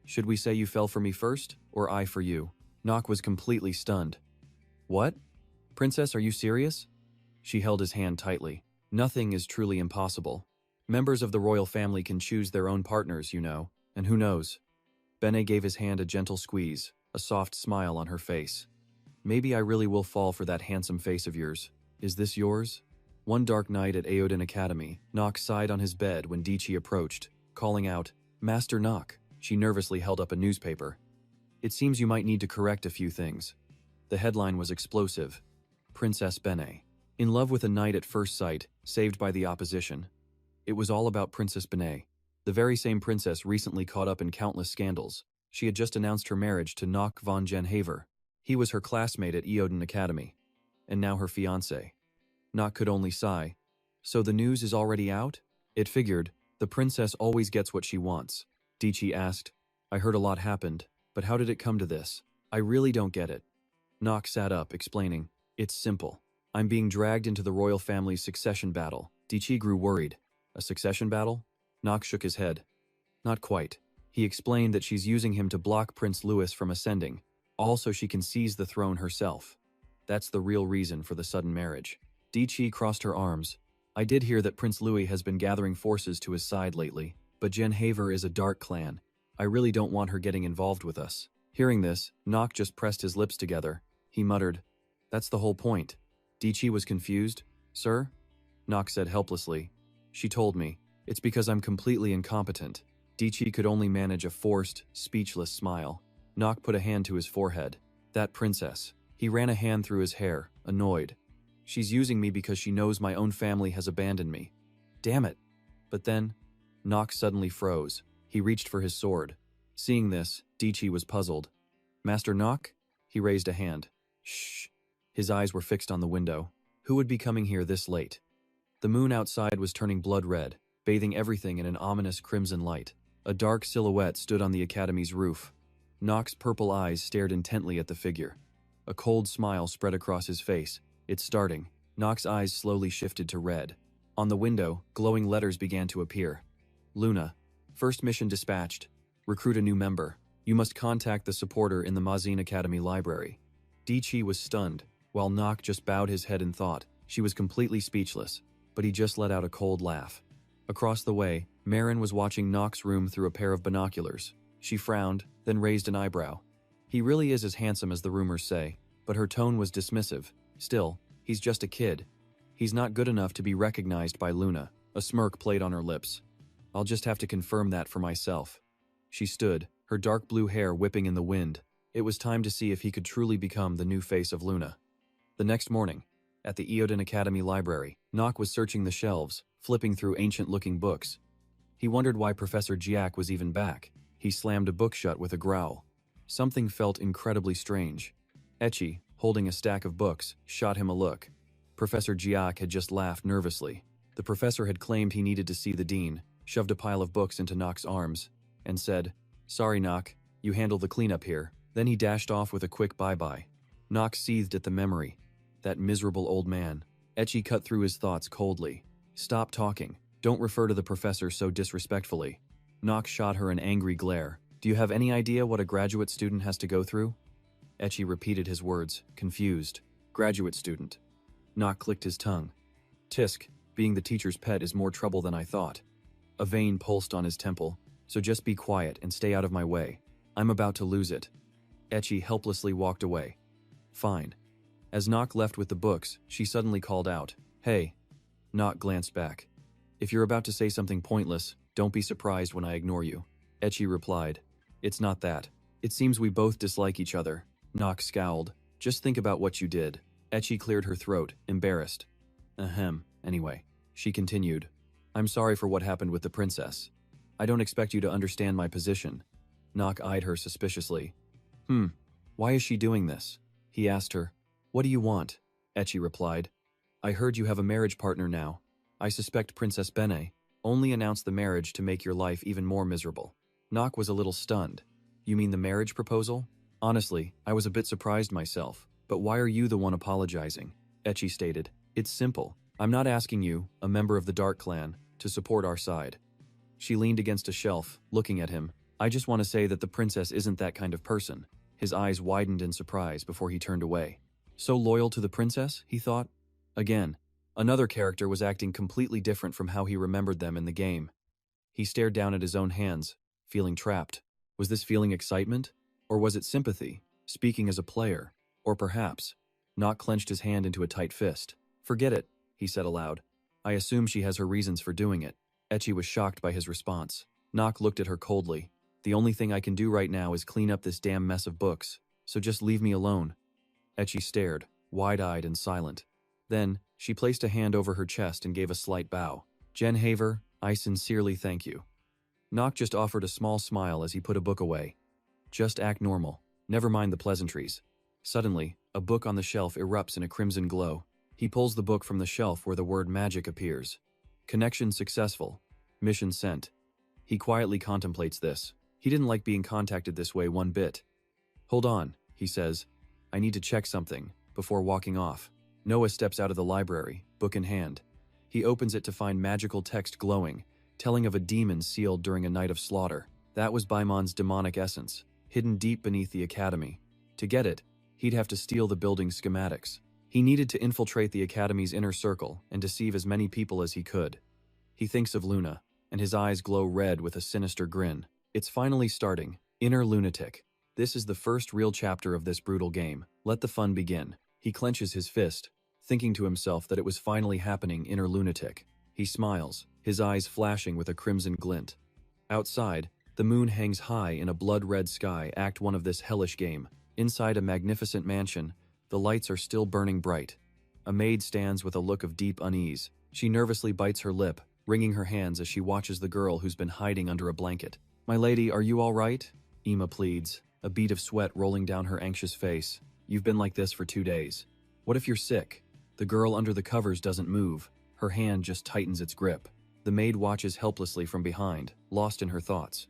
Should we say you fell for me first, or I for you? Knock was completely stunned. What? Princess, are you serious? She held his hand tightly. Nothing is truly impossible. Members of the royal family can choose their own partners, you know, and who knows? Bene gave his hand a gentle squeeze, a soft smile on her face. Maybe I really will fall for that handsome face of yours. Is this yours? One dark night at Aodin Academy, Knock sighed on his bed when Dichi approached, calling out, Master Knock. She nervously held up a newspaper. It seems you might need to correct a few things. The headline was explosive. Princess Bene. In love with a knight at first sight, saved by the opposition. It was all about Princess Bene, the very same princess recently caught up in countless scandals. She had just announced her marriage to Knock von Genhaver. He was her classmate at Eodin Academy. And now her fiancé. Knock could only sigh. So the news is already out? It figured. The princess always gets what she wants. Dichi asked. I heard a lot happened, but how did it come to this? I really don't get it. Knock sat up, explaining. It's simple. I'm being dragged into the royal family's succession battle. Dichi grew worried. A succession battle? Knock shook his head. Not quite. He explained that she's using him to block Prince Louis from ascending, all so she can seize the throne herself. That's the real reason for the sudden marriage. Dichi crossed her arms. I did hear that Prince Louis has been gathering forces to his side lately, but Genhaver is a dark clan. I really don't want her getting involved with us. Hearing this, Knock just pressed his lips together. He muttered, That's the whole point. Dichi was confused. Sir? Knock said helplessly. She told me. It's because I'm completely incompetent. Dichi could only manage a forced, speechless smile. Knock put a hand to his forehead. That princess. He ran a hand through his hair, annoyed. She's using me because she knows my own family has abandoned me. Damn it. But then, Knock suddenly froze. He reached for his sword. Seeing this, Dichi was puzzled. Master Knock? He raised a hand. Shh. His eyes were fixed on the window. Who would be coming here this late? The moon outside was turning blood red, bathing everything in an ominous crimson light. A dark silhouette stood on the academy's roof. Knock's purple eyes stared intently at the figure. A cold smile spread across his face. It's starting. Knock's eyes slowly shifted to red. On the window, glowing letters began to appear. Luna. First mission dispatched. Recruit a new member. You must contact the supporter in the Mazin Academy library. Dichi was stunned, while Knock just bowed his head in thought. She was completely speechless, but he just let out a cold laugh. Across the way, Marin was watching Knock's room through a pair of binoculars. She frowned, then raised an eyebrow. He really is as handsome as the rumors say, but her tone was dismissive. Still, he's just a kid. He's not good enough to be recognized by Luna. A smirk played on her lips. I'll just have to confirm that for myself. She stood, her dark blue hair whipping in the wind. It was time to see if he could truly become the new face of Luna. The next morning, at the Eodin Academy library, Knock was searching the shelves, flipping through ancient-looking books. He wondered why Professor Jiak was even back. He slammed a book shut with a growl. Something felt incredibly strange. Echi, holding a stack of books, shot him a look. Professor Jiak had just laughed nervously. The professor had claimed he needed to see the dean, shoved a pile of books into Knock's arms, and said, Sorry, Knock, you handle the cleanup here. Then he dashed off with a quick bye-bye. Knock seethed at the memory. That miserable old man. Echi cut through his thoughts coldly. Stop talking. Don't refer to the professor so disrespectfully. Knock shot her an angry glare. Do you have any idea what a graduate student has to go through? Echi repeated his words, confused. Graduate student. Knock clicked his tongue. Tisk, Being the teacher's pet is more trouble than I thought. A vein pulsed on his temple. So just be quiet and stay out of my way. I'm about to lose it. Ecchi helplessly walked away. Fine. As Nock left with the books, she suddenly called out, Hey. Nock glanced back. If you're about to say something pointless, don't be surprised when I ignore you. Ecchi replied. It's not that. It seems we both dislike each other. Nock scowled. Just think about what you did. Ecchi cleared her throat, embarrassed. Ahem. Anyway, she continued. I'm sorry for what happened with the princess. I don't expect you to understand my position. Nock eyed her suspiciously. Why is she doing this? He asked her. What do you want? Ecchi replied. I heard you have a marriage partner now. I suspect Princess Bene only announced the marriage to make your life even more miserable. Nock was a little stunned. You mean the marriage proposal? Honestly, I was a bit surprised myself. But why are you the one apologizing? Ecchi stated. It's simple. I'm not asking you, a member of the Dark Clan, to support our side. She leaned against a shelf, looking at him. I just want to say that the princess isn't that kind of person. His eyes widened in surprise before he turned away. So loyal to the princess, he thought? Again, another character was acting completely different from how he remembered them in the game. He stared down at his own hands, feeling trapped. Was this feeling excitement? Or was it sympathy, speaking as a player? Or perhaps, Nock clenched his hand into a tight fist. Forget it, he said aloud. I assume she has her reasons for doing it. Ecchi was shocked by his response. Nock looked at her coldly. The only thing I can do right now is clean up this damn mess of books, so just leave me alone. Ecchi stared, wide-eyed and silent. Then, she placed a hand over her chest and gave a slight bow. Jen Haver, I sincerely thank you. Nock just offered a small smile as he put a book away. Just act normal. Never mind the pleasantries. Suddenly, a book on the shelf erupts in a crimson glow. He pulls the book from the shelf where the word magic appears. Connection successful. Mission sent. He quietly contemplates this. He didn't like being contacted this way one bit. Hold on, he says. I need to check something, before walking off. Noah steps out of the library, book in hand. He opens it to find magical text glowing, telling of a demon sealed during a night of slaughter. That was Baimon's demonic essence, hidden deep beneath the academy. To get it, he'd have to steal the building's schematics. He needed to infiltrate the academy's inner circle and deceive as many people as he could. He thinks of Luna, and his eyes glow red with a sinister grin. It's finally starting. Inner Lunatic. This is the first real chapter of this brutal game. Let the fun begin. He clenches his fist, thinking to himself that it was finally happening. Inner Lunatic. He smiles, his eyes flashing with a crimson glint. Outside, the moon hangs high in a blood-red sky. Act 1 of this hellish game. Inside a magnificent mansion, the lights are still burning bright. A maid stands with a look of deep unease. She nervously bites her lip, wringing her hands as she watches the girl who's been hiding under a blanket. My lady, are you all right? Ima pleads, a bead of sweat rolling down her anxious face. You've been like this for 2 days. What if you're sick? The girl under the covers doesn't move. Her hand just tightens its grip. The maid watches helplessly from behind, lost in her thoughts.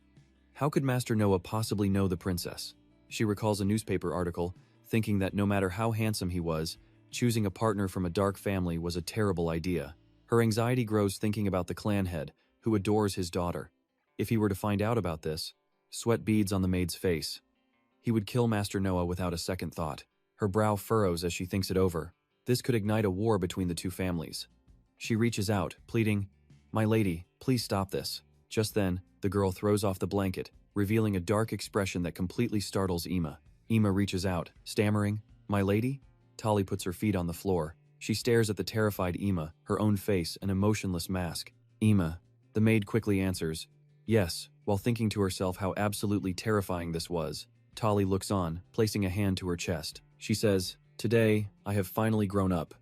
How could Master Noah possibly know the princess? She recalls a newspaper article, thinking that no matter how handsome he was, choosing a partner from a dark family was a terrible idea. Her anxiety grows thinking about the clan head, who adores his daughter. If he were to find out about this, sweat beads on the maid's face. He would kill Master Noah without a second thought. Her brow furrows as she thinks it over. This could ignite a war between the two families. She reaches out, pleading, My lady, please stop this. Just then, the girl throws off the blanket, revealing a dark expression that completely startles Ima. Ima reaches out, stammering, My lady? Tali puts her feet on the floor. She stares at the terrified Ima, her own face an emotionless mask. Ima. The maid quickly answers, Yes, while thinking to herself how absolutely terrifying this was. Tali looks on, placing a hand to her chest. She says, Today, I have finally grown up.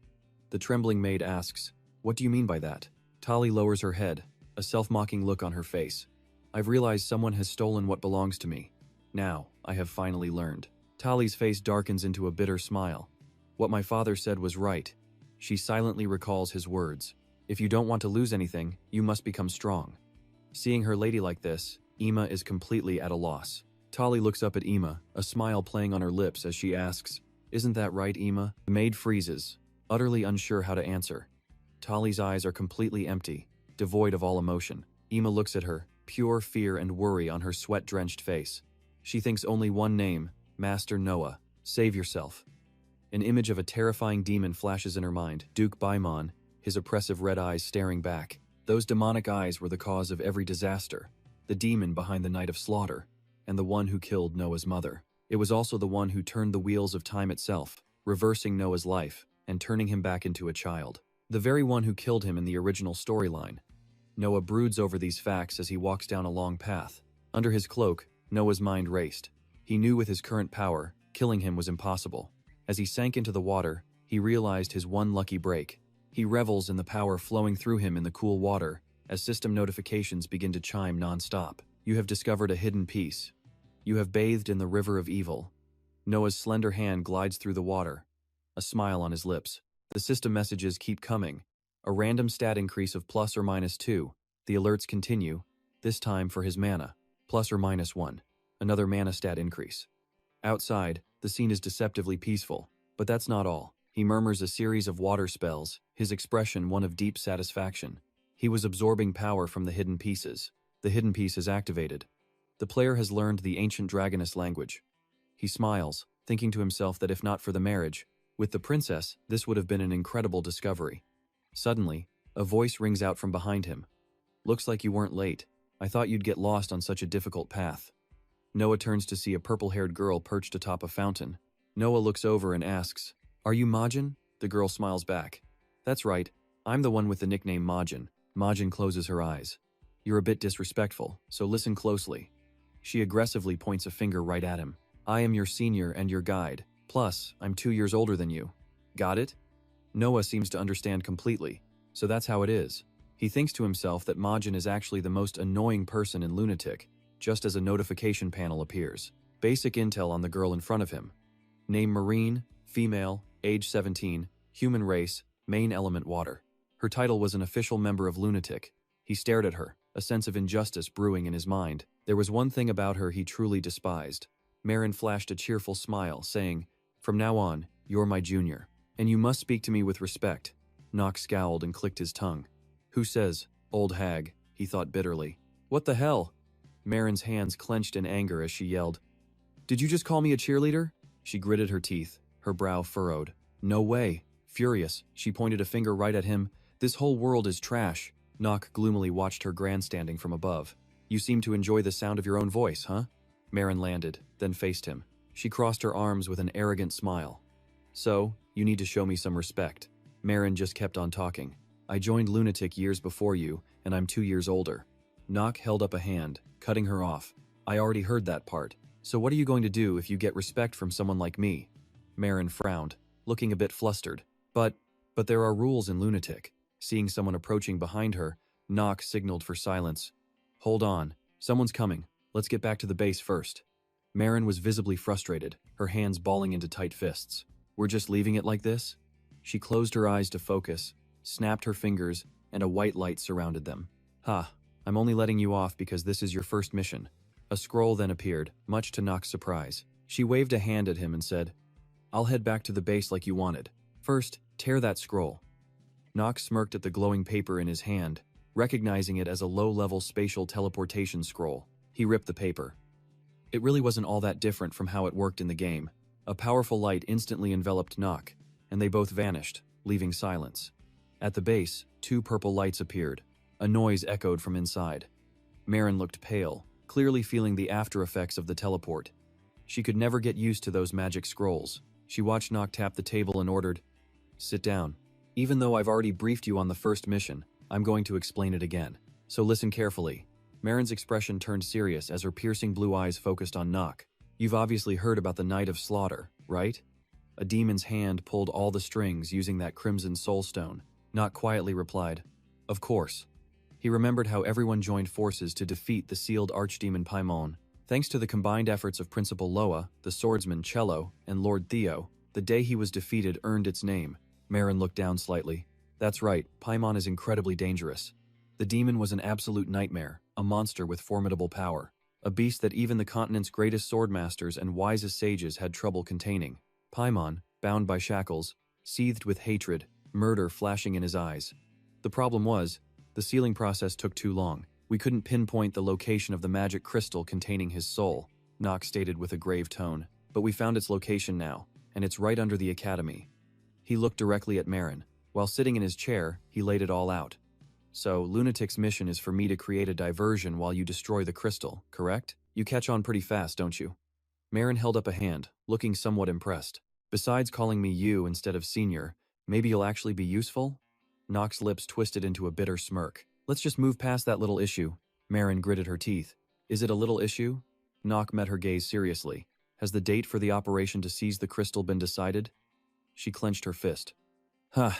The trembling maid asks, What do you mean by that? Tali lowers her head, a self-mocking look on her face. I've realized someone has stolen what belongs to me. Now, I have finally learned. Tali's face darkens into a bitter smile. What my father said was right. She silently recalls his words. If you don't want to lose anything, you must become strong. Seeing her lady like this, Ima is completely at a loss. Tali looks up at Ima, a smile playing on her lips as she asks, Isn't that right, Ima? The maid freezes, utterly unsure how to answer. Tali's eyes are completely empty, devoid of all emotion. Ima looks at her, pure fear and worry on her sweat-drenched face. She thinks only one name, Master Noah. Save yourself. An image of a terrifying demon flashes in her mind. Duke Baimon, his oppressive red eyes staring back. Those demonic eyes were the cause of every disaster, the demon behind the night of slaughter, and the one who killed Noah's mother. It was also the one who turned the wheels of time itself, reversing Noah's life and turning him back into a child. The very one who killed him in the original storyline. Noah broods over these facts as he walks down a long path. Under his cloak, Noah's mind raced. He knew with his current power, killing him was impossible. As he sank into the water, he realized his one lucky break. He revels in the power flowing through him in the cool water, as system notifications begin to chime non-stop. You have discovered a hidden piece. You have bathed in the river of evil. Noah's slender hand glides through the water, a smile on his lips. The system messages keep coming. A random stat increase of plus or minus 2. The alerts continue, this time for his mana, plus or minus 1. Another mana stat increase. Outside, the scene is deceptively peaceful, but that's not all. He murmurs a series of water spells, his expression one of deep satisfaction. He was absorbing power from the hidden pieces. The hidden piece is activated. The player has learned the ancient dragoness language. He smiles, thinking to himself that if not for the marriage with the princess, this would have been an incredible discovery. Suddenly, a voice rings out from behind him. Looks like you weren't late. I thought you'd get lost on such a difficult path. Noah turns to see a purple-haired girl perched atop a fountain. Noah looks over and asks, "Are you Majin?" The girl smiles back. "That's right. I'm the one with the nickname Majin." Majin closes her eyes. "You're a bit disrespectful, so listen closely." She aggressively points a finger right at him. "I am your senior and your guide. Plus, I'm 2 years older than you. Got it?" Noah seems to understand completely. So that's how it is. He thinks to himself that Majin is actually the most annoying person in Lunatic, just as a notification panel appears. Basic intel on the girl in front of him. Name Marine, female, age 17, human race, main element water. Her title was an official member of Lunatic. He stared at her, a sense of injustice brewing in his mind. There was one thing about her he truly despised. Marin flashed a cheerful smile, saying, "From now on, you're my junior. And you must speak to me with respect." Nock scowled and clicked his tongue. "Who says, old hag?" he thought bitterly. "What the hell?" Marin's hands clenched in anger as she yelled. "Did you just call me a cheerleader?" She gritted her teeth, her brow furrowed. "No way." Furious, she pointed a finger right at him. "This whole world is trash." Nock gloomily watched her grandstanding from above. "You seem to enjoy the sound of your own voice, huh?" Marin landed, then faced him. She crossed her arms with an arrogant smile. "So, you need to show me some respect." Marin just kept on talking. "I joined Lunatic years before you, and I'm 2 years older." Nock held up a hand, cutting her off. "I already heard that part. So what are you going to do if you get respect from someone like me?" Marin frowned, looking a bit flustered. But there are rules in Lunatic." Seeing someone approaching behind her, Nock signaled for silence. "Hold on. Someone's coming. Let's get back to the base first." Marin was visibly frustrated, her hands balling into tight fists. "We're just leaving it like this?" She closed her eyes to focus, snapped her fingers, and a white light surrounded them. "Ha, I'm only letting you off because this is your first mission." A scroll then appeared, much to Nock's surprise. She waved a hand at him and said, "I'll head back to the base like you wanted. First, tear that scroll." Nock smirked at the glowing paper in his hand, recognizing it as a low-level spatial teleportation scroll. He ripped the paper. It really wasn't all that different from how it worked in the game. A powerful light instantly enveloped Nock, and they both vanished, leaving silence. At the base, 2 purple lights appeared. A noise echoed from inside. Marin looked pale, clearly feeling the after effects of the teleport. She could never get used to those magic scrolls. She watched Nock tap the table and ordered, "Sit down. Even though I've already briefed you on the first mission, I'm going to explain it again. So listen carefully." Marin's expression turned serious as her piercing blue eyes focused on Nock. "You've obviously heard about the Night of Slaughter, right?" A demon's hand pulled all the strings using that crimson soul stone. Nock quietly replied, "Of course." He remembered how everyone joined forces to defeat the sealed archdemon Paimon. Thanks to the combined efforts of Principal Loa, the swordsman Cello, and Lord Theo, the day he was defeated earned its name. Marin looked down slightly. "That's right, Paimon is incredibly dangerous. The demon was an absolute nightmare, a monster with formidable power. A beast that even the continent's greatest swordmasters and wisest sages had trouble containing. Paimon, bound by shackles, seethed with hatred, murder flashing in his eyes. The problem was, the sealing process took too long. We couldn't pinpoint the location of the magic crystal containing his soul," Nock stated with a grave tone. "But we found its location now, and it's right under the academy." He looked directly at Marin. While sitting in his chair, he laid it all out. So, Lunatic's mission is for me to create a diversion while you destroy the crystal, correct? You catch on pretty fast, don't you? Marin held up a hand, looking somewhat impressed. Besides calling me you instead of senior, maybe you'll actually be useful? Nock's lips twisted into a bitter smirk. Let's just move past that little issue. Marin gritted her teeth. Is it a little issue? Nock met her gaze seriously. Has the date for the operation to seize the crystal been decided? She clenched her fist. Huh.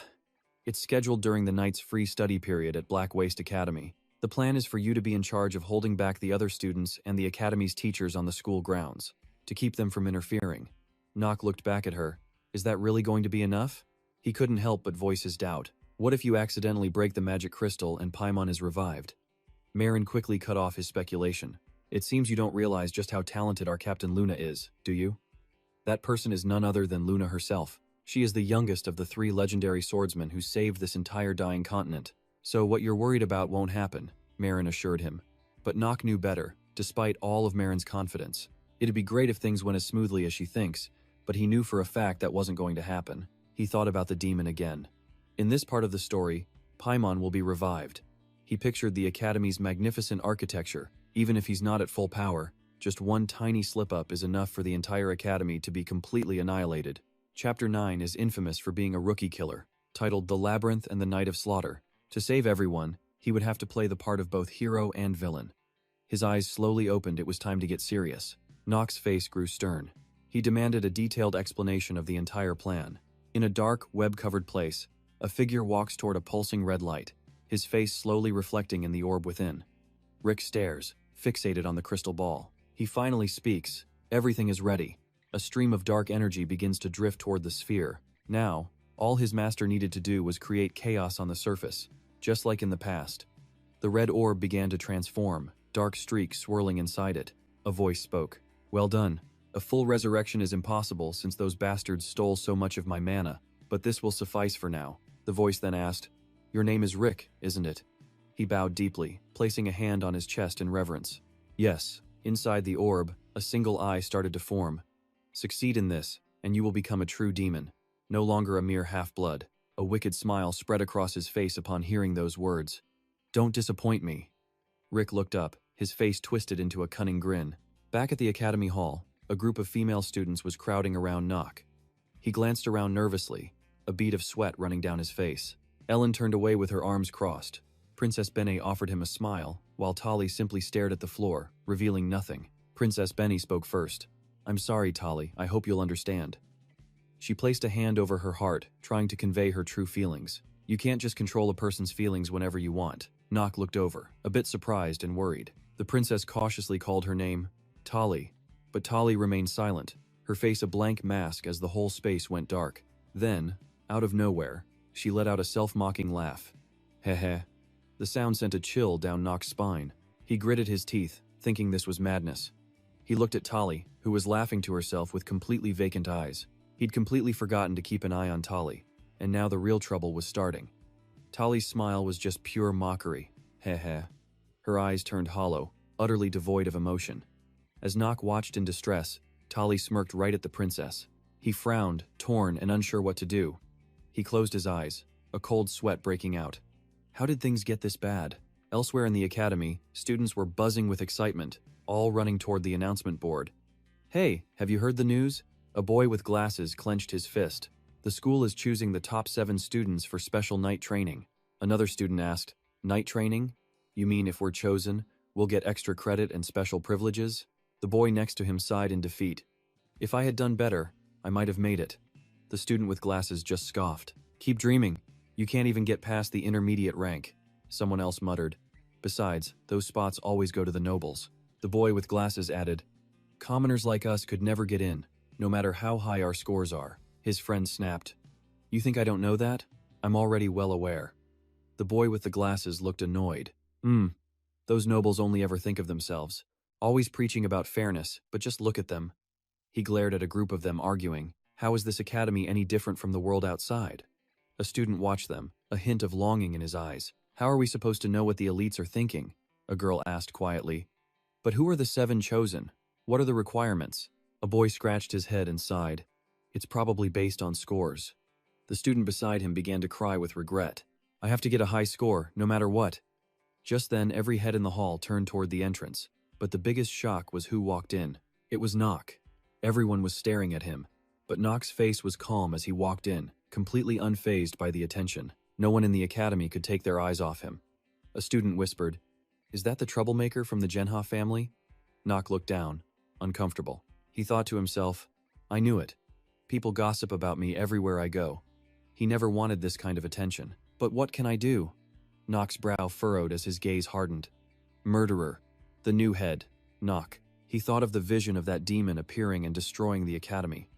It's scheduled during the night's free study period at Black Waste Academy. The plan is for you to be in charge of holding back the other students and the academy's teachers on the school grounds, to keep them from interfering. Nock looked back at her. Is that really going to be enough? He couldn't help but voice his doubt. What if you accidentally break the magic crystal and Paimon is revived? Marin quickly cut off his speculation. It seems you don't realize just how talented our Captain Luna is, do you? That person is none other than Luna herself. She is the youngest of the 3 legendary swordsmen who saved this entire dying continent. So what you're worried about won't happen, Marin assured him. But Nock knew better, despite all of Marin's confidence. It'd be great if things went as smoothly as she thinks, but he knew for a fact that wasn't going to happen. He thought about the demon again. In this part of the story, Paimon will be revived. He pictured the Academy's magnificent architecture. Even if he's not at full power, just one tiny slip-up is enough for the entire Academy to be completely annihilated. Chapter 9 is infamous for being a rookie killer, titled The Labyrinth and the Night of Slaughter. To save everyone, he would have to play the part of both hero and villain. His eyes slowly opened. It was time to get serious. Nock's face grew stern. He demanded a detailed explanation of the entire plan. In a dark, web-covered place, a figure walks toward a pulsing red light, his face slowly reflecting in the orb within. Rick stares, fixated on the crystal ball. He finally speaks. Everything is ready. A stream of dark energy begins to drift toward the sphere. Now, all his master needed to do was create chaos on the surface, just like in the past. The red orb began to transform, dark streaks swirling inside it. A voice spoke. Well done. A full resurrection is impossible since those bastards stole so much of my mana, but this will suffice for now. The voice then asked, Your name is Rick, isn't it? He bowed deeply, placing a hand on his chest in reverence. Yes. Inside the orb, a single eye started to form. Succeed in this, and you will become a true demon, no longer a mere half-blood. A wicked smile spread across his face upon hearing those words. Don't disappoint me. Rick looked up, his face twisted into a cunning grin. Back at the academy hall, a group of female students was crowding around Nock. He glanced around nervously, a bead of sweat running down his face. Ellen turned away with her arms crossed. Princess Benny offered him a smile, while Tali simply stared at the floor, revealing nothing. Princess Benny spoke first. I'm sorry, Tali, I hope you'll understand. She placed a hand over her heart, trying to convey her true feelings. You can't just control a person's feelings whenever you want. Nock looked over, a bit surprised and worried. The princess cautiously called her name, Tali, but Tali remained silent, her face a blank mask as the whole space went dark. Then, out of nowhere, she let out a self-mocking laugh. Heh. The sound sent a chill down Nock's spine. He gritted his teeth, thinking this was madness. He looked at Tali, who was laughing to herself with completely vacant eyes. He'd completely forgotten to keep an eye on Tali, and now the real trouble was starting. Tali's smile was just pure mockery. Heh. Her eyes turned hollow, utterly devoid of emotion. As Nock watched in distress, Tali smirked right at the princess. He frowned, torn and unsure what to do. He closed his eyes, a cold sweat breaking out. How did things get this bad? Elsewhere in the academy, students were buzzing with excitement, all running toward the announcement board. Hey, have you heard the news? A boy with glasses clenched his fist. The school is choosing the top 7 students for special night training. Another student asked, Night training? You mean if we're chosen, we'll get extra credit and special privileges? The boy next to him sighed in defeat. If I had done better, I might have made it. The student with glasses just scoffed. Keep dreaming. You can't even get past the intermediate rank. Someone else muttered. Besides, those spots always go to the nobles. The boy with glasses added, Commoners like us could never get in, no matter how high our scores are. His friend snapped. You think I don't know that? I'm already well aware. The boy with the glasses looked annoyed. Those nobles only ever think of themselves, always preaching about fairness, but just look at them. He glared at a group of them arguing, how is this academy any different from the world outside? A student watched them, a hint of longing in his eyes. How are we supposed to know what the elites are thinking? A girl asked quietly. But who are the 7 chosen? What are the requirements? A boy scratched his head and sighed. It's probably based on scores. The student beside him began to cry with regret. I have to get a high score, no matter what. Just then, every head in the hall turned toward the entrance, but the biggest shock was who walked in. It was Nock. Everyone was staring at him, but Nock's face was calm as he walked in, completely unfazed by the attention. No one in the academy could take their eyes off him. A student whispered, "Is that the troublemaker from the Genha family?" Nock looked down, uncomfortable. He thought to himself, I knew it. People gossip about me everywhere I go. He never wanted this kind of attention. But what can I do? Nock's brow furrowed as his gaze hardened. Murderer. The new head. Nock. He thought of the vision of that demon appearing and destroying the academy.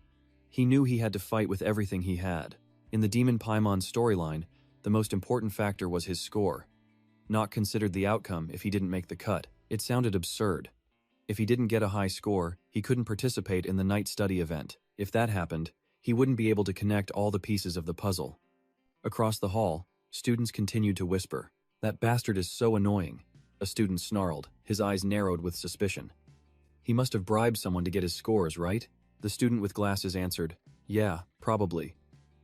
He knew he had to fight with everything he had. In the Demon Paimon storyline, the most important factor was his score. Nock considered the outcome if he didn't make the cut. It sounded absurd. If he didn't get a high score, he couldn't participate in the night study event. If that happened, he wouldn't be able to connect all the pieces of the puzzle. Across the hall, students continued to whisper, "That bastard is so annoying." A student snarled, his eyes narrowed with suspicion. He must have bribed someone to get his scores, right? The student with glasses answered, "Yeah, probably."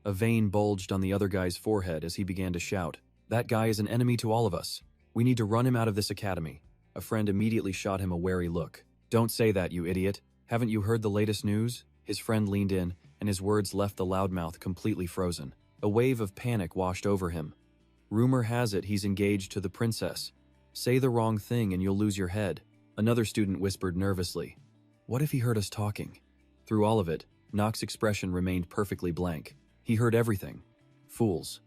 A vein bulged on the other guy's forehead as he began to shout, "That guy is an enemy to all of us. We need to run him out of this academy." A friend immediately shot him a wary look. "Don't say that, you idiot. Haven't you heard the latest news?" His friend leaned in, and his words left the loudmouth completely frozen. A wave of panic washed over him. "Rumor has it he's engaged to the princess. Say the wrong thing and you'll lose your head." Another student whispered nervously, "What if he heard us talking?" Through all of it, Nock's expression remained perfectly blank. He heard everything. Fools.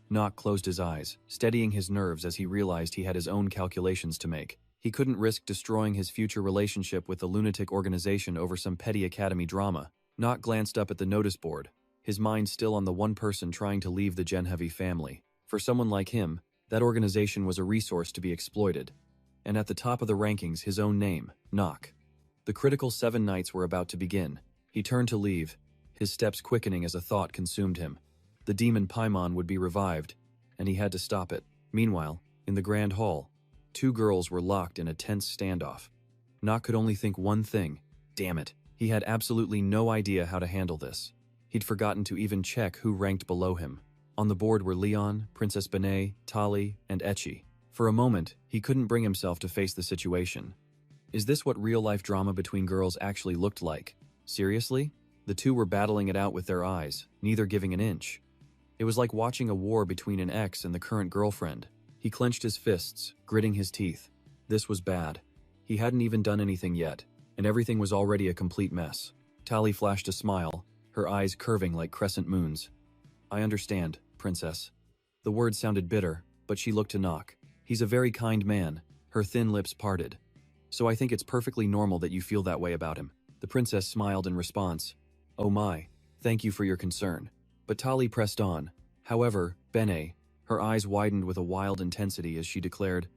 Nock closed his eyes, steadying his nerves as he realized he had his own calculations to make. He couldn't risk destroying his future relationship with the lunatic organization over some petty academy drama. Nock glanced up at the notice board, his mind still on the one person trying to leave the Genheavy family. For someone like him, that organization was a resource to be exploited. And at the top of the rankings, his own name, Nock. The critical 7 nights were about to begin. He turned to leave, his steps quickening as a thought consumed him. The demon Paimon would be revived, and he had to stop it. Meanwhile, in the grand hall, 2 girls were locked in a tense standoff. Nock could only think one thing. Damn it. He had absolutely no idea how to handle this. He'd forgotten to even check who ranked below him. On the board were Leon, Princess Benet, Tali, and Echi. For a moment, he couldn't bring himself to face the situation. Is this what real-life drama between girls actually looked like? Seriously? The 2 were battling it out with their eyes, neither giving an inch. It was like watching a war between an ex and the current girlfriend. He clenched his fists, gritting his teeth. This was bad. He hadn't even done anything yet, and everything was already a complete mess. Tali flashed a smile, her eyes curving like crescent moons. "I understand, Princess." The words sounded bitter, but she looked to Nock. "He's a very kind man." Her thin lips parted. "So I think it's perfectly normal that you feel that way about him." The princess smiled in response. "Oh my, thank you for your concern." But Tali pressed on. However, Benet, her eyes widened with a wild intensity as she declared,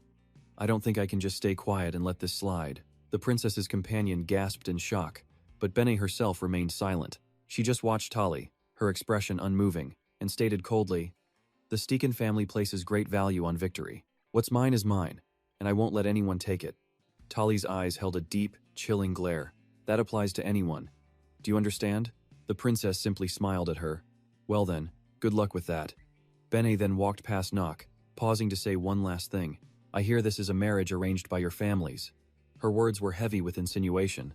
"I don't think I can just stay quiet and let this slide." The princess's companion gasped in shock, but Benet herself remained silent. She just watched Tali, her expression unmoving, and stated coldly, "The Steeken family places great value on victory. What's mine is mine, and I won't let anyone take it." Tali's eyes held a deep, chilling glare. "That applies to anyone. Do you understand?" The princess simply smiled at her. "Well then, good luck with that." Benet then walked past Nock, pausing to say one last thing. "I hear this is a marriage arranged by your families." Her words were heavy with insinuation.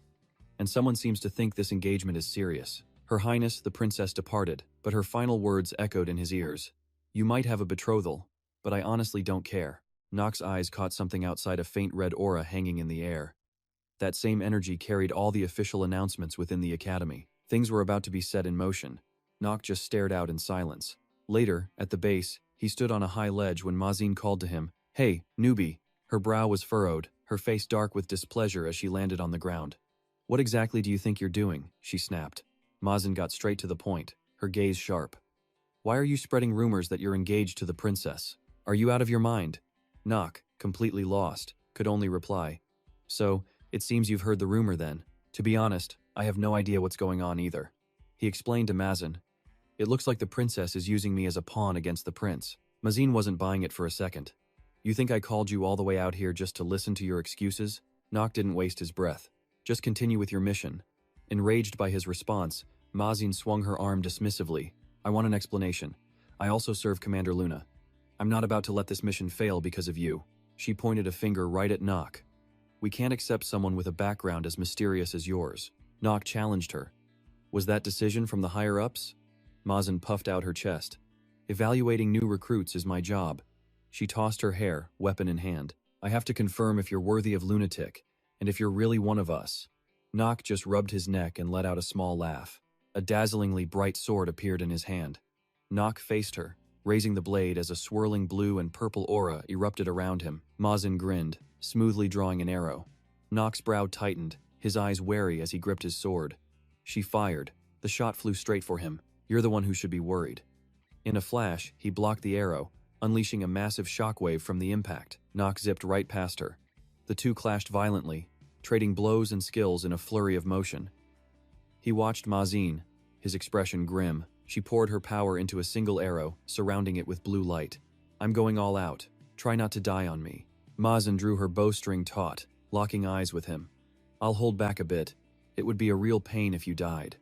"And someone seems to think this engagement is serious." Her Highness, the princess, departed, but her final words echoed in his ears. "You might have a betrothal, but I honestly don't care." Nock's eyes caught something outside a faint red aura hanging in the air. That same energy carried all the official announcements within the academy. Things were about to be set in motion. Nock just stared out in silence. Later, at the base, he stood on a high ledge when Mazin called to him, "Hey, newbie." Her brow was furrowed, her face dark with displeasure as she landed on the ground. "What exactly do you think you're doing?" she snapped. Mazin got straight to the point, her gaze sharp. "Why are you spreading rumors that you're engaged to the princess? Are you out of your mind?" Nock, completely lost, could only reply, "So, it seems you've heard the rumor then. To be honest, I have no idea what's going on either." He explained to Mazin, "It looks like the princess is using me as a pawn against the prince." Mazin wasn't buying it for a second. "You think I called you all the way out here just to listen to your excuses?" Nock didn't waste his breath. "Just continue with your mission." Enraged by his response, Mazin swung her arm dismissively. I want an explanation. I also serve Commander Luna. I'm not about to let this mission fail because of you. She pointed a finger right at Nock. We can't accept someone with a background as mysterious as yours. Nock challenged her. Was that decision from the higher-ups? Mazin puffed out her chest. Evaluating new recruits is my job. She tossed her hair, weapon in hand. I have to confirm if you're worthy of lunatic, and if you're really one of us. Nock just rubbed his neck and let out a small laugh. A dazzlingly bright sword appeared in his hand. Nock faced her, raising the blade as a swirling blue and purple aura erupted around him. Mazin grinned, smoothly drawing an arrow. Nock's brow tightened, his eyes wary as he gripped his sword. She fired. The shot flew straight for him. You're the one who should be worried. In a flash, he blocked the arrow, unleashing a massive shockwave from the impact. Nock zipped right past her. The two clashed violently, trading blows and skills in a flurry of motion. He watched Mazin, his expression grim. She poured her power into a single arrow, surrounding it with blue light. I'm going all out. Try not to die on me. Mazin drew her bowstring taut, locking eyes with him. I'll hold back a bit. It would be a real pain if you died.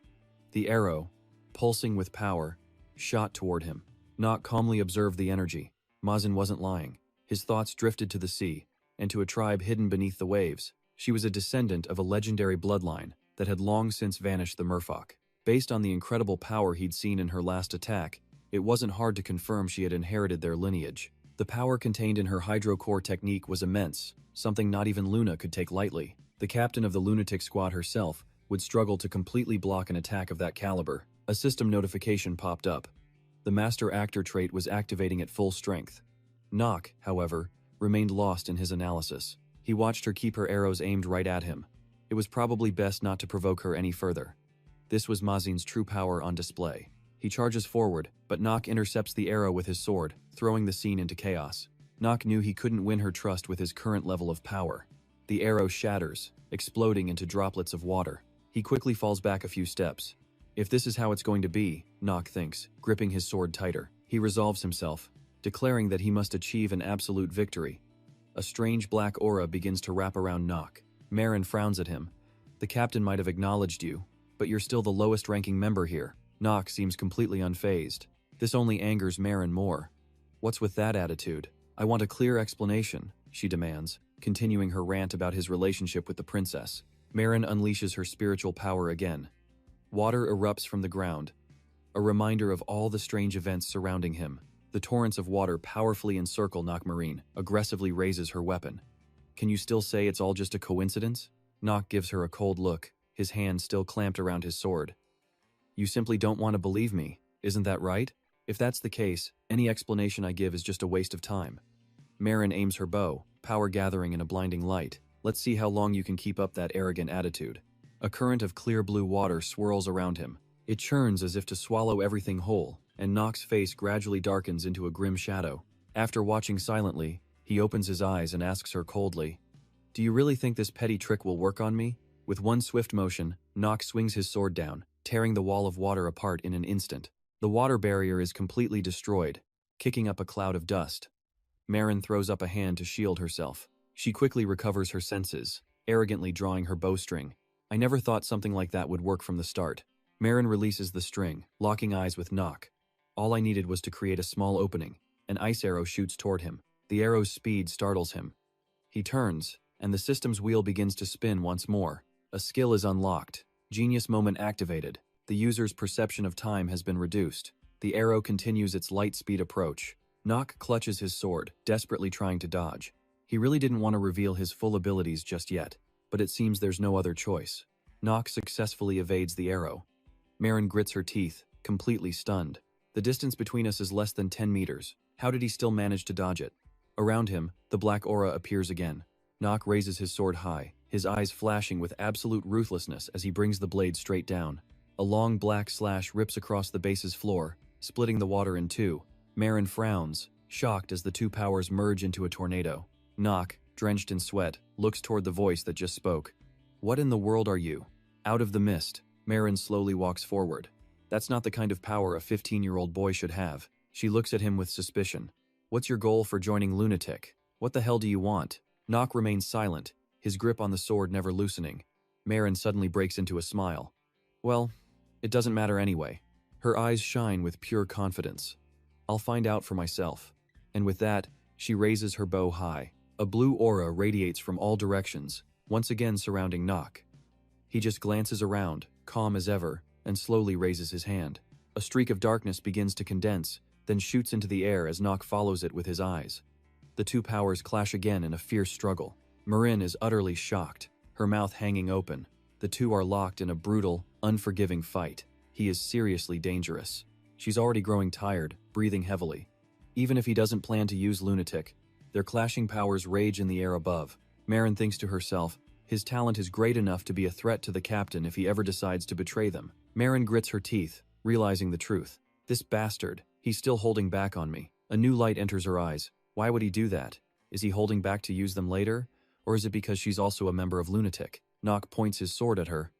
The arrow, pulsing with power, shot toward him. Nock calmly observed the energy. Mazin wasn't lying. His thoughts drifted to the sea, and to a tribe hidden beneath the waves. She was a descendant of a legendary bloodline that had long since vanished the merfolk. Based on the incredible power he'd seen in her last attack, it wasn't hard to confirm she had inherited their lineage. The power contained in her hydrocore technique was immense, something not even Luna could take lightly. The captain of the lunatic squad herself would struggle to completely block an attack of that caliber. A system notification popped up. The master actor trait was activating at full strength. Nock, however, remained lost in his analysis. He watched her keep her arrows aimed right at him. It was probably best not to provoke her any further. This was Mazin's true power on display. He charges forward, but Nock intercepts the arrow with his sword, throwing the scene into chaos. Nock knew he couldn't win her trust with his current level of power. The arrow shatters, exploding into droplets of water. He quickly falls back a few steps. If this is how it's going to be, Nock thinks, gripping his sword tighter. He resolves himself, declaring that he must achieve an absolute victory. A strange black aura begins to wrap around Nock. Marin frowns at him. The captain might have acknowledged you, but you're still the lowest-ranking member here. Nock seems completely unfazed. This only angers Marin more. What's with that attitude? I want a clear explanation, she demands, continuing her rant about his relationship with the princess. Marin unleashes her spiritual power again. Water erupts from the ground, a reminder of all the strange events surrounding him. The torrents of water powerfully encircle Nock. Marine aggressively raises her weapon. Can you still say it's all just a coincidence? Nock gives her a cold look, his hand still clamped around his sword. You simply don't want to believe me, isn't that right? If that's the case, any explanation I give is just a waste of time. Marin aims her bow, power gathering in a blinding light. Let's see how long you can keep up that arrogant attitude. A current of clear blue water swirls around him. It churns as if to swallow everything whole, and Nock's face gradually darkens into a grim shadow. After watching silently, he opens his eyes and asks her coldly, "Do you really think this petty trick will work on me?" With one swift motion, Nock swings his sword down, tearing the wall of water apart in an instant. The water barrier is completely destroyed, kicking up a cloud of dust. Marin throws up a hand to shield herself. She quickly recovers her senses, arrogantly drawing her bowstring. I never thought something like that would work from the start. Marin releases the string, locking eyes with Nock. All I needed was to create a small opening. An ice arrow shoots toward him. The arrow's speed startles him. He turns, and the system's wheel begins to spin once more. A skill is unlocked. Genius moment activated. The user's perception of time has been reduced. The arrow continues its light speed approach. Nock clutches his sword, desperately trying to dodge. He really didn't want to reveal his full abilities just yet, but it seems there's no other choice. Nock successfully evades the arrow. Marin grits her teeth, completely stunned. The distance between us is less than 10 meters. How did he still manage to dodge it? Around him, the black aura appears again. Nock raises his sword high, his eyes flashing with absolute ruthlessness as he brings the blade straight down. A long black slash rips across the base's floor, splitting the water in two. Marin frowns, shocked as the two powers merge into a tornado. Nock, drenched in sweat, looks toward the voice that just spoke. What in the world are you? Out of the mist, Marin slowly walks forward. That's not the kind of power a 15-year-old boy should have. She looks at him with suspicion. What's your goal for joining Lunatic? What the hell do you want? Nock remains silent, his grip on the sword never loosening. Marin suddenly breaks into a smile. Well, it doesn't matter anyway. Her eyes shine with pure confidence. I'll find out for myself. And with that, she raises her bow high. A blue aura radiates from all directions, once again surrounding Nock. He just glances around, calm as ever, and slowly raises his hand. A streak of darkness begins to condense, then shoots into the air as Nock follows it with his eyes. The two powers clash again in a fierce struggle. Marin is utterly shocked, her mouth hanging open. The two are locked in a brutal, unforgiving fight. He is seriously dangerous. She's already growing tired, breathing heavily. Even if he doesn't plan to use Lunatic, their clashing powers rage in the air above. Marin thinks to herself, his talent is great enough to be a threat to the captain if he ever decides to betray them. Marin grits her teeth, realizing the truth. This bastard, he's still holding back on me. A new light enters her eyes. Why would he do that? Is he holding back to use them later? Or is it because she's also a member of Lunatic? Nock points his sword at her.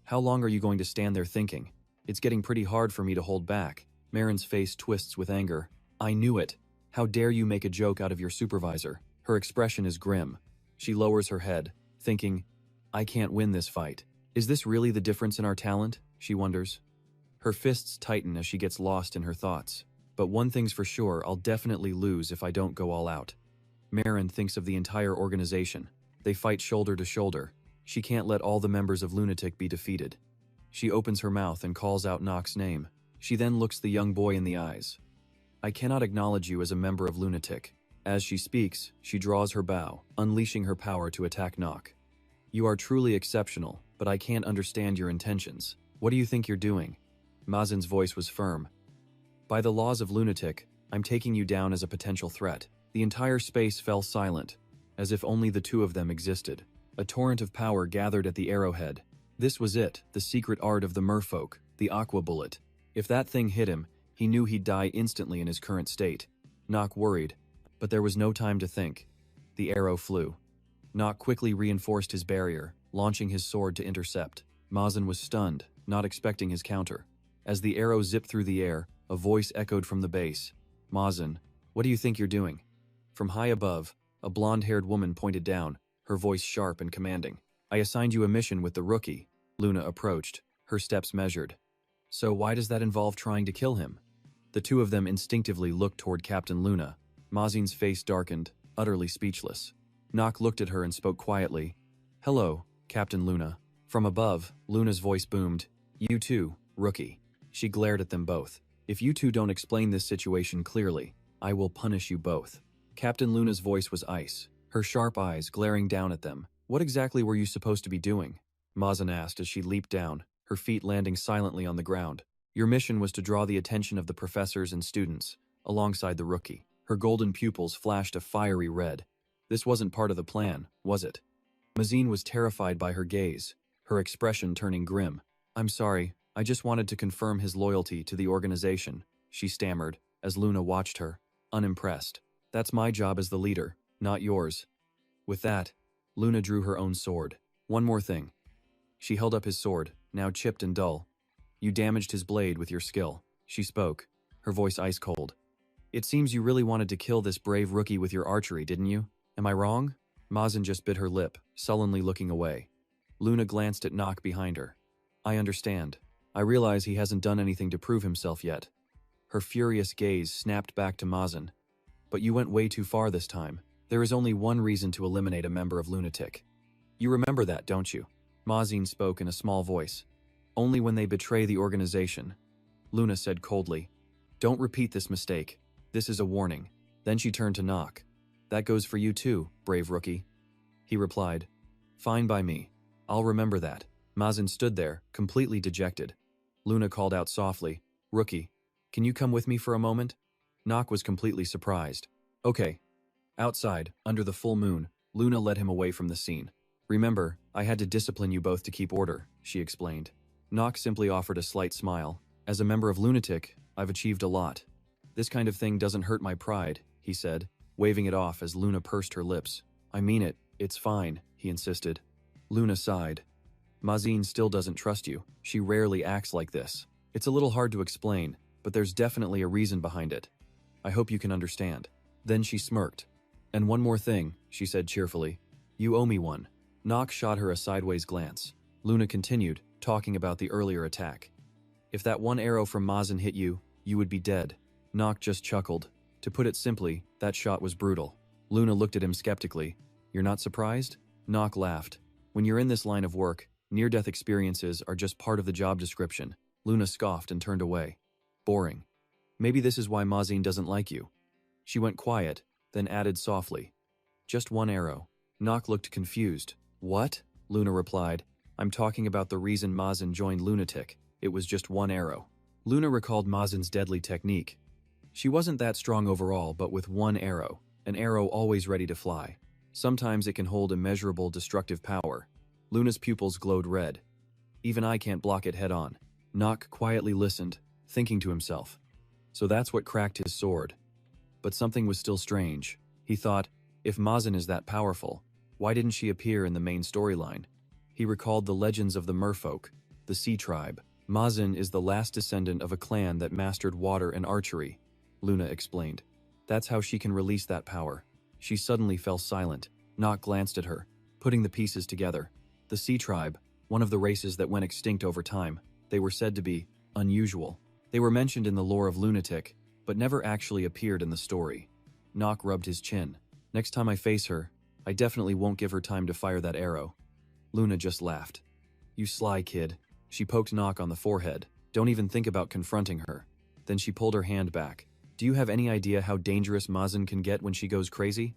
How long are you going to stand there thinking? It's getting pretty hard for me to hold back. Marin's face twists with anger. I knew it. How dare you make a joke out of your supervisor? Her expression is grim. She lowers her head, thinking, I can't win this fight. Is this really the difference in our talent? She wonders. Her fists tighten as she gets lost in her thoughts. But one thing's for sure, I'll definitely lose if I don't go all out. Marin thinks of the entire organization. They fight shoulder to shoulder. She can't let all the members of Lunatic be defeated. She opens her mouth and calls out Nock's name. She then looks the young boy in the eyes. I cannot acknowledge you as a member of Lunatic. As she speaks, she draws her bow, unleashing her power to attack Nock. You are truly exceptional, but I can't understand your intentions. What do you think you're doing? Mazin's voice was firm. By the laws of Lunatic, I'm taking you down as a potential threat. The entire space fell silent, as if only the two of them existed. A torrent of power gathered at the arrowhead. This was it, the secret art of the merfolk, the aqua bullet. If that thing hit him, he knew he'd die instantly in his current state. Nock worried, but there was no time to think. The arrow flew. Nock quickly reinforced his barrier, launching his sword to intercept. Mazin was stunned, not expecting his counter. As the arrow zipped through the air, a voice echoed from the base. Mazin, what do you think you're doing? From high above, a blonde-haired woman pointed down, her voice sharp and commanding. I assigned you a mission with the rookie. Luna approached, her steps measured. So why does that involve trying to kill him? The two of them instinctively looked toward Captain Luna. Mazin's face darkened, utterly speechless. Nock looked at her and spoke quietly. Hello, Captain Luna. From above, Luna's voice boomed. You too, rookie. She glared at them both. If you two don't explain this situation clearly, I will punish you both. Captain Luna's voice was ice, her sharp eyes glaring down at them. What exactly were you supposed to be doing? Mazin asked as she leaped down, her feet landing silently on the ground. Your mission was to draw the attention of the professors and students, alongside the rookie. Her golden pupils flashed a fiery red. This wasn't part of the plan, was it? Mazin was terrified by her gaze, her expression turning grim. I'm sorry, I just wanted to confirm his loyalty to the organization, she stammered, as Luna watched her, unimpressed. That's my job as the leader, not yours. With that, Luna drew her own sword. One more thing. She held up his sword, now chipped and dull. You damaged his blade with your skill, she spoke, her voice ice cold. It seems you really wanted to kill this brave rookie with your archery, didn't you? Am I wrong? Mazin just bit her lip, sullenly looking away. Luna glanced at Nock behind her. I understand. I realize he hasn't done anything to prove himself yet. Her furious gaze snapped back to Mazin. But you went way too far this time. There is only one reason to eliminate a member of Lunatic. You remember that, don't you? Mazin spoke in a small voice. Only when they betray the organization. Luna said coldly. Don't repeat this mistake. This is a warning. Then she turned to Nock. That goes for you too, brave rookie. He replied. Fine by me. I'll remember that. Mazin stood there, completely dejected. Luna called out softly. Rookie, can you come with me for a moment? Nock was completely surprised. Okay. Outside, under the full moon, Luna led him away from the scene. Remember, I had to discipline you both to keep order, she explained. Nock simply offered a slight smile. As a member of Lunatic, I've achieved a lot. This kind of thing doesn't hurt my pride, he said, waving it off as Luna pursed her lips. I mean it, it's fine, he insisted. Luna sighed. Mazin still doesn't trust you. She rarely acts like this. It's a little hard to explain, but there's definitely a reason behind it. I hope you can understand. Then she smirked. And one more thing, she said cheerfully. You owe me one. Nock shot her a sideways glance. Luna continued, talking about the earlier attack. If that one arrow from Mazin hit you, you would be dead. Nock just chuckled. To put it simply, that shot was brutal. Luna looked at him skeptically. You're not surprised? Nock laughed. When you're in this line of work, near-death experiences are just part of the job description. Luna scoffed and turned away. Boring. Maybe this is why Mazin doesn't like you. She went quiet, then added softly. Just one arrow. Nock looked confused. What? Luna replied. I'm talking about the reason Mazin joined Lunatic. It was just one arrow. Luna recalled Mazin's deadly technique. She wasn't that strong overall, but with one arrow, an arrow always ready to fly. Sometimes it can hold immeasurable destructive power. Luna's pupils glowed red. Even I can't block it head-on. Nock quietly listened, thinking to himself. So that's what cracked his sword. But something was still strange. He thought, if Mazin is that powerful, why didn't she appear in the main storyline? He recalled the legends of the merfolk, the sea tribe. Mazin is the last descendant of a clan that mastered water and archery, Luna explained. That's how she can release that power. She suddenly fell silent. Nock glanced at her, putting the pieces together. The sea tribe, one of the races that went extinct over time, they were said to be unusual. They were mentioned in the lore of Lunatic, but never actually appeared in the story. Nock rubbed his chin. Next time I face her, I definitely won't give her time to fire that arrow. Luna just laughed. You sly kid. She poked Nock on the forehead. Don't even think about confronting her. Then she pulled her hand back. Do you have any idea how dangerous Mazin can get when she goes crazy?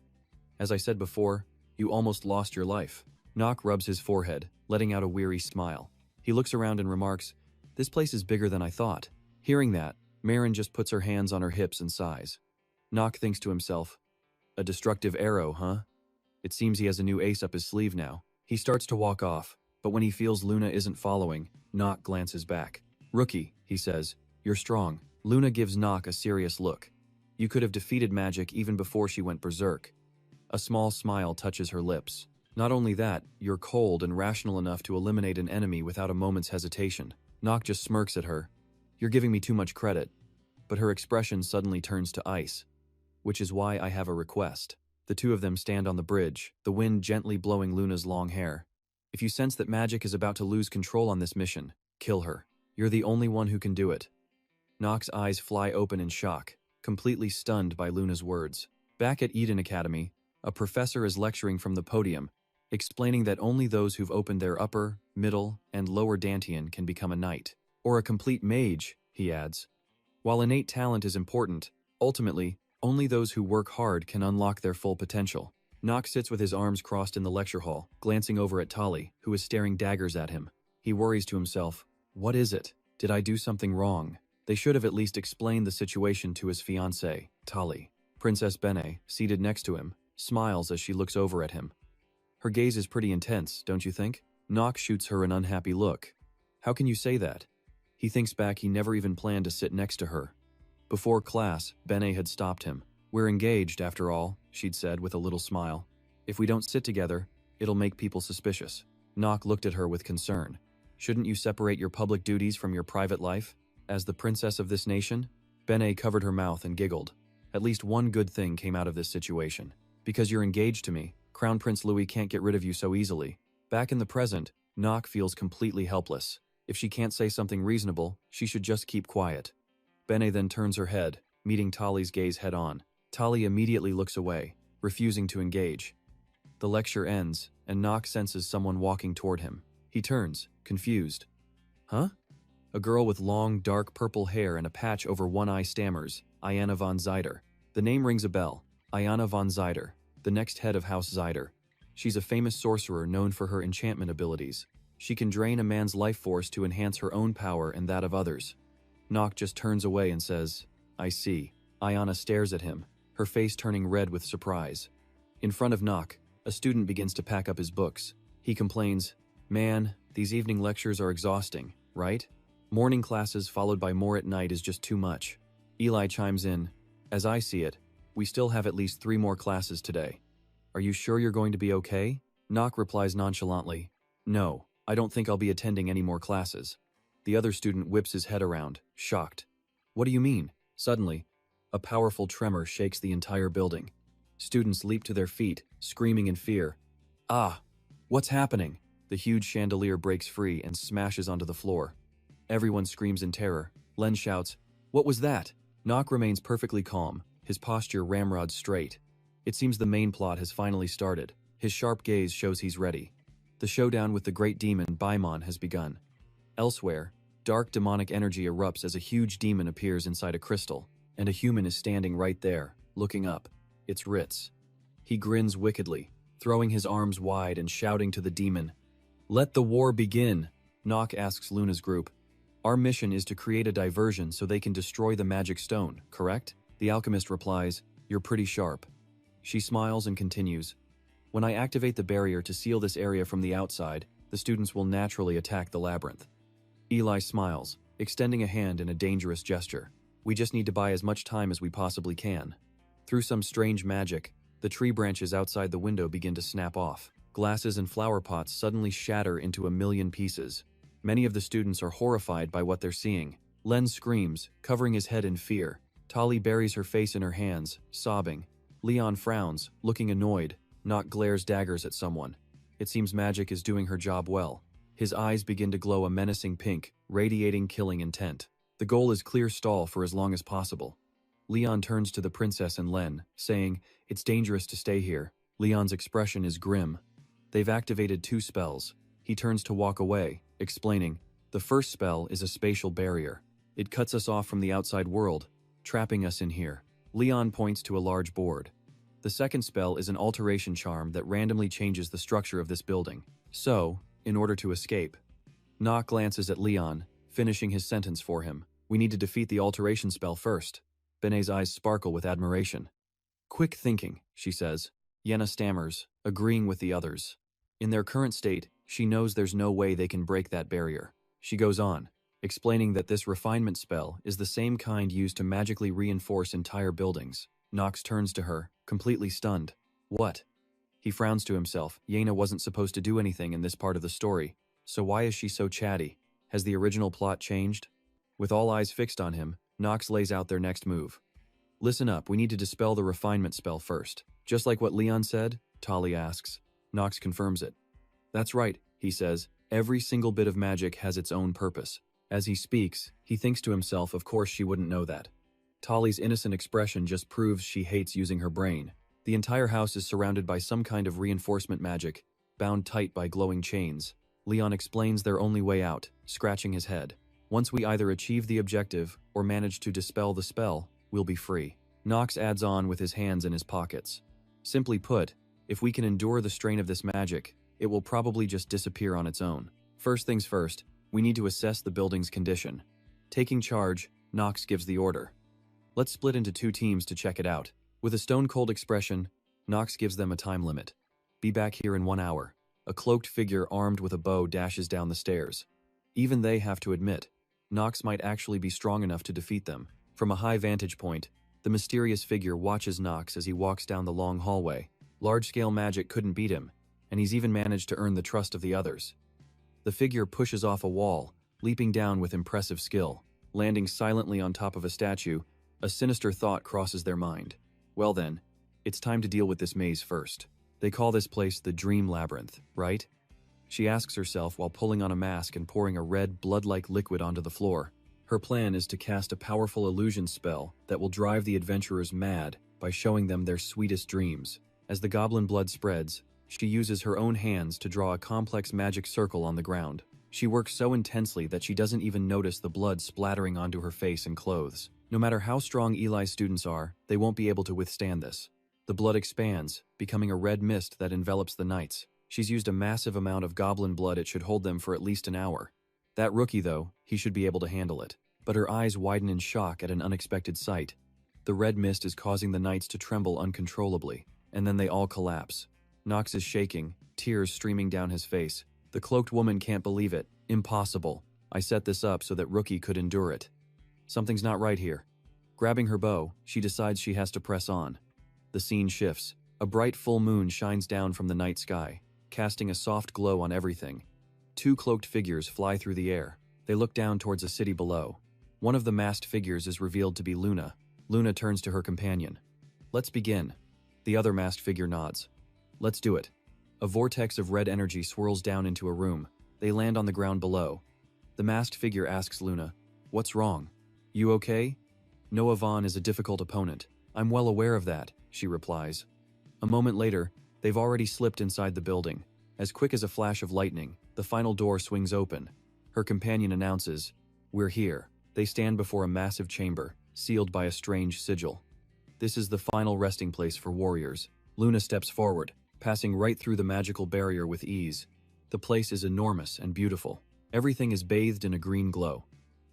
As I said before, you almost lost your life. Nock rubs his forehead, letting out a weary smile. He looks around and remarks, this place is bigger than I thought. Hearing that, Marin just puts her hands on her hips and sighs. Nock thinks to himself, a destructive arrow, huh? It seems he has a new ace up his sleeve now. He starts to walk off, but when he feels Luna isn't following, Nock glances back. Rookie, he says, you're strong. Luna gives Nock a serious look. You could have defeated magic even before she went berserk. A small smile touches her lips. Not only that, you're cold and rational enough to eliminate an enemy without a moment's hesitation. Nock just smirks at her. You're giving me too much credit. But her expression suddenly turns to ice. Which is why I have a request. The two of them stand on the bridge, the wind gently blowing Luna's long hair. If you sense that magic is about to lose control on this mission, kill her. You're the only one who can do it. Nock's eyes fly open in shock, completely stunned by Luna's words. Back at Eden Academy, a professor is lecturing from the podium, explaining that only those who've opened their upper, middle, and lower dantian can become a knight. Or a complete mage, he adds. While innate talent is important, ultimately, only those who work hard can unlock their full potential. Nock sits with his arms crossed in the lecture hall, glancing over at Tali, who is staring daggers at him. He worries to himself, what is it? Did I do something wrong? They should have at least explained the situation to his fiancée, Tali. Princess Bene, seated next to him, smiles as she looks over at him. Her gaze is pretty intense, don't you think? Nock shoots her an unhappy look. How can you say that? He thinks back he never even planned to sit next to her. Before class, Bene had stopped him. We're engaged, after all, she'd said with a little smile. If we don't sit together, it'll make people suspicious. Nock looked at her with concern. Shouldn't you separate your public duties from your private life? As the princess of this nation? Bene covered her mouth and giggled. At least one good thing came out of this situation. Because you're engaged to me, Crown Prince Louis can't get rid of you so easily. Back in the present, Nock feels completely helpless. If she can't say something reasonable, she should just keep quiet. Bene then turns her head, meeting Tali's gaze head-on. Tali immediately looks away, refusing to engage. The lecture ends, and Nock senses someone walking toward him. He turns, confused. Huh? A girl with long, dark purple hair and a patch over one eye stammers, Ayanna von Zyder. The name rings a bell. Ayanna von Zyder, the next head of House Zyder. She's a famous sorcerer known for her enchantment abilities. She can drain a man's life force to enhance her own power and that of others. Nock just turns away and says, I see. Ayanna stares at him, her face turning red with surprise. In front of Nock, a student begins to pack up his books. He complains, man, these evening lectures are exhausting, right? Morning classes followed by more at night is just too much. Eli chimes in, as I see it, we still have at least 3 more classes today. Are you sure you're going to be okay? Nock replies nonchalantly, no, I don't think I'll be attending any more classes. The other student whips his head around, shocked. What do you mean? Suddenly, a powerful tremor shakes the entire building. Students leap to their feet, screaming in fear. Ah! What's happening? The huge chandelier breaks free and smashes onto the floor. Everyone screams in terror. Len shouts, "What was that?" Nock remains perfectly calm, his posture ramrod straight. It seems the main plot has finally started. His sharp gaze shows he's ready. The showdown with the great demon Baimon has begun. Elsewhere, dark demonic energy erupts as a huge demon appears inside a crystal, and a human is standing right there, looking up. It's Ritz. He grins wickedly, throwing his arms wide and shouting to the demon, "Let the war begin!" Nock asks Luna's group, "Our mission is to create a diversion so they can destroy the magic stone, correct?" The alchemist replies, "You're pretty sharp." She smiles and continues, "When I activate the barrier to seal this area from the outside, the students will naturally attack the labyrinth." Eli smiles, extending a hand in a dangerous gesture. "We just need to buy as much time as we possibly can." Through some strange magic, the tree branches outside the window begin to snap off. Glasses and flower pots suddenly shatter into a million pieces. Many of the students are horrified by what they're seeing. Len screams, covering his head in fear. Tali buries her face in her hands, sobbing. Leon frowns, looking annoyed. Nock glares daggers at someone. It seems magic is doing her job well. His eyes begin to glow a menacing pink, radiating killing intent. The goal is clear stall for as long as possible. Leon turns to the princess and Len, saying, "It's dangerous to stay here." Leon's expression is grim. They've activated 2 spells. He turns to walk away, explaining, "The first spell is a spatial barrier. It cuts us off from the outside world, trapping us in here." Leon points to a large board. "The second spell is an alteration charm that randomly changes the structure of this building. So, in order to escape." Nock glances at Leon, finishing his sentence for him. "We need to defeat the alteration spell first." Benet's eyes sparkle with admiration. "Quick thinking," she says. Yenna stammers, agreeing with the others. In their current state, she knows there's no way they can break that barrier. She goes on, explaining that this refinement spell is the same kind used to magically reinforce entire buildings. Nox turns to her, completely stunned. "What?" He frowns to himself. Yenna wasn't supposed to do anything in this part of the story, so why is she so chatty? Has the original plot changed? With all eyes fixed on him, Nox lays out their next move. "Listen up, we need to dispel the refinement spell first." "Just like what Leon said?" Tali asks. Nox confirms it. "That's right," he says. "Every single bit of magic has its own purpose." As he speaks, he thinks to himself, of course she wouldn't know that. Tali's innocent expression just proves she hates using her brain. The entire house is surrounded by some kind of reinforcement magic, bound tight by glowing chains. Leon explains their only way out, scratching his head. "Once we either achieve the objective or manage to dispel the spell, we'll be free." Nox adds on with his hands in his pockets. "Simply put, if we can endure the strain of this magic, it will probably just disappear on its own. First things first, we need to assess the building's condition." Taking charge, Nox gives the order. "Let's split into 2 teams to check it out." With a stone-cold expression, Nox gives them a time limit. "Be back here in 1 hour." A cloaked figure armed with a bow dashes down the stairs. Even they have to admit, Nox might actually be strong enough to defeat them. From a high vantage point, the mysterious figure watches Nox as he walks down the long hallway. Large-scale magic couldn't beat him, and he's even managed to earn the trust of the others. The figure pushes off a wall, leaping down with impressive skill. Landing silently on top of a statue, a sinister thought crosses their mind. Well then, it's time to deal with this maze first. They call this place the Dream Labyrinth, right? She asks herself while pulling on a mask and pouring a red, blood-like liquid onto the floor. Her plan is to cast a powerful illusion spell that will drive the adventurers mad by showing them their sweetest dreams. As the goblin blood spreads, she uses her own hands to draw a complex magic circle on the ground. She works so intensely that she doesn't even notice the blood splattering onto her face and clothes. No matter how strong Eli's students are, they won't be able to withstand this. The blood expands, becoming a red mist that envelops the knights. She's used a massive amount of goblin blood. It should hold them for at least an hour. That rookie, though, he should be able to handle it. But her eyes widen in shock at an unexpected sight. The red mist is causing the knights to tremble uncontrollably, and then they all collapse. Nox is shaking, tears streaming down his face. The cloaked woman can't believe it. "Impossible. I set this up so that Rookie could endure it. Something's not right here." Grabbing her bow, she decides she has to press on. The scene shifts. A bright full moon shines down from the night sky, casting a soft glow on everything. 2 cloaked figures fly through the air. They look down towards a city below. One of the masked figures is revealed to be Luna. Luna turns to her companion. "Let's begin." The other masked figure nods. "Let's do it." A vortex of red energy swirls down into a room. They land on the ground below. The masked figure asks Luna, "What's wrong? You okay?" Noah Vaughn is a difficult opponent. "I'm well aware of that," she replies. A moment later, they've already slipped inside the building. As quick as a flash of lightning, the final door swings open. Her companion announces, "We're here." They stand before a massive chamber, sealed by a strange sigil. This is the final resting place for warriors. Luna steps forward, passing right through the magical barrier with ease. The place is enormous and beautiful. Everything is bathed in a green glow.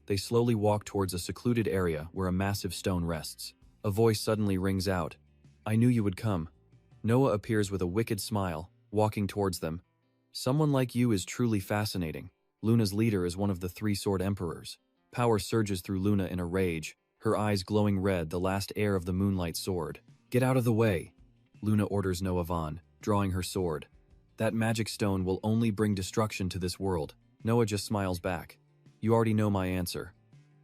They slowly walk towards a secluded area where a massive stone rests. A voice suddenly rings out. "I knew you would come." Noah appears with a wicked smile, walking towards them. "Someone like you is truly fascinating." Luna's leader is one of the three-sword emperors. Power surges through Luna in a rage, her eyes glowing red, the last heir of the Moonlight Sword. "Get out of the way," Luna orders Noah Vaughn, drawing her sword. "That magic stone will only bring destruction to this world." Noah just smiles back. "You already know my answer."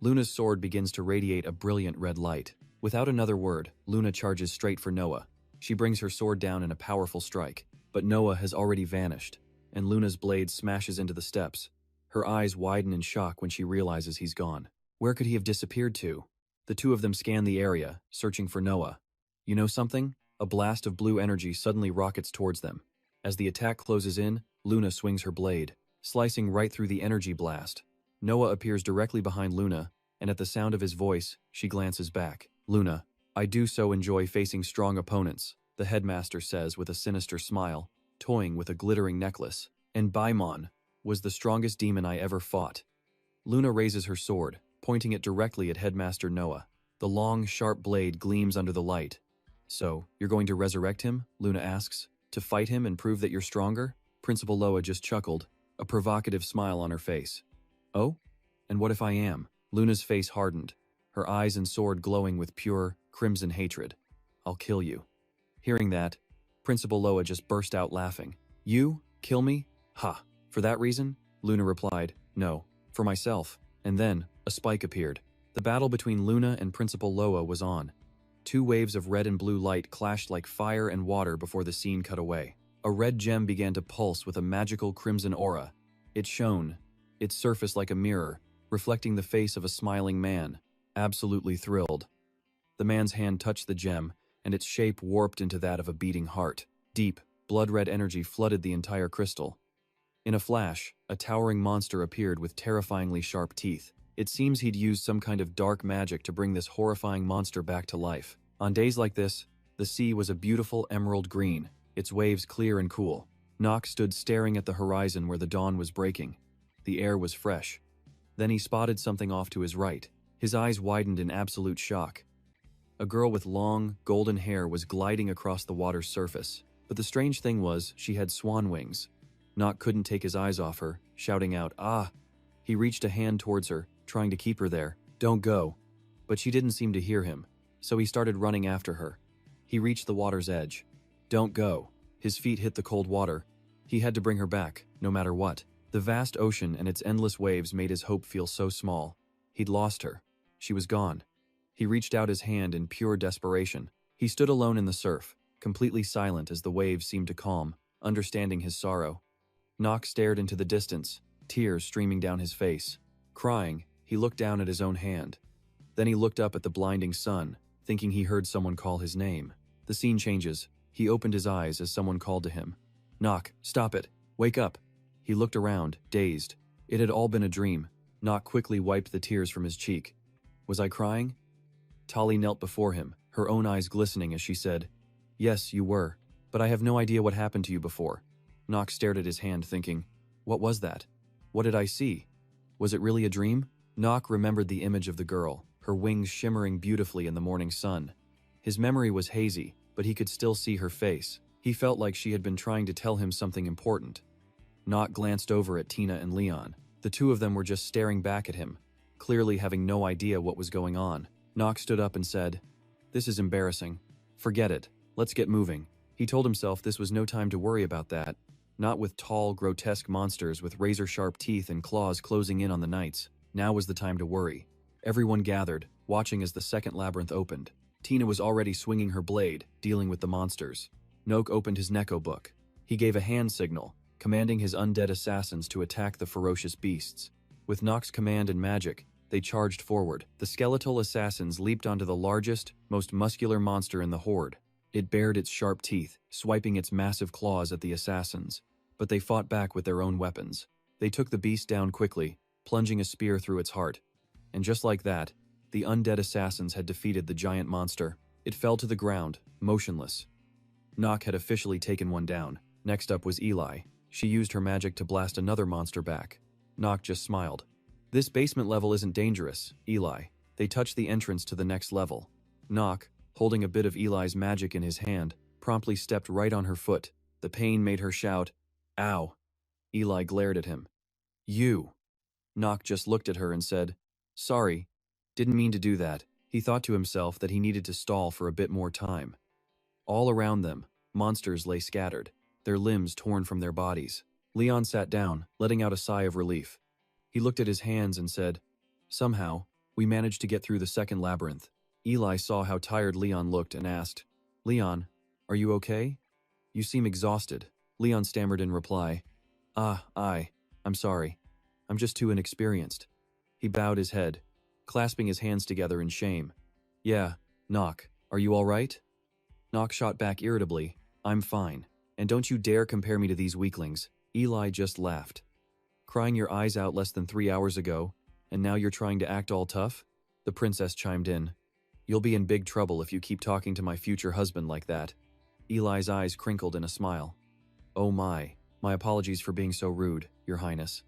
Luna's sword begins to radiate a brilliant red light. Without another word, Luna charges straight for Noah. She brings her sword down in a powerful strike, but Noah has already vanished, and Luna's blade smashes into the steps. Her eyes widen in shock when she realizes he's gone. Where could he have disappeared to? The two of them scan the area, searching for Noah. You know something? A blast of blue energy suddenly rockets towards them. As the attack closes in, Luna swings her blade, slicing right through the energy blast. Noah appears directly behind Luna, and at the sound of his voice, she glances back. "Luna, I do so enjoy facing strong opponents," the headmaster says with a sinister smile, toying with a glittering necklace. "And Baimon was the strongest demon I ever fought." Luna raises her sword, pointing it directly at Headmaster Noah. The long, sharp blade gleams under the light. "So, you're going to resurrect him?" Luna asks. "To fight him and prove that you're stronger?" Principal Loa just chuckled, a provocative smile on her face. "Oh? And what if I am?" Luna's face hardened, her eyes and sword glowing with pure, crimson hatred. "I'll kill you." Hearing that, Principal Loa just burst out laughing. "You? Kill me? Ha! For that reason?" Luna replied, "No, for myself." And then, a spike appeared. The battle between Luna and Principal Loa was on. Two waves of red and blue light clashed like fire and water before the scene cut away. A red gem began to pulse with a magical crimson aura. It shone, its surface like a mirror, reflecting the face of a smiling man, absolutely thrilled. The man's hand touched the gem, and its shape warped into that of a beating heart. Deep, blood-red energy flooded the entire crystal. In a flash, a towering monster appeared with terrifyingly sharp teeth. It seems he'd used some kind of dark magic to bring this horrifying monster back to life. On days like this, the sea was a beautiful emerald green, its waves clear and cool. Nock stood staring at the horizon where the dawn was breaking. The air was fresh. Then he spotted something off to his right. His eyes widened in absolute shock. A girl with long, golden hair was gliding across the water's surface. But the strange thing was, she had swan wings. Nock couldn't take his eyes off her, shouting out, "Ah!" He reached a hand towards her, trying to keep her there. "Don't go." But she didn't seem to hear him, so he started running after her. He reached the water's edge. "Don't go." His feet hit the cold water. He had to bring her back, no matter what. The vast ocean and its endless waves made his hope feel so small. He'd lost her. She was gone. He reached out his hand in pure desperation. He stood alone in the surf, completely silent as the waves seemed to calm, understanding his sorrow. Nock stared into the distance, tears streaming down his face. Crying, he looked down at his own hand. Then he looked up at the blinding sun, thinking he heard someone call his name. The scene changes. He opened his eyes as someone called to him. "Nock, stop it. Wake up." He looked around, dazed. It had all been a dream. Nock quickly wiped the tears from his cheek. "Was I crying?" Tali knelt before him, her own eyes glistening as she said, "Yes, you were, but I have no idea what happened to you before." Nock stared at his hand, thinking, "What was that? What did I see? Was it really a dream?" Nock remembered the image of the girl, her wings shimmering beautifully in the morning sun. His memory was hazy, but he could still see her face. He felt like she had been trying to tell him something important. Nock glanced over at Tina and Leon. The two of them were just staring back at him, clearly having no idea what was going on. Nock stood up and said, "This is embarrassing. Forget it. Let's get moving." He told himself this was no time to worry about that. Not with tall, grotesque monsters with razor-sharp teeth and claws closing in on the knights. Now was the time to worry. Everyone gathered, watching as the second labyrinth opened. Tina was already swinging her blade, dealing with the monsters. Noak opened his Neko book. He gave a hand signal, commanding his undead assassins to attack the ferocious beasts. With Nock's command and magic, they charged forward. The skeletal assassins leaped onto the largest, most muscular monster in the horde. It bared its sharp teeth, swiping its massive claws at the assassins. But they fought back with their own weapons. They took the beast down quickly, plunging a spear through its heart. And just like that, the undead assassins had defeated the giant monster. It fell to the ground, motionless. Nock had officially taken one down. Next up was Eli. She used her magic to blast another monster back. Nock just smiled. This basement level isn't dangerous, Eli. They touched the entrance to the next level. Nock, holding a bit of Eli's magic in his hand, promptly stepped right on her foot. The pain made her shout, "Ow!" Eli glared at him. "You!" Nock just looked at her and said, "Sorry, didn't mean to do that." He thought to himself that he needed to stall for a bit more time. All around them, monsters lay scattered, their limbs torn from their bodies. Leon sat down, letting out a sigh of relief. He looked at his hands and said, "Somehow, we managed to get through the second labyrinth." Eli saw how tired Leon looked and asked, "Leon, are you okay? You seem exhausted." Leon stammered in reply, I'm sorry. I'm just too inexperienced." He bowed his head, clasping his hands together in shame. "Yeah, Nock, are you all right?" Nock shot back irritably, "I'm fine. And don't you dare compare me to these weaklings." Eli just laughed. "Crying your eyes out less than 3 hours ago, and now you're trying to act all tough?" The princess chimed in. "You'll be in big trouble if you keep talking to my future husband like that." Eli's eyes crinkled in a smile. "Oh my apologies for being so rude, Your Highness."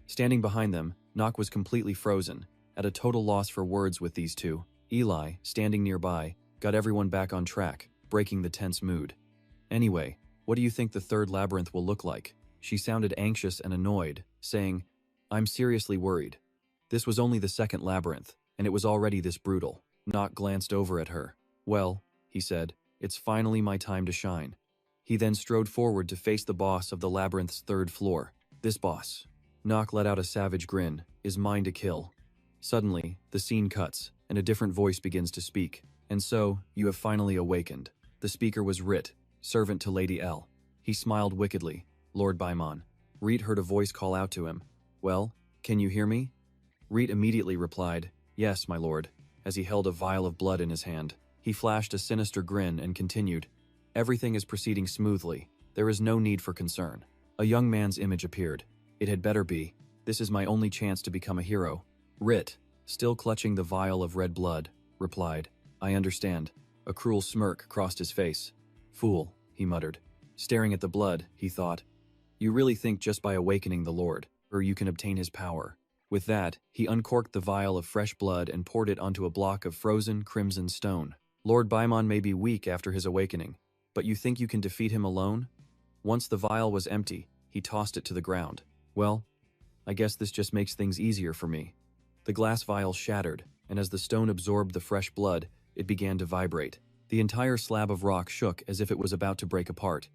Standing behind them, Nock was completely frozen, at a total loss for words with these two. Eli, standing nearby, got everyone back on track, breaking the tense mood. "Anyway, what do you think the third labyrinth will look like?" She sounded anxious and annoyed, saying, "I'm seriously worried. This was only the second labyrinth, and it was already this brutal." Nock glanced over at her. "Well," he said, "it's finally my time to shine." He then strode forward to face the boss of the labyrinth's third floor. This boss. Nock let out a savage grin, is mine to kill. Suddenly, the scene cuts, and a different voice begins to speak. "And so, you have finally awakened." The speaker was Rit, servant to Lady L. He smiled wickedly. "Lord Baimon." Rit heard a voice call out to him. "Well, can you hear me?" Rit immediately replied, "Yes, my lord," as he held a vial of blood in his hand. He flashed a sinister grin and continued, "Everything is proceeding smoothly. There is no need for concern." A young man's image appeared. "It had better be. This is my only chance to become a hero." Rit, still clutching the vial of red blood, replied, "I understand." A cruel smirk crossed his face. "Fool," he muttered. Staring at the blood, he thought, "You really think just by awakening the Lord, or you can obtain his power." With that, he uncorked the vial of fresh blood and poured it onto a block of frozen crimson stone. "Lord Baimon may be weak after his awakening, but you think you can defeat him alone?" Once the vial was empty, he tossed it to the ground. "Well, I guess this just makes things easier for me." The glass vial shattered, and as the stone absorbed the fresh blood, it began to vibrate. The entire slab of rock shook as if it was about to break apart.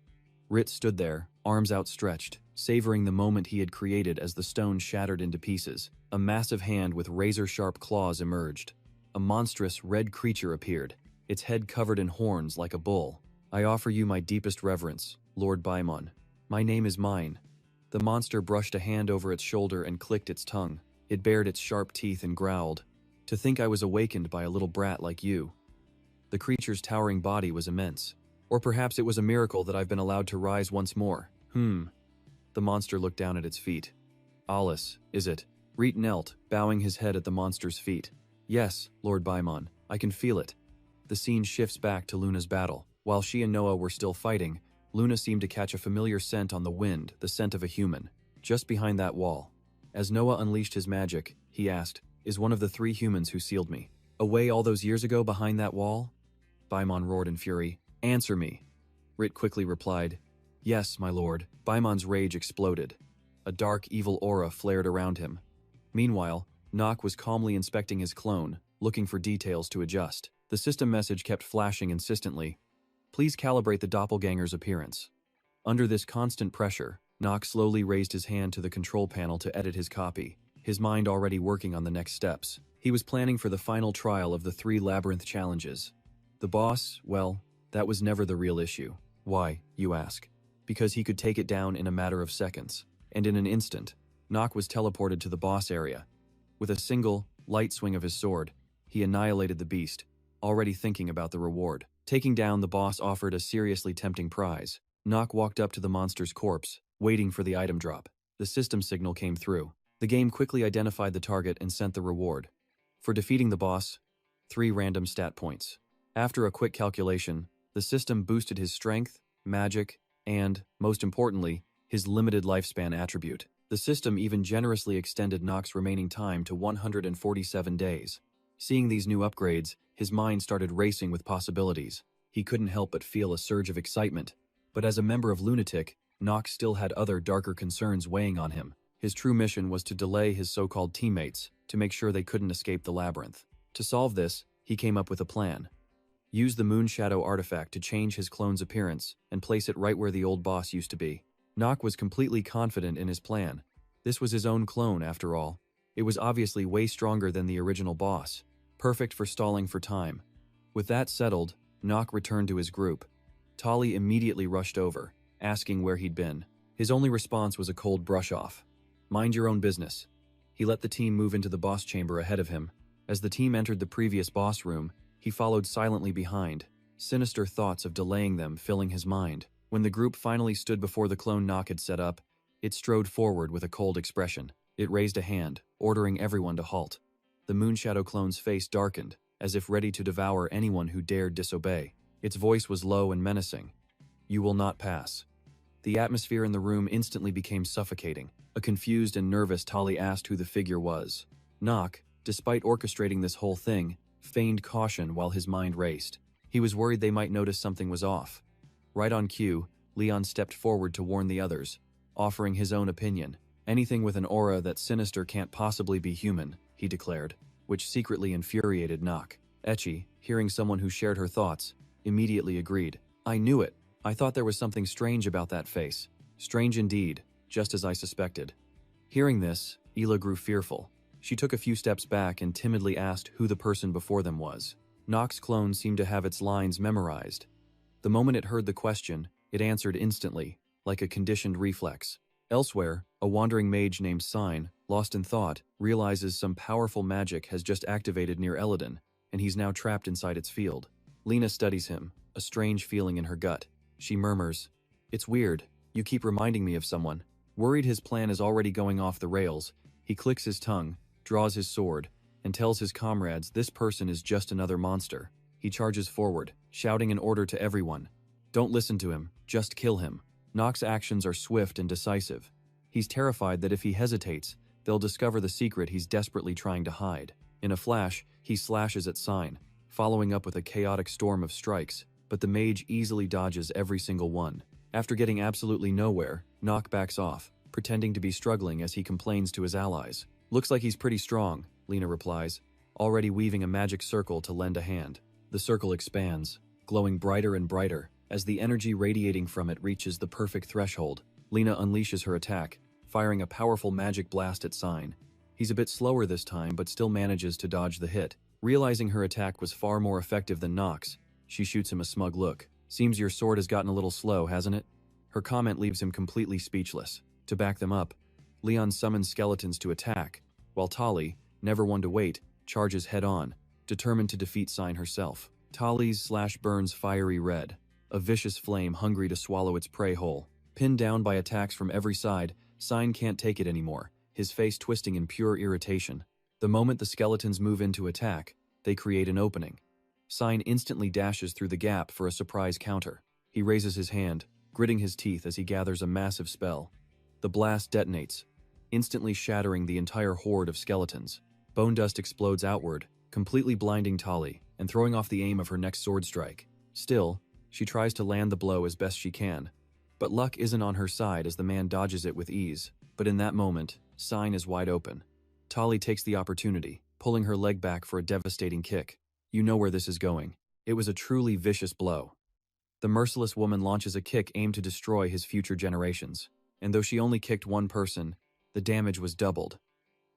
Rit stood there, arms outstretched, savoring the moment he had created as the stone shattered into pieces. A massive hand with razor-sharp claws emerged. A monstrous red creature appeared, its head covered in horns like a bull. "I offer you my deepest reverence, Lord Baimon. My name is mine." The monster brushed a hand over its shoulder and clicked its tongue. It bared its sharp teeth and growled, "To think I was awakened by a little brat like you." The creature's towering body was immense. "Or perhaps it was a miracle that I've been allowed to rise once more." The monster looked down at its feet. "Alice, is it?" Rit knelt, bowing his head at the monster's feet. "Yes, Lord Baimon, I can feel it." The scene shifts back to Luna's battle. While she and Noah were still fighting, Luna seemed to catch a familiar scent on the wind, the scent of a human, just behind that wall. As Noah unleashed his magic, he asked, "Is one of the 3 humans who sealed me away all those years ago behind that wall?" Baimon roared in fury, "Answer me." Rit quickly replied, "Yes, my lord." Baimon's rage exploded. A dark, evil aura flared around him. Meanwhile, Nock was calmly inspecting his clone, looking for details to adjust. The system message kept flashing insistently. "Please calibrate the doppelganger's appearance." Under this constant pressure, Nock slowly raised his hand to the control panel to edit his copy, his mind already working on the next steps. He was planning for the final trial of the 3 labyrinth challenges. The boss, well, that was never the real issue. Why, you ask? Because he could take it down in a matter of seconds. And in an instant. Nock was teleported to the boss area. With a single, light swing of his sword, he annihilated the beast, already thinking about the reward. Taking down the boss offered a seriously tempting prize. Nock walked up to the monster's corpse, waiting for the item drop. The system signal came through. The game quickly identified the target and sent the reward. For defeating the boss, 3 random stat points. After a quick calculation, the system boosted his strength, magic, and, most importantly, his limited lifespan attribute. The system even generously extended Nock's remaining time to 147 days. Seeing these new upgrades, his mind started racing with possibilities. He couldn't help but feel a surge of excitement. But as a member of Lunatic, Nock still had other darker concerns weighing on him. His true mission was to delay his so-called teammates, to make sure they couldn't escape the labyrinth. To solve this, he came up with a plan. Use the Moonshadow artifact to change his clone's appearance and place it right where the old boss used to be. Nock was completely confident in his plan. This was his own clone, after all. It was obviously way stronger than the original boss, perfect for stalling for time. With that settled, Nock returned to his group. Tali immediately rushed over, asking where he'd been. His only response was a cold brush-off. Mind your own business. He let the team move into the boss chamber ahead of him. As the team entered the previous boss room, he followed silently behind, sinister thoughts of delaying them filling his mind. When the group finally stood before the clone Nock had set up, it strode forward with a cold expression. It raised a hand, ordering everyone to halt. The Moonshadow clone's face darkened, as if ready to devour anyone who dared disobey. Its voice was low and menacing. "You will not pass." The atmosphere in the room instantly became suffocating. A confused and nervous Tali asked who the figure was. Nock, despite orchestrating this whole thing, feigned caution while his mind raced. He was worried they might notice something was off. Right on cue, Leon stepped forward to warn the others, offering his own opinion. "Anything with an aura that's sinister can't possibly be human," he declared, which secretly infuriated Nock. Ecchi, hearing someone who shared her thoughts, immediately agreed. "I knew it. I thought there was something strange about that face. Strange indeed, just as I suspected." Hearing this, Ela grew fearful. She took a few steps back and timidly asked who the person before them was. Nock's clone seemed to have its lines memorized. The moment it heard the question, it answered instantly, like a conditioned reflex. Elsewhere, a wandering mage named Sign, lost in thought, realizes some powerful magic has just activated near Eladin, and he's now trapped inside its field. Lena studies him, a strange feeling in her gut. She murmurs, "It's weird, you keep reminding me of someone." Worried his plan is already going off the rails, he clicks his tongue, draws his sword, and tells his comrades this person is just another monster. He charges forward, shouting an order to everyone. Don't listen to him, just kill him. Nock's actions are swift and decisive. He's terrified that if he hesitates, they'll discover the secret he's desperately trying to hide. In a flash, he slashes at Sign, following up with a chaotic storm of strikes, but the mage easily dodges every single one. After getting absolutely nowhere, Nock backs off, pretending to be struggling as he complains to his allies. "Looks like he's pretty strong," Lena replies, already weaving a magic circle to lend a hand. The circle expands, glowing brighter and brighter, as the energy radiating from it reaches the perfect threshold. Lena unleashes her attack, firing a powerful magic blast at Sign. He's a bit slower this time, but still manages to dodge the hit. Realizing her attack was far more effective than Nock's, she shoots him a smug look. "Seems your sword has gotten a little slow, hasn't it?" Her comment leaves him completely speechless. To back them up, Leon summons skeletons to attack, while Tali, never one to wait, charges head-on, determined to defeat Sign herself. Tali's slash burns fiery red, a vicious flame hungry to swallow its prey whole. Pinned down by attacks from every side, Sign can't take it anymore, his face twisting in pure irritation. The moment the skeletons move in to attack, they create an opening. Sign instantly dashes through the gap for a surprise counter. He raises his hand, gritting his teeth as he gathers a massive spell. The blast detonates, instantly shattering the entire horde of skeletons. Bone dust explodes outward, completely blinding Tali and throwing off the aim of her next sword strike. Still, she tries to land the blow as best she can, but luck isn't on her side as the man dodges it with ease. But in that moment, Sign is wide open. Tali takes the opportunity, pulling her leg back for a devastating kick. You know where this is going. It was a truly vicious blow. The merciless woman launches a kick aimed to destroy his future generations. And though she only kicked one person, the damage was doubled.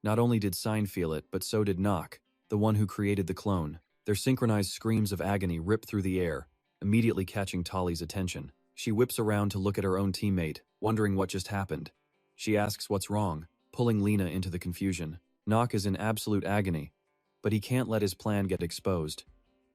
Not only did Sign feel it, but so did Nock, the one who created the clone. Their synchronized screams of agony rip through the air, immediately catching Tali's attention. She whips around to look at her own teammate, wondering what just happened. She asks what's wrong, pulling Lena into the confusion. Nock is in absolute agony, but he can't let his plan get exposed.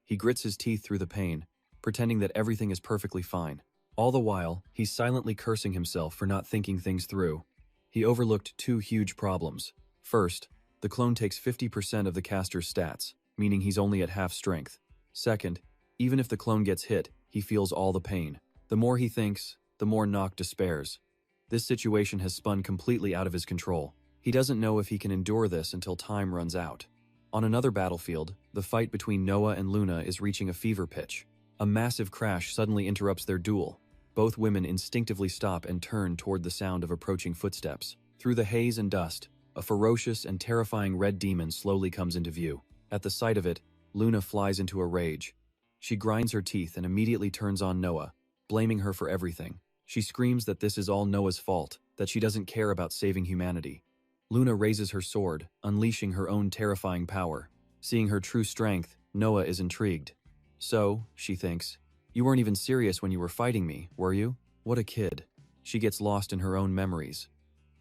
He grits his teeth through the pain, pretending that everything is perfectly fine. All the while, he's silently cursing himself for not thinking things through. He overlooked two huge problems. First, the clone takes 50% of the caster's stats, meaning he's only at half strength. Second, even if the clone gets hit, he feels all the pain. The more he thinks, the more Nock despairs. This situation has spun completely out of his control. He doesn't know if he can endure this until time runs out. On another battlefield, the fight between Noah and Luna is reaching a fever pitch. A massive crash suddenly interrupts their duel. Both women instinctively stop and turn toward the sound of approaching footsteps. Through the haze and dust, a ferocious and terrifying red demon slowly comes into view. At the sight of it, Luna flies into a rage. She grinds her teeth and immediately turns on Noah, blaming her for everything. She screams that this is all Noah's fault, that she doesn't care about saving humanity. Luna raises her sword, unleashing her own terrifying power. Seeing her true strength, Noah is intrigued. So, she thinks, you weren't even serious when you were fighting me, were you? What a kid. She gets lost in her own memories.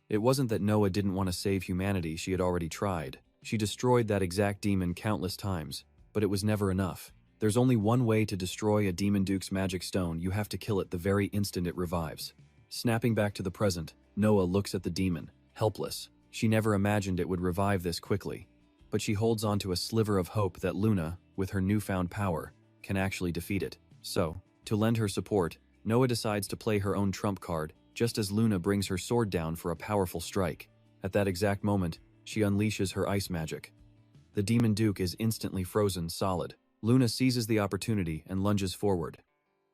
It wasn't that Noah didn't want to save humanity, she had already tried. She destroyed that exact demon countless times, but it was never enough. There's only one way to destroy a Demon Duke's magic stone. You have to kill it the very instant it revives. Snapping back to the present, Noah looks at the demon, helpless. She never imagined it would revive this quickly, but she holds on to a sliver of hope that Luna, with her newfound power, can actually defeat it. So, to lend her support, Noah decides to play her own trump card, just as Luna brings her sword down for a powerful strike. At that exact moment, she unleashes her ice magic. The Demon Duke is instantly frozen solid. Luna seizes the opportunity and lunges forward.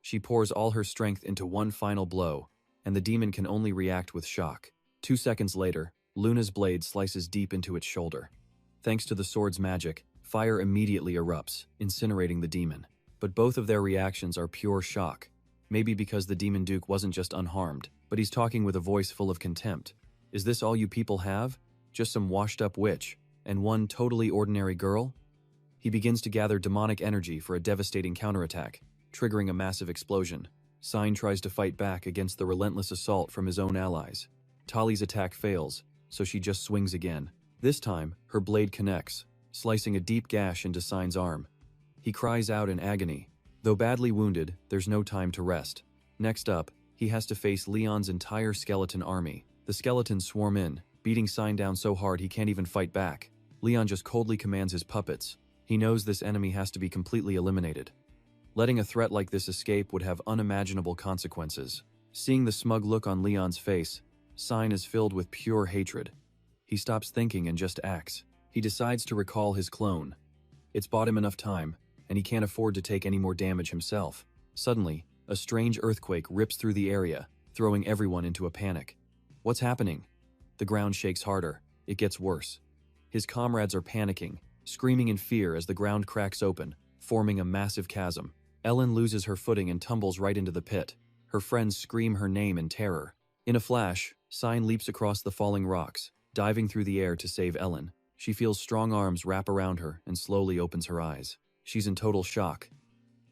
She pours all her strength into one final blow, and the demon can only react with shock. 2 seconds later, Luna's blade slices deep into its shoulder. Thanks to the sword's magic, fire immediately erupts, incinerating the demon. But both of their reactions are pure shock. Maybe because the Demon Duke wasn't just unharmed, but he's talking with a voice full of contempt. Is this all you people have? Just some washed-up witch, and one totally ordinary girl? He begins to gather demonic energy for a devastating counterattack, triggering a massive explosion. Sign tries to fight back against the relentless assault from his own allies. Tali's attack fails, so she just swings again. This time, her blade connects, slicing a deep gash into Sign's arm. He cries out in agony. Though badly wounded, there's no time to rest. Next up, he has to face Leon's entire skeleton army. The skeletons swarm in, beating Sign down so hard he can't even fight back. Leon just coldly commands his puppets. He knows this enemy has to be completely eliminated. Letting a threat like this escape would have unimaginable consequences. Seeing the smug look on Leon's face, Sign is filled with pure hatred. He stops thinking and just acts. He decides to recall his clone. It's bought him enough time, and he can't afford to take any more damage himself. Suddenly, a strange earthquake rips through the area, throwing everyone into a panic. What's happening? The ground shakes harder. It gets worse. His comrades are panicking, screaming in fear as the ground cracks open, forming a massive chasm. Ellen loses her footing and tumbles right into the pit. Her friends scream her name in terror. In a flash, Sign leaps across the falling rocks, diving through the air to save Ellen. She feels strong arms wrap around her and slowly opens her eyes. She's in total shock.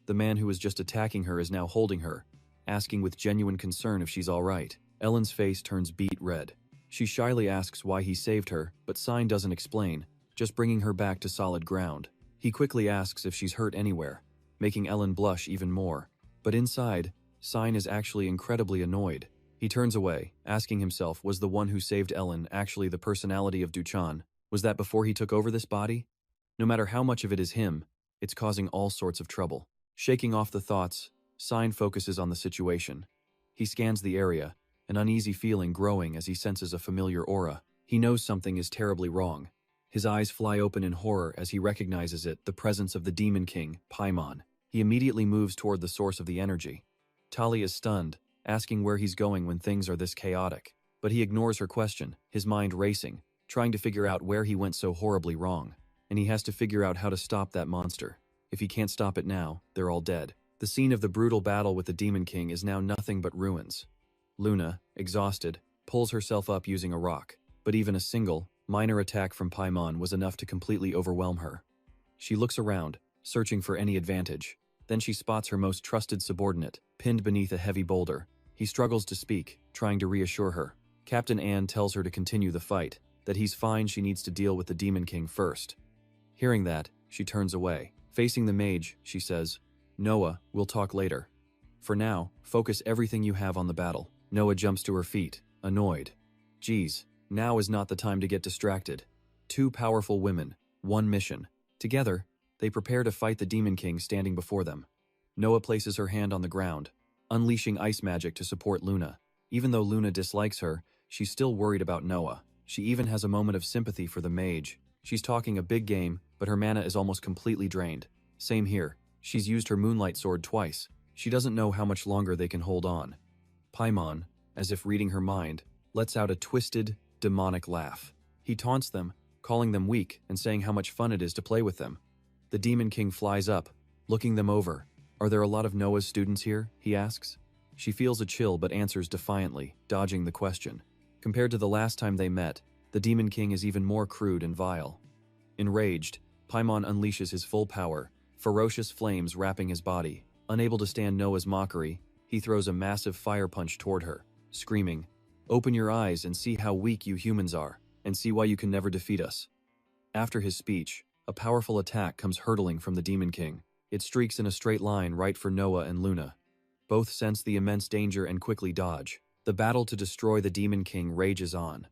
The man who was just attacking her is now holding her, asking with genuine concern if she's all right. Ellen's face turns beet red. She shyly asks why he saved her, but Sign doesn't explain, just bringing her back to solid ground. He quickly asks if she's hurt anywhere, making Ellen blush even more. But inside, Sign is actually incredibly annoyed. He turns away, asking himself, was the one who saved Ellen actually the personality of Duchan? Was that before he took over this body? No matter how much of it is him, it's causing all sorts of trouble. Shaking off the thoughts, Sign focuses on the situation. He scans the area, an uneasy feeling growing as he senses a familiar aura. He knows something is terribly wrong. His eyes fly open in horror as he recognizes it, the presence of the Demon King, Paimon. He immediately moves toward the source of the energy. Tali is stunned, asking where he's going when things are this chaotic. But he ignores her question, his mind racing, trying to figure out where he went so horribly wrong. And he has to figure out how to stop that monster. If he can't stop it now, they're all dead. The scene of the brutal battle with the Demon King is now nothing but ruins. Luna, exhausted, pulls herself up using a rock. But even a single, minor attack from Paimon was enough to completely overwhelm her. She looks around, searching for any advantage. Then she spots her most trusted subordinate, pinned beneath a heavy boulder. He struggles to speak, trying to reassure her. Captain Anne tells her to continue the fight, that he's fine, she needs to deal with the Demon King first. Hearing that, she turns away. Facing the mage, she says, "Noah, we'll talk later. For now, focus everything you have on the battle." Noah jumps to her feet, annoyed. Geez, now is not the time to get distracted. Two powerful women, one mission. Together, they prepare to fight the Demon King standing before them. Noah places her hand on the ground, unleashing ice magic to support Luna. Even though Luna dislikes her, she's still worried about Noah. She even has a moment of sympathy for the mage. She's talking a big game, but her mana is almost completely drained. Same here. She's used her Moonlight Sword twice. She doesn't know how much longer they can hold on. Paimon, as if reading her mind, lets out a twisted, demonic laugh. He taunts them, calling them weak and saying how much fun it is to play with them. The Demon King flies up, looking them over. "Are there a lot of Noah's students here?" he asks. She feels a chill but answers defiantly, dodging the question. Compared to the last time they met, the Demon King is even more crude and vile. Enraged, Paimon unleashes his full power, ferocious flames wrapping his body. Unable to stand Noah's mockery, he throws a massive fire punch toward her, screaming, "Open your eyes and see how weak you humans are, and see why you can never defeat us." After his speech, a powerful attack comes hurtling from the Demon King. It streaks in a straight line right for Noah and Luna. Both sense the immense danger and quickly dodge. The battle to destroy the Demon King rages on.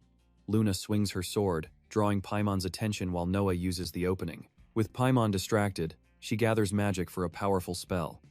Luna swings her sword, drawing Paimon's attention while Noah uses the opening. With Paimon distracted, she gathers magic for a powerful spell.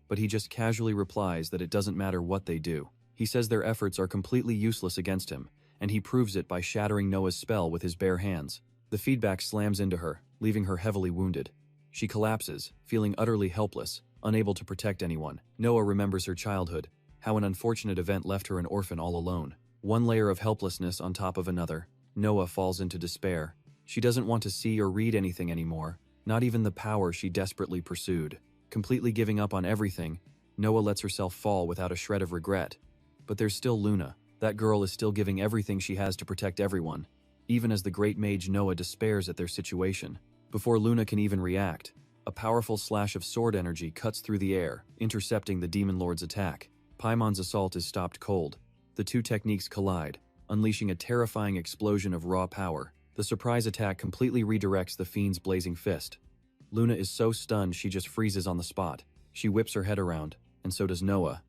But he just casually replies that it doesn't matter what they do. He says their efforts are completely useless against him, and he proves it by shattering Noah's spell with his bare hands. The feedback slams into her, leaving her heavily wounded. She collapses, feeling utterly helpless, unable to protect anyone. Noah remembers her childhood, how an unfortunate event left her an orphan all alone. One layer of helplessness on top of another. Noah falls into despair. She doesn't want to see or read anything anymore, not even the power she desperately pursued. Completely giving up on everything, Noah lets herself fall without a shred of regret. But there's still Luna. That girl is still giving everything she has to protect everyone, even as the great mage Noah despairs at their situation. Before Luna can even react, a powerful slash of sword energy cuts through the air, intercepting the Demon Lord's attack. Paimon's assault is stopped cold. The two techniques collide, unleashing a terrifying explosion of raw power. The surprise attack completely redirects the fiend's blazing fist. Luna is so stunned she just freezes on the spot. She whips her head around, and so does Noah.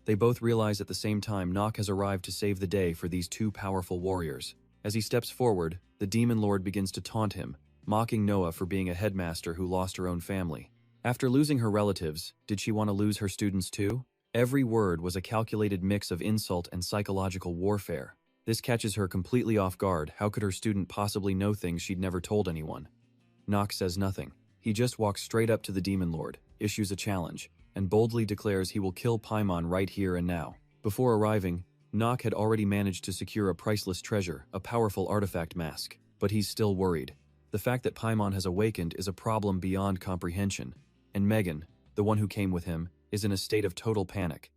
They both realize at the same time Nock has arrived to save the day for these two powerful warriors. As he steps forward, the Demon Lord begins to taunt him, mocking Noah for being a headmaster who lost her own family. After losing her relatives, did she want to lose her students too? Every word was a calculated mix of insult and psychological warfare. This catches her completely off guard. How could her student possibly know things she'd never told anyone? Nock says nothing. He just walks straight up to the Demon Lord, issues a challenge, and boldly declares he will kill Paimon right here and now. Before arriving, Nock had already managed to secure a priceless treasure, a powerful artifact mask. But he's still worried. The fact that Paimon has awakened is a problem beyond comprehension, and Megan, the one who came with him, is in a state of total panic.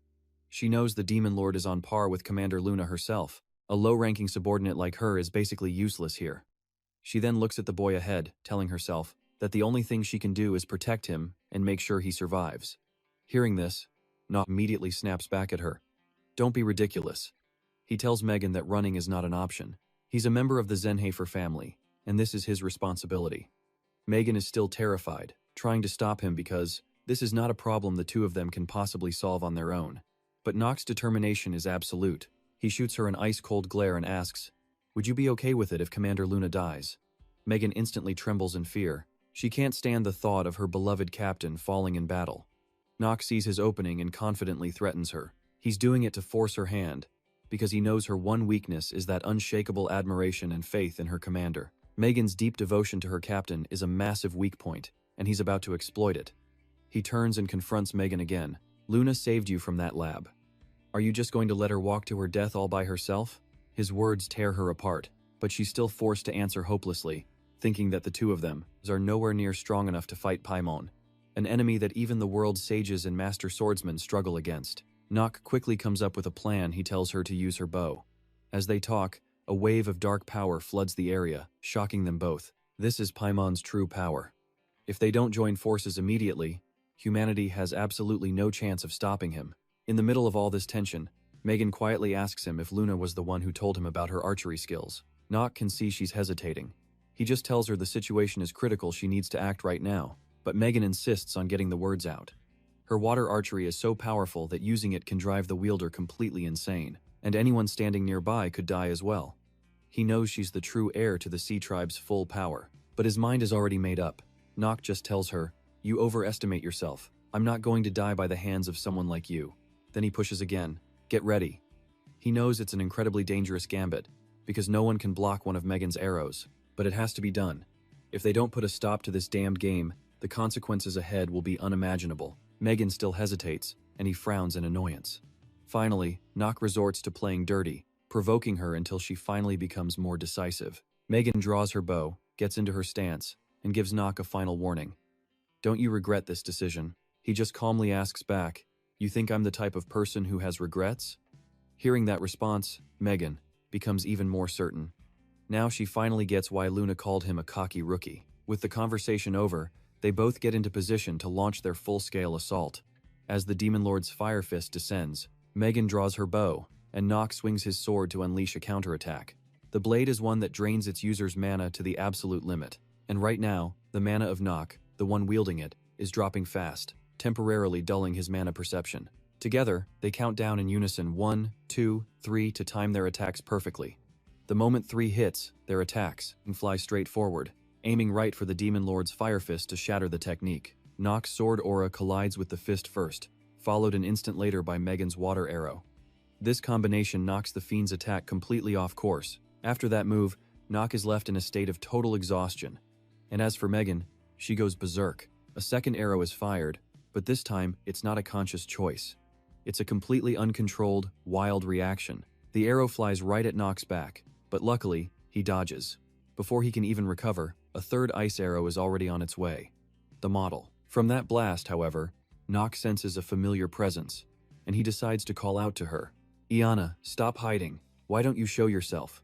She knows the Demon Lord is on par with Commander Luna herself. A low-ranking subordinate like her is basically useless here. She then looks at the boy ahead, telling herself that the only thing she can do is protect him and make sure he survives. Hearing this, Nock immediately snaps back at her. "Don't be ridiculous." He tells Megan that running is not an option. He's a member of the Zenhafer family, and this is his responsibility. Megan is still terrified, trying to stop him because this is not a problem the two of them can possibly solve on their own. But Nock's determination is absolute. He shoots her an ice-cold glare and asks, "Would you be okay with it if Commander Luna dies?" Megan instantly trembles in fear. She can't stand the thought of her beloved captain falling in battle. Nock sees his opening and confidently threatens her. He's doing it to force her hand, because he knows her one weakness is that unshakable admiration and faith in her commander. Megan's deep devotion to her captain is a massive weak point, and he's about to exploit it. He turns and confronts Megan again. "Luna saved you from that lab. Are you just going to let her walk to her death all by herself?" His words tear her apart, but she's still forced to answer hopelessly, thinking that the two of them are nowhere near strong enough to fight Paimon, an enemy that even the world's sages and master swordsmen struggle against. Nock quickly comes up with a plan. He tells her to use her bow. As they talk, a wave of dark power floods the area, shocking them both. This is Paimon's true power. If they don't join forces immediately, humanity has absolutely no chance of stopping him. In the middle of all this tension, Megan quietly asks him if Luna was the one who told him about her archery skills. Nock can see she's hesitating. He just tells her the situation is critical, she needs to act right now, but Megan insists on getting the words out. Her water archery is so powerful that using it can drive the wielder completely insane, and anyone standing nearby could die as well. He knows she's the true heir to the sea tribe's full power, but his mind is already made up. Nock just tells her, "You overestimate yourself. I'm not going to die by the hands of someone like you." Then he pushes again. "Get ready." He knows it's an incredibly dangerous gambit, because no one can block one of Megan's arrows, but it has to be done. If they don't put a stop to this damned game, the consequences ahead will be unimaginable. Megan still hesitates, and he frowns in annoyance. Finally, Nock resorts to playing dirty, provoking her until she finally becomes more decisive. Megan draws her bow, gets into her stance, and gives Nock a final warning. "Don't you regret this decision?" He just calmly asks back, "You think I'm the type of person who has regrets?" Hearing that response, Megan becomes even more certain. Now she finally gets why Luna called him a cocky rookie. With the conversation over, they both get into position to launch their full-scale assault. As the Demon Lord's fire fist descends, Megan draws her bow, and Nock swings his sword to unleash a counterattack. The blade is one that drains its user's mana to the absolute limit, and right now, the mana of Nock, the one wielding it, is dropping fast, temporarily dulling his mana perception. Together, they count down in unison 1, 2, 3 to time their attacks perfectly. The moment 3 hits, their attacks, and fly straight forward, aiming right for the Demon Lord's fire fist to shatter the technique. Nock's sword aura collides with the fist first, followed an instant later by Megan's water arrow. This combination knocks the fiend's attack completely off course. After that move, Nock is left in a state of total exhaustion. And as for Megan, she goes berserk. A second arrow is fired, but this time, it's not a conscious choice. It's a completely uncontrolled, wild reaction. The arrow flies right at Nock's back, but luckily, he dodges. Before he can even recover, a third ice arrow is already on its way. The model. From that blast, however, Nock senses a familiar presence, and he decides to call out to her. "Iana, stop hiding. Why don't you show yourself?"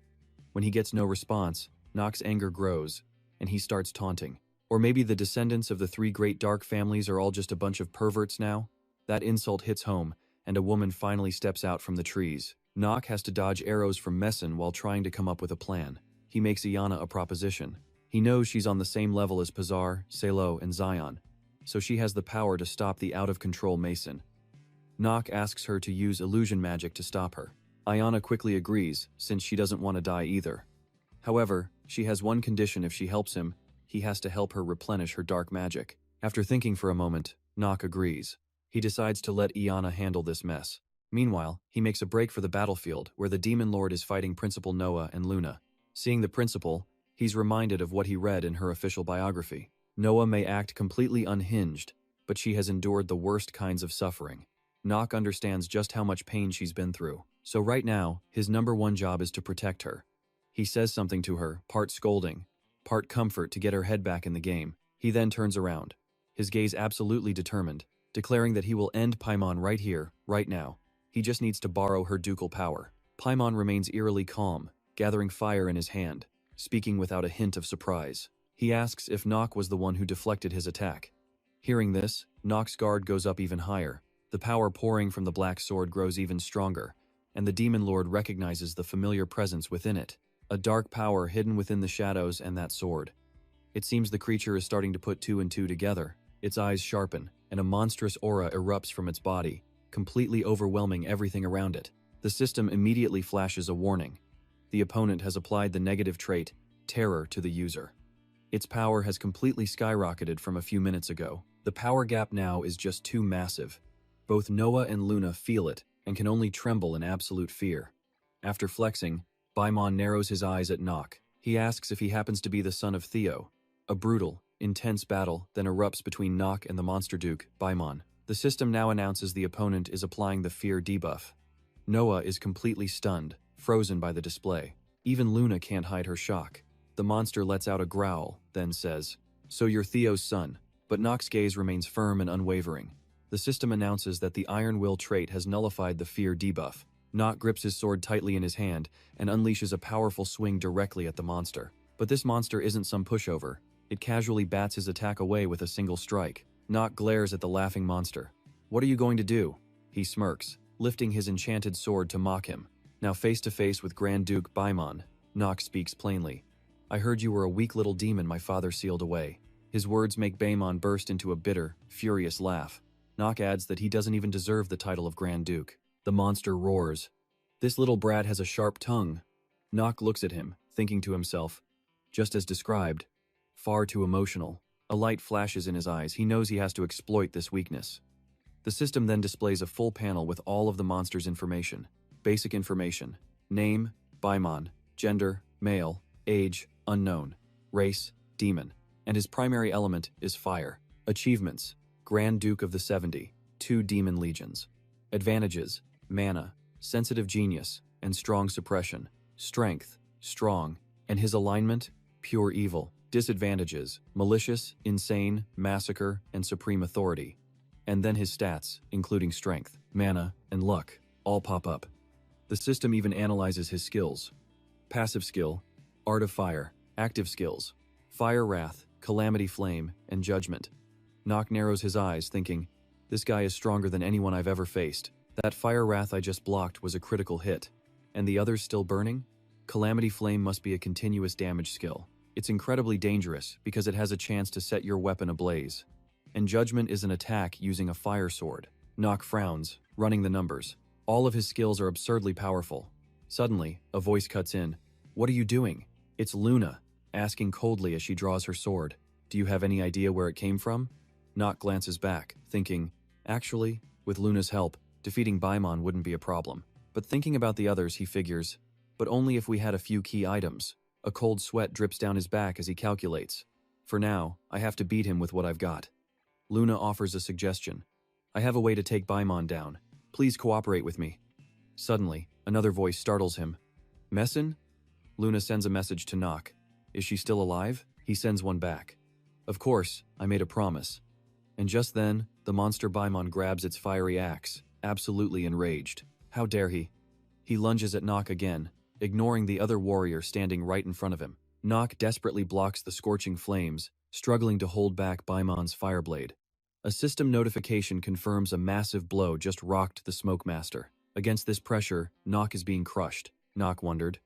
When he gets no response, Nock's anger grows, and he starts taunting. Or maybe the descendants of the 3 great dark families are all just a bunch of perverts now? That insult hits home, and a woman finally steps out from the trees. Nock has to dodge arrows from Messen while trying to come up with a plan. He makes Iana a proposition. He knows she's on the same level as Pazar, Selo, and Zion, so she has the power to stop the out-of-control Mason. Nock asks her to use illusion magic to stop her. Iana quickly agrees, since she doesn't want to die either. However, she has one condition: if she helps him, he has to help her replenish her dark magic. After thinking for a moment, Nock agrees. He decides to let Iana handle this mess. Meanwhile, he makes a break for the battlefield, where the Demon Lord is fighting Principal Noah and Luna. Seeing the Principal, he's reminded of what he read in her official biography. Noah may act completely unhinged, but she has endured the worst kinds of suffering. Nock understands just how much pain she's been through, so right now, his #1 job is to protect her. He says something to her, part scolding, part comfort to get her head back in the game. He then turns around, his gaze absolutely determined, declaring that he will end Paimon right here, right now. He just needs to borrow her ducal power. Paimon remains eerily calm, gathering fire in his hand, speaking without a hint of surprise. He asks if Nock was the one who deflected his attack. Hearing this, Nock's guard goes up even higher. The power pouring from the black sword grows even stronger, and the Demon Lord recognizes the familiar presence within it. A dark power hidden within the shadows and that sword. It seems the creature is starting to put 2 and 2 together. Its eyes sharpen, and a monstrous aura erupts from its body, completely overwhelming everything around it. The system immediately flashes a warning. The opponent has applied the negative trait, Terror, to the user. Its power has completely skyrocketed from a few minutes ago. The power gap now is just too massive. Both Noah and Luna feel it, and can only tremble in absolute fear. After flexing, Paimon narrows his eyes at Nock. He asks if he happens to be the son of Theo. A brutal, intense battle then erupts between Nock and the Monster Duke, Paimon. The system now announces the opponent is applying the fear debuff. Noah is completely stunned, frozen by the display. Even Luna can't hide her shock. The monster lets out a growl, then says, "So you're Theo's son." But Nock's gaze remains firm and unwavering. The system announces that the Iron Will trait has nullified the fear debuff. Nock grips his sword tightly in his hand and unleashes a powerful swing directly at the monster. But this monster isn't some pushover. It casually bats his attack away with a single strike. Nock glares at the laughing monster. "What are you going to do?" He smirks. lifting his enchanted sword to mock him. Now face to face with Grand Duke Baimon, Nock speaks plainly. I heard you were a weak little demon my father sealed away. His words make Baimon burst into a bitter, furious laugh. Nock adds that he doesn't even deserve the title of Grand Duke. The monster roars. This little brat has a sharp tongue. Nock looks at him, thinking to himself, just as described, far too emotional. A light flashes in his eyes. He knows he has to exploit this weakness. The system then displays a full panel with all of the monster's information. Basic information. Name, Baimon. Gender, male. Age, unknown. Race, demon. And his primary element is fire. Achievements. Grand Duke of the 70. 2 demon legions. Advantages. Mana. Sensitive genius. And strong suppression. Strength. Strong. And his alignment? Pure evil. Disadvantages. Malicious, insane, massacre, and supreme authority. And then his stats, including strength, mana, and luck, all pop up. The system even analyzes his skills. Passive skill, Art of Fire. Active skills, Fire Wrath, Calamity Flame, and Judgment. Nock narrows his eyes, thinking, this guy is stronger than anyone I've ever faced. That Fire Wrath I just blocked was a critical hit. And the others still burning? Calamity Flame must be a continuous damage skill. It's incredibly dangerous because it has a chance to set your weapon ablaze. And Judgment is an attack using a fire sword. Nock frowns, running the numbers. All of his skills are absurdly powerful. Suddenly, a voice cuts in. What are you doing? It's Luna, asking coldly as she draws her sword. Do you have any idea where it came from? Nock glances back, thinking, actually, with Luna's help, defeating Baimon wouldn't be a problem. But thinking about the others, he figures, but only if we had a few key items. A cold sweat drips down his back as he calculates. For now, I have to beat him with what I've got. Luna offers a suggestion. I have a way to take Baimon down. Please cooperate with me. Suddenly, another voice startles him. Messin? Luna sends a message to Nock. Is she still alive? He sends one back. Of course, I made a promise. And just then, the monster Baimon grabs its fiery axe, absolutely enraged. How dare he? He lunges at Nock again, ignoring the other warrior standing right in front of him. Nock desperately blocks the scorching flames, struggling to hold back Baimon's fireblade. A system notification confirms a massive blow just rocked the Smoke Master. Against this pressure, Nock is being crushed. Nock wondered,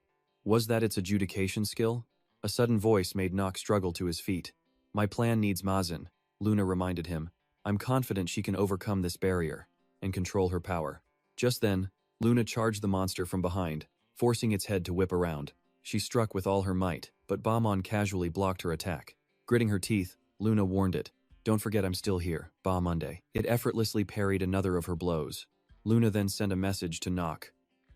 was that its adjudication skill? A sudden voice made Nock struggle to his feet. My plan needs Mazin, Luna reminded him. I'm confident she can overcome this barrier and control her power. Just then, Luna charged the monster from behind, forcing its head to whip around. She struck with all her might, but Baimon casually blocked her attack. Gritting her teeth, Luna warned it. Don't forget I'm still here, Monday. It effortlessly parried another of her blows. Luna then sent a message to Nock.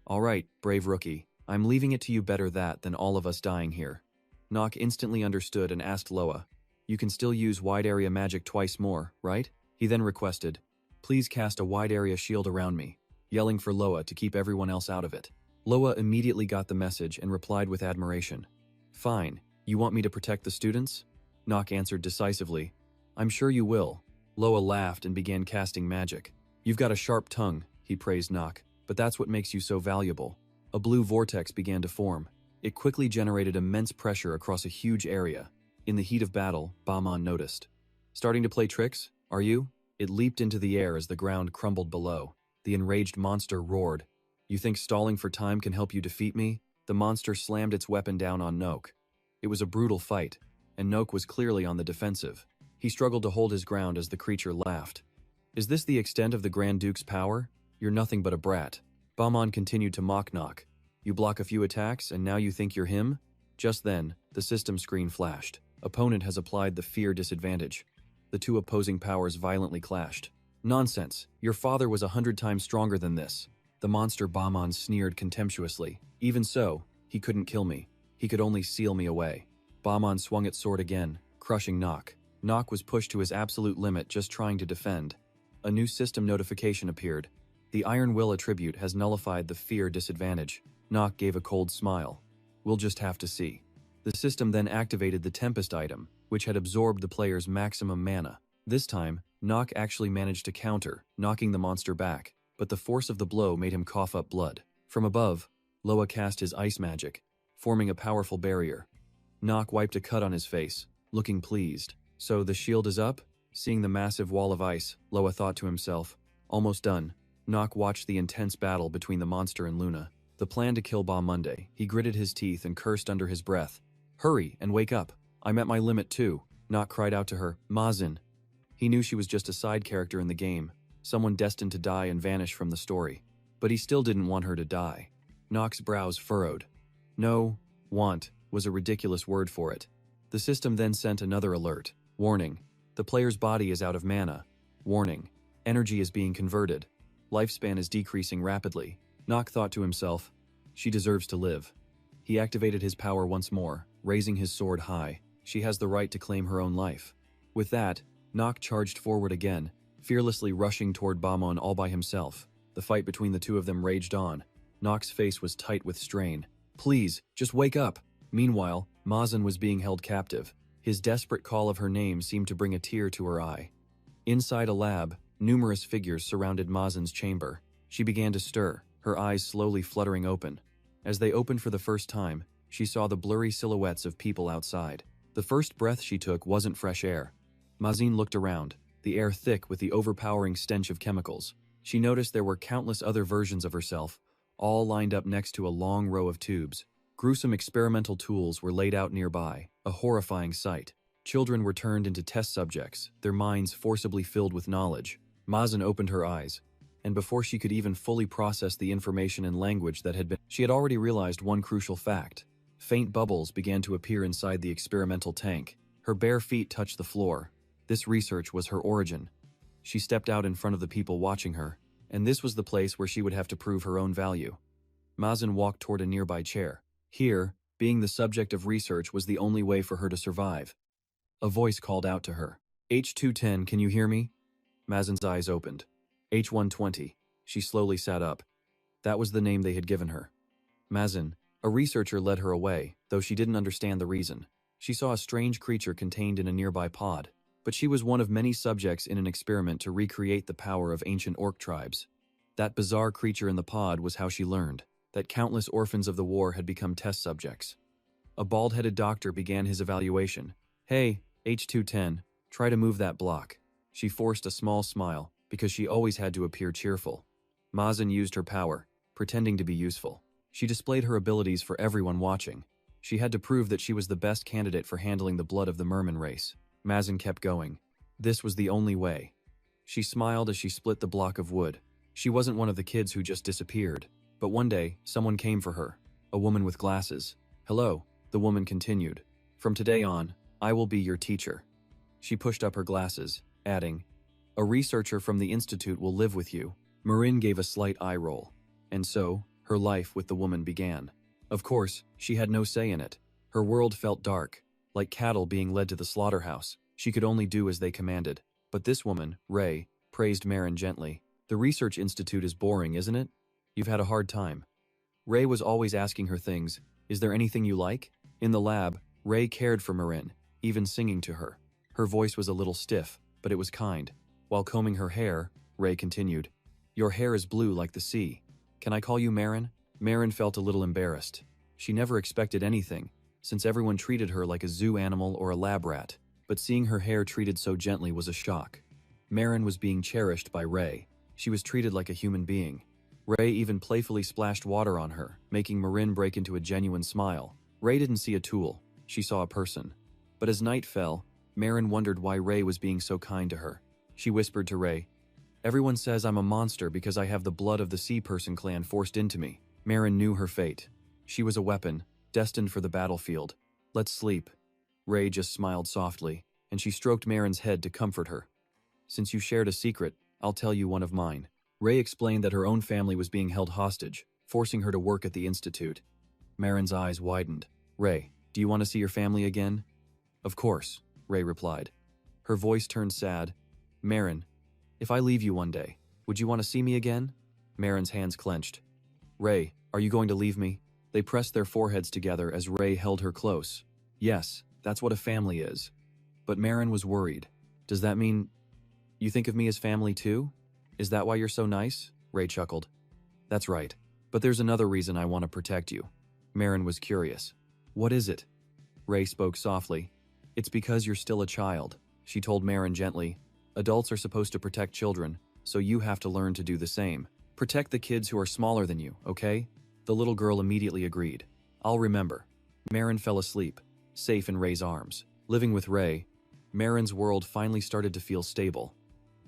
All right, brave rookie. I'm leaving it to you better that than all of us dying here. Nock instantly understood and asked Loa. You can still use wide area magic twice more, right? He then requested. Please cast a wide area shield around me, yelling for Loa to keep everyone else out of it. Loa immediately got the message and replied with admiration. Fine, you want me to protect the students? Nock answered decisively. I'm sure you will. Loa laughed and began casting magic. You've got a sharp tongue, he praised Nock, but that's what makes you so valuable. A blue vortex began to form. It quickly generated immense pressure across a huge area. In the heat of battle, Baimon noticed. Starting to play tricks, are you? It leaped into the air as the ground crumbled below. The enraged monster roared. You think stalling for time can help you defeat me? The monster slammed its weapon down on Nock. It was a brutal fight, and Nock was clearly on the defensive. He struggled to hold his ground as the creature laughed. Is this the extent of the Grand Duke's power? You're nothing but a brat. Baimon continued to mock Nock. You block a few attacks, and now you think you're him? Just then, the system screen flashed. Opponent has applied the fear disadvantage. The two opposing powers violently clashed. Nonsense. Your father was 100 times stronger than this. The monster Baimon sneered contemptuously. Even so, he couldn't kill me. He could only seal me away. Baimon swung its sword again, crushing Nock. Nock was pushed to his absolute limit just trying to defend. A new system notification appeared. The Iron Will attribute has nullified the fear disadvantage. Nock gave a cold smile. We'll just have to see. The system then activated the Tempest item, which had absorbed the player's maximum mana. This time, Nock actually managed to counter, knocking the monster back, but the force of the blow made him cough up blood. From above, Loa cast his ice magic, forming a powerful barrier. Nock wiped a cut on his face, looking pleased. So the shield is up? Seeing the massive wall of ice, Loa thought to himself, almost done. Nock watched the intense battle between the monster and Luna. The plan to kill Ba Monday. He gritted his teeth and cursed under his breath. "Hurry and wake up. I'm at my limit too." Nock cried out to her, "Mazin." He knew she was just a side character in the game, someone destined to die and vanish from the story. But he still didn't want her to die. Nock's brows furrowed. No, want was a ridiculous word for it. The system then sent another alert. Warning. The player's body is out of mana. Warning. Energy is being converted. Lifespan is decreasing rapidly. Nock thought to himself, she deserves to live. He activated his power once more, raising his sword high. She has the right to claim her own life. With that, Nock charged forward again, fearlessly rushing toward Bamon all by himself. The fight between the two of them raged on. Nock's face was tight with strain. "Please, just wake up." Meanwhile, Mazin was being held captive. His desperate call of her name seemed to bring a tear to her eye. Inside a lab, numerous figures surrounded Mazin's chamber. She began to stir, her eyes slowly fluttering open. As they opened for the first time, she saw the blurry silhouettes of people outside. The first breath she took wasn't fresh air. Mazin looked around, the air thick with the overpowering stench of chemicals. She noticed there were countless other versions of herself, all lined up next to a long row of tubes. Gruesome experimental tools were laid out nearby, a horrifying sight. Children were turned into test subjects, their minds forcibly filled with knowledge. Mazin opened her eyes, and before she could even fully process the information in language that had been, she had already realized one crucial fact. Faint bubbles began to appear inside the experimental tank. Her bare feet touched the floor. This research was her origin. She stepped out in front of the people watching her, and this was the place where she would have to prove her own value. Mazin walked toward a nearby chair. Here, being the subject of research was the only way for her to survive. A voice called out to her. "H210, can you hear me?" Mazin's eyes opened. "H120. She slowly sat up. That was the name they had given her. Mazin, a researcher, led her away, though she didn't understand the reason. She saw a strange creature contained in a nearby pod, but she was one of many subjects in an experiment to recreate the power of ancient orc tribes. That bizarre creature in the pod was how she learned that countless orphans of the war had become test subjects. A bald-headed doctor began his evaluation. "Hey, H210, try to move that block." She forced a small smile, because she always had to appear cheerful. Mazin used her power, pretending to be useful. She displayed her abilities for everyone watching. She had to prove that she was the best candidate for handling the blood of the merman race. Mazin kept going. This was the only way. She smiled as she split the block of wood. She wasn't one of the kids who just disappeared. But one day, someone came for her. A woman with glasses. "Hello," the woman continued. "From today on, I will be your teacher." She pushed up her glasses, adding, "A researcher from the institute will live with you." Marin gave a slight eye roll. And so, her life with the woman began. Of course, she had no say in it. Her world felt dark, like cattle being led to the slaughterhouse. She could only do as they commanded. But this woman, Ray, praised Marin gently. "The research institute is boring, isn't it? You've had a hard time." Ray was always asking her things. "Is there anything you like?" In the lab, Ray cared for Marin, even singing to her. Her voice was a little stiff, but it was kind. While combing her hair, Ray continued, "Your hair is blue like the sea. Can I call you Marin?" Marin felt a little embarrassed. She never expected anything, since everyone treated her like a zoo animal or a lab rat. But seeing her hair treated so gently was a shock. Marin was being cherished by Ray. She was treated like a human being. Ray even playfully splashed water on her, making Marin break into a genuine smile. Ray didn't see a tool, she saw a person. But as night fell, Marin wondered why Ray was being so kind to her. She whispered to Ray, "Everyone says I'm a monster because I have the blood of the Sea Person clan forced into me." Marin knew her fate. She was a weapon, destined for the battlefield. "Let's sleep." Ray just smiled softly, and she stroked Marin's head to comfort her. "Since you shared a secret, I'll tell you one of mine." Ray explained that her own family was being held hostage, forcing her to work at the institute. Marin's eyes widened. "Ray, do you want to see your family again?" "Of course," Ray replied. Her voice turned sad. "Marin, if I leave you one day, would you want to see me again?" Marin's hands clenched. "Ray, are you going to leave me?" They pressed their foreheads together as Ray held her close. "Yes, that's what a family is." But Marin was worried. "Does that mean you think of me as family too? Is that why you're so nice?" Ray chuckled. "That's right. But there's another reason I want to protect you." Marin was curious. "What is it?" Ray spoke softly. "It's because you're still a child," she told Marin gently. "Adults are supposed to protect children, so you have to learn to do the same. Protect the kids who are smaller than you, okay? The little girl immediately agreed. I'll remember. Marin fell asleep, safe in Ray's arms. Living with Ray, Marin's world finally started to feel stable.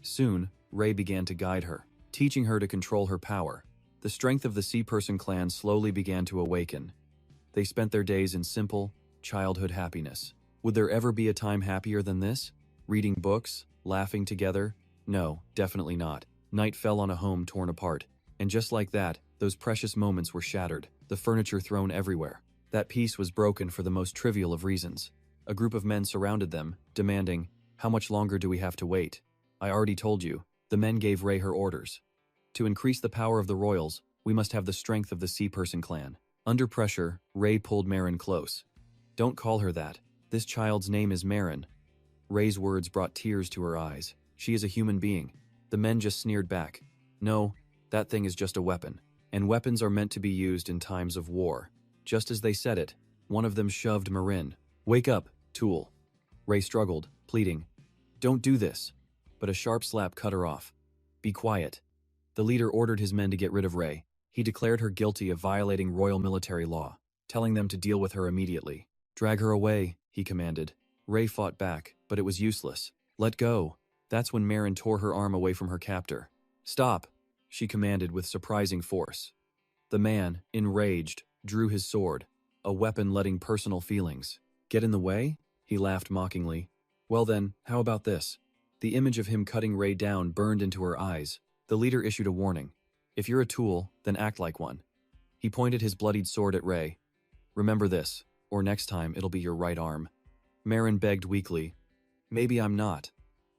Soon, Ray began to guide her, teaching her to control her power. The strength of the Sea Person clan slowly began to awaken. They spent their days in simple, childhood happiness. Would there ever be a time happier than this? Reading books? Laughing together? No, definitely not. Night fell on a home torn apart. And just like that, those precious moments were shattered, the furniture thrown everywhere. That peace was broken for the most trivial of reasons. A group of men surrounded them, demanding, "How much longer do we have to wait?" I already told you. The men gave Ray her orders. To increase the power of the royals, we must have the strength of the Sea Person clan. Under pressure, Ray pulled Marin close. Don't call her that. This child's name is Marin. Ray's words brought tears to her eyes. She is a human being. The men just sneered back. No, that thing is just a weapon. And weapons are meant to be used in times of war. Just as they said it, one of them shoved Marin. Wake up, tool. Ray struggled, pleading. Don't do this. But a sharp slap cut her off. Be quiet. The leader ordered his men to get rid of Ray. He declared her guilty of violating royal military law, telling them to deal with her immediately. Drag her away, he commanded. Ray fought back, but it was useless. Let go. That's when Marin tore her arm away from her captor. Stop, she commanded with surprising force. The man, enraged, drew his sword, a weapon letting personal feelings. Get in the way? He laughed mockingly. Well then, how about this? The image of him cutting Ray down burned into her eyes. The leader issued a warning. If you're a tool, then act like one. He pointed his bloodied sword at Ray. Remember this, or next time it'll be your right arm. Marin begged weakly. Maybe I'm not.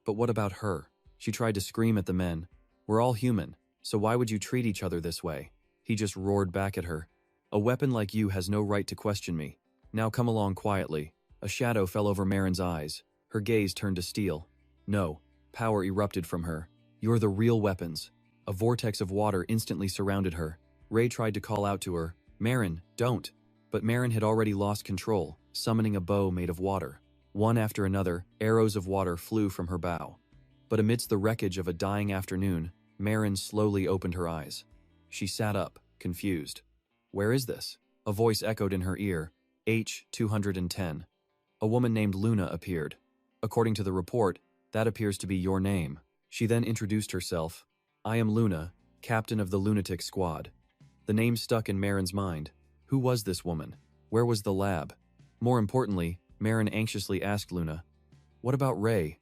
But what about her? She tried to scream at the men. We're all human, so why would you treat each other this way? He just roared back at her. A weapon like you has no right to question me. Now come along quietly. A shadow fell over Marin's eyes. Her gaze turned to steel. No, power erupted from her. You're the real weapons. A vortex of water instantly surrounded her. Ray tried to call out to her, Marin, don't. But Marin had already lost control, summoning a bow made of water. One after another, arrows of water flew from her bow. But amidst the wreckage of a dying afternoon, Marin slowly opened her eyes. She sat up, confused. Where is this? A voice echoed in her ear, H210. A woman named Luna appeared. According to the report, that appears to be your name. She then introduced herself. I am Luna, captain of the lunatic squad. The name stuck in Marin's mind. Who was this woman? Where was the lab? More importantly, Marin anxiously asked Luna, what about Ray?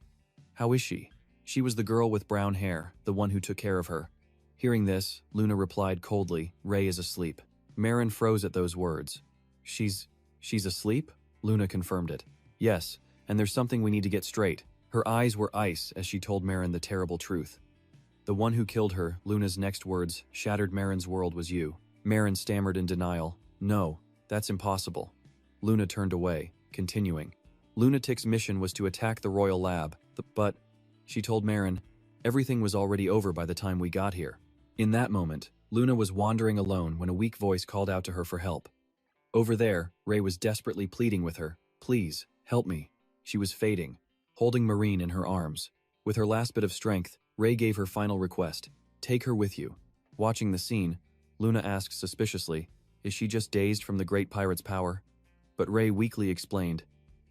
How is she? She was the girl with brown hair, the one who took care of her. Hearing this, Luna replied coldly, Ray is asleep. Marin froze at those words. She's asleep? Luna confirmed it. Yes, and there's something we need to get straight. Her eyes were ice as she told Marin the terrible truth. The one who killed her, Luna's next words, shattered Marin's world was you. Marin stammered in denial. No, that's impossible. Luna turned away, continuing. Lunatic's mission was to attack the royal lab, but, she told Marin, everything was already over by the time we got here. In that moment, Luna was wandering alone when a weak voice called out to her for help. Over there, Ray was desperately pleading with her. Please, help me. She was fading, holding Marine in her arms. With her last bit of strength, Ray gave her final request. Take her with you. Watching the scene, Luna asked suspiciously, is she just dazed from the great pirate's power? But Ray weakly explained,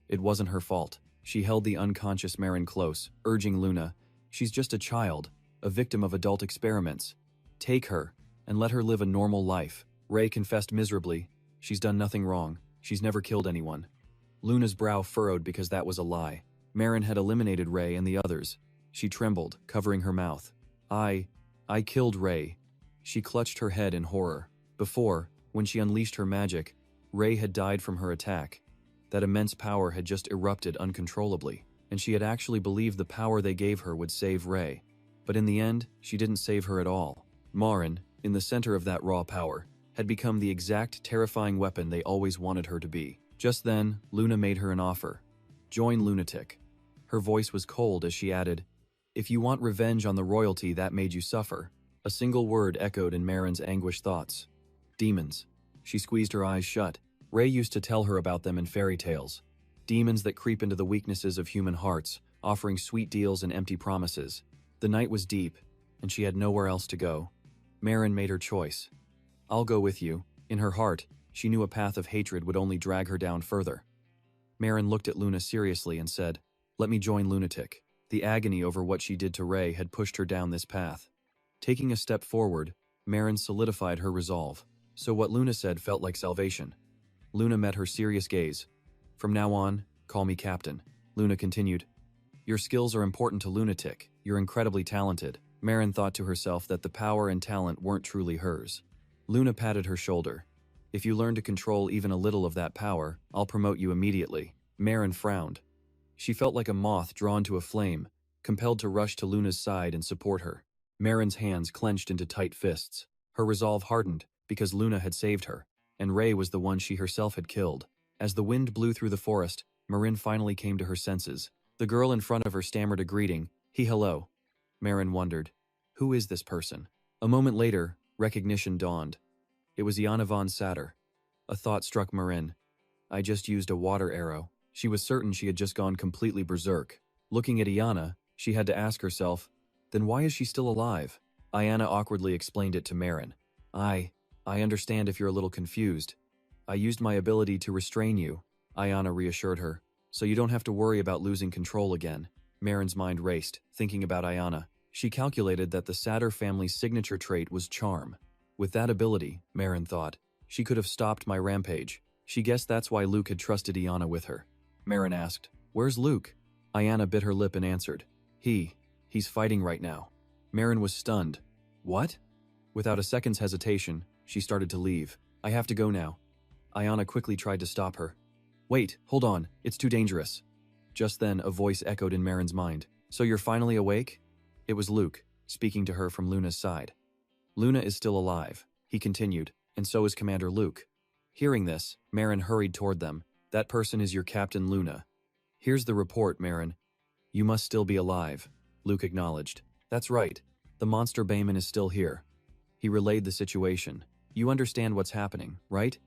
it wasn't her fault. She held the unconscious Marin close, urging Luna, she's just a child, a victim of adult experiments. Take her, and let her live a normal life. Ray confessed miserably, she's done nothing wrong. She's never killed anyone. Luna's brow furrowed because that was a lie. Marin had eliminated Ray and the others. She trembled, covering her mouth. I killed Ray. She clutched her head in horror. Before, when she unleashed her magic, Ray had died from her attack. That immense power had just erupted uncontrollably, and she had actually believed the power they gave her would save Ray. But in the end, she didn't save her at all. Marin, in the center of that raw power, had become the exact terrifying weapon they always wanted her to be. Just then, Luna made her an offer. Join Lunatic. Her voice was cold as she added, if you want revenge on the royalty that made you suffer. A single word echoed in Marin's anguished thoughts. Demons. She squeezed her eyes shut. Ray used to tell her about them in fairy tales. Demons that creep into the weaknesses of human hearts, offering sweet deals and empty promises. The night was deep, and she had nowhere else to go. Marin made her choice. I'll go with you. In her heart, she knew a path of hatred would only drag her down further. Marin looked at Luna seriously and said, "Let me join Lunatic." The agony over what she did to Ray had pushed her down this path. Taking a step forward, Marin solidified her resolve. So what Luna said felt like salvation. Luna met her serious gaze. "From now on, call me Captain." Luna continued, "Your skills are important to Lunatic. You're incredibly talented." Marin thought to herself that the power and talent weren't truly hers. Luna patted her shoulder. "If you learn to control even a little of that power, I'll promote you immediately." Marin frowned. She felt like a moth drawn to a flame, compelled to rush to Luna's side and support her. Marin's hands clenched into tight fists. Her resolve hardened because Luna had saved her, and Ray was the one she herself had killed. As the wind blew through the forest, Marin finally came to her senses. The girl in front of her stammered a greeting. "Hello." Marin wondered, who is this person? A moment later, recognition dawned. It was Iana von Satter. A thought struck Marin. I just used a water arrow. She was certain she had just gone completely berserk. Looking at Iana, she had to ask herself, then why is she still alive? Iana awkwardly explained it to Marin. I understand if you're a little confused. I used my ability to restrain you, Iana reassured her, so you don't have to worry about losing control again. Marin's mind raced, thinking about Iana. She calculated that the Satter family's signature trait was charm. With that ability, Marin thought, she could have stopped my rampage. She guessed that's why Luke had trusted Iana with her. Marin asked, "Where's Luke?" Iana bit her lip and answered, He's fighting right now." Marin was stunned. What? Without a second's hesitation, she started to leave. "I have to go now." Iana quickly tried to stop her. "Wait, hold on, it's too dangerous." Just then, a voice echoed in Marin's mind. "So you're finally awake?" It was Luke, speaking to her from Luna's side. "Luna is still alive," he continued, "and so is Commander Luke." Hearing this, Marin hurried toward them. "That person is your Captain Luna." "Here's the report, Marin. You must still be alive," Luke acknowledged. "That's right. The monster Bayman is still here." He relayed the situation. "You understand what's happening, right?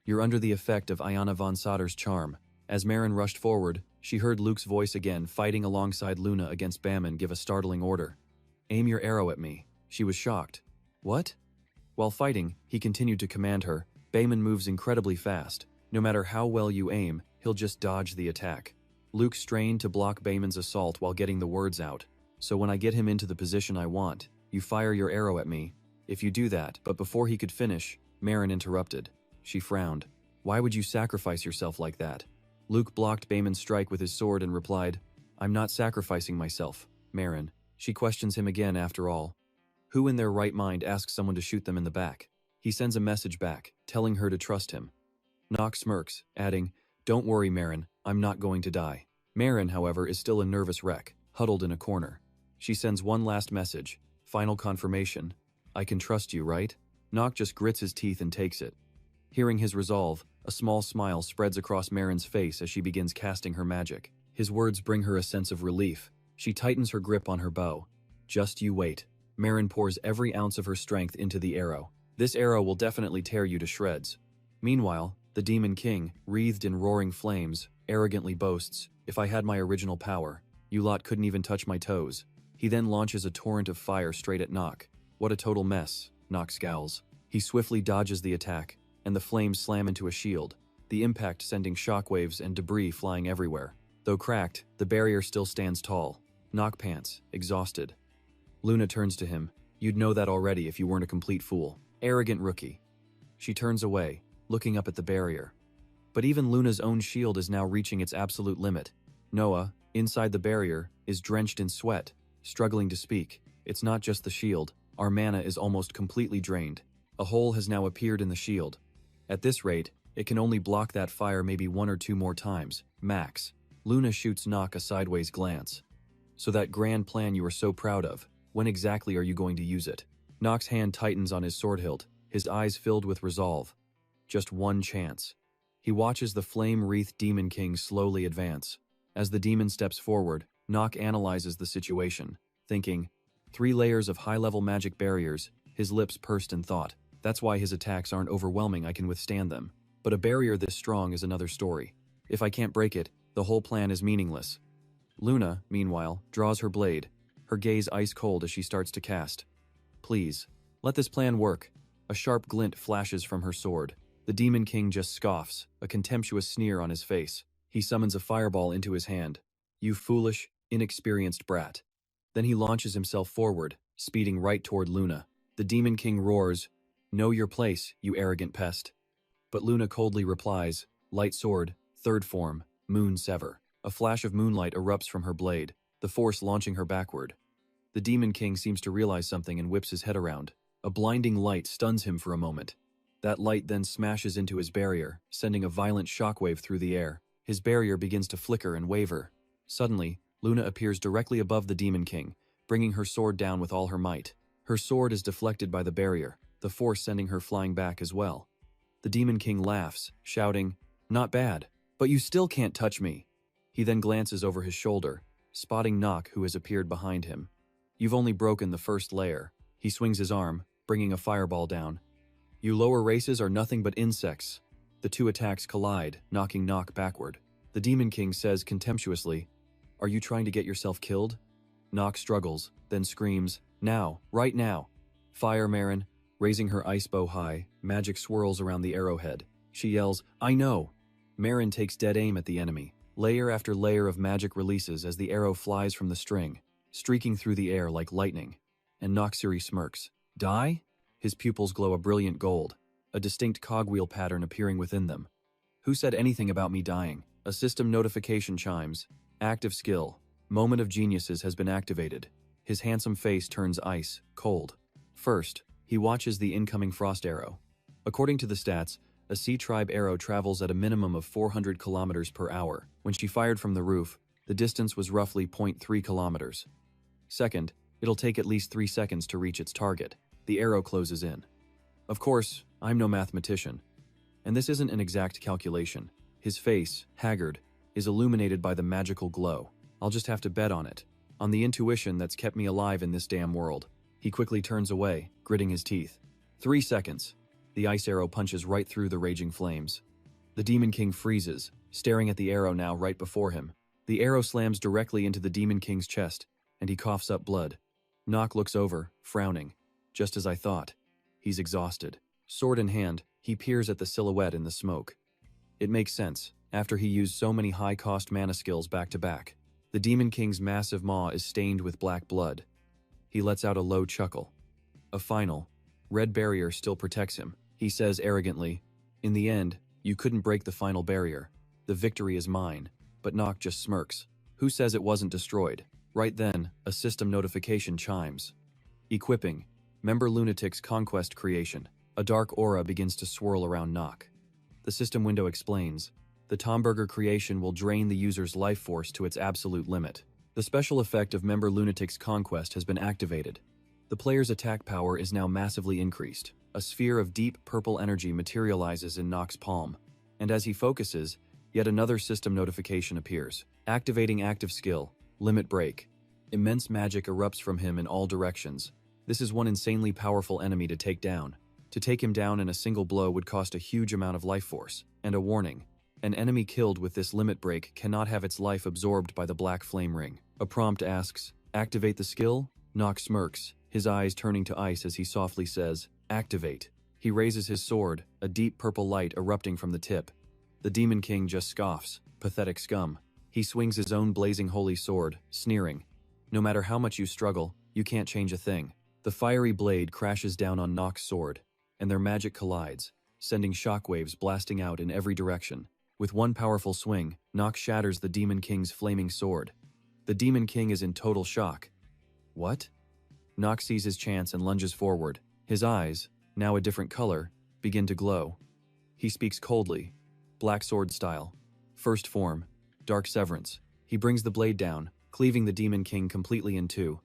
You're under the effect of Iana von Satter's charm." As Marin rushed forward, she heard Luke's voice again, fighting alongside Luna against Bayman, give a startling order. "Aim your arrow at me." She was shocked. "What?" While fighting, he continued to command her. "Bayman moves incredibly fast. No matter how well you aim, he'll just dodge the attack." Luke strained to block Bayman's assault while getting the words out. "So when I get him into the position I want, you fire your arrow at me. If you do that." But before he could finish, Marin interrupted. She frowned. "Why would you sacrifice yourself like that?" Luke blocked Bayman's strike with his sword and replied, "I'm not sacrificing myself, Marin." She questions him again after all. Who in their right mind asks someone to shoot them in the back? He sends a message back, telling her to trust him. Nock smirks, adding, "Don't worry, Marin, I'm not going to die." Marin, however, is still a nervous wreck, huddled in a corner. She sends one last message, final confirmation. "I can trust you, right?" Nock just grits his teeth and takes it. Hearing his resolve, a small smile spreads across Marin's face as she begins casting her magic. His words bring her a sense of relief. She tightens her grip on her bow. "Just you wait." Marin pours every ounce of her strength into the arrow. "This arrow will definitely tear you to shreds." Meanwhile, the Demon King, wreathed in roaring flames, arrogantly boasts, "If I had my original power, you lot couldn't even touch my toes." He then launches a torrent of fire straight at Nock. "What a total mess," Nock scowls. He swiftly dodges the attack, and the flames slam into a shield, the impact sending shockwaves and debris flying everywhere. Though cracked, the barrier still stands tall. Nock pants, exhausted. Luna turns to him. "You'd know that already if you weren't a complete fool. Arrogant rookie." She turns away, looking up at the barrier. But even Luna's own shield is now reaching its absolute limit. Noah, inside the barrier, is drenched in sweat, struggling to speak. "It's not just the shield. Our mana is almost completely drained. A hole has now appeared in the shield. At this rate, it can only block that fire maybe 1 or 2 more times, max." Luna shoots Nock a sideways glance. "So that grand plan you were so proud of, when exactly are you going to use it?" Nock's hand tightens on his sword hilt, his eyes filled with resolve. Just one chance. He watches the flame-wreathed Demon King slowly advance. As the demon steps forward, Nock analyzes the situation, thinking, 3 layers of high-level magic barriers. His lips pursed in thought. That's why his attacks aren't overwhelming, I can withstand them. But a barrier this strong is another story. If I can't break it, the whole plan is meaningless. Luna, meanwhile, draws her blade, her gaze ice cold as she starts to cast. please. Let this plan work. A sharp glint flashes from her sword. The Demon King just scoffs, a contemptuous sneer on his face. He summons a fireball into his hand. You foolish, inexperienced brat. Then he launches himself forward, speeding right toward Luna. The Demon King roars, "Know your place, you arrogant pest." But Luna coldly replies, "Light sword, third form, moon sever." A flash of moonlight erupts from her blade, the force launching her backward. The Demon King seems to realize something and whips his head around. A blinding light stuns him for a moment. That light then smashes into his barrier, sending a violent shockwave through the air. His barrier begins to flicker and waver. Suddenly, Luna appears directly above the Demon King, bringing her sword down with all her might. Her sword is deflected by the barrier, the force sending her flying back as well. The Demon King laughs, shouting, "Not bad, but you still can't touch me." He then glances over his shoulder, spotting Nock, who has appeared behind him. "You've only broken the first layer." He swings his arm, bringing a fireball down. "You lower races are nothing but insects." The two attacks collide, knocking Nock backward. The Demon King says contemptuously, "Are you trying to get yourself killed?" Nock struggles, then screams, "Now, right now." "Fire, Marin." Raising her ice bow high, magic swirls around the arrowhead. She yells, "I know!" Marin takes dead aim at the enemy. Layer after layer of magic releases as the arrow flies from the string, streaking through the air like lightning. And Noxiri smirks. "Die?" His pupils glow a brilliant gold, a distinct cogwheel pattern appearing within them. "Who said anything about me dying?" A system notification chimes. Active skill. Moment of Geniuses has been activated. His handsome face turns ice, cold. First, he watches the incoming frost arrow. According to the stats, a Sea Tribe arrow travels at a minimum of 400 kilometers per hour. When she fired from the roof, the distance was roughly 0.3 kilometers. Second, it'll take at least 3 seconds to reach its target. The arrow closes in. Of course, I'm no mathematician. And this isn't an exact calculation. His face, haggard, is illuminated by the magical glow. I'll just have to bet on it. On the intuition that's kept me alive in this damn world. He quickly turns away, gritting his teeth. 3 seconds. The ice arrow punches right through the raging flames. The Demon King freezes, staring at the arrow now right before him. The arrow slams directly into the Demon King's chest, and he coughs up blood. Nock looks over, frowning. Just as I thought. He's exhausted. Sword in hand, he peers at the silhouette in the smoke. It makes sense, after he used so many high-cost mana skills back to back. The Demon King's massive maw is stained with black blood. He lets out a low chuckle. A final, red barrier still protects him. He says arrogantly, "In the end, you couldn't break the final barrier. The victory is mine." But Nock just smirks. Who says it wasn't destroyed? Right then, a system notification chimes. Equipping. Member Lunatic's Conquest creation. A dark aura begins to swirl around Nock. The system window explains. The Tomberger creation will drain the user's life force to its absolute limit. The special effect of Member Lunatic's Conquest has been activated. The player's attack power is now massively increased. A sphere of deep purple energy materializes in Nock's palm. And as he focuses, yet another system notification appears. Activating active skill. Limit break. Immense magic erupts from him in all directions. This is one insanely powerful enemy to take down. To take him down in a single blow would cost a huge amount of life force. And a warning. An enemy killed with this limit break cannot have its life absorbed by the black flame ring. A prompt asks, "Activate the skill?" Nock smirks, his eyes turning to ice as he softly says, "Activate." He raises his sword, a deep purple light erupting from the tip. The Demon King just scoffs, pathetic scum. He swings his own blazing holy sword, sneering. No matter how much you struggle, you can't change a thing. The fiery blade crashes down on Nock's sword, and their magic collides, sending shockwaves blasting out in every direction. With one powerful swing, Nock shatters the Demon King's flaming sword. The Demon King is in total shock. What? Nock sees his chance and lunges forward. His eyes, now a different color, begin to glow. He speaks coldly, black sword style. First form, dark severance. He brings the blade down, cleaving the Demon King completely in two.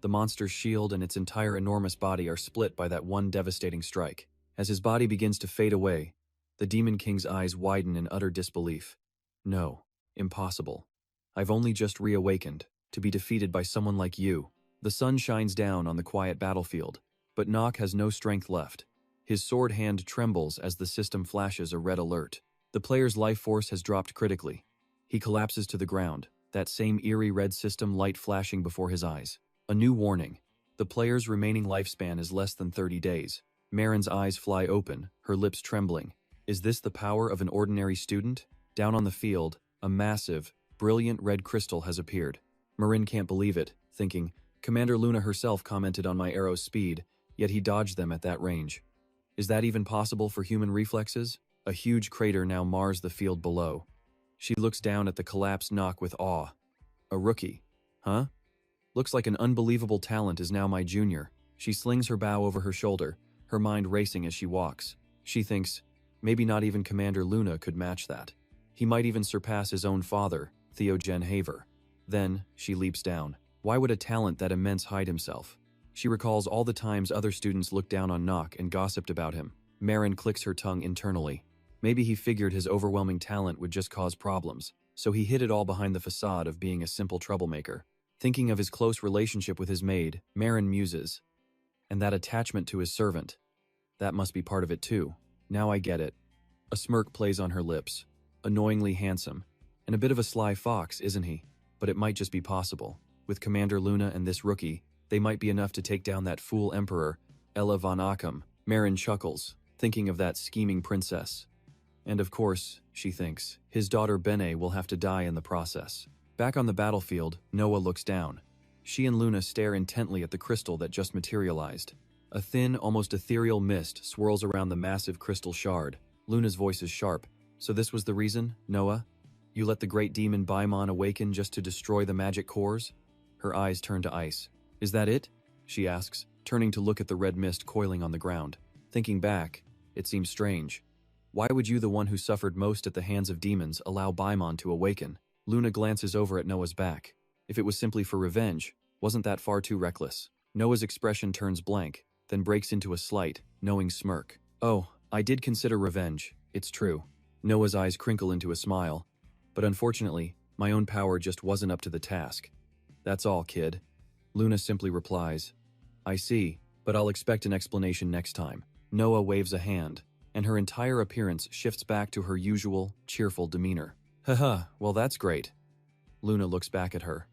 The monster's shield and its entire enormous body are split by that one devastating strike. As his body begins to fade away, the Demon King's eyes widen in utter disbelief. No, impossible. I've only just reawakened, to be defeated by someone like you. The sun shines down on the quiet battlefield, but Nock has no strength left. His sword hand trembles as the system flashes a red alert. The player's life force has dropped critically. He collapses to the ground, that same eerie red system light flashing before his eyes. A new warning. The player's remaining lifespan is less than 30 days. Marin's eyes fly open, her lips trembling. Is this the power of an ordinary student? Down on the field, a massive, brilliant red crystal has appeared. Marin can't believe it, thinking, Commander Luna herself commented on my arrow's speed, yet he dodged them at that range. Is that even possible for human reflexes? A huge crater now mars the field below. She looks down at the collapsed Nock with awe. A rookie. Huh? Looks like an unbelievable talent is now my junior. She slings her bow over her shoulder, her mind racing as she walks. She thinks, maybe not even Commander Luna could match that. He might even surpass his own father, Theogen Haver. Then, she leaps down. Why would a talent that immense hide himself? She recalls all the times other students looked down on Nock and gossiped about him. Marin clicks her tongue internally. Maybe he figured his overwhelming talent would just cause problems, so he hid it all behind the facade of being a simple troublemaker. Thinking of his close relationship with his maid, Marin muses. And that attachment to his servant. That must be part of it too. Now I get it. A smirk plays on her lips. Annoyingly handsome. And a bit of a sly fox, isn't he? But it might just be possible. With Commander Luna and this rookie, they might be enough to take down that fool emperor, Ella von Occam. Marin chuckles, thinking of that scheming princess. And of course, she thinks, his daughter Bene will have to die in the process. Back on the battlefield, Noah looks down. She and Luna stare intently at the crystal that just materialized. A thin, almost ethereal mist swirls around the massive crystal shard. Luna's voice is sharp. So this was the reason, Noah? You let the great demon Baimon awaken just to destroy the magic cores? Her eyes turn to ice. Is that it? She asks, turning to look at the red mist coiling on the ground. Thinking back, it seems strange. Why would you, the one who suffered most at the hands of demons, allow Baimon to awaken? Luna glances over at Noah's back. If it was simply for revenge, wasn't that far too reckless? Noah's expression turns blank, then breaks into a slight, knowing smirk. Oh, I did consider revenge, it's true. Noah's eyes crinkle into a smile. But unfortunately, my own power just wasn't up to the task. That's all, kid. Luna simply replies, I see, but I'll expect an explanation next time. Noah waves a hand, and her entire appearance shifts back to her usual, cheerful demeanor. Haha, well that's great. Luna looks back at her.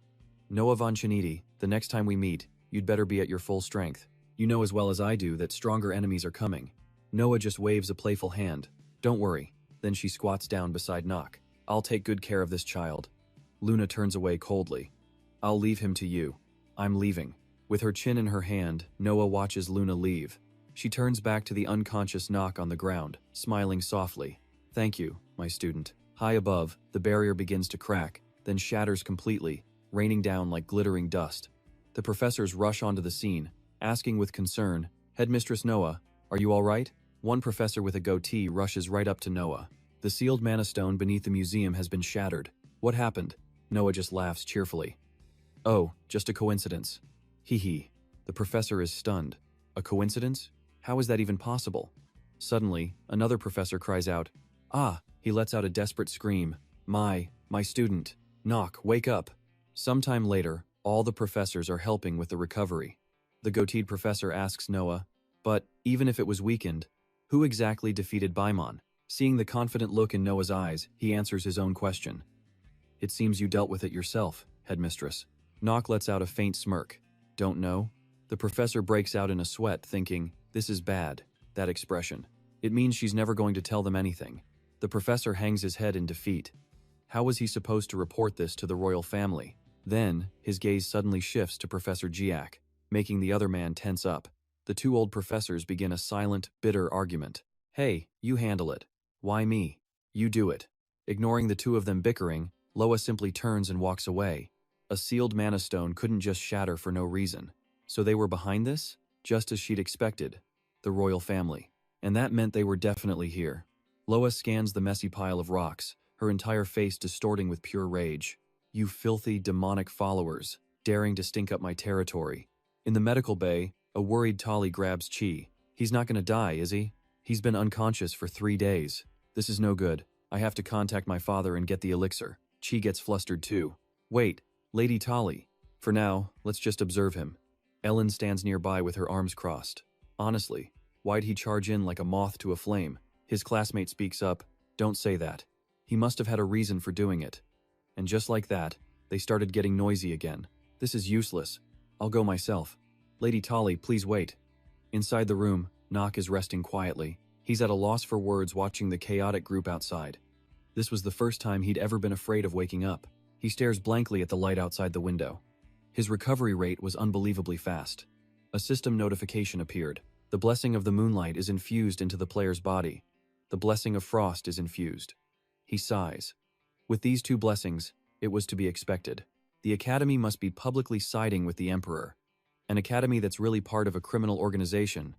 Noah von Chanidi, the next time we meet, you'd better be at your full strength. You know as well as I do that stronger enemies are coming. Noah just waves a playful hand. Don't worry. Then she squats down beside Nock. I'll take good care of this child. Luna turns away coldly. I'll leave him to you. I'm leaving. With her chin in her hand, Noah watches Luna leave. She turns back to the unconscious Nock on the ground, smiling softly. Thank you, my student. High above, the barrier begins to crack, then shatters completely, raining down like glittering dust. The professors rush onto the scene, asking with concern, Headmistress Noah, are you all right? One professor with a goatee rushes right up to Noah. The sealed mana stone beneath the museum has been shattered. What happened? Noah just laughs cheerfully. Oh, just a coincidence. Hee hee. The professor is stunned. A coincidence? How is that even possible? Suddenly, another professor cries out, Ah! He lets out a desperate scream. My student. Nock, wake up. Sometime later, all the professors are helping with the recovery. The goateed professor asks Noah, but even if it was weakened, who exactly defeated Baimon? Seeing the confident look in Noah's eyes, he answers his own question. It seems you dealt with it yourself, headmistress. Nock lets out a faint smirk. Don't know? The professor breaks out in a sweat, thinking, this is bad, that expression. It means she's never going to tell them anything. The professor hangs his head in defeat. How was he supposed to report this to the royal family? Then, his gaze suddenly shifts to Professor Giac, making the other man tense up. The two old professors begin a silent, bitter argument. Hey, you handle it. Why me? You do it. Ignoring the two of them bickering, Loa simply turns and walks away. A sealed mana stone couldn't just shatter for no reason. So they were behind this? Just as she'd expected. The royal family. And that meant they were definitely here. Loa scans the messy pile of rocks, her entire face distorting with pure rage. You filthy, demonic followers, daring to stink up my territory. In the medical bay, a worried Tali grabs Chi. He's not gonna die, is he? He's been unconscious for 3 days. This is no good. I have to contact my father and get the elixir. Chi gets flustered too. Wait, Lady Tali. For now, let's just observe him. Ellen stands nearby with her arms crossed. Honestly, why'd he charge in like a moth to a flame? His classmate speaks up. Don't say that. He must have had a reason for doing it. And just like that, they started getting noisy again. This is useless. I'll go myself. Lady Tali, please wait. Inside the room, Nock is resting quietly. He's at a loss for words watching the chaotic group outside. This was the first time he'd ever been afraid of waking up. He stares blankly at the light outside the window. His recovery rate was unbelievably fast. A system notification appeared. The blessing of the moonlight is infused into the player's body. The blessing of frost is infused. He sighs. With these two blessings, it was to be expected. The academy must be publicly siding with the emperor. An academy that's really part of a criminal organization.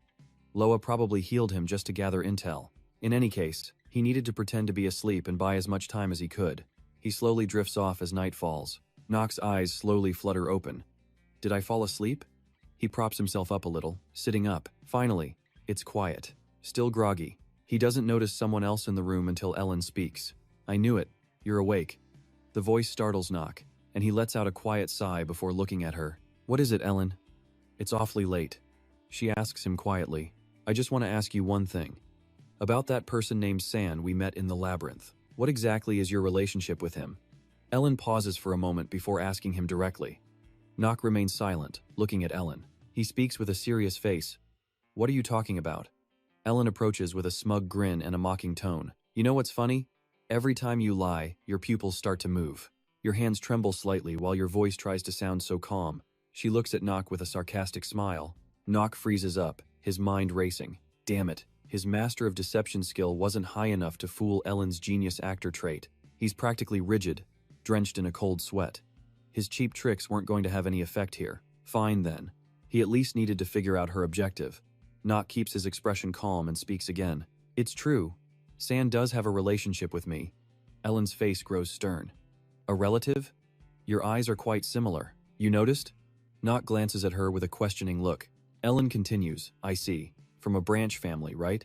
Loa probably healed him just to gather intel. In any case, he needed to pretend to be asleep and buy as much time as he could. He slowly drifts off as night falls. Nock's eyes slowly flutter open. Did I fall asleep? He props himself up a little, sitting up. Finally, it's quiet. Still groggy. He doesn't notice someone else in the room until Ellen speaks. I knew it. You're awake. The voice startles Nock, and he lets out a quiet sigh before looking at her. What is it, Ellen? It's awfully late. She asks him quietly. I just want to ask you one thing. About that person named San we met in the labyrinth. What exactly is your relationship with him? Ellen pauses for a moment before asking him directly. Nock remains silent, looking at Ellen. He speaks with a serious face. What are you talking about? Ellen approaches with a smug grin and a mocking tone. You know what's funny? Every time you lie, your pupils start to move. Your hands tremble slightly while your voice tries to sound so calm. She looks at Nock with a sarcastic smile. Nock freezes up, his mind racing. Damn it, his master of deception skill wasn't high enough to fool Ellen's genius actor trait. He's practically rigid, drenched in a cold sweat. His cheap tricks weren't going to have any effect here. Fine then. He at least needed to figure out her objective. Nock keeps his expression calm and speaks again. It's true. San does have a relationship with me. Ellen's face grows stern. A relative? Your eyes are quite similar. You noticed? Nock glances at her with a questioning look. Ellen continues. I see. From a branch family, right?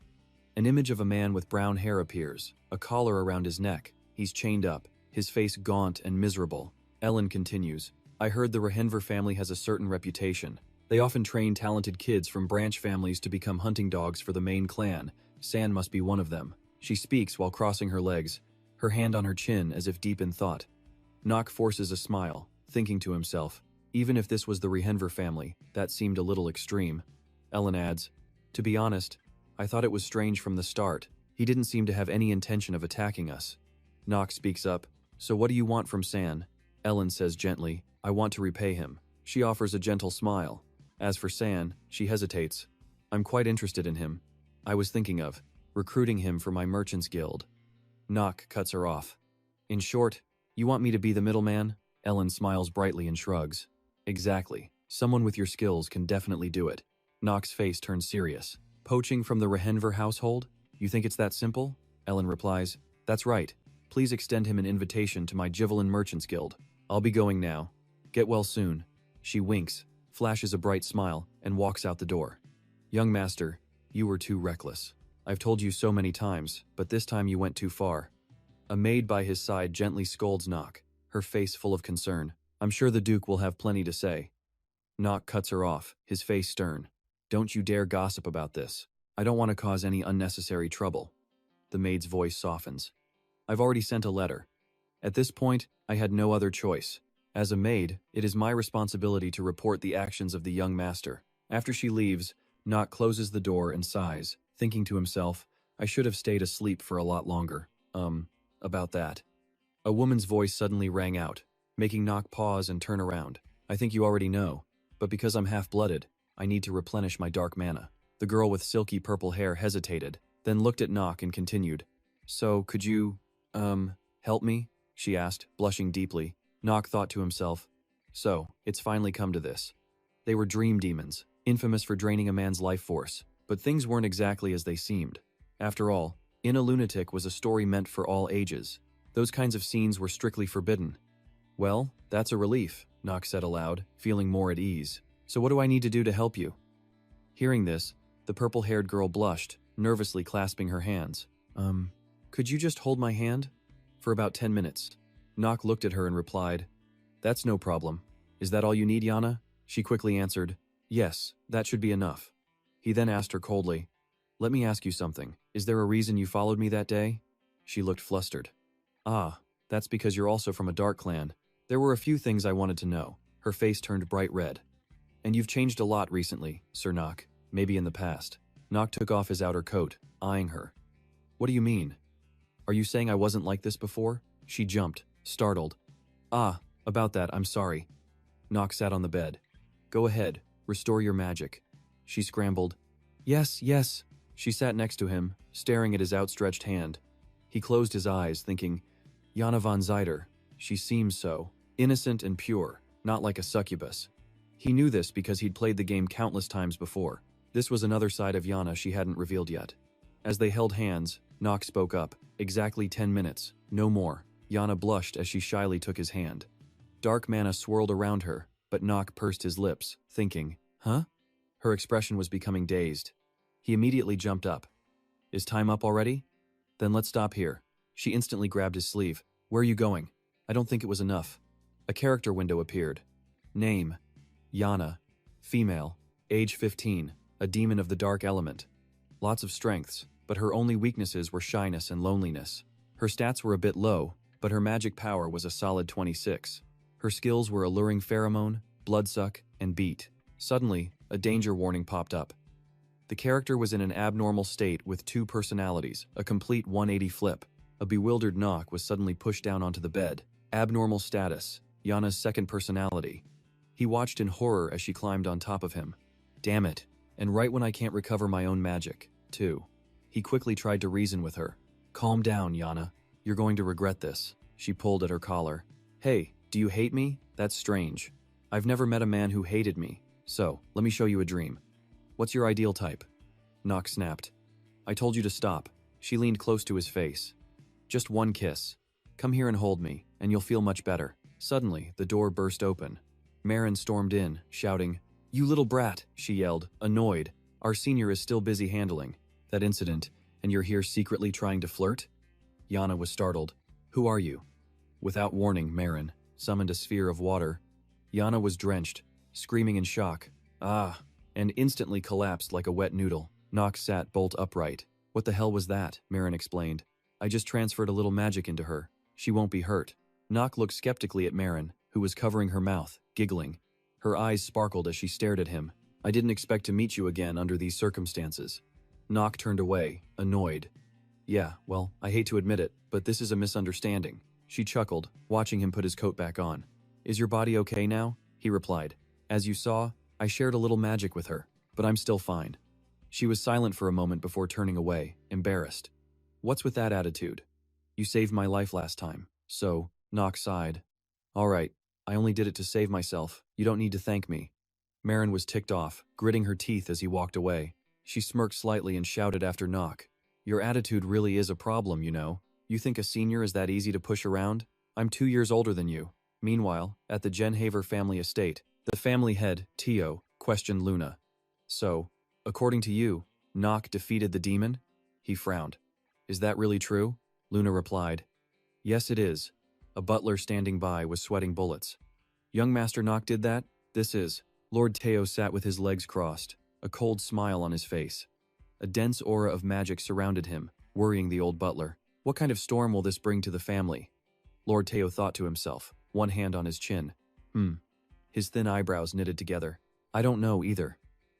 An image of a man with brown hair appears, a collar around his neck. He's chained up, his face gaunt and miserable. Ellen continues. I heard the Rehenver family has a certain reputation. They often train talented kids from branch families to become hunting dogs for the main clan. San must be one of them. She speaks while crossing her legs, her hand on her chin as if deep in thought. Nock forces a smile, thinking to himself, even if this was the Rehenver family, that seemed a little extreme. Ellen adds, to be honest, I thought it was strange from the start. He didn't seem to have any intention of attacking us. Nock speaks up. So what do you want from San? Ellen says gently, I want to repay him. She offers a gentle smile. As for San, she hesitates. I'm quite interested in him. I was thinking of recruiting him for my merchant's guild. Nock cuts her off. In short, you want me to be the middleman? Ellen smiles brightly and shrugs. Exactly. Someone with your skills can definitely do it. Nock's face turns serious. Poaching from the Rehenver household? You think it's that simple? Ellen replies. That's right. Please extend him an invitation to my Jivelin Merchants Guild. I'll be going now. Get well soon. She winks, flashes a bright smile, and walks out the door. Young master, you were too reckless. I've told you so many times, but this time you went too far. A maid by his side gently scolds Nock, her face full of concern. I'm sure the Duke will have plenty to say. Nock cuts her off, his face stern. Don't you dare gossip about this. I don't want to cause any unnecessary trouble. The maid's voice softens. I've already sent a letter. At this point, I had no other choice. As a maid, it is my responsibility to report the actions of the young master. After she leaves, Nock closes the door and sighs, thinking to himself, I should have stayed asleep for a lot longer. About that. A woman's voice suddenly rang out, making Nock pause and turn around. I think you already know, but because I'm half-blooded, I need to replenish my dark mana. The girl with silky purple hair hesitated, then looked at Nock and continued. So, could you, help me? She asked, blushing deeply. Nock thought to himself, so, it's finally come to this. They were dream demons, infamous for draining a man's life force, but things weren't exactly as they seemed. After all, In a Lunatic was a story meant for all ages. Those kinds of scenes were strictly forbidden. Well, that's a relief, Nock said aloud, feeling more at ease. So what do I need to do to help you? Hearing this, the purple-haired girl blushed, nervously clasping her hands. Could you just hold my hand? For about 10 minutes. Nock looked at her and replied, That's no problem. Is that all you need, Yana? She quickly answered, Yes, that should be enough. He then asked her coldly, Let me ask you something. Is there a reason you followed me that day? She looked flustered. Ah, that's because you're also from a dark clan. There were a few things I wanted to know. Her face turned bright red. And you've changed a lot recently, Sir Nock. Maybe in the past. Nock took off his outer coat, eyeing her. What do you mean? Are you saying I wasn't like this before? She jumped, startled. Ah, about that, I'm sorry. Nock sat on the bed. Go ahead, restore your magic. She scrambled. Yes, yes. She sat next to him, staring at his outstretched hand. He closed his eyes, thinking, Yana von Zyder, she seems so innocent and pure, not like a succubus. He knew this because he'd played the game countless times before. This was another side of Yana she hadn't revealed yet. As they held hands, Nock spoke up. Exactly 10 minutes, no more. Yana blushed as she shyly took his hand. Dark mana swirled around her, but Nock pursed his lips, thinking, huh? Her expression was becoming dazed. He immediately jumped up. Is time up already? Then let's stop here. She instantly grabbed his sleeve. Where are you going? I don't think it was enough. A character window appeared. Name: Yana. Female. Age 15. A demon of the dark element. Lots of strengths, but her only weaknesses were shyness and loneliness. Her stats were a bit low, but her magic power was a solid 26. Her skills were Alluring Pheromone, Bloodsuck, and Beat. Suddenly, a danger warning popped up. The character was in an abnormal state with two personalities, a complete 180 flip. A bewildered Nock was suddenly pushed down onto the bed. Abnormal status, Yana's second personality. He watched in horror as she climbed on top of him. Damn it, and right when I can't recover my own magic, too. He quickly tried to reason with her. Calm down, Yana. You're going to regret this. She pulled at her collar. Hey, do you hate me? That's strange. I've never met a man who hated me. So, let me show you a dream. What's your ideal type? Nock snapped. I told you to stop. She leaned close to his face. Just one kiss. Come here and hold me, and you'll feel much better. Suddenly, the door burst open. Marin stormed in, shouting, You little brat, she yelled, annoyed. Our senior is still busy handling that incident, and you're here secretly trying to flirt? Yana was startled. Who are you? Without warning, Marin summoned a sphere of water. Yana was drenched, screaming in shock. Ah, and instantly collapsed like a wet noodle. Nock sat bolt upright. What the hell was that? Marin explained. I just transferred a little magic into her. She won't be hurt. Nock looked skeptically at Marin, who was covering her mouth, giggling. Her eyes sparkled as she stared at him. I didn't expect to meet you again under these circumstances. Nock turned away, annoyed. Yeah, well, I hate to admit it, but this is a misunderstanding. She chuckled, watching him put his coat back on. Is your body okay now? He replied. As you saw, I shared a little magic with her, but I'm still fine. She was silent for a moment before turning away, embarrassed. What's with that attitude? You saved my life last time, so, Nock sighed. All right, I only did it to save myself. You don't need to thank me. Marin was ticked off, gritting her teeth as he walked away. She smirked slightly and shouted after Nock. Your attitude really is a problem, you know. You think a senior is that easy to push around? I'm 2 years older than you. Meanwhile, at the Genhaver family estate, the family head, Tio, questioned Luna. So, according to you, Nock defeated the demon? He frowned. Is that really true? Luna replied. Yes, it is. A butler standing by was sweating bullets. Young Master Nock did that? This is. Lord Teo sat with his legs crossed, a cold smile on his face. A dense aura of magic surrounded him, worrying the old butler. What kind of storm will this bring to the family? Lord Teo thought to himself, one hand on his chin. His thin eyebrows knitted together. I don't know either.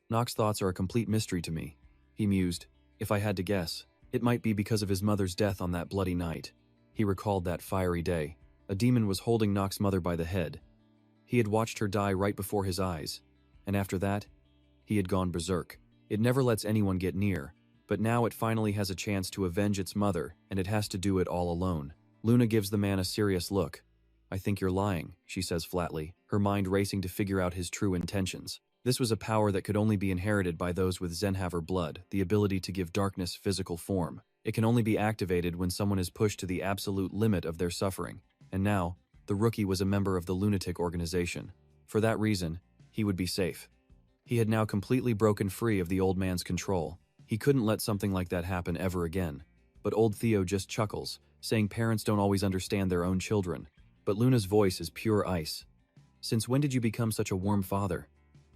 Nock's thoughts are a complete mystery to me. He mused. If I had to guess, it might be because of his mother's death on that bloody night. He recalled that fiery day. A demon was holding Nock's mother by the head. He had watched her die right before his eyes. And after that, he had gone berserk. It never lets anyone get near, but now it finally has a chance to avenge its mother, and it has to do it all alone. Luna gives the man a serious look. I think you're lying, she says flatly, her mind racing to figure out his true intentions. This was a power that could only be inherited by those with Zenhaver blood, the ability to give darkness physical form. It can only be activated when someone is pushed to the absolute limit of their suffering. And now, the rookie was a member of the lunatic organization. For that reason, he would be safe. He had now completely broken free of the old man's control. He couldn't let something like that happen ever again. But old Theo just chuckles, saying parents don't always understand their own children. But Luna's voice is pure ice. Since when did you become such a warm father?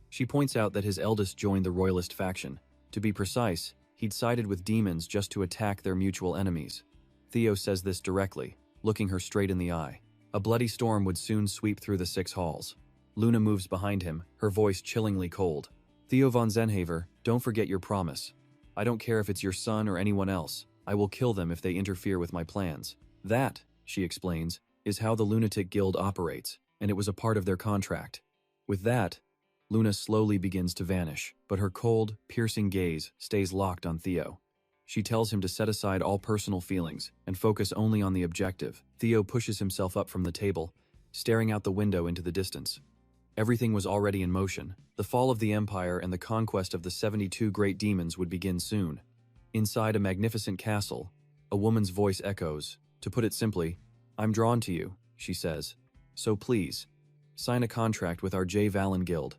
She points out that his eldest joined the royalist faction. To be precise, he'd sided with demons just to attack their mutual enemies. Theo says this directly, looking her straight in the eye. A bloody storm would soon sweep through the 6 halls. Luna moves behind him, her voice chillingly cold. Theo von Zenhaver, don't forget your promise. I don't care if it's your son or anyone else. I will kill them if they interfere with my plans. That, she explains, is how the Lunatic Guild operates, and it was a part of their contract. With that, Luna slowly begins to vanish, but her cold, piercing gaze stays locked on Theo. She tells him to set aside all personal feelings and focus only on the objective. Theo pushes himself up from the table, staring out the window into the distance. Everything was already in motion. The fall of the Empire and the conquest of the 72 great demons would begin soon. Inside a magnificent castle, a woman's voice echoes. To put it simply, I'm drawn to you, she says. So please, sign a contract with our J. Valen Guild.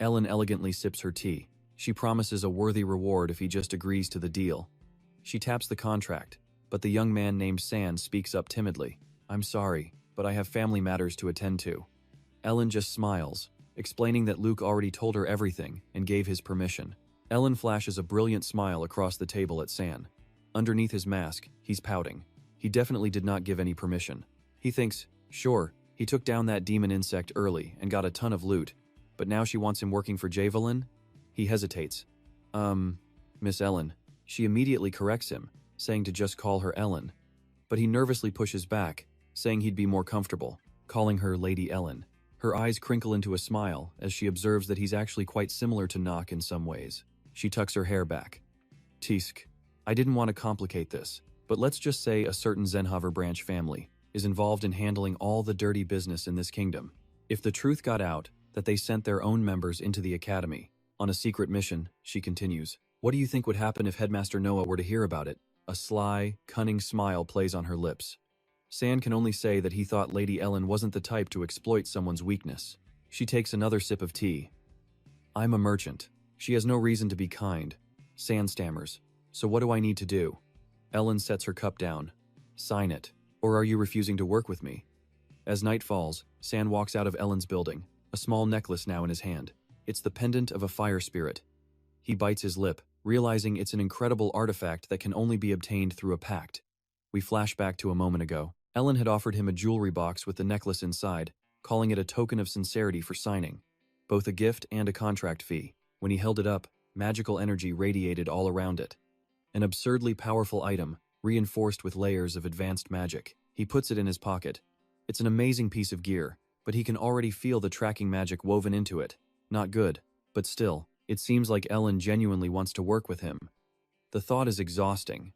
Ellen elegantly sips her tea. She promises a worthy reward if he just agrees to the deal. She taps the contract, but the young man named San speaks up timidly. I'm sorry, but I have family matters to attend to. Ellen just smiles, explaining that Luke already told her everything and gave his permission. Ellen flashes a brilliant smile across the table at San. Underneath his mask, he's pouting. He definitely did not give any permission. He thinks, sure, he took down that demon insect early and got a ton of loot, but now she wants him working for Javelin? He hesitates. Miss Ellen. She immediately corrects him, saying to just call her Ellen. But he nervously pushes back, saying he'd be more comfortable, calling her Lady Ellen. Her eyes crinkle into a smile as she observes that he's actually quite similar to Nock in some ways. She tucks her hair back. Tisk. I didn't want to complicate this, but let's just say a certain Zenhaver branch family is involved in handling all the dirty business in this kingdom. If the truth got out that they sent their own members into the academy on a secret mission, she continues, what do you think would happen if Headmaster Noah were to hear about it? A sly, cunning smile plays on her lips. San can only say that he thought Lady Ellen wasn't the type to exploit someone's weakness. She takes another sip of tea. I'm a merchant. She has no reason to be kind. San stammers. So what do I need to do? Ellen sets her cup down. Sign it. Or are you refusing to work with me? As night falls, San walks out of Ellen's building, a small necklace now in his hand. It's the pendant of a fire spirit. He bites his lip, realizing it's an incredible artifact that can only be obtained through a pact. We flash back to a moment ago. Ellen had offered him a jewelry box with the necklace inside, calling it a token of sincerity for signing, both a gift and a contract fee. When he held it up, magical energy radiated all around it. An absurdly powerful item, reinforced with layers of advanced magic. He puts it in his pocket. It's an amazing piece of gear, but he can already feel the tracking magic woven into it. Not good, but still, it seems like Ellen genuinely wants to work with him. The thought is exhausting,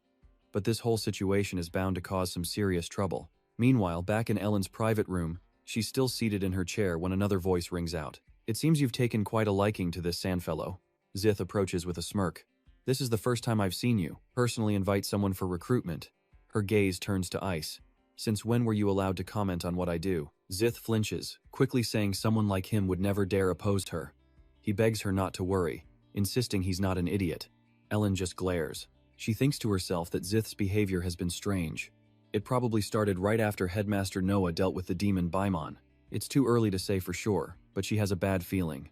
but this whole situation is bound to cause some serious trouble. Meanwhile, back in Ellen's private room, she's still seated in her chair when another voice rings out. It seems you've taken quite a liking to this San fellow. Zith approaches with a smirk. This is the first time I've seen you personally invite someone for recruitment. Her gaze turns to ice. Since when were you allowed to comment on what I do? Zith flinches, quickly saying someone like him would never dare oppose her. He begs her not to worry, insisting he's not an idiot. Ellen just glares. She thinks to herself that Zith's behavior has been strange. It probably started right after Headmaster Noah dealt with the demon Baimon. It's too early to say for sure, but she has a bad feeling.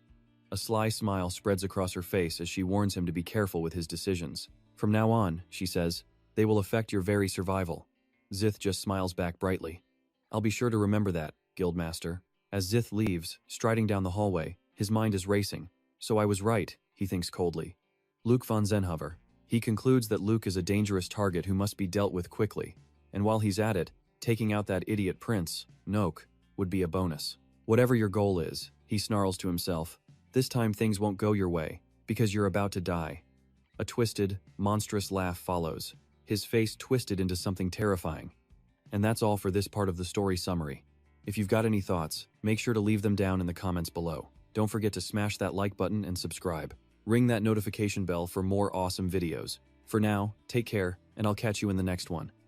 A sly smile spreads across her face as she warns him to be careful with his decisions. From now on, she says, they will affect your very survival. Zith just smiles back brightly. I'll be sure to remember that, Guildmaster. As Zith leaves, striding down the hallway, his mind is racing. So I was right, he thinks coldly. Luke von Zenhaver. He concludes that Luke is a dangerous target who must be dealt with quickly. And while he's at it, taking out that idiot prince, Noak, would be a bonus. Whatever your goal is, he snarls to himself, this time things won't go your way, because you're about to die. A twisted, monstrous laugh follows, his face twisted into something terrifying. And that's all for this part of the story summary. If you've got any thoughts, make sure to leave them down in the comments below. Don't forget to smash that like button and subscribe. Ring that notification bell for more awesome videos. For now, take care, and I'll catch you in the next one.